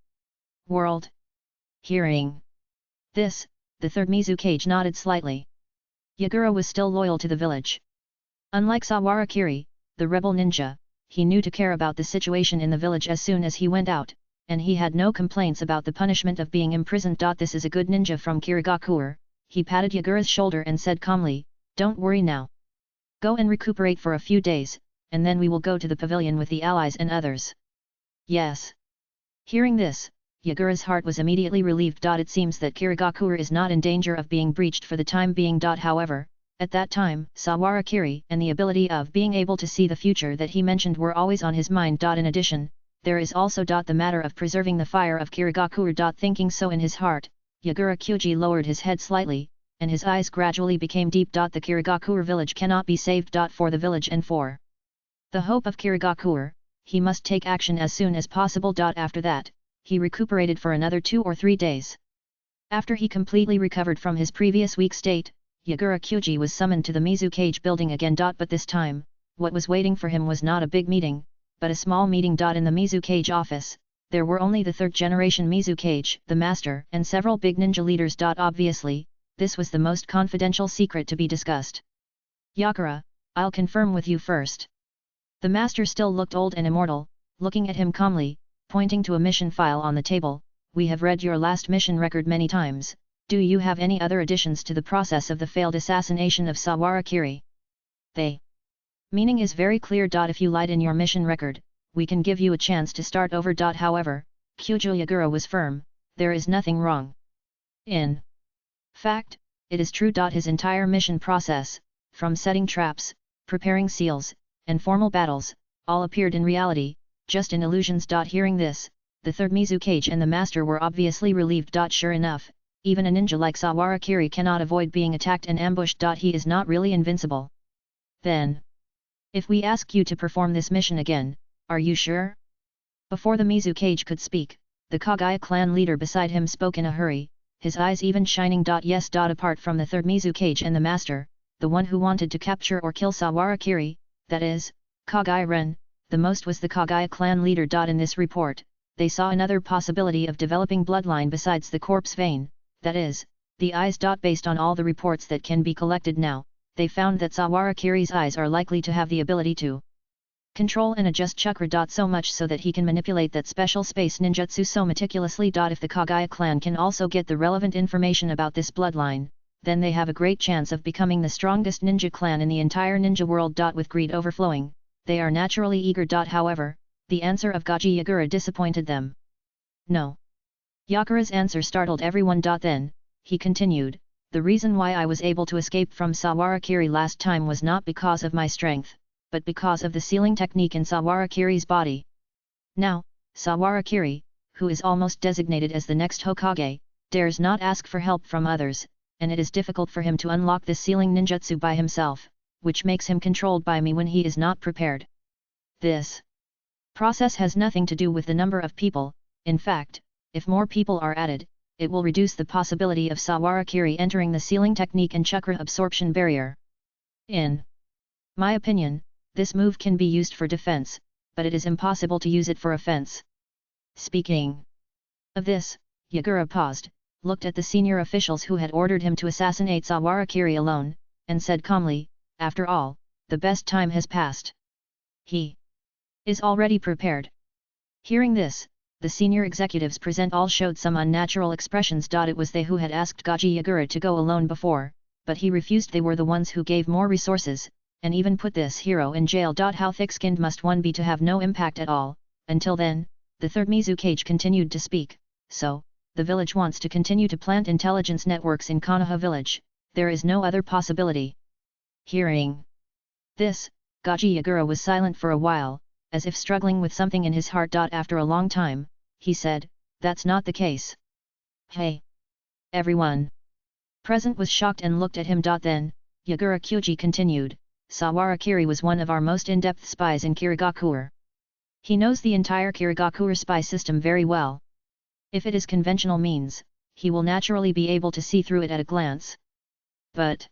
world. Hearing this, the third Mizukage nodded slightly. Yagura was still loyal to the village. Unlike Sawarakiri, the rebel ninja, he knew to care about the situation in the village as soon as he went out, and he had no complaints about the punishment of being imprisoned. This is a good ninja from Kirigakuer. He patted Yagura's shoulder and said calmly, don't worry now. Go and recuperate for a few days, and then we will go to the pavilion with the allies and others. Yes. Hearing this, Yagura's heart was immediately relieved. It seems that Kirigakuer is not in danger of being breached for the time being. However, at that time, Sawarakiri and the ability of being able to see the future that he mentioned were always on his mind. In addition, there is also the matter of preserving the fire of Kirigakuer. Thinking so in his heart, Yagura Kyuji lowered his head slightly, and his eyes gradually became deep. The Kirigakuer village cannot be saved. For the village and for the hope of Kirigakuer, he must take action as soon as possible. After that, he recuperated for another 2 or 3 days. After he completely recovered from his previous weak state, Yagura Kyuji was summoned to the Mizukage building again. But this time, what was waiting for him was not a big meeting, but a small meeting. In the Mizukage office, there were only the third generation Mizukage, the master, and several big ninja leaders. Obviously, this was the most confidential secret to be discussed. Yakura, I'll confirm with you first. The master still looked old and immortal, looking at him calmly, pointing to a mission file on the table. We have read your last mission record many times. Do you have any other additions to the process of the failed assassination of Sawara Kiri? The meaning is very clear. If you lied in your mission record, we can give you a chance to start over. However, Kyujo Yagura was firm, there is nothing wrong. In fact, it is true. His entire mission process, from setting traps, preparing seals, and formal battles, all appeared in reality, just in illusions. Hearing this, the third Mizukage and the master were obviously relieved. Sure enough, even a ninja like Sawara Kiri cannot avoid being attacked and ambushed. He is not really invincible. Then, if we ask you to perform this mission again, are you sure? Before the Mizukage could speak, the Kagaya clan leader beside him spoke in a hurry, his eyes even shining. Yes. Apart from the third Mizukage and the master, the one who wanted to capture or kill Sawara Kiri, that is, Kagaya Ren, the most was the Kagaya clan leader. In this report, they saw another possibility of developing bloodline besides the corpse vein, that is, the eyes. Based on all the reports that can be collected now, they found that Sawara Kiri's eyes are likely to have the ability to control and adjust chakra. So much so that he can manipulate that special space ninjutsu so meticulously. If the Kagaya clan can also get the relevant information about this bloodline, then they have a great chance of becoming the strongest ninja clan in the entire ninja world. With greed overflowing, they are naturally eager. However, the answer of Gaji Yagura disappointed them. No. Yakura's answer startled everyone. Then, he continued, the reason why I was able to escape from Sawara Kiri last time was not because of my strength, but because of the sealing technique in Sawara Kiri's body. Now, Sawara Kiri, who is almost designated as the next Hokage, dares not ask for help from others, and it is difficult for him to unlock this sealing ninjutsu by himself, which makes him controlled by me when he is not prepared. This process has nothing to do with the number of people. In fact, if more people are added, it will reduce the possibility of Sawara Kiri entering the sealing technique and chakra absorption barrier. In my opinion, this move can be used for defense, but it is impossible to use it for offense. Speaking of this, Yagura paused, looked at the senior officials who had ordered him to assassinate Sawara Kiri alone, and said calmly, after all, the best time has passed. He is already prepared. Hearing this, the senior executives present all showed some unnatural expressions. It was they who had asked Gaji Yagura to go alone before, but he refused. They were the ones who gave more resources, and even put this hero in jail. How thick-skinned must one be to have no impact at all? Until then, the third Mizukage continued to speak. So, the village wants to continue to plant intelligence networks in Konoha village, there is no other possibility. Hearing this, Gaji Yagura was silent for a while, as if struggling with something in his heart. After a long time, he said, that's not the case. Hey! Everyone present was shocked and looked at him. Then, Yagura Kyuji continued, Sawara Kiri was one of our most in-depth spies in Kirigakure. He knows the entire Kirigakure spy system very well. If it is conventional means, he will naturally be able to see through it at a glance. But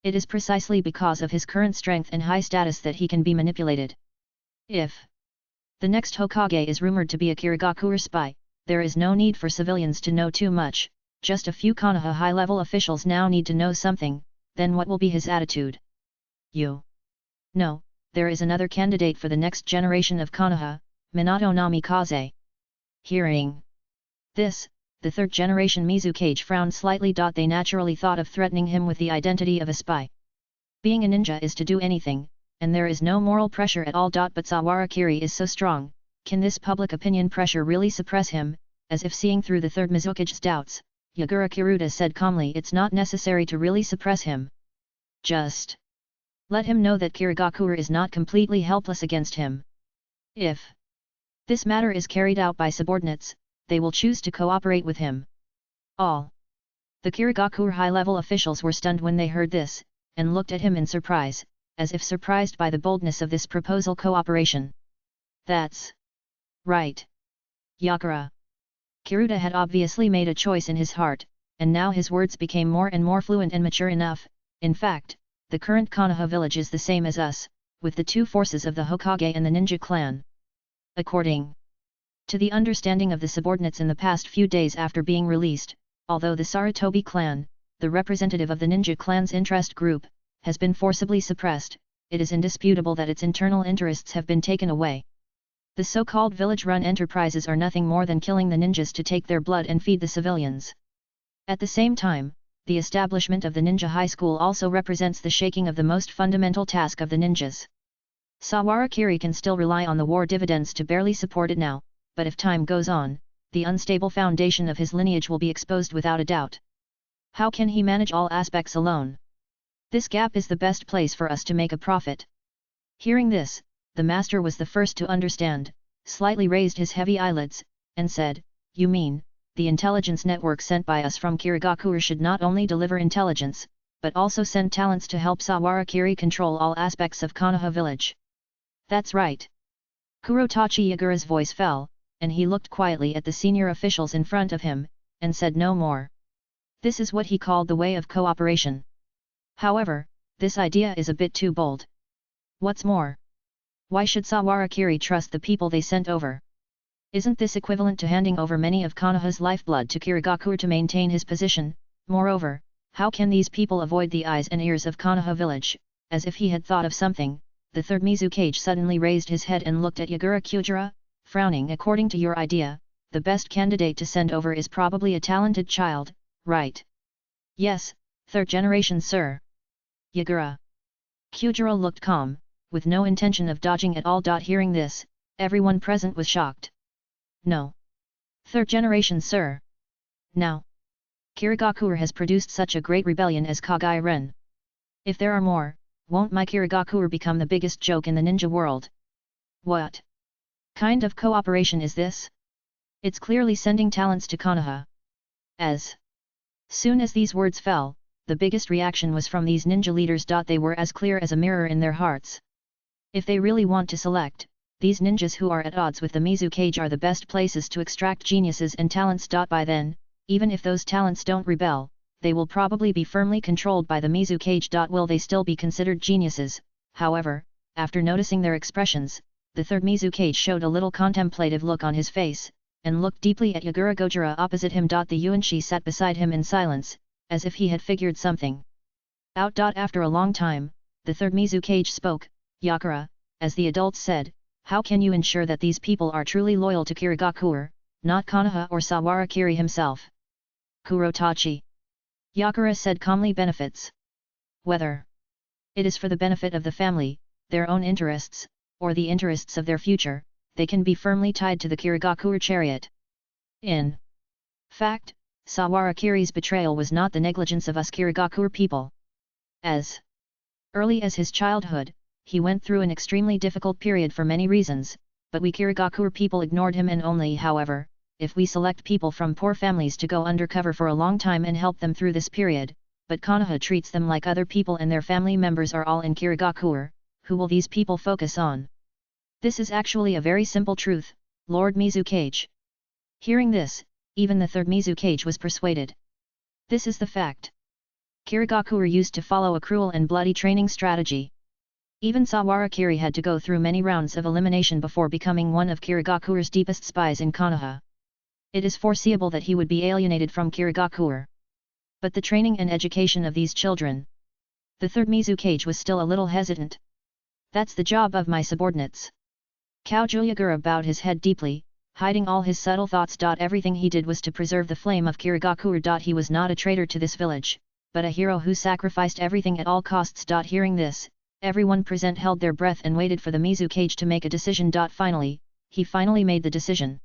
it is precisely because of his current strength and high status that he can be manipulated. If the next Hokage is rumored to be a Kirigakure spy, there is no need for civilians to know too much, just a few Konoha high-level officials now need to know something, then what will be his attitude? You know, there is another candidate for the next generation of Konoha, Minato Namikaze. Hearing this, the third generation Mizukage frowned slightly. They naturally thought of threatening him with the identity of a spy. Being a ninja is to do anything, and there is no moral pressure at all. But Sawara Kiri is so strong, can this public opinion pressure really suppress him? As if seeing through the third Mizukage's doubts, Yagura Kiruta said calmly, it's not necessary to really suppress him. Just let him know that Kirigakure is not completely helpless against him. If this matter is carried out by subordinates, they will choose to cooperate with him. All the Kirigakure high-level officials were stunned when they heard this, and looked at him in surprise, as if surprised by the boldness of this proposal cooperation. That's right. Yakura Kiruta had obviously made a choice in his heart, and now his words became more and more fluent and mature enough. In fact, the current Konoha village is the same as us, with the two forces of the Hokage and the ninja clan. According to the understanding of the subordinates in the past few days after being released, although the Sarutobi clan, the representative of the ninja clan's interest group, has been forcibly suppressed, it is indisputable that its internal interests have been taken away. The so-called village-run enterprises are nothing more than killing the ninjas to take their blood and feed the civilians. At the same time, the establishment of the ninja high school also represents the shaking of the most fundamental task of the ninjas. Sawarakiri can still rely on the war dividends to barely support it now, but if time goes on, the unstable foundation of his lineage will be exposed without a doubt. How can he manage all aspects alone? This gap is the best place for us to make a profit. Hearing this, the master was the first to understand, slightly raised his heavy eyelids, and said, "You mean, the intelligence network sent by us from Kirigakure should not only deliver intelligence, but also send talents to help Sawarakiri control all aspects of Konoha village?" "That's right." Kurotachi Yagura's voice fell, and he looked quietly at the senior officials in front of him, and said no more. This is what he called the way of cooperation. However, this idea is a bit too bold. What's more, why should Sawarakiri trust the people they sent over? Isn't this equivalent to handing over many of Konoha's lifeblood to Kirigakure to maintain his position? Moreover, how can these people avoid the eyes and ears of Konoha village? As if he had thought of something, the third Mizukage suddenly raised his head and looked at Yagura Kyujira, frowning. "According to your idea, the best candidate to send over is probably a talented child, right?" "Yes, third generation, sir." Yagura Kyujira looked calm, with no intention of dodging at all. Hearing this, everyone present was shocked. "No. Third generation, sir. Now, Kirigakure has produced such a great rebellion as Kagei-ren. If there are more, won't my Kirigakure become the biggest joke in the ninja world? What kind of cooperation is this? It's clearly sending talents to Konoha." As soon as these words fell, the biggest reaction was from these ninja leaders. They were as clear as a mirror in their hearts. If they really want to select, these ninjas who are at odds with the Mizukage are the best places to extract geniuses and talents. By then, even if those talents don't rebel, they will probably be firmly controlled by the Mizukage. Will they still be considered geniuses? However, after noticing their expressions, the third Mizukage showed a little contemplative look on his face, and looked deeply at Yagura Gojira opposite him. The Yuanshi sat beside him in silence, as if he had figured something out. After a long time, the third Mizukage spoke. "Yakura, as the adults said, how can you ensure that these people are truly loyal to Kirigakure, not Konoha or Sawarakiri himself?" "Kurotachi," Yakura said calmly, "benefits. Whether it is for the benefit of the family, their own interests, or the interests of their future, they can be firmly tied to the Kirigakure chariot. In fact, Sawarakiri's betrayal was not the negligence of us Kirigakure people. As early as his childhood, he went through an extremely difficult period for many reasons, but we Kirigakure people ignored him, and only, however, if we select people from poor families to go undercover for a long time and help them through this period, but Konoha treats them like other people and their family members are all in Kirigakure, who will these people focus on? This is actually a very simple truth, Lord Mizukage." Hearing this, even the third Mizukage was persuaded. This is the fact. Kirigakure used to follow a cruel and bloody training strategy. Even Sawarakiri had to go through many rounds of elimination before becoming one of Kirigakure's deepest spies in Konoha. It is foreseeable that he would be alienated from Kirigakure. But the training and education of these children. The third Mizukage was still a little hesitant. "That's the job of my subordinates." Kaujuyagura bowed his head deeply, hiding all his subtle thoughts. Everything he did was to preserve the flame of Kirigakure. He was not a traitor to this village, but a hero who sacrificed everything at all costs. Hearing this, everyone present held their breath and waited for the Mizukage to make a decision. Finally, he finally made the decision.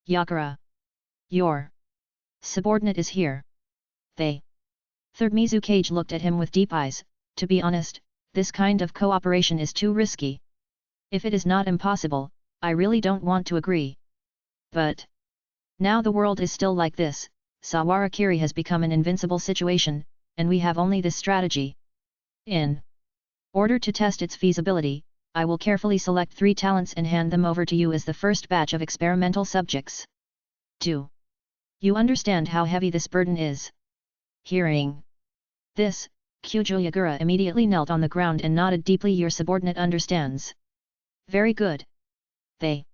"Yakura, your subordinate is here." They. Third Mizukage looked at him with deep eyes. "To be honest, this kind of cooperation is too risky. If it is not impossible, I really don't want to agree. But now the world is still like this, Sawarakiri has become an invincible situation, and we have only this strategy. In order to test its feasibility, I will carefully select 3 talents and hand them over to you as the first batch of experimental subjects. Do you understand how heavy this burden is?" Hearing this, Kyujo Yagura immediately knelt on the ground and nodded deeply. Your subordinate understands. Very good. The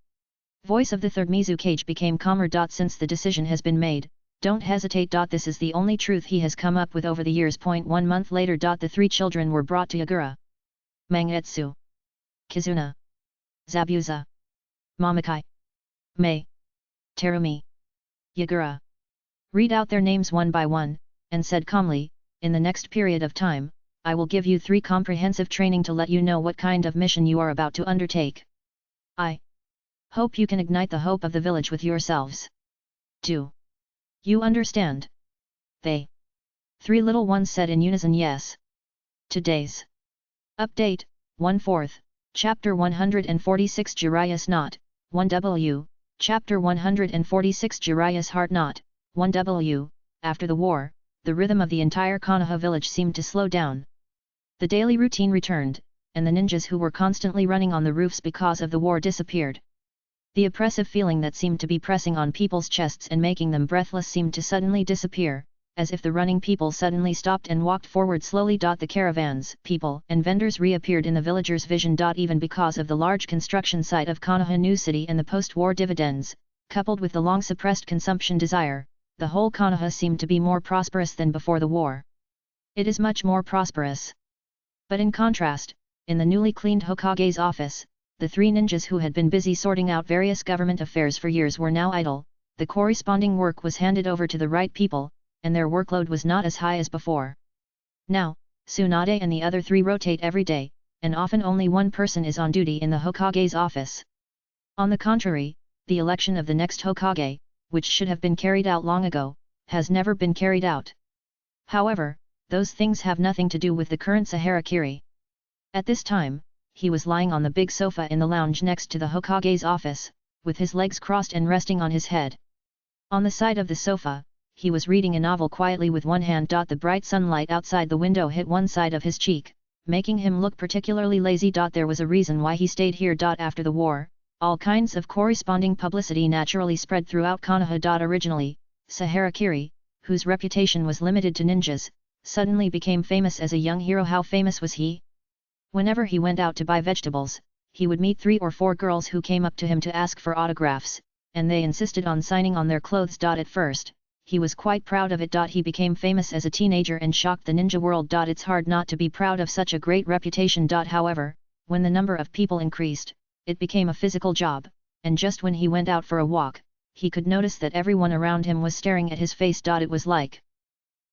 voice of the third Mizukage became calmer. Since the decision has been made, don't hesitate. This is the only truth he has come up with over the years. 1 month later. The 3 children were brought to Yagura. Mangetsu, Kizuna, Zabuza, Mamakai, Mei, Terumi, Yagura read out their names one by one, and said calmly, in the next period of time, I will give you 3 comprehensive training to let you know what kind of mission you are about to undertake. I hope you can ignite the hope of the village with yourselves. Do you understand? They 3 little ones said in unison yes. Today's update, 1/4, Chapter 146 Jiraiya's Knot, 1W, Chapter 146 Jiraiya's Heart Knot, 1W. After the war, the rhythm of the entire Konoha village seemed to slow down. The daily routine returned, and the ninjas who were constantly running on the roofs because of the war disappeared. The oppressive feeling that seemed to be pressing on people's chests and making them breathless seemed to suddenly disappear, as if the running people suddenly stopped and walked forward slowly. The caravans, people, and vendors reappeared in the villagers' vision. Even because of the large construction site of Konoha New City and the post-war dividends, coupled with the long-suppressed consumption desire, the whole Konoha seemed to be more prosperous than before the war. It is much more prosperous. But in contrast, in the newly cleaned Hokage's office, the 3 ninjas who had been busy sorting out various government affairs for years were now idle. The corresponding work was handed over to the right people, and their workload was not as high as before. Now, Tsunade and the other 3 rotate every day, and often only one person is on duty in the Hokage's office. On the contrary, the election of the next Hokage, which should have been carried out long ago, has never been carried out. However, those things have nothing to do with the current Saharakiri. At this time, he was lying on the big sofa in the lounge next to the Hokage's office, with his legs crossed and resting on his head. On the side of the sofa, he was reading a novel quietly with one hand. The bright sunlight outside the window hit one side of his cheek, making him look particularly lazy. There was a reason why he stayed here. After the war, all kinds of corresponding publicity naturally spread throughout Konoha. Originally, Saharakiri, whose reputation was limited to ninjas, suddenly became famous as a young hero. How famous was he? Whenever he went out to buy vegetables, he would meet 3 or 4 girls who came up to him to ask for autographs, and they insisted on signing on their clothes. At first, he was quite proud of it. He became famous as a teenager and shocked the ninja world. It's hard not to be proud of such a great reputation. However, when the number of people increased, it became a physical job, and just when he went out for a walk, he could notice that everyone around him was staring at his face. It was like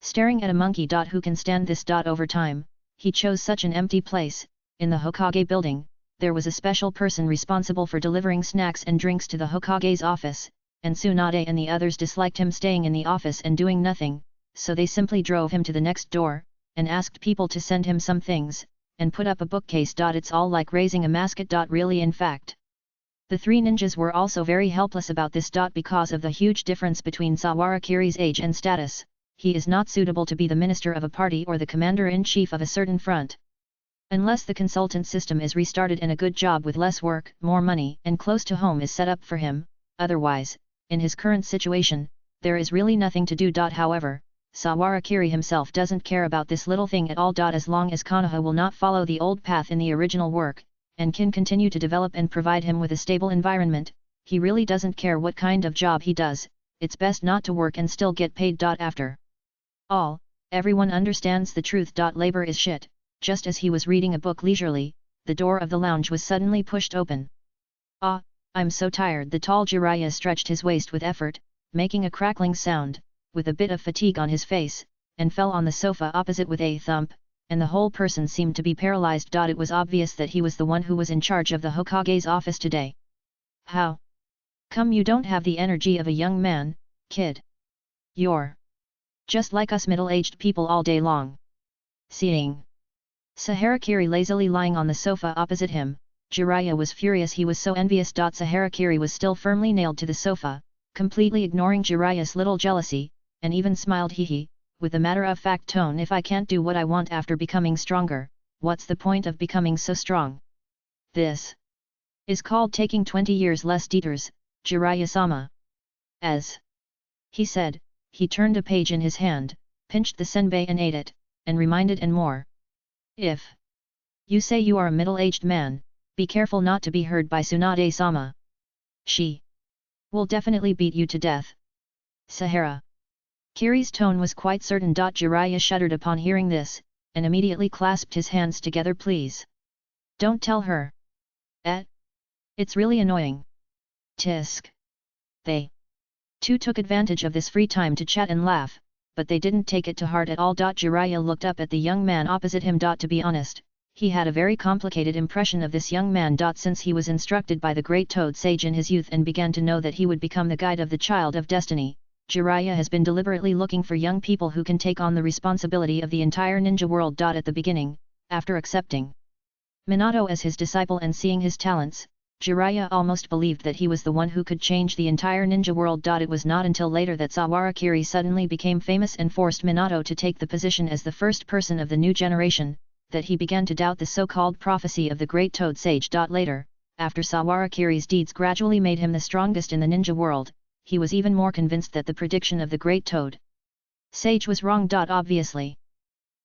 staring at a monkey. Who can stand this? Over time, he chose such an empty place. In the Hokage building, there was a special person responsible for delivering snacks and drinks to the Hokage's office, and Tsunade and the others disliked him staying in the office and doing nothing, so they simply drove him to the next door, and asked people to send him some things, and put up a bookcase. It's all like raising a mascot. Really, in fact. The 3 ninjas were also very helpless about this. Because of the huge difference between Sawarakiri's age and status, he is not suitable to be the minister of a party or the commander-in-chief of a certain front. Unless the consultant system is restarted and a good job with less work, more money, and close to home is set up for him, otherwise, in his current situation, there is really nothing to do. However, Sawarakiri himself doesn't care about this little thing at all. As long as Konoha will not follow the old path in the original work, and can continue to develop and provide him with a stable environment, he really doesn't care what kind of job he does. It's best not to work and still get paid. After all, everyone understands the truth. Labor is shit. Just as he was reading a book leisurely, the door of the lounge was suddenly pushed open. Ah, I'm so tired. The tall Jiraiya stretched his waist with effort, making a crackling sound, with a bit of fatigue on his face, and fell on the sofa opposite with a thump, and the whole person seemed to be paralyzed. It was obvious that he was the one who was in charge of the Hokage's office today. How come you don't have the energy of a young man, kid? You're just like us middle-aged people all day long. Seeing Saharakiri lazily lying on the sofa opposite him, Jiraiya was furious. He was so envious. Saharakiri was still firmly nailed to the sofa, completely ignoring Jiraiya's little jealousy, and even smiled hee, with a matter-of-fact tone. If I can't do what I want after becoming stronger, what's the point of becoming so strong? This is called taking 20 years less detours, Jiraiya-sama. As he said, he turned a page in his hand, pinched the senbei and ate it, and reminded and more. If you say you are a middle-aged man, be careful not to be heard by Tsunade-sama. She will definitely beat you to death. Sahara. Kiri's tone was quite certain. Jiraiya shuddered upon hearing this, and immediately clasped his hands together. Please. Don't tell her. It's really annoying. Tisk. They two took advantage of this free time to chat and laugh, but they didn't take it to heart at all. Jiraiya looked up at the young man opposite him. To be honest, he had a very complicated impression of this young man. Since he was instructed by the great Toad Sage in his youth and began to know that he would become the guide of the Child of Destiny, Jiraiya has been deliberately looking for young people who can take on the responsibility of the entire ninja world. At the beginning, after accepting Minato as his disciple and seeing his talents, Jiraiya almost believed that he was the one who could change the entire ninja world. It was not until later that Sawara-kiri suddenly became famous and forced Minato to take the position as the first person of the new generation, that he began to doubt the so-called prophecy of the great Toad Sage. Later, after Sawara-kiri's deeds gradually made him the strongest in the ninja world, he was even more convinced that the prediction of the great Toad Sage was wrong. Obviously,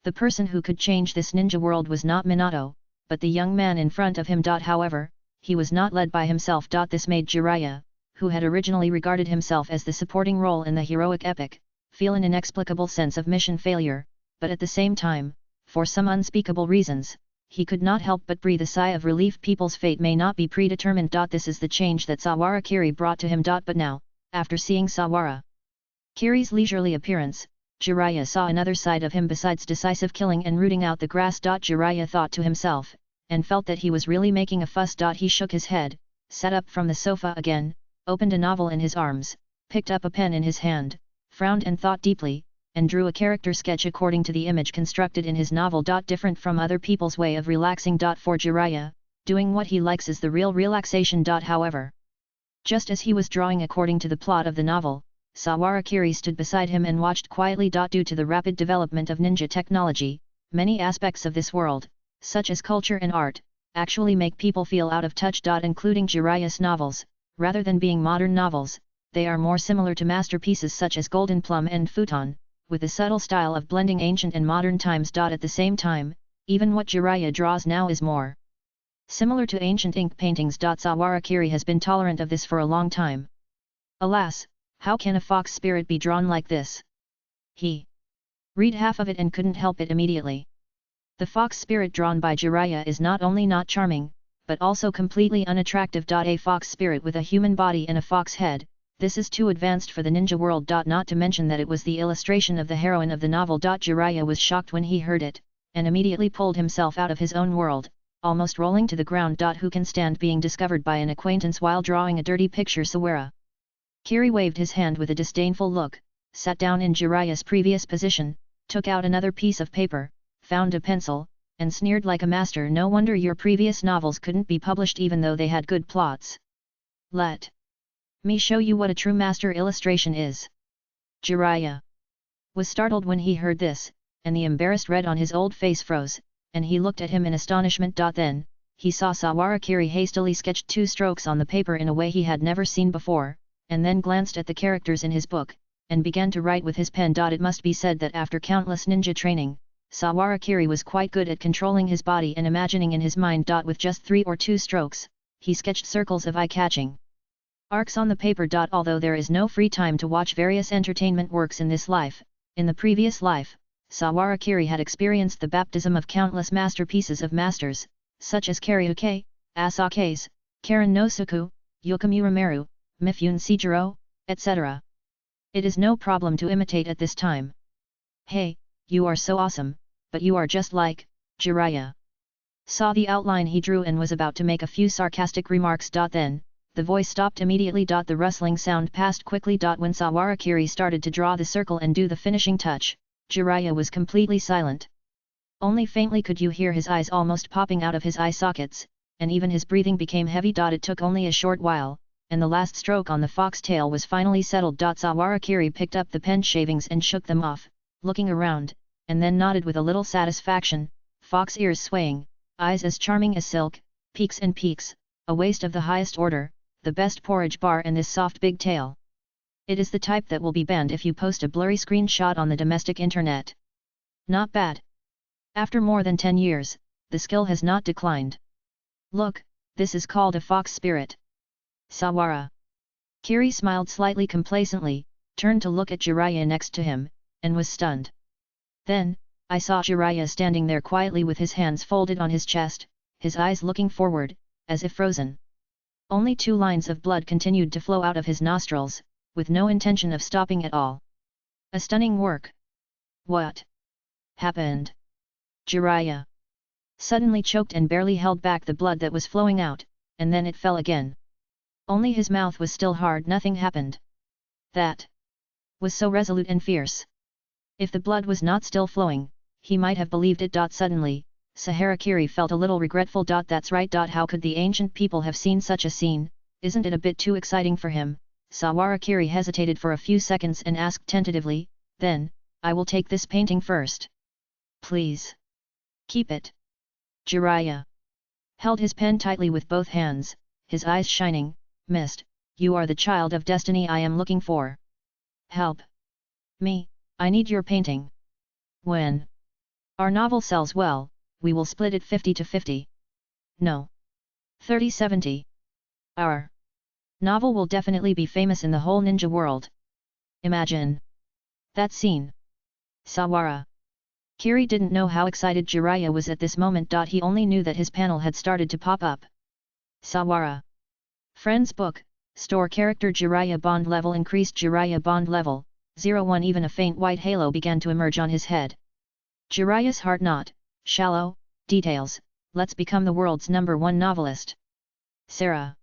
the person who could change this ninja world was not Minato, but the young man in front of him. However, he was not led by himself. This made Jiraiya, who had originally regarded himself as the supporting role in the heroic epic, feel an inexplicable sense of mission failure, but at the same time, for some unspeakable reasons, he could not help but breathe a sigh of relief. People's fate may not be predetermined. This is the change that Sawara-kiri brought to him. But now, after seeing Sawara-kiri's leisurely appearance, Jiraiya saw another side of him besides decisive killing and rooting out the grass. Jiraiya thought to himself, and felt that he was really making a fuss. He shook his head, sat up from the sofa again, opened a novel in his arms, picked up a pen in his hand, frowned and thought deeply, and drew a character sketch according to the image constructed in his novel. Different from other people's way of relaxing. For Jiraiya, doing what he likes is the real relaxation. However, just as he was drawing according to the plot of the novel, Sawara-kiri stood beside him and watched quietly. Due to the rapid development of ninja technology, many aspects of this world, such as culture and art, actually make people feel out of touch. Including Jiraiya's novels, rather than being modern novels, they are more similar to masterpieces such as Golden Plum and Futon, with a subtle style of blending ancient and modern times. At the same time, even what Jiraiya draws now is more similar to ancient ink paintings. Sawara-kiri has been tolerant of this for a long time. Alas, how can a fox spirit be drawn like this? He read half of it and couldn't help it immediately. The fox spirit drawn by Jiraiya is not only not charming, but also completely unattractive. A fox spirit with a human body and a fox head, this is too advanced for the ninja world. Not to mention that it was the illustration of the heroine of the novel. Jiraiya was shocked when he heard it, and immediately pulled himself out of his own world, almost rolling to the ground. Who can stand being discovered by an acquaintance while drawing a dirty picture? Sawara-kiri waved his hand with a disdainful look, sat down in Jiraiya's previous position, took out another piece of paper, found a pencil, and sneered like a master. No wonder your previous novels couldn't be published even though they had good plots. Let me show you what a true master illustration is. Jiraiya was startled when he heard this, and the embarrassed red on his old face froze, and he looked at him in astonishment. Then, he saw Sawara-kiri hastily sketched 2 strokes on the paper in a way he had never seen before, and then glanced at the characters in his book, and began to write with his pen. It must be said that after countless ninja training, Sawara-kiri was quite good at controlling his body and imagining in his mind. With just 3 or 2 strokes, he sketched circles of eye-catching arcs on the paper. Although there is no free time to watch various entertainment works in this life, in the previous life, Sawara-kiri had experienced the baptism of countless masterpieces of masters, such as Karyuke, Asakes, Karen no Suku, Yokamurameru, Mifune Seijiro, etc. It is no problem to imitate at this time. Hey, you are so awesome, but you are just like Jiraiya. Saw the outline he drew and was about to make a few sarcastic remarks. Then, the voice stopped immediately. The rustling sound passed quickly. When Sawara-kiri started to draw the circle and do the finishing touch, Jiraiya was completely silent. Only faintly could you hear his eyes almost popping out of his eye sockets, and even his breathing became heavy. It took only a short while, and the last stroke on the fox tail was finally settled. Sawara-kiri picked up the pen shavings and shook them off, looking around, and then nodded with a little satisfaction. Fox ears swaying, eyes as charming as silk, peaks and peaks, a waist of the highest order, the best porridge bar, and this soft big tail. It is the type that will be banned if you post a blurry screenshot on the domestic internet. Not bad, After more than 10 years, the skill has not declined. Look, this is called a fox spirit. Sawara. Kiri smiled slightly complacently, turned to look at Jiraiya next to him, and was stunned. Then, I saw Jiraiya standing there quietly with his hands folded on his chest, his eyes looking forward, as if frozen. Only 2 lines of blood continued to flow out of his nostrils, with no intention of stopping at all. A stunning work. What happened? Jiraiya suddenly choked and barely held back the blood that was flowing out, and then it fell again. Only his mouth was still hard. Nothing happened. That was so resolute and fierce. If the blood was not still flowing, he might have believed it. Suddenly, Sahara Kiri felt a little regretful. That's right. How could the ancient people have seen such a scene? Isn't it a bit too exciting for him? Sawara Kiri hesitated for a few seconds and asked tentatively, then, I will take this painting first. Please. Keep it. Jiraiya held his pen tightly with both hands, his eyes shining. Mist, you are the child of destiny I am looking for. Help me, I need your painting. When our novel sells well, we will split it 50-50. No. 30-70. Our novel will definitely be famous in the whole ninja world. Imagine that scene. Sawara Kiri didn't know how excited Jiraiya was at this moment. He only knew that his panel had started to pop up. Sawara Friends book, store character Jiraiya bond level increased. Jiraiya bond level, 01. Even a faint white halo began to emerge on his head. Jiraiya's heart not, shallow, details, let's become the world's #1 novelist. Sarah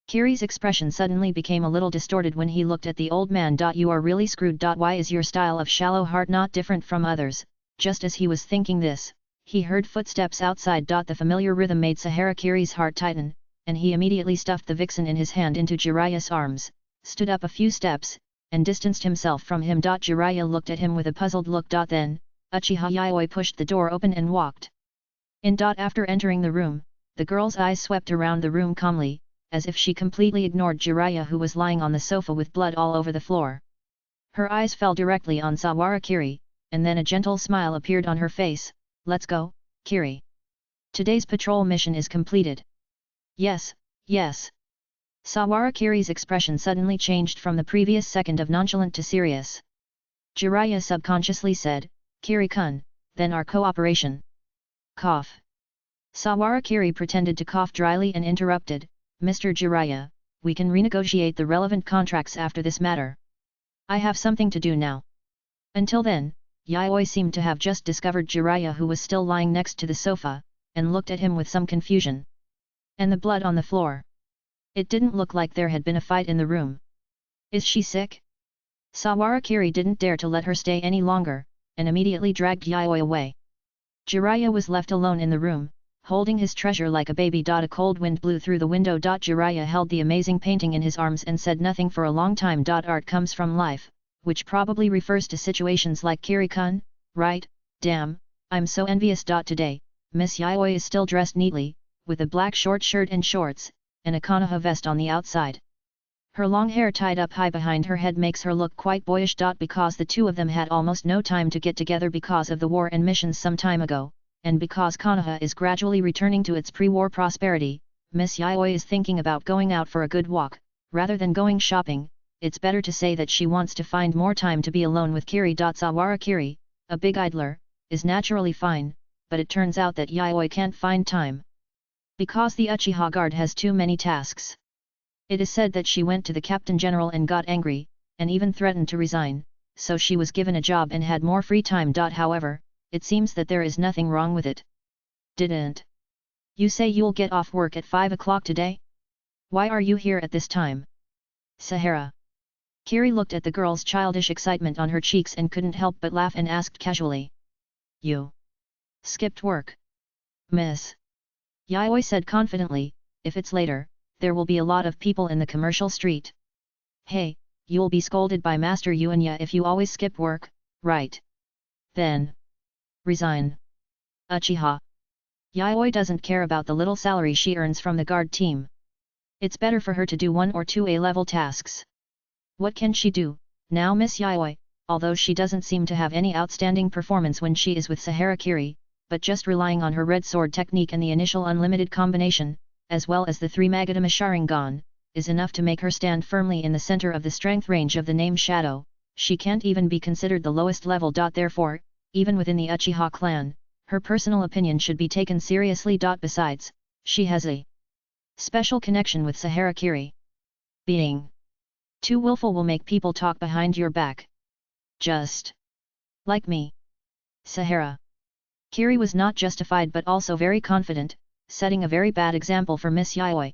Kiri's expression suddenly became a little distorted when he looked at the old man. You are really screwed. Why is your style of shallow heart not different from others? Just as he was thinking this, he heard footsteps outside. The familiar rhythm made Sahara Kiri's heart tighten, and he immediately stuffed the vixen in his hand into Jiraiya's arms, stood up a few steps, and distanced himself from him. Jiraiya looked at him with a puzzled look. Then, Uchiha Yayoi pushed the door open and walked in. After entering the room, the girl's eyes swept around the room calmly, as if she completely ignored Jiraiya, who was lying on the sofa with blood all over the floor. Her eyes fell directly on Sawara Kiri, and then a gentle smile appeared on her face. Let's go, Kiri. Today's patrol mission is completed. Yes, yes. Sawara Kiri's expression suddenly changed from the previous second of nonchalant to serious. Jiraiya subconsciously said, Kiri-kun, then our cooperation. Cough. Sawara Kiri pretended to cough dryly and interrupted, Mr. Jiraiya, we can renegotiate the relevant contracts after this matter. I have something to do now. Until then, Yayoi seemed to have just discovered Jiraiya, who was still lying next to the sofa, and looked at him with some confusion. And the blood on the floor. It didn't look like there had been a fight in the room. Is she sick? Sawara Kiri didn't dare to let her stay any longer, and immediately dragged Yayoi away. Jiraiya was left alone in the room, holding his treasure like a baby. A cold wind blew through the window. Jiraiya held the amazing painting in his arms and said nothing for a long time. Art comes from life, which probably refers to situations like Kiri-kun, right? Damn, I'm so envious. Today, Miss Yayoi is still dressed neatly, with a black short shirt and shorts, and a Konoha vest on the outside. Her long hair tied up high behind her head makes her look quite boyish. Because the two of them had almost no time to get together because of the war and missions some time ago, and because Konoha is gradually returning to its pre-war prosperity, Miss Yayoi is thinking about going out for a good walk, rather than going shopping. It's better to say that she wants to find more time to be alone with Kiri. Sawara Kiri, a big idler, is naturally fine, but it turns out that Yayoi can't find time. Because the Uchiha Guard has too many tasks. It is said that she went to the Captain General and got angry, and even threatened to resign, so she was given a job and had more free time. However, it seems that there is nothing wrong with it. Didn't you say you'll get off work at 5 o'clock today? Why are you here at this time? Sahara Kiri looked at the girl's childish excitement on her cheeks and couldn't help but laugh and asked casually. You skipped work? Miss Yayoi said confidently, if it's later, there will be a lot of people in the commercial street. Hey, you'll be scolded by Master Yuanya if you always skip work, right? Then resign. Uchiha Yayoi doesn't care about the little salary she earns from the guard team. It's better for her to do 1 or 2 A-level tasks. What can she do, now? Miss Yayoi, although she doesn't seem to have any outstanding performance when she is with Sahara Kiri, but just relying on her red sword technique and the initial unlimited combination, as well as the 3 Magatama Sharingan, is enough to make her stand firmly in the center of the strength range of the name Shadow. She can't even be considered the lowest level. Therefore, even within the Uchiha clan, her personal opinion should be taken seriously. Besides, she has a special connection with Sahara Kiri. Being too willful will make people talk behind your back. Just like me. Sahara Kiri was not justified but also very confident, setting a very bad example for Miss Yayoi.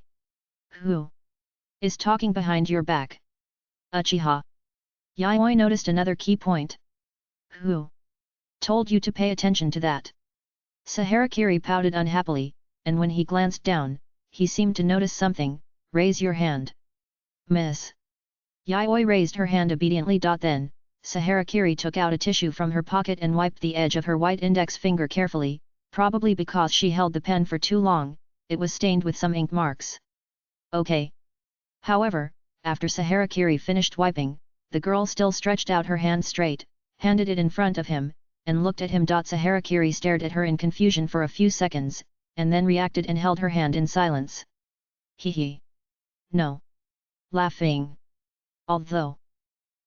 Who is talking behind your back? Uchiha. Yayoi noticed another key point. Who told you to pay attention to that? Sahara Kiri pouted unhappily, and when he glanced down, he seemed to notice something. Raise your hand. Miss Yayoi raised her hand obediently. Then, Sahara Kiri took out a tissue from her pocket and wiped the edge of her white index finger carefully, probably because she held the pen for too long, it was stained with some ink marks. Okay. However, after Sahara Kiri finished wiping, the girl still stretched out her hand straight, handed it in front of him, and looked at him. Sahara Kiri stared at her in confusion for a few seconds, and then reacted and held her hand in silence. Hee. No. Laughing. Although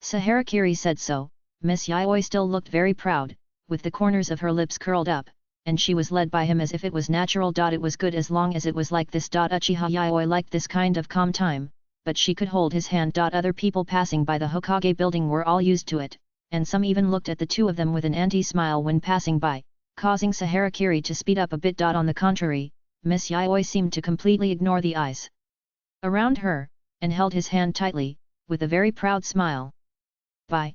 Sahara Kiri said so, Miss Yayoi still looked very proud, with the corners of her lips curled up, and she was led by him as if it was natural. It was good as long as it was like this. Uchiha Yayoi liked this kind of calm time, but she could hold his hand. Other people passing by the Hokage building were all used to it, and some even looked at the two of them with an anti-smile when passing by, causing Sahara Kiri to speed up a bit. On the contrary, Miss Yayoi seemed to completely ignore the eyes around her, and held his hand tightly, with a very proud smile. By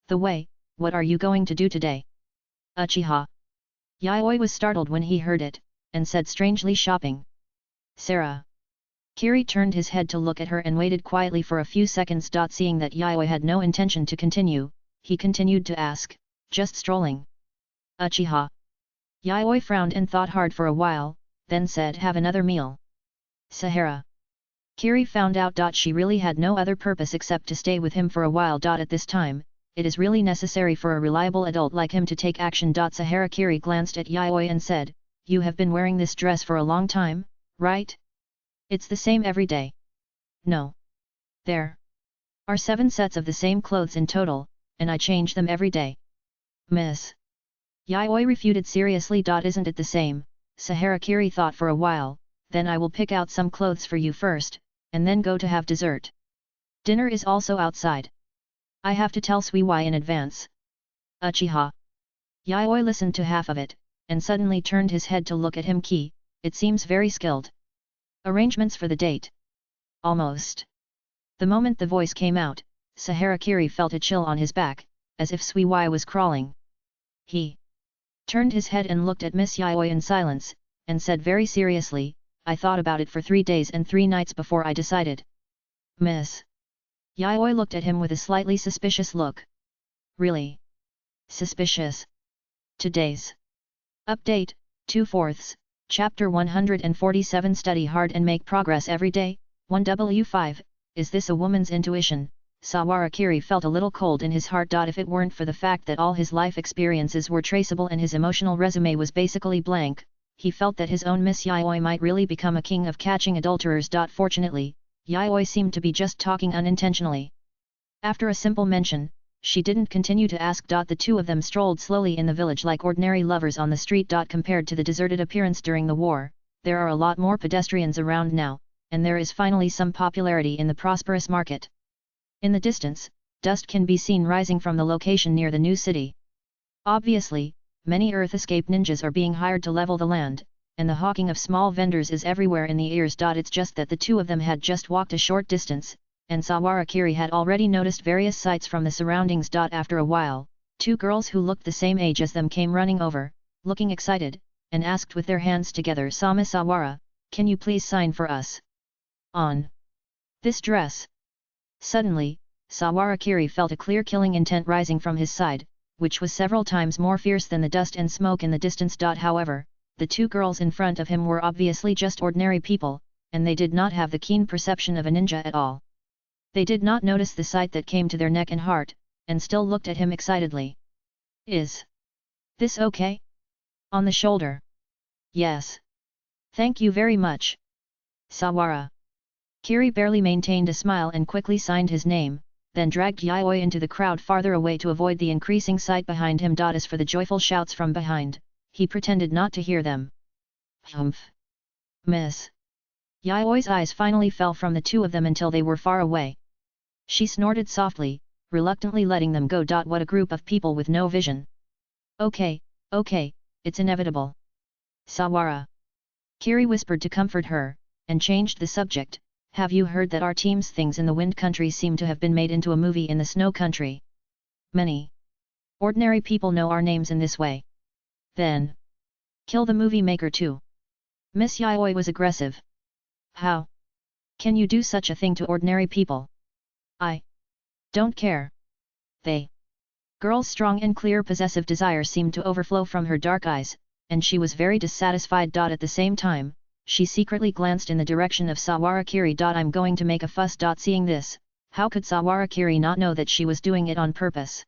the way, what are you going to do today? Uchiha Yayoi was startled when he heard it, and said strangely, shopping. Sarah Kiri turned his head to look at her and waited quietly for a few seconds. Seeing that Yayoi had no intention to continue, he continued to ask, just strolling. Uchiha Yayoi frowned and thought hard for a while, then said, have another meal. Sahara Kiri found out. She really had no other purpose except to stay with him for a while. At this time, it is really necessary for a reliable adult like him to take action. Sahara Kiri glanced at Yayoi and said, you have been wearing this dress for a long time, right? It's the same every day. No. There are 7 sets of the same clothes in total, and I change them every day. Miss Yayoi refuted seriously. Isn't it the same? Sahara Kiri thought for a while, then I will pick out some clothes for you first, and then go to have dessert. Dinner is also outside. I have to tell Suiwai in advance. Uchiha Yayoi listened to half of it, and suddenly turned his head to look at him. It seems very skilled. Arrangements for the date. Almost. The moment the voice came out, Sahara Kiri felt a chill on his back, as if Suiwai was crawling. He turned his head and looked at Miss Yayoi in silence, and said very seriously, I thought about it for 3 days and 3 nights before I decided. Miss Yayoi looked at him with a slightly suspicious look. Really? Suspicious? Today's update, 2/4, Chapter 147. Study hard and make progress every day. 1W5, is this a woman's intuition? Sawara Kiri felt a little cold in his heart. If it weren't for the fact that all his life experiences were traceable and his emotional resume was basically blank, he felt that his own Miss Yayoi might really become a king of catching adulterers. Fortunately, Yayoi seemed to be just talking unintentionally. After a simple mention, she didn't continue to ask. The two of them strolled slowly in the village like ordinary lovers on the street. Compared to the deserted appearance during the war, there are a lot more pedestrians around now, and there is finally some popularity in the prosperous market. In the distance, dust can be seen rising from the location near the new city. Obviously, many Earth Escape ninjas are being hired to level the land, and the hawking of small vendors is everywhere in the ears. It's just that the two of them had just walked a short distance, and Sawara Kiri had already noticed various sights from the surroundings. After a while, 2 girls who looked the same age as them came running over, looking excited, and asked with their hands together, Sama Sawara, can you please sign for us on this dress? Suddenly, Sawara Kiri felt a clear killing intent rising from his side, which was several times more fierce than the dust and smoke in the distance. However, the 2 girls in front of him were obviously just ordinary people, and they did not have the keen perception of a ninja at all. They did not notice the sight that came to their neck and heart, and still looked at him excitedly. Is this okay? On the shoulder. Yes. Thank you very much. Sawara. Kiri barely maintained a smile and quickly signed his name, then dragged Yayoi into the crowd farther away to avoid the increasing sight behind him. As for the joyful shouts from behind, he pretended not to hear them. Humph. Miss. Yayoi's eyes finally fell from the two of them until they were far away. She snorted softly, reluctantly letting them go. What a group of people with no vision. Okay, it's inevitable. Sawara. Kiri whispered to comfort her, and changed the subject. Have you heard that our team's things in the wind country seem to have been made into a movie in the snow country? Many ordinary people know our names in this way. Then kill the movie maker too. Miss Yayoi was aggressive. How can you do such a thing to ordinary people? I don't care. They. Girl's strong and clear possessive desire seemed to overflow from her dark eyes, and she was very dissatisfied. At the same time, she secretly glanced in the direction of Sawara Kiri. I'm going to make a fuss. Seeing this, how could Sawara Kiri not know that she was doing it on purpose?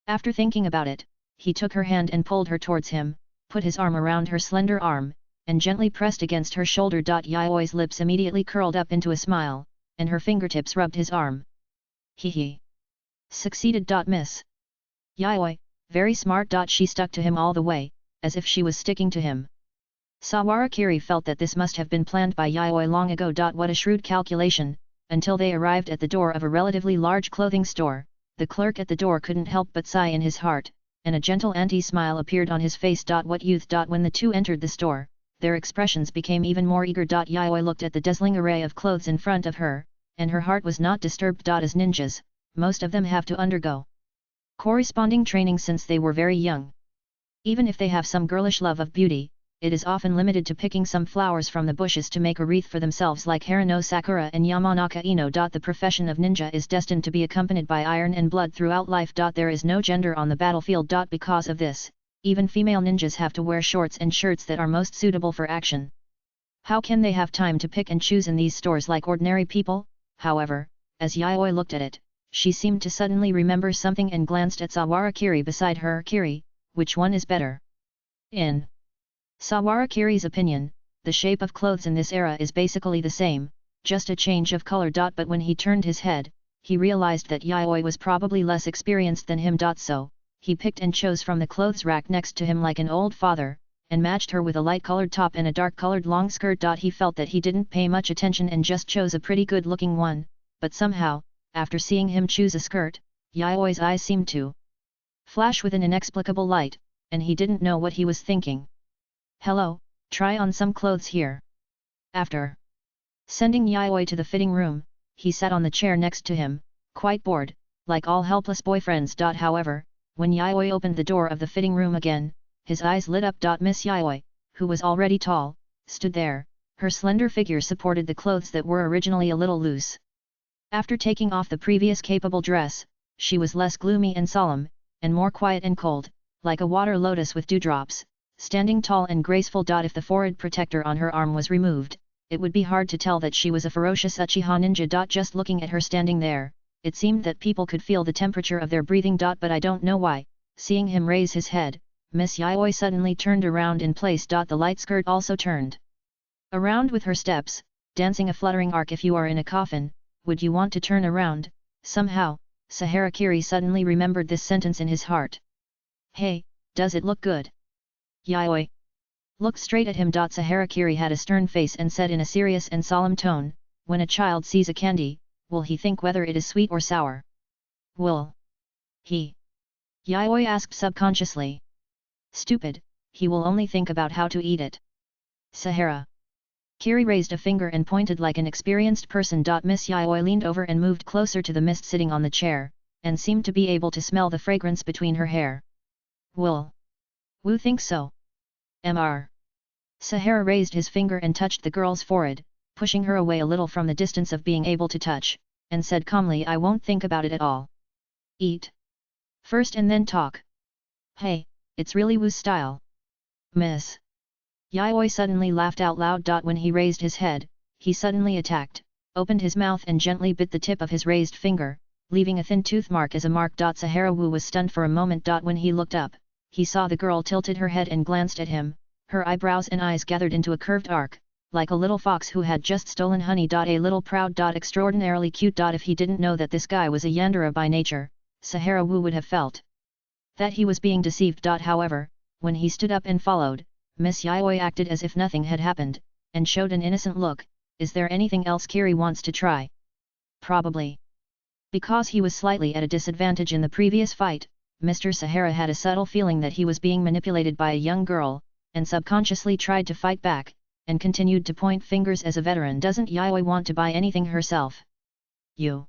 After thinking about it, he took her hand and pulled her towards him, put his arm around her slender arm, and gently pressed against her shoulder. Yayoi's lips immediately curled up into a smile, and her fingertips rubbed his arm. He succeeded. Miss Yayoi, very smart. She stuck to him all the way, as if she was sticking to him. Sawara Kiri felt that this must have been planned by Yayoi long ago. What a shrewd calculation. Until they arrived at the door of a relatively large clothing store, the clerk at the door couldn't help but sigh in his heart, and a gentle anti-smile appeared on his face. What youth. When the two entered the store, their expressions became even more eager. Yayoi looked at the dazzling array of clothes in front of her, and her heart was not disturbed. As ninjas, most of them have to undergo corresponding training since they were very young. Even if they have some girlish love of beauty, it is often limited to picking some flowers from the bushes to make a wreath for themselves like Harano Sakura and Yamanaka Ino. The profession of ninja is destined to be accompanied by iron and blood throughout life. There is no gender on the battlefield. Because of this, even female ninjas have to wear shorts and shirts that are most suitable for action. How can they have time to pick and choose in these stores like ordinary people? However, as Yayoi looked at it, she seemed to suddenly remember something and glanced at Sawara Kiri beside her. Kiri, which one is better? In Sawara Kiri's opinion, the shape of clothes in this era is basically the same, just a change of color. But when he turned his head, he realized that Yayoi was probably less experienced than him. So, he picked and chose from the clothes rack next to him like an old father, and matched her with a light-colored top and a dark-colored long skirt. He felt that he didn't pay much attention and just chose a pretty good-looking one, but somehow, after seeing him choose a skirt, Yayoi's eyes seemed to flash with an inexplicable light, and he didn't know what he was thinking. Hello, try on some clothes here. After sending Yayoi to the fitting room, he sat on the chair next to him, quite bored, like all helpless boyfriends. However, when Yayoi opened the door of the fitting room again, his eyes lit up. Miss Yayoi, who was already tall, stood there, her slender figure supported the clothes that were originally a little loose. After taking off the previous capable dress, she was less gloomy and solemn, and more quiet and cold, like a water lotus with dewdrops, standing tall and graceful. If the forehead protector on her arm was removed, it would be hard to tell that she was a ferocious Uchiha ninja. Just looking at her standing there, it seemed that people could feel the temperature of their breathing. But I don't know why, seeing him raise his head, Miss Yayoi suddenly turned around in place. The light skirt also turned around with her steps, dancing a fluttering arc. If you are in a coffin, would you want to turn around? Somehow, Sahara Kiri suddenly remembered this sentence in his heart. Hey, does it look good? Yayoi looked straight at him. Sahara Kiri had a stern face and said in a serious and solemn tone, when a child sees a candy, will he think whether it is sweet or sour? Will he? Yayoi asked subconsciously. Stupid, he will only think about how to eat it. Sahara Kiri raised a finger and pointed like an experienced person. Miss Yayoi leaned over and moved closer to the mist sitting on the chair, and seemed to be able to smell the fragrance between her hair. Will Wu think so? Mr. Sahara raised his finger and touched the girl's forehead, pushing her away a little from the distance of being able to touch, and said calmly, I won't think about it at all. Eat first and then talk. Hey, it's really Wu's style. Miss Yayoi suddenly laughed out loud. When he raised his head, he suddenly attacked, opened his mouth and gently bit the tip of his raised finger, leaving a thin tooth mark as a mark. Sahara Wu was stunned for a moment. When he looked up, he saw the girl tilted her head and glanced at him, her eyebrows and eyes gathered into a curved arc, like a little fox who had just stolen honey. A little proud. Extraordinarily cute. If he didn't know that this guy was a yandere by nature, Sahara Wu would have felt that he was being deceived. However, when he stood up and followed, Miss Yayoi acted as if nothing had happened, and showed an innocent look. Is there anything else Kiri wants to try? Probably. Because he was slightly at a disadvantage in the previous fight, Mr. Sahara had a subtle feeling that he was being manipulated by a young girl, and subconsciously tried to fight back, and continued to point fingers as a veteran. Doesn't Yayoi want to buy anything herself? You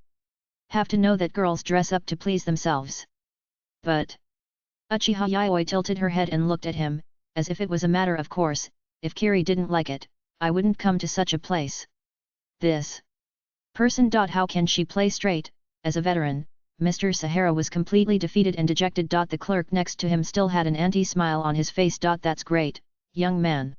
have to know that girls dress up to please themselves. But Uchiha Yayoi tilted her head and looked at him, as if it was a matter of course. If Kiri didn't like it, I wouldn't come to such a place. This person. How can she play straight? As a veteran, Mr. Sahara was completely defeated and dejected. The clerk next to him still had an anti-smile on his face. That's great, young man.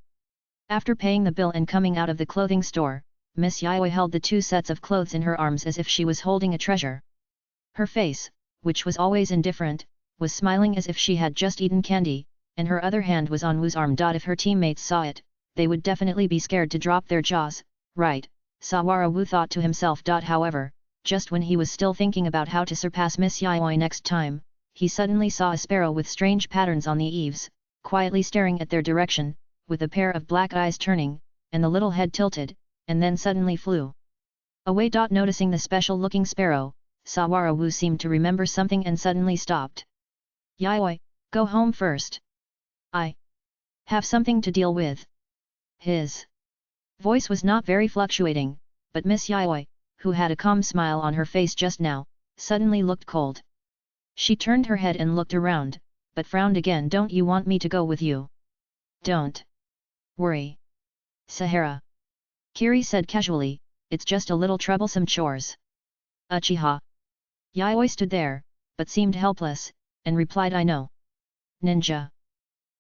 After paying the bill and coming out of the clothing store, Miss Yayoi held the 2 sets of clothes in her arms as if she was holding a treasure. Her face, which was always indifferent, was smiling as if she had just eaten candy, and her other hand was on Wu's arm. If her teammates saw it, they would definitely be scared to drop their jaws, right? Sawara Wu thought to himself. However, just when he was still thinking about how to surpass Miss Yayoi next time, he suddenly saw a sparrow with strange patterns on the eaves, quietly staring at their direction, with a pair of black eyes turning, and the little head tilted, and then suddenly flew away. Noticing the special-looking sparrow, Sawara Wu seemed to remember something and suddenly stopped. Yayoi, go home first. I have something to deal with. His voice was not very fluctuating, but Miss Yayoi, who had a calm smile on her face just now, suddenly looked cold. She turned her head and looked around, but frowned again. Don't you want me to go with you? Don't worry, Sahara. Kiri said casually, it's just a little troublesome chores. Uchiha Yayoi stood there, but seemed helpless, and replied, I know. Ninja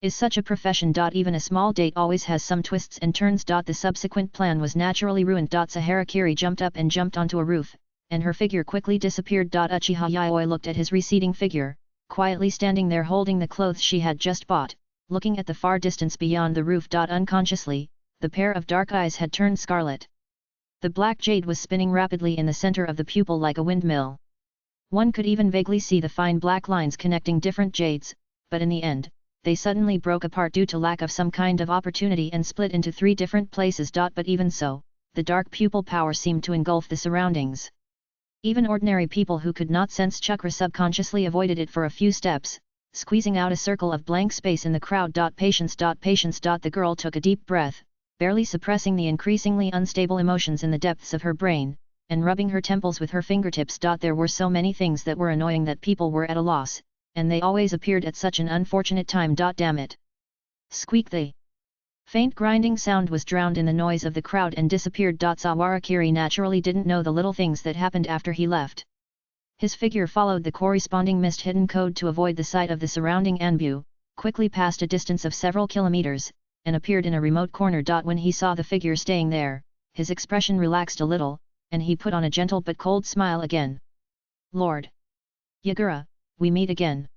is such a profession. Even a small date always has some twists and turns. The subsequent plan was naturally ruined. Sahara Kiri jumped up and jumped onto a roof, and her figure quickly disappeared. Uchiha Yayoi looked at his receding figure, quietly standing there holding the clothes she had just bought, looking at the far distance beyond the roof. Unconsciously, the pair of dark eyes had turned scarlet. The black jade was spinning rapidly in the center of the pupil like a windmill. One could even vaguely see the fine black lines connecting different jades, but in the end, they suddenly broke apart due to lack of some kind of opportunity and split into 3 different places. But even so, the dark pupil power seemed to engulf the surroundings. Even ordinary people who could not sense chakra subconsciously avoided it for a few steps, squeezing out a circle of blank space in the crowd. Patience. The girl took a deep breath, barely suppressing the increasingly unstable emotions in the depths of her brain, and rubbing her temples with her fingertips. There were so many things that were annoying that people were at a loss, and they always appeared at such an unfortunate time. Damn it! Squeak. The faint grinding sound was drowned in the noise of the crowd and disappeared. Sawara Kiri naturally didn't know the little things that happened after he left. His figure followed the corresponding mist hidden code to avoid the sight of the surrounding Anbu, quickly passed a distance of several kilometers, and appeared in a remote corner. When he saw the figure staying there, his expression relaxed a little, and he put on a gentle but cold smile again. Lord Yagura, we meet again.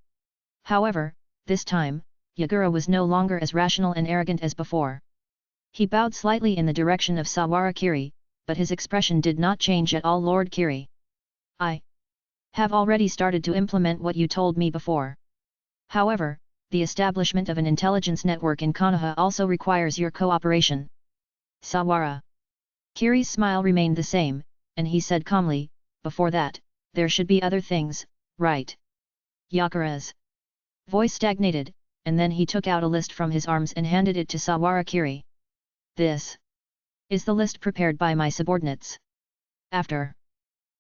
However, this time, Yagura was no longer as rational and arrogant as before. He bowed slightly in the direction of Sawara Kiri, but his expression did not change at all. Lord Kiri, I have already started to implement what you told me before. However, the establishment of an intelligence network in Konoha also requires your cooperation. Sawara Kiri's smile remained the same, and he said calmly, before that, there should be other things, right? Yakura's voice stagnated, and then he took out a list from his arms and handed it to Sawara Kiri. This is the list prepared by my subordinates. After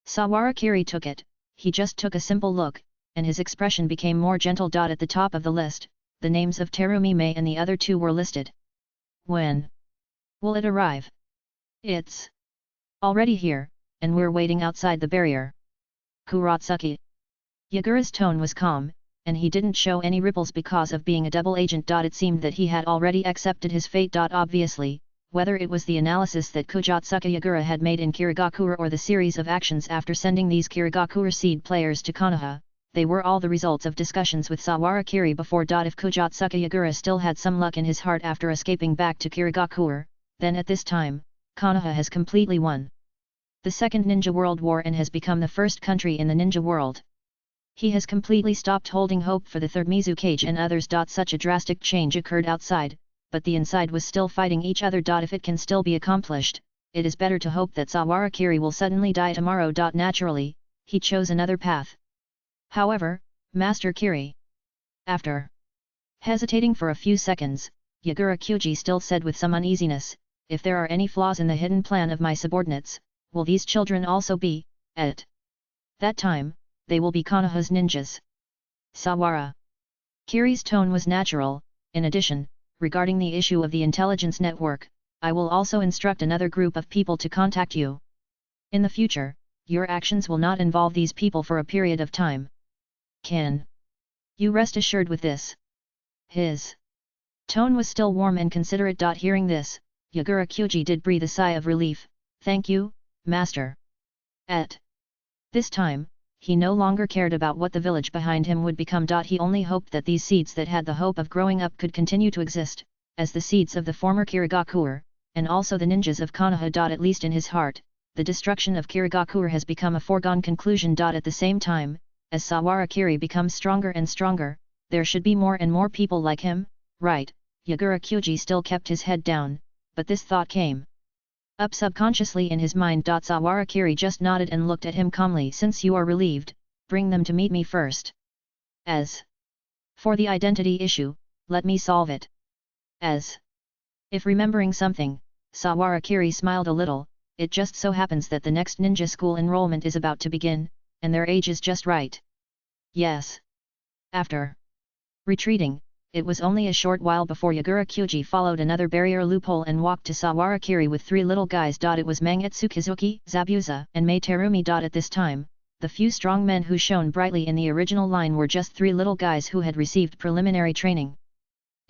Sawara Kiri took it, he just took a simple look, and his expression became more gentle. At the top of the list, the names of Terumi Mei and the other 2 were listed. When will it arrive? It's already here, and we're waiting outside the barrier. Kuratsuki. Yagura's tone was calm, and he didn't show any ripples because of being a double agent. It seemed that he had already accepted his fate. Obviously, whether it was the analysis that Kujatsuka Yagura had made in Kirigakura or the series of actions after sending these Kirigakura seed players to Konoha, they were all the results of discussions with Sawara Kiri before. If Kujatsuka Yagura still had some luck in his heart after escaping back to Kirigakure, then at this time, Konoha has completely won the Second Ninja World War and has become the first country in the ninja world. He has completely stopped holding hope for the third Mizukage and others. Such a drastic change occurred outside, but the inside was still fighting each other. If it can still be accomplished, it is better to hope that Sawara Kiri will suddenly die tomorrow. Naturally, he chose another path. However, Master Kiri. After hesitating for a few seconds, Yagura Kyuji still said with some uneasiness, if there are any flaws in the hidden plan of my subordinates, will these children also be, at that time, they will be Konoha's ninjas. Sawara Kiri's tone was natural. In addition, regarding the issue of the intelligence network, I will also instruct another group of people to contact you. In the future, your actions will not involve these people for a period of time. Can you rest assured with this? His tone was still warm and considerate. Hearing this, Yagura Kyuji did breathe a sigh of relief. Thank you, Master. At this time, he no longer cared about what the village behind him would become. He only hoped that these seeds that had the hope of growing up could continue to exist, as the seeds of the former Kirigakure, and also the ninjas of Konoha. At least in his heart, the destruction of Kirigakure has become a foregone conclusion. At the same time, as Sawara Kiri becomes stronger and stronger, there should be more and more people like him, right? Yagura Kyuji still kept his head down, but this thought came up subconsciously in his mind. Sawara Kiri just nodded and looked at him calmly. Since you are relieved, bring them to meet me first. As for the identity issue, let me solve it. As if remembering something, Sawara Kiri smiled a little. It just so happens that the next ninja school enrollment is about to begin, and their age is just right. Yes. After retreating, it was only a short while before Yagura Kyuji followed another barrier loophole and walked to Sawara Kiri with three little guys. It was Mangetsu Kizuki, Zabuza, and Mei Terumi. At this time, the few strong men who shone brightly in the original line were just three little guys who had received preliminary training.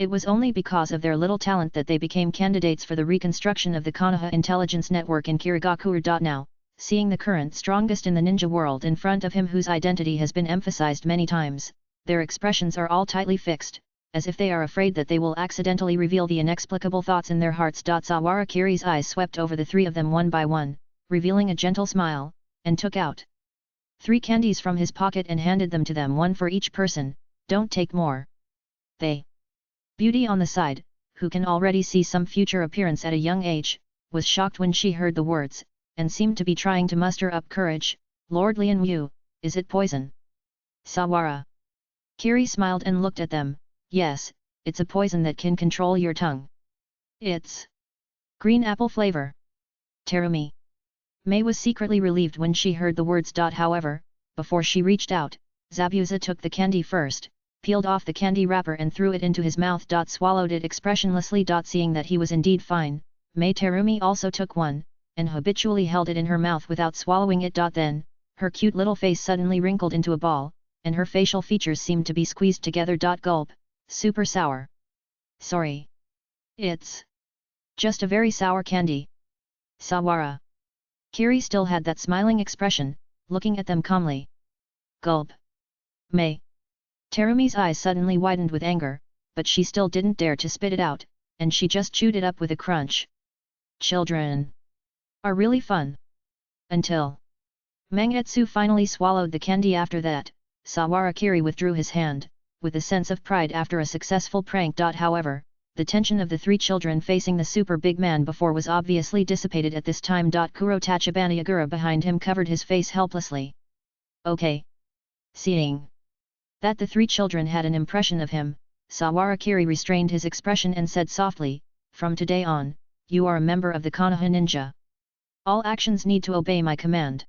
It was only because of their little talent that they became candidates for the reconstruction of the Konoha intelligence network in Kirigakure. Now, seeing the current strongest in the ninja world in front of him whose identity has been emphasized many times, their expressions are all tightly fixed, as if they are afraid that they will accidentally reveal the inexplicable thoughts in their hearts. Sawara Kiri's eyes swept over the three of them one by one, revealing a gentle smile, and took out 3 candies from his pocket and handed them to them, one for each person. Don't take more. They. Beauty on the side, who can already see some future appearance at a young age, was shocked when she heard the words, and seemed to be trying to muster up courage. Lord Lian Yu, is it poison? Sawara Kiri smiled and looked at them. Yes, it's a poison that can control your tongue. It's green apple flavor. Terumi Mei was secretly relieved when she heard the words. However, before she reached out, Zabuza took the candy first, peeled off the candy wrapper and threw it into his mouth. Swallowed it expressionlessly. Seeing that he was indeed fine, Mei Terumi also took one, and habitually held it in her mouth without swallowing it. Then, her cute little face suddenly wrinkled into a ball, and her facial features seemed to be squeezed together. Gulp. Super sour. Sorry. It's just a very sour candy. Sawara Kiri still had that smiling expression, looking at them calmly. Gulp. Mei Terumi's eyes suddenly widened with anger, but she still didn't dare to spit it out, and she just chewed it up with a crunch. Children are really fun. Until Mangetsu finally swallowed the candy. After that, Sawara Kiri withdrew his hand, with a sense of pride after a successful prank. However, the tension of the 3 children facing the super big man before was obviously dissipated at this time. Kuro Tachibana Yagura behind him covered his face helplessly. Okay. Seeing that the 3 children had an impression of him, Sawara Kiri restrained his expression and said softly, from today on, you are a member of the Konoha Ninja. All actions need to obey my command.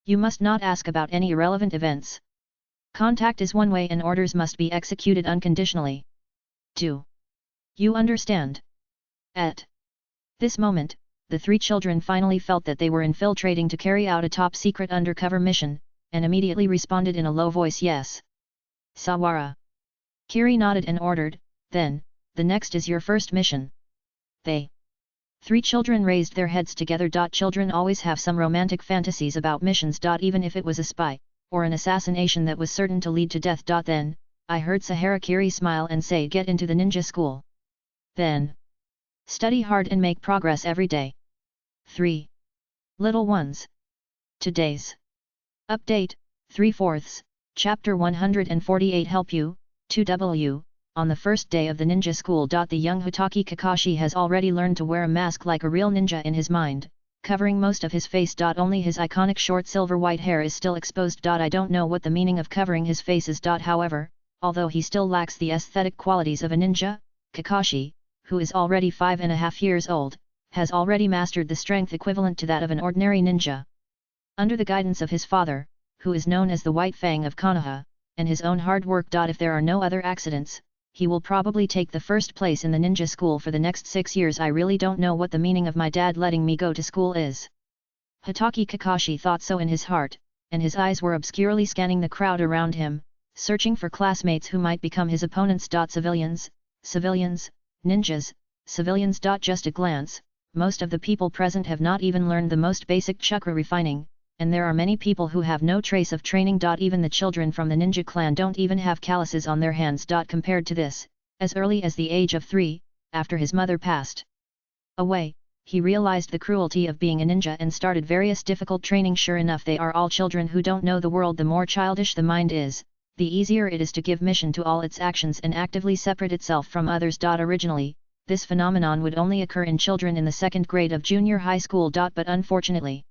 You must not ask about any irrelevant events. Contact is one way and orders must be executed unconditionally. Do you understand? At this moment, the 3 children finally felt that they were infiltrating to carry out a top-secret undercover mission, and immediately responded in a low voice yes. Sawara Kiri nodded and ordered, then, the next is your first mission. They 3 children raised their heads together. Children always have some romantic fantasies about missions. Even if it was a spy, or an assassination that was certain to lead to death. Then, I heard Saharakiri smile and say, get into the ninja school. Then, study hard and make progress every day. 3. Little ones. Today's update, 3/4, Chapter 148 Help You, 2W, on the first day of the ninja school. The young Hotake Kakashi has already learned to wear a mask like a real ninja in his mind, covering most of his face. Only his iconic short silver white hair is still exposed. I don't know what the meaning of covering his face is. However, although he still lacks the aesthetic qualities of a ninja, Kakashi, who is already 5.5 years old, has already mastered the strength equivalent to that of an ordinary ninja. Under the guidance of his father, who is known as the White Fang of Konoha, and his own hard work. If there are no other accidents, he will probably take the first place in the ninja school for the next 6 years. I really don't know what the meaning of my dad letting me go to school is. Hotake Kakashi thought so in his heart, and his eyes were obscurely scanning the crowd around him, searching for classmates who might become his opponents. Civilians, ninjas, civilians. Just a glance, most of the people present have not even learned the most basic chakra refining, and there are many people who have no trace of training. Even the children from the ninja clan don't even have calluses on their hands. Compared to this, as early as the age of 3, after his mother passed away, he realized the cruelty of being a ninja and started various difficult training. Sure enough, they are all children who don't know the world. The more childish the mind is, the easier it is to give mission to all its actions and actively separate itself from others. Originally, this phenomenon would only occur in children in the 2nd grade of junior high school. But unfortunately,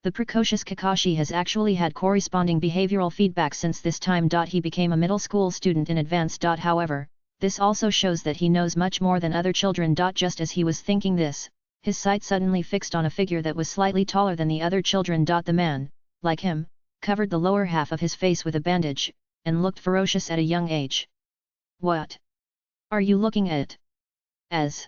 the precocious Kakashi has actually had corresponding behavioral feedback since this time. He became a middle school student in advance. However, this also shows that he knows much more than other children. Just as he was thinking this, his sight suddenly fixed on a figure that was slightly taller than the other children. The man, like him, covered the lower half of his face with a bandage, and looked ferocious at a young age. What are you looking at? As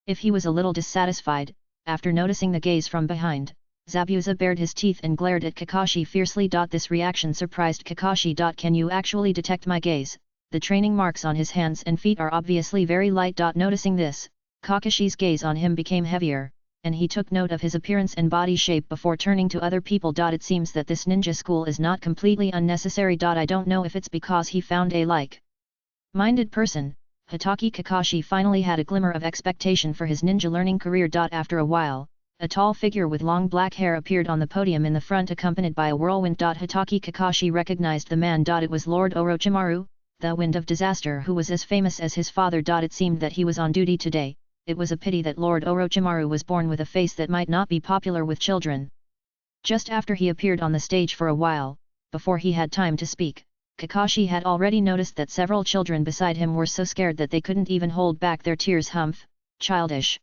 if he was a little dissatisfied, after noticing the gaze from behind, Zabuza bared his teeth and glared at Kakashi fiercely. This reaction surprised Kakashi. Can you actually detect my gaze? The training marks on his hands and feet are obviously very light. Noticing this, Kakashi's gaze on him became heavier, and he took note of his appearance and body shape before turning to other people. It seems that this ninja school is not completely unnecessary. I don't know if it's because he found a like-minded person. Hotake Kakashi finally had a glimmer of expectation for his ninja learning career. After a while, a tall figure with long black hair appeared on the podium in the front accompanied by a whirlwind. Hotake Kakashi recognized the man. It was Lord Orochimaru, the Wind of Disaster, who was as famous as his father. It seemed that he was on duty today. It was a pity that Lord Orochimaru was born with a face that might not be popular with children. Just after he appeared on the stage for a while, before he had time to speak, Kakashi had already noticed that several children beside him were so scared that they couldn't even hold back their tears. Childish.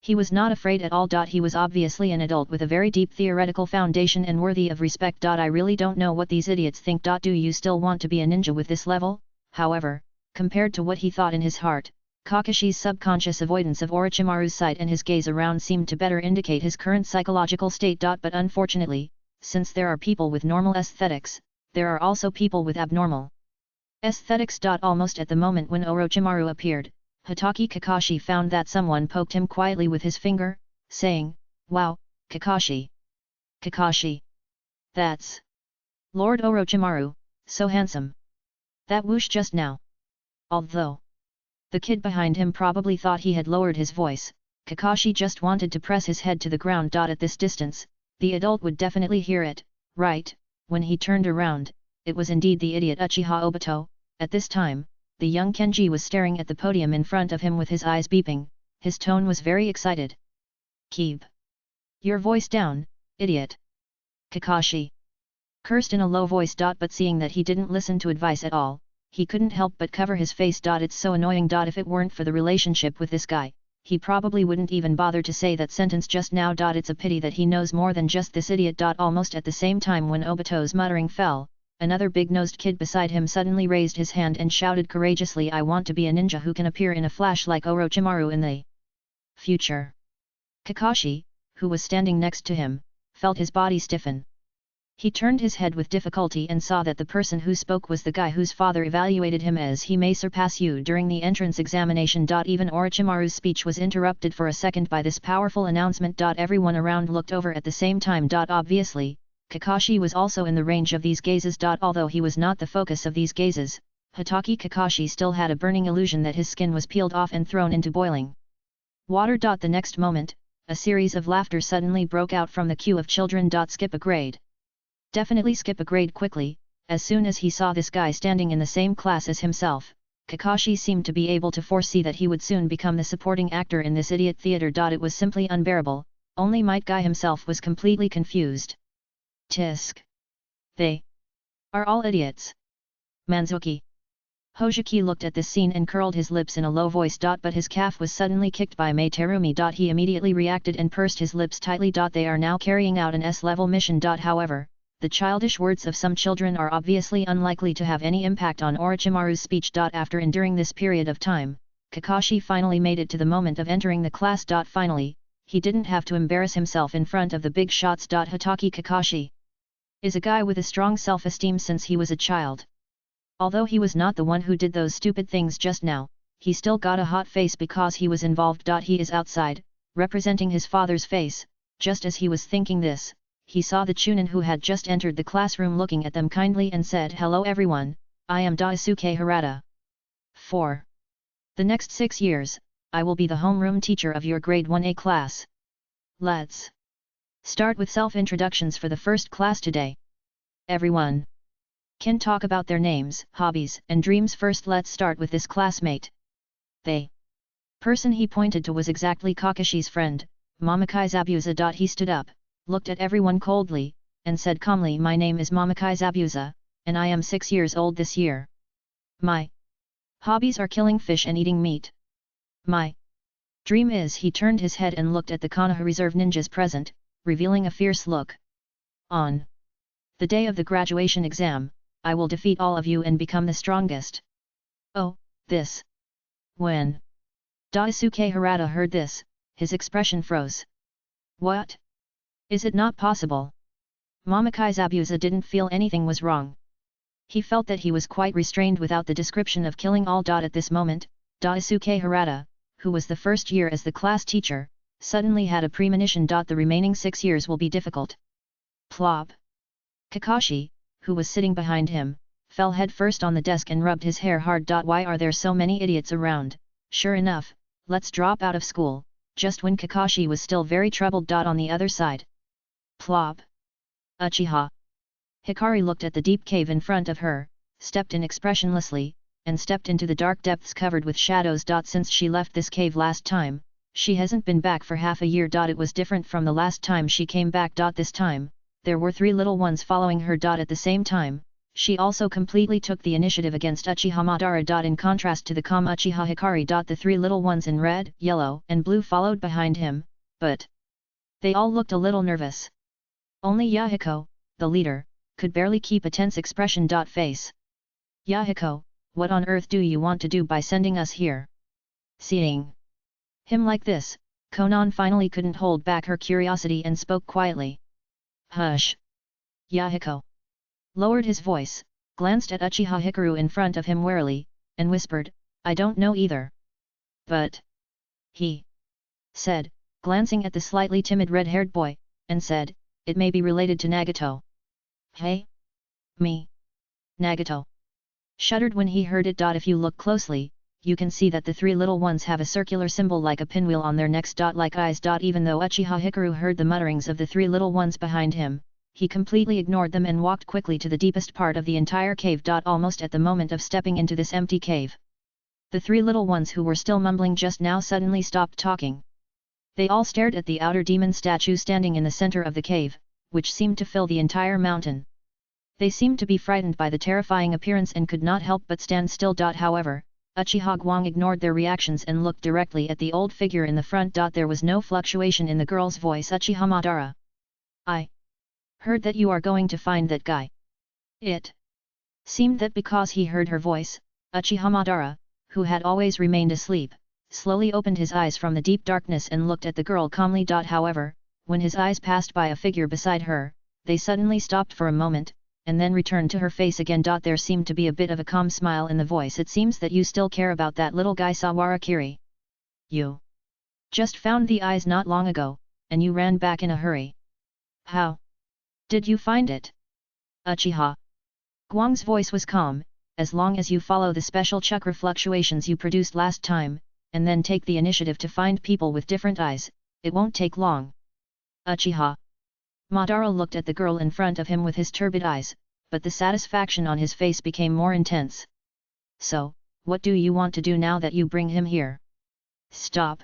He was not afraid at all. He was obviously an adult with a very deep theoretical foundation and worthy of respect. I really don't know what these idiots think. Do you still want to be a ninja with this level? However, compared to what he thought in his heart, Kakashi's subconscious avoidance of Orochimaru's sight and his gaze around seemed to better indicate his current psychological state. But unfortunately, since there are people with normal aesthetics, there are also people with abnormal aesthetics. Almost at the moment when Orochimaru appeared, Hotake Kakashi found that someone poked him quietly with his finger, saying, "Wow, Kakashi. Kakashi. That's Lord Orochimaru, so handsome. That whoosh just now." Although the kid behind him probably thought he had lowered his voice, Kakashi just wanted to press his head to the ground. At this distance, the adult would definitely hear it, right? When he turned around, it was indeed the idiot Uchiha Obito. At this time, the young Kenji was staring at the podium in front of him with his eyes beeping. His tone was very excited. "Keep your voice down, idiot!" Kakashi cursed in a low voice. But seeing that he didn't listen to advice at all, he couldn't help but cover his face. It's so annoying. If it weren't for the relationship with this guy, he probably wouldn't even bother to say that sentence just now. It's a pity that he knows more than just this idiot. Almost at the same time when Obito's muttering fell, another big-nosed kid beside him suddenly raised his hand and shouted courageously, "I want to be a ninja who can appear in a flash like Orochimaru in the future." Kakashi, who was standing next to him, felt his body stiffen. He turned his head with difficulty and saw that the person who spoke was the guy whose father evaluated him as "he may surpass you" during the entrance examination. Even Orochimaru's speech was interrupted for a second by this powerful announcement. Everyone around looked over at the same time. Obviously, Kakashi was also in the range of these gazes. Although he was not the focus of these gazes, Hatake Kakashi still had a burning illusion that his skin was peeled off and thrown into boiling water. The next moment, a series of laughter suddenly broke out from the queue of children. Skip a grade. Definitely skip a grade quickly. As soon as he saw this guy standing in the same class as himself, Kakashi seemed to be able to foresee that he would soon become the supporting actor in this idiot theater. It was simply unbearable. Only Might Guy himself was completely confused. Tisk. They are all idiots. Manzuki. Hojiki looked at this scene and curled his lips in a low voice. But his calf was suddenly kicked by Mei Terumi. He immediately reacted and pursed his lips tightly. They are now carrying out an S-level mission. However, the childish words of some children are obviously unlikely to have any impact on Orochimaru's speech. After enduring this period of time, Kakashi finally made it to the moment of entering the class. Finally, he didn't have to embarrass himself in front of the big shots. Hatake Kakashi is a guy with a strong self-esteem since he was a child. Although he was not the one who did those stupid things just now, he still got a hot face because he was involved. He is outside, representing his father's face. Just as he was thinking this, he saw the Chunin who had just entered the classroom looking at them kindly and said, "Hello everyone, I am Daisuke Harada. For the next 6 years, I will be the homeroom teacher of your grade 1A class. Let's start with self-introductions for the first class today. Everyone can talk about their names, hobbies, and dreams first. Let's start with this classmate." The person he pointed to was exactly Kakashi's friend, Mamakai Zabuza. He stood up, looked at everyone coldly, and said calmly, "My name is Mamakai Zabuza, and I am 6 years old this year. My hobbies are killing fish and eating meat. My dream is..." He turned his head and looked at the Konoha reserve ninjas present, revealing a fierce look. "On the day of the graduation exam, I will defeat all of you and become the strongest." "Oh, this..." When Daisuke Harada heard this, his expression froze. "What? Is it not possible?" Mamakai Zabuza didn't feel anything was wrong. He felt that he was quite restrained without the description of killing all. At this moment, Daisuke Harada, who was the first year as the class teacher, suddenly had a premonition. The remaining 6 years will be difficult. Plop. Kakashi, who was sitting behind him, fell head first on the desk and rubbed his hair hard. Why are there so many idiots around? Sure enough, let's drop out of school. Just when Kakashi was still very troubled. On the other side. Plop. Uchiha Hikari looked at the deep cave in front of her, stepped in expressionlessly, and stepped into the dark depths covered with shadows. Since she left this cave last time, she hasn't been back for half a year. It was different from the last time she came back. This time, there were 3 little ones following her. At the same time, she also completely took the initiative against Uchiha Madara. In contrast to the calm Uchiha Hikari. The 3 little ones in red, yellow, and blue followed behind him, but they all looked a little nervous. Only Yahiko, the leader, could barely keep a tense expression. Face. "Yahiko, what on earth do you want to do by sending us here?" Seeing him like this, Konan finally couldn't hold back her curiosity and spoke quietly. "Hush." Yahiko lowered his voice, glanced at Uchiha Hikaru in front of him warily, and whispered, "I don't know either." "But..." he said, glancing at the slightly timid red-haired boy, and said, "It may be related to Nagato." "Hey? Me? Nagato?" Shuddered when he heard it. If you look closely, you can see that the 3 little ones have a circular symbol like a pinwheel on their necks. Like eyes. Even though Uchiha Hikaru heard the mutterings of the 3 little ones behind him, he completely ignored them and walked quickly to the deepest part of the entire cave. Almost at the moment of stepping into this empty cave, the 3 little ones who were still mumbling just now suddenly stopped talking. They all stared at the outer demon statue standing in the center of the cave, which seemed to fill the entire mountain. They seemed to be frightened by the terrifying appearance and could not help but stand still. However, Uchiha Guang ignored their reactions and looked directly at the old figure in the front. There was no fluctuation in the girl's voice. "Uchiha Madara, I heard that you are going to find that guy." It seemed that because he heard her voice, Uchiha Madara, who had always remained asleep, slowly opened his eyes from the deep darkness and looked at the girl calmly. However, when his eyes passed by a figure beside her, they suddenly stopped for a moment, and then returned to her face again. There seemed to be a bit of a calm smile in the voice. "It seems that you still care about that little guy Sawara Kiri. You just found the eyes not long ago, and you ran back in a hurry. How Did you find it? Uchiha. Guang's voice was calm, as long as you follow the special chakra fluctuations you produced last time, and then take the initiative to find people with different eyes, it won't take long. Uchiha. Madara looked at the girl in front of him with his turbid eyes, but the satisfaction on his face became more intense. So, what do you want to do now that you bring him here? Stop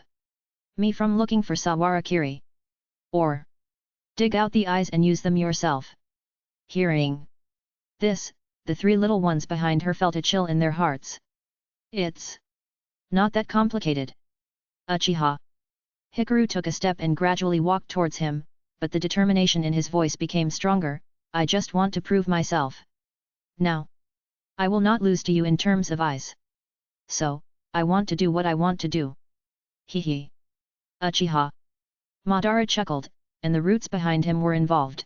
me from looking for Sawarakiri. Or dig out the eyes and use them yourself. Hearing this, the three little ones behind her felt a chill in their hearts. It's not that complicated. Uchiha. Hikaru took a step and gradually walked towards him, but the determination in his voice became stronger. I just want to prove myself. Now, I will not lose to you in terms of eyes. So, I want to do what I want to do. Hee. Uchiha. Madara chuckled, and the roots behind him were involved.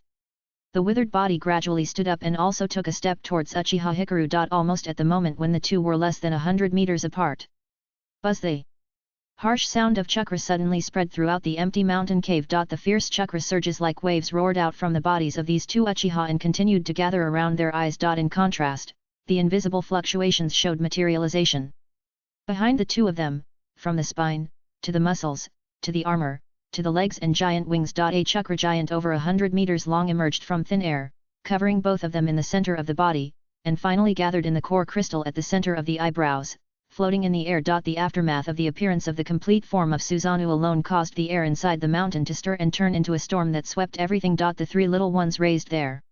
The withered body gradually stood up and also took a step towards Uchiha Hikaru. Almost at the moment when the two were less than 100 meters apart. Buzz the harsh sound of chakra suddenly spread throughout the empty mountain cave. The fierce chakra surges like waves roared out from the bodies of these two Uchiha and continued to gather around their eyes. In contrast, the invisible fluctuations showed materialization. Behind the two of them, from the spine, to the muscles, to the armor, to the legs and giant wings. A chakra giant over 100 meters long emerged from thin air, covering both of them in the center of the body, and finally gathered in the core crystal at the center of the eyebrows, floating in the air. The aftermath of the appearance of the complete form of Susanoo alone caused the air inside the mountain to stir and turn into a storm that swept everything. The three little ones raised their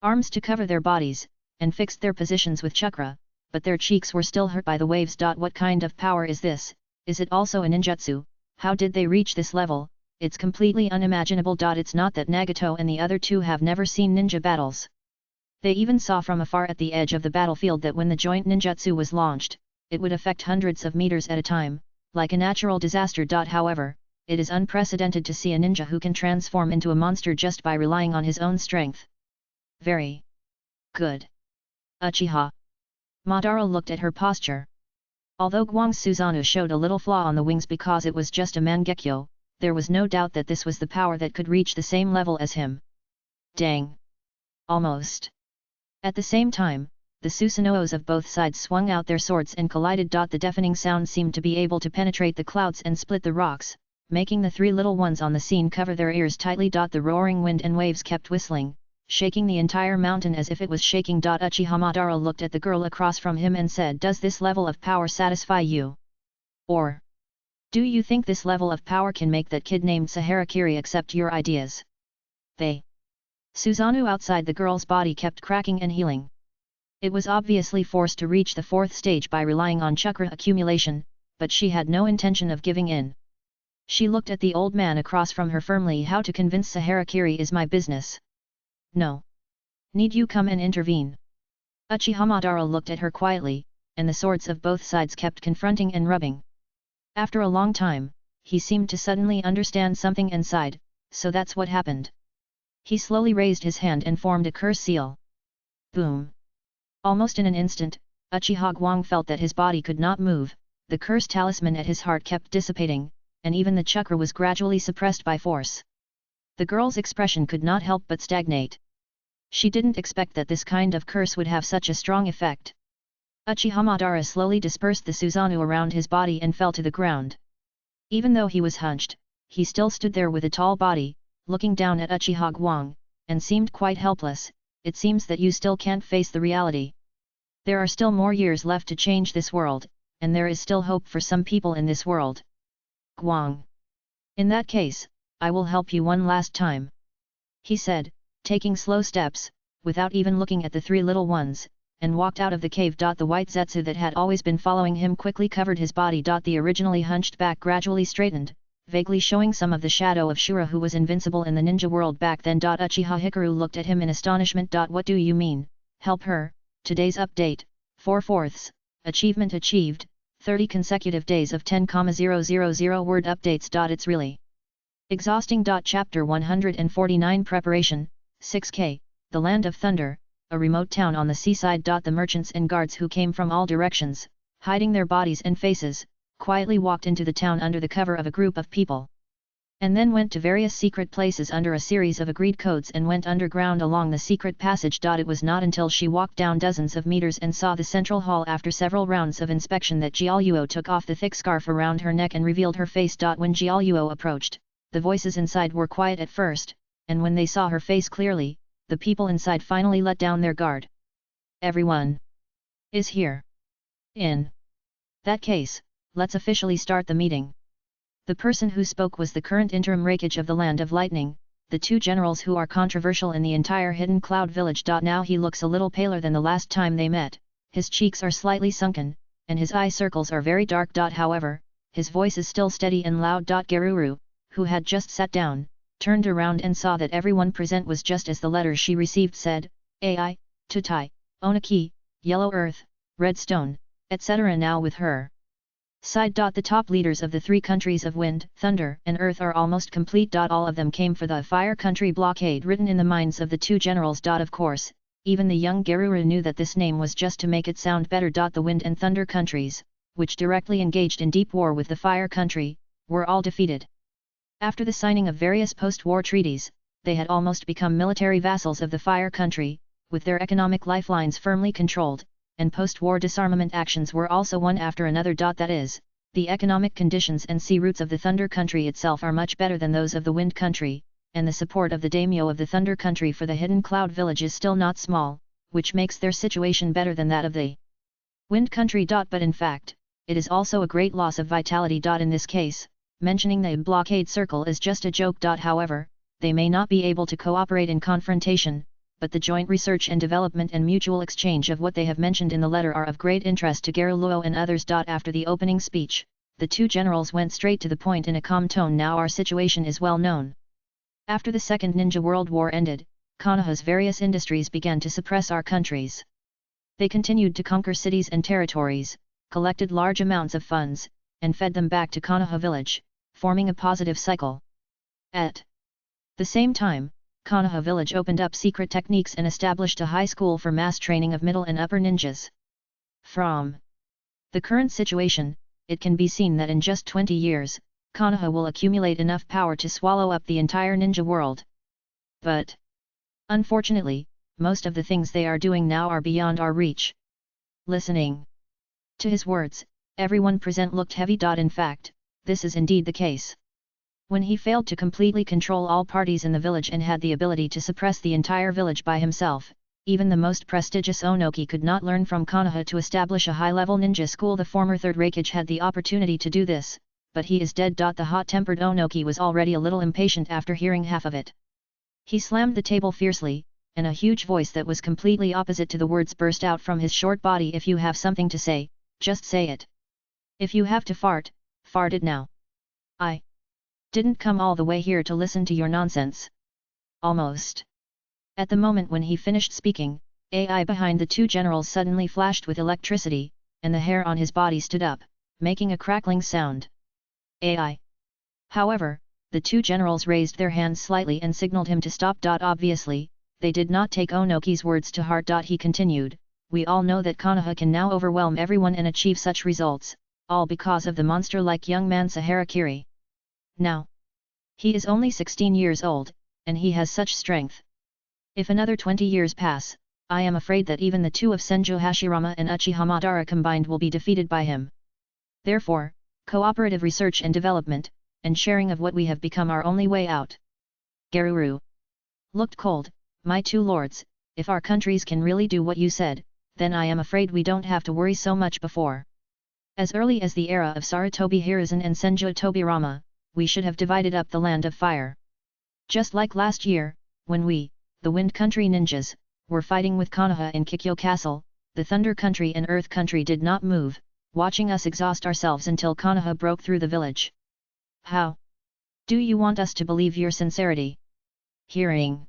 arms to cover their bodies, and fixed their positions with chakra, but their cheeks were still hurt by the waves. What kind of power is this? Is it also a ninjutsu? How did they reach this level? It's completely unimaginable. It's not that Nagato and the other two have never seen ninja battles. They even saw from afar at the edge of the battlefield that when the joint ninjutsu was launched, it would affect hundreds of meters at a time, like a natural disaster. However, it is unprecedented to see a ninja who can transform into a monster just by relying on his own strength. Very good. Uchiha. Madara looked at her posture. Although Guang's Susanoo showed a little flaw on the wings because it was just a Mangekyo, there was no doubt that this was the power that could reach the same level as him. Dang! Almost. At the same time, the Susanuos of both sides swung out their swords and collided. The deafening sound seemed to be able to penetrate the clouds and split the rocks, making the three little ones on the scene cover their ears tightly. The roaring wind and waves kept whistling, shaking the entire mountain as if it was shaking. Uchiha Madara looked at the girl across from him and said, "Does this level of power satisfy you? Or do you think this level of power can make that kid named Saharakiri accept your ideas?" The Susanoo outside the girl's body kept cracking and healing. It was obviously forced to reach the fourth stage by relying on chakra accumulation, but she had no intention of giving in. She looked at the old man across from her firmly. "How to convince Saharakiri is my business. No need you come and intervene." Uchiha Madara looked at her quietly, and the swords of both sides kept confronting and rubbing. After a long time, he seemed to suddenly understand something and sighed, "So that's what happened." He slowly raised his hand and formed a curse seal. Boom! Almost in an instant, Uchiha Guang felt that his body could not move, the curse talisman at his heart kept dissipating, and even the chakra was gradually suppressed by force. The girl's expression could not help but stagnate. She didn't expect that this kind of curse would have such a strong effect. Uchiha Madara slowly dispersed the Susanoo around his body and fell to the ground. Even though he was hunched, he still stood there with a tall body, looking down at Uchiha Guang, and seemed quite helpless. "It seems that you still can't face the reality. There are still more years left to change this world, and there is still hope for some people in this world. Guang. In that case, I will help you one last time," he said, taking slow steps, without even looking at the three little ones, and walked out of the cave. The white Zetsu that had always been following him quickly covered his body. The originally hunched back gradually straightened, vaguely showing some of the shadow of Shura, who was invincible in the ninja world back then. Uchiha Hikaru looked at him in astonishment. "What do you mean, help her?" Today's update, 4/4, achievement achieved, 30 consecutive days of 10,000 word updates. It's really exhausting. Chapter 149 Preparation, 6K, the Land of Thunder, a remote town on the seaside. The merchants and guards who came from all directions, hiding their bodies and faces, quietly walked into the town under the cover of a group of people. and then went to various secret places under a series of agreed codes and went underground along the secret passage. It was not until she walked down dozens of meters and saw the central hall after several rounds of inspection that Jiaoluo took off the thick scarf around her neck and revealed her face. When Jiaoluo approached, the voices inside were quiet at first, and when they saw her face clearly, the people inside finally let down their guard. Everyone is here. In that case, let's officially start the meeting. The person who spoke was the current interim Hokage of the Land of Lightning, the two generals who are controversial in the entire Hidden Cloud Village. Now he looks a little paler than the last time they met, his cheeks are slightly sunken, and his eye circles are very dark. However, his voice is still steady and loud. Garuru, who had just sat down, turned around and saw that everyone present was just as the letters she received said, Ai, Tutai, Onaki, Yellow Earth, Red Stone, etc. Now with her side. The top leaders of the three countries of Wind, Thunder, and Earth are almost complete. All of them came for the Fire Country blockade written in the minds of the two generals. Of course, even the young Garuru knew that this name was just to make it sound better. The Wind and Thunder countries, which directly engaged in deep war with the Fire Country, were all defeated. After the signing of various post-war treaties, they had almost become military vassals of the Fire Country, with their economic lifelines firmly controlled, and post-war disarmament actions were also one after another. That is, the economic conditions and sea routes of the Thunder Country itself are much better than those of the Wind Country, and the support of the daimyo of the Thunder Country for the Hidden Cloud Village is still not small, which makes their situation better than that of the Wind Country. But in fact, it is also a great loss of vitality. In this case, mentioning the blockade circle is just a joke. However, they may not be able to cooperate in confrontation, but the joint research and development and mutual exchange of what they have mentioned in the letter are of great interest to Garuluo and others. After the opening speech, the two generals went straight to the point in a calm tone. Now our situation is well known. After the Second Ninja World War ended, Konoha's various industries began to suppress our countries. They continued to conquer cities and territories, collected large amounts of funds, and fed them back to Konoha village, forming a positive cycle. At the same time, Konoha village opened up secret techniques and established a high school for mass training of middle and upper ninjas. From the current situation, it can be seen that in just 20 years, Konoha will accumulate enough power to swallow up the entire ninja world. But unfortunately, most of the things they are doing now are beyond our reach. Listening to his words, everyone present looked heavy. In fact, this is indeed the case. When he failed to completely control all parties in the village and had the ability to suppress the entire village by himself, even the most prestigious Onoki could not learn from Konoha to establish a high-level ninja school. The former third Hokage had the opportunity to do this, but he is dead. The hot-tempered Onoki was already a little impatient after hearing half of it. He slammed the table fiercely, and a huge voice that was completely opposite to the words burst out from his short body. If you have something to say, just say it. If you have to fart, fart it now. I didn't come all the way here to listen to your nonsense. Almost. At the moment when he finished speaking, AI behind the two generals suddenly flashed with electricity, and the hair on his body stood up, making a crackling sound. AI. However, the two generals raised their hands slightly and signaled him to stop. Obviously, they did not take Onoki's words to heart. He continued, we all know that Konoha can now overwhelm everyone and achieve such results, all because of the monster-like young man Saharakiri. Now, he is only 16 years old, and he has such strength. If another 20 years pass, I am afraid that even the two of Senju Hashirama and Uchiha Madara combined will be defeated by him. Therefore, cooperative research and development, and sharing of what we have become our only way out. Garuru looked cold. My two lords, if our countries can really do what you said, then I am afraid we don't have to worry so much before. As early as the era of Sarutobi Hiruzen and Senju Tobirama, we should have divided up the land of fire. Just like last year, when we, the Wind Country ninjas, were fighting with Konoha in Kikyo Castle, the Thunder Country and Earth Country did not move, watching us exhaust ourselves until Konoha broke through the village. How do you want us to believe your sincerity? Hearing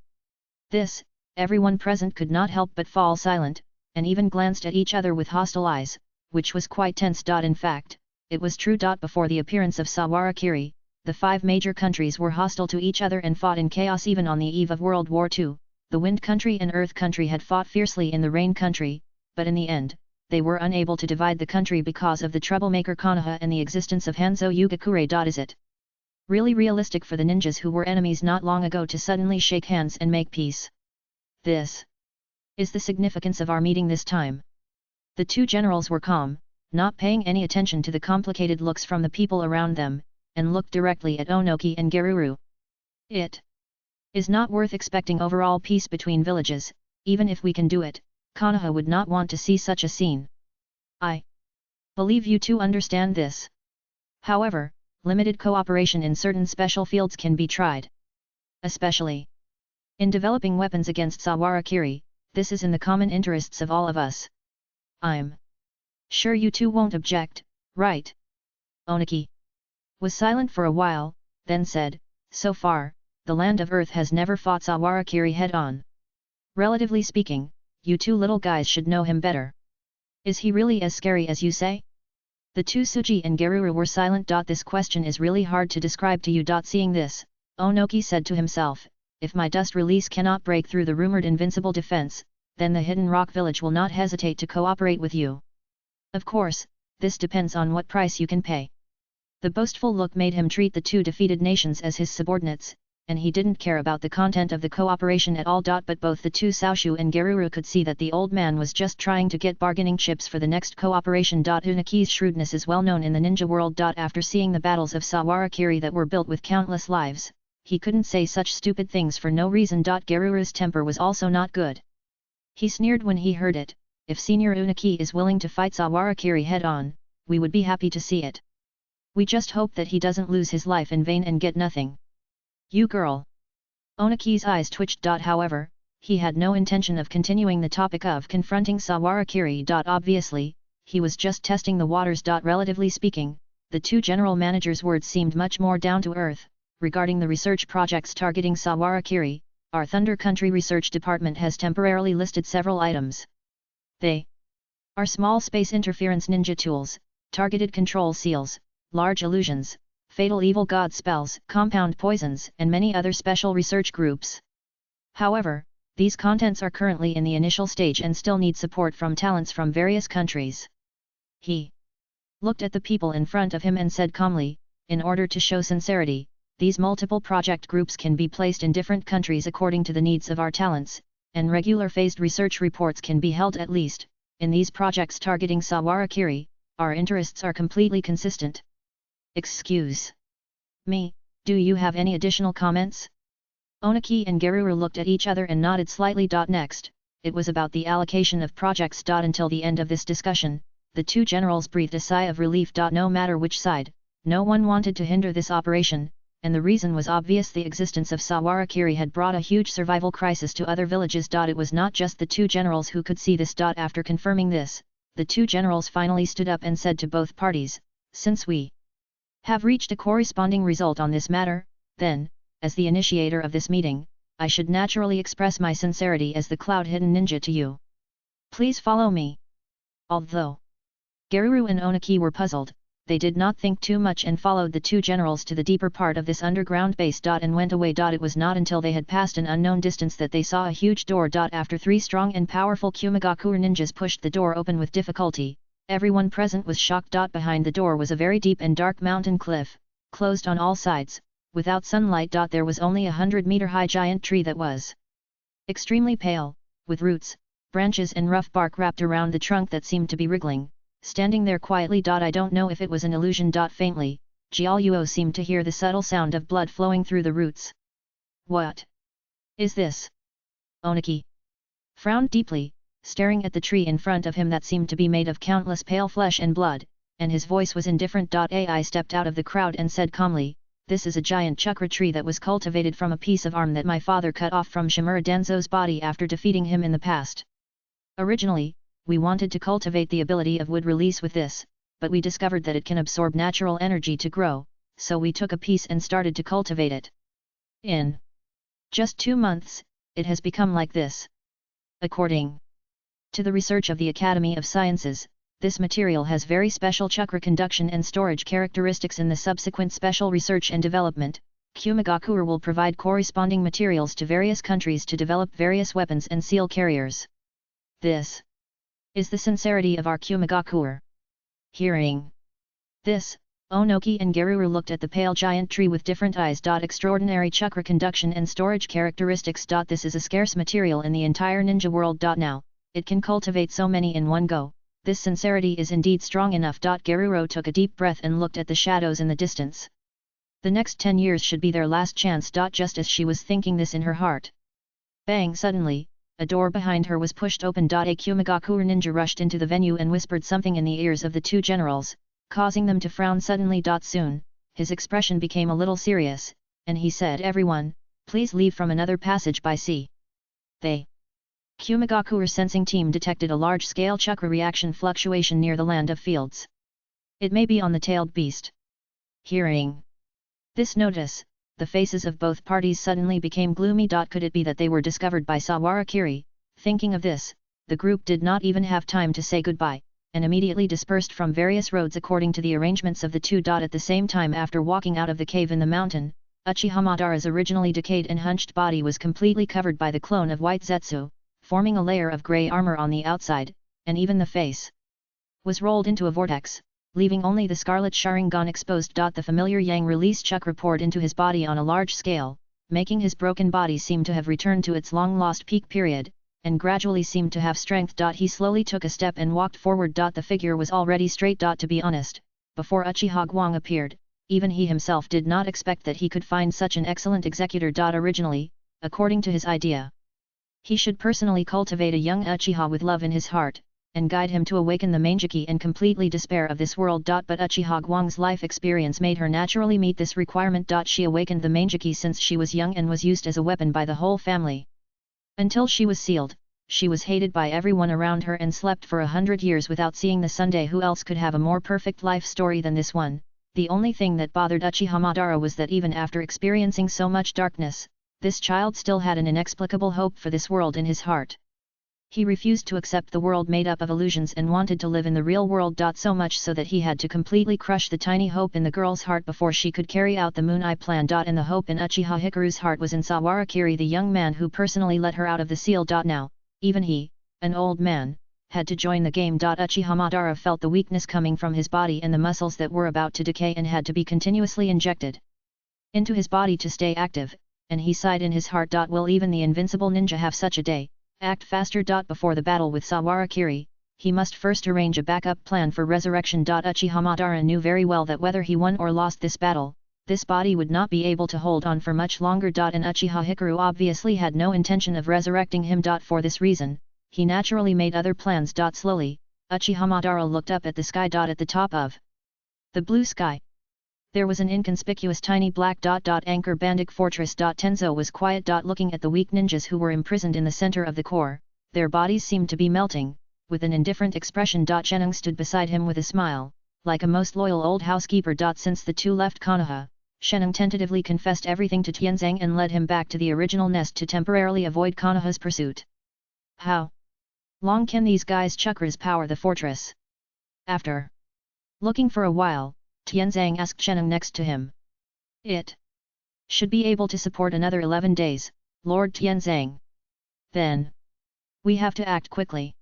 this, everyone present could not help but fall silent, and even glanced at each other with hostile eyes, which was quite tense. In fact, it was true. Before the appearance of Sawarakiri, the five major countries were hostile to each other and fought in chaos. Even on the eve of World War II, the Wind Country and Earth Country had fought fiercely in the Rain Country, but in the end, they were unable to divide the country because of the troublemaker Konoha and the existence of Hanzo Yugakure. Is it Really realistic for the ninjas who were enemies not long ago to suddenly shake hands and make peace. This is the significance of our meeting this time. The two generals were calm, not paying any attention to the complicated looks from the people around them, and looked directly at Onoki and Garuru. It is not worth expecting overall peace between villages. Even if we can do it, Konoha would not want to see such a scene. I believe you two understand this. However, limited cooperation in certain special fields can be tried. Especially in developing weapons against Sawarakiri, this is in the common interests of all of us. I'm sure you two won't object, right? Onoki was silent for a while, then said, so far, the land of Earth has never fought Sawarakiri head-on. Relatively speaking, you two little guys should know him better. Is he really as scary as you say? The two Tsuji and Garuru were silent. This question is really hard to describe to you. Seeing this, Onoki said to himself, if my dust release cannot break through the rumored invincible defense, then the Hidden Rock Village will not hesitate to cooperate with you. Of course, this depends on what price you can pay. The boastful look made him treat the two defeated nations as his subordinates, and he didn't care about the content of the cooperation at all. But both the two Saoshu and Garuru could see that the old man was just trying to get bargaining chips for the next cooperation. Onoki's shrewdness is well known in the ninja world. After seeing the battles of Sawarakiri that were built with countless lives, he couldn't say such stupid things for no reason. Garuru's temper was also not good. He sneered when he heard it. If Senior Onoki is willing to fight Sawarakiri head-on, we would be happy to see it. We just hope that he doesn't lose his life in vain and get nothing. You girl. Onoki's eyes twitched. However, he had no intention of continuing the topic of confronting Sawarakiri. Obviously, he was just testing the waters. Relatively speaking, the two general managers' words seemed much more down to earth. Regarding the research projects targeting Sawarakiri, our Thunder Country Research Department has temporarily listed several items. They are small space interference ninja tools, targeted control seals, large illusions, fatal evil god spells, compound poisons, and many other special research groups. However, these contents are currently in the initial stage and still need support from talents from various countries. He looked at the people in front of him and said calmly, in order to show sincerity, these multiple project groups can be placed in different countries according to the needs of our talents, and regular phased research reports can be held at least. In these projects targeting Sawarakiri, our interests are completely consistent. Excuse me, do you have any additional comments? Onoki and Garuru looked at each other and nodded slightly. Next, it was about the allocation of projects. Until the end of this discussion, the two generals breathed a sigh of relief. No matter which side, no one wanted to hinder this operation, and the reason was obvious. The existence of Sawarakiri had brought a huge survival crisis to other villages. It was not just the two generals who could see this. After confirming this, the two generals finally stood up and said to both parties, since we have reached a corresponding result on this matter, then, as the initiator of this meeting, I should naturally express my sincerity as the Cloud-Hidden Ninja to you. Please follow me. Although Garuru and Onoki were puzzled, they did not think too much and followed the two generals to the deeper part of this underground base. And went away. It was not until they had passed an unknown distance that they saw a huge door. After three strong and powerful Kumigakure ninjas pushed the door open with difficulty, everyone present was shocked. Behind the door was a very deep and dark mountain cliff, closed on all sides, without sunlight. There was only a 100-meter-high giant tree that was extremely pale, with roots, branches and rough bark wrapped around the trunk that seemed to be wriggling, standing there quietly. I don't know if it was an illusion. Faintly, Jiaoluo seemed to hear the subtle sound of blood flowing through the roots. What is this? Onoki frowned deeply, staring at the tree in front of him that seemed to be made of countless pale flesh and blood, and his voice was indifferent. Ai stepped out of the crowd and said calmly, this is a giant chakra tree that was cultivated from a piece of arm that my father cut off from Shimura Denzo's body after defeating him in the past. Originally, we wanted to cultivate the ability of wood release with this, but we discovered that it can absorb natural energy to grow, so we took a piece and started to cultivate it. In just 2 months, it has become like this. According to the research of the Academy of Sciences, this material has very special chakra conduction and storage characteristics. In the subsequent special research and development, Kumigakure will provide corresponding materials to various countries to develop various weapons and seal carriers. This is the sincerity of our Kumigakure. Hearing this, Onoki and Garuru looked at the pale giant tree with different eyes. Extraordinary chakra conduction and storage characteristics. This is a scarce material in the entire ninja world. Now, it can cultivate so many in one go. This sincerity is indeed strong enough. Garuru took a deep breath and looked at the shadows in the distance. The next 10 years should be their last chance. Just as she was thinking this in her heart. Bang! Suddenly, a door behind her was pushed open. A Kumigakure ninja rushed into the venue and whispered something in the ears of the two generals, causing them to frown suddenly. Soon, his expression became a little serious, and he said, "Everyone, please leave from another passage by sea." They. Kumigakure sensing team detected a large-scale chakra reaction fluctuation near the land of fields. It may be on the tailed beast. Hearing this notice, the faces of both parties suddenly became gloomy. Could it be that they were discovered by Sawarakiri? Thinking of this, the group did not even have time to say goodbye, and immediately dispersed from various roads according to the arrangements of the two. At the same time, after walking out of the cave in the mountain, Uchiha Madara's originally decayed and hunched body was completely covered by the clone of white Zetsu, forming a layer of grey armor on the outside, and even the face was rolled into a vortex, leaving only the scarlet Sharingan exposed. The familiar Yang release chakra poured into his body on a large scale, making his broken body seem to have returned to its long-lost peak period, and gradually seemed to have strength. He slowly took a step and walked forward. The figure was already straight. To be honest, before Uchiha Guang appeared, even he himself did not expect that he could find such an excellent executor. Originally, according to his idea, he should personally cultivate a young Uchiha with love in his heart, and guide him to awaken the Mangeki and completely despair of this world. But Uchiha Guang's life experience made her naturally meet this requirement. She awakened the Mangeki since she was young and was used as a weapon by the whole family. Until she was sealed, she was hated by everyone around her and slept for 100 years without seeing the Sunday. Who else could have a more perfect life story than this one? The only thing that bothered Uchiha Madara was that even after experiencing so much darkness, this child still had an inexplicable hope for this world in his heart. He refused to accept the world made up of illusions and wanted to live in the real world. So much so that he had to completely crush the tiny hope in the girl's heart before she could carry out the Moon Eye plan. And the hope in Uchiha Hikaru's heart was in Sawarakiri, the young man who personally let her out of the seal. Now, even he, an old man, had to join the game. Uchiha Madara felt the weakness coming from his body and the muscles that were about to decay and had to be continuously injected into his body to stay active, and he sighed in his heart. Will even the invincible ninja have such a day? Act faster. Before the battle with Sawarakiri, he must first arrange a backup plan for resurrection. Uchiha Madara knew very well that whether he won or lost this battle, this body would not be able to hold on for much longer. And Uchiha Hikaru obviously had no intention of resurrecting him. For this reason, he naturally made other plans. Slowly, Uchiha Madara looked up at the sky. At the top of the blue sky, there was an inconspicuous tiny black dot. Anchor Bandic Fortress. Tenzo was quiet. Looking at the weak ninjas who were imprisoned in the center of the core, their bodies seemed to be melting, with an indifferent expression. Sheneng stood beside him with a smile, like a most loyal old housekeeper. Since the two left Konoha, Sheneng tentatively confessed everything to Tianzang and led him back to the original nest to temporarily avoid Konoha's pursuit. How long can these guys' chakras power the fortress? After looking for a while, Tianzang asked Sheneng next to him. It should be able to support another 11 days, Lord Tianzang. Then we have to act quickly.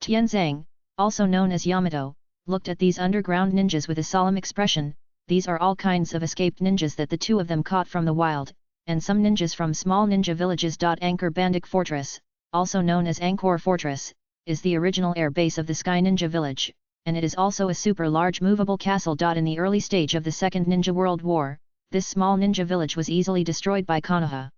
Tianzang, also known as Yamato, looked at these underground ninjas with a solemn expression. These are all kinds of escaped ninjas that the two of them caught from the wild, and some ninjas from small ninja villages. Anchor Bandic Fortress, also known as Angkor Fortress, is the original air base of the Sky Ninja Village, and it is also a super large movable castle. In the early stage of the Second Ninja World War, this small ninja village was easily destroyed by Konoha.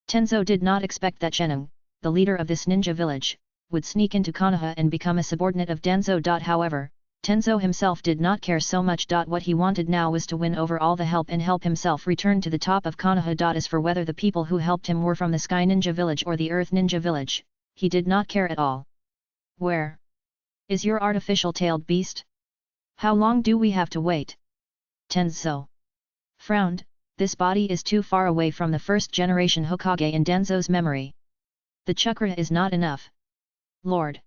Tenzo did not expect that Sheneng, the leader of this ninja village, would sneak into Konoha and become a subordinate of Danzo. However, Tenzo himself did not care so much. What he wanted now was to win over all the help and help himself return to the top of Konoha. As for whether the people who helped him were from the Sky Ninja Village or the Earth Ninja Village, he did not care at all. Where is your artificial tailed beast? How long do we have to wait? Tenzo frowned. This body is too far away from the first generation Hokage in Danzo's memory. The chakra is not enough. Lord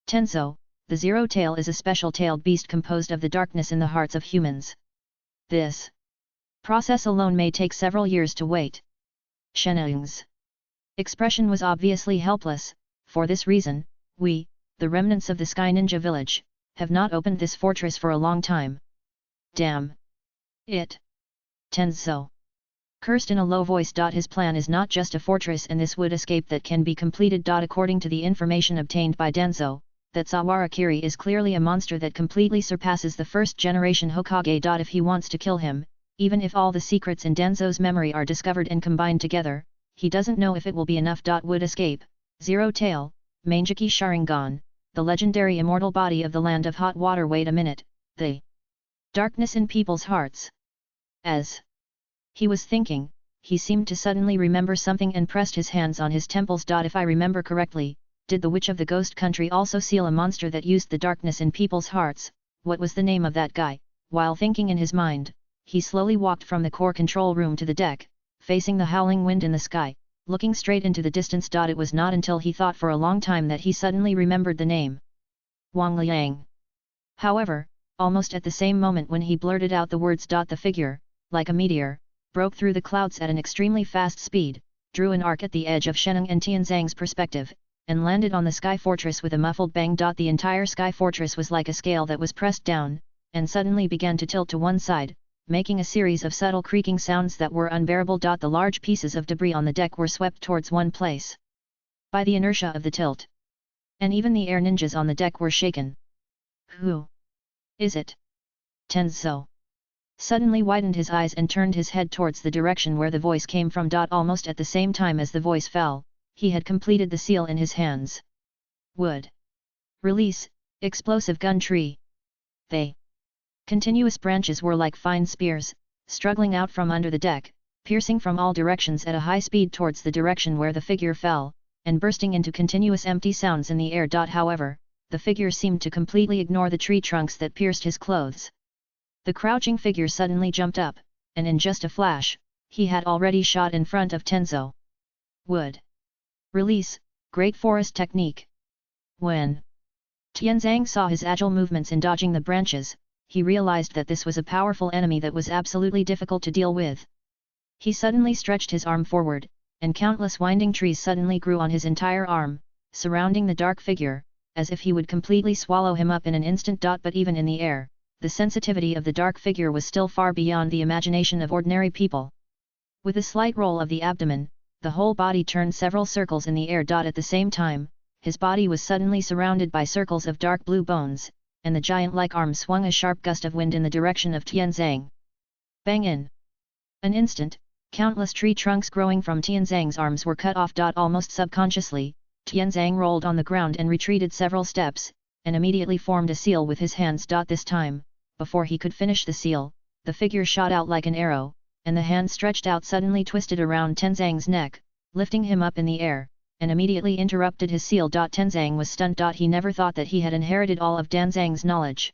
Tenzo, the Zero Tail is a special tailed beast composed of the darkness in the hearts of humans. This process alone may take several years to wait. Sheneng's expression was obviously helpless. For this reason, we, the remnants of the Sky Ninja Village, have not opened this fortress for a long time. Damn it! Tenzo cursed in a low voice. His plan is not just a fortress and this wood escape that can be completed. According to the information obtained by Danzo, that Sawarakiri is clearly a monster that completely surpasses the first generation Hokage. If he wants to kill him, even if all the secrets in Danzo's memory are discovered and combined together, he doesn't know if it will be enough. Wood escape, Zero Tail, Mangeki Sharingan, the legendary immortal body of the land of hot water. Wait a minute, the darkness in people's hearts. As he was thinking, he seemed to suddenly remember something and pressed his hands on his temples. If I remember correctly, did the witch of the ghost country also seal a monster that used the darkness in people's hearts? What was the name of that guy? While thinking in his mind, he slowly walked from the core control room to the deck, facing the howling wind in the sky, looking straight into the distance. It was not until he thought for a long time that he suddenly remembered the name. Wang Liang. However, almost at the same moment when he blurted out the words, the figure, like a meteor, broke through the clouds at an extremely fast speed, drew an arc at the edge of Sheneng and Tianzang's perspective, and landed on the sky fortress with a muffled bang. The entire sky fortress was like a scale that was pressed down, and suddenly began to tilt to one side, making a series of subtle creaking sounds that were unbearable. The large pieces of debris on the deck were swept towards one place by the inertia of the tilt. And even the air ninjas on the deck were shaken. Who is it? Tenzo suddenly widened his eyes and turned his head towards the direction where the voice came from. Almost at the same time as the voice fell, he had completed the seal in his hands. Wood release, explosive gun tree. They continuous branches were like fine spears, struggling out from under the deck, piercing from all directions at a high speed towards the direction where the figure fell, and bursting into continuous empty sounds in the air. However, the figure seemed to completely ignore the tree trunks that pierced his clothes. The crouching figure suddenly jumped up, and in just a flash, he had already shot in front of Tenzo. Wood release, great forest technique. When Tianzang saw his agile movements in dodging the branches, he realized that this was a powerful enemy that was absolutely difficult to deal with. He suddenly stretched his arm forward, and countless winding trees suddenly grew on his entire arm, surrounding the dark figure, as if he would completely swallow him up in an instant. But even in the air, the sensitivity of the dark figure was still far beyond the imagination of ordinary people. With a slight roll of the abdomen, the whole body turned several circles in the air. At the same time, his body was suddenly surrounded by circles of dark blue bones, and the giant-like arm swung a sharp gust of wind in the direction of Tianzang. Bang! In an instant, countless tree trunks growing from Tianzang's arms were cut off. Almost subconsciously, Tianzang rolled on the ground and retreated several steps, and immediately formed a seal with his hands. This time, before he could finish the seal, the figure shot out like an arrow, and the hand stretched out suddenly twisted around Tianzang's neck, lifting him up in the air, and immediately interrupted his seal. Tianzang was stunned. He never thought that he had inherited all of Danzang's knowledge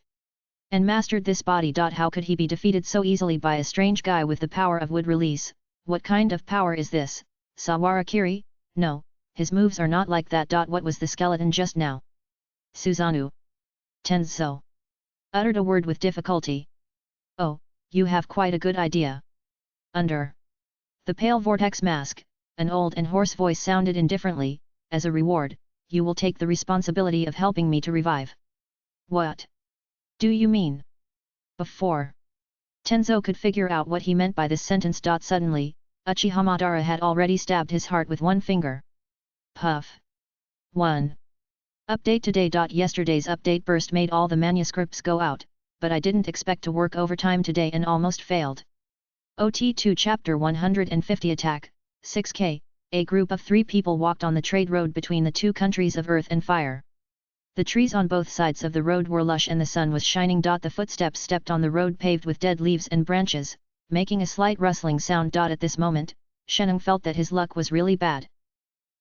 and mastered this body. How could he be defeated so easily by a strange guy with the power of wood release? What kind of power is this? Sawarakiri? No, his moves are not like that. What was the skeleton just now? Suzano. Tenzo uttered a word with difficulty. Oh, you have quite a good idea. Under the pale vortex mask, an old and hoarse voice sounded indifferently. As a reward, you will take the responsibility of helping me to revive. What do you mean? Before Tenzo could figure out what he meant by this sentence. Suddenly, Uchiha Madara had already stabbed his heart with one finger. Puff. 1. Update today. Yesterday's update burst made all the manuscripts go out, but I didn't expect to work overtime today and almost failed. OT2 Chapter 150 Attack, 6K. A group of 3 people walked on the trade road between the two countries of earth and fire. The trees on both sides of the road were lush and the sun was shining. The footsteps stepped on the road paved with dead leaves and branches, making a slight rustling sound. At this moment, Sheneng felt that his luck was really bad.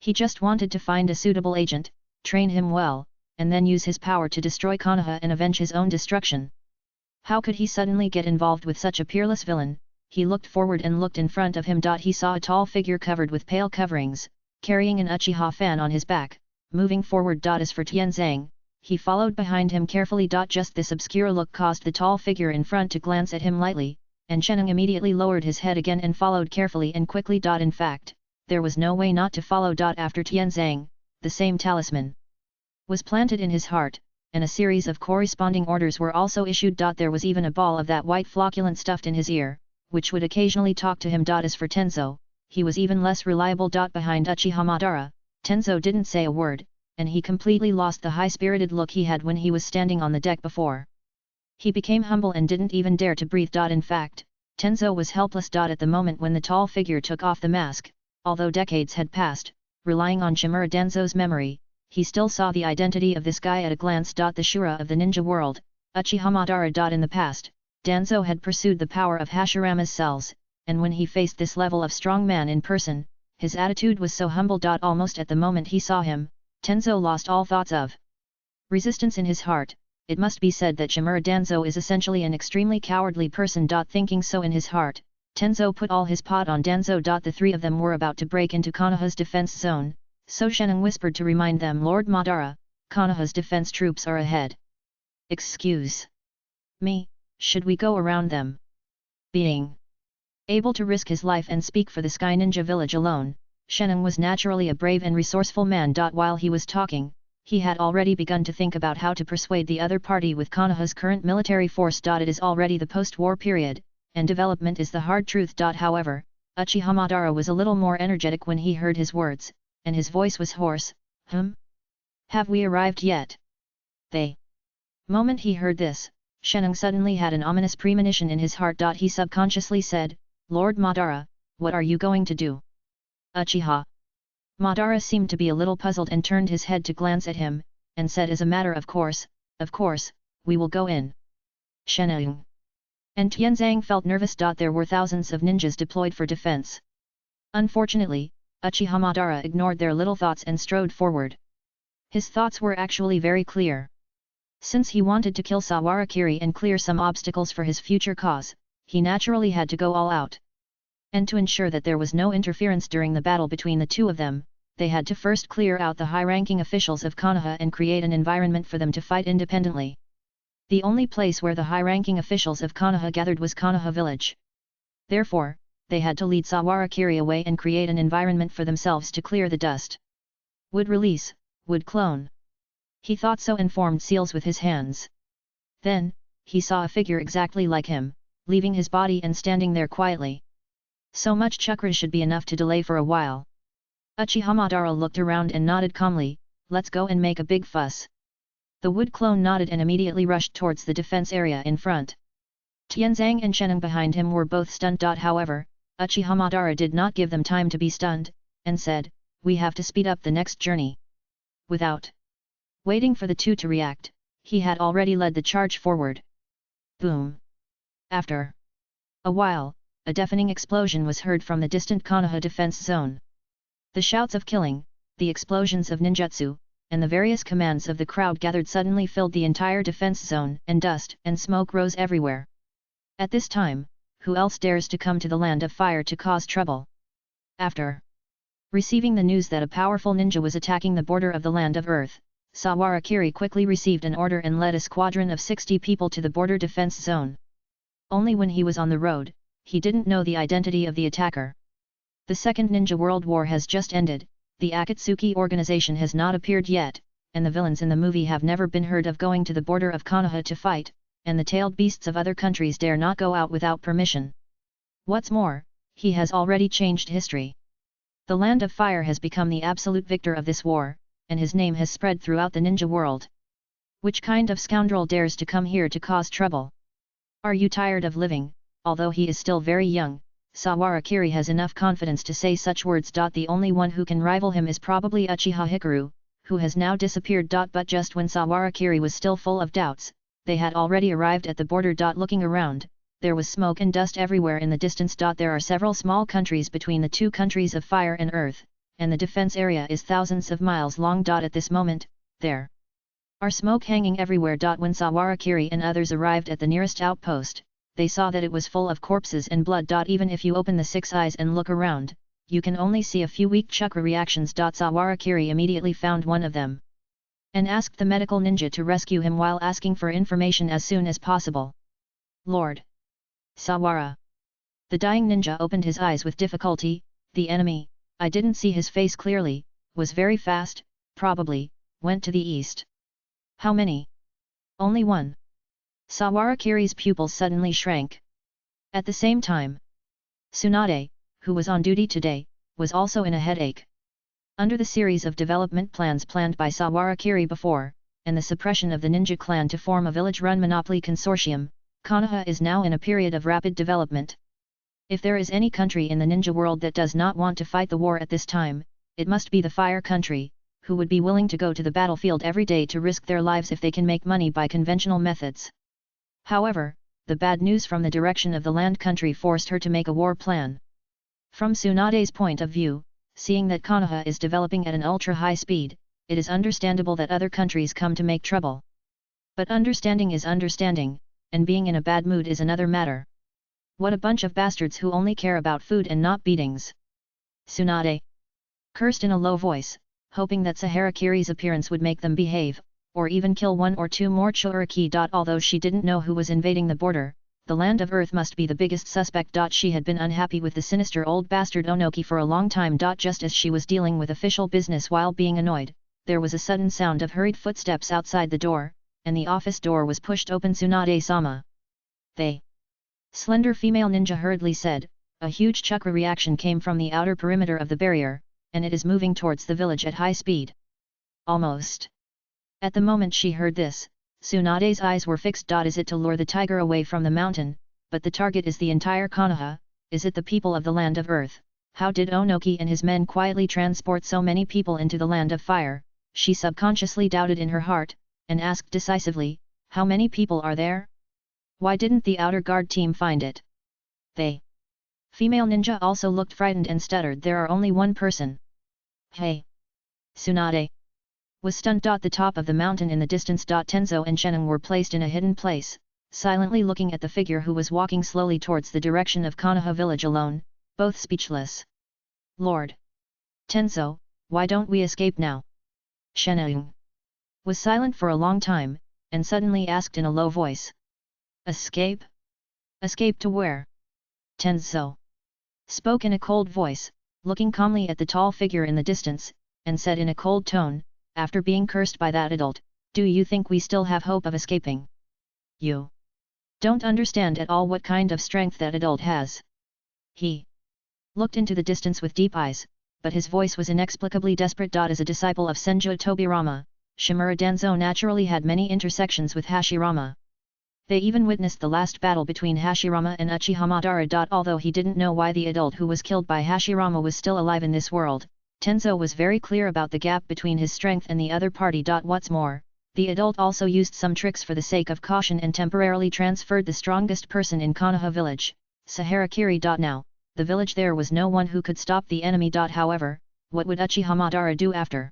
He just wanted to find a suitable agent, train him well, and then use his power to destroy Konoha and avenge his own destruction. How could he suddenly get involved with such a peerless villain? He looked forward and looked in front of him. He saw a tall figure covered with pale coverings, carrying an Uchiha fan on his back, moving forward. As for Tianzang, he followed behind him carefully. Just this obscure look caused the tall figure in front to glance at him lightly, and Sheneng immediately lowered his head again and followed carefully and quickly. In fact, there was no way not to follow. After Tianzang, the same talisman was planted in his heart, and a series of corresponding orders were also issued. There was even a ball of that white flocculent stuffed in his ear, which would occasionally talk to him. As for Tenzo, he was even less reliable. Behind Uchiha Madara, Tenzo didn't say a word, and he completely lost the high-spirited look he had when he was standing on the deck before. He became humble and didn't even dare to breathe. In fact, Tenzo was helpless. At the moment when the tall figure took off the mask, although decades had passed, relying on Shimura Danzo's memory, he still saw the identity of this guy at a glance. The Shura of the ninja world, Uchiha Madara. In the past, Danzo had pursued the power of Hashirama's cells, and when he faced this level of strong man in person, his attitude was so humble. Almost at the moment he saw him, Tenzo lost all thoughts of resistance in his heart. It must be said that Shimura Danzo is essentially an extremely cowardly person. Thinking so in his heart, Tenzo put all his pot on Danzo. The three of them were about to break into Konoha's defense zone, so Sheneng whispered to remind them, Lord Madara, Konoha's defense troops are ahead. Excuse me, should we go around them? Being able to risk his life and speak for the Sky Ninja village alone, Sheneng was naturally a brave and resourceful man. While he was talking, he had already begun to think about how to persuade the other party with Konoha's current military force. It is already the post-war period, and development is the hard truth. However, Uchiha Madara was a little more energetic when he heard his words, and his voice was hoarse. Have we arrived yet? The moment he heard this, Sheneng suddenly had an ominous premonition in his heart. He subconsciously said, Lord Madara, what are you going to do? Uchiha Madara seemed to be a little puzzled and turned his head to glance at him, and said as a matter of course, we will go in. Sheneng and Tianzang felt nervous. There were thousands of ninjas deployed for defense. Unfortunately, Uchiha Madara ignored their little thoughts and strode forward. His thoughts were actually very clear. Since he wanted to kill Sawarakiri and clear some obstacles for his future cause, he naturally had to go all out. And to ensure that there was no interference during the battle between the two of them, they had to first clear out the high-ranking officials of Konoha and create an environment for them to fight independently. The only place where the high-ranking officials of Konoha gathered was Konoha village. Therefore, they had to lead Sawarakiri away and create an environment for themselves to clear the dust. Would release, would clone. He thought so and formed seals with his hands. Then, he saw a figure exactly like him, leaving his body and standing there quietly. So much chakra should be enough to delay for a while. Uchiha Madara looked around and nodded calmly, let's go and make a big fuss. The wood clone nodded and immediately rushed towards the defense area in front. Tianzang and Sheneng behind him were both stunned. However, Uchiha Madara did not give them time to be stunned, and said, we have to speed up the next journey. Without waiting for the two to react, he had already led the charge forward. Boom! After a while, a deafening explosion was heard from the distant Konoha defense zone. The shouts of killing, the explosions of ninjutsu, and the various commands of the crowd gathered suddenly filled the entire defense zone, and dust and smoke rose everywhere. At this time, who else dares to come to the land of fire to cause trouble? After receiving the news that a powerful ninja was attacking the border of the land of earth, Sawarakiri quickly received an order and led a squadron of 60 people to the border defense zone. Only when he was on the road, he didn't know the identity of the attacker. The Second Ninja World War has just ended, the Akatsuki organization has not appeared yet, and the villains in the movie have never been heard of going to the border of Konoha to fight, and the tailed beasts of other countries dare not go out without permission. What's more, he has already changed history. The Land of Fire has become the absolute victor of this war, and his name has spread throughout the ninja world. Which kind of scoundrel dares to come here to cause trouble? Are you tired of living? Although he is still very young, Sawarakiri has enough confidence to say such words. The only one who can rival him is probably Uchiha Hikaru, who has now disappeared. But just when Sawarakiri was still full of doubts, they had already arrived at the border. Looking around, there was smoke and dust everywhere in the distance. There are several small countries between the two countries of fire and earth, and the defense area is thousands of miles long. At this moment, there are smoke hanging everywhere. When Sawarakiri and others arrived at the nearest outpost, they saw that it was full of corpses and blood. Even if you open the six eyes and look around, you can only see a few weak chakra reactions. Sawarakiri immediately found one of them, and asked the medical ninja to rescue him while asking for information as soon as possible. Lord Sawara. The dying ninja opened his eyes with difficulty. The enemy, I didn't see his face clearly, was very fast, probably, went to the east. How many? Only one. Sawarakiri's pupils suddenly shrank. At the same time, Tsunade, who was on duty today, was also in a headache. Under the series of development plans planned by Sawarakiri before, and the suppression of the ninja clan to form a village-run monopoly consortium, Konoha is now in a period of rapid development. If there is any country in the ninja world that does not want to fight the war at this time, it must be the Fire Country, who would be willing to go to the battlefield every day to risk their lives if they can make money by conventional methods. However, the bad news from the direction of the Land Country forced her to make a war plan. From Tsunade's point of view, seeing that Konoha is developing at an ultra-high speed, it is understandable that other countries come to make trouble. But understanding is understanding, and being in a bad mood is another matter. What a bunch of bastards who only care about food and not beatings! Tsunade cursed in a low voice, hoping that Saharakiri's appearance would make them behave, or even kill one or two more Chouriki. Although she didn't know who was invading the border, the land of Earth must be the biggest suspect. She had been unhappy with the sinister old bastard Onoki for a long time. Just as she was dealing with official business while being annoyed, there was a sudden sound of hurried footsteps outside the door, and the office door was pushed open. Tsunade-sama. They. Slender female ninja hurriedly said. A huge chakra reaction came from the outer perimeter of the barrier, and it is moving towards the village at high speed. Almost. At the moment she heard this, Tsunade's eyes were fixed. Is it to lure the tiger away from the mountain, but the target is the entire Konoha? Is it the people of the land of Earth? How did Onoki and his men quietly transport so many people into the land of fire? She subconsciously doubted in her heart, and asked decisively, how many people are there? Why didn't the outer guard team find it? They. Female ninja also looked frightened and stuttered. There are only one person. Hey! Tsunade was stunned. The top of the mountain in the distance. Tenzo and Sheneng were placed in a hidden place, silently looking at the figure who was walking slowly towards the direction of Konoha village alone, both speechless. Lord! Tenzo, why don't we escape now? Sheneng was silent for a long time, and suddenly asked in a low voice. Escape? Escape to where? Tenzo spoke in a cold voice, looking calmly at the tall figure in the distance, and said in a cold tone, after being cursed by that adult, do you think we still have hope of escaping? You don't understand at all what kind of strength that adult has. He looked into the distance with deep eyes, but his voice was inexplicably desperate. As a disciple of Senju Tobirama, Shimura Danzo naturally had many intersections with Hashirama. They even witnessed the last battle between Hashirama and Uchiha Madara. Although he didn't know why the adult who was killed by Hashirama was still alive in this world, Tenzo was very clear about the gap between his strength and the other party. What's more, the adult also used some tricks for the sake of caution and temporarily transferred the strongest person in Konoha village, Saharakiri. Now, the village there was no one who could stop the enemy. However, what would Uchiha Madara do after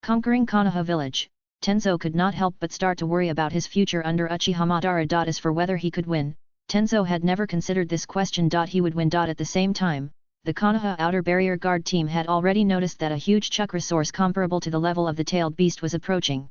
conquering Konoha village? Tenzo could not help but start to worry about his future under Uchiha Madara. As for whether he could win, Tenzo had never considered this question. He would win. At the same time, the Konoha outer barrier guard team had already noticed that a huge chakra source comparable to the level of the tailed beast was approaching.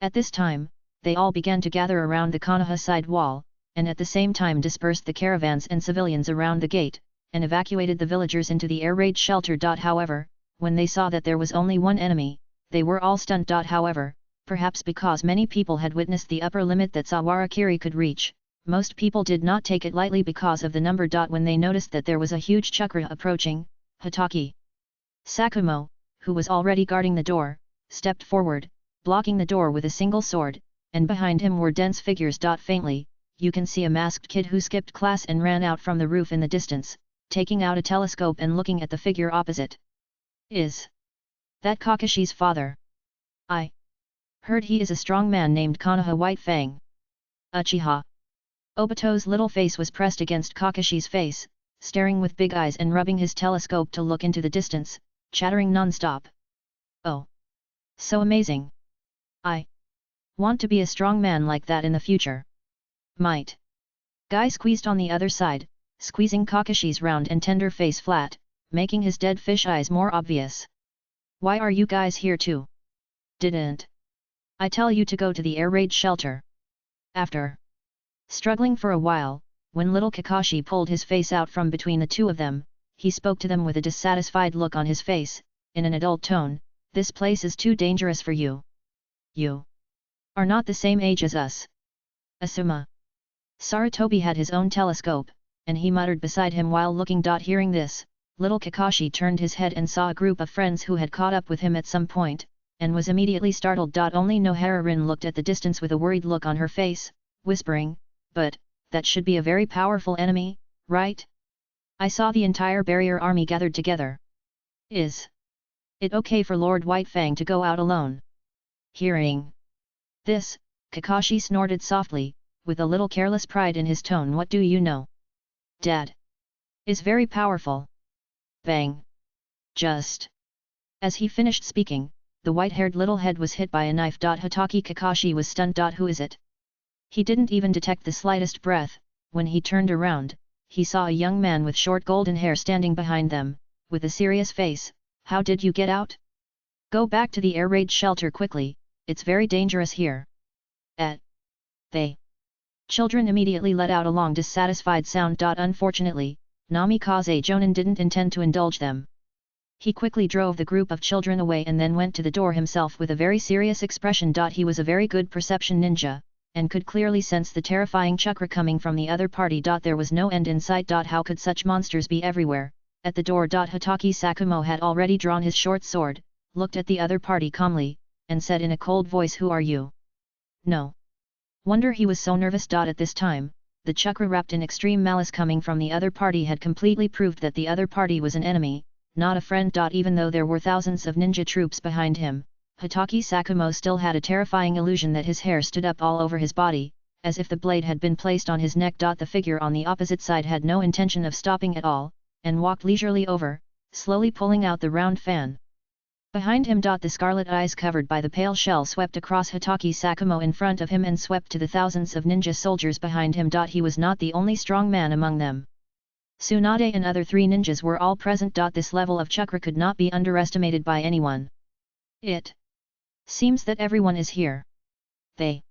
At this time, they all began to gather around the Konoha side wall, and at the same time dispersed the caravans and civilians around the gate, and evacuated the villagers into the air raid shelter. However, when they saw that there was only one enemy, they were all stunned. However, perhaps because many people had witnessed the upper limit that Sawarakiri could reach, most people did not take it lightly because of the number. When they noticed that there was a huge chakra approaching, Hitaki Sakumo, who was already guarding the door, stepped forward, blocking the door with a single sword, and behind him were dense figures. Faintly, you can see a masked kid who skipped class and ran out from the roof in the distance, taking out a telescope and looking at the figure opposite. Is that Kakashi's father? I heard he is a strong man named Konoha White Fang. Uchiha Obito's little face was pressed against Kakashi's face, staring with big eyes and rubbing his telescope to look into the distance, chattering non-stop. Oh! So amazing! I want to be a strong man like that in the future. Might. Guy squeezed on the other side, squeezing Kakashi's round and tender face flat, making his dead fish eyes more obvious. Why are you guys here too? Didn't I tell you to go to the air raid shelter? After struggling for a while, when little Kakashi pulled his face out from between the two of them, he spoke to them with a dissatisfied look on his face, in an adult tone, this place is too dangerous for you. You are not the same age as us. Asuma. Sarutobi had his own telescope, and he muttered beside him while looking. Hearing this, little Kakashi turned his head and saw a group of friends who had caught up with him at some point, and was immediately startled. Only Nohara-rin looked at the distance with a worried look on her face, whispering, "But, that should be a very powerful enemy, right? I saw the entire barrier army gathered together. Is it okay for Lord Whitefang to go out alone?" Hearing this, Kakashi snorted softly, with a little careless pride in his tone. "What do you know? Dad is very powerful." Bang! Just as he finished speaking, the white-haired little head was hit by a knife. Hatake Kakashi was stunned. Who is it? He didn't even detect the slightest breath. When he turned around, he saw a young man with short golden hair standing behind them, with a serious face. "How did you get out? Go back to the air raid shelter quickly, it's very dangerous here." They children immediately let out a long dissatisfied sound. Unfortunately, Namikaze Jonin didn't intend to indulge them. He quickly drove the group of children away and then went to the door himself with a very serious expression. He was a very good perception ninja, and could clearly sense the terrifying chakra coming from the other party. There was no end in sight. How could such monsters be everywhere? At the door. Hatake Sakumo had already drawn his short sword, looked at the other party calmly, and said in a cold voice, "Who are you?" No wonder he was so nervous. At this time, the chakra wrapped in extreme malice coming from the other party had completely proved that the other party was an enemy, not a friend. Even though there were thousands of ninja troops behind him, Hatake Sakumo still had a terrifying illusion that his hair stood up all over his body, as if the blade had been placed on his neck. The figure on the opposite side had no intention of stopping at all, and walked leisurely over, slowly pulling out the round fan. Behind him. The scarlet eyes covered by the pale shell swept across Hatake Sakumo in front of him and swept to the thousands of ninja soldiers behind him. He was not the only strong man among them. Tsunade and other 3 ninjas were all present. This level of chakra could not be underestimated by anyone. "It seems that everyone is here." The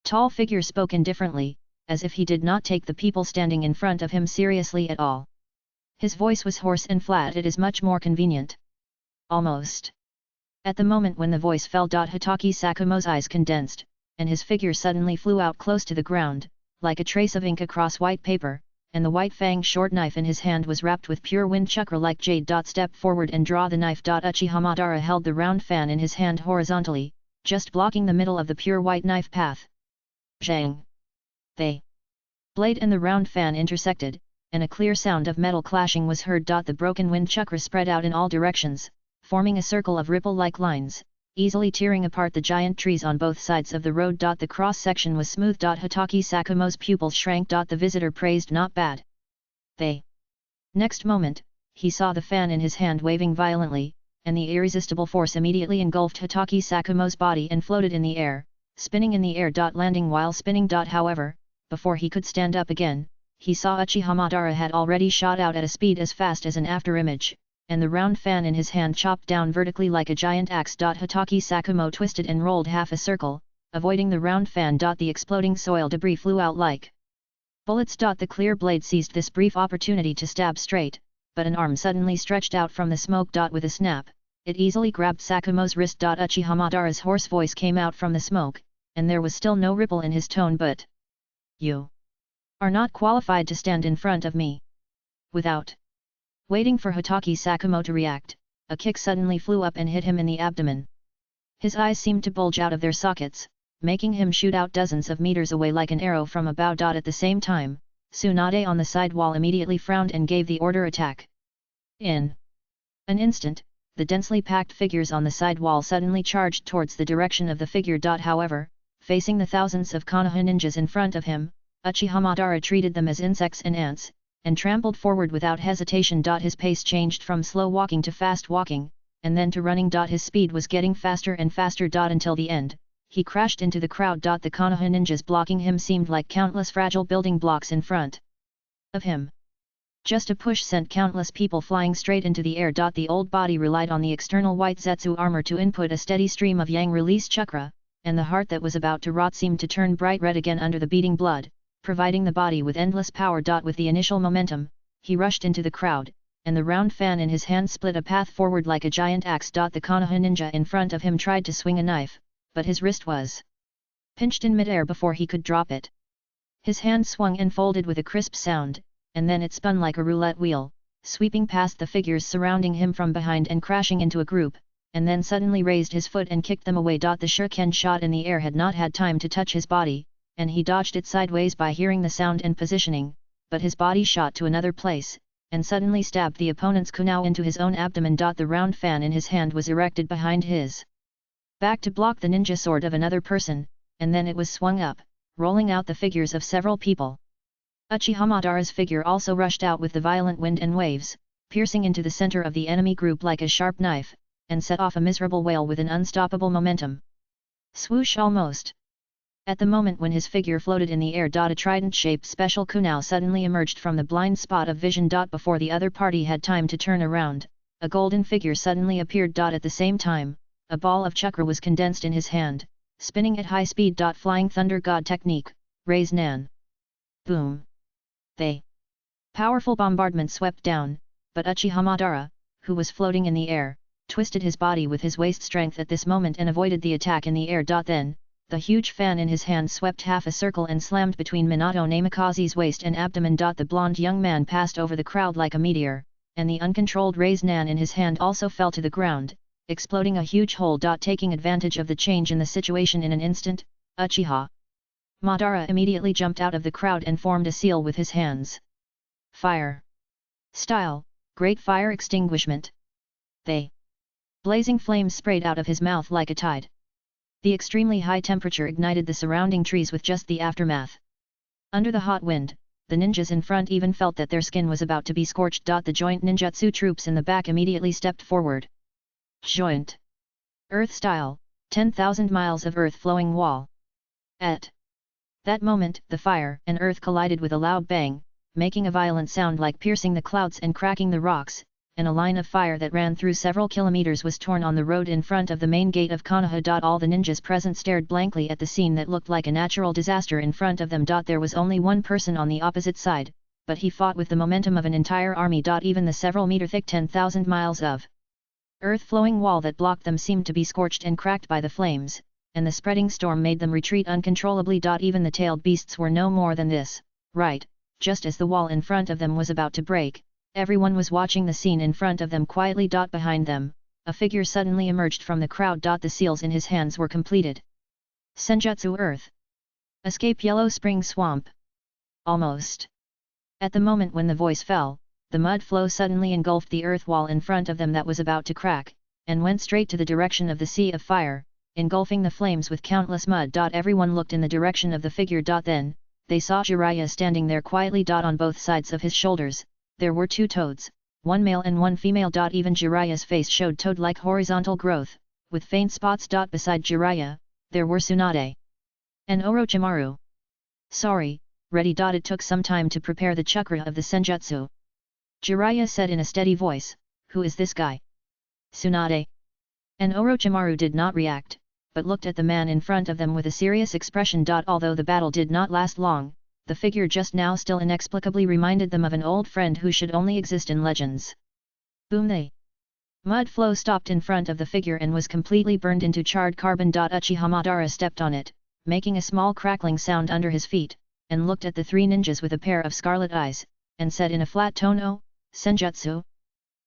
tall figure spoke indifferently, as if he did not take the people standing in front of him seriously at all. His voice was hoarse and flat. "It is much more convenient." Almost at the moment when the voice fell. Hatake Sakumo's eyes condensed, and his figure suddenly flew out close to the ground, like a trace of ink across white paper, and the white fang short knife in his hand was wrapped with pure wind chakra like jade. Step forward and draw the knife. Uchiha Madara held the round fan in his hand horizontally, just blocking the middle of the pure white knife path. Zhang! The blade and the round fan intersected, and a clear sound of metal clashing was heard. The broken wind chakra spread out in all directions, forming a circle of ripple-like lines, easily tearing apart the giant trees on both sides of the road. The cross-section was smooth. Hatake Sakumo's pupils shrank. The visitor praised, "Not bad." The next moment, he saw the fan in his hand waving violently, and the irresistible force immediately engulfed Hatake Sakumo's body and floated in the air, spinning in the air. Landing while spinning. However, before he could stand up again, he saw Uchiha Madara had already shot out at a speed as fast as an afterimage, and the round fan in his hand chopped down vertically like a giant axe. Hatake Sakumo twisted and rolled half a circle, avoiding the round fan. The exploding soil debris flew out like bullets. The clear blade seized this brief opportunity to stab straight, but an arm suddenly stretched out from the smoke. With a snap, it easily grabbed Sakumo's wrist. Uchiha Madara's hoarse voice came out from the smoke, and there was still no ripple in his tone. "But you are not qualified to stand in front of me." Without waiting for Hatake Sakumo to react, a kick suddenly flew up and hit him in the abdomen. His eyes seemed to bulge out of their sockets, making him shoot out dozens of meters away like an arrow from a bow. At the same time, Tsunade on the side wall immediately frowned and gave the order, "Attack." In an instant, the densely packed figures on the side wall suddenly charged towards the direction of the figure. However, facing the thousands of Konoha ninjas in front of him, Uchiha Madara treated them as insects and ants, and trampled forward without hesitation. His pace changed from slow walking to fast walking, and then to running. His speed was getting faster and faster. Until the end, he crashed into the crowd. The Konoha ninjas blocking him seemed like countless fragile building blocks in front of him. Just a push sent countless people flying straight into the air. The old body relied on the external white Zetsu armor to input a steady stream of yang release chakra, and the heart that was about to rot seemed to turn bright red again under the beating blood, providing the body with endless power. With the initial momentum, he rushed into the crowd, and the round fan in his hand split a path forward like a giant axe. The Konoha ninja in front of him tried to swing a knife, but his wrist was pinched in midair before he could drop it. His hand swung and folded with a crisp sound, and then it spun like a roulette wheel, sweeping past the figures surrounding him from behind and crashing into a group, and then suddenly raised his foot and kicked them away. The shuriken shot in the air had not had time to touch his body, and he dodged it sideways by hearing the sound and positioning, but his body shot to another place, and suddenly stabbed the opponent's kunai into his own abdomen. The round fan in his hand was erected behind his back to block the ninja sword of another person, and then it was swung up, rolling out the figures of several people. Uchiha Madara's figure also rushed out with the violent wind and waves, piercing into the center of the enemy group like a sharp knife, and set off a miserable wail with an unstoppable momentum. Swoosh almost. At the moment when his figure floated in the air, a trident-shaped special kunai suddenly emerged from the blind spot of vision. Before the other party had time to turn around, a golden figure suddenly appeared. At the same time, a ball of chakra was condensed in his hand, spinning at high speed. Flying Thunder God technique, Raise Nan. Boom. They. Powerful bombardment swept down, but Uchiha Madara, who was floating in the air, twisted his body with his waist strength at this moment and avoided the attack in the air. Then, the huge fan in his hand swept half a circle and slammed between Minato Namikaze's waist and abdomen. The blonde young man passed over the crowd like a meteor, and the uncontrolled Raise Nan in his hand also fell to the ground, exploding a huge hole. Taking advantage of the change in the situation in an instant, Uchiha Madara immediately jumped out of the crowd and formed a seal with his hands. Fire. Style, Great Fire Extinguishment. They. Blazing flames sprayed out of his mouth like a tide. The extremely high temperature ignited the surrounding trees with just the aftermath. Under the hot wind, the ninjas in front even felt that their skin was about to be scorched. The joint ninjutsu troops in the back immediately stepped forward. Joint. Earth style, 10,000 miles of earth flowing wall. At that moment, the fire and earth collided with a loud bang, making a violent sound like piercing the clouds and cracking the rocks, and a line of fire that ran through several kilometers was torn on the road in front of the main gate of Konoha. All the ninjas present stared blankly at the scene that looked like a natural disaster in front of them. There was only one person on the opposite side, but he fought with the momentum of an entire army. Even the several meter thick 10,000 miles of earth flowing wall that blocked them seemed to be scorched and cracked by the flames, and the spreading storm made them retreat uncontrollably. Even the tailed beasts were no more than this, right, just as the wall in front of them was about to break, everyone was watching the scene in front of them quietly. Behind them, a figure suddenly emerged from the crowd. The seals in his hands were completed. Senjutsu Earth. Escape Yellow Spring Swamp. Almost. At the moment when the voice fell, the mud flow suddenly engulfed the earth wall in front of them that was about to crack, and went straight to the direction of the sea of fire, engulfing the flames with countless mud. Everyone looked in the direction of the figure. Then, they saw Jiraiya standing there quietly. On both sides of his shoulders, there were two toads, one male and one female. Even Jiraiya's face showed toad-like horizontal growth, with faint spots. Beside Jiraiya, there were Tsunade and Orochimaru. Sorry, ready. It took some time to prepare the chakra of the senjutsu. Jiraiya said in a steady voice, who is this guy? Tsunade. And Orochimaru did not react, but looked at the man in front of them with a serious expression. Although the battle did not last long, the figure just now still inexplicably reminded them of an old friend who should only exist in legends. Boom! The mud flow stopped in front of the figure and was completely burned into charred carbon. Uchiha Madara stepped on it, making a small crackling sound under his feet, and looked at the three ninjas with a pair of scarlet eyes, and said in a flat tone, "Oh, senjutsu?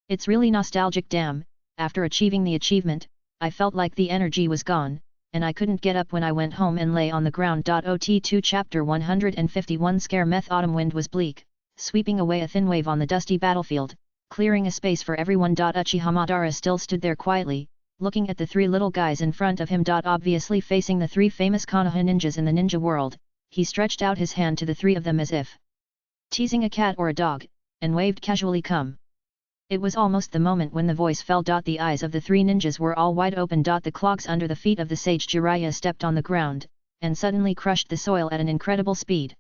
It's really nostalgic. Damn, after achieving the achievement, I felt like the energy was gone, and I couldn't get up when I went home and lay on the ground." OT2 Chapter 151 Scare Meth. Autumn wind was bleak, sweeping away a thin wave on the dusty battlefield, clearing a space for everyone. Uchiha Madara still stood there quietly, looking at the three little guys in front of him. Obviously facing the three famous Konoha ninjas in the ninja world, he stretched out his hand to the three of them as if teasing a cat or a dog, and waved casually, "Come." It was almost the moment when the voice fell. The eyes of the three ninjas were all wide open. The clogs under the feet of the sage Jiraiya stepped on the ground, and suddenly crushed the soil at an incredible speed.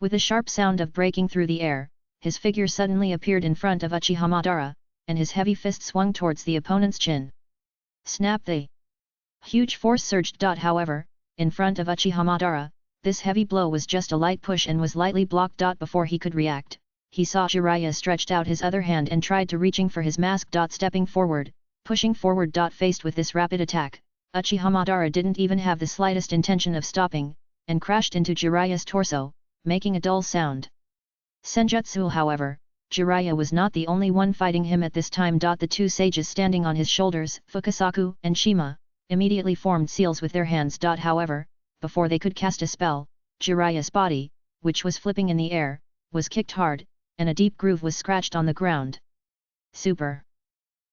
With a sharp sound of breaking through the air, his figure suddenly appeared in front of Uchiha Madara, and his heavy fist swung towards the opponent's chin. Snap! The huge force surged. However, in front of Uchiha Madara, this heavy blow was just a light push and was lightly blocked. Before he could react, he saw Jiraiya stretched out his other hand and tried to reaching for his mask. Stepping forward, pushing forward. Faced with this rapid attack, Uchiha Madara didn't even have the slightest intention of stopping, and crashed into Jiraiya's torso, making a dull sound. Senjutsu however, Jiraiya was not the only one fighting him at this time. The two sages standing on his shoulders, Fukasaku and Shima, immediately formed seals with their hands. However, before they could cast a spell, Jiraiya's body, which was flipping in the air, was kicked hard, and a deep groove was scratched on the ground. Super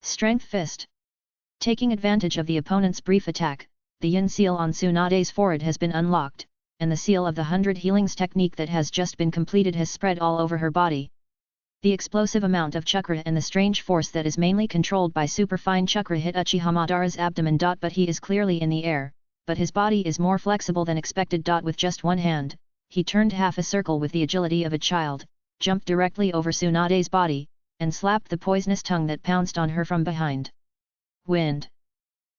Strength Fist. Taking advantage of the opponent's brief attack, the Yin seal on Tsunade's forehead has been unlocked, and the seal of the 100 healings technique that has just been completed has spread all over her body. The explosive amount of chakra and the strange force that is mainly controlled by superfine chakra hit Uchiha Madara's abdomen. But he is clearly in the air, but his body is more flexible than expected. With just one hand, he turned half a circle with the agility of a child, jumped directly over Tsunade's body, and slapped the poisonous tongue that pounced on her from behind. Wind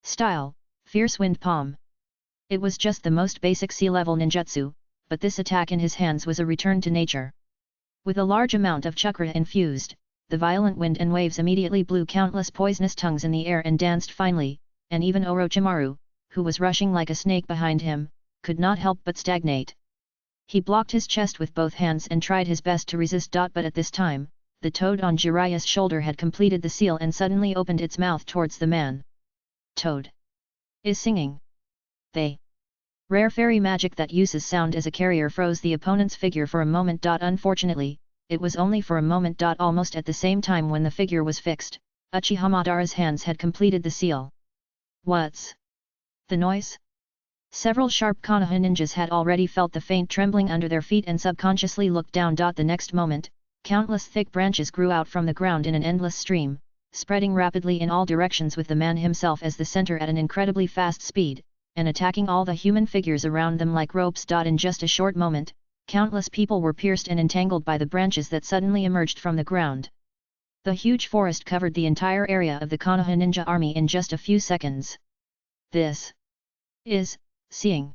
Style, Fierce Wind Palm. It was just the most basic sea-level ninjutsu, but this attack in his hands was a return to nature. With a large amount of chakra infused, the violent wind and waves immediately blew countless poisonous tongues in the air and danced finely, and even Orochimaru, who was rushing like a snake behind him, could not help but stagnate. He blocked his chest with both hands and tried his best to resist. But at this time, the toad on Jiraiya's shoulder had completed the seal and suddenly opened its mouth towards the man. Toad is singing. They. Rare fairy magic that uses sound as a carrier froze the opponent's figure for a moment. Unfortunately, it was only for a moment. Almost at the same time when the figure was fixed, Uchiha Madara's hands had completed the seal. What's the noise? Several sharp Konoha ninjas had already felt the faint trembling under their feet and subconsciously looked down. The next moment, countless thick branches grew out from the ground in an endless stream, spreading rapidly in all directions with the man himself as the center at an incredibly fast speed, and attacking all the human figures around them like ropes. In just a short moment, countless people were pierced and entangled by the branches that suddenly emerged from the ground. The huge forest covered the entire area of the Konoha ninja army in just a few seconds. This is seeing.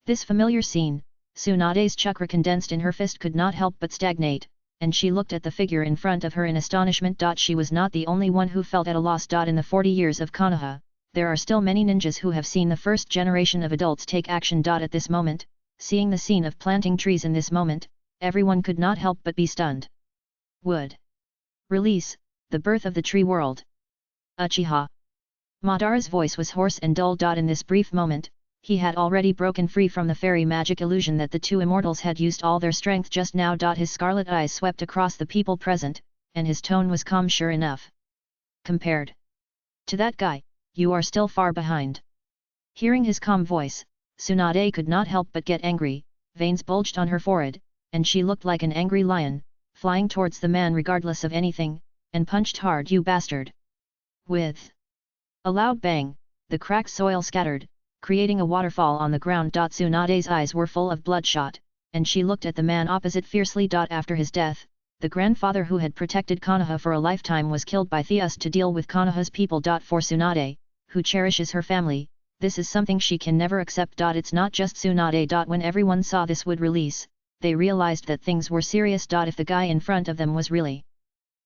This familiar scene, Tsunade's chakra condensed in her fist could not help but stagnate, and she looked at the figure in front of her in astonishment. She was not the only one who felt at a loss. In the 40 years of Konoha, there are still many ninjas who have seen the first generation of adults take action. At this moment, seeing the scene of planting trees in this moment, everyone could not help but be stunned. Wood. Release, the birth of the tree world. Uchiha Madara's voice was hoarse and dull. In this brief moment, he had already broken free from the fairy magic illusion that the two immortals had used all their strength just now. His scarlet eyes swept across the people present, and his tone was calm. Sure enough. Compared to that guy, you are still far behind. Hearing his calm voice, Tsunade could not help but get angry, veins bulged on her forehead, and she looked like an angry lion, flying towards the man regardless of anything, and punched hard. You bastard! With a loud bang, the cracked soil scattered, creating a waterfall on the ground. Tsunade's eyes were full of bloodshot, and she looked at the man opposite fiercely. After his death, the grandfather who had protected Konoha for a lifetime was killed by Theus to deal with Konoha's people. For Tsunade, who cherishes her family, this is something she can never accept. It's not just Tsunade. When everyone saw this would release, they realized that things were serious. If the guy in front of them was really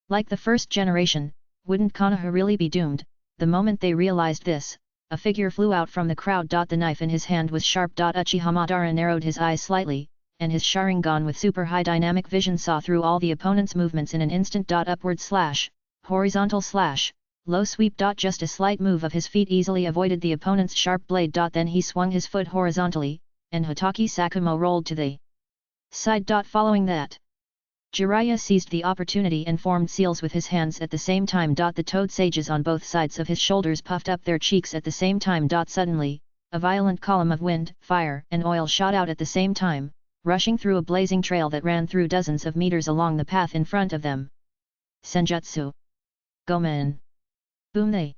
like the first generation, wouldn't Konoha really be doomed? The moment they realized this, a figure flew out from the crowd. The knife in his hand was sharp. Uchiha Madara narrowed his eyes slightly, and his Sharingan with super high dynamic vision saw through all the opponent's movements in an instant. Upward slash, horizontal slash, low sweep. Just a slight move of his feet easily avoided the opponent's sharp blade. Then he swung his foot horizontally, and Hatake Sakumo rolled to the side. Following that, Jiraiya seized the opportunity and formed seals with his hands at the same time. The toad sages on both sides of his shoulders puffed up their cheeks at the same time. Suddenly, a violent column of wind, fire, and oil shot out at the same time, rushing through a blazing trail that ran through dozens of meters along the path in front of them. Senjutsu. Gomen. Boom! They.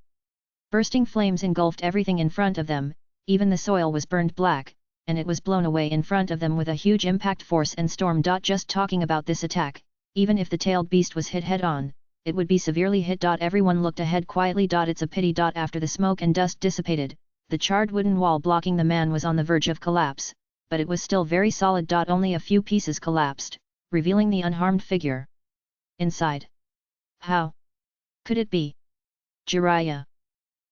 Bursting flames engulfed everything in front of them, even the soil was burned black, and it was blown away in front of them with a huge impact force and storm. Just talking about this attack, even if the tailed beast was hit head-on, it would be severely hit. Everyone looked ahead quietly. It's a pity. After the smoke and dust dissipated, the charred wooden wall blocking the man was on the verge of collapse, but it was still very solid. Only a few pieces collapsed, revealing the unharmed figure inside. How could it be? Jiraiya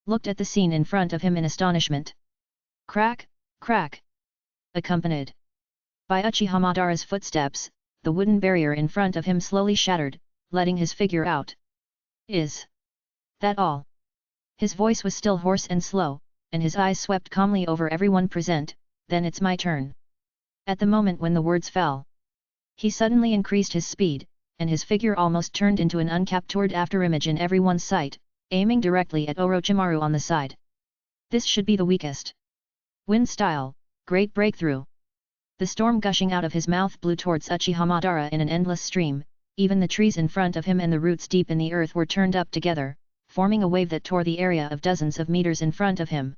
looked at the scene in front of him in astonishment. Crack, crack. Accompanied by Uchiha Madara's footsteps, the wooden barrier in front of him slowly shattered, letting his figure out. Is that all? His voice was still hoarse and slow, and his eyes swept calmly over everyone present. Then it's my turn. At the moment when the words fell, he suddenly increased his speed, and his figure almost turned into an uncaptured afterimage in everyone's sight, aiming directly at Orochimaru on the side. This should be the weakest. Wind style, great breakthrough. The storm gushing out of his mouth blew towards Uchiha Madara in an endless stream. Even the trees in front of him and the roots deep in the earth were turned up together, forming a wave that tore the area of dozens of meters in front of him.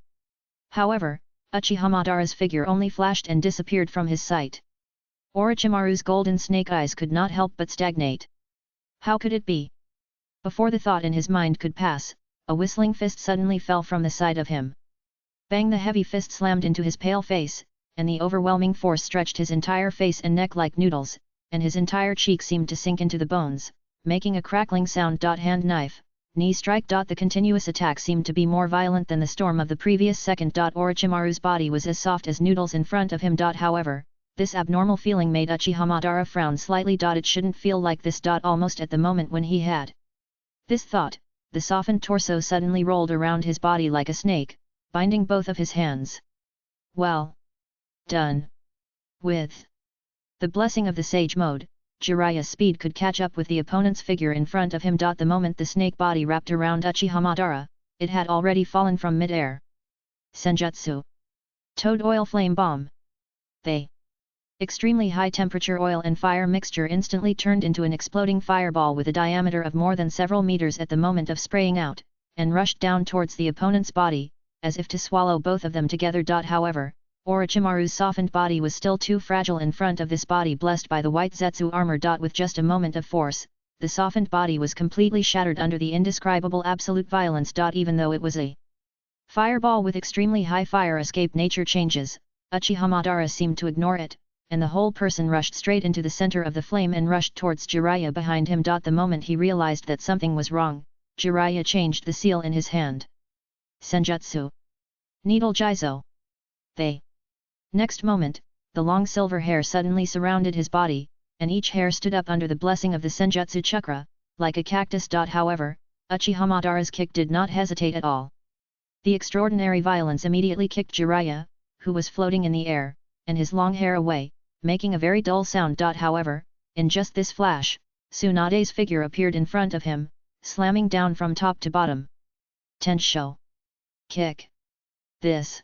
However, Uchiha Madara's figure only flashed and disappeared from his sight. Orochimaru's golden snake eyes could not help but stagnate. How could it be? Before the thought in his mind could pass, a whistling fist suddenly fell from the side of him. Bang! The heavy fist slammed into his pale face, and the overwhelming force stretched his entire face and neck like noodles, and his entire cheek seemed to sink into the bones, making a crackling sound. Hand knife, knee strike. The continuous attack seemed to be more violent than the storm of the previous second. Orochimaru's body was as soft as noodles in front of him. However, this abnormal feeling made Uchiha Madara frown slightly. It shouldn't feel like this. Almost at the moment when he had this thought, the softened torso suddenly rolled around his body like a snake, binding both of his hands. Well done. With the blessing of the Sage Mode, Jiraiya's speed could catch up with the opponent's figure in front of him. The moment the snake body wrapped around Uchiha Madara, it had already fallen from mid-air. Senjutsu. Toad Oil Flame Bomb. The extremely high temperature oil and fire mixture instantly turned into an exploding fireball with a diameter of more than several meters at the moment of spraying out, and rushed down towards the opponent's body, as if to swallow both of them together. However, Orochimaru's softened body was still too fragile in front of this body blessed by the white Zetsu armor. With just a moment of force, the softened body was completely shattered under the indescribable absolute violence. Even though it was a fireball with extremely high fire escape nature changes, Uchiha Madara seemed to ignore it, and the whole person rushed straight into the center of the flame and rushed towards Jiraiya behind him. The moment he realized that something was wrong, Jiraiya changed the seal in his hand. Senjutsu. Needle Jizo. The next moment, the long silver hair suddenly surrounded his body, and each hair stood up under the blessing of the Senjutsu chakra, like a cactus. However, Uchiha Madara's kick did not hesitate at all. The extraordinary violence immediately kicked Jiraiya, who was floating in the air, and his long hair away, making a very dull sound. However, in just this flash, Tsunade's figure appeared in front of him, slamming down from top to bottom. Tensho. Kick. This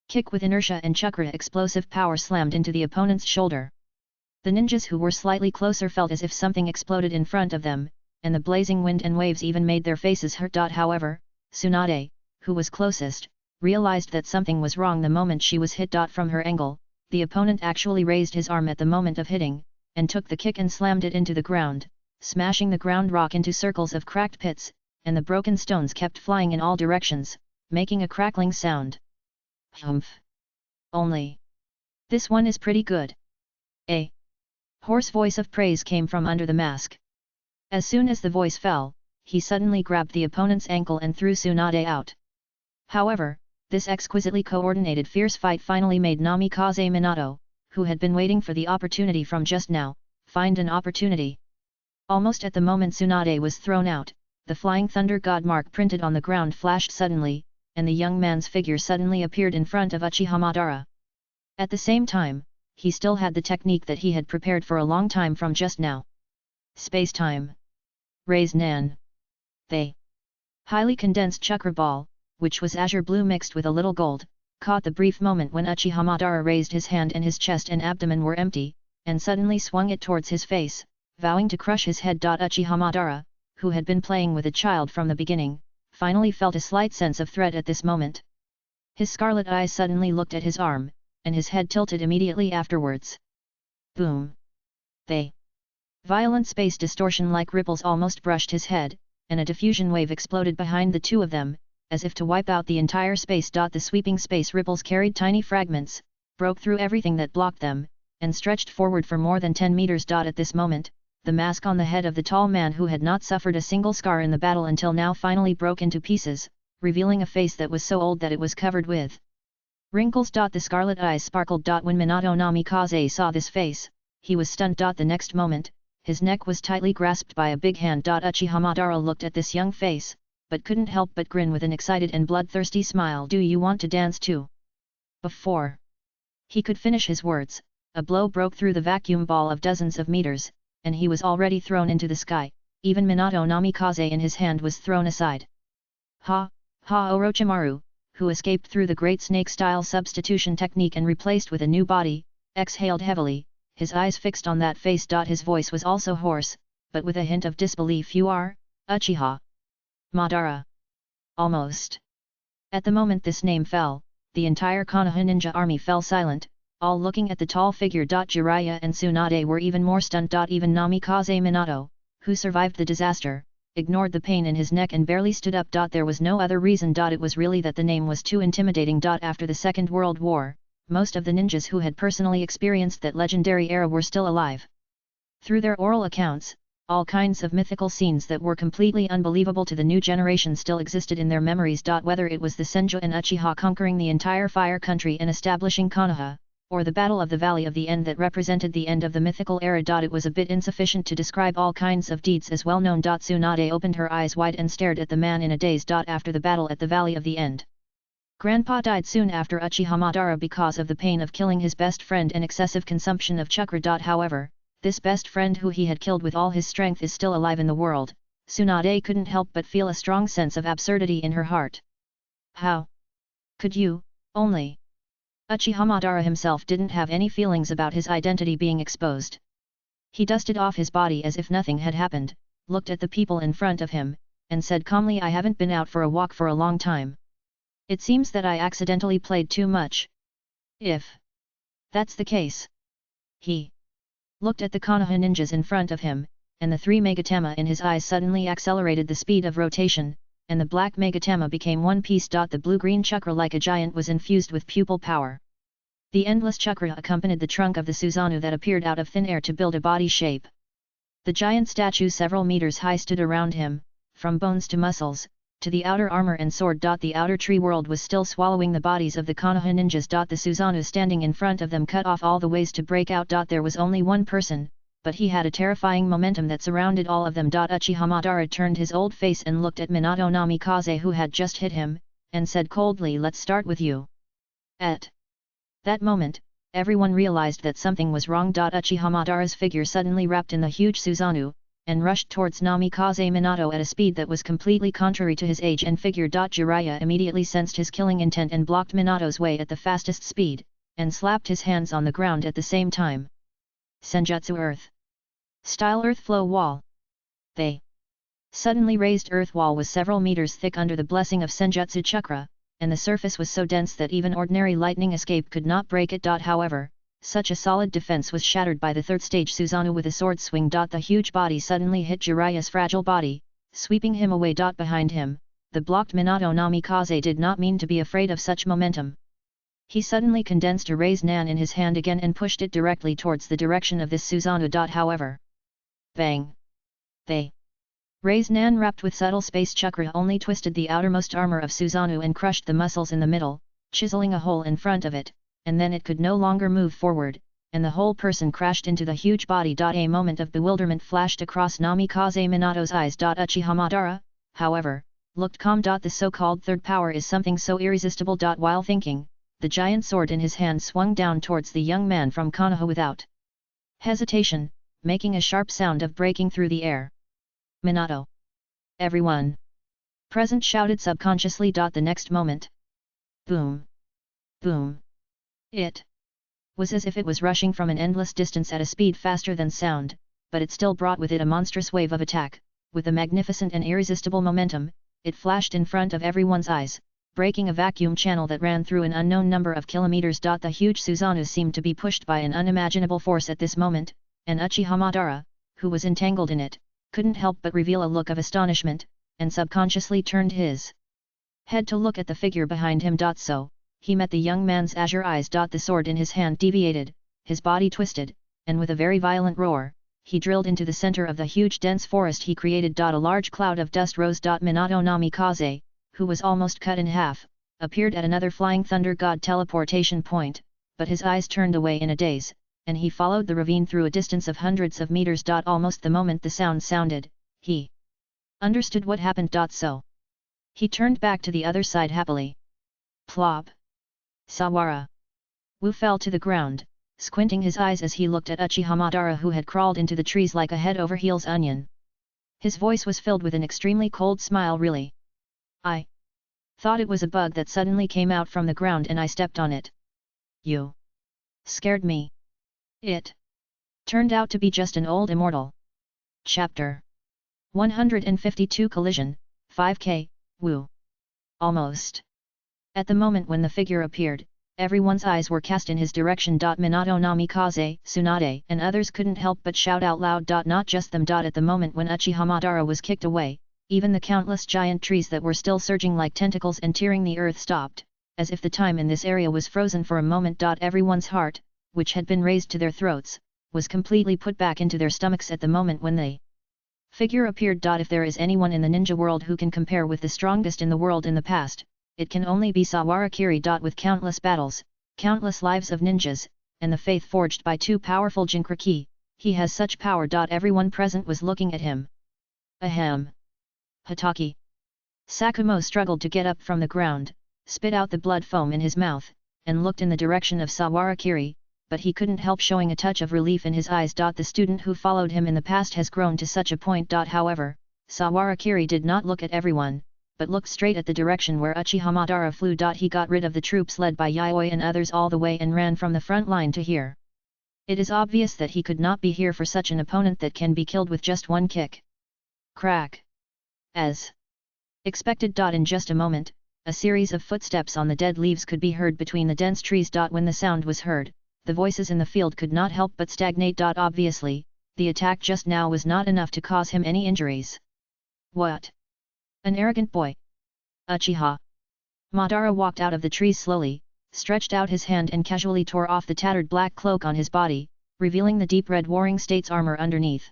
kick with inertia and chakra explosive power slammed into the opponent's shoulder. The ninjas who were slightly closer felt as if something exploded in front of them, and the blazing wind and waves even made their faces hurt. However, Tsunade, who was closest, realized that something was wrong the moment she was hit. From her angle, the opponent actually raised his arm at the moment of hitting, and took the kick and slammed it into the ground, smashing the ground rock into circles of cracked pits, and the broken stones kept flying in all directions, making a crackling sound. Humph! Only this one is pretty good. A hoarse voice of praise came from under the mask. As soon as the voice fell, he suddenly grabbed the opponent's ankle and threw Tsunade out. However, this exquisitely coordinated fierce fight finally made Namikaze Minato, who had been waiting for the opportunity from just now, find an opportunity. Almost at the moment Tsunade was thrown out, the flying thunder god mark printed on the ground flashed suddenly, and the young man's figure suddenly appeared in front of Uchiha Madara. At the same time, he still had the technique that he had prepared for a long time from just now. Space-time. Raise Nan. The highly condensed chakra ball, which was azure blue mixed with a little gold, caught the brief moment when Uchiha Madara raised his hand and his chest and abdomen were empty, and suddenly swung it towards his face, vowing to crush his head. Uchiha Madara, who had been playing with a child from the beginning, finally felt a slight sense of threat at this moment. His scarlet eyes suddenly looked at his arm, and his head tilted immediately afterwards. Boom! The violent space distortion like ripples almost brushed his head, and a diffusion wave exploded behind the two of them, as if to wipe out the entire space. The sweeping space ripples carried tiny fragments, broke through everything that blocked them, and stretched forward for more than 10 meters. At this moment, the mask on the head of the tall man who had not suffered a single scar in the battle until now finally broke into pieces, revealing a face that was so old that it was covered with wrinkles. The scarlet eyes sparkled. When Minato Namikaze saw this face, he was stunned. The next moment, his neck was tightly grasped by a big hand. Uchiha Madara looked at this young face, but couldn't help but grin with an excited and bloodthirsty smile. Do you want to dance too? Before he could finish his words, a blow broke through the vacuum ball of dozens of meters, and he was already thrown into the sky. Even Minato Namikaze in his hand was thrown aside. Ha Orochimaru, who escaped through the great snake-style substitution technique and replaced with a new body, exhaled heavily, his eyes fixed on that face. His voice was also hoarse, but with a hint of disbelief. You are Uchiha Madara. Almost. At the moment this name fell, the entire Konoha ninja army fell silent, all looking at the tall figure. Jiraiya and Tsunade were even more stunned. Even Namikaze Minato, who survived the disaster, ignored the pain in his neck and barely stood up. There was no other reason. It was really that the name was too intimidating. After the Second World War, most of the ninjas who had personally experienced that legendary era were still alive. Through their oral accounts, all kinds of mythical scenes that were completely unbelievable to the new generation still existed in their memories. Whether it was the Senju and Uchiha conquering the entire Fire Country and establishing Konoha, or the Battle of the Valley of the End that represented the end of the mythical era. It was a bit insufficient to describe all kinds of deeds as well known. Tsunade opened her eyes wide and stared at the man in a daze. After the battle at the Valley of the End, Grandpa died soon after Uchiha Madara because of the pain of killing his best friend and excessive consumption of chakra. However, this best friend who he had killed with all his strength is still alive in the world. Tsunade couldn't help but feel a strong sense of absurdity in her heart. How could you, only? Uchiha Madara himself didn't have any feelings about his identity being exposed. He dusted off his body as if nothing had happened, looked at the people in front of him, and said calmly, I haven't been out for a walk for a long time. It seems that I accidentally played too much. If that's the case. He looked at the Konoha ninjas in front of him, and the three Megatama in his eyes suddenly accelerated the speed of rotation, and the black Megatama became one piece. The blue-green chakra like a giant was infused with pupil power. The endless chakra accompanied the trunk of the Susanoo that appeared out of thin air to build a body shape. The giant statue several meters high stood around him, from bones to muscles, to the outer armor and sword. The outer tree world was still swallowing the bodies of the Konoha ninjas. The Susanoo standing in front of them cut off all the ways to break out. There was only one person, but he had a terrifying momentum that surrounded all of them. Uchiha Madara turned his old face and looked at Minato Namikaze who had just hit him, and said coldly, let's start with you. At that moment, everyone realized that something was wrong. Uchiha Madara's figure suddenly wrapped in the huge Susanoo, and rushed towards Namikaze Minato at a speed that was completely contrary to his age and figure. Jiraiya immediately sensed his killing intent and blocked Minato's way at the fastest speed, and slapped his hands on the ground at the same time. Senjutsu Earth Style Earth Flow Wall. They suddenly raised earth wall was several meters thick under the blessing of Senjutsu Chakra, and the surface was so dense that even ordinary lightning escape could not break it. However, such a solid defense was shattered by the third stage Susanoo with a sword swing. The huge body suddenly hit Jiraiya's fragile body, sweeping him away. Behind him, the blocked Minato Namikaze did not mean to be afraid of such momentum. He suddenly condensed a raised nan in his hand again and pushed it directly towards the direction of this Susanoo. However, bang! They raised nan wrapped with subtle space chakra only twisted the outermost armor of Susanoo and crushed the muscles in the middle, chiseling a hole in front of it, and then it could no longer move forward, and the whole person crashed into the huge body. A moment of bewilderment flashed across Namikaze Minato's eyes. Uchiha Madara, however, looked calm. The so-called third power is something so irresistible. While thinking, the giant sword in his hand swung down towards the young man from Konoha without hesitation, making a sharp sound of breaking through the air. Minato! Everyone present shouted subconsciously. The next moment, boom! Boom! It was as if it was rushing from an endless distance at a speed faster than sound, but it still brought with it a monstrous wave of attack. With a magnificent and irresistible momentum, it flashed in front of everyone's eyes, breaking a vacuum channel that ran through an unknown number of kilometers. The huge Susanoo seemed to be pushed by an unimaginable force at this moment, and Uchiha Madara, who was entangled in it, couldn't help but reveal a look of astonishment, and subconsciously turned his head to look at the figure behind him. So he met the young man's azure eyes. The sword in his hand deviated, his body twisted, and with a very violent roar, he drilled into the center of the huge dense forest he created. A large cloud of dust rose. Minato Namikaze, who was almost cut in half, appeared at another flying thunder god teleportation point, but his eyes turned away in a daze, and he followed the ravine through a distance of hundreds of meters. Almost the moment the sound sounded, he understood what happened. So he turned back to the other side happily. Plop! Sawara Wu fell to the ground, squinting his eyes as he looked at Uchiha Madara, who had crawled into the trees like a head-over-heels onion. His voice was filled with an extremely cold smile. Really? I thought it was a bug that suddenly came out from the ground and I stepped on it. You scared me. It turned out to be just an old immortal. Chapter 152 Collision, 5K, Wu. Almost. At the moment when the figure appeared, everyone's eyes were cast in his direction. Minato Namikaze, Tsunade and others couldn't help but shout out loud. Not just them. At the moment when Uchiha Madara was kicked away, even the countless giant trees that were still surging like tentacles and tearing the earth stopped, as if the time in this area was frozen for a moment. Everyone's heart, which had been raised to their throats, was completely put back into their stomachs at the moment when the figure appeared. If there is anyone in the ninja world who can compare with the strongest in the world in the past, it can only be Sawara Kiri. With countless battles, countless lives of ninjas, and the faith forged by two powerful Jinchuriki, he has such power. Everyone present was looking at him. Ahem! Hatake! Sakumo struggled to get up from the ground, spit out the blood foam in his mouth, and looked in the direction of Sawara Kiri, but he couldn't help showing a touch of relief in his eyes. The student who followed him in the past has grown to such a point. However, Sawara Kiri did not look at everyone, but looked straight at the direction where Uchiha Madara flew. He got rid of the troops led by Yayoi and others all the way and ran from the front line to here. It is obvious that he could not be here for such an opponent that can be killed with just one kick. Crack! As expected. In just a moment, a series of footsteps on the dead leaves could be heard between the dense trees. When the sound was heard, the voices in the field could not help but stagnate. Obviously, the attack just now was not enough to cause him any injuries. What? An arrogant boy! Uchiha Madara walked out of the trees slowly, stretched out his hand and casually tore off the tattered black cloak on his body, revealing the deep red Warring States armor underneath.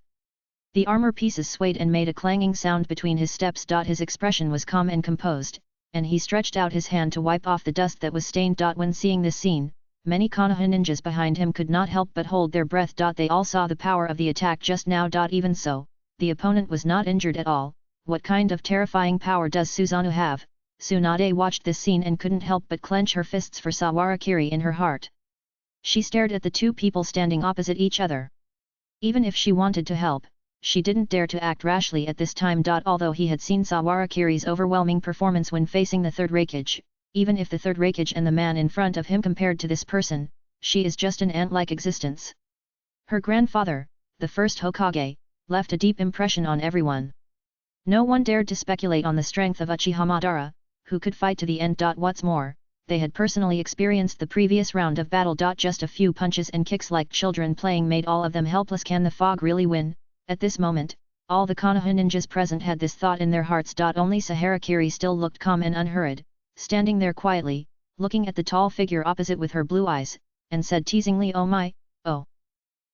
The armor pieces swayed and made a clanging sound between his steps. His expression was calm and composed, and he stretched out his hand to wipe off the dust that was stained. When seeing this scene, many Konoha ninjas behind him could not help but hold their breath. They all saw the power of the attack just now. Even so, the opponent was not injured at all. What kind of terrifying power does Susanoo have? Tsunade watched this scene and couldn't help but clench her fists for Sawara Kiri in her heart. She stared at the two people standing opposite each other. Even if she wanted to help, she didn't dare to act rashly at this time. Although he had seen Sawara Kiri's overwhelming performance when facing the third Raikage, even if the third Raikage and the man in front of him compared to this person, she is just an ant-like existence. Her grandfather, the first Hokage, left a deep impression on everyone. No one dared to speculate on the strength of Uchiha Madara, who could fight to the end. What's more, they had personally experienced the previous round of battle. Just a few punches and kicks like children playing made all of them helpless. Can the fog really win? At this moment, all the Konoha ninjas present had this thought in their hearts. Only Sahara Kiri still looked calm and unhurried, standing there quietly, looking at the tall figure opposite with her blue eyes, and said teasingly, oh my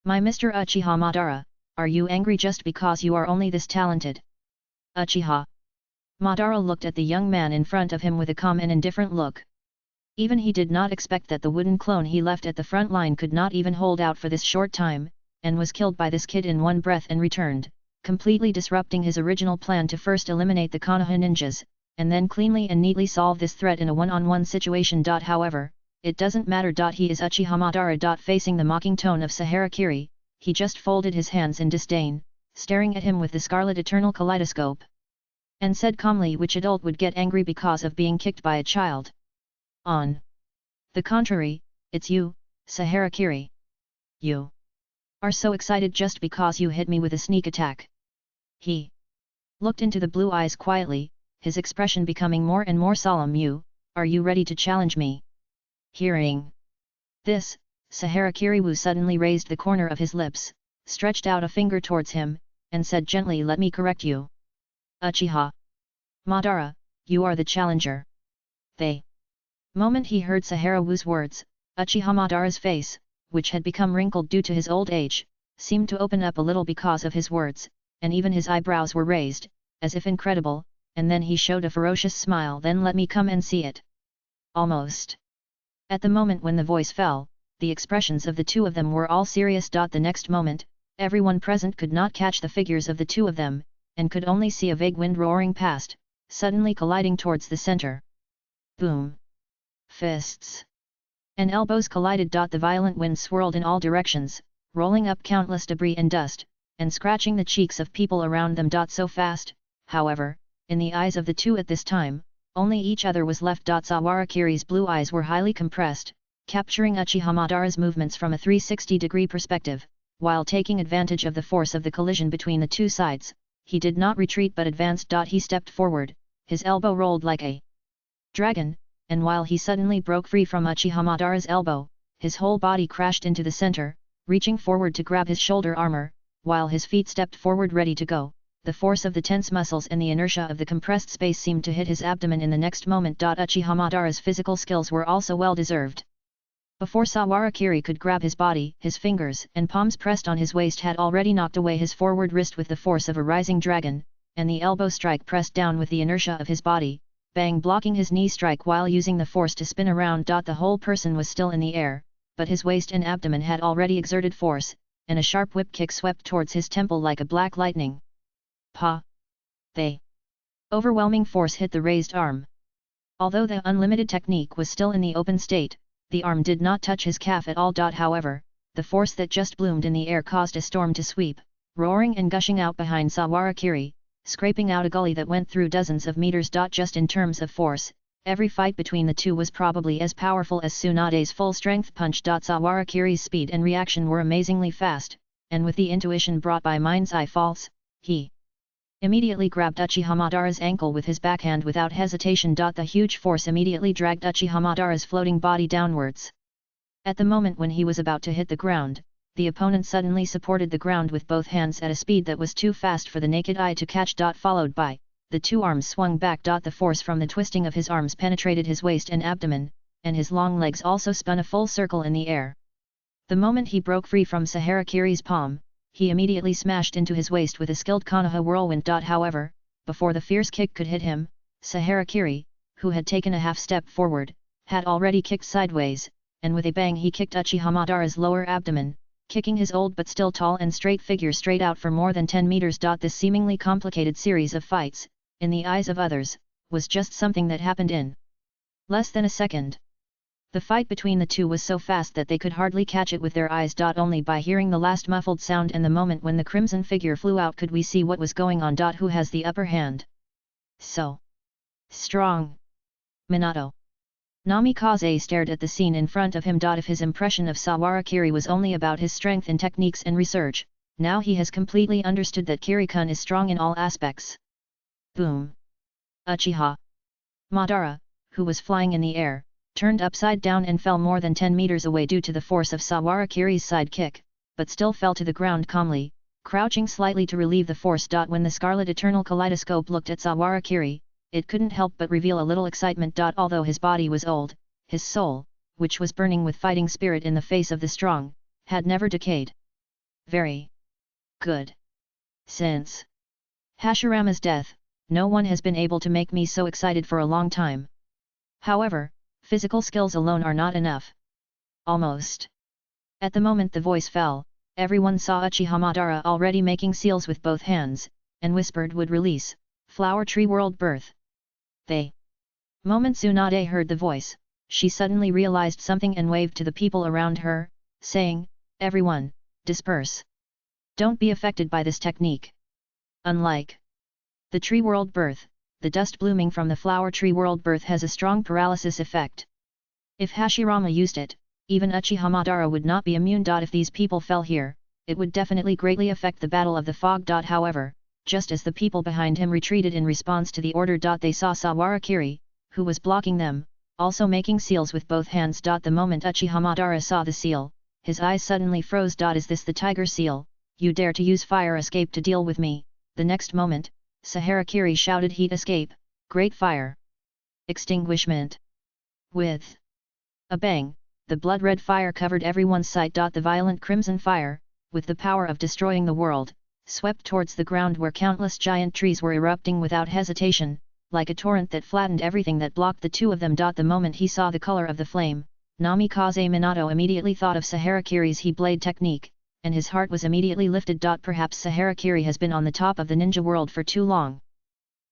Mr. Uchiha Madara, are you angry just because you are only this talented? Uchiha Madara looked at the young man in front of him with a calm and indifferent look. Even he did not expect that the wooden clone he left at the front line could not even hold out for this short time, and was killed by this kid in one breath and returned, completely disrupting his original plan to first eliminate the Konoha ninjas, and then cleanly and neatly solve this threat in a one-on-one situation. However, it doesn't matter. He is Uchiha Madara. Facing the mocking tone of Sahara Kiri, he just folded his hands in disdain, staring at him with the scarlet eternal kaleidoscope, and said calmly, which adult would get angry because of being kicked by a child? On the contrary, it's you, Sahara Kiri. You are so excited just because you hit me with a sneak attack. He looked into the blue eyes quietly, his expression becoming more and more solemn. Are you ready to challenge me? Hearing this, Sahara Kiriwu suddenly raised the corner of his lips, stretched out a finger towards him, and said gently, let me correct you. Uchiha Madara, you are the challenger. The moment he heard Sahara Wu's words, Uchiha Madara's face, which had become wrinkled due to his old age, seemed to open up a little because of his words, and even his eyebrows were raised, as if incredible, and then he showed a ferocious smile. Then let me come and see it. Almost. At the moment when the voice fell, the expressions of the two of them were all serious. The next moment, everyone present could not catch the figures of the two of them, and could only see a vague wind roaring past, suddenly colliding towards the center. Boom! Fists and elbows collided. The violent wind swirled in all directions, rolling up countless debris and dust, and scratching the cheeks of people around them. So fast, however, in the eyes of the two at this time, only each other was left. Sawarakiri's blue eyes were highly compressed, capturing Uchiha Madara's movements from a 360-degree perspective, while taking advantage of the force of the collision between the two sides. He did not retreat but advanced. He stepped forward, his elbow rolled like a dragon, and while he suddenly broke free from Uchiha Madara's elbow, his whole body crashed into the center, reaching forward to grab his shoulder armor, while his feet stepped forward ready to go. The force of the tense muscles and the inertia of the compressed space seemed to hit his abdomen in the next moment. Uchiha Madara's physical skills were also well deserved. Before Sawarakiri could grab his body, his fingers and palms pressed on his waist had already knocked away his forward wrist with the force of a rising dragon, and the elbow strike pressed down with the inertia of his body, bang, blocking his knee strike while using the force to spin around. The whole person was still in the air, but his waist and abdomen had already exerted force, and a sharp whip kick swept towards his temple like a black lightning. Pa! The overwhelming force hit the raised arm. Although the unlimited technique was still in the open state, the arm did not touch his calf at all. However, the force that just bloomed in the air caused a storm to sweep, roaring and gushing out behind Sawarakiri, scraping out a gully that went through dozens of meters. Just in terms of force, every fight between the two was probably as powerful as Tsunade's full-strength punch. Sawarakiri's speed and reaction were amazingly fast, and with the intuition brought by mind's eye faults, he immediately grabbed Uchiha Madara's ankle with his backhand without hesitation. The huge force immediately dragged Uchiha Madara's floating body downwards. At the moment when he was about to hit the ground, the opponent suddenly supported the ground with both hands at a speed that was too fast for the naked eye to catch. Followed by, the two arms swung back. The force from the twisting of his arms penetrated his waist and abdomen, and his long legs also spun a full circle in the air. The moment he broke free from Saharakiri's palm, he immediately smashed into his waist with a skilled Konoha whirlwind. However, before the fierce kick could hit him, Saharakiri, who had taken a half step forward, had already kicked sideways, and with a bang he kicked Uchiha Madara's lower abdomen, kicking his old but still tall and straight figure straight out for more than 10 meters. This seemingly complicated series of fights, in the eyes of others, was just something that happened in less than a second. The fight between the two was so fast that they could hardly catch it with their eyes. Only by hearing the last muffled sound and the moment when the crimson figure flew out could we see what was going on. Who has the upper hand? So strong. Minato. Namikaze stared at the scene in front of him. If his impression of Sawarakiri was only about his strength and techniques and research, now he has completely understood that Kiri-kun is strong in all aspects. Boom! Uchiha Madara, who was flying in the air, turned upside down and fell more than 10 meters away due to the force of Sawarakiri's side kick, but still fell to the ground calmly, crouching slightly to relieve the force. When the Scarlet Eternal Kaleidoscope looked at Sawarakiri, it couldn't help but reveal a little excitement. Although his body was old, his soul, which was burning with fighting spirit in the face of the strong, had never decayed. Very good. Since Hashirama's death, no one has been able to make me so excited for a long time. However, physical skills alone are not enough. Almost. At the moment the voice fell, everyone saw Uchiha Madara already making seals with both hands, and whispered would release, flower tree world birth. The moment Tsunade heard the voice, she suddenly realized something and waved to the people around her, saying, everyone, disperse. Don't be affected by this technique. Unlike the tree world birth, the dust blooming from the flower tree world birth has a strong paralysis effect. If Hashirama used it, even Uchiha Madara would not be immune. If these people fell here, it would definitely greatly affect the Battle of the Fog. However, just as the people behind him retreated in response to the order, they saw Sawarakiri, who was blocking them, also making seals with both hands. The moment Uchiha Madara saw the seal, his eyes suddenly froze. Is this the tiger seal? You dare to use fire escape to deal with me? The next moment, Saharakiri shouted heat escape, great fire. Extinguishment. With a bang, the blood-red fire covered everyone's sight. The violent crimson fire, with the power of destroying the world, swept towards the ground where countless giant trees were erupting without hesitation, like a torrent that flattened everything that blocked the two of them. The moment he saw the color of the flame, Namikaze Minato immediately thought of Saharakiri's He Blade technique, and his heart was immediately lifted. Perhaps Saharakiri has been on the top of the ninja world for too long.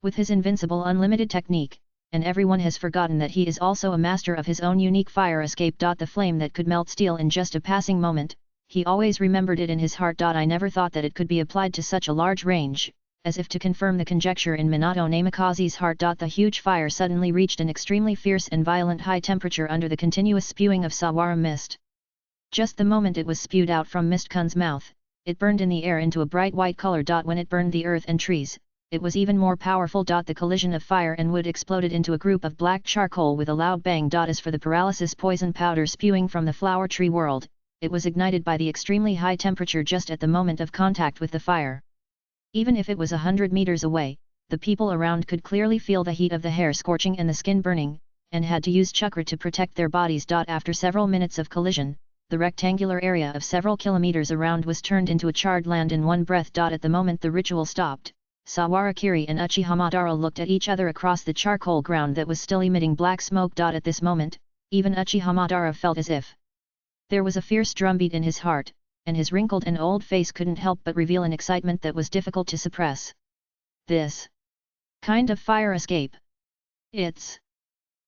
With his invincible unlimited technique, and everyone has forgotten that he is also a master of his own unique fire escape. The flame that could melt steel in just a passing moment, he always remembered it in his heart. I never thought that it could be applied to such a large range. As if to confirm the conjecture in Minato Namikaze's heart. The huge fire suddenly reached an extremely fierce and violent high temperature under the continuous spewing of Sawara mist. Just the moment it was spewed out from Mist-kun's mouth, it burned in the air into a bright white color. When it burned the earth and trees, it was even more powerful. The collision of fire and wood exploded into a group of black charcoal with a loud bang. As for the paralysis poison powder spewing from the flower tree world, it was ignited by the extremely high temperature just at the moment of contact with the fire. Even if it was 100 meters away, the people around could clearly feel the heat of the hair scorching and the skin burning, and had to use chakra to protect their bodies. After several minutes of collision, the rectangular area of several kilometers around was turned into a charred land in one breath. At the moment the ritual stopped, Sawarakiri and Uchiha Madara looked at each other across the charcoal ground that was still emitting black smoke. At this moment, even Uchiha Madara felt as if there was a fierce drumbeat in his heart, and his wrinkled and old face couldn't help but reveal an excitement that was difficult to suppress. This kind of fire escape. It's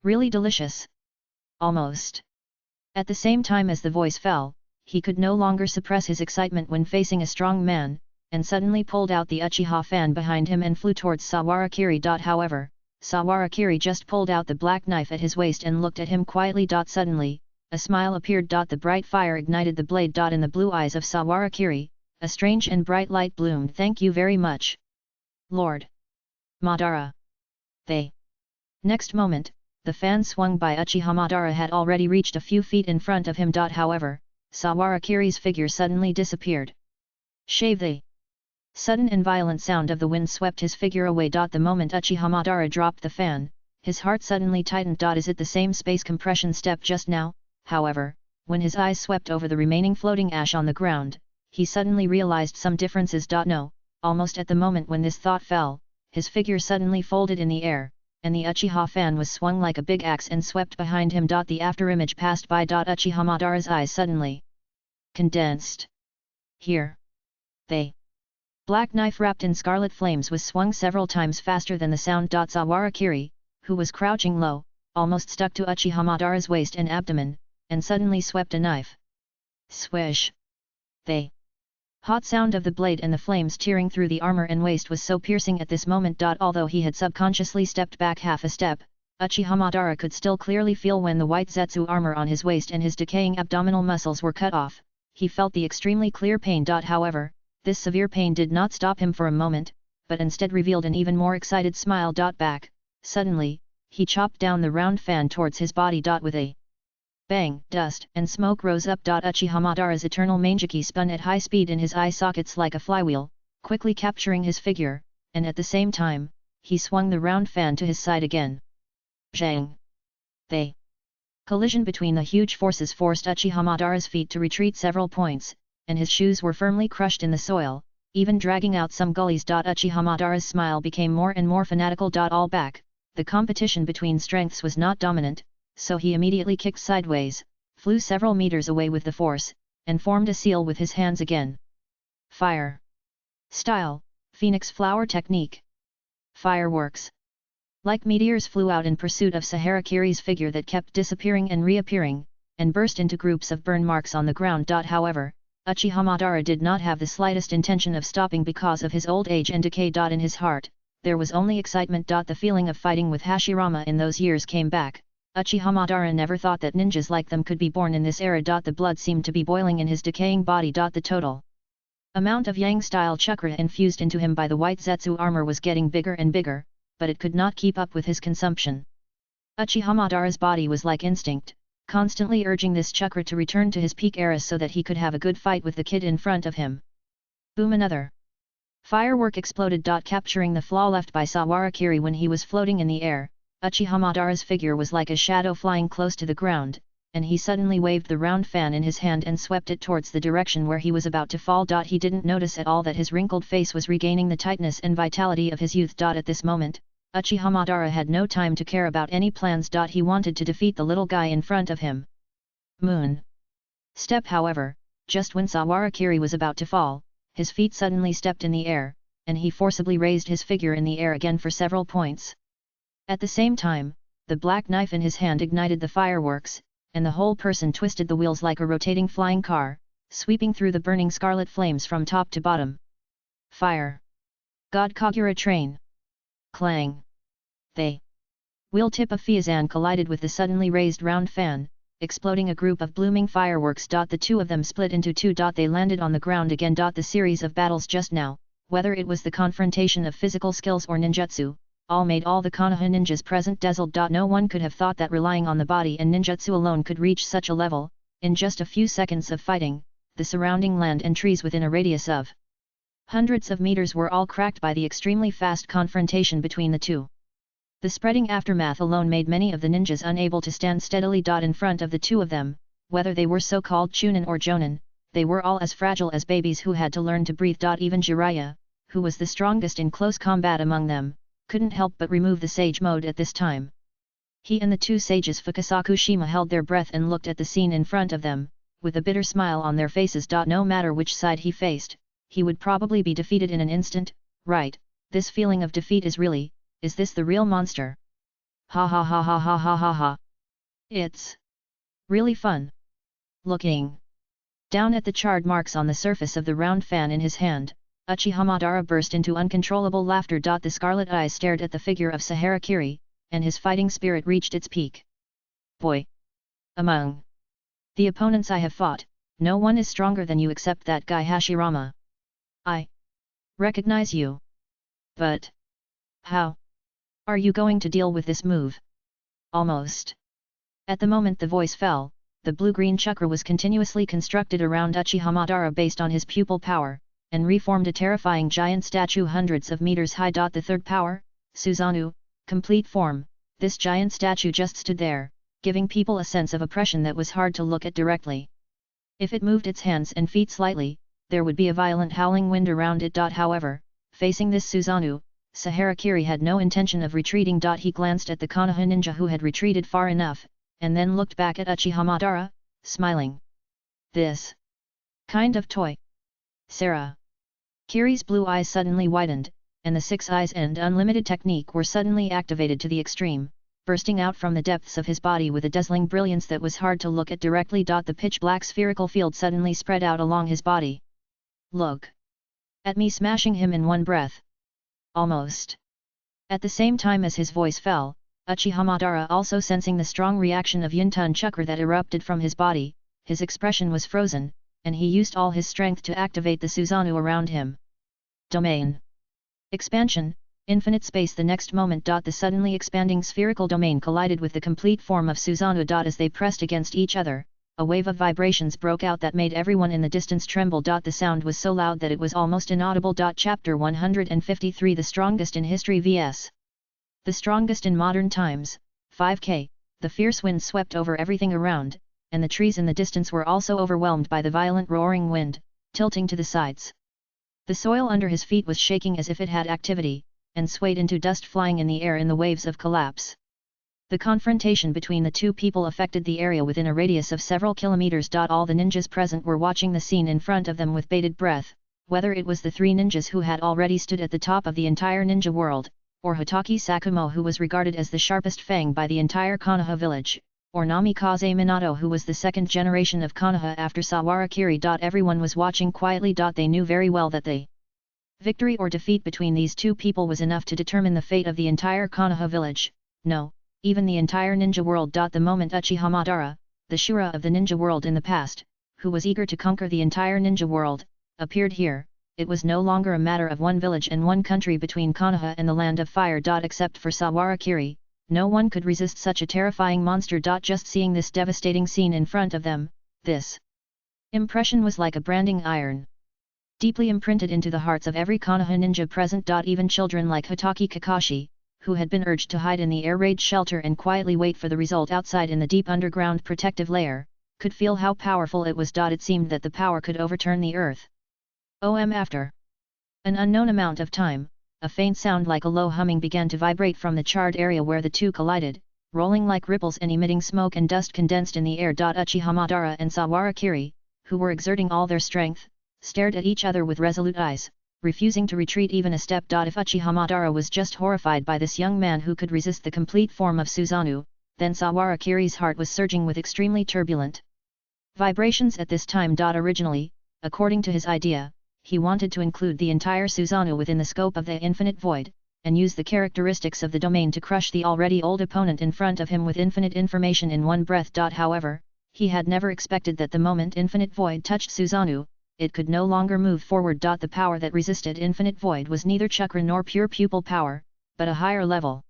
really delicious. Almost. At the same time as the voice fell, he could no longer suppress his excitement when facing a strong man, and suddenly pulled out the Uchiha fan behind him and flew towards Sawarakiri. However, Sawarakiri just pulled out the black knife at his waist and looked at him quietly. Suddenly, a smile appeared. The bright fire ignited the blade. In the blue eyes of Sawarakiri, a strange and bright light bloomed. Thank you very much, Lord Madara. Next moment, the fan swung by Uchiha Madara had already reached a few feet in front of him. However, Sawarakiri's figure suddenly disappeared. Shave! The sudden and violent sound of the wind swept his figure away. The moment Uchiha Madara dropped the fan, his heart suddenly tightened. Is it the same space compression step just now? However, when his eyes swept over the remaining floating ash on the ground, he suddenly realized some differences. No, almost at the moment when this thought fell, his figure suddenly folded in the air, and the Uchiha fan was swung like a big axe and swept behind him. The afterimage passed by. Uchiha Madara's eyes suddenly condensed. Here. The black knife wrapped in scarlet flames was swung several times faster than the sound. Sawarakiri, who was crouching low, almost stuck to Uchiha Madara's waist and abdomen, and suddenly swept a knife. Swish! The hot sound of the blade and the flames tearing through the armor and waist was so piercing at this moment. Although he had subconsciously stepped back half a step, Uchiha Madara could still clearly feel when the white Zetsu armor on his waist and his decaying abdominal muscles were cut off. He felt the extremely clear pain. However, this severe pain did not stop him for a moment, but instead revealed an even more excited smile. Back, suddenly, he chopped down the round fan towards his body. With a bang, dust and smoke rose up. Uchiha Madara's eternal Mangeki spun at high speed in his eye sockets like a flywheel, quickly capturing his figure, and at the same time, he swung the round fan to his side again. Zhang! The collision between the huge forces forced Uchiha Madara's feet to retreat several points, and his shoes were firmly crushed in the soil, even dragging out some gullies. Uchiha Madara's smile became more and more fanatical. All back, the competition between strengths was not dominant, so he immediately kicked sideways, flew several meters away with the force, and formed a seal with his hands again. Fire style, Phoenix flower technique. Fireworks like meteors flew out in pursuit of Saharakiri's figure that kept disappearing and reappearing, and burst into groups of burn marks on the ground. However, Uchiha Madara did not have the slightest intention of stopping because of his old age and decay. In his heart, there was only excitement. The feeling of fighting with Hashirama in those years came back. Uchiha Madara never thought that ninjas like them could be born in this era. The blood seemed to be boiling in his decaying body. The total amount of Yang-style chakra infused into him by the white Zetsu armor was getting bigger and bigger, but it could not keep up with his consumption. Uchiha Madara's body was like instinct, constantly urging this chakra to return to his peak era so that he could have a good fight with the kid in front of him. Boom! Another firework exploded. Capturing the flaw left by Sawarakiri when he was floating in the air, Uchiha Madara's figure was like a shadow flying close to the ground, and he suddenly waved the round fan in his hand and swept it towards the direction where he was about to fall. He didn't notice at all that his wrinkled face was regaining the tightness and vitality of his youth. At this moment, Uchiha Madara had no time to care about any plans. He wanted to defeat the little guy in front of him. Moon Step. However, just when Sawarakiri was about to fall, his feet suddenly stepped in the air, and he forcibly raised his figure in the air again for several points. At the same time, the black knife in his hand ignited the fireworks, and the whole person twisted the wheels like a rotating flying car, sweeping through the burning scarlet flames from top to bottom. Fire! God Kagura train! Clang! The wheel tip of Fiazan collided with the suddenly raised round fan, exploding a group of blooming fireworks. The two of them split into two. They landed on the ground again. The series of battles just now, whether it was the confrontation of physical skills or ninjutsu, all made all the Konoha ninjas present dazzled. No one could have thought that relying on the body and ninjutsu alone could reach such a level. In just a few seconds of fighting, the surrounding land and trees within a radius of hundreds of meters were all cracked by the extremely fast confrontation between the two. The spreading aftermath alone made many of the ninjas unable to stand steadily. In front of the two of them, whether they were so-called Chunin or Jonin, they were all as fragile as babies who had to learn to breathe. Even Jiraiya, who was the strongest in close combat among them, couldn't help but remove the sage mode at this time. He and the two sages Fukasaku Shima held their breath and looked at the scene in front of them, with a bitter smile on their faces. No matter which side he faced, he would probably be defeated in an instant. Right, this feeling of defeat is this the real monster? Ha ha ha ha ha ha ha ha. It's really fun. Looking down at the charred marks on the surface of the round fan in his hand, Uchiha Madara burst into uncontrollable laughter. The scarlet eyes stared at the figure of Saharakiri, and his fighting spirit reached its peak. Boy! Among the opponents I have fought, no one is stronger than you except that guy Hashirama. I recognize you. But how are you going to deal with this move? Almost at the moment the voice fell, the blue-green chakra was continuously constructed around Uchiha Madara based on his pupil power, and reformed a terrifying giant statue hundreds of meters high. The third power, Susanoo, complete form. This giant statue just stood there, giving people a sense of oppression that was hard to look at directly. If it moved its hands and feet slightly, there would be a violent howling wind around it. However, facing this Susanoo, Saharakiri had no intention of retreating. He glanced at the Konoha ninja who had retreated far enough, and then looked back at Uchiha Madara, smiling. This kind of toy? Sarah. Kiri's blue eyes suddenly widened, and the six eyes and unlimited technique were suddenly activated to the extreme, bursting out from the depths of his body with a dazzling brilliance that was hard to look at directly. The pitch-black spherical field suddenly spread out along his body. Look at me smashing him in one breath. Almost at the same time as his voice fell, Uchiha Madara, also sensing the strong reaction of Yuntun chakra that erupted from his body, his expression was frozen, and he used all his strength to activate the Susanoo around him. Domain expansion, infinite space. The next moment. The suddenly expanding spherical domain collided with the complete form of Susanoo. As they pressed against each other, a wave of vibrations broke out that made everyone in the distance tremble. The sound was so loud that it was almost inaudible. Chapter 153 The Strongest in History vs. The Strongest in Modern Times, 5K. The fierce wind swept over everything around, and the trees in the distance were also overwhelmed by the violent roaring wind, tilting to the sides. The soil under his feet was shaking as if it had activity, and swayed into dust flying in the air in the waves of collapse. The confrontation between the two people affected the area within a radius of several kilometers. All the ninjas present were watching the scene in front of them with bated breath, whether it was the three ninjas who had already stood at the top of the entire ninja world, or Hotaki Sakumo who was regarded as the sharpest fang by the entire Konoha village, or Namikaze Minato who was the second generation of Konoha after Sawarakiri. Everyone was watching quietly. They knew very well that the victory or defeat between these two people was enough to determine the fate of the entire Konoha village, no, even the entire ninja world. The moment Uchiha Madara, the Shura of the ninja world in the past, who was eager to conquer the entire ninja world, appeared here, it was no longer a matter of one village and one country between Konoha and the Land of Fire. Except for Sawarakiri, no one could resist such a terrifying monster. Just seeing this devastating scene in front of them, this impression was like a branding iron, deeply imprinted into the hearts of every Konoha ninja present. Even children like Hotaki Kakashi, who had been urged to hide in the air raid shelter and quietly wait for the result outside in the deep underground protective layer, could feel how powerful it was. It seemed that the power could overturn the earth. After an unknown amount of time, a faint sound like a low humming began to vibrate from the charred area where the two collided, rolling like ripples and emitting smoke and dust condensed in the air. Uchiha Madara and Sawarakiri, who were exerting all their strength, stared at each other with resolute eyes, refusing to retreat even a step. If Uchiha Madara was just horrified by this young man who could resist the complete form of Susanoo, then Sawarakiri's heart was surging with extremely turbulent vibrations at this time. Originally, according to his idea, he wanted to include the entire Susanoo within the scope of the infinite void, and use the characteristics of the domain to crush the already old opponent in front of him with infinite information in one breath. However, he had never expected that the moment infinite void touched Susanoo, it could no longer move forward. The power that resisted infinite void was neither chakra nor pure pupil power, but a higher level,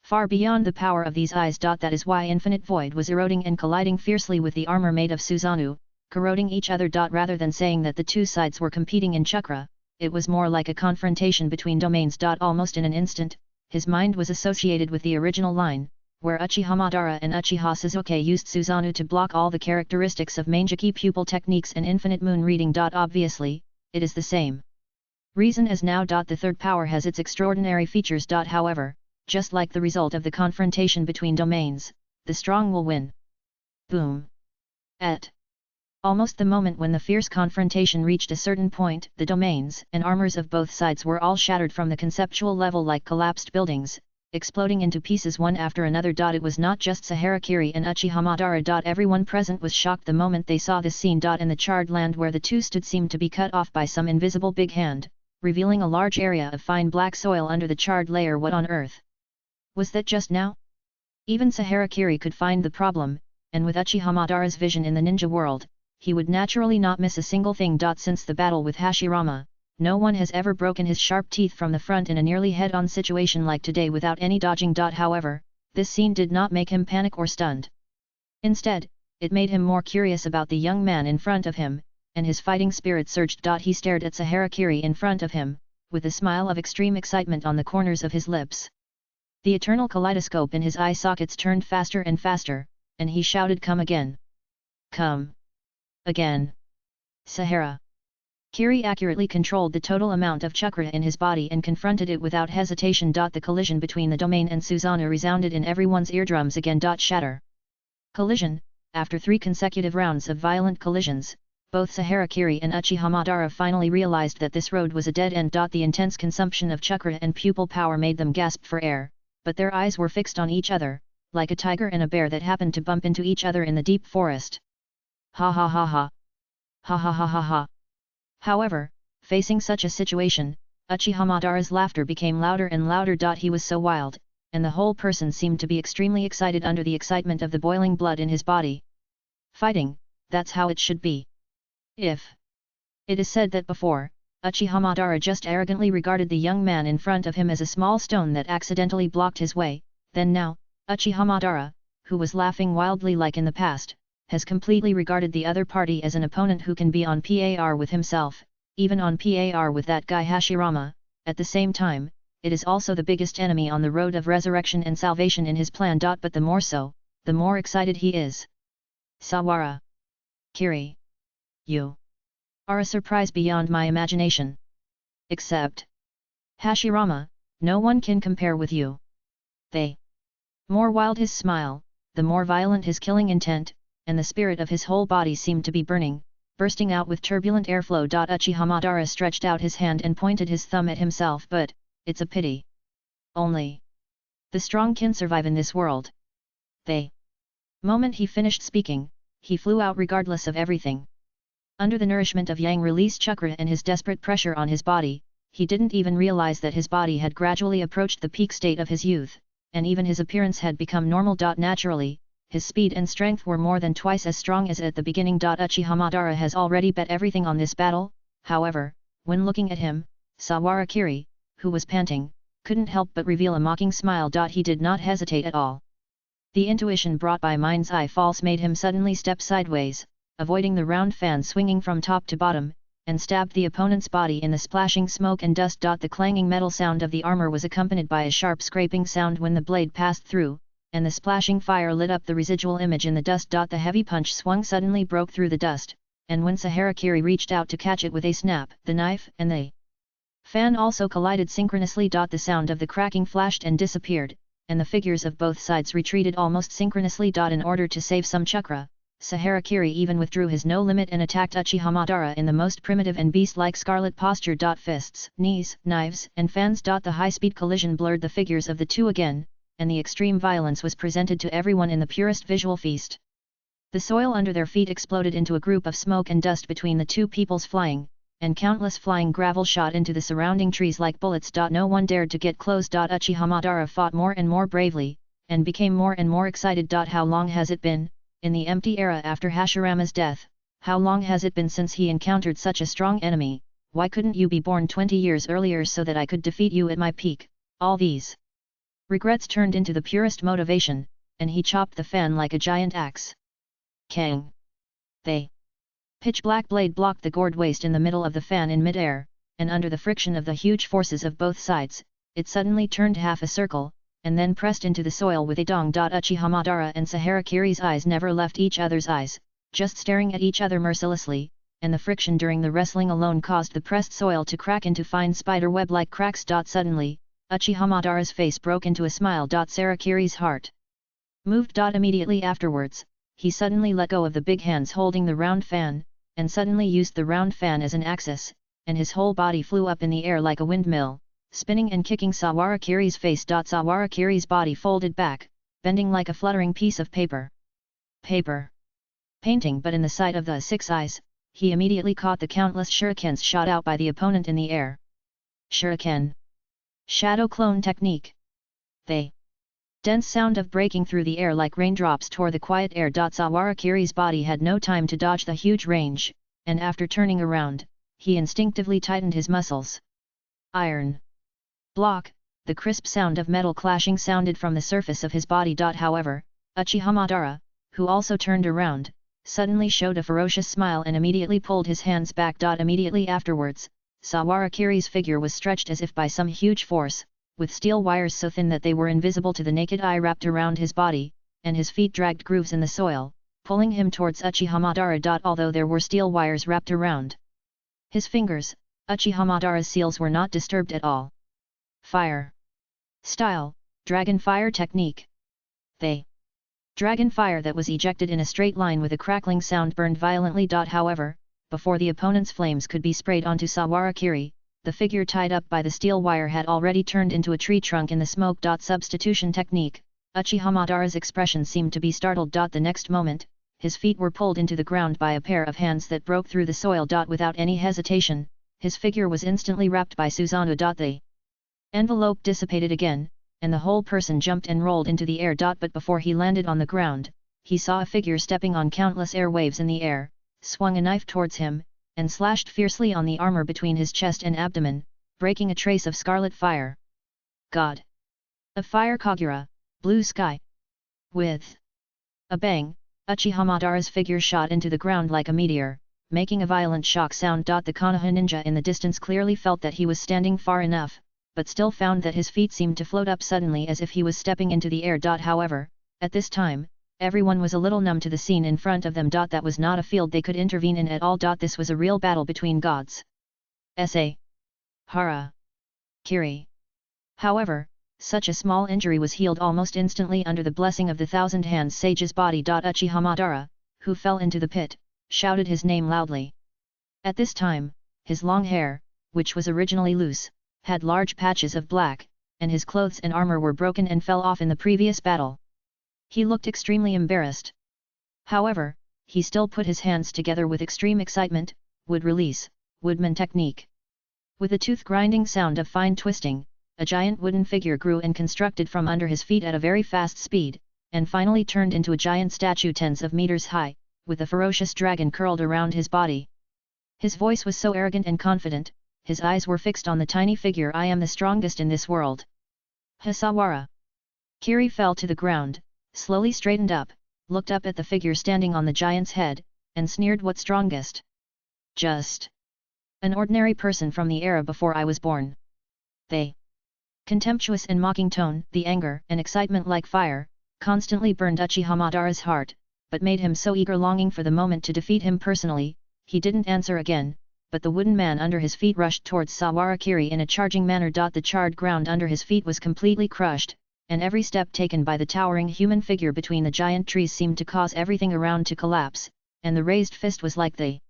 far beyond the power of these eyes. That is why infinite void was eroding and colliding fiercely with the armor made of Susanoo, corroding each other. Rather than saying that the two sides were competing in chakra, it was more like a confrontation between domains. Almost in an instant, his mind was associated with the original line, where Uchiha Madara and Uchiha Sasuke used Susanoo to block all the characteristics of Mangeki pupil techniques and infinite moon reading. Obviously, it is the same reason as now. The third power has its extraordinary features. However, just like the result of the confrontation between domains, the strong will win. Boom. At almost the moment when the fierce confrontation reached a certain point, the domains and armors of both sides were all shattered from the conceptual level like collapsed buildings, exploding into pieces one after another. It was not just Saharakiri and Uchiha Madara. Everyone present was shocked the moment they saw this scene. In the charred land where the two stood seemed to be cut off by some invisible big hand, revealing a large area of fine black soil under the charred layer. What on earth was that just now? Even Saharakiri could find the problem, and with Uchiha Madara's vision in the ninja world, he would naturally not miss a single thing. Since the battle with Hashirama, no one has ever broken his sharp teeth from the front in a nearly head-on situation like today without any dodging. However, this scene did not make him panic or stunned. Instead, it made him more curious about the young man in front of him, and his fighting spirit surged. He stared at Saharakiri in front of him, with a smile of extreme excitement on the corners of his lips. The eternal kaleidoscope in his eye sockets turned faster and faster, and he shouted, "Come again! Come again!" Sahara Kiri accurately controlled the total amount of chakra in his body and confronted it without hesitation. The collision between the domain and Susanoo resounded in everyone's eardrums again. Shatter. Collision. After 3 consecutive rounds of violent collisions, both Saharakiri and Uchiha Madara finally realized that this road was a dead end. The intense consumption of chakra and pupil power made them gasp for air, but their eyes were fixed on each other, like a tiger and a bear that happened to bump into each other in the deep forest. Ha ha ha ha. Ha ha ha ha ha. However, facing such a situation, Uchiha Madara's laughter became louder and louder. He was so wild, and the whole person seemed to be extremely excited under the excitement of the boiling blood in his body. Fighting, that's how it should be. If it is said that before, Uchiha Madara just arrogantly regarded the young man in front of him as a small stone that accidentally blocked his way, then now, Uchiha Madara, who was laughing wildly like in the past, has completely regarded the other party as an opponent who can be on par with himself, even on par with that guy Hashirama. At the same time, it is also the biggest enemy on the road of resurrection and salvation in his plan. But the more so, the more excited he is. Sawara Kiri, you are a surprise beyond my imagination. Except Hashirama, no one can compare with you. The more wild his smile, the more violent his killing intent, and the spirit of his whole body seemed to be burning, bursting out with turbulent airflow. Uchiha Madara stretched out his hand and pointed his thumb at himself. But it's a pity. Only the strong can survive in this world. The moment he finished speaking, he flew out regardless of everything. Under the nourishment of yang release chakra and his desperate pressure on his body, he didn't even realize that his body had gradually approached the peak state of his youth, and even his appearance had become normal. Naturally, his speed and strength were more than twice as strong as at the beginning. Uchiha Madara has already bet everything on this battle. However, when looking at him, Sawarakiri, who was panting, couldn't help but reveal a mocking smile. He did not hesitate at all. The intuition brought by mind's eye false made him suddenly step sideways, avoiding the round fan swinging from top to bottom, and stabbed the opponent's body in the splashing smoke and dust. The clanging metal sound of the armor was accompanied by a sharp scraping sound when the blade passed through, and the splashing fire lit up the residual image in the dust. The heavy punch swung suddenly broke through the dust, and when Saharakiri reached out to catch it with a snap, the knife and the Fan also collided synchronously. The sound of the cracking flashed and disappeared, and the figures of both sides retreated almost synchronously. In order to save some chakra, Saharakiri even withdrew his no limit and attacked Uchihamadara in the most primitive and beast-like scarlet posture. Fists, knees, knives, and fans. The high-speed collision blurred the figures of the two again, and the extreme violence was presented to everyone in the purest visual feast. The soil under their feet exploded into a group of smoke and dust between the two peoples flying, and countless flying gravel shot into the surrounding trees like bullets. No one dared to get close. Uchihamadara fought more and more bravely, and became more and more excited. How long has it been, in the empty era after Hashirama's death, how long has it been since he encountered such a strong enemy? Why couldn't you be born 20 years earlier so that I could defeat you at my peak? All these regrets turned into the purest motivation, and he chopped the fan like a giant axe. Kang! The pitch-black blade blocked the gored waist in the middle of the fan in mid-air, and under the friction of the huge forces of both sides, it suddenly turned half a circle, and then pressed into the soil with a dong. Uchihamadara and Saharakiri's eyes never left each other's eyes, just staring at each other mercilessly, and the friction during the wrestling alone caused the pressed soil to crack into fine spider-web-like cracks. Suddenly, Uchihamadara's face broke into a smile. Saharakiri's heart moved. Immediately afterwards, he suddenly let go of the big hands holding the round fan, and suddenly used the round fan as an axis, and his whole body flew up in the air like a windmill, spinning and kicking Saharakiri's face. Saharakiri's body folded back, bending like a fluttering piece of paper. Painting. But in the sight of the 6 eyes, he immediately caught the countless shurikens shot out by the opponent in the air. Shuriken. Shadow clone technique. The dense sound of breaking through the air like raindrops tore the quiet air. Saharakiri's body had no time to dodge the huge range, and after turning around, he instinctively tightened his muscles. Iron block. The crisp sound of metal clashing sounded from the surface of his body. However, Uchihamadara, who also turned around, suddenly showed a ferocious smile and immediately pulled his hands back. Immediately afterwards, Saharakiri's figure was stretched as if by some huge force, with steel wires so thin that they were invisible to the naked eye wrapped around his body, and his feet dragged grooves in the soil, pulling him towards Uchihamadara. Although there were steel wires wrapped around his fingers, Uchihamadara's seals were not disturbed at all. Fire style, dragon fire technique. The dragon fire that was ejected in a straight line with a crackling sound burned violently. However, before the opponent's flames could be sprayed onto Saharakiri, the figure tied up by the steel wire had already turned into a tree trunk in the smoke. Substitution technique. Uchihamadara's expression seemed to be startled. The next moment, his feet were pulled into the ground by a pair of hands that broke through the soil. Without any hesitation, his figure was instantly wrapped by Susanoo. The envelope dissipated again, and the whole person jumped and rolled into the air. But before he landed on the ground, he saw a figure stepping on countless air waves in the air, swung a knife towards him, and slashed fiercely on the armor between his chest and abdomen, breaking a trace of scarlet fire. God of Fire Kagura, Blue Sky. With a bang, Uchihamadara's figure shot into the ground like a meteor, making a violent shock sound. The Konoha ninja in the distance clearly felt that he was standing far enough, but still found that his feet seemed to float up suddenly as if he was stepping into the air. However, at this time, everyone was a little numb to the scene in front of them. That was not a field they could intervene in at all. This was a real battle between gods. S.A. Hara. Kiri. However, such a small injury was healed almost instantly under the blessing of the Thousand Hands Sage's body. Uchihamadara, who fell into the pit, shouted his name loudly. At this time, his long hair, which was originally loose, had large patches of black, and his clothes and armor were broken and fell off in the previous battle. He looked extremely embarrassed. However, he still put his hands together with extreme excitement. Wood release, woodman technique. With a tooth-grinding sound of fine twisting, a giant wooden figure grew and constructed from under his feet at a very fast speed, and finally turned into a giant statue tens of meters high, with a ferocious dragon curled around his body. His voice was so arrogant and confident, his eyes were fixed on the tiny figure. I am the strongest in this world. Hisawara. Kiri fell to the ground, slowly straightened up, looked up at the figure standing on the giant's head, and sneered, what strongest? Just an ordinary person from the era before I was born. The contemptuous and mocking tone, the anger and excitement like fire, constantly burned Uchihamadara's heart, but made him so eager longing for the moment to defeat him personally. He didn't answer again, but the wooden man under his feet rushed towards Sawarakiri in a charging manner. The charred ground under his feet was completely crushed, and every step taken by the towering human figure between the giant trees seemed to cause everything around to collapse, and the raised fist was like the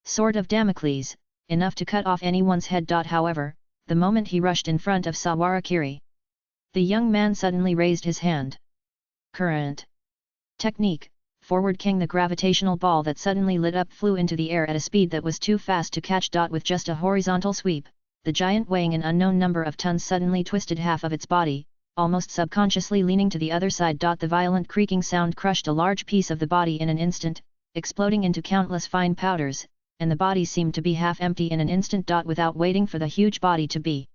sword of Damocles, enough to cut off anyone's head. However, the moment he rushed in front of Sawarakiri, the young man suddenly raised his hand. Current. Technique. Forward king. The gravitational ball that suddenly lit up flew into the air at a speed that was too fast to catch. With just a horizontal sweep, the giant weighing an unknown number of tons suddenly twisted half of its body, almost subconsciously leaning to the other side. The violent creaking sound crushed a large piece of the body in an instant, exploding into countless fine powders, and the body seemed to be half empty in an instant. Without waiting for the huge body to be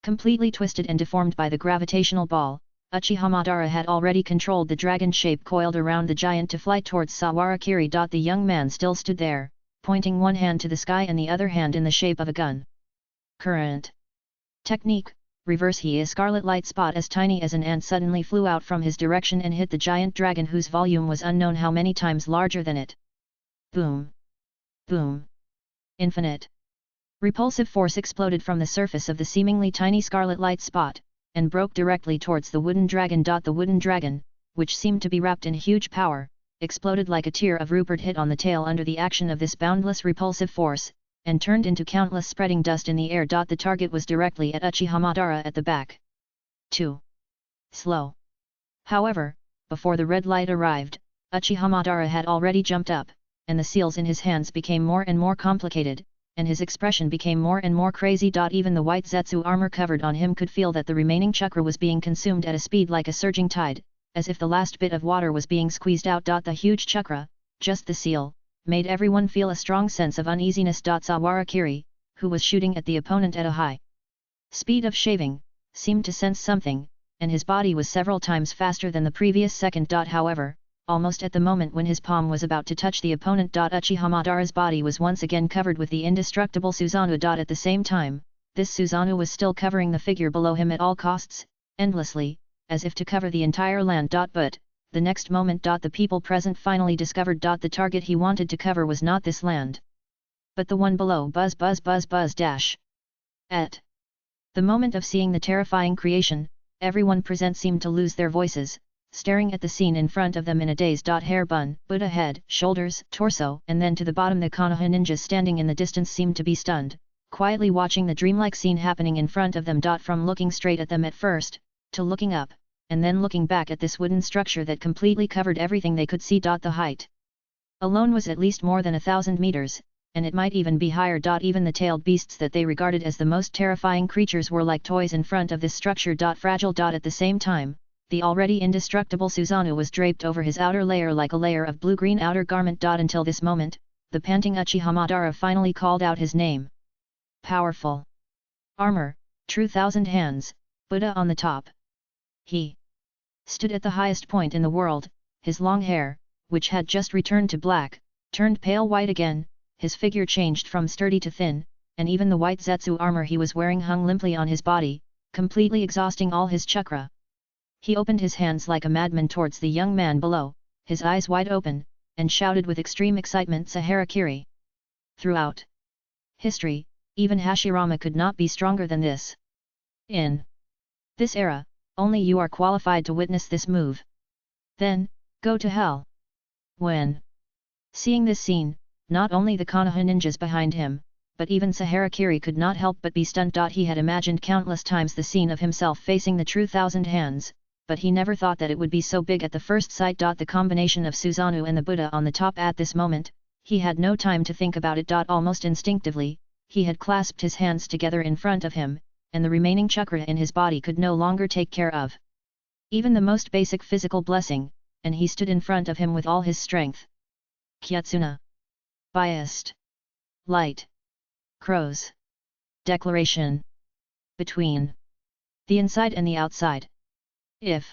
completely twisted and deformed by the gravitational ball, Uchiha Madara had already controlled the dragon shape coiled around the giant to fly towards Sawarakiri. The young man still stood there, pointing one hand to the sky and the other hand in the shape of a gun. Current. Technique. Reverse. A scarlet light spot as tiny as an ant suddenly flew out from his direction and hit the giant dragon, whose volume was unknown how many times larger than it. Boom. Boom. Infinite. Repulsive force exploded from the surface of the seemingly tiny scarlet light spot, and broke directly towards the wooden dragon. The wooden dragon, which seemed to be wrapped in huge power, exploded like a tear of Rupert hit on the tail under the action of this boundless repulsive force, and turned into countless spreading dust in the air. The target was directly at Uchiha Madara at the back. Too slow. However, before the red light arrived, Uchiha Madara had already jumped up, and the seals in his hands became more and more complicated, and his expression became more and more crazy. Even the white Zetsu armor covered on him could feel that the remaining chakra was being consumed at a speed like a surging tide, as if the last bit of water was being squeezed out. The huge chakra, just the seal, made everyone feel a strong sense of uneasiness. Sawarakiri, who was shooting at the opponent at a high speed of shaving, seemed to sense something, and his body was several times faster than the previous second. However, almost at the moment when his palm was about to touch the opponent, Uchiha Madara's body was once again covered with the indestructible Susanoo. At the same time, this Susanoo was still covering the figure below him at all costs, endlessly, as if to cover the entire land. But, the next moment, the people present finally discovered the target he wanted to cover was not this land, but the one below. Buzz buzz buzz buzz dash. At the moment of seeing the terrifying creation, everyone present seemed to lose their voices, staring at the scene in front of them in a daze. Hair bun, Buddha head, shoulders, torso, and then to the bottom. The Konoha ninjas standing in the distance seemed to be stunned, quietly watching the dreamlike scene happening in front of them. From looking straight at them at first, to looking up, and then looking back at this wooden structure that completely covered everything they could see. The height alone was at least more than 1,000 meters, and it might even be higher. Even the tailed beasts that they regarded as the most terrifying creatures were like toys in front of this structure. Fragile. At the same time, the already indestructible Susanoo was draped over his outer layer like a layer of blue-green outer garment. Until this moment, the panting Uchiha Madara finally called out his name. Powerful armor, true thousand hands, Buddha on the top. He stood at the highest point in the world, his long hair, which had just returned to black, turned pale white again, his figure changed from sturdy to thin, and even the white Zetsu armor he was wearing hung limply on his body, completely exhausting all his chakra. He opened his hands like a madman towards the young man below, his eyes wide open, and shouted with extreme excitement, Saharakiri. Throughout history, even Hashirama could not be stronger than this. In this era, only you are qualified to witness this move. Then, go to hell. When seeing this scene, not only the Konoha ninjas behind him, but even Saharakiri could not help but be stunned. He had imagined countless times the scene of himself facing the true thousand hands, but he never thought that it would be so big at the first sight. The combination of Susanoo and the Buddha on the top at this moment, he had no time to think about it. Almost instinctively, he had clasped his hands together in front of him, and the remaining chakra in his body could no longer take care of even the most basic physical blessing, and he stood in front of him with all his strength. Kyatsuna. Biased. Light. Crows. Declaration. Between the inside and the outside. If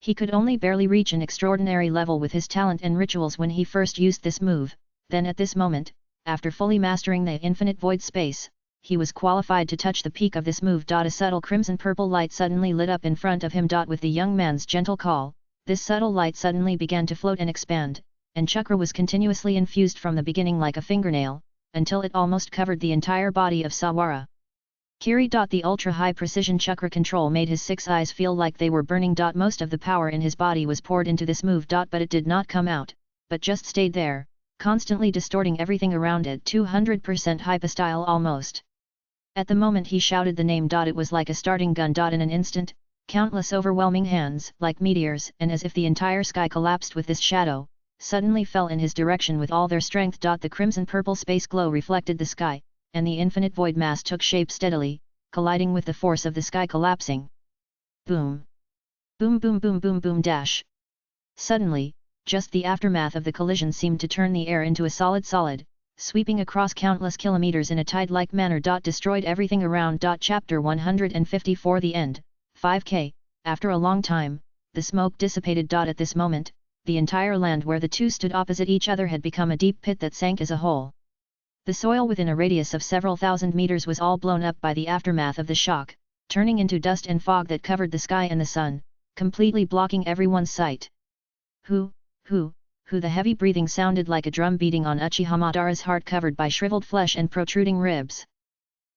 he could only barely reach an extraordinary level with his talent and rituals when he first used this move, then at this moment, after fully mastering the infinite void space, he was qualified to touch the peak of this move. A subtle crimson-purple light suddenly lit up in front of him. With the young man's gentle call, this subtle light suddenly began to float and expand, and chakra was continuously infused from the beginning like a fingernail, until it almost covered the entire body of Sawara. Kiri. The ultra-high precision chakra control made his 6 eyes feel like they were burning. Most of the power in his body was poured into this move. But it did not come out, but just stayed there, constantly distorting everything around it 200% hypostyle almost. At the moment he shouted the name. It was like a starting gun. In an instant, countless overwhelming hands, like meteors, and as if the entire sky collapsed with this shadow, suddenly fell in his direction with all their strength. The crimson-purple space glow reflected the sky, and the infinite void mass took shape steadily, colliding with the force of the sky collapsing. Boom! Boom boom boom boom boom dash! Suddenly, just the aftermath of the collision seemed to turn the air into a solid, sweeping across countless kilometers in a tide-like manner. Destroyed everything around. Chapter 154 The End, 5K. After a long time, the smoke dissipated. At this moment, the entire land where the two stood opposite each other had become a deep pit that sank as a whole. The soil within a radius of several thousand meters was all blown up by the aftermath of the shock, turning into dust and fog that covered the sky and the sun, completely blocking everyone's sight. Who? The heavy breathing sounded like a drum beating on Uchihamadara's heart, covered by shriveled flesh and protruding ribs.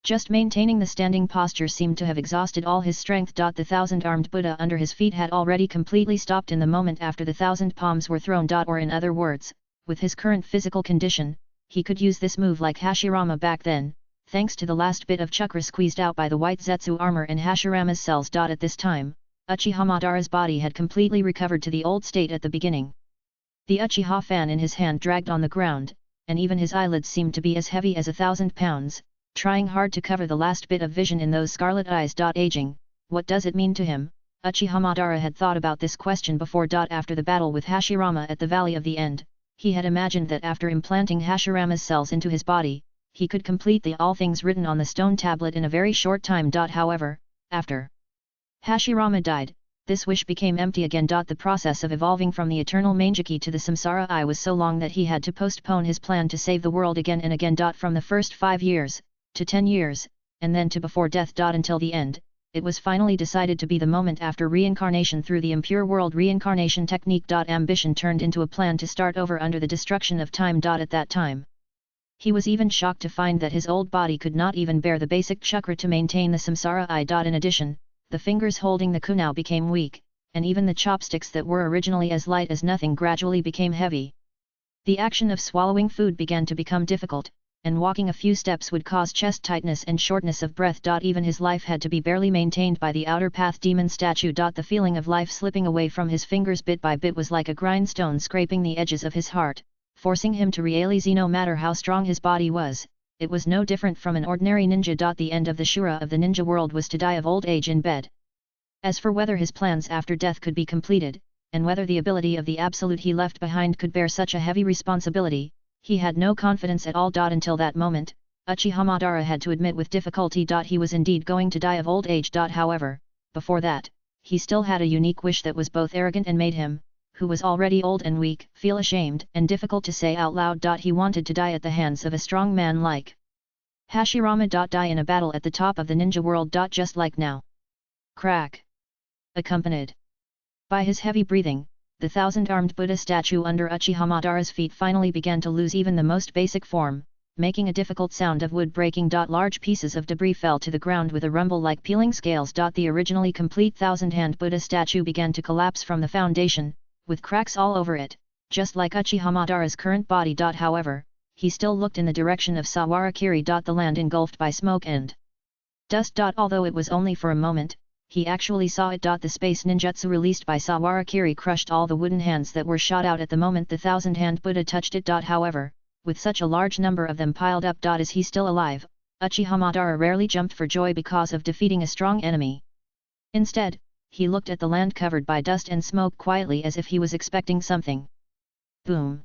Just maintaining the standing posture seemed to have exhausted all his strength. The 1,000-armed Buddha under his feet had already completely stopped in the moment after the 1,000 palms were thrown. Or in other words, with his current physical condition, he could use this move like Hashirama back then, thanks to the last bit of chakra squeezed out by the white Zetsu armor in Hashirama's cells. At this time, Uchihamadara's body had completely recovered to the old state at the beginning. The Uchiha fan in his hand dragged on the ground, and even his eyelids seemed to be as heavy as 1,000 pounds, trying hard to cover the last bit of vision in those scarlet eyes. Aging, what does it mean to him? Uchihamadara had thought about this question before. After the battle with Hashirama at the Valley of the End, he had imagined that after implanting Hashirama's cells into his body, he could complete the all things written on the stone tablet in a very short time. However, after Hashirama died, this wish became empty again. The process of evolving from the eternal Mangeki to the Samsara Eye was so long that he had to postpone his plan to save the world again and again. From the first 5 years, to 10 years, and then to before death. Until the end, it was finally decided to be the moment after reincarnation through the impure world reincarnation technique. Ambition turned into a plan to start over under the destruction of time. At that time, he was even shocked to find that his old body could not even bear the basic chakra to maintain the Samsara Eye. In addition, the fingers holding the kunao became weak, and even the chopsticks that were originally as light as nothing gradually became heavy. The action of swallowing food began to become difficult, and walking a few steps would cause chest tightness and shortness of breath. Even his life had to be barely maintained by the outer path demon statue. The feeling of life slipping away from his fingers bit by bit was like a grindstone scraping the edges of his heart, forcing him to realize no matter how strong his body was, it was no different from an ordinary ninja. The end of the Shura of the ninja world was to die of old age in bed. As for whether his plans after death could be completed, and whether the ability of the Absolute he left behind could bear such a heavy responsibility, he had no confidence at all. Until that moment, Uchihamadara had to admit with difficulty he was indeed going to die of old age. However, before that, he still had a unique wish that was both arrogant and made him, who was already old and weak, feel ashamed and difficult to say out loud. He wanted to die at the hands of a strong man like Hashirama. Die in a battle at the top of the ninja world. Just like now. Crack. Accompanied by his heavy breathing, the 1,000-armed Buddha statue under Uchihamadara's feet finally began to lose even the most basic form, making a difficult sound of wood breaking. Large pieces of debris fell to the ground with a rumble like peeling scales. The originally complete 1,000-hand Buddha statue began to collapse from the foundation, with cracks all over it, just like Uchihamadara's current body. However, he still looked in the direction of Sawara Kiri. The land engulfed by smoke and dust. Although it was only for a moment, he actually saw it. The space ninjutsu released by Sawara Kiri crushed all the wooden hands that were shot out at the moment the 1,000-hand Buddha touched it. However, with such a large number of them piled up. Is he still alive? Uchihamadara rarely jumped for joy because of defeating a strong enemy. Instead, he looked at the land covered by dust and smoke quietly as if he was expecting something. Boom!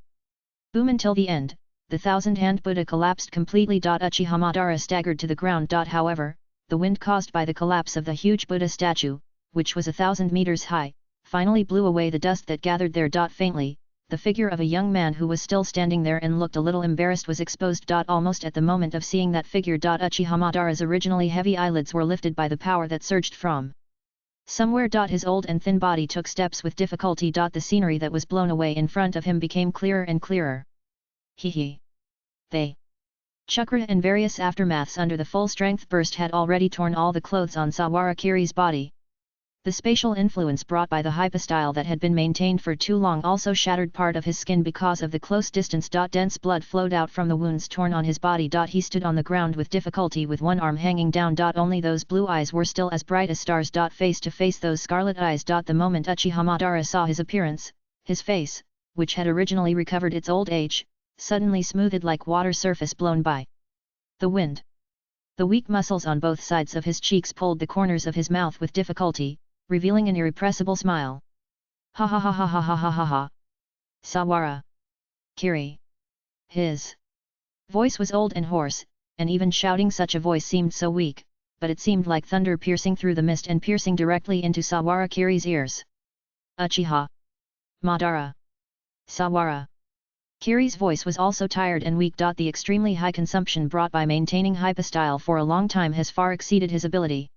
Boom until the end, the 1,000-hand Buddha collapsed completely. Uchihamadara staggered to the ground. However, the wind caused by the collapse of the huge Buddha statue, which was 1,000 meters high, finally blew away the dust that gathered there. Faintly, the figure of a young man who was still standing there and looked a little embarrassed was exposed. Almost at the moment of seeing that figure, Uchihamadara's originally heavy eyelids were lifted by the power that surged from somewhere. His old and thin body took steps with difficulty. The scenery that was blown away in front of him became clearer and clearer. They Chakra and various aftermaths under the full-strength burst had already torn all the clothes on Sawara Kiri's body. The spatial influence brought by the hypostyle that had been maintained for too long also shattered part of his skin because of the close distance. Dense blood flowed out from the wounds torn on his body. He stood on the ground with difficulty with one arm hanging down. Only those blue eyes were still as bright as stars. Face to face those scarlet eyes. The moment Uchiha Madara saw his appearance, his face, which had originally recovered its old age, suddenly smoothed like water surface blown by the wind. The weak muscles on both sides of his cheeks pulled the corners of his mouth with difficulty, revealing an irrepressible smile. Ha ha ha ha ha ha ha ha ha. Sawara Kiri. His voice was old and hoarse, and even shouting such a voice seemed so weak, but it seemed like thunder piercing through the mist and piercing directly into Sawara Kiri's ears. Uchiha Madara. Sawara Kiri's voice was also tired and weak. The extremely high consumption brought by maintaining hypostyle for a long time has far exceeded his ability.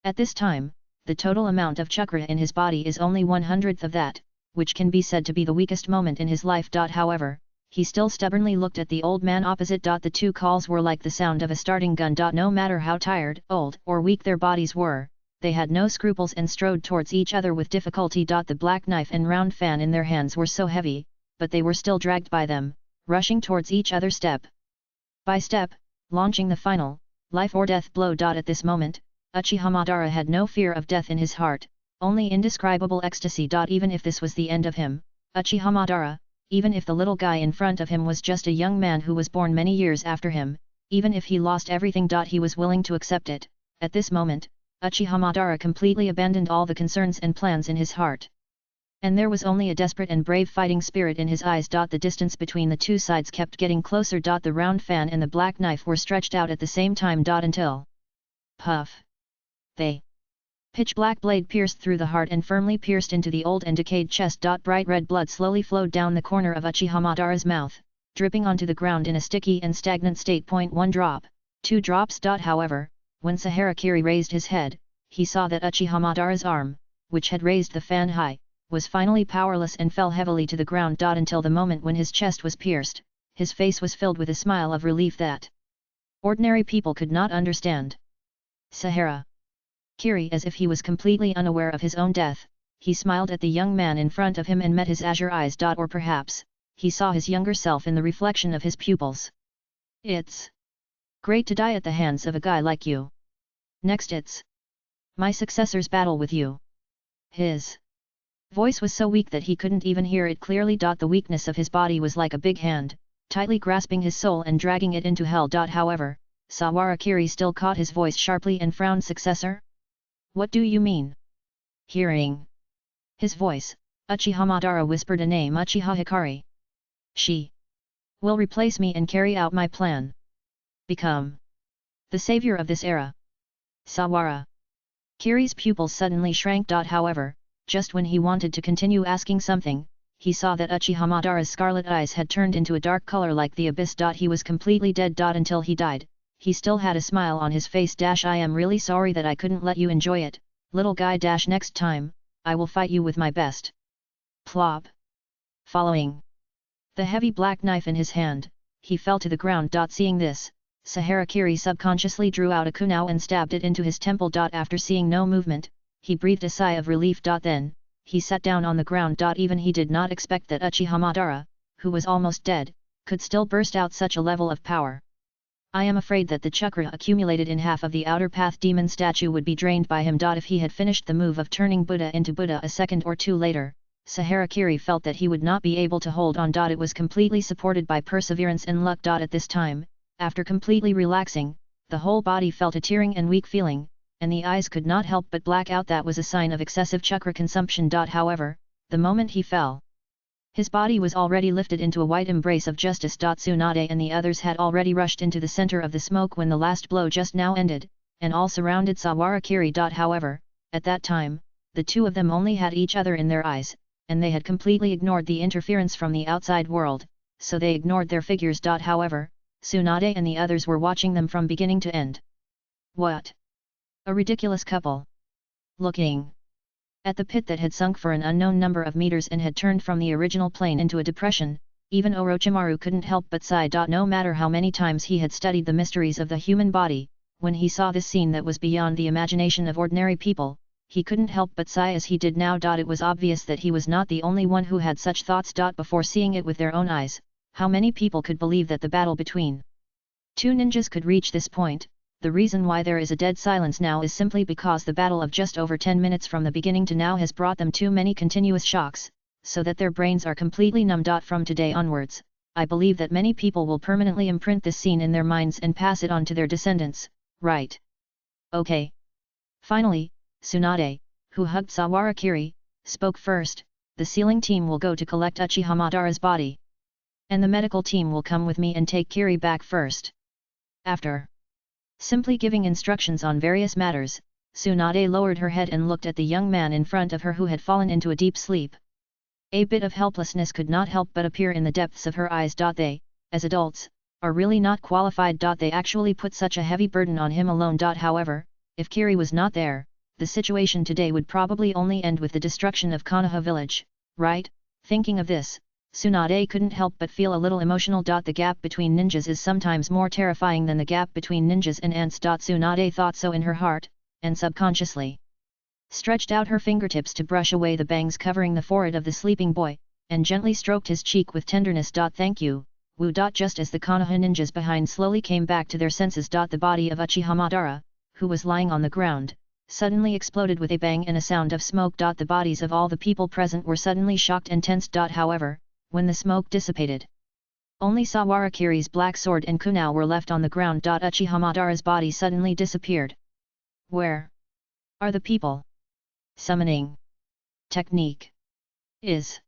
At this time, the total amount of chakra in his body is only 1/100th of that, which can be said to be the weakest moment in his life. However, he still stubbornly looked at the old man opposite. The two calls were like the sound of a starting gun. No matter how tired, old, or weak their bodies were, they had no scruples and strode towards each other with difficulty. The black knife and round fan in their hands were so heavy, but they were still dragged by them, rushing towards each other step by step, launching the final, life or death blow. At this moment, Uchiha Madara had no fear of death in his heart, only indescribable ecstasy. Even if this was the end of him, Uchiha Madara, even if the little guy in front of him was just a young man who was born many years after him, even if he lost everything. He was willing to accept it. At this moment, Uchiha Madara completely abandoned all the concerns and plans in his heart. And there was only a desperate and brave fighting spirit in his eyes. The distance between the two sides kept getting closer. The round fan and the black knife were stretched out at the same time. Until puff! They pitch-black blade pierced through the heart and firmly pierced into the old and decayed chest. Bright red blood slowly flowed down the corner of Uchiha Madara's mouth, dripping onto the ground in a sticky and stagnant state. 1 drop, 2 drops. However, when Sahara Kiri raised his head, he saw that Uchiha Madara's arm, which had raised the fan high, was finally powerless and fell heavily to the ground. Until the moment when his chest was pierced, his face was filled with a smile of relief that ordinary people could not understand. Sahara Kiri, as if he was completely unaware of his own death, he smiled at the young man in front of him and met his azure eyes. Or perhaps, he saw his younger self in the reflection of his pupils. It's great to die at the hands of a guy like you. Next it's my successor's battle with you. His voice was so weak that he couldn't even hear it clearly. The weakness of his body was like a big hand, tightly grasping his soul and dragging it into hell. However, Sawara Kiri still caught his voice sharply and frowned. Successor? What do you mean? Hearing his voice, Uchiha Madara whispered a name. Uchiha Hikari. She will replace me and carry out my plan. Become the savior of this era. Sawara Kiri's pupils suddenly shrank. However, just when he wanted to continue asking something, he saw that Uchiha Madara's scarlet eyes had turned into a dark color like the abyss. He was completely dead. Until he died, he still had a smile on his face. I am really sorry that I couldn't let you enjoy it, little guy. Next time, I will fight you with my best. Plop. Following the heavy black knife in his hand, he fell to the ground. Seeing this, Sahara Kiri subconsciously drew out a kunao and stabbed it into his temple. After seeing no movement, he breathed a sigh of relief. Then, he sat down on the ground. Even he did not expect that Uchiha Madara, who was almost dead, could still burst out such a level of power. I am afraid that the chakra accumulated in half of the outer path demon statue would be drained by him. If he had finished the move of turning Buddha into Buddha a second or two later, Sahara Kiri felt that he would not be able to hold on. It was completely supported by perseverance and luck. At this time, after completely relaxing, the whole body felt a tearing and weak feeling, and the eyes could not help but black out. That was a sign of excessive chakra consumption. However, the moment he fell, his body was already lifted into a white embrace of justice. Tsunade and the others had already rushed into the center of the smoke when the last blow just now ended, and all surrounded Sawara Kiri. However, at that time, the two of them only had each other in their eyes, and they had completely ignored the interference from the outside world, so they ignored their figures. However, Tsunade and the others were watching them from beginning to end. What a ridiculous couple! Looking at the pit that had sunk for an unknown number of meters and had turned from the original plane into a depression, even Orochimaru couldn't help but sigh. No matter how many times he had studied the mysteries of the human body, when he saw this scene that was beyond the imagination of ordinary people, he couldn't help but sigh as he did now. It was obvious that he was not the only one who had such thoughts. Before seeing it with their own eyes, how many people could believe that the battle between two ninjas could reach this point? The reason why there is a dead silence now is simply because the battle of just over 10 minutes from the beginning to now has brought them too many continuous shocks, so that their brains are completely numb. From today onwards, I believe that many people will permanently imprint this scene in their minds and pass it on to their descendants, right? Okay. Finally, Tsunade, who hugged Sawara Kiri, spoke first. The sealing team will go to collect Uchiha Madara's body. And the medical team will come with me and take Kiri back first. After simply giving instructions on various matters, Tsunade lowered her head and looked at the young man in front of her who had fallen into a deep sleep. A bit of helplessness could not help but appear in the depths of her eyes. They, as adults, are really not qualified. They actually put such a heavy burden on him alone. However, if Kiri was not there, the situation today would probably only end with the destruction of Konoha village, right? Thinking of this, Tsunade couldn't help but feel a little emotional. The gap between ninjas is sometimes more terrifying than the gap between ninjas and ants. Tsunade thought so in her heart, and subconsciously stretched out her fingertips to brush away the bangs covering the forehead of the sleeping boy, and gently stroked his cheek with tenderness. Thank you, Wu. Just as the Konoha ninjas behind slowly came back to their senses. The body of Uchiha Madara, who was lying on the ground, suddenly exploded with a bang and a sound of smoke. The bodies of all the people present were suddenly shocked and tensed. However, when the smoke dissipated, only Sawara Kiri's black sword and kunai were left on the ground. Uchiha Madara's body suddenly disappeared. Where are the people? Summoning technique is.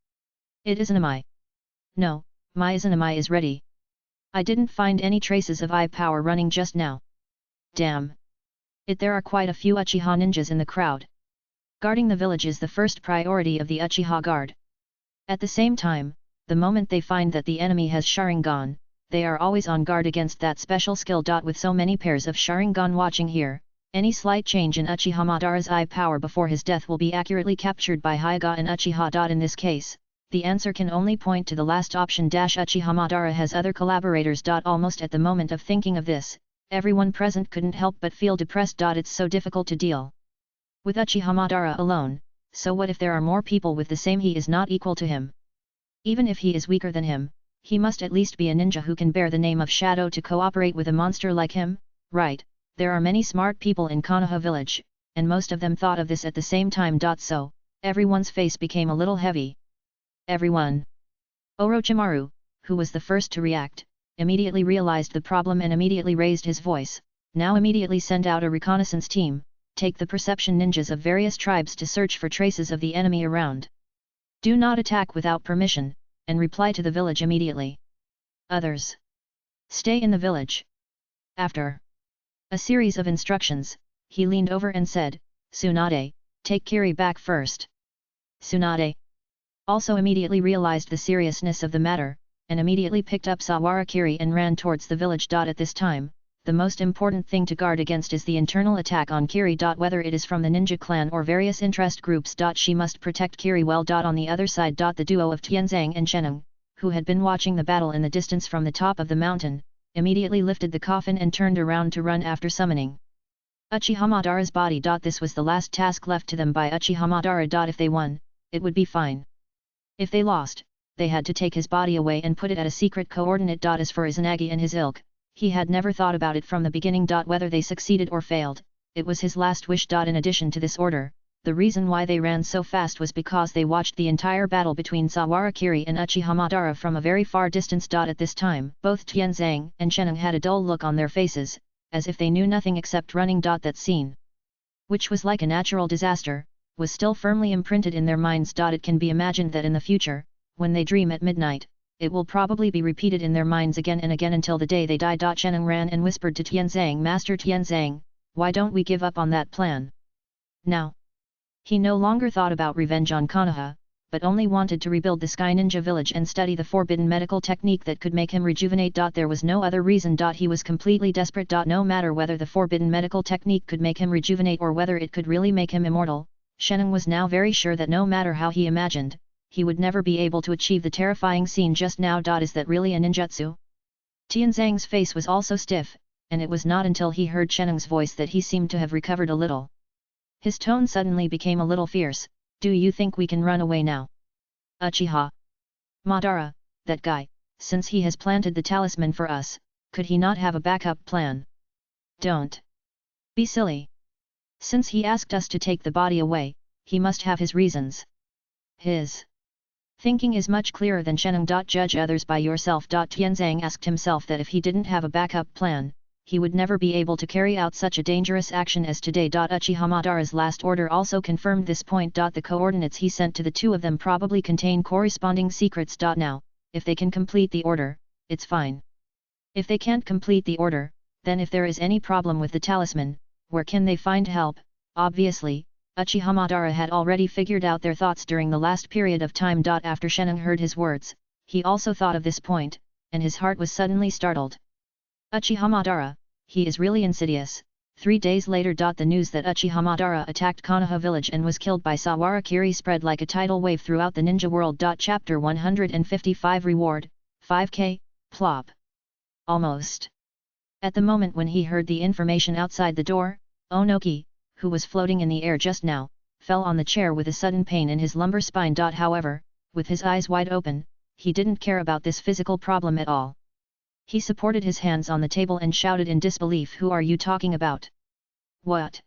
It isn't I. No, my Izanami is ready. I didn't find any traces of eye power running just now. Damn. There are quite a few Uchiha ninjas in the crowd. Guarding the village is the first priority of the Uchiha guard. At the same time, the moment they find that the enemy has Sharingan, they are always on guard against that special skill. With so many pairs of Sharingan watching here, any slight change in Uchiha Madara's eye power before his death will be accurately captured by Hyuga and Uchiha. In this case, the answer can only point to the last option. Uchiha Madara has other collaborators. Almost at the moment of thinking of this, everyone present couldn't help but feel depressed. It's so difficult to deal with Uchiha Madara alone, so what if there are more people with the same? He is not equal to him. Even if he is weaker than him, he must at least be a ninja who can bear the name of Shadow to cooperate with a monster like him, right? There are many smart people in Konoha village, and most of them thought of this at the same time. So, everyone's face became a little heavy. Everyone. Orochimaru, who was the first to react, immediately realized the problem and immediately raised his voice. Now immediately send out a reconnaissance team, take the perception ninjas of various tribes to search for traces of the enemy around. Do not attack without permission, and reply to the village immediately. Others. Stay in the village. After a series of instructions, he leaned over and said, Tsunade, take Kiri back first. Tsunade also immediately realized the seriousness of the matter, and immediately picked up Sawara Kiri and ran towards the village. At this time, the most important thing to guard against is the internal attack on Kiri. Whether it is from the ninja clan or various interest groups. She must protect Kiri well. On the other side. The duo of Tianzang and Sheneng, who had been watching the battle in the distance from the top of the mountain, immediately lifted the coffin and turned around to run after summoning Uchiha Madara's body. This was the last task left to them by Uchiha Madara. If they won, it would be fine. If they lost, they had to take his body away and put it at a secret coordinate. As for Izanagi and his ilk, he had never thought about it from the beginning. Whether they succeeded or failed, it was his last wish. In addition to this order, the reason why they ran so fast was because they watched the entire battle between Sawara Kiri and Uchiha Madara from a very far distance. At this time, both Tianzang and Sheneng had a dull look on their faces, as if they knew nothing except running. That scene, which was like a natural disaster, was still firmly imprinted in their minds. It can be imagined that in the future, when they dream at midnight, it will probably be repeated in their minds again and again until the day they die. Sheneng ran and whispered to Tianzang, Master Tianzang, why don't we give up on that plan now? He no longer thought about revenge on Konoha, but only wanted to rebuild the Sky Ninja village and study the forbidden medical technique that could make him rejuvenate. There was no other reason. He was completely desperate. No matter whether the forbidden medical technique could make him rejuvenate or whether it could really make him immortal, Sheneng was now very sure that no matter how he imagined, he would never be able to achieve the terrifying scene just now. Is that really a ninjutsu? Tianzang's face was also stiff, and it was not until he heard Cheneng's voice that he seemed to have recovered a little. His tone suddenly became a little fierce. Do you think we can run away now? Uchiha Madara, that guy, since he has planted the talisman for us, could he not have a backup plan? Don't be silly. Since he asked us to take the body away, he must have his reasons. His thinking is much clearer than Cheneng. Judge others by yourself. Tianzang asked himself that if he didn't have a backup plan, he would never be able to carry out such a dangerous action as today. Uchiha Madara's last order also confirmed this point. The coordinates he sent to the two of them probably contain corresponding secrets. Now, if they can complete the order, it's fine. If they can't complete the order, then if there is any problem with the talisman, where can they find help? Obviously, Uchiha Madara had already figured out their thoughts during the last period of time. After Cheneng heard his words, he also thought of this point, and his heart was suddenly startled. Uchiha Madara, he is really insidious. 3 days later. The news that Uchiha Madara attacked Konoha village and was killed by Sawara-kiri spread like a tidal wave throughout the ninja world. Chapter 155 Reward, 5k, plop. Almost. At the moment when he heard the information outside the door, Onoki, who was floating in the air just now, fell on the chair with a sudden pain in his lumbar spine. However, with his eyes wide open, he didn't care about this physical problem at all. He supported his hands on the table and shouted in disbelief, "Who are you talking about? What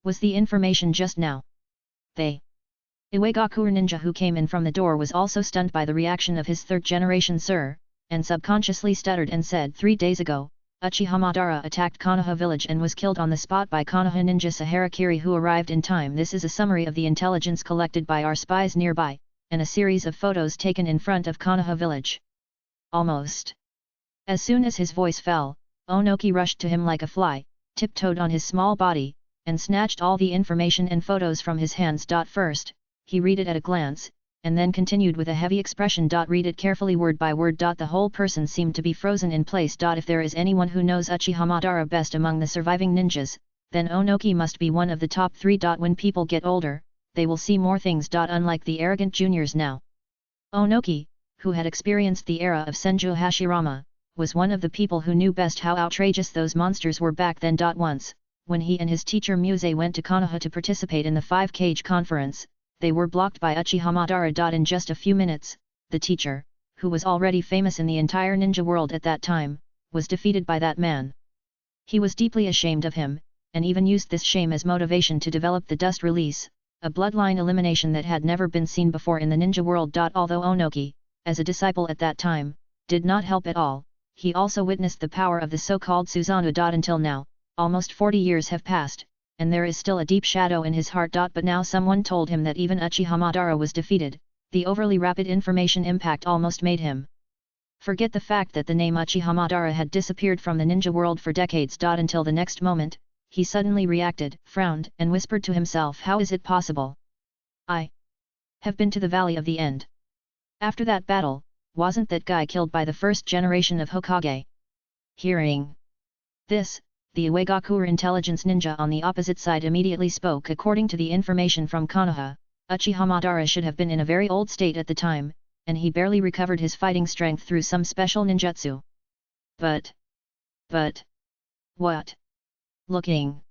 was the information just now?" They. Iwagakure ninja who came in from the door was also stunned by the reaction of his third generation sir, and subconsciously stuttered and said, 3 days ago, Uchiha Madara attacked Konoha village and was killed on the spot by Konoha ninja Sahara-kiri who arrived in time. This is a summary of the intelligence collected by our spies nearby, and a series of photos taken in front of Konoha village. Almost. As soon as his voice fell, Onoki rushed to him like a fly, tiptoed on his small body, and snatched all the information and photos from his hands. First, he read it at a glance, and then continued with a heavy expression. Read it carefully word by word. The whole person seemed to be frozen in place. If there is anyone who knows Uchiha Madara best among the surviving ninjas, then Onoki must be one of the top 3. When people get older, they will see more things. Unlike the arrogant juniors now. Onoki, who had experienced the era of Senju Hashirama, was one of the people who knew best how outrageous those monsters were back then. Once, when he and his teacher Muse went to Konoha to participate in the 5Kage conference, they were blocked by Uchiha Madara. In just a few minutes, the teacher, who was already famous in the entire ninja world at that time, was defeated by that man. He was deeply ashamed of him, and even used this shame as motivation to develop the dust release, a bloodline elimination that had never been seen before in the ninja world. Although Onoki, as a disciple at that time, did not help at all, he also witnessed the power of the so-called Susanoo. Until now, almost 40 years have passed, and there is still a deep shadow in his heart. But now someone told him that even Uchiha Madara was defeated. The overly rapid information impact almost made him forget the fact that the name Uchiha Madara had disappeared from the ninja world for decades. Until the next moment, he suddenly reacted, frowned, and whispered to himself, "How is it possible? I have been to the Valley of the End. After that battle, wasn't that guy killed by the first generation of Hokage?" Hearing this, the Iwagakure intelligence ninja on the opposite side immediately spoke. According to the information from Konoha, Uchiha Madara should have been in a very old state at the time, and he barely recovered his fighting strength through some special ninjutsu. But what? Looking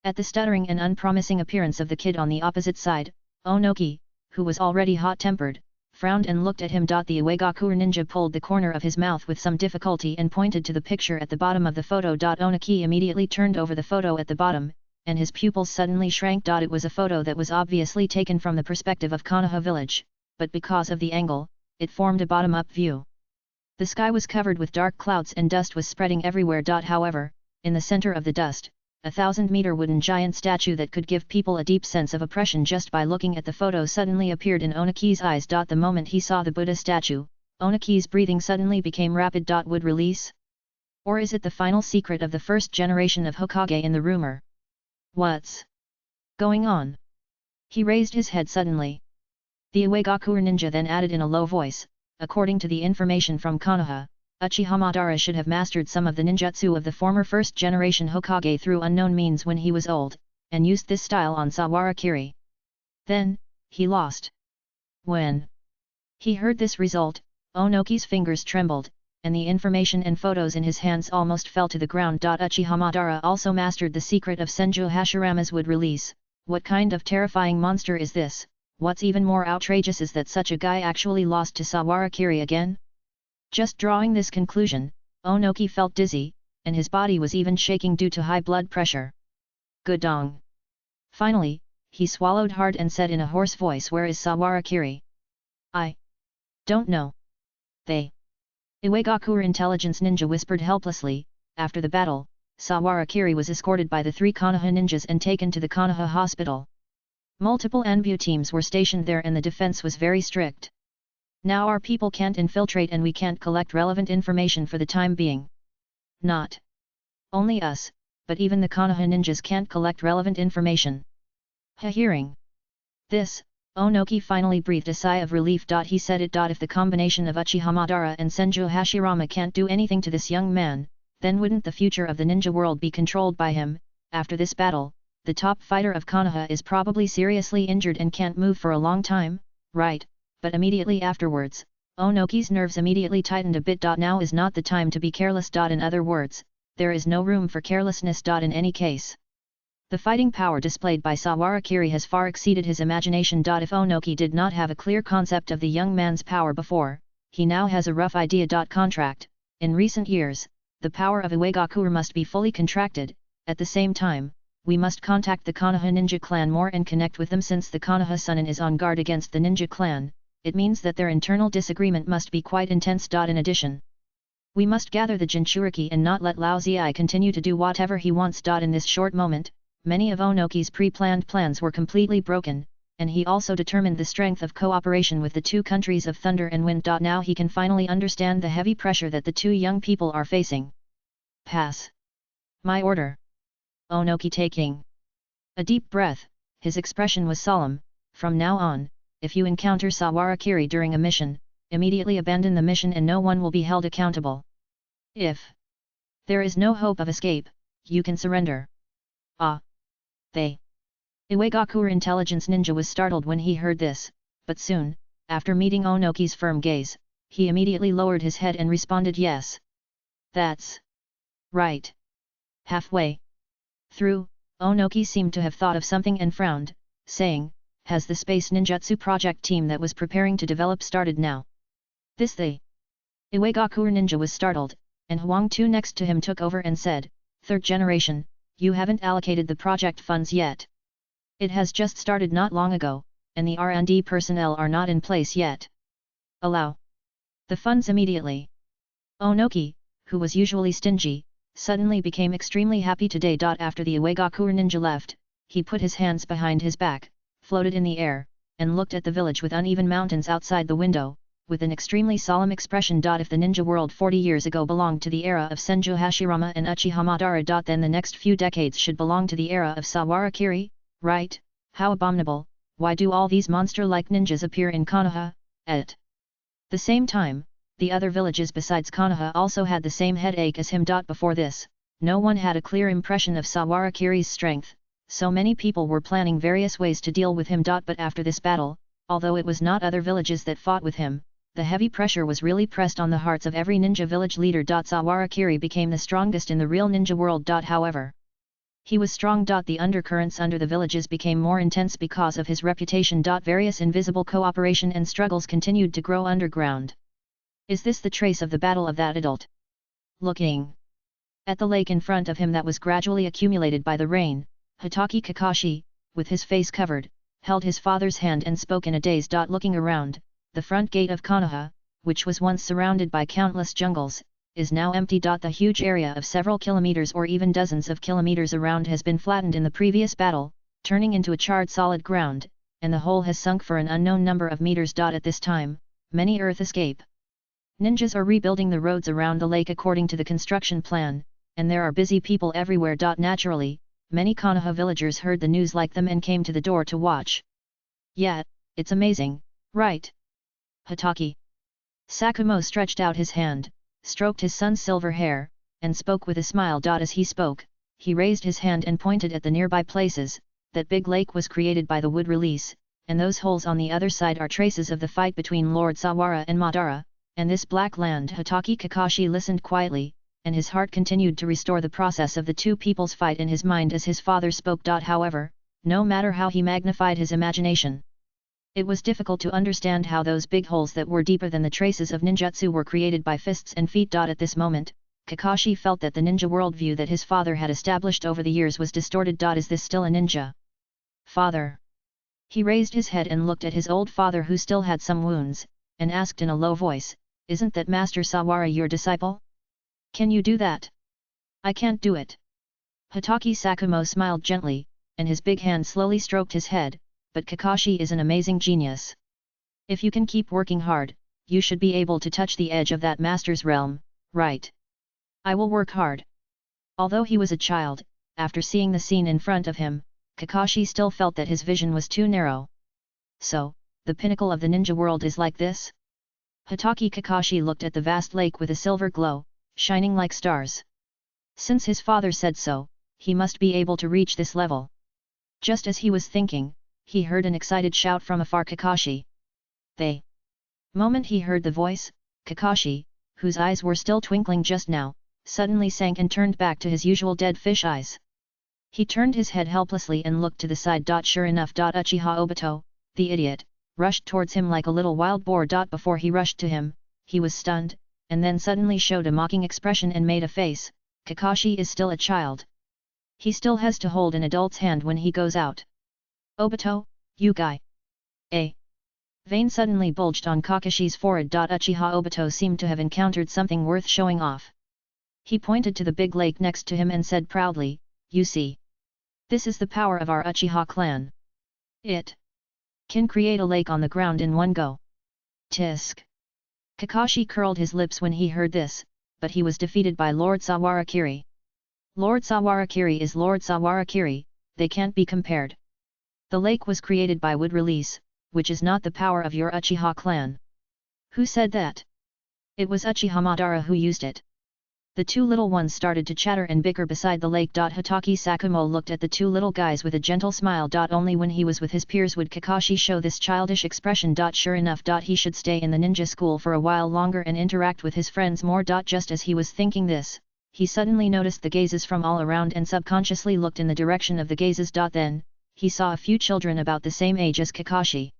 at the stuttering and unpromising appearance of the kid on the opposite side, Onoki, who was already hot-tempered, frowned and looked at him. The Iwagakure ninja pulled the corner of his mouth with some difficulty and pointed to the picture at the bottom of the photo. Onoki immediately turned over the photo at the bottom, and his pupils suddenly shrank. It was a photo that was obviously taken from the perspective of Konoha village, but because of the angle, it formed a bottom-up view. The sky was covered with dark clouds and dust was spreading everywhere. However, in the center of the dust, a 1,000-meter wooden giant statue that could give people a deep sense of oppression just by looking at the photo suddenly appeared in Onoki's eyes. The moment he saw the Buddha statue, Onoki's breathing suddenly became rapid. Would release? Or is it the final secret of the first generation of Hokage in the rumor? What's going on? He raised his head suddenly. The Iwagakure ninja then added in a low voice, according to the information from Konoha, Uchiha Madara should have mastered some of the ninjutsu of the former first-generation Hokage through unknown means when he was old, and used this style on Sawara-kiri. Then, he lost. When He heard this result, Onoki's fingers trembled, and the information and photos in his hands almost fell to the ground. Uchiha Madara also mastered the secret of Senju Hashirama's wood release. What kind of terrifying monster is this? What's even more outrageous is that such a guy actually lost to Sawarakiri again? Just drawing this conclusion, Onoki felt dizzy, and his body was even shaking due to high blood pressure. Gudong. Finally, he swallowed hard and said in a hoarse voice, "Where is Sawarakiri?" "I don't know." "They." Iwagakure intelligence ninja whispered helplessly. After the battle, Sawarakiri was escorted by the 3 Konoha ninjas and taken to the Konoha hospital. Multiple Anbu teams were stationed there and the defense was very strict. Now our people can't infiltrate and we can't collect relevant information for the time being. Not only us, but even the Konoha ninjas can't collect relevant information. Hearing this, Onoki finally breathed a sigh of relief. He said it. If the combination of Uchiha Madara and Senju Hashirama can't do anything to this young man, then wouldn't the future of the ninja world be controlled by him? After this battle, the top fighter of Konoha is probably seriously injured and can't move for a long time, right? But immediately afterwards, Onoki's nerves immediately tightened a bit. Now is not the time to be careless. In other words, there is no room for carelessness. In any case, the fighting power displayed by Sawarakiri has far exceeded his imagination. If Onoki did not have a clear concept of the young man's power before, he now has a rough idea. Contract. In recent years, the power of Iwagakure must be fully contracted. At the same time, we must contact the Konoha ninja clan more and connect with them. Since the Konoha Sunin is on guard against the ninja clan, it means that their internal disagreement must be quite intense. In addition, we must gather the Jinchuriki and not let Lao Ziai continue to do whatever he wants. In this short moment, many of Onoki's pre-planned plans were completely broken, and he also determined the strength of cooperation with the 2 countries of Thunder and Wind. Now he can finally understand the heavy pressure that the 2 young people are facing. Pass. My order. Onoki taking a deep breath, his expression was solemn. From now on, if you encounter Sawarakiri during a mission, immediately abandon the mission and no one will be held accountable. If there is no hope of escape, you can surrender. Ah! They. Iwagakure intelligence ninja was startled when he heard this, but soon, after meeting Onoki's firm gaze, he immediately lowered his head and responded, "Yes. That's right." Halfway through, Onoki seemed to have thought of something and frowned, saying, "Has the Space Ninjutsu project team that was preparing to develop started now?" "This they." Iwagakure ninja was startled, and Huang Tu next to him took over and said, "3rd generation, you haven't allocated the project funds yet. It has just started not long ago, and the R&D personnel are not in place yet. Allow the funds immediately." Onoki, who was usually stingy, suddenly became extremely happy today. After the Iwagakure ninja left, he put his hands behind his back, floated in the air, and looked at the village with uneven mountains outside the window, with an extremely solemn expression. If the ninja world 40 years ago belonged to the era of Senju Hashirama and Uchiha Madara, then the next few decades should belong to the era of Sawarakiri, right? How abominable! Why do all these monster-like ninjas appear in Konoha? At the same time, the other villages besides Konoha also had the same headache as him. Before this, no one had a clear impression of Sawarakiri's strength, so many people were planning various ways to deal with him. But after this battle, although it was not other villages that fought with him, the heavy pressure was really pressed on the hearts of every ninja village leader. Sawarakiri became the strongest in the real ninja world. However, he was strong. The undercurrents under the villages became more intense because of his reputation. Various invisible cooperation and struggles continued to grow underground. Is this the trace of the battle of that adult? Looking at the lake in front of him that was gradually accumulated by the rain, Hitaki Kakashi, with his face covered, held his father's hand and spoke in a daze. Looking around, the front gate of Konoha, which was once surrounded by countless jungles, is now empty. The huge area of several kilometers or even dozens of kilometers around has been flattened in the previous battle, turning into a charred solid ground, and the whole has sunk for an unknown number of meters. At this time, many Earth escape ninjas are rebuilding the roads around the lake according to the construction plan, and there are busy people everywhere. Naturally, many Konoha villagers heard the news like them and came to the door to watch. Yeah, it's amazing, right? Hitaki Sakumo stretched out his hand, stroked his son's silver hair, and spoke with a smile. As he spoke, he raised his hand and pointed at the nearby places. That big lake was created by the wood release, and those holes on the other side are traces of the fight between Lord Sawara and Madara, and this black land. Hatake Kakashi listened quietly, and his heart continued to restore the process of the two people's fight in his mind as his father spoke. However, no matter how he magnified his imagination, it was difficult to understand how those big holes that were deeper than the traces of ninjutsu were created by fists and feet. At this moment, Kakashi felt that the ninja worldview that his father had established over the years was distorted. Is this still a ninja? Father. He raised his head and looked at his old father, who still had some wounds, and asked in a low voice, "Isn't that Master Sawara your disciple? Can you do that?" "I can't do it." Hatake Sakumo smiled gently, and his big hand slowly stroked his head, "But Kakashi is an amazing genius. If you can keep working hard, you should be able to touch the edge of that master's realm, right?" "I will work hard." Although he was a child, after seeing the scene in front of him, Kakashi still felt that his vision was too narrow. So, the pinnacle of the ninja world is like this? Hatake Kakashi looked at the vast lake with a silver glow, shining like stars. Since his father said so, he must be able to reach this level. Just as he was thinking, he heard an excited shout from afar. "Kakashi!" The moment he heard the voice, Kakashi, whose eyes were still twinkling just now, suddenly sank and turned back to his usual dead fish eyes. He turned his head helplessly and looked to the side. Sure enough, Uchiha Obito, the idiot, rushed towards him like a little wild boar. Before he rushed to him, he was stunned, and then suddenly showed a mocking expression and made a face. Kakashi is still a child. He still has to hold an adult's hand when he goes out. "Obito, you guy!" A vein suddenly bulged on Kakashi's forehead. Uchiha Obito seemed to have encountered something worth showing off. He pointed to the big lake next to him and said proudly, "You see? This is the power of our Uchiha clan. It can create a lake on the ground in one go." Tisk! Kakashi curled his lips when he heard this, but he was defeated by Lord Sawarakiri. Lord Sawarakiri is Lord Sawarakiri, they can't be compared. The lake was created by wood release, which is not the power of your Uchiha clan. Who said that? It was Uchiha Madara who used it. The two little ones started to chatter and bicker beside the lake. Hatake Sakumo looked at the two little guys with a gentle smile. Only when he was with his peers would Kakashi show this childish expression. Sure enough, he should stay in the ninja school for a while longer and interact with his friends more. Just as he was thinking this, he suddenly noticed the gazes from all around and subconsciously looked in the direction of the gazes. Then, he saw a few children about the same age as Kakashi.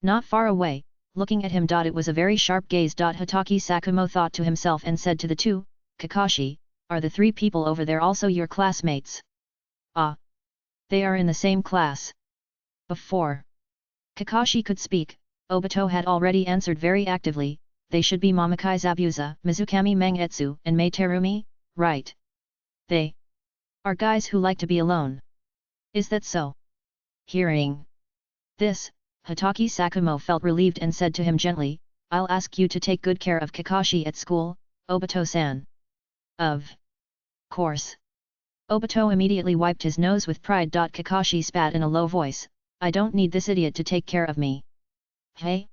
Not far away, looking at him. It was a very sharp gaze. Hatake Sakumo thought to himself and said to the two, "Kakashi, are the three people over there also your classmates?" "Ah! They are in the same class." Before Kakashi could speak, Obito had already answered very actively, "They should be Momokai Zabuza, Mizukami Mangetsu, and Mei Terumi, right? They are guys who like to be alone. Is that so?" Hearing this, Hatake Sakumo felt relieved and said to him gently, "I'll ask you to take good care of Kakashi at school, Obito-san." "Of course." Obito immediately wiped his nose with pride. Kakashi spat in a low voice, "I don't need this idiot to take care of me." "Hey?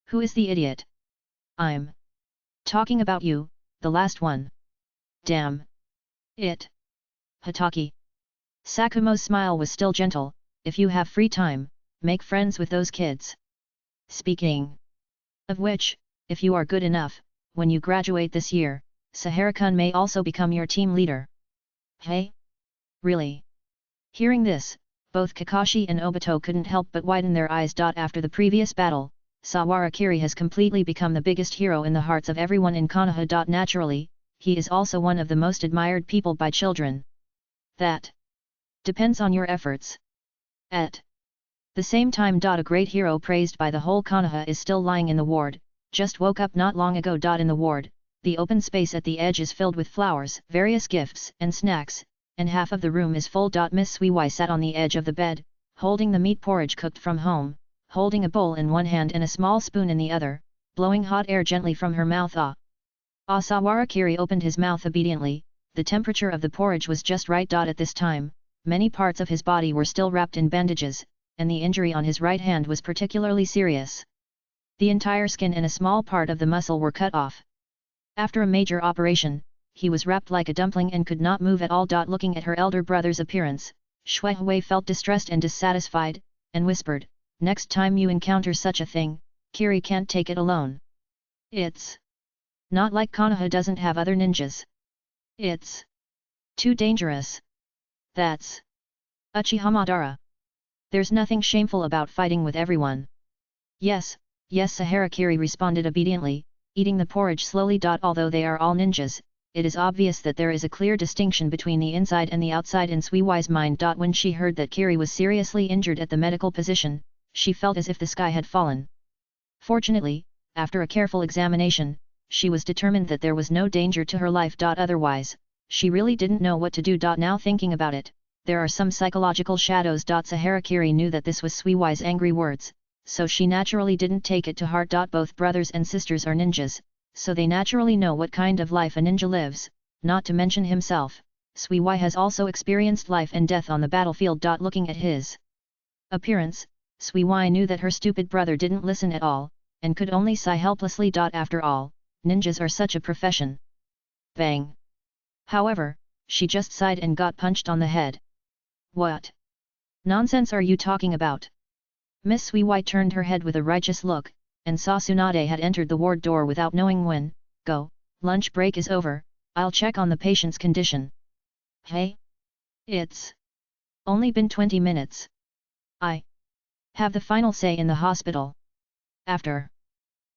Who is the idiot?" "I'm talking about you, the last one." "Damn it." Hatake Sakumo's smile was still gentle, "If you have free time, make friends with those kids. Speaking of which, if you are good enough, when you graduate this year, Sahara-kun may also become your team leader." "Hey? Really?" Hearing this, both Kakashi and Obito couldn't help but widen their eyes. After the previous battle, Sawarakiri has completely become the biggest hero in the hearts of everyone in Konoha. Naturally, he is also one of the most admired people by children. That depends on your efforts. At the same time, a great hero praised by the whole Konoha is still lying in the ward, just woke up not long ago. In the ward, the open space at the edge is filled with flowers, various gifts and snacks, and half of the room is full. Miss Suiwai sat on the edge of the bed, holding the meat porridge cooked from home, holding a bowl in one hand and a small spoon in the other, blowing hot air gently from her mouth. Sawarakiri opened his mouth obediently. The temperature of the porridge was just right. At this time, many parts of his body were still wrapped in bandages, and the injury on his right hand was particularly serious. The entire skin and a small part of the muscle were cut off. After a major operation, he was wrapped like a dumpling and could not move at all. Looking at her elder brother's appearance, Shuihui felt distressed and dissatisfied, and whispered, next time you encounter such a thing, Kiri can't take it alone. It's not like Konoha doesn't have other ninjas. It's too dangerous. That's Uchiha Madara. There's nothing shameful about fighting with everyone. Yes, yes, Sahara Kiri responded obediently, eating the porridge slowly. Although they are all ninjas, it is obvious that there is a clear distinction between the inside and the outside in Suiwai's mind. When she heard that Kiri was seriously injured at the medical position, she felt as if the sky had fallen. Fortunately, after a careful examination, she was determined that there was no danger to her life. Otherwise, she really didn't know what to do. Now thinking about it, there are some psychological shadows. Sahara Kiri knew that this was Suiwai's angry words, so she naturally didn't take it to heart. Both brothers and sisters are ninjas, so they naturally know what kind of life a ninja lives, not to mention himself. Suiwai has also experienced life and death on the battlefield. Looking at his appearance, Suiwai knew that her stupid brother didn't listen at all, and could only sigh helplessly. After all, ninjas are such a profession. Bang! However, she just sighed and got punched on the head. What nonsense are you talking about? Miss Suiwai turned her head with a righteous look, and saw Tsunade had entered the ward door without knowing when. Go, lunch break is over, I'll check on the patient's condition. Hey? It's only been 20 minutes. I have the final say in the hospital. After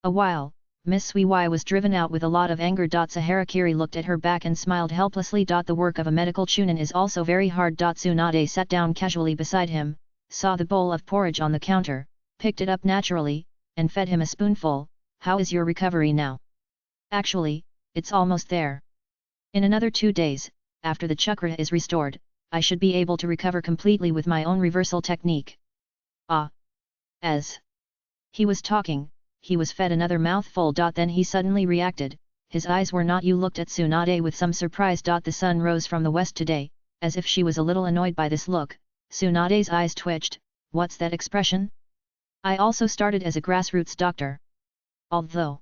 a while, Miss Suiwai was driven out with a lot of anger. Sahara Kiri looked at her back and smiled helplessly. The work of a medical chunin is also very hard. Tsunade sat down casually beside him, saw the bowl of porridge on the counter, picked it up naturally, and fed him a spoonful. How is your recovery now? Actually, it's almost there. In another 2 days, after the chakra is restored, I should be able to recover completely with my own reversal technique. Ah! As he was talking, he was fed another mouthful. Then he suddenly reacted, his eyes were not. You looked at Tsunade with some surprise. The sun rose from the west today, as if she was a little annoyed by this look. Tsunade's eyes twitched. What's that expression? I also started as a grassroots doctor. Although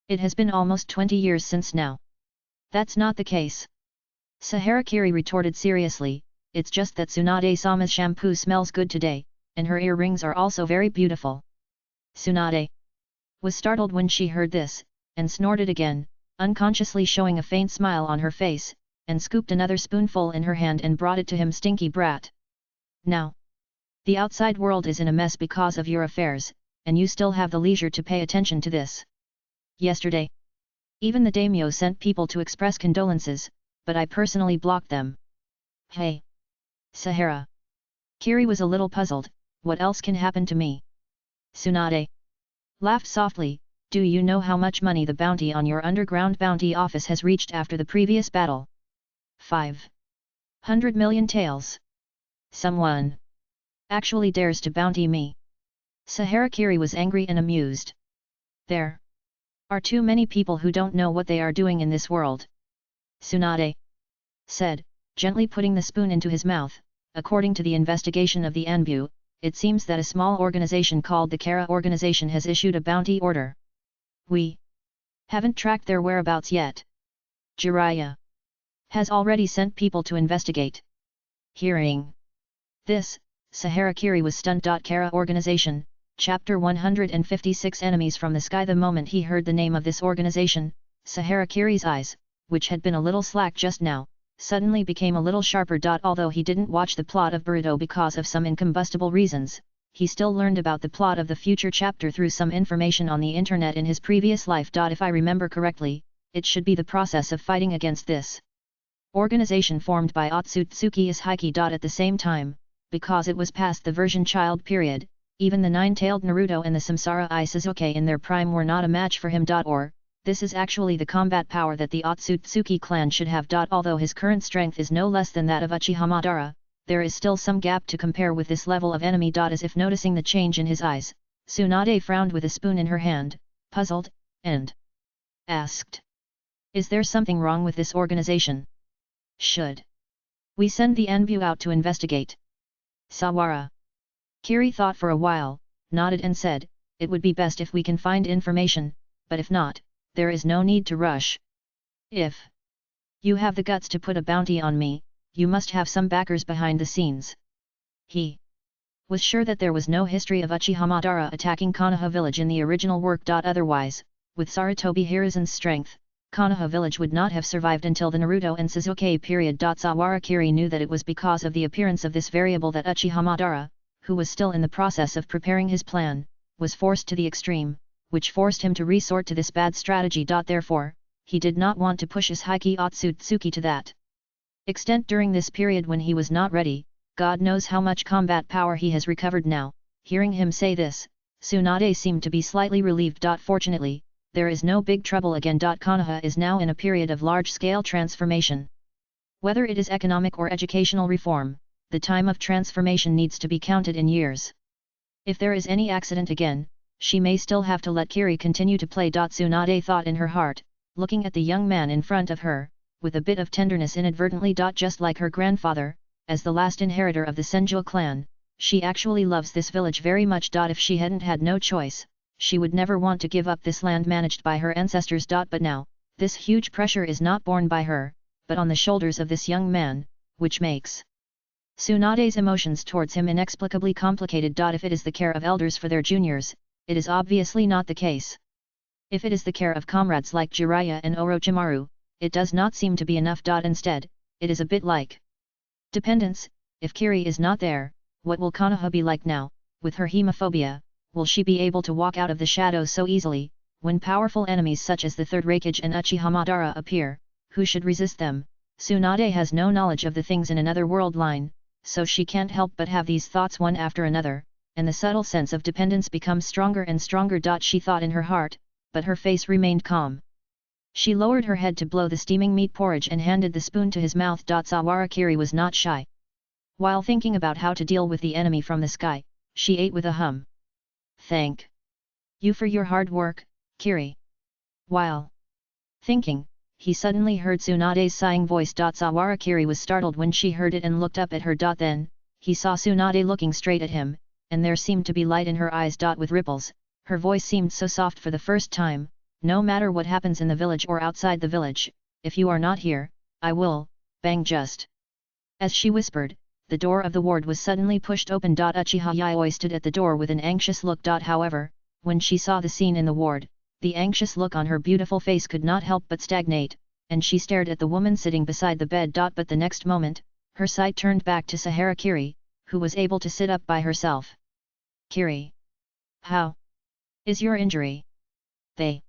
it has been almost 20 years since now. That's not the case. Sahara Kiri retorted seriously, it's just that Tsunade-sama's shampoo smells good today, and her earrings are also very beautiful. Tsunade was startled when she heard this, and snorted again, unconsciously showing a faint smile on her face, and scooped another spoonful in her hand and brought it to him. Stinky brat. Now, the outside world is in a mess because of your affairs, and you still have the leisure to pay attention to this. Yesterday, even the daimyo sent people to express condolences, but I personally blocked them. Hey! Sahara Kiri was a little puzzled, what else can happen to me? Tsunade laughed softly, do you know how much money the bounty on your underground bounty office has reached after the previous battle? 500 million taels. Someone actually dares to bounty me. Sahara Kiri was angry and amused. There are too many people who don't know what they are doing in this world. Tsunade said, gently putting the spoon into his mouth. According to the investigation of the Anbu, it seems that a small organization called the Kara Organization has issued a bounty order. We haven't tracked their whereabouts yet. Jiraiya has already sent people to investigate. Hearing this, Sahara Kiri was stunned. Kara Organization, Chapter 156 Enemies from the Sky. The moment he heard the name of this organization, Sahara Kiri's eyes, which had been a little slack just now, suddenly became a little sharper. Although he didn't watch the plot of Boruto because of some incombustible reasons, he still learned about the plot of the future chapter through some information on the internet in his previous life. If I remember correctly, it should be the process of fighting against this organization formed by Otsutsuki Ishiki. At the same time, because it was past the version child period, even the nine-tailed Naruto and the Samsara Sasuke in their prime were not a match for him. This is actually the combat power that the Otsutsuki clan should have. Although his current strength is no less than that of Uchiha Madara, there is still some gap to compare with this level of enemy. As if noticing the change in his eyes, Tsunade frowned with a spoon in her hand, puzzled, and asked, is there something wrong with this organization? Should we send the Anbu out to investigate? Sawara Kiri thought for a while, nodded and said, it would be best if we can find information, but if not, there is no need to rush. If you have the guts to put a bounty on me, you must have some backers behind the scenes. He was sure that there was no history of Uchiha Madara attacking Konoha village in the original work. Otherwise, with Sarutobi Hiruzen's strength, Konoha village would not have survived until the Naruto and Sasuke period. Sawarakiri knew that it was because of the appearance of this variable that Uchiha Madara, who was still in the process of preparing his plan, was forced to the extreme, which forced him to resort to this bad strategy. Therefore, he did not want to push his Heike Otsutsuki to that extent during this period when he was not ready. God knows how much combat power he has recovered now. Hearing him say this, Tsunade seemed to be slightly relieved. Fortunately, there is no big trouble again. Konoha is now in a period of large-scale transformation. Whether it is economic or educational reform, the time of transformation needs to be counted in years. If there is any accident again, she may still have to let Kiri continue to play. Tsunade thought in her heart, looking at the young man in front of her, with a bit of tenderness inadvertently. Just like her grandfather, as the last inheritor of the Senju clan, she actually loves this village very much. If she hadn't had no choice, she would never want to give up this land managed by her ancestors. But now, this huge pressure is not borne by her, but on the shoulders of this young man, which makes Tsunade's emotions towards him inexplicably complicated. If it is the care of elders for their juniors, it is obviously not the case. If it is the care of comrades like Jiraiya and Orochimaru, it does not seem to be enough. Instead, it is a bit like dependence. If Kiri is not there, what will Konoha be like now? With her hemophobia, will she be able to walk out of the shadows so easily? When powerful enemies such as the Third Raikage and Uchiha Madara appear, who should resist them? Tsunade has no knowledge of the things in another world line, so she can't help but have these thoughts one after another, and the subtle sense of dependence becomes stronger and stronger. She thought in her heart, but her face remained calm. She lowered her head to blow the steaming meat porridge and handed the spoon to his mouth. Sawarakiri was not shy. While thinking about how to deal with the enemy from the sky, she ate with a hum. Thank you for your hard work, Kiri. While thinking, he suddenly heard Tsunade's sighing voice. Sawarakiri was startled when she heard it and looked up at her. Then, he saw Tsunade looking straight at him, and there seemed to be light in her eyes. With ripples, her voice seemed so soft for the first time. No matter what happens in the village or outside the village, if you are not here, I will, bang. Just as she whispered, the door of the ward was suddenly pushed open. Uchiha Yayoi stood at the door with an anxious look. However, when she saw the scene in the ward, the anxious look on her beautiful face could not help but stagnate, and she stared at the woman sitting beside the bed. But the next moment, her sight turned back to Sahara Kiri, who was able to sit up by herself. Kiri, how is your injury? The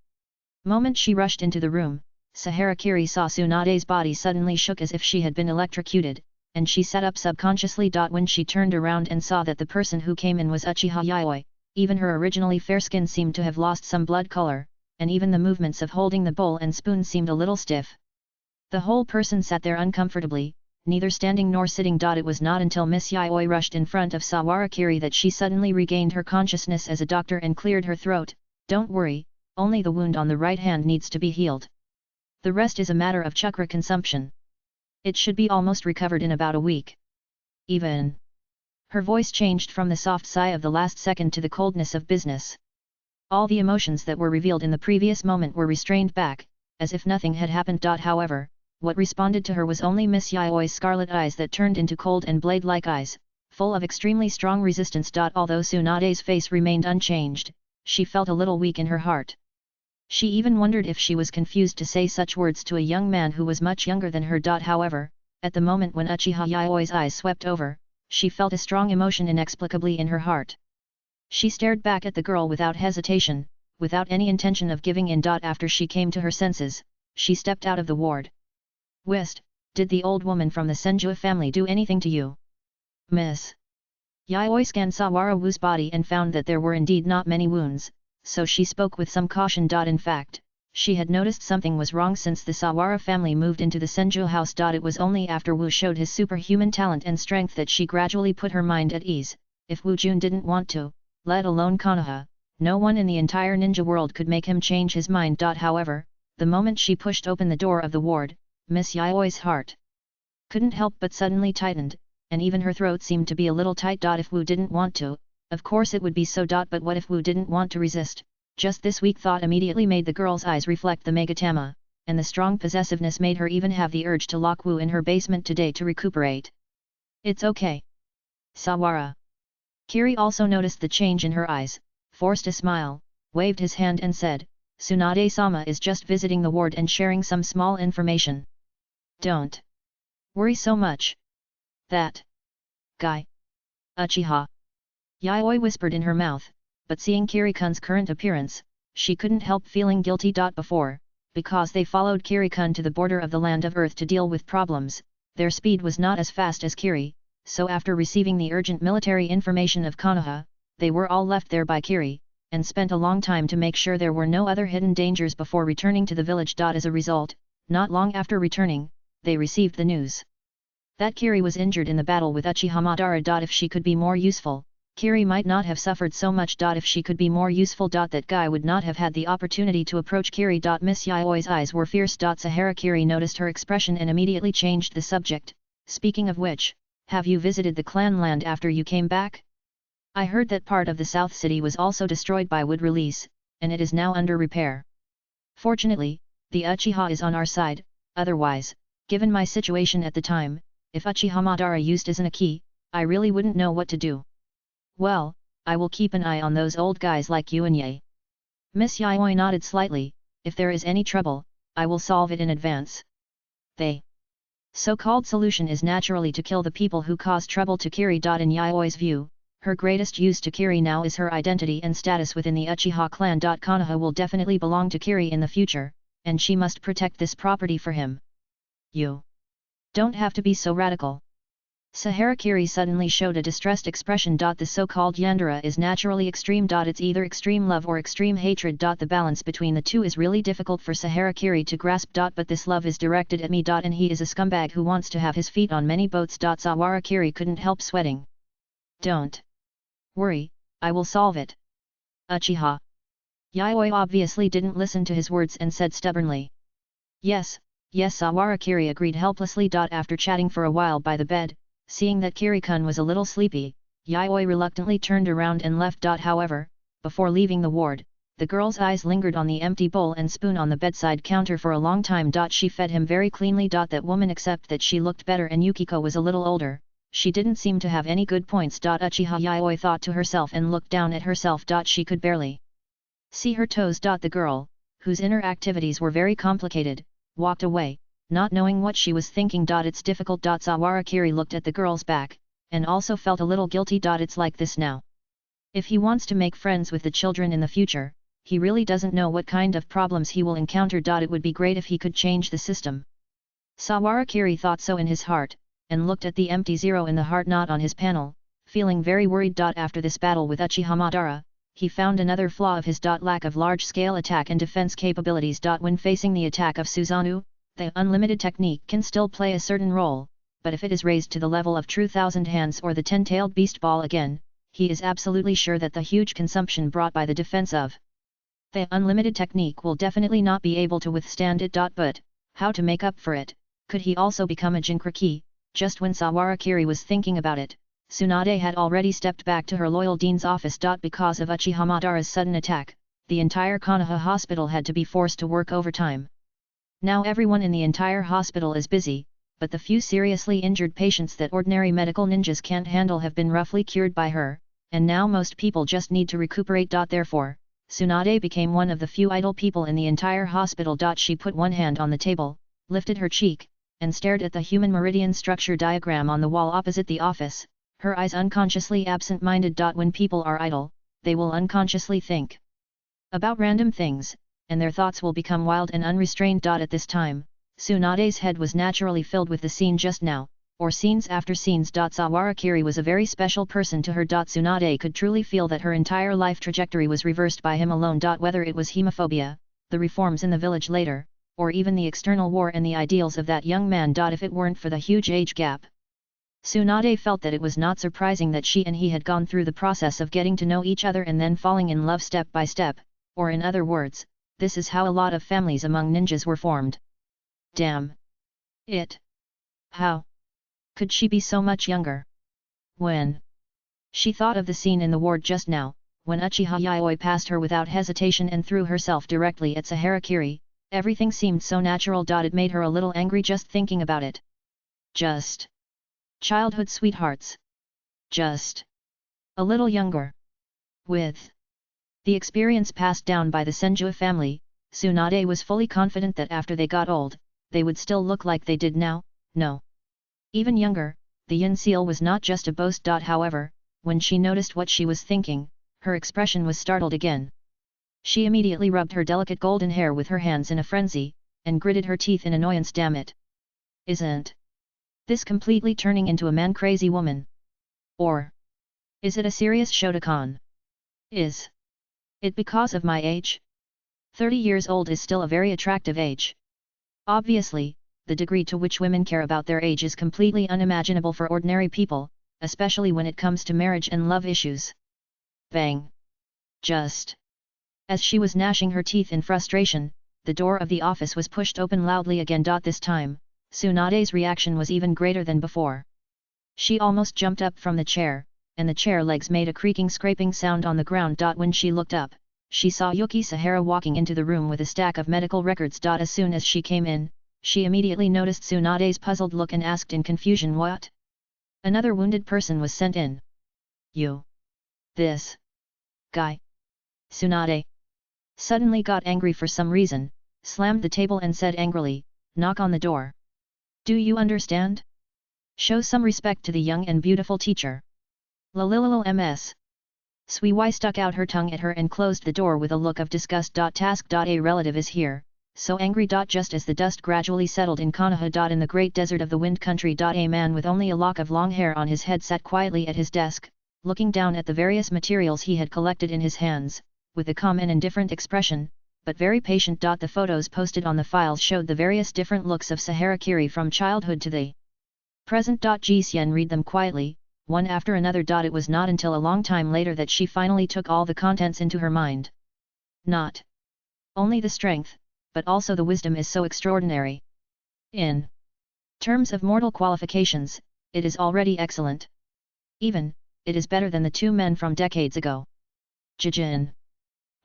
moment she rushed into the room, Sahara Kiri saw Tsunade's body suddenly shook as if she had been electrocuted, and she sat up subconsciously. When she turned around and saw that the person who came in was Uchiha Yayoi, even her originally fair skin seemed to have lost some blood color, and even the movements of holding the bowl and spoon seemed a little stiff. The whole person sat there uncomfortably, neither standing nor sitting. It was not until Miss Yayoi rushed in front of Sawarakiri that she suddenly regained her consciousness as a doctor and cleared her throat. Don't worry, only the wound on the right hand needs to be healed. The rest is a matter of chakra consumption. It should be almost recovered in about a week. Even. Her voice changed from the soft sigh of the last second to the coldness of business. All the emotions that were revealed in the previous moment were restrained back, as if nothing had happened. However, what responded to her was only Miss Yaoi's scarlet eyes that turned into cold and blade-like eyes, full of extremely strong resistance. Although Tsunade's face remained unchanged, she felt a little weak in her heart. She even wondered if she was confused to say such words to a young man who was much younger than her. However, at the moment when Uchiha Yaoi's eyes swept over, she felt a strong emotion inexplicably in her heart. She stared back at the girl without hesitation, without any intention of giving in. After she came to her senses, she stepped out of the ward. Whist, did the old woman from the Senju family do anything to you? Miss Yayoi scanned Sawara Wu's body and found that there were indeed not many wounds, so she spoke with some caution. In fact, she had noticed something was wrong since the Sawara family moved into the Senju house. It was only after Wu showed his superhuman talent and strength that she gradually put her mind at ease. If Wu Jun didn't want to, let alone Konoha, no one in the entire ninja world could make him change his mind. However, the moment she pushed open the door of the ward, Miss Yaoi's heart couldn't help but suddenly tightened, and even her throat seemed to be a little tight. If Wu didn't want to, of course it would be so. But what if Wu didn't want to resist? Just this weak thought immediately made the girl's eyes reflect the Megatama, and the strong possessiveness made her even have the urge to lock Wu in her basement today to recuperate. It's okay, Sawara. Kiri also noticed the change in her eyes, forced a smile, waved his hand and said, Tsunade-sama is just visiting the ward and sharing some small information. Don't worry so much. That guy. Uchiha. Yayoi whispered in her mouth, but seeing Kiri-kun's current appearance, she couldn't help feeling guilty. Before, because they followed Kiri-kun to the border of the land of Earth to deal with problems, their speed was not as fast as Kiri, so after receiving the urgent military information of Konoha, they were all left there by Kiri, and spent a long time to make sure there were no other hidden dangers before returning to the village. As a result, not long after returning, they received the news that Kiri was injured in the battle with Uchiha Madara. If she could be more useful, Kiri might not have suffered so much. If she could be more useful, that guy would not have had the opportunity to approach Kiri. Miss Yaoi's eyes were fierce. Sahara Kiri noticed her expression and immediately changed the subject. Speaking of which, have you visited the clan land after you came back? I heard that part of the South City was also destroyed by wood release, and it is now under repair. Fortunately, the Uchiha is on our side, otherwise, given my situation at the time, if Uchiha Madara used Izanagi, I really wouldn't know what to do. Well, I will keep an eye on those old guys like you and Ye. Miss Yaoi nodded slightly. If there is any trouble, I will solve it in advance. The so-called solution is naturally to kill the people who cause trouble to Kiri. In Yaoi's view, her greatest use to Kiri now is her identity and status within the Uchiha clan. Konoha will definitely belong to Kiri in the future, and she must protect this property for him. You don't have to be so radical. Sahara Kiri suddenly showed a distressed expression. The so-called Yandere is naturally extreme. It's either extreme love or extreme hatred. The balance between the two is really difficult for Sahara Kiri to grasp. But this love is directed at me. And he is a scumbag who wants to have his feet on many boats. Sawara Kiri couldn't help sweating. Don't worry, I will solve it. Uchiha. Yaoi obviously didn't listen to his words and said stubbornly. Yes, Sawara Kiri agreed helplessly. After chatting for a while by the bed, seeing that Kiri-kun was a little sleepy, Yaoi reluctantly turned around and left. However, before leaving the ward, the girl's eyes lingered on the empty bowl and spoon on the bedside counter for a long time. She fed him very cleanly. That woman, except that she looked better and Yukiko was a little older, she didn't seem to have any good points. Uchiha Yaoi thought to herself and looked down at herself. She could barely see her toes. The girl, whose inner activities were very complicated, walked away, not knowing what she was thinking. It's difficult. Sawara Kiri looked at the girl's back, and also felt a little guilty. It's like this now. If he wants to make friends with the children in the future, he really doesn't know what kind of problems he will encounter. It would be great if he could change the system. Sawara Kiri thought so in his heart, and looked at the empty zero in the heart knot on his panel, feeling very worried. After this battle with Uchiha Madara, he found another flaw of his. Lack of large-scale attack and defense capabilities. When facing the attack of Susanoo, the unlimited technique can still play a certain role, but if it is raised to the level of true thousand hands or the ten-tailed beast ball again, he is absolutely sure that the huge consumption brought by the defense of the unlimited technique will definitely not be able to withstand it. But, how to make up for it? Could he also become a Jinkraki? Just when Sawara Kiri was thinking about it, Tsunade had already stepped back to her loyal dean's office. Because of Uchiha Madara's sudden attack, the entire Konoha hospital had to be forced to work overtime. Now everyone in the entire hospital is busy, but the few seriously injured patients that ordinary medical ninjas can't handle have been roughly cured by her, and now most people just need to recuperate. Therefore, Tsunade became one of the few idle people in the entire hospital. She put one hand on the table, lifted her cheek, and stared at the human meridian structure diagram on the wall opposite the office, her eyes unconsciously absent-minded. When people are idle, they will unconsciously think about random things, and their thoughts will become wild and unrestrained. At this time, Tsunade's head was naturally filled with the scene just now, or scenes after scenes. Sawara Kiri was a very special person to her. Tsunade could truly feel that her entire life trajectory was reversed by him alone. Whether it was hemophobia, the reforms in the village later, or even the external war and the ideals of that young man. If it weren't for the huge age gap, Tsunade felt that it was not surprising that she and he had gone through the process of getting to know each other and then falling in love step by step, or in other words, this is how a lot of families among ninjas were formed. Damn it! How could she be so much younger? When she thought of the scene in the ward just now, when Uchiha Yaoi passed her without hesitation and threw herself directly at Sahara Kiri, everything seemed so natural. It made her a little angry just thinking about it. Just childhood sweethearts. Just A little younger. With the experience passed down by the Senju family, Tsunade was fully confident that after they got old, they would still look like they did now. No. Even younger, the yin seal was not just a boast. However, when she noticed what she was thinking, her expression was startled again. She immediately rubbed her delicate golden hair with her hands in a frenzy, and gritted her teeth in annoyance. Damn it! Isn't this completely turning into a man-crazy woman? Or is it a serious Shotokan? Is it because of my age? 30 years old is still a very attractive age. Obviously, the degree to which women care about their age is completely unimaginable for ordinary people, especially when it comes to marriage and love issues. Bang! Just as she was gnashing her teeth in frustration, the door of the office was pushed open loudly again. This time, Tsunade's reaction was even greater than before. She almost jumped up from the chair, and the chair legs made a creaking scraping sound on the ground. When she looked up, she saw Yuki Sahara walking into the room with a stack of medical records. As soon as she came in, she immediately noticed Tsunade's puzzled look and asked in confusion, "What? Another wounded person was sent in? You? This guy?" Tsunade suddenly got angry for some reason, slammed the table and said angrily, "Knock on the door. Do you understand? Show some respect to the young and beautiful teacher." Ms. Sui Wai stuck out her tongue at her and closed the door with a look of disgust. Task. A relative is here, so angry. Just as the dust gradually settled in Konoha. In the great desert of the wind country. A man with only a lock of long hair on his head sat quietly at his desk, looking down at the various materials he had collected in his hands, with a calm and indifferent expression, but very patient. The photos posted on the files showed the various different looks of Sahara Kiri from childhood to the present. Ji Xian read them quietly, one after another. It was not until a long time later that she finally took all the contents into her mind. Not only the strength, but also the wisdom is so extraordinary. In terms of mortal qualifications, it is already excellent. Even, it is better than the two men from decades ago. Jijin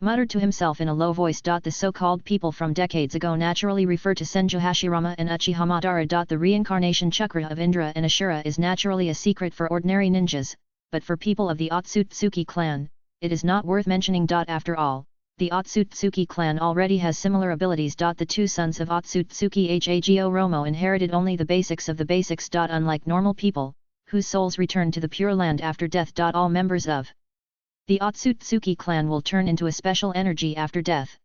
muttered to himself in a low voice. The so-called people from decades ago naturally refer to Senju Hashirama and Uchiha Madara. The reincarnation chakra of Indra and Ashura is naturally a secret for ordinary ninjas, but for people of the Otsutsuki clan, it is not worth mentioning. After all, the Otsutsuki clan already has similar abilities. The two sons of Otsutsuki Hago Romo inherited only the basics of the basics. Unlike normal people, whose souls return to the Pure Land after death. All members of the Otsutsuki clan will turn into a special energy after death.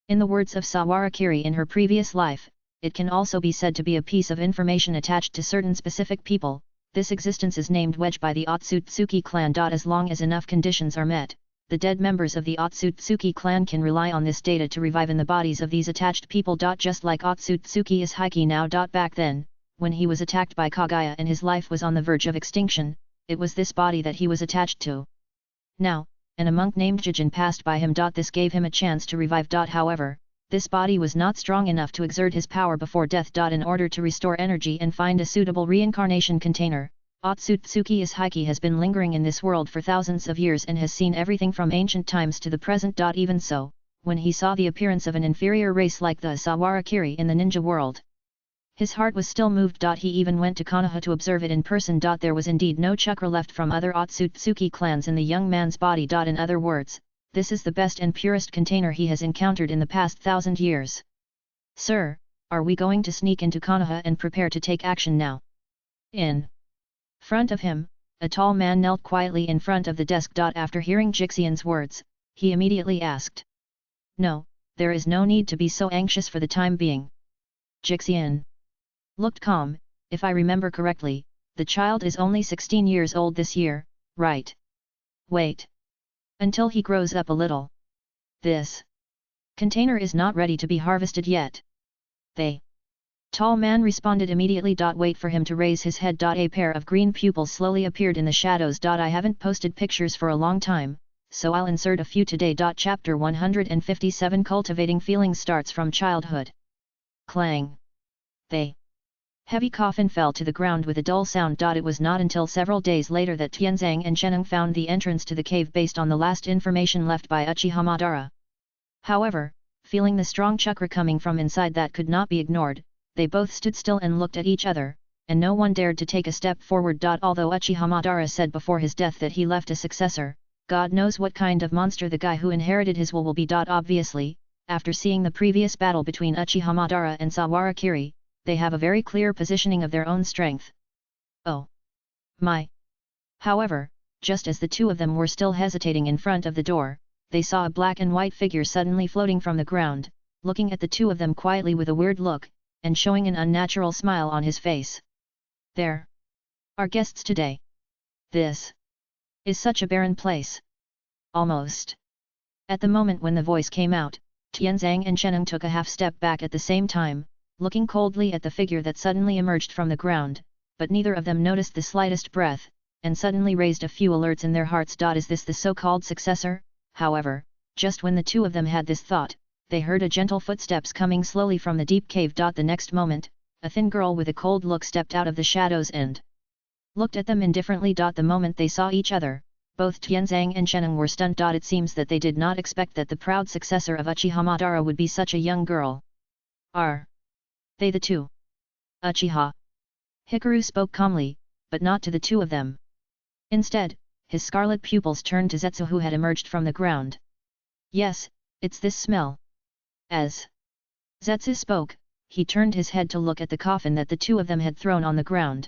In the words of Sawara Kiri in her previous life, it can also be said to be a piece of information attached to certain specific people. This existence is named Wedge by the Otsutsuki clan. As long as enough conditions are met, the dead members of the Otsutsuki clan can rely on this data to revive in the bodies of these attached people. Just like Otsutsuki is Hiki now. Back then, when he was attacked by Kaguya and his life was on the verge of extinction, it was this body that he was attached to. Now, and a monk named Jijin passed by him. This gave him a chance to revive. However, this body was not strong enough to exert his power before death. In order to restore energy and find a suitable reincarnation container, Otsutsuki Ishiki has been lingering in this world for thousands of years and has seen everything from ancient times to the present. Even so, when he saw the appearance of an inferior race like the Sawara Kiri in the ninja world, his heart was still moved. He even went to Konoha to observe it in person. There was indeed no chakra left from other Otsutsuki clans in the young man's body. In other words, this is the best and purest container he has encountered in the past 1,000 years. "Sir, are we going to sneak into Konoha and prepare to take action now?" In front of him, a tall man knelt quietly in front of the desk. After hearing Jixian's words, he immediately asked, "No, there is no need to be so anxious for the time being." Jixian looked calm. "If I remember correctly, the child is only 16 years old this year, right? Wait until he grows up a little. This container is not ready to be harvested yet." The tall man responded immediately. "Wait for him to raise his head." A pair of green pupils slowly appeared in the shadows. "I haven't posted pictures for a long time, so I'll insert a few today." Chapter 157 Cultivating Feelings starts from childhood. Clang. The heavy coffin fell to the ground with a dull sound. It was not until several days later that Tianzang and Cheneng found the entrance to the cave based on the last information left by Uchiha Madara. However, feeling the strong chakra coming from inside that could not be ignored, they both stood still and looked at each other, and no one dared to take a step forward. Although Uchiha Madara said before his death that he left a successor, God knows what kind of monster the guy who inherited his will be. Obviously, after seeing the previous battle between Uchiha Madara and Sawara-kiri, they have a very clear positioning of their own strength. Oh my! However, just as the two of them were still hesitating in front of the door, they saw a black and white figure suddenly floating from the ground, looking at the two of them quietly with a weird look, and showing an unnatural smile on his face. There are guests today. This is such a barren place. Almost. At the moment when the voice came out, Tianzang and Sheneng took a half step back at the same time, looking coldly at the figure that suddenly emerged from the ground, but neither of them noticed the slightest breath, and suddenly raised a few alerts in their hearts. Is this the so-called successor? However, just when the two of them had this thought, they heard a gentle footsteps coming slowly from the deep cave. The next moment, a thin girl with a cold look stepped out of the shadows and looked at them indifferently. The moment they saw each other, both Tianzang and Sheneng were stunned. It seems that they did not expect that the proud successor of Uchiha Madara would be such a young girl. Are they the two? Uchiha Hikaru spoke calmly, but not to the two of them. Instead, his scarlet pupils turned to Zetsu, who had emerged from the ground. Yes, it's this smell. As Zetsu spoke, he turned his head to look at the coffin that the two of them had thrown on the ground.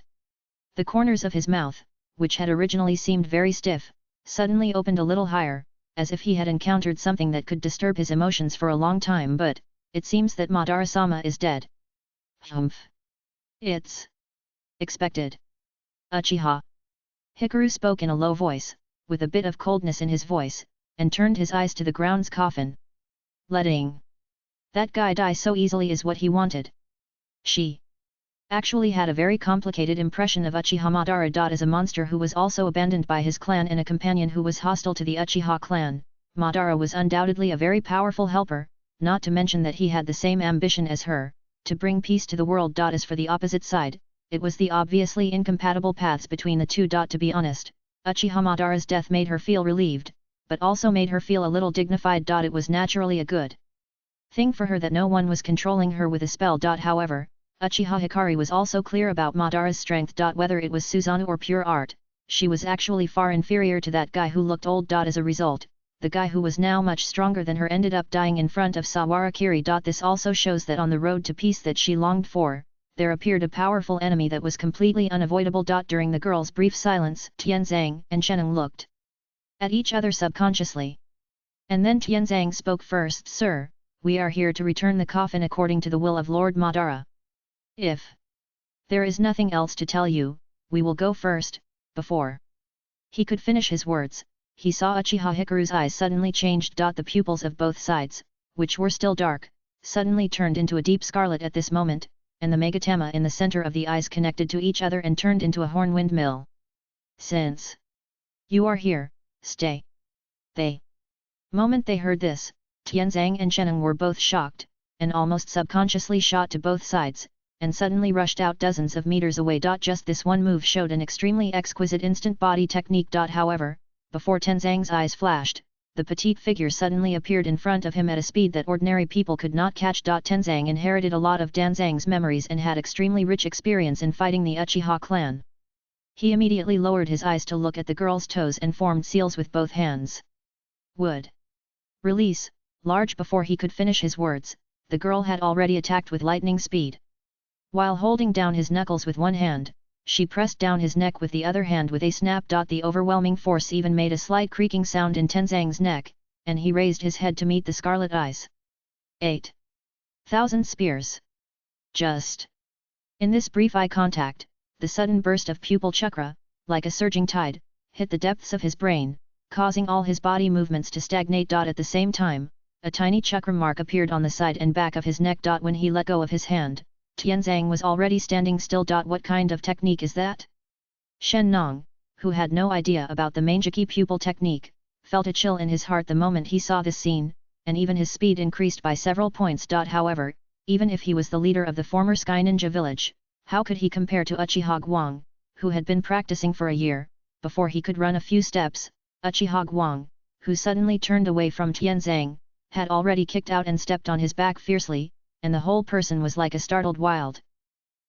The corners of his mouth, which had originally seemed very stiff, suddenly opened a little higher, as if he had encountered something that could disturb his emotions for a long time. But it seems that Madara-sama is dead. Humph. It's expected. Uchiha Hikaru spoke in a low voice, with a bit of coldness in his voice, and turned his eyes to the ground's coffin. Letting that guy die so easily is what he wanted. She actually had a very complicated impression of Uchiha Madara. As a monster who was also abandoned by his clan and a companion who was hostile to the Uchiha clan, Madara was undoubtedly a very powerful helper, not to mention that he had the same ambition as her, to bring peace to the world. As for the opposite side, it was the obviously incompatible paths between the two. To be honest, Uchiha Madara's death made her feel relieved, but also made her feel a little dignified. It was naturally a good thing for her that no one was controlling her with a spell. However, Uchiha Hikari was also clear about Madara's strength. Whether it was Susanoo or pure art, she was actually far inferior to that guy who looked old. As a result, the guy who was now much stronger than her ended up dying in front of Sawara-kiri. This also shows that on the road to peace that she longed for, there appeared a powerful enemy that was completely unavoidable. During the girl's brief silence, Tianzang and Sheneng looked at each other subconsciously. And then Tianzang spoke first. Sir, we are here to return the coffin according to the will of Lord Madara. If there is nothing else to tell you, we will go first. Before he could finish his words, he saw Uchiha Hikaru's eyes suddenly changed. The pupils of both sides, which were still dark, suddenly turned into a deep scarlet at this moment, and the Megatama in the center of the eyes connected to each other and turned into a horn windmill. Since you are here, stay. The moment they heard this, Tianzang and Sheneng were both shocked, and almost subconsciously shot to both sides, and suddenly rushed out dozens of meters away. Just this one move showed an extremely exquisite instant body technique. However, before Tianzang's eyes flashed, the petite figure suddenly appeared in front of him at a speed that ordinary people could not catch. Tianzang inherited a lot of Danzang's memories and had extremely rich experience in fighting the Uchiha clan. He immediately lowered his eyes to look at the girl's toes and formed seals with both hands. Would release, large. Before he could finish his words, the girl had already attacked with lightning speed. While holding down his knuckles with one hand, she pressed down his neck with the other hand with a snap. The overwhelming force even made a slight creaking sound in Tianzang's neck, and he raised his head to meet the scarlet eyes. 8,000 spears. Just in this brief eye contact, the sudden burst of pupil chakra, like a surging tide, hit the depths of his brain, causing all his body movements to stagnate. At the same time, a tiny chakra mark appeared on the side and back of his neck. When he let go of his hand, Tianzang was already standing still. What kind of technique is that? Shen Nong, who had no idea about the Mangeki pupil technique, felt a chill in his heart the moment he saw this scene, and even his speed increased by several points. However, even if he was the leader of the former Sky Ninja village, how could he compare to Uchiha Guang, who had been practicing for a year, before he could run a few steps? Uchiha Guang, who suddenly turned away from Tianzang, had already kicked out and stepped on his back fiercely, and the whole person was like a startled wild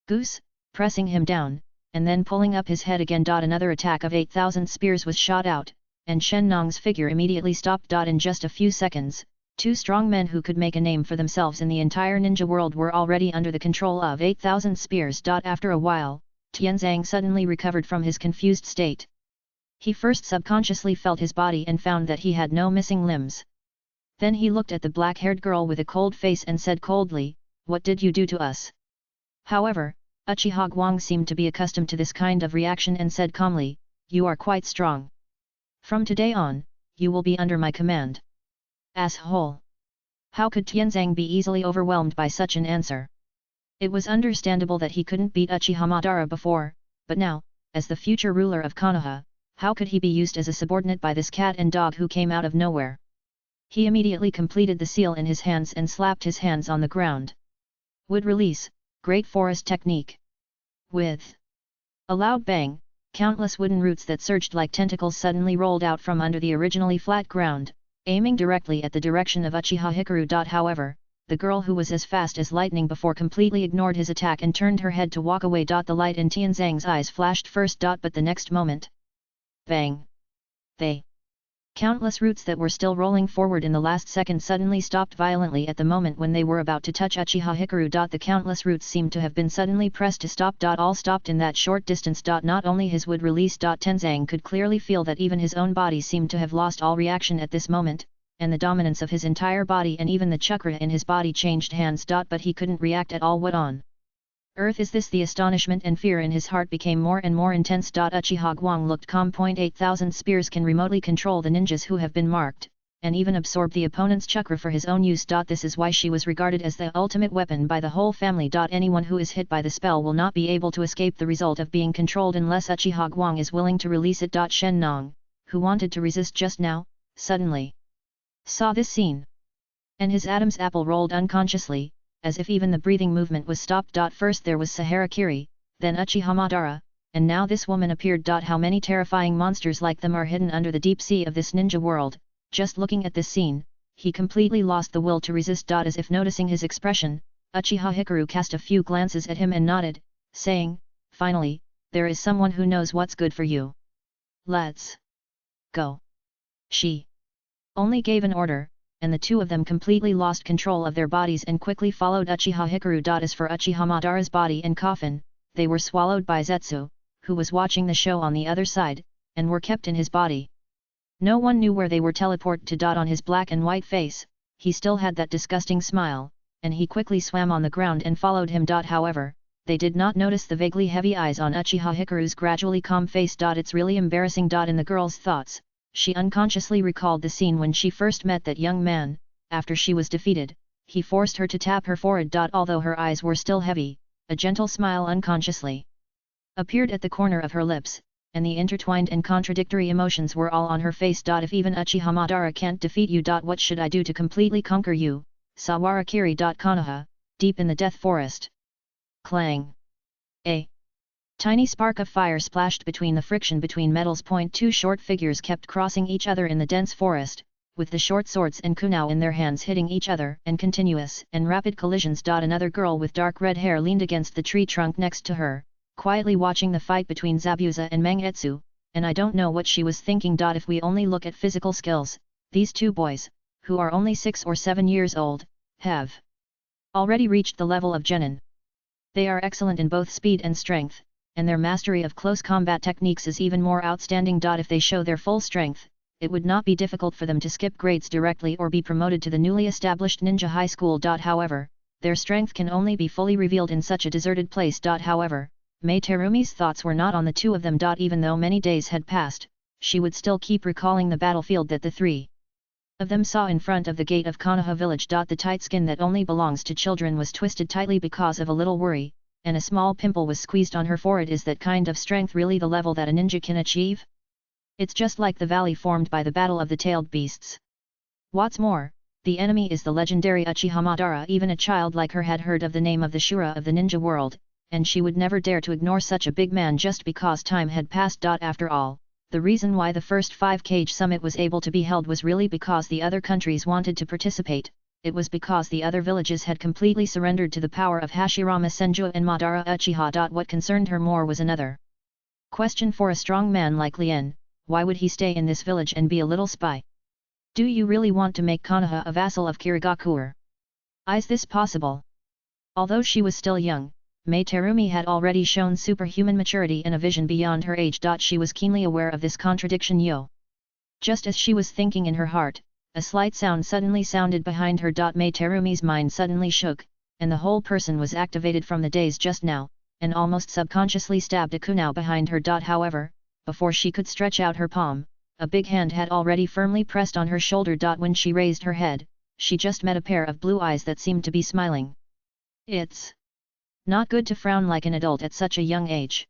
goose. pressing him down, and then pulling up his head again. Another attack of 8,000 spears was shot out, and Shen Nong's figure immediately stopped. In just a few seconds, two strong men who could make a name for themselves in the entire ninja world were already under the control of 8,000 spears. After a while, Tianzang suddenly recovered from his confused state. He first subconsciously felt his body and found that he had no missing limbs. Then he looked at the black-haired girl with a cold face and said coldly, "What did you do to us?" However, Uchiha Guang seemed to be accustomed to this kind of reaction and said calmly, "You are quite strong. From today on, you will be under my command." Asshole! How could Tianzang be easily overwhelmed by such an answer? It was understandable that he couldn't beat Uchiha Madara before, but now, as the future ruler of Konoha, how could he be used as a subordinate by this cat and dog who came out of nowhere? He immediately completed the seal in his hands and slapped his hands on the ground. Wood release, Great Forest Technique. With a loud bang, countless wooden roots that surged like tentacles suddenly rolled out from under the originally flat ground, aiming directly at the direction of Uchiha Hikaru. However, the girl who was as fast as lightning before completely ignored his attack and turned her head to walk away. The light in Tianzang's eyes flashed first. But the next moment, bang! Countless roots that were still rolling forward in the last second suddenly stopped violently at the moment when they were about to touch Uchiha Hikaru. The countless roots seemed to have been suddenly pressed to stop. All stopped in that short distance. Not only his wood release. Tianzang could clearly feel that even his own body seemed to have lost all reaction at this moment, and the dominance of his entire body and even the chakra in his body changed hands. But he couldn't react at all. What on earth is this? The astonishment and fear in his heart became more and more intense. Uchiha Guang looked calm. 8,000 spears can remotely control the ninjas who have been marked, and even absorb the opponent's chakra for his own use. This is why she was regarded as the ultimate weapon by the whole family. Anyone who is hit by the spell will not be able to escape the result of being controlled unless Uchiha Guang is willing to release it. Shen Nong, who wanted to resist just now, suddenly saw this scene, and his Adam's apple rolled unconsciously, as if even the breathing movement was stopped. First there was Sahara Kiri, then Uchiha Madara, and now this woman appeared. How many terrifying monsters like them are hidden under the deep sea of this ninja world? Just looking at this scene, he completely lost the will to resist. As if noticing his expression, Uchiha Hikaru cast a few glances at him and nodded, saying, "Finally, there is someone who knows what's good for you. Let's go." She only gave an order, and the two of them completely lost control of their bodies and quickly followed Uchiha Hikaru. As for Uchiha Madara's body and coffin, they were swallowed by Zetsu, who was watching the show on the other side, and were kept in his body. No one knew where they were teleported to. On his black and white face, he still had that disgusting smile, and he quickly swam on the ground and followed him. However, they did not notice the vaguely heavy eyes on Uchiha Hikaru's gradually calm face. It's really embarrassing. In the girl's thoughts, she unconsciously recalled the scene when she first met that young man. After she was defeated, he forced her to tap her forehead. Although her eyes were still heavy, a gentle smile unconsciously appeared at the corner of her lips, and the intertwined and contradictory emotions were all on her face. If even Uchiha Madara can't defeat you, what should I do to completely conquer you? Sawara Kiri. Konoha, deep in the death forest. Clang! A tiny spark of fire splashed between the friction between metals. Two short figures kept crossing each other in the dense forest, with the short swords and kunao in their hands hitting each other, and continuous and rapid collisions. Another girl with dark red hair leaned against the tree trunk next to her, quietly watching the fight between Zabuza and Mangetsu, and I don't know what she was thinking. If we only look at physical skills, these two boys, who are only 6 or 7 years old, have already reached the level of genin. They are excellent in both speed and strength, and their mastery of close combat techniques is even more outstanding. If they show their full strength, it would not be difficult for them to skip grades directly or be promoted to the newly established ninja high school. However, their strength can only be fully revealed in such a deserted place. However, Mei Terumi's thoughts were not on the two of them. Even though many days had passed, she would still keep recalling the battlefield that the three of them saw in front of the gate of Konoha village. The tight skin that only belongs to children was twisted tightly because of a little worry, and a small pimple was squeezed on her forehead. Is that kind of strength really the level that a ninja can achieve? It's just like the valley formed by the battle of the tailed beasts. What's more, the enemy is the legendary Uchiha Madara. Even a child like her had heard of the name of the Shura of the ninja world, and she would never dare to ignore such a big man just because time had passed. After all, the reason why the first 5 Kage summit was able to be held was really because the other countries wanted to participate, it was because the other villages had completely surrendered to the power of Hashirama Senju and Madara Uchiha. What concerned her more was another question. For a strong man like Lien, why would he stay in this village and be a little spy? Do you really want to make Konoha a vassal of Kirigakure? Is this possible? Although she was still young, Mei Terumi had already shown superhuman maturity and a vision beyond her age. She was keenly aware of this contradiction. Just as she was thinking in her heart, a slight sound suddenly sounded behind her. Mei Terumi's mind suddenly shook, and the whole person was activated from the daze just now, and almost subconsciously stabbed a kunai behind her. However, before she could stretch out her palm, a big hand had already firmly pressed on her shoulder. When she raised her head, she just met a pair of blue eyes that seemed to be smiling. It's not good to frown like an adult at such a young age.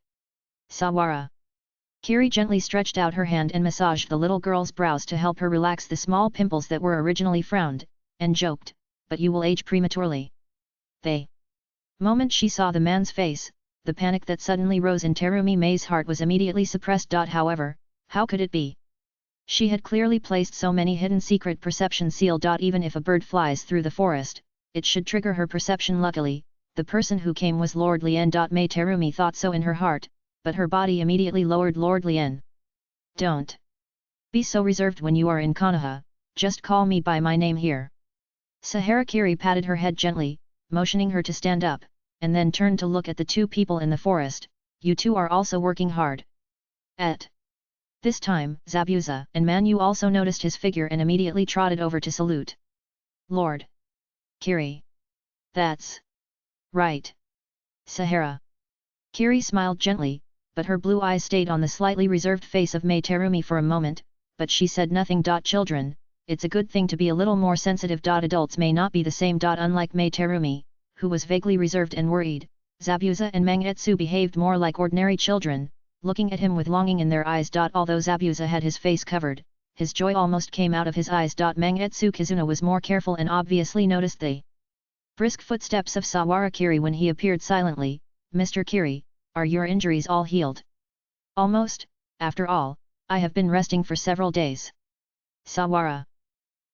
Sawara. Kiri gently stretched out her hand and massaged the little girl's brows to help her relax the small pimples that were originally frowned, and joked, but you will age prematurely. The moment she saw the man's face, the panic that suddenly rose in Terumi Mei's heart was immediately suppressed. However, how could it be? She had clearly placed so many hidden secret perception seal. Even if a bird flies through the forest, it should trigger her perception. Luckily, the person who came was Lord Lien. Mei Terumi thought so in her heart, but her body immediately lowered. Lord Lien. Don't be so reserved when you are in Konoha, just call me by my name here. Sahara Kiri patted her head gently, motioning her to stand up, and then turned to look at the two people in the forest. You two are also working hard. At this time, Zabuza and Manu also noticed his figure and immediately trotted over to salute. Lord Kiri. That's right. Sahara. Kiri smiled gently, but her blue eyes stayed on the slightly reserved face of Mei Terumi for a moment, but she said nothing. Children, it's a good thing to be a little more sensitive. Adults may not be the same. Unlike Mei Terumi, who was vaguely reserved and worried, Zabuza and Mangetsu behaved more like ordinary children, looking at him with longing in their eyes. Although Zabuza had his face covered, his joy almost came out of his eyes. Mangetsu Kizuna was more careful and obviously noticed the brisk footsteps of Sawara Kiri when he appeared silently. Mr. Kiri, are your injuries all healed? Almost, after all, I have been resting for several days. Sawara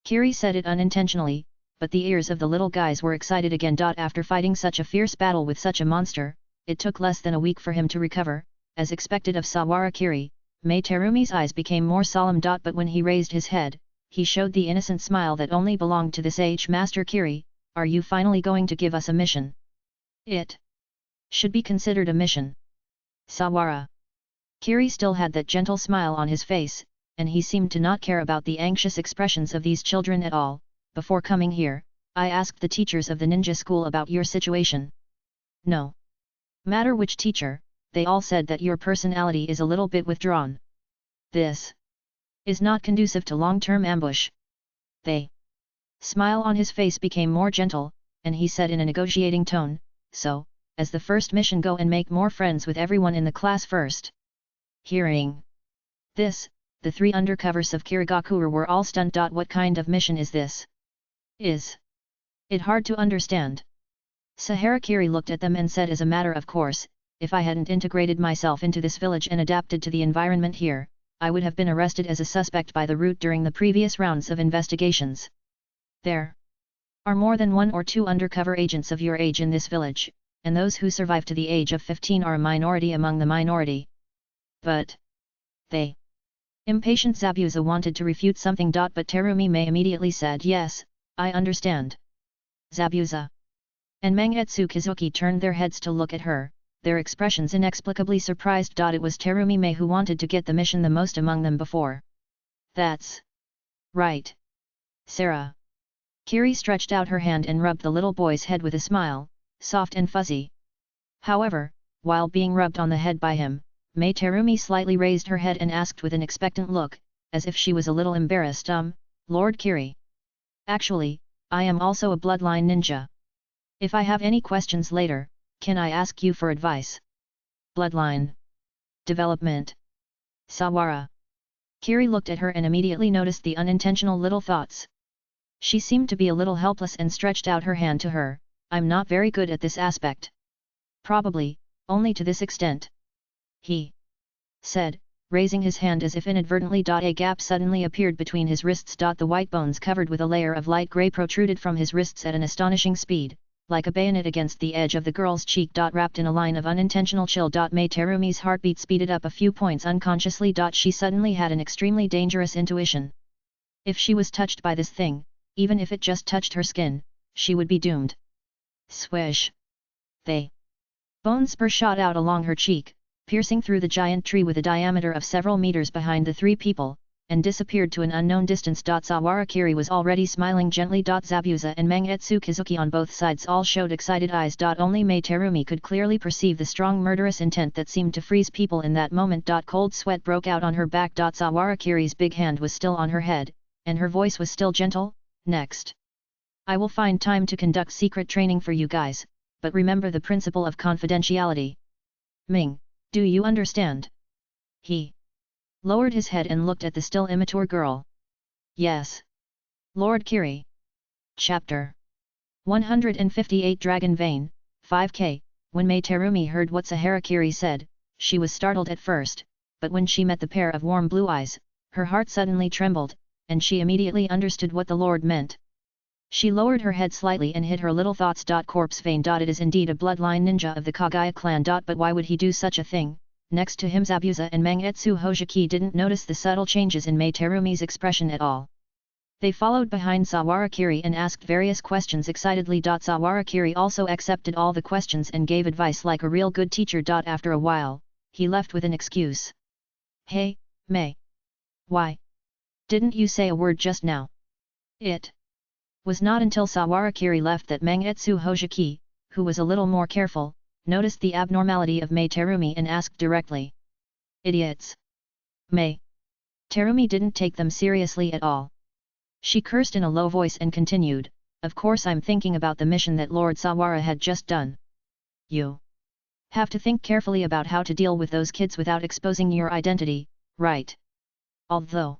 Kiri said it unintentionally, but the ears of the little guys were excited again. After fighting such a fierce battle with such a monster, it took less than a week for him to recover, as expected of Sawara Kiri. Mei Terumi's eyes became more solemn. But when he raised his head, he showed the innocent smile that only belonged to this age. Master Kiri, are you finally going to give us a mission? It should be considered a mission. Sawara Kiri still had that gentle smile on his face, and he seemed to not care about the anxious expressions of these children at all. Before coming here, I asked the teachers of the ninja school about your situation. No matter which teacher, they all said that your personality is a little bit withdrawn. This is not conducive to long-term ambush. The smile on his face became more gentle, and he said in a negotiating tone, so, as the first mission, go and make more friends with everyone in the class first. Hearing this, the three undercovers of Kirigakure were all stunned. What kind of mission is this? Is it hard to understand? Sahara Kiri looked at them and said, as a matter of course, if I hadn't integrated myself into this village and adapted to the environment here, I would have been arrested as a suspect by the route during the previous rounds of investigations. There are more than 1 or 2 undercover agents of your age in this village, and those who survive to the age of 15 are a minority among the minority. But they impatient Zabuza wanted to refute something. But Terumi Mei immediately said, yes, I understand. Zabuza and Mangetsu Kizuki turned their heads to look at her, their expressions inexplicably surprised. It was Terumi Mei who wanted to get the mission the most among them before. That's right. Sarah. Kiri stretched out her hand and rubbed the little boy's head with a smile, soft and fuzzy. However, while being rubbed on the head by him, Mei Terumi slightly raised her head and asked with an expectant look, as if she was a little embarrassed, Lord Kiri. Actually, I am also a bloodline ninja. If I have any questions later, can I ask you for advice? Bloodline development. Sawara Kiri looked at her and immediately noticed the unintentional little thoughts. She seemed to be a little helpless and stretched out her hand to her. I'm not very good at this aspect. Probably, only to this extent. He said, raising his hand as if inadvertently. A gap suddenly appeared between his wrists. The white bones covered with a layer of light grey protruded from his wrists at an astonishing speed, like a bayonet against the edge of the girl's cheek. Wrapped in a line of unintentional chill. Mei Terumi's heartbeat speeded up a few points unconsciously. She suddenly had an extremely dangerous intuition. If she was touched by this thing, even if it just touched her skin, she would be doomed. Swish! The bone spur shot out along her cheek, piercing through the giant tree with a diameter of several meters behind the three people, and disappeared to an unknown distance. Sawarakiri was already smiling gently. Zabuza and Mangetsu Kizuki on both sides all showed excited eyes. Only Mei Terumi could clearly perceive the strong murderous intent that seemed to freeze people in that moment. Cold sweat broke out on her back. Sawarakiri's big hand was still on her head, and her voice was still gentle. Next, I will find time to conduct secret training for you guys, but remember the principle of confidentiality. Ming, do you understand? He lowered his head and looked at the still immature girl. Yes. Lord Kiri. Chapter 158 Dragon Vein, 5K. When Mei Terumi heard what Saharakiri said, she was startled at first, but when she met the pair of warm blue eyes, her heart suddenly trembled, and she immediately understood what the Lord meant. She lowered her head slightly and hid her little thoughts. Corpse Vein. It is indeed a bloodline ninja of the Kagaya clan. But why would he do such a thing? Next to him, Zabuza and Mangetsu Hojiki didn't notice the subtle changes in Mei Terumi's expression at all. They followed behind Sawarakiri and asked various questions excitedly. Sawarakiri also accepted all the questions and gave advice like a real good teacher. After a while, he left with an excuse. Hey, Mei. Why didn't you say a word just now? It was not until Sawarakiri left that Mangetsu Hojiki, who was a little more careful, noticed the abnormality of Mei Terumi and asked directly. Idiots! Mei Terumi didn't take them seriously at all. She cursed in a low voice and continued, of course I'm thinking about the mission that Lord Sawara had just done. You have to think carefully about how to deal with those kids without exposing your identity, right? Although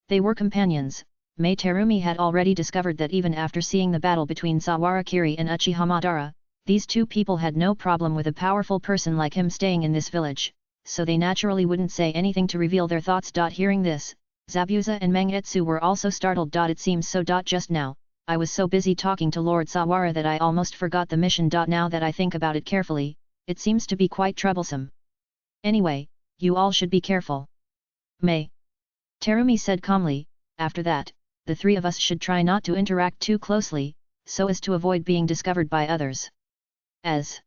they were companions, Mei Terumi had already discovered that even after seeing the battle between Sawarakiri and Uchiha Madara, these two people had no problem with a powerful person like him staying in this village, so they naturally wouldn't say anything to reveal their thoughts. Hearing this, Zabuza and Mangetsu were also startled. It seems so. Just now, I was so busy talking to Lord Sawara that I almost forgot the mission. Now that I think about it carefully, it seems to be quite troublesome. Anyway, you all should be careful. Mei Terumi said calmly. After that, the three of us should try not to interact too closely, so as to avoid being discovered by others. As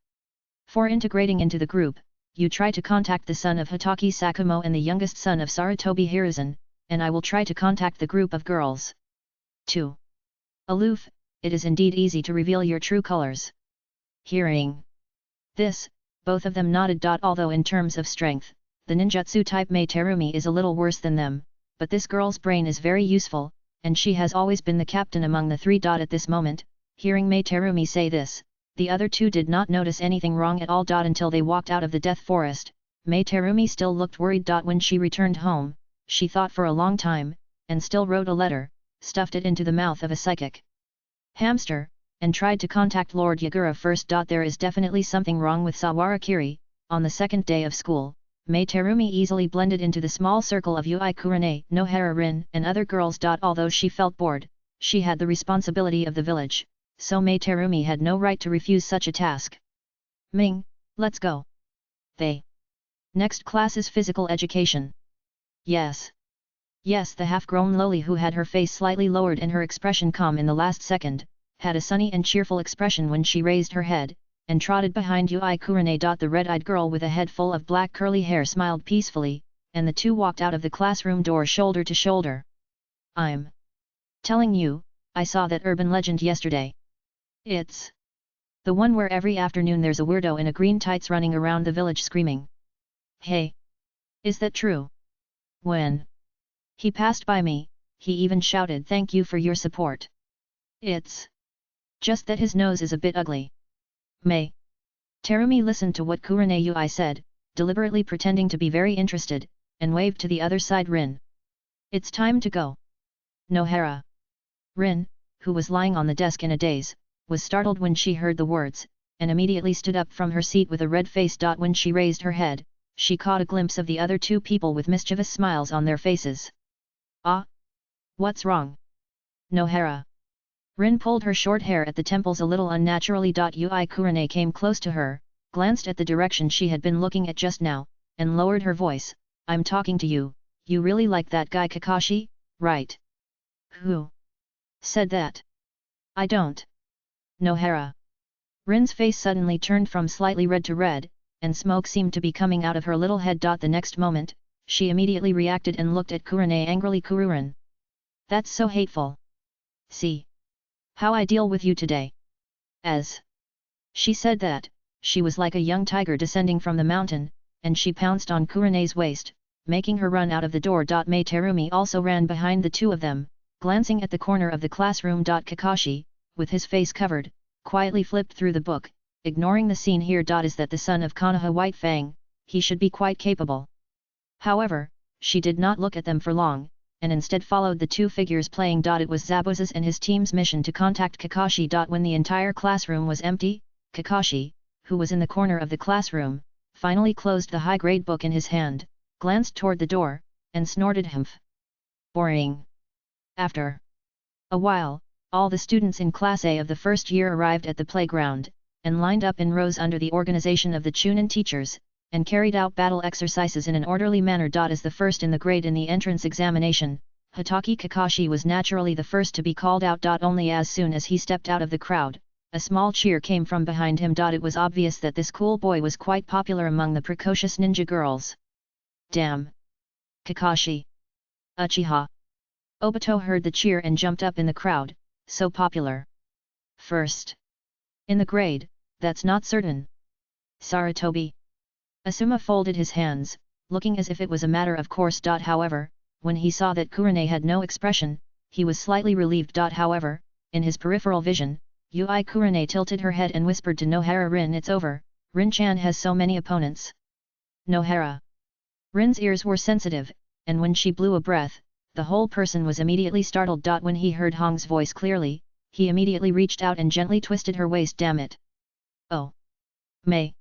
for integrating into the group, you try to contact the son of Hitaki Sakumo and the youngest son of Sarutobi Hiruzen, and I will try to contact the group of girls. 2. Aloof, it is indeed easy to reveal your true colors. Hearing this, both of them nodded. Although in terms of strength, the ninjutsu type Mei Terumi is a little worse than them, but this girl's brain is very useful, and she has always been the captain among the three. At this moment, hearing Mei Terumi say this, the other two did not notice anything wrong at all. Until they walked out of the death forest, Mei Terumi still looked worried. When she returned home, she thought for a long time, and still wrote a letter, stuffed it into the mouth of a psychic hamster, and tried to contact Lord Yagura first. There is definitely something wrong with Sawarakiri. On the second day of school, Mei Terumi easily blended into the small circle of Yui Kurane, Nohara Rin, and other girls. Although she felt bored, she had the responsibility of the village, so Mei Terumi had no right to refuse such a task. Ming, let's go. They. Next class is physical education. Yes. Yes, the half-grown loli, who had her face slightly lowered and her expression calm in the last second, had a sunny and cheerful expression when she raised her head, and trotted behind Yui Kurane. The red-eyed girl with a head full of black curly hair smiled peacefully, and the two walked out of the classroom door shoulder to shoulder. I'm telling you, I saw that urban legend yesterday. It's the one where every afternoon there's a weirdo in a green tights running around the village screaming. Hey! Is that true? When he passed by me, he even shouted thank you for your support. It's just that his nose is a bit ugly. Mei Terumi listened to what Kurane Yui said, deliberately pretending to be very interested, and waved to the other side. Rin. It's time to go. Nohara Rin, who was lying on the desk in a daze, was startled when she heard the words, and immediately stood up from her seat with a red face. When she raised her head, she caught a glimpse of the other two people with mischievous smiles on their faces. Ah? What's wrong? Nohara. Rin pulled her short hair at the temples a little unnaturally. Ui Kurane came close to her, glanced at the direction she had been looking at just now, and lowered her voice. I'm talking to you, you really like that guy Kakashi, right? Who said that? I don't. Nohara. Rin's face suddenly turned from slightly red to red, and smoke seemed to be coming out of her little head. The next moment, she immediately reacted and looked at Kurane angrily. Kururin. That's so hateful. See how I deal with you today. As she said that, she was like a young tiger descending from the mountain, and she pounced on Kurane's waist, making her run out of the door. Mei Terumi also ran behind the two of them, glancing at the corner of the classroom. Kakashi, with his face covered, quietly flipped through the book, ignoring the scene here. Is that the son of Konoha White Fang? He should be quite capable. However, she did not look at them for long, and instead followed the two figures playing. It was Zabuza's and his team's mission to contact Kakashi. When the entire classroom was empty, Kakashi, who was in the corner of the classroom, finally closed the high-grade book in his hand, glanced toward the door, and snorted humph. Boring. After a while, all the students in Class A of the first year arrived at the playground, and lined up in rows under the organization of the Chunin teachers, and carried out battle exercises in an orderly manner. As the first in the grade in the entrance examination, Hatake Kakashi was naturally the first to be called out. Only as soon as he stepped out of the crowd, a small cheer came from behind him. It was obvious that this cool boy was quite popular among the precocious ninja girls. Damn! Kakashi! Uchiha! Obito heard the cheer and jumped up in the crowd. So popular. First in the grade, that's not certain. Sarutobi. Asuma folded his hands, looking as if it was a matter of course. However, when he saw that Kurane had no expression, he was slightly relieved. However, in his peripheral vision, Ui Kurane tilted her head and whispered to Nohara. Rin, it's over, Rin-chan has so many opponents. Nohara. Rin's ears were sensitive, and when she blew a breath, the whole person was immediately startled. When he heard Hong's voice clearly, he immediately reached out and gently twisted her waist. Damn it! Oh! Mei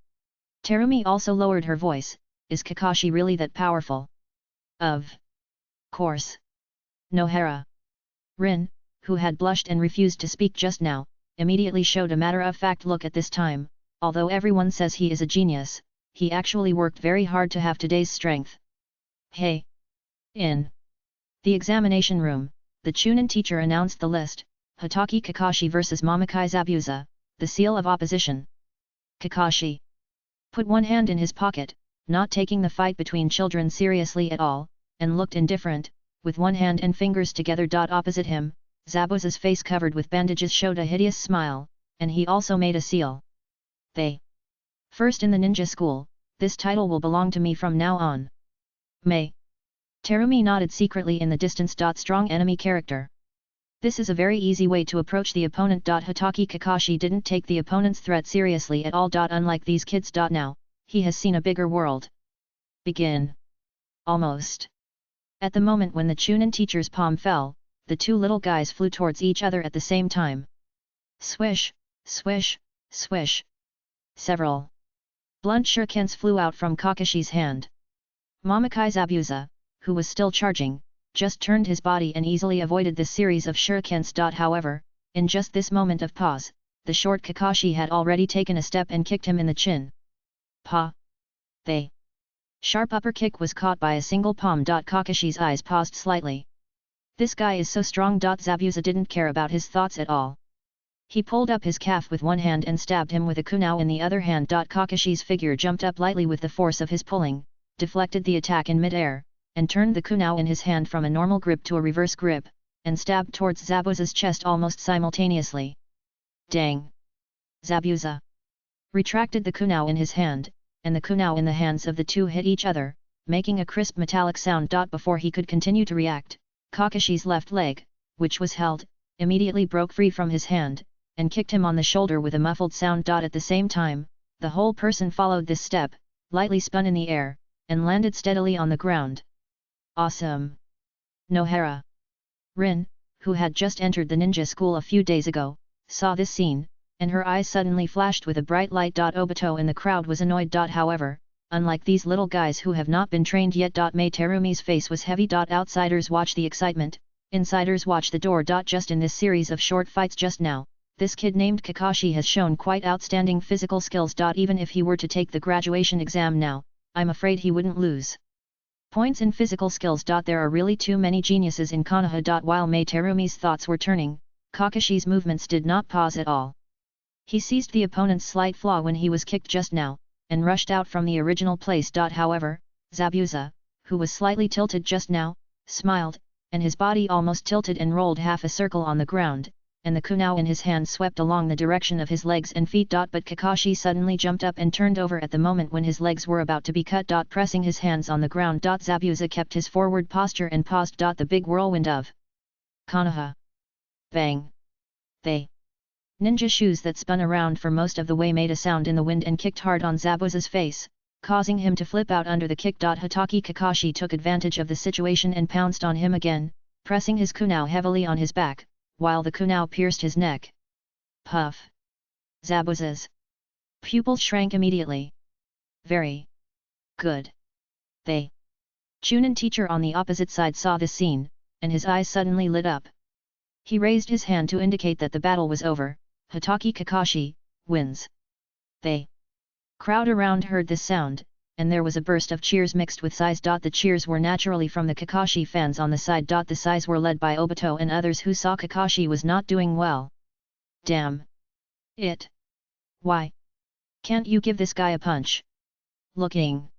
Terumi also lowered her voice. Is Kakashi really that powerful? Of course. Nohara. Rin, who had blushed and refused to speak just now, immediately showed a matter-of-fact look at this time. Although everyone says he is a genius, he actually worked very hard to have today's strength. Hey! In the examination room, the Chunin teacher announced the list. Hatake Kakashi vs Mamakai Zabuza, the seal of opposition. Kakashi put one hand in his pocket, not taking the fight between children seriously at all, and looked indifferent, with one hand and fingers together. Opposite him, Zabuza's face covered with bandages showed a hideous smile, and he also made a seal. They first in the ninja school, this title will belong to me from now on. Mei Terumi nodded secretly in the distance. Strong enemy character. This is a very easy way to approach the opponent. Hatake Kakashi didn't take the opponent's threat seriously at all. Unlike these kids. Now, he has seen a bigger world. Begin. Almost. At the moment when the Chunin teacher's palm fell, the two little guys flew towards each other at the same time. Swish, swish, swish. Several blunt shurikens flew out from Kakashi's hand. Mamakai Zabuza, who was still charging, just turned his body and easily avoided this series of shurikens. However, in just this moment of pause, the short Kakashi had already taken a step and kicked him in the chin. Pa! They! Sharp upper kick was caught by a single palm. Kakashi's eyes paused slightly. This guy is so strong. Zabuza didn't care about his thoughts at all. He pulled up his calf with one hand and stabbed him with a kunao in the other hand. Kakashi's figure jumped up lightly with the force of his pulling, deflected the attack in mid-air, and turned the kunao in his hand from a normal grip to a reverse grip, and stabbed towards Zabuza's chest almost simultaneously. Dang! Zabuza retracted the kunao in his hand, and the kunao in the hands of the two hit each other, making a crisp metallic sound. Before he could continue to react, Kakashi's left leg, which was held, immediately broke free from his hand, and kicked him on the shoulder with a muffled sound. At the same time, the whole person followed this step, lightly spun in the air, and landed steadily on the ground. Awesome! Nohara. Rin, who had just entered the ninja school a few days ago, saw this scene, and her eyes suddenly flashed with a bright light. Obito in the crowd was annoyed. However, unlike these little guys who have not been trained yet. Mei Terumi's face was heavy. Outsiders watch the excitement, insiders watch the door. Just in this series of short fights just now, this kid named Kakashi has shown quite outstanding physical skills. Even if he were to take the graduation exam now, I'm afraid he wouldn't lose points in physical skills. There are really too many geniuses in Konoha. While Mei Terumi's thoughts were turning, Kakashi's movements did not pause at all. He seized the opponent's slight flaw when he was kicked just now, and rushed out from the original place. However, Zabuza, who was slightly tilted just now, smiled, and his body almost tilted and rolled half a circle on the ground, and the kunao in his hand swept along the direction of his legs and feet. But Kakashi suddenly jumped up and turned over at the moment when his legs were about to be cut. Pressing his hands on the ground. Zabuza kept his forward posture and paused. The big whirlwind of Konoha. Bang! They ninja shoes that spun around for most of the way made a sound in the wind and kicked hard on Zabuza's face, causing him to flip out under the kick. Hatake Kakashi took advantage of the situation and pounced on him again, pressing his kunao heavily on his back, while the kunao pierced his neck. Puff! Zabuza's pupils shrank immediately. Very good. The Chunin teacher on the opposite side saw this scene, and his eyes suddenly lit up. He raised his hand to indicate that the battle was over. Hatake Kakashi wins. The crowd around heard this sound, and there was a burst of cheers mixed with sighs. The cheers were naturally from the Kakashi fans on the side. The sighs were led by Obito and others who saw Kakashi was not doing well. Damn it! Why can't you give this guy a punch? Looking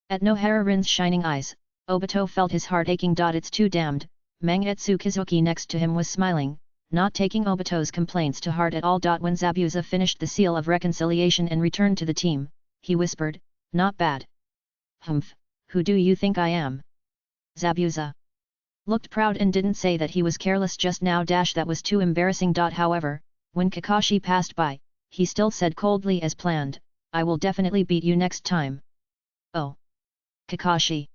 at Nohara-rin's shining eyes, Obito felt his heart aching. It's too damned. Mangetsu Kizuki next to him was smiling, not taking Obito's complaints to heart at all. When Zabuza finished the seal of reconciliation and returned to the team, he whispered, "Not bad." "Humph, who do you think I am?" Zabuza looked proud and didn't say that he was careless just now. That was too embarrassing. However, when Kakashi passed by, he still said coldly as planned, "I will definitely beat you next time." Oh! Kakashi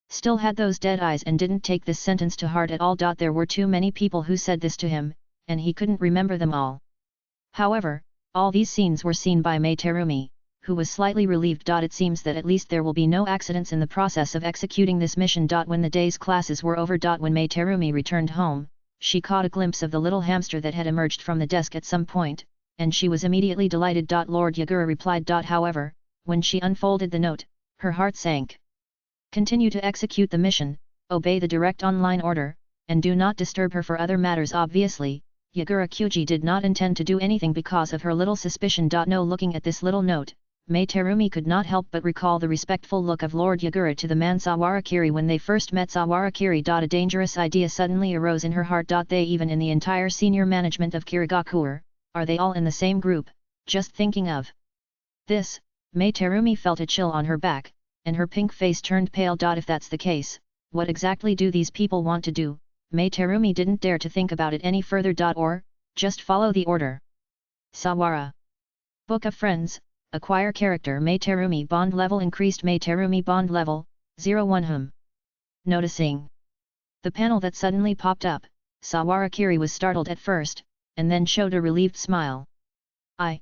still had those dead eyes and didn't take this sentence to heart at all. There were too many people who said this to him, and he couldn't remember them all. However, all these scenes were seen by Mei Terumi, who was slightly relieved. It seems that at least there will be no accidents in the process of executing this mission. When the day's classes were over. When Mei Terumi returned home, she caught a glimpse of the little hamster that had emerged from the desk at some point, and she was immediately delighted. Lord Yagura replied. However, when she unfolded the note, her heart sank. Continue to execute the mission, obey the direct online order, and do not disturb her for other matters. Obviously, Yagura Kyuji did not intend to do anything because of her little suspicion. No, looking at this little note, Mei Terumi could not help but recall the respectful look of Lord Yagura to the man Sawarakiri when they first met Sawarakiri. A dangerous idea suddenly arose in her heart. They even in the entire senior management of Kirigakure, are they all in the same group? Just thinking of this, Mei Terumi felt a chill on her back, and her pink face turned pale. If that's the case, what exactly do these people want to do? Mei Terumi didn't dare to think about it any further. Or, just follow the order. Sawara. Book of Friends, acquire character Mei Terumi bond level increased. Mei Terumi bond level, 01. Noticing the panel that suddenly popped up, Sawarakiri was startled at first, and then showed a relieved smile. I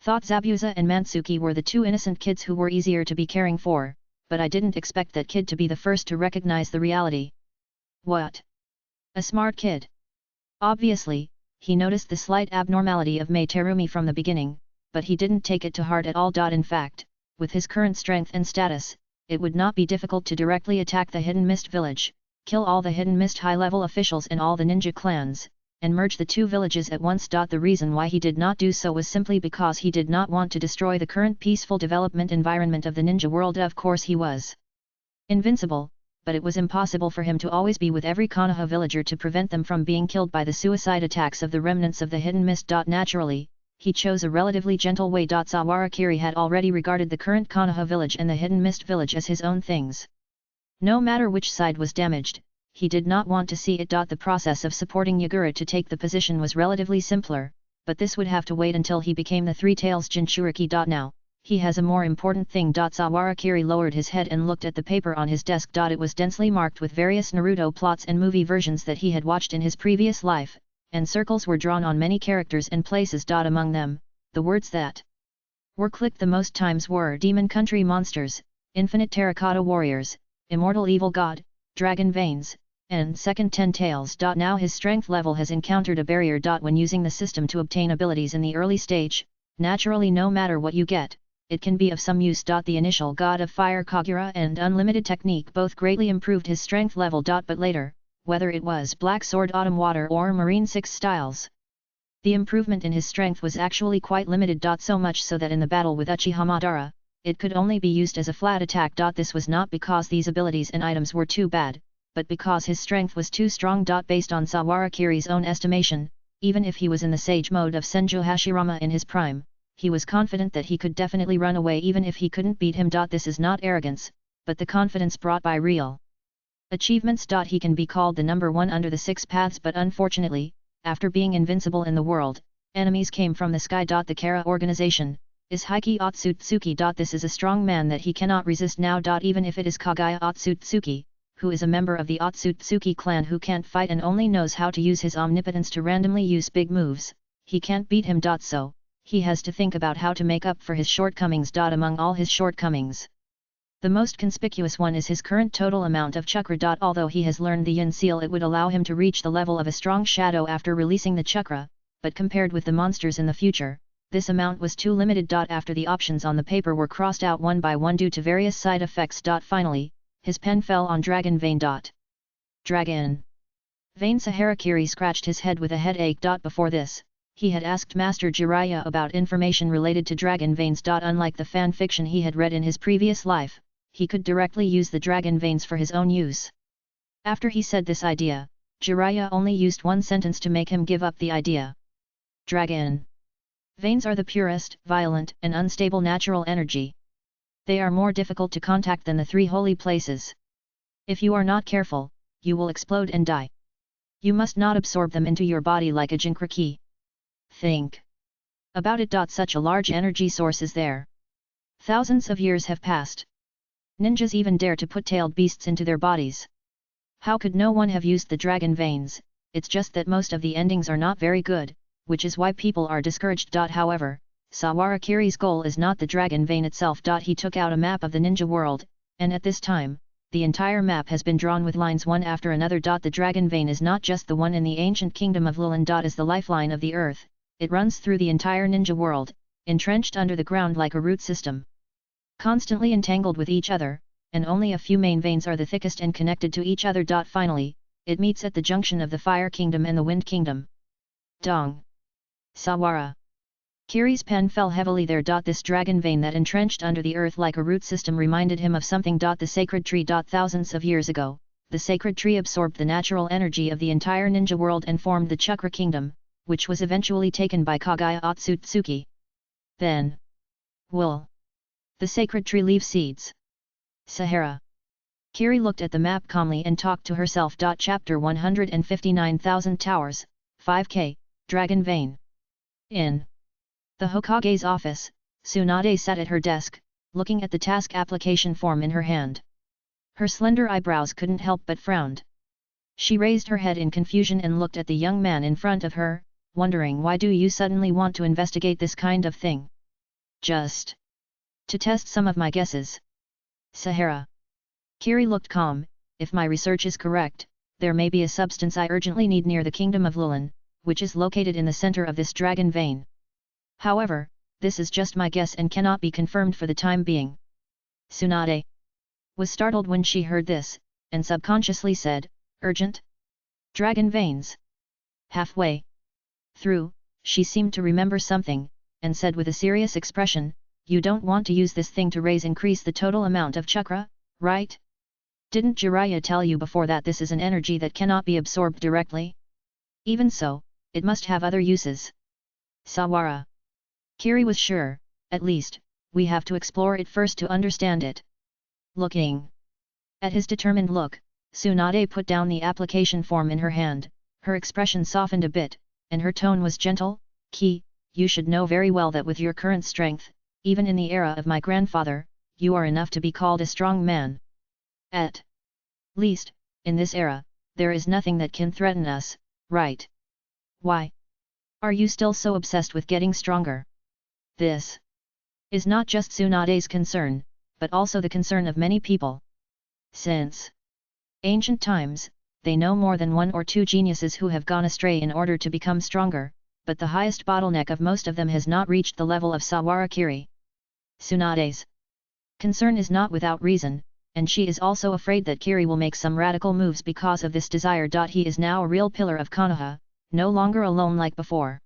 thought Zabuza and Mansuki were the two innocent kids who were easier to be caring for, but I didn't expect that kid to be the first to recognize the reality. What? A smart kid. Obviously, he noticed the slight abnormality of Mei Terumi from the beginning, but he didn't take it to heart at all. In fact, with his current strength and status, it would not be difficult to directly attack the Hidden Mist village, kill all the Hidden Mist high-level officials and all the ninja clans, and merge the two villages at once. The reason why he did not do so was simply because he did not want to destroy the current peaceful development environment of the ninja world. Of course he was invincible, but it was impossible for him to always be with every Konoha villager to prevent them from being killed by the suicide attacks of the remnants of the Hidden Mist. Naturally, he chose a relatively gentle way. Sawarakiri had already regarded the current Konoha village and the Hidden Mist village as his own things. No matter which side was damaged, he did not want to see it. The process of supporting Yagura to take the position was relatively simpler, but this would have to wait until he became the Three Tails Jinchuriki. Now, he has a more important thing. Sawarakiri lowered his head and looked at the paper on his desk. It was densely marked with various Naruto plots and movie versions that he had watched in his previous life, and circles were drawn on many characters and places. Among them, the words that were clicked the most times were Demon Country Monsters, Infinite Terracotta Warriors, Immortal Evil God, Dragon Veins, and Second 10 Tails. Now his strength level has encountered a barrier. When using the system to obtain abilities in the early stage, naturally no matter what you get, it can be of some use. The initial God of Fire Kagura and Unlimited Technique both greatly improved his strength level. But later, whether it was Black Sword Autumn Water or Marine 6 styles, the improvement in his strength was actually quite limited. So much so that in the battle with Uchiha Madara, it could only be used as a flat attack. This was not because these abilities and items were too bad, but because his strength was too strong. Based on Sawara Kiri's own estimation, even if he was in the sage mode of Senju Hashirama in his prime, he was confident that he could definitely run away even if he couldn't beat him. This is not arrogance, but the confidence brought by real achievements. He can be called the number one under the 6 paths, but unfortunately, after being invincible in the world, enemies came from the sky. The Kara organization is Heike Otsutsuki. This is a strong man that he cannot resist now. Even if it is Kagaya Otsutsuki, who is a member of the Otsutsuki clan who can't fight and only knows how to use his omnipotence to randomly use big moves, he can't beat him. So, he has to think about how to make up for his shortcomings. Among all his shortcomings, the most conspicuous one is his current total amount of chakra. Although he has learned the yin seal, it would allow him to reach the level of a strong shadow after releasing the chakra, but compared with the monsters in the future, this amount was too limited. After the options on the paper were crossed out one by one due to various side effects. Finally, his pen fell on Dragon Vein. Dragon Vein. Saharakiri scratched his head with a headache. Before this, he had asked Master Jiraiya about information related to Dragon Veins. Unlike the fan fiction he had read in his previous life, he could directly use the Dragon Veins for his own use. After he said this idea, Jiraiya only used one sentence to make him give up the idea. Dragon Veins are the purest, violent, and unstable natural energy. They are more difficult to contact than the 3 holy places. If you are not careful, you will explode and die. You must not absorb them into your body like a jinkraki. Think about it. Such a large energy source is there. Thousands of years have passed. Ninjas even dare to put tailed beasts into their bodies. How could no one have used the Dragon Veins? It's just that most of the endings are not very good, which is why people are discouraged. However, Sawara Kiri's goal is not the Dragon Vein itself. He took out a map of the ninja world, and at this time, the entire map has been drawn with lines one after another. The Dragon Vein is not just the one in the ancient kingdom of Lulan. Is the lifeline of the earth. It runs through the entire ninja world, entrenched under the ground like a root system, constantly entangled with each other, and only a few main veins are the thickest and connected to each other. Finally, it meets at the junction of the Fire Kingdom and the Wind Kingdom. Dong. Sawara Kiri's pen fell heavily there. This Dragon Vein that entrenched under the earth like a root system reminded him of something. The sacred tree. Thousands of years ago, the sacred tree absorbed the natural energy of the entire ninja world and formed the Chakra Kingdom, which was eventually taken by Kagaya Otsutsuki. Then, will the sacred tree leave seeds? Sahara Kiri looked at the map calmly and talked to herself. Chapter 159,000 Towers, 5K, Dragon Vein. In the Hokage's office, Tsunade sat at her desk, looking at the task application form in her hand. Her slender eyebrows couldn't help but frowned. She raised her head in confusion and looked at the young man in front of her, wondering, why do you suddenly want to investigate this kind of thing? Just to test some of my guesses. Sahara Kiri looked calm. If my research is correct, there may be a substance I urgently need near the kingdom of Lulan, which is located in the center of this Dragon Vein. However, this is just my guess and cannot be confirmed for the time being. Tsunade was startled when she heard this, and subconsciously said, urgent? Dragon Veins? Halfway through, she seemed to remember something, and said with a serious expression, you don't want to use this thing to increase the total amount of chakra, right? Didn't Jiraiya tell you before that this is an energy that cannot be absorbed directly? Even so, it must have other uses. Sawara Kiri was sure, at least, we have to explore it first to understand it. Looking at his determined look, Tsunade put down the application form in her hand, her expression softened a bit, and her tone was gentle. Ki, you should know very well that with your current strength, even in the era of my grandfather, you are enough to be called a strong man. At least, in this era, there is nothing that can threaten us, right? Why are you still so obsessed with getting stronger? This is not just Tsunade's concern, but also the concern of many people. Since ancient times, they know more than one or two geniuses who have gone astray in order to become stronger, but the highest bottleneck of most of them has not reached the level of Sawara Kiri. Tsunade's concern is not without reason, and she is also afraid that Kiri will make some radical moves because of this desire. He is now a real pillar of Konoha, no longer alone like before.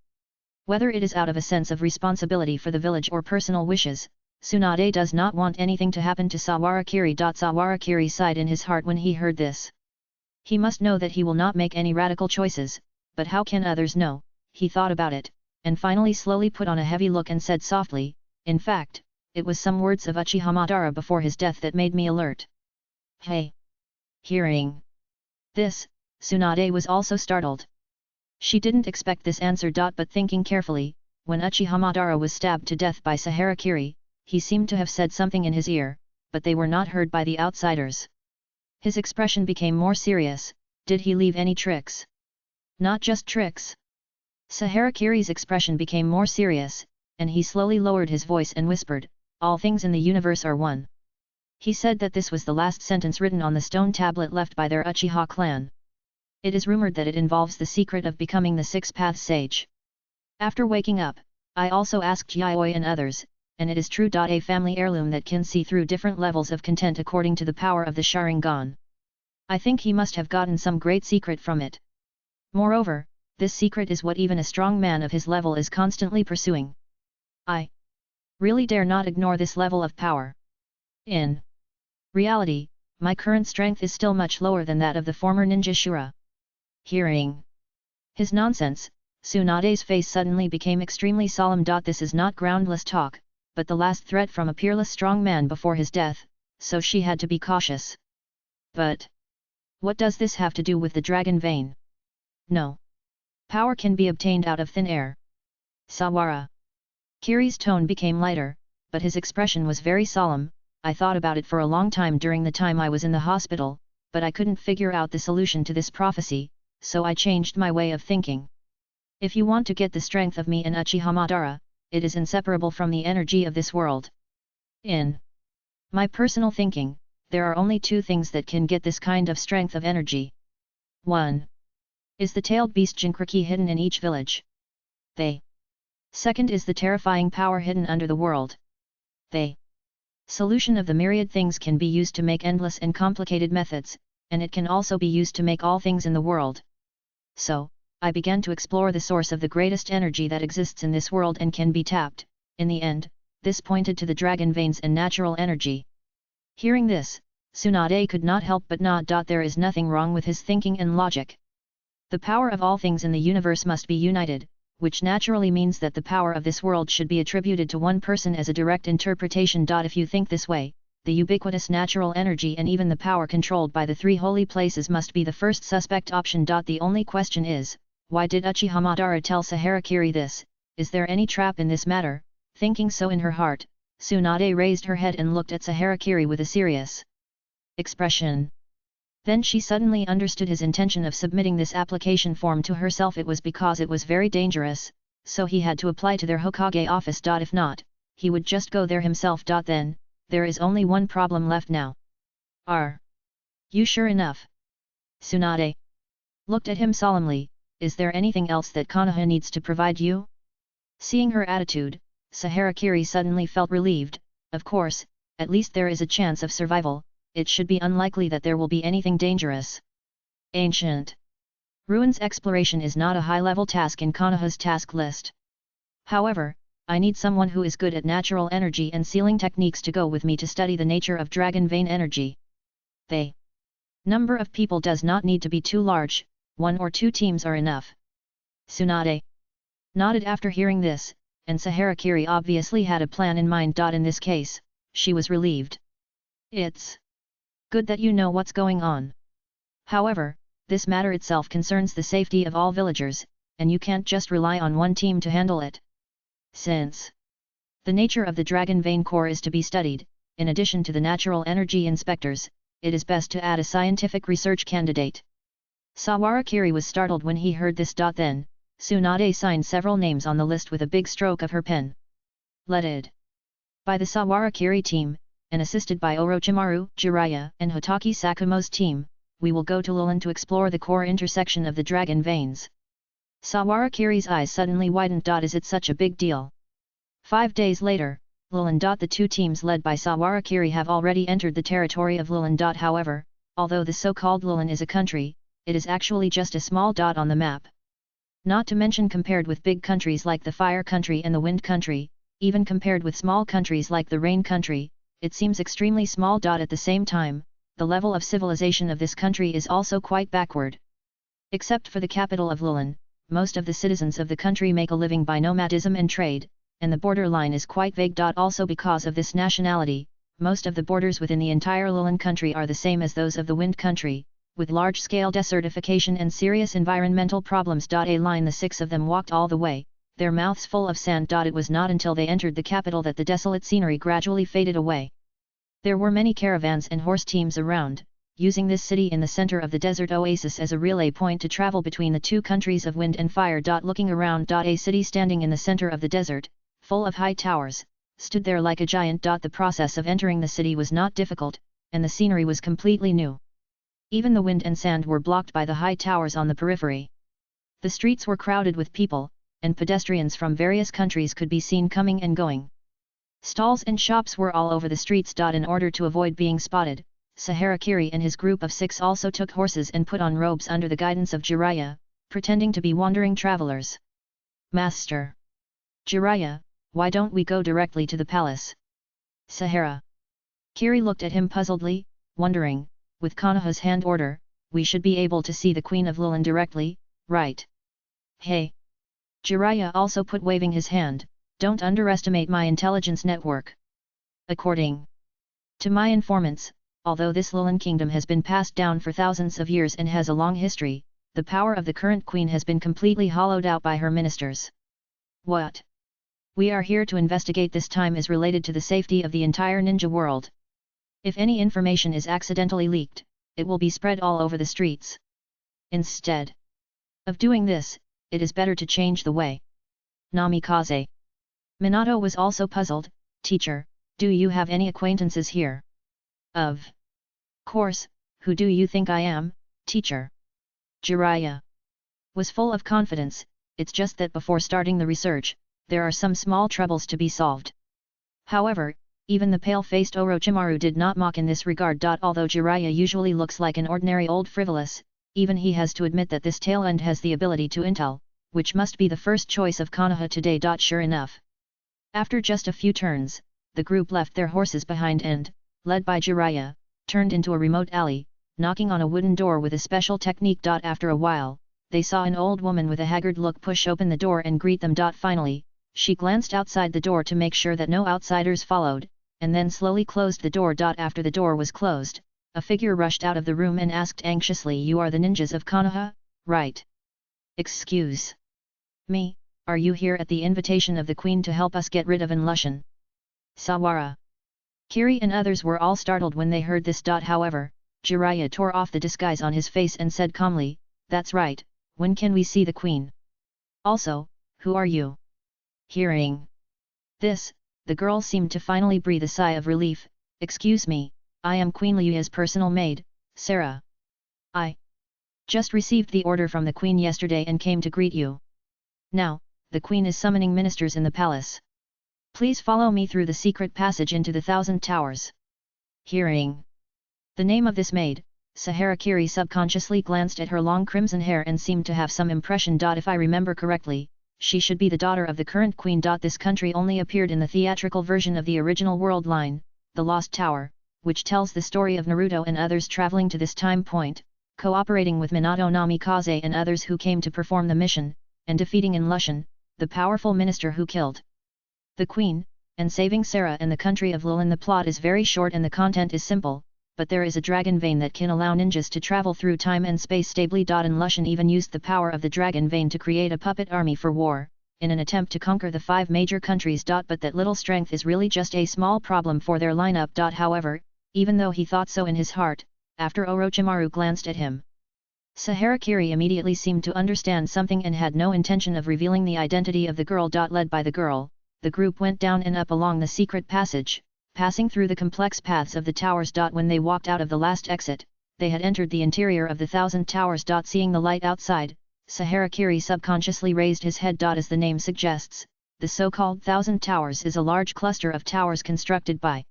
Whether it is out of a sense of responsibility for the village or personal wishes, Tsunade does not want anything to happen to Sawara Kiri. Sawara Kiri sighed in his heart when he heard this. He must know that he will not make any radical choices, but how can others know? He thought about it, and finally slowly put on a heavy look and said softly, in fact, it was some words of Uchiha Madara before his death that made me alert. Hey! Hearing this, Tsunade was also startled. She didn't expect this answer. But thinking carefully, when Uchiha Madara was stabbed to death by Sahara Kiri, he seemed to have said something in his ear, but they were not heard by the outsiders. His expression became more serious. Did he leave any tricks? Not just tricks. Sahara Kiri's expression became more serious, and he slowly lowered his voice and whispered, all things in the universe are one. He said that this was the last sentence written on the stone tablet left by their Uchiha clan. It is rumored that it involves the secret of becoming the six-path sage. After waking up, I also asked Yayoi and others, and it is true. A family heirloom that can see through different levels of content according to the power of the Sharingan. I think he must have gotten some great secret from it. Moreover, this secret is what even a strong man of his level is constantly pursuing. I really dare not ignore this level of power. In reality, my current strength is still much lower than that of the former ninja Shura. Hearing his nonsense, Tsunade's face suddenly became extremely solemn. This is not groundless talk, but the last threat from a peerless strong man before his death, so she had to be cautious. But what does this have to do with the dragon vein? No. Power can be obtained out of thin air. Sawara Kiri's tone became lighter, but his expression was very solemn. I thought about it for a long time during the time I was in the hospital, but I couldn't figure out the solution to this prophecy, so I changed my way of thinking. If you want to get the strength of me and Uchiha Madara, it is inseparable from the energy of this world. In my personal thinking, there are only two things that can get this kind of strength of energy. 1. Is the tailed beast Jinkriki hidden in each village. They. Second is the terrifying power hidden under the world. They. Solution of the myriad things can be used to make endless and complicated methods, and it can also be used to make all things in the world. So, I began to explore the source of the greatest energy that exists in this world and can be tapped. In the end, this pointed to the dragon veins and natural energy. Hearing this, Tsunade could not help but nod. There is nothing wrong with his thinking and logic. The power of all things in the universe must be united, which naturally means that the power of this world should be attributed to one person as a direct interpretation. If you think this way, the ubiquitous natural energy and even the power controlled by the three holy places must be the first suspect option. The only question is, why did Uchiha Madara tell Sahara Kiri this? Is there any trap in this matter? Thinking so in her heart, Tsunade raised her head and looked at Sahara Kiri with a serious expression. Then she suddenly understood his intention of submitting this application form to herself. It was because it was very dangerous, so he had to apply to their Hokage office. If not, he would just go there himself. Then, there is only one problem left now. Are you sure enough? Tsunade looked at him solemnly. Is there anything else that Konoha needs to provide you? Seeing her attitude, Sahara Kiri suddenly felt relieved. Of course, at least there is a chance of survival. It should be unlikely that there will be anything dangerous. Ancient ruins exploration is not a high-level task in Konoha's task list. However, I need someone who is good at natural energy and sealing techniques to go with me to study the nature of dragon vein energy. The number of people does not need to be too large, 1 or 2 teams are enough. Tsunade nodded after hearing this, and Sahara Kiri obviously had a plan in mind. In this case, she was relieved. It's good that you know what's going on. However, this matter itself concerns the safety of all villagers, and you can't just rely on one team to handle it. Since the nature of the dragon vein core is to be studied, in addition to the natural energy inspectors, it is best to add a scientific research candidate. Sawara Kiri was startled when he heard this. Then, Tsunade signed several names on the list with a big stroke of her pen. Led By the Sawara Kiri team, and assisted by Orochimaru, Jiraiya, and Hotaki Sakumo's team, we will go to Lulin to explore the core intersection of the dragon veins. Sawara Kiri's eyes suddenly widened. Is it such a big deal? 5 days later, Lulin. The two teams led by Sawara Kiri have already entered the territory of Lulin. However, although the so-called Lulin is a country, it is actually just a small dot on the map. Not to mention compared with big countries like the Fire Country and the Wind Country, even compared with small countries like the Rain Country, it seems extremely small. At the same time, the level of civilization of this country is also quite backward. Except for the capital of Lulin, most of the citizens of the country make a living by nomadism and trade, and the border line is quite vague. Also because of this nationality, most of the borders within the entire Lulin country are the same as those of the Wind Country, with large-scale desertification and serious environmental problems. A line the 6 of them walked all the way, their mouths full of sand. It was not until they entered the capital that the desolate scenery gradually faded away. There were many caravans and horse teams around, using this city in the center of the desert oasis as a relay point to travel between the two countries of wind and fire. Looking around. A city standing in the center of the desert, full of high towers, stood there like a giant. The process of entering the city was not difficult, and the scenery was completely new. Even the wind and sand were blocked by the high towers on the periphery. The streets were crowded with people, and pedestrians from various countries could be seen coming and going. Stalls and shops were all over the streets. In order to avoid being spotted, Sahara Kiri and his group of 6 also took horses and put on robes under the guidance of Jiraiya, pretending to be wandering travelers. Master Jiraiya, why don't we go directly to the palace? Sahara Kiri looked at him puzzledly, wondering, with Konoha's hand order, we should be able to see the Queen of Lulin directly, right? Hey! Jiraiya also put waving his hand, don't underestimate my intelligence network. According to my informants, although this Lulin kingdom has been passed down for thousands of years and has a long history, the power of the current queen has been completely hollowed out by her ministers. What we are here to investigate this time is related to the safety of the entire ninja world. If any information is accidentally leaked, it will be spread all over the streets. Instead of doing this, it is better to change the way. Namikaze. Minato was also puzzled. Teacher, do you have any acquaintances here? Of course, who do you think I am, teacher? Jiraiya was full of confidence. It's just that before starting the research, there are some small troubles to be solved. However, even the pale-faced Orochimaru did not mock in this regard. Although Jiraiya usually looks like an ordinary old frivolous, even he has to admit that this tail end has the ability to intel, which must be the first choice of Konoha today. Sure enough. After just a few turns, the group left their horses behind and, led by Jiraiya, turned into a remote alley, knocking on a wooden door with a special technique. After a while, they saw an old woman with a haggard look push open the door and greet them. Finally, she glanced outside the door to make sure that no outsiders followed, and then slowly closed the door. After the door was closed, a figure rushed out of the room and asked anxiously, "You are the ninjas of Konoha, right? Excuse me, are you here at the invitation of the queen to help us get rid of Lushan?" Sawara Kiri and others were all startled when they heard this. However, Jiraiya tore off the disguise on his face and said calmly, "That's right, when can we see the queen? Also, who are you?" Hearing this, the girl seemed to finally breathe a sigh of relief. "Excuse me, I am Queen Liu's personal maid, Sarah. I just received the order from the queen yesterday and came to greet you. Now, the queen is summoning ministers in the palace. Please follow me through the secret passage into the 1,000 towers." Hearing the name of this maid, Sahara Kiri subconsciously glanced at her long crimson hair and seemed to have some impression. If I remember correctly, she should be the daughter of the current queen. This country only appeared in the theatrical version of the original world line, The Lost Tower, which tells the story of Naruto and others traveling to this time point, cooperating with Minato Namikaze and others who came to perform the mission, and defeating Lushan, the powerful minister who killed the queen, and saving Sarah and the country of Lulin. The plot is very short and the content is simple, but there is a dragon vein that can allow ninjas to travel through time and space stably. Lushan even used the power of the dragon vein to create a puppet army for war, in an attempt to conquer the 5 major countries. But that little strength is really just a small problem for their lineup. However, even though he thought so in his heart, after Orochimaru glanced at him, Sahara Kiri immediately seemed to understand something and had no intention of revealing the identity of the girl. Led by the girl, the group went down and up along the secret passage, passing through the complex paths of the towers. When they walked out of the last exit, they had entered the interior of the 1,000 towers. Seeing the light outside, Saharakiri subconsciously raised his head. As the name suggests, the so-called 1,000 towers is a large cluster of towers constructed by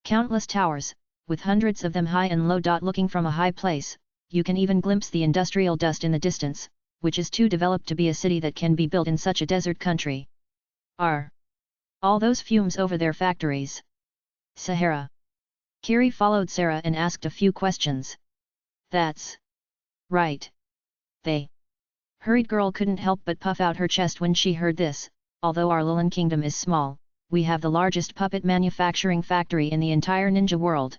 countless towers, with hundreds of them high and low. Looking from a high place, you can even glimpse the industrial dust in the distance, which is too developed to be a city that can be built in such a desert country. Are all those fumes over their factories? Sahara Kiri followed Sarah and asked a few questions. That's right. They hurried. Girl couldn't help but puff out her chest when she heard this. Although our Lilin kingdom is small, we have the largest puppet manufacturing factory in the entire ninja world.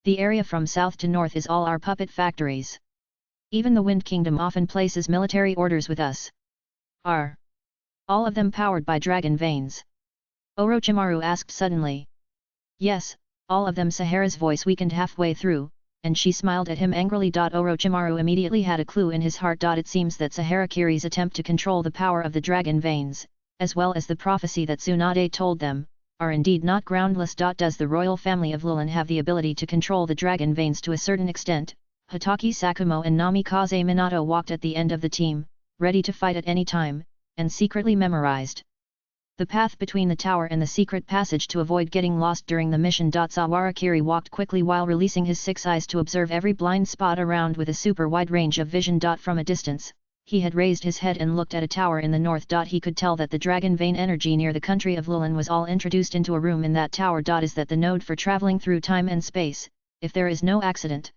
The area from south to north is all our puppet factories. Even the Wind Kingdom often places military orders with us. Are all of them powered by dragon veins? Orochimaru asked suddenly. Yes, all of them. Sahara's voice weakened halfway through, and she smiled at him angrily. Orochimaru immediately had a clue in his heart. It seems that Saharakiri's attempt to control the power of the dragon veins, as well as the prophecy that Tsunade told them, are indeed not groundless. Does the royal family of Lilin have the ability to control the dragon veins to a certain extent? Hatake Sakumo and Namikaze Minato walked at the end of the team, ready to fight at any time, and secretly memorized the path between the tower and the secret passage to avoid getting lost during the mission. Sawarakiri walked quickly while releasing his 6 eyes to observe every blind spot around with a super wide range of vision. From a distance, he had raised his head and looked at a tower in the north. He could tell that the dragon vein energy near the country of Lilin was all introduced into a room in that tower. Is that the node for traveling through time and space, if there is no accident?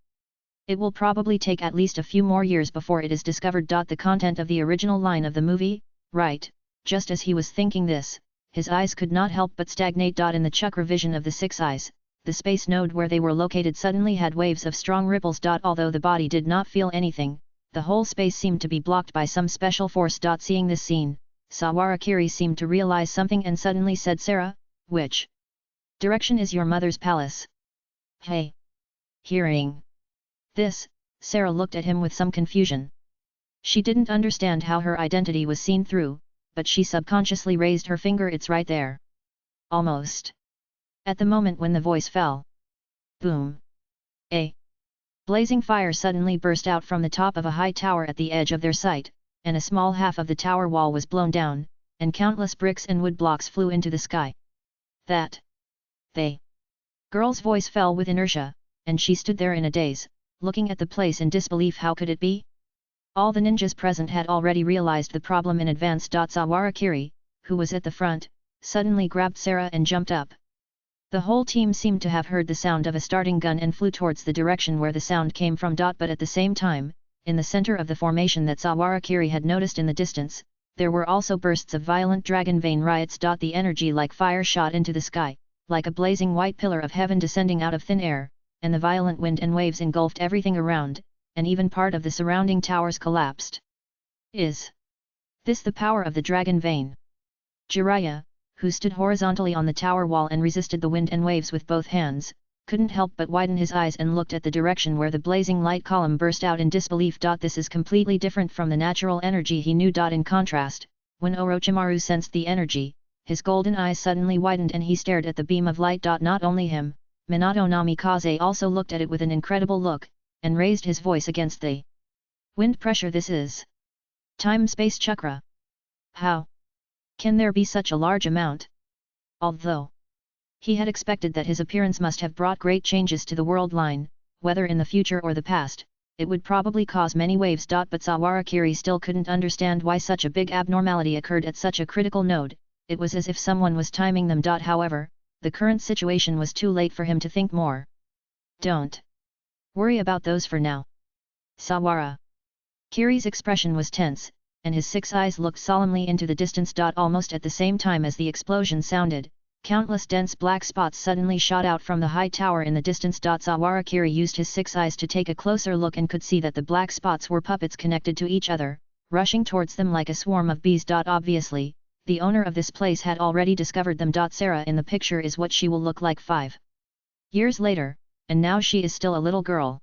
It will probably take at least a few more years before it is discovered. The content of the original line of the movie, right? Just as he was thinking this, his eyes could not help but stagnate. In the chakra vision of the 6 eyes, the space node where they were located suddenly had waves of strong ripples. Although the body did not feel anything, the whole space seemed to be blocked by some special force. Seeing this scene, Sawarakiri seemed to realize something and suddenly said, Sarah, which direction is your mother's palace? Hey! Hearing this, Sarah looked at him with some confusion. She didn't understand how her identity was seen through, but she subconsciously raised her finger. It's right there. Almost. At the moment when the voice fell. Boom! A blazing fire suddenly burst out from the top of a high tower at the edge of their sight, and a small half of the tower wall was blown down, and countless bricks and wood blocks flew into the sky. That they girl's voice fell with inertia, and she stood there in a daze, looking at the place in disbelief. How could it be? All the ninjas present had already realized the problem in advance. Sawarakiri, who was at the front, suddenly grabbed Sarah and jumped up. The whole team seemed to have heard the sound of a starting gun and flew towards the direction where the sound came from. But at the same time, in the center of the formation that Sawarakiri had noticed in the distance, there were also bursts of violent dragon vein riots. The energy like fire shot into the sky, like a blazing white pillar of heaven descending out of thin air, and the violent wind and waves engulfed everything around, and even part of the surrounding towers collapsed. Is this the power of the dragon vein? Jiraiya, who stood horizontally on the tower wall and resisted the wind and waves with both hands, couldn't help but widen his eyes and looked at the direction where the blazing light column burst out in disbelief. This is completely different from the natural energy he knew. In contrast, when Orochimaru sensed the energy, his golden eyes suddenly widened and he stared at the beam of light. Not only him, Minato Namikaze also looked at it with an incredible look, and raised his voice against the wind pressure. This is time-space chakra. How can there be such a large amount? Although he had expected that his appearance must have brought great changes to the world line, whether in the future or the past, it would probably cause many waves. But Sawarakiri still couldn't understand why such a big abnormality occurred at such a critical node. It was as if someone was timing them. However, the current situation was too late for him to think more. Don't worry about those for now. Sawara Kiri's expression was tense, and his 6 eyes looked solemnly into the distance. Almost at the same time as the explosion sounded, countless dense black spots suddenly shot out from the high tower in the distance. Sawarakiri used his 6 eyes to take a closer look and could see that the black spots were puppets connected to each other, rushing towards them like a swarm of bees. Obviously, the owner of this place had already discovered them. Sarah in the picture is what she will look like 5 years later, and now she is still a little girl.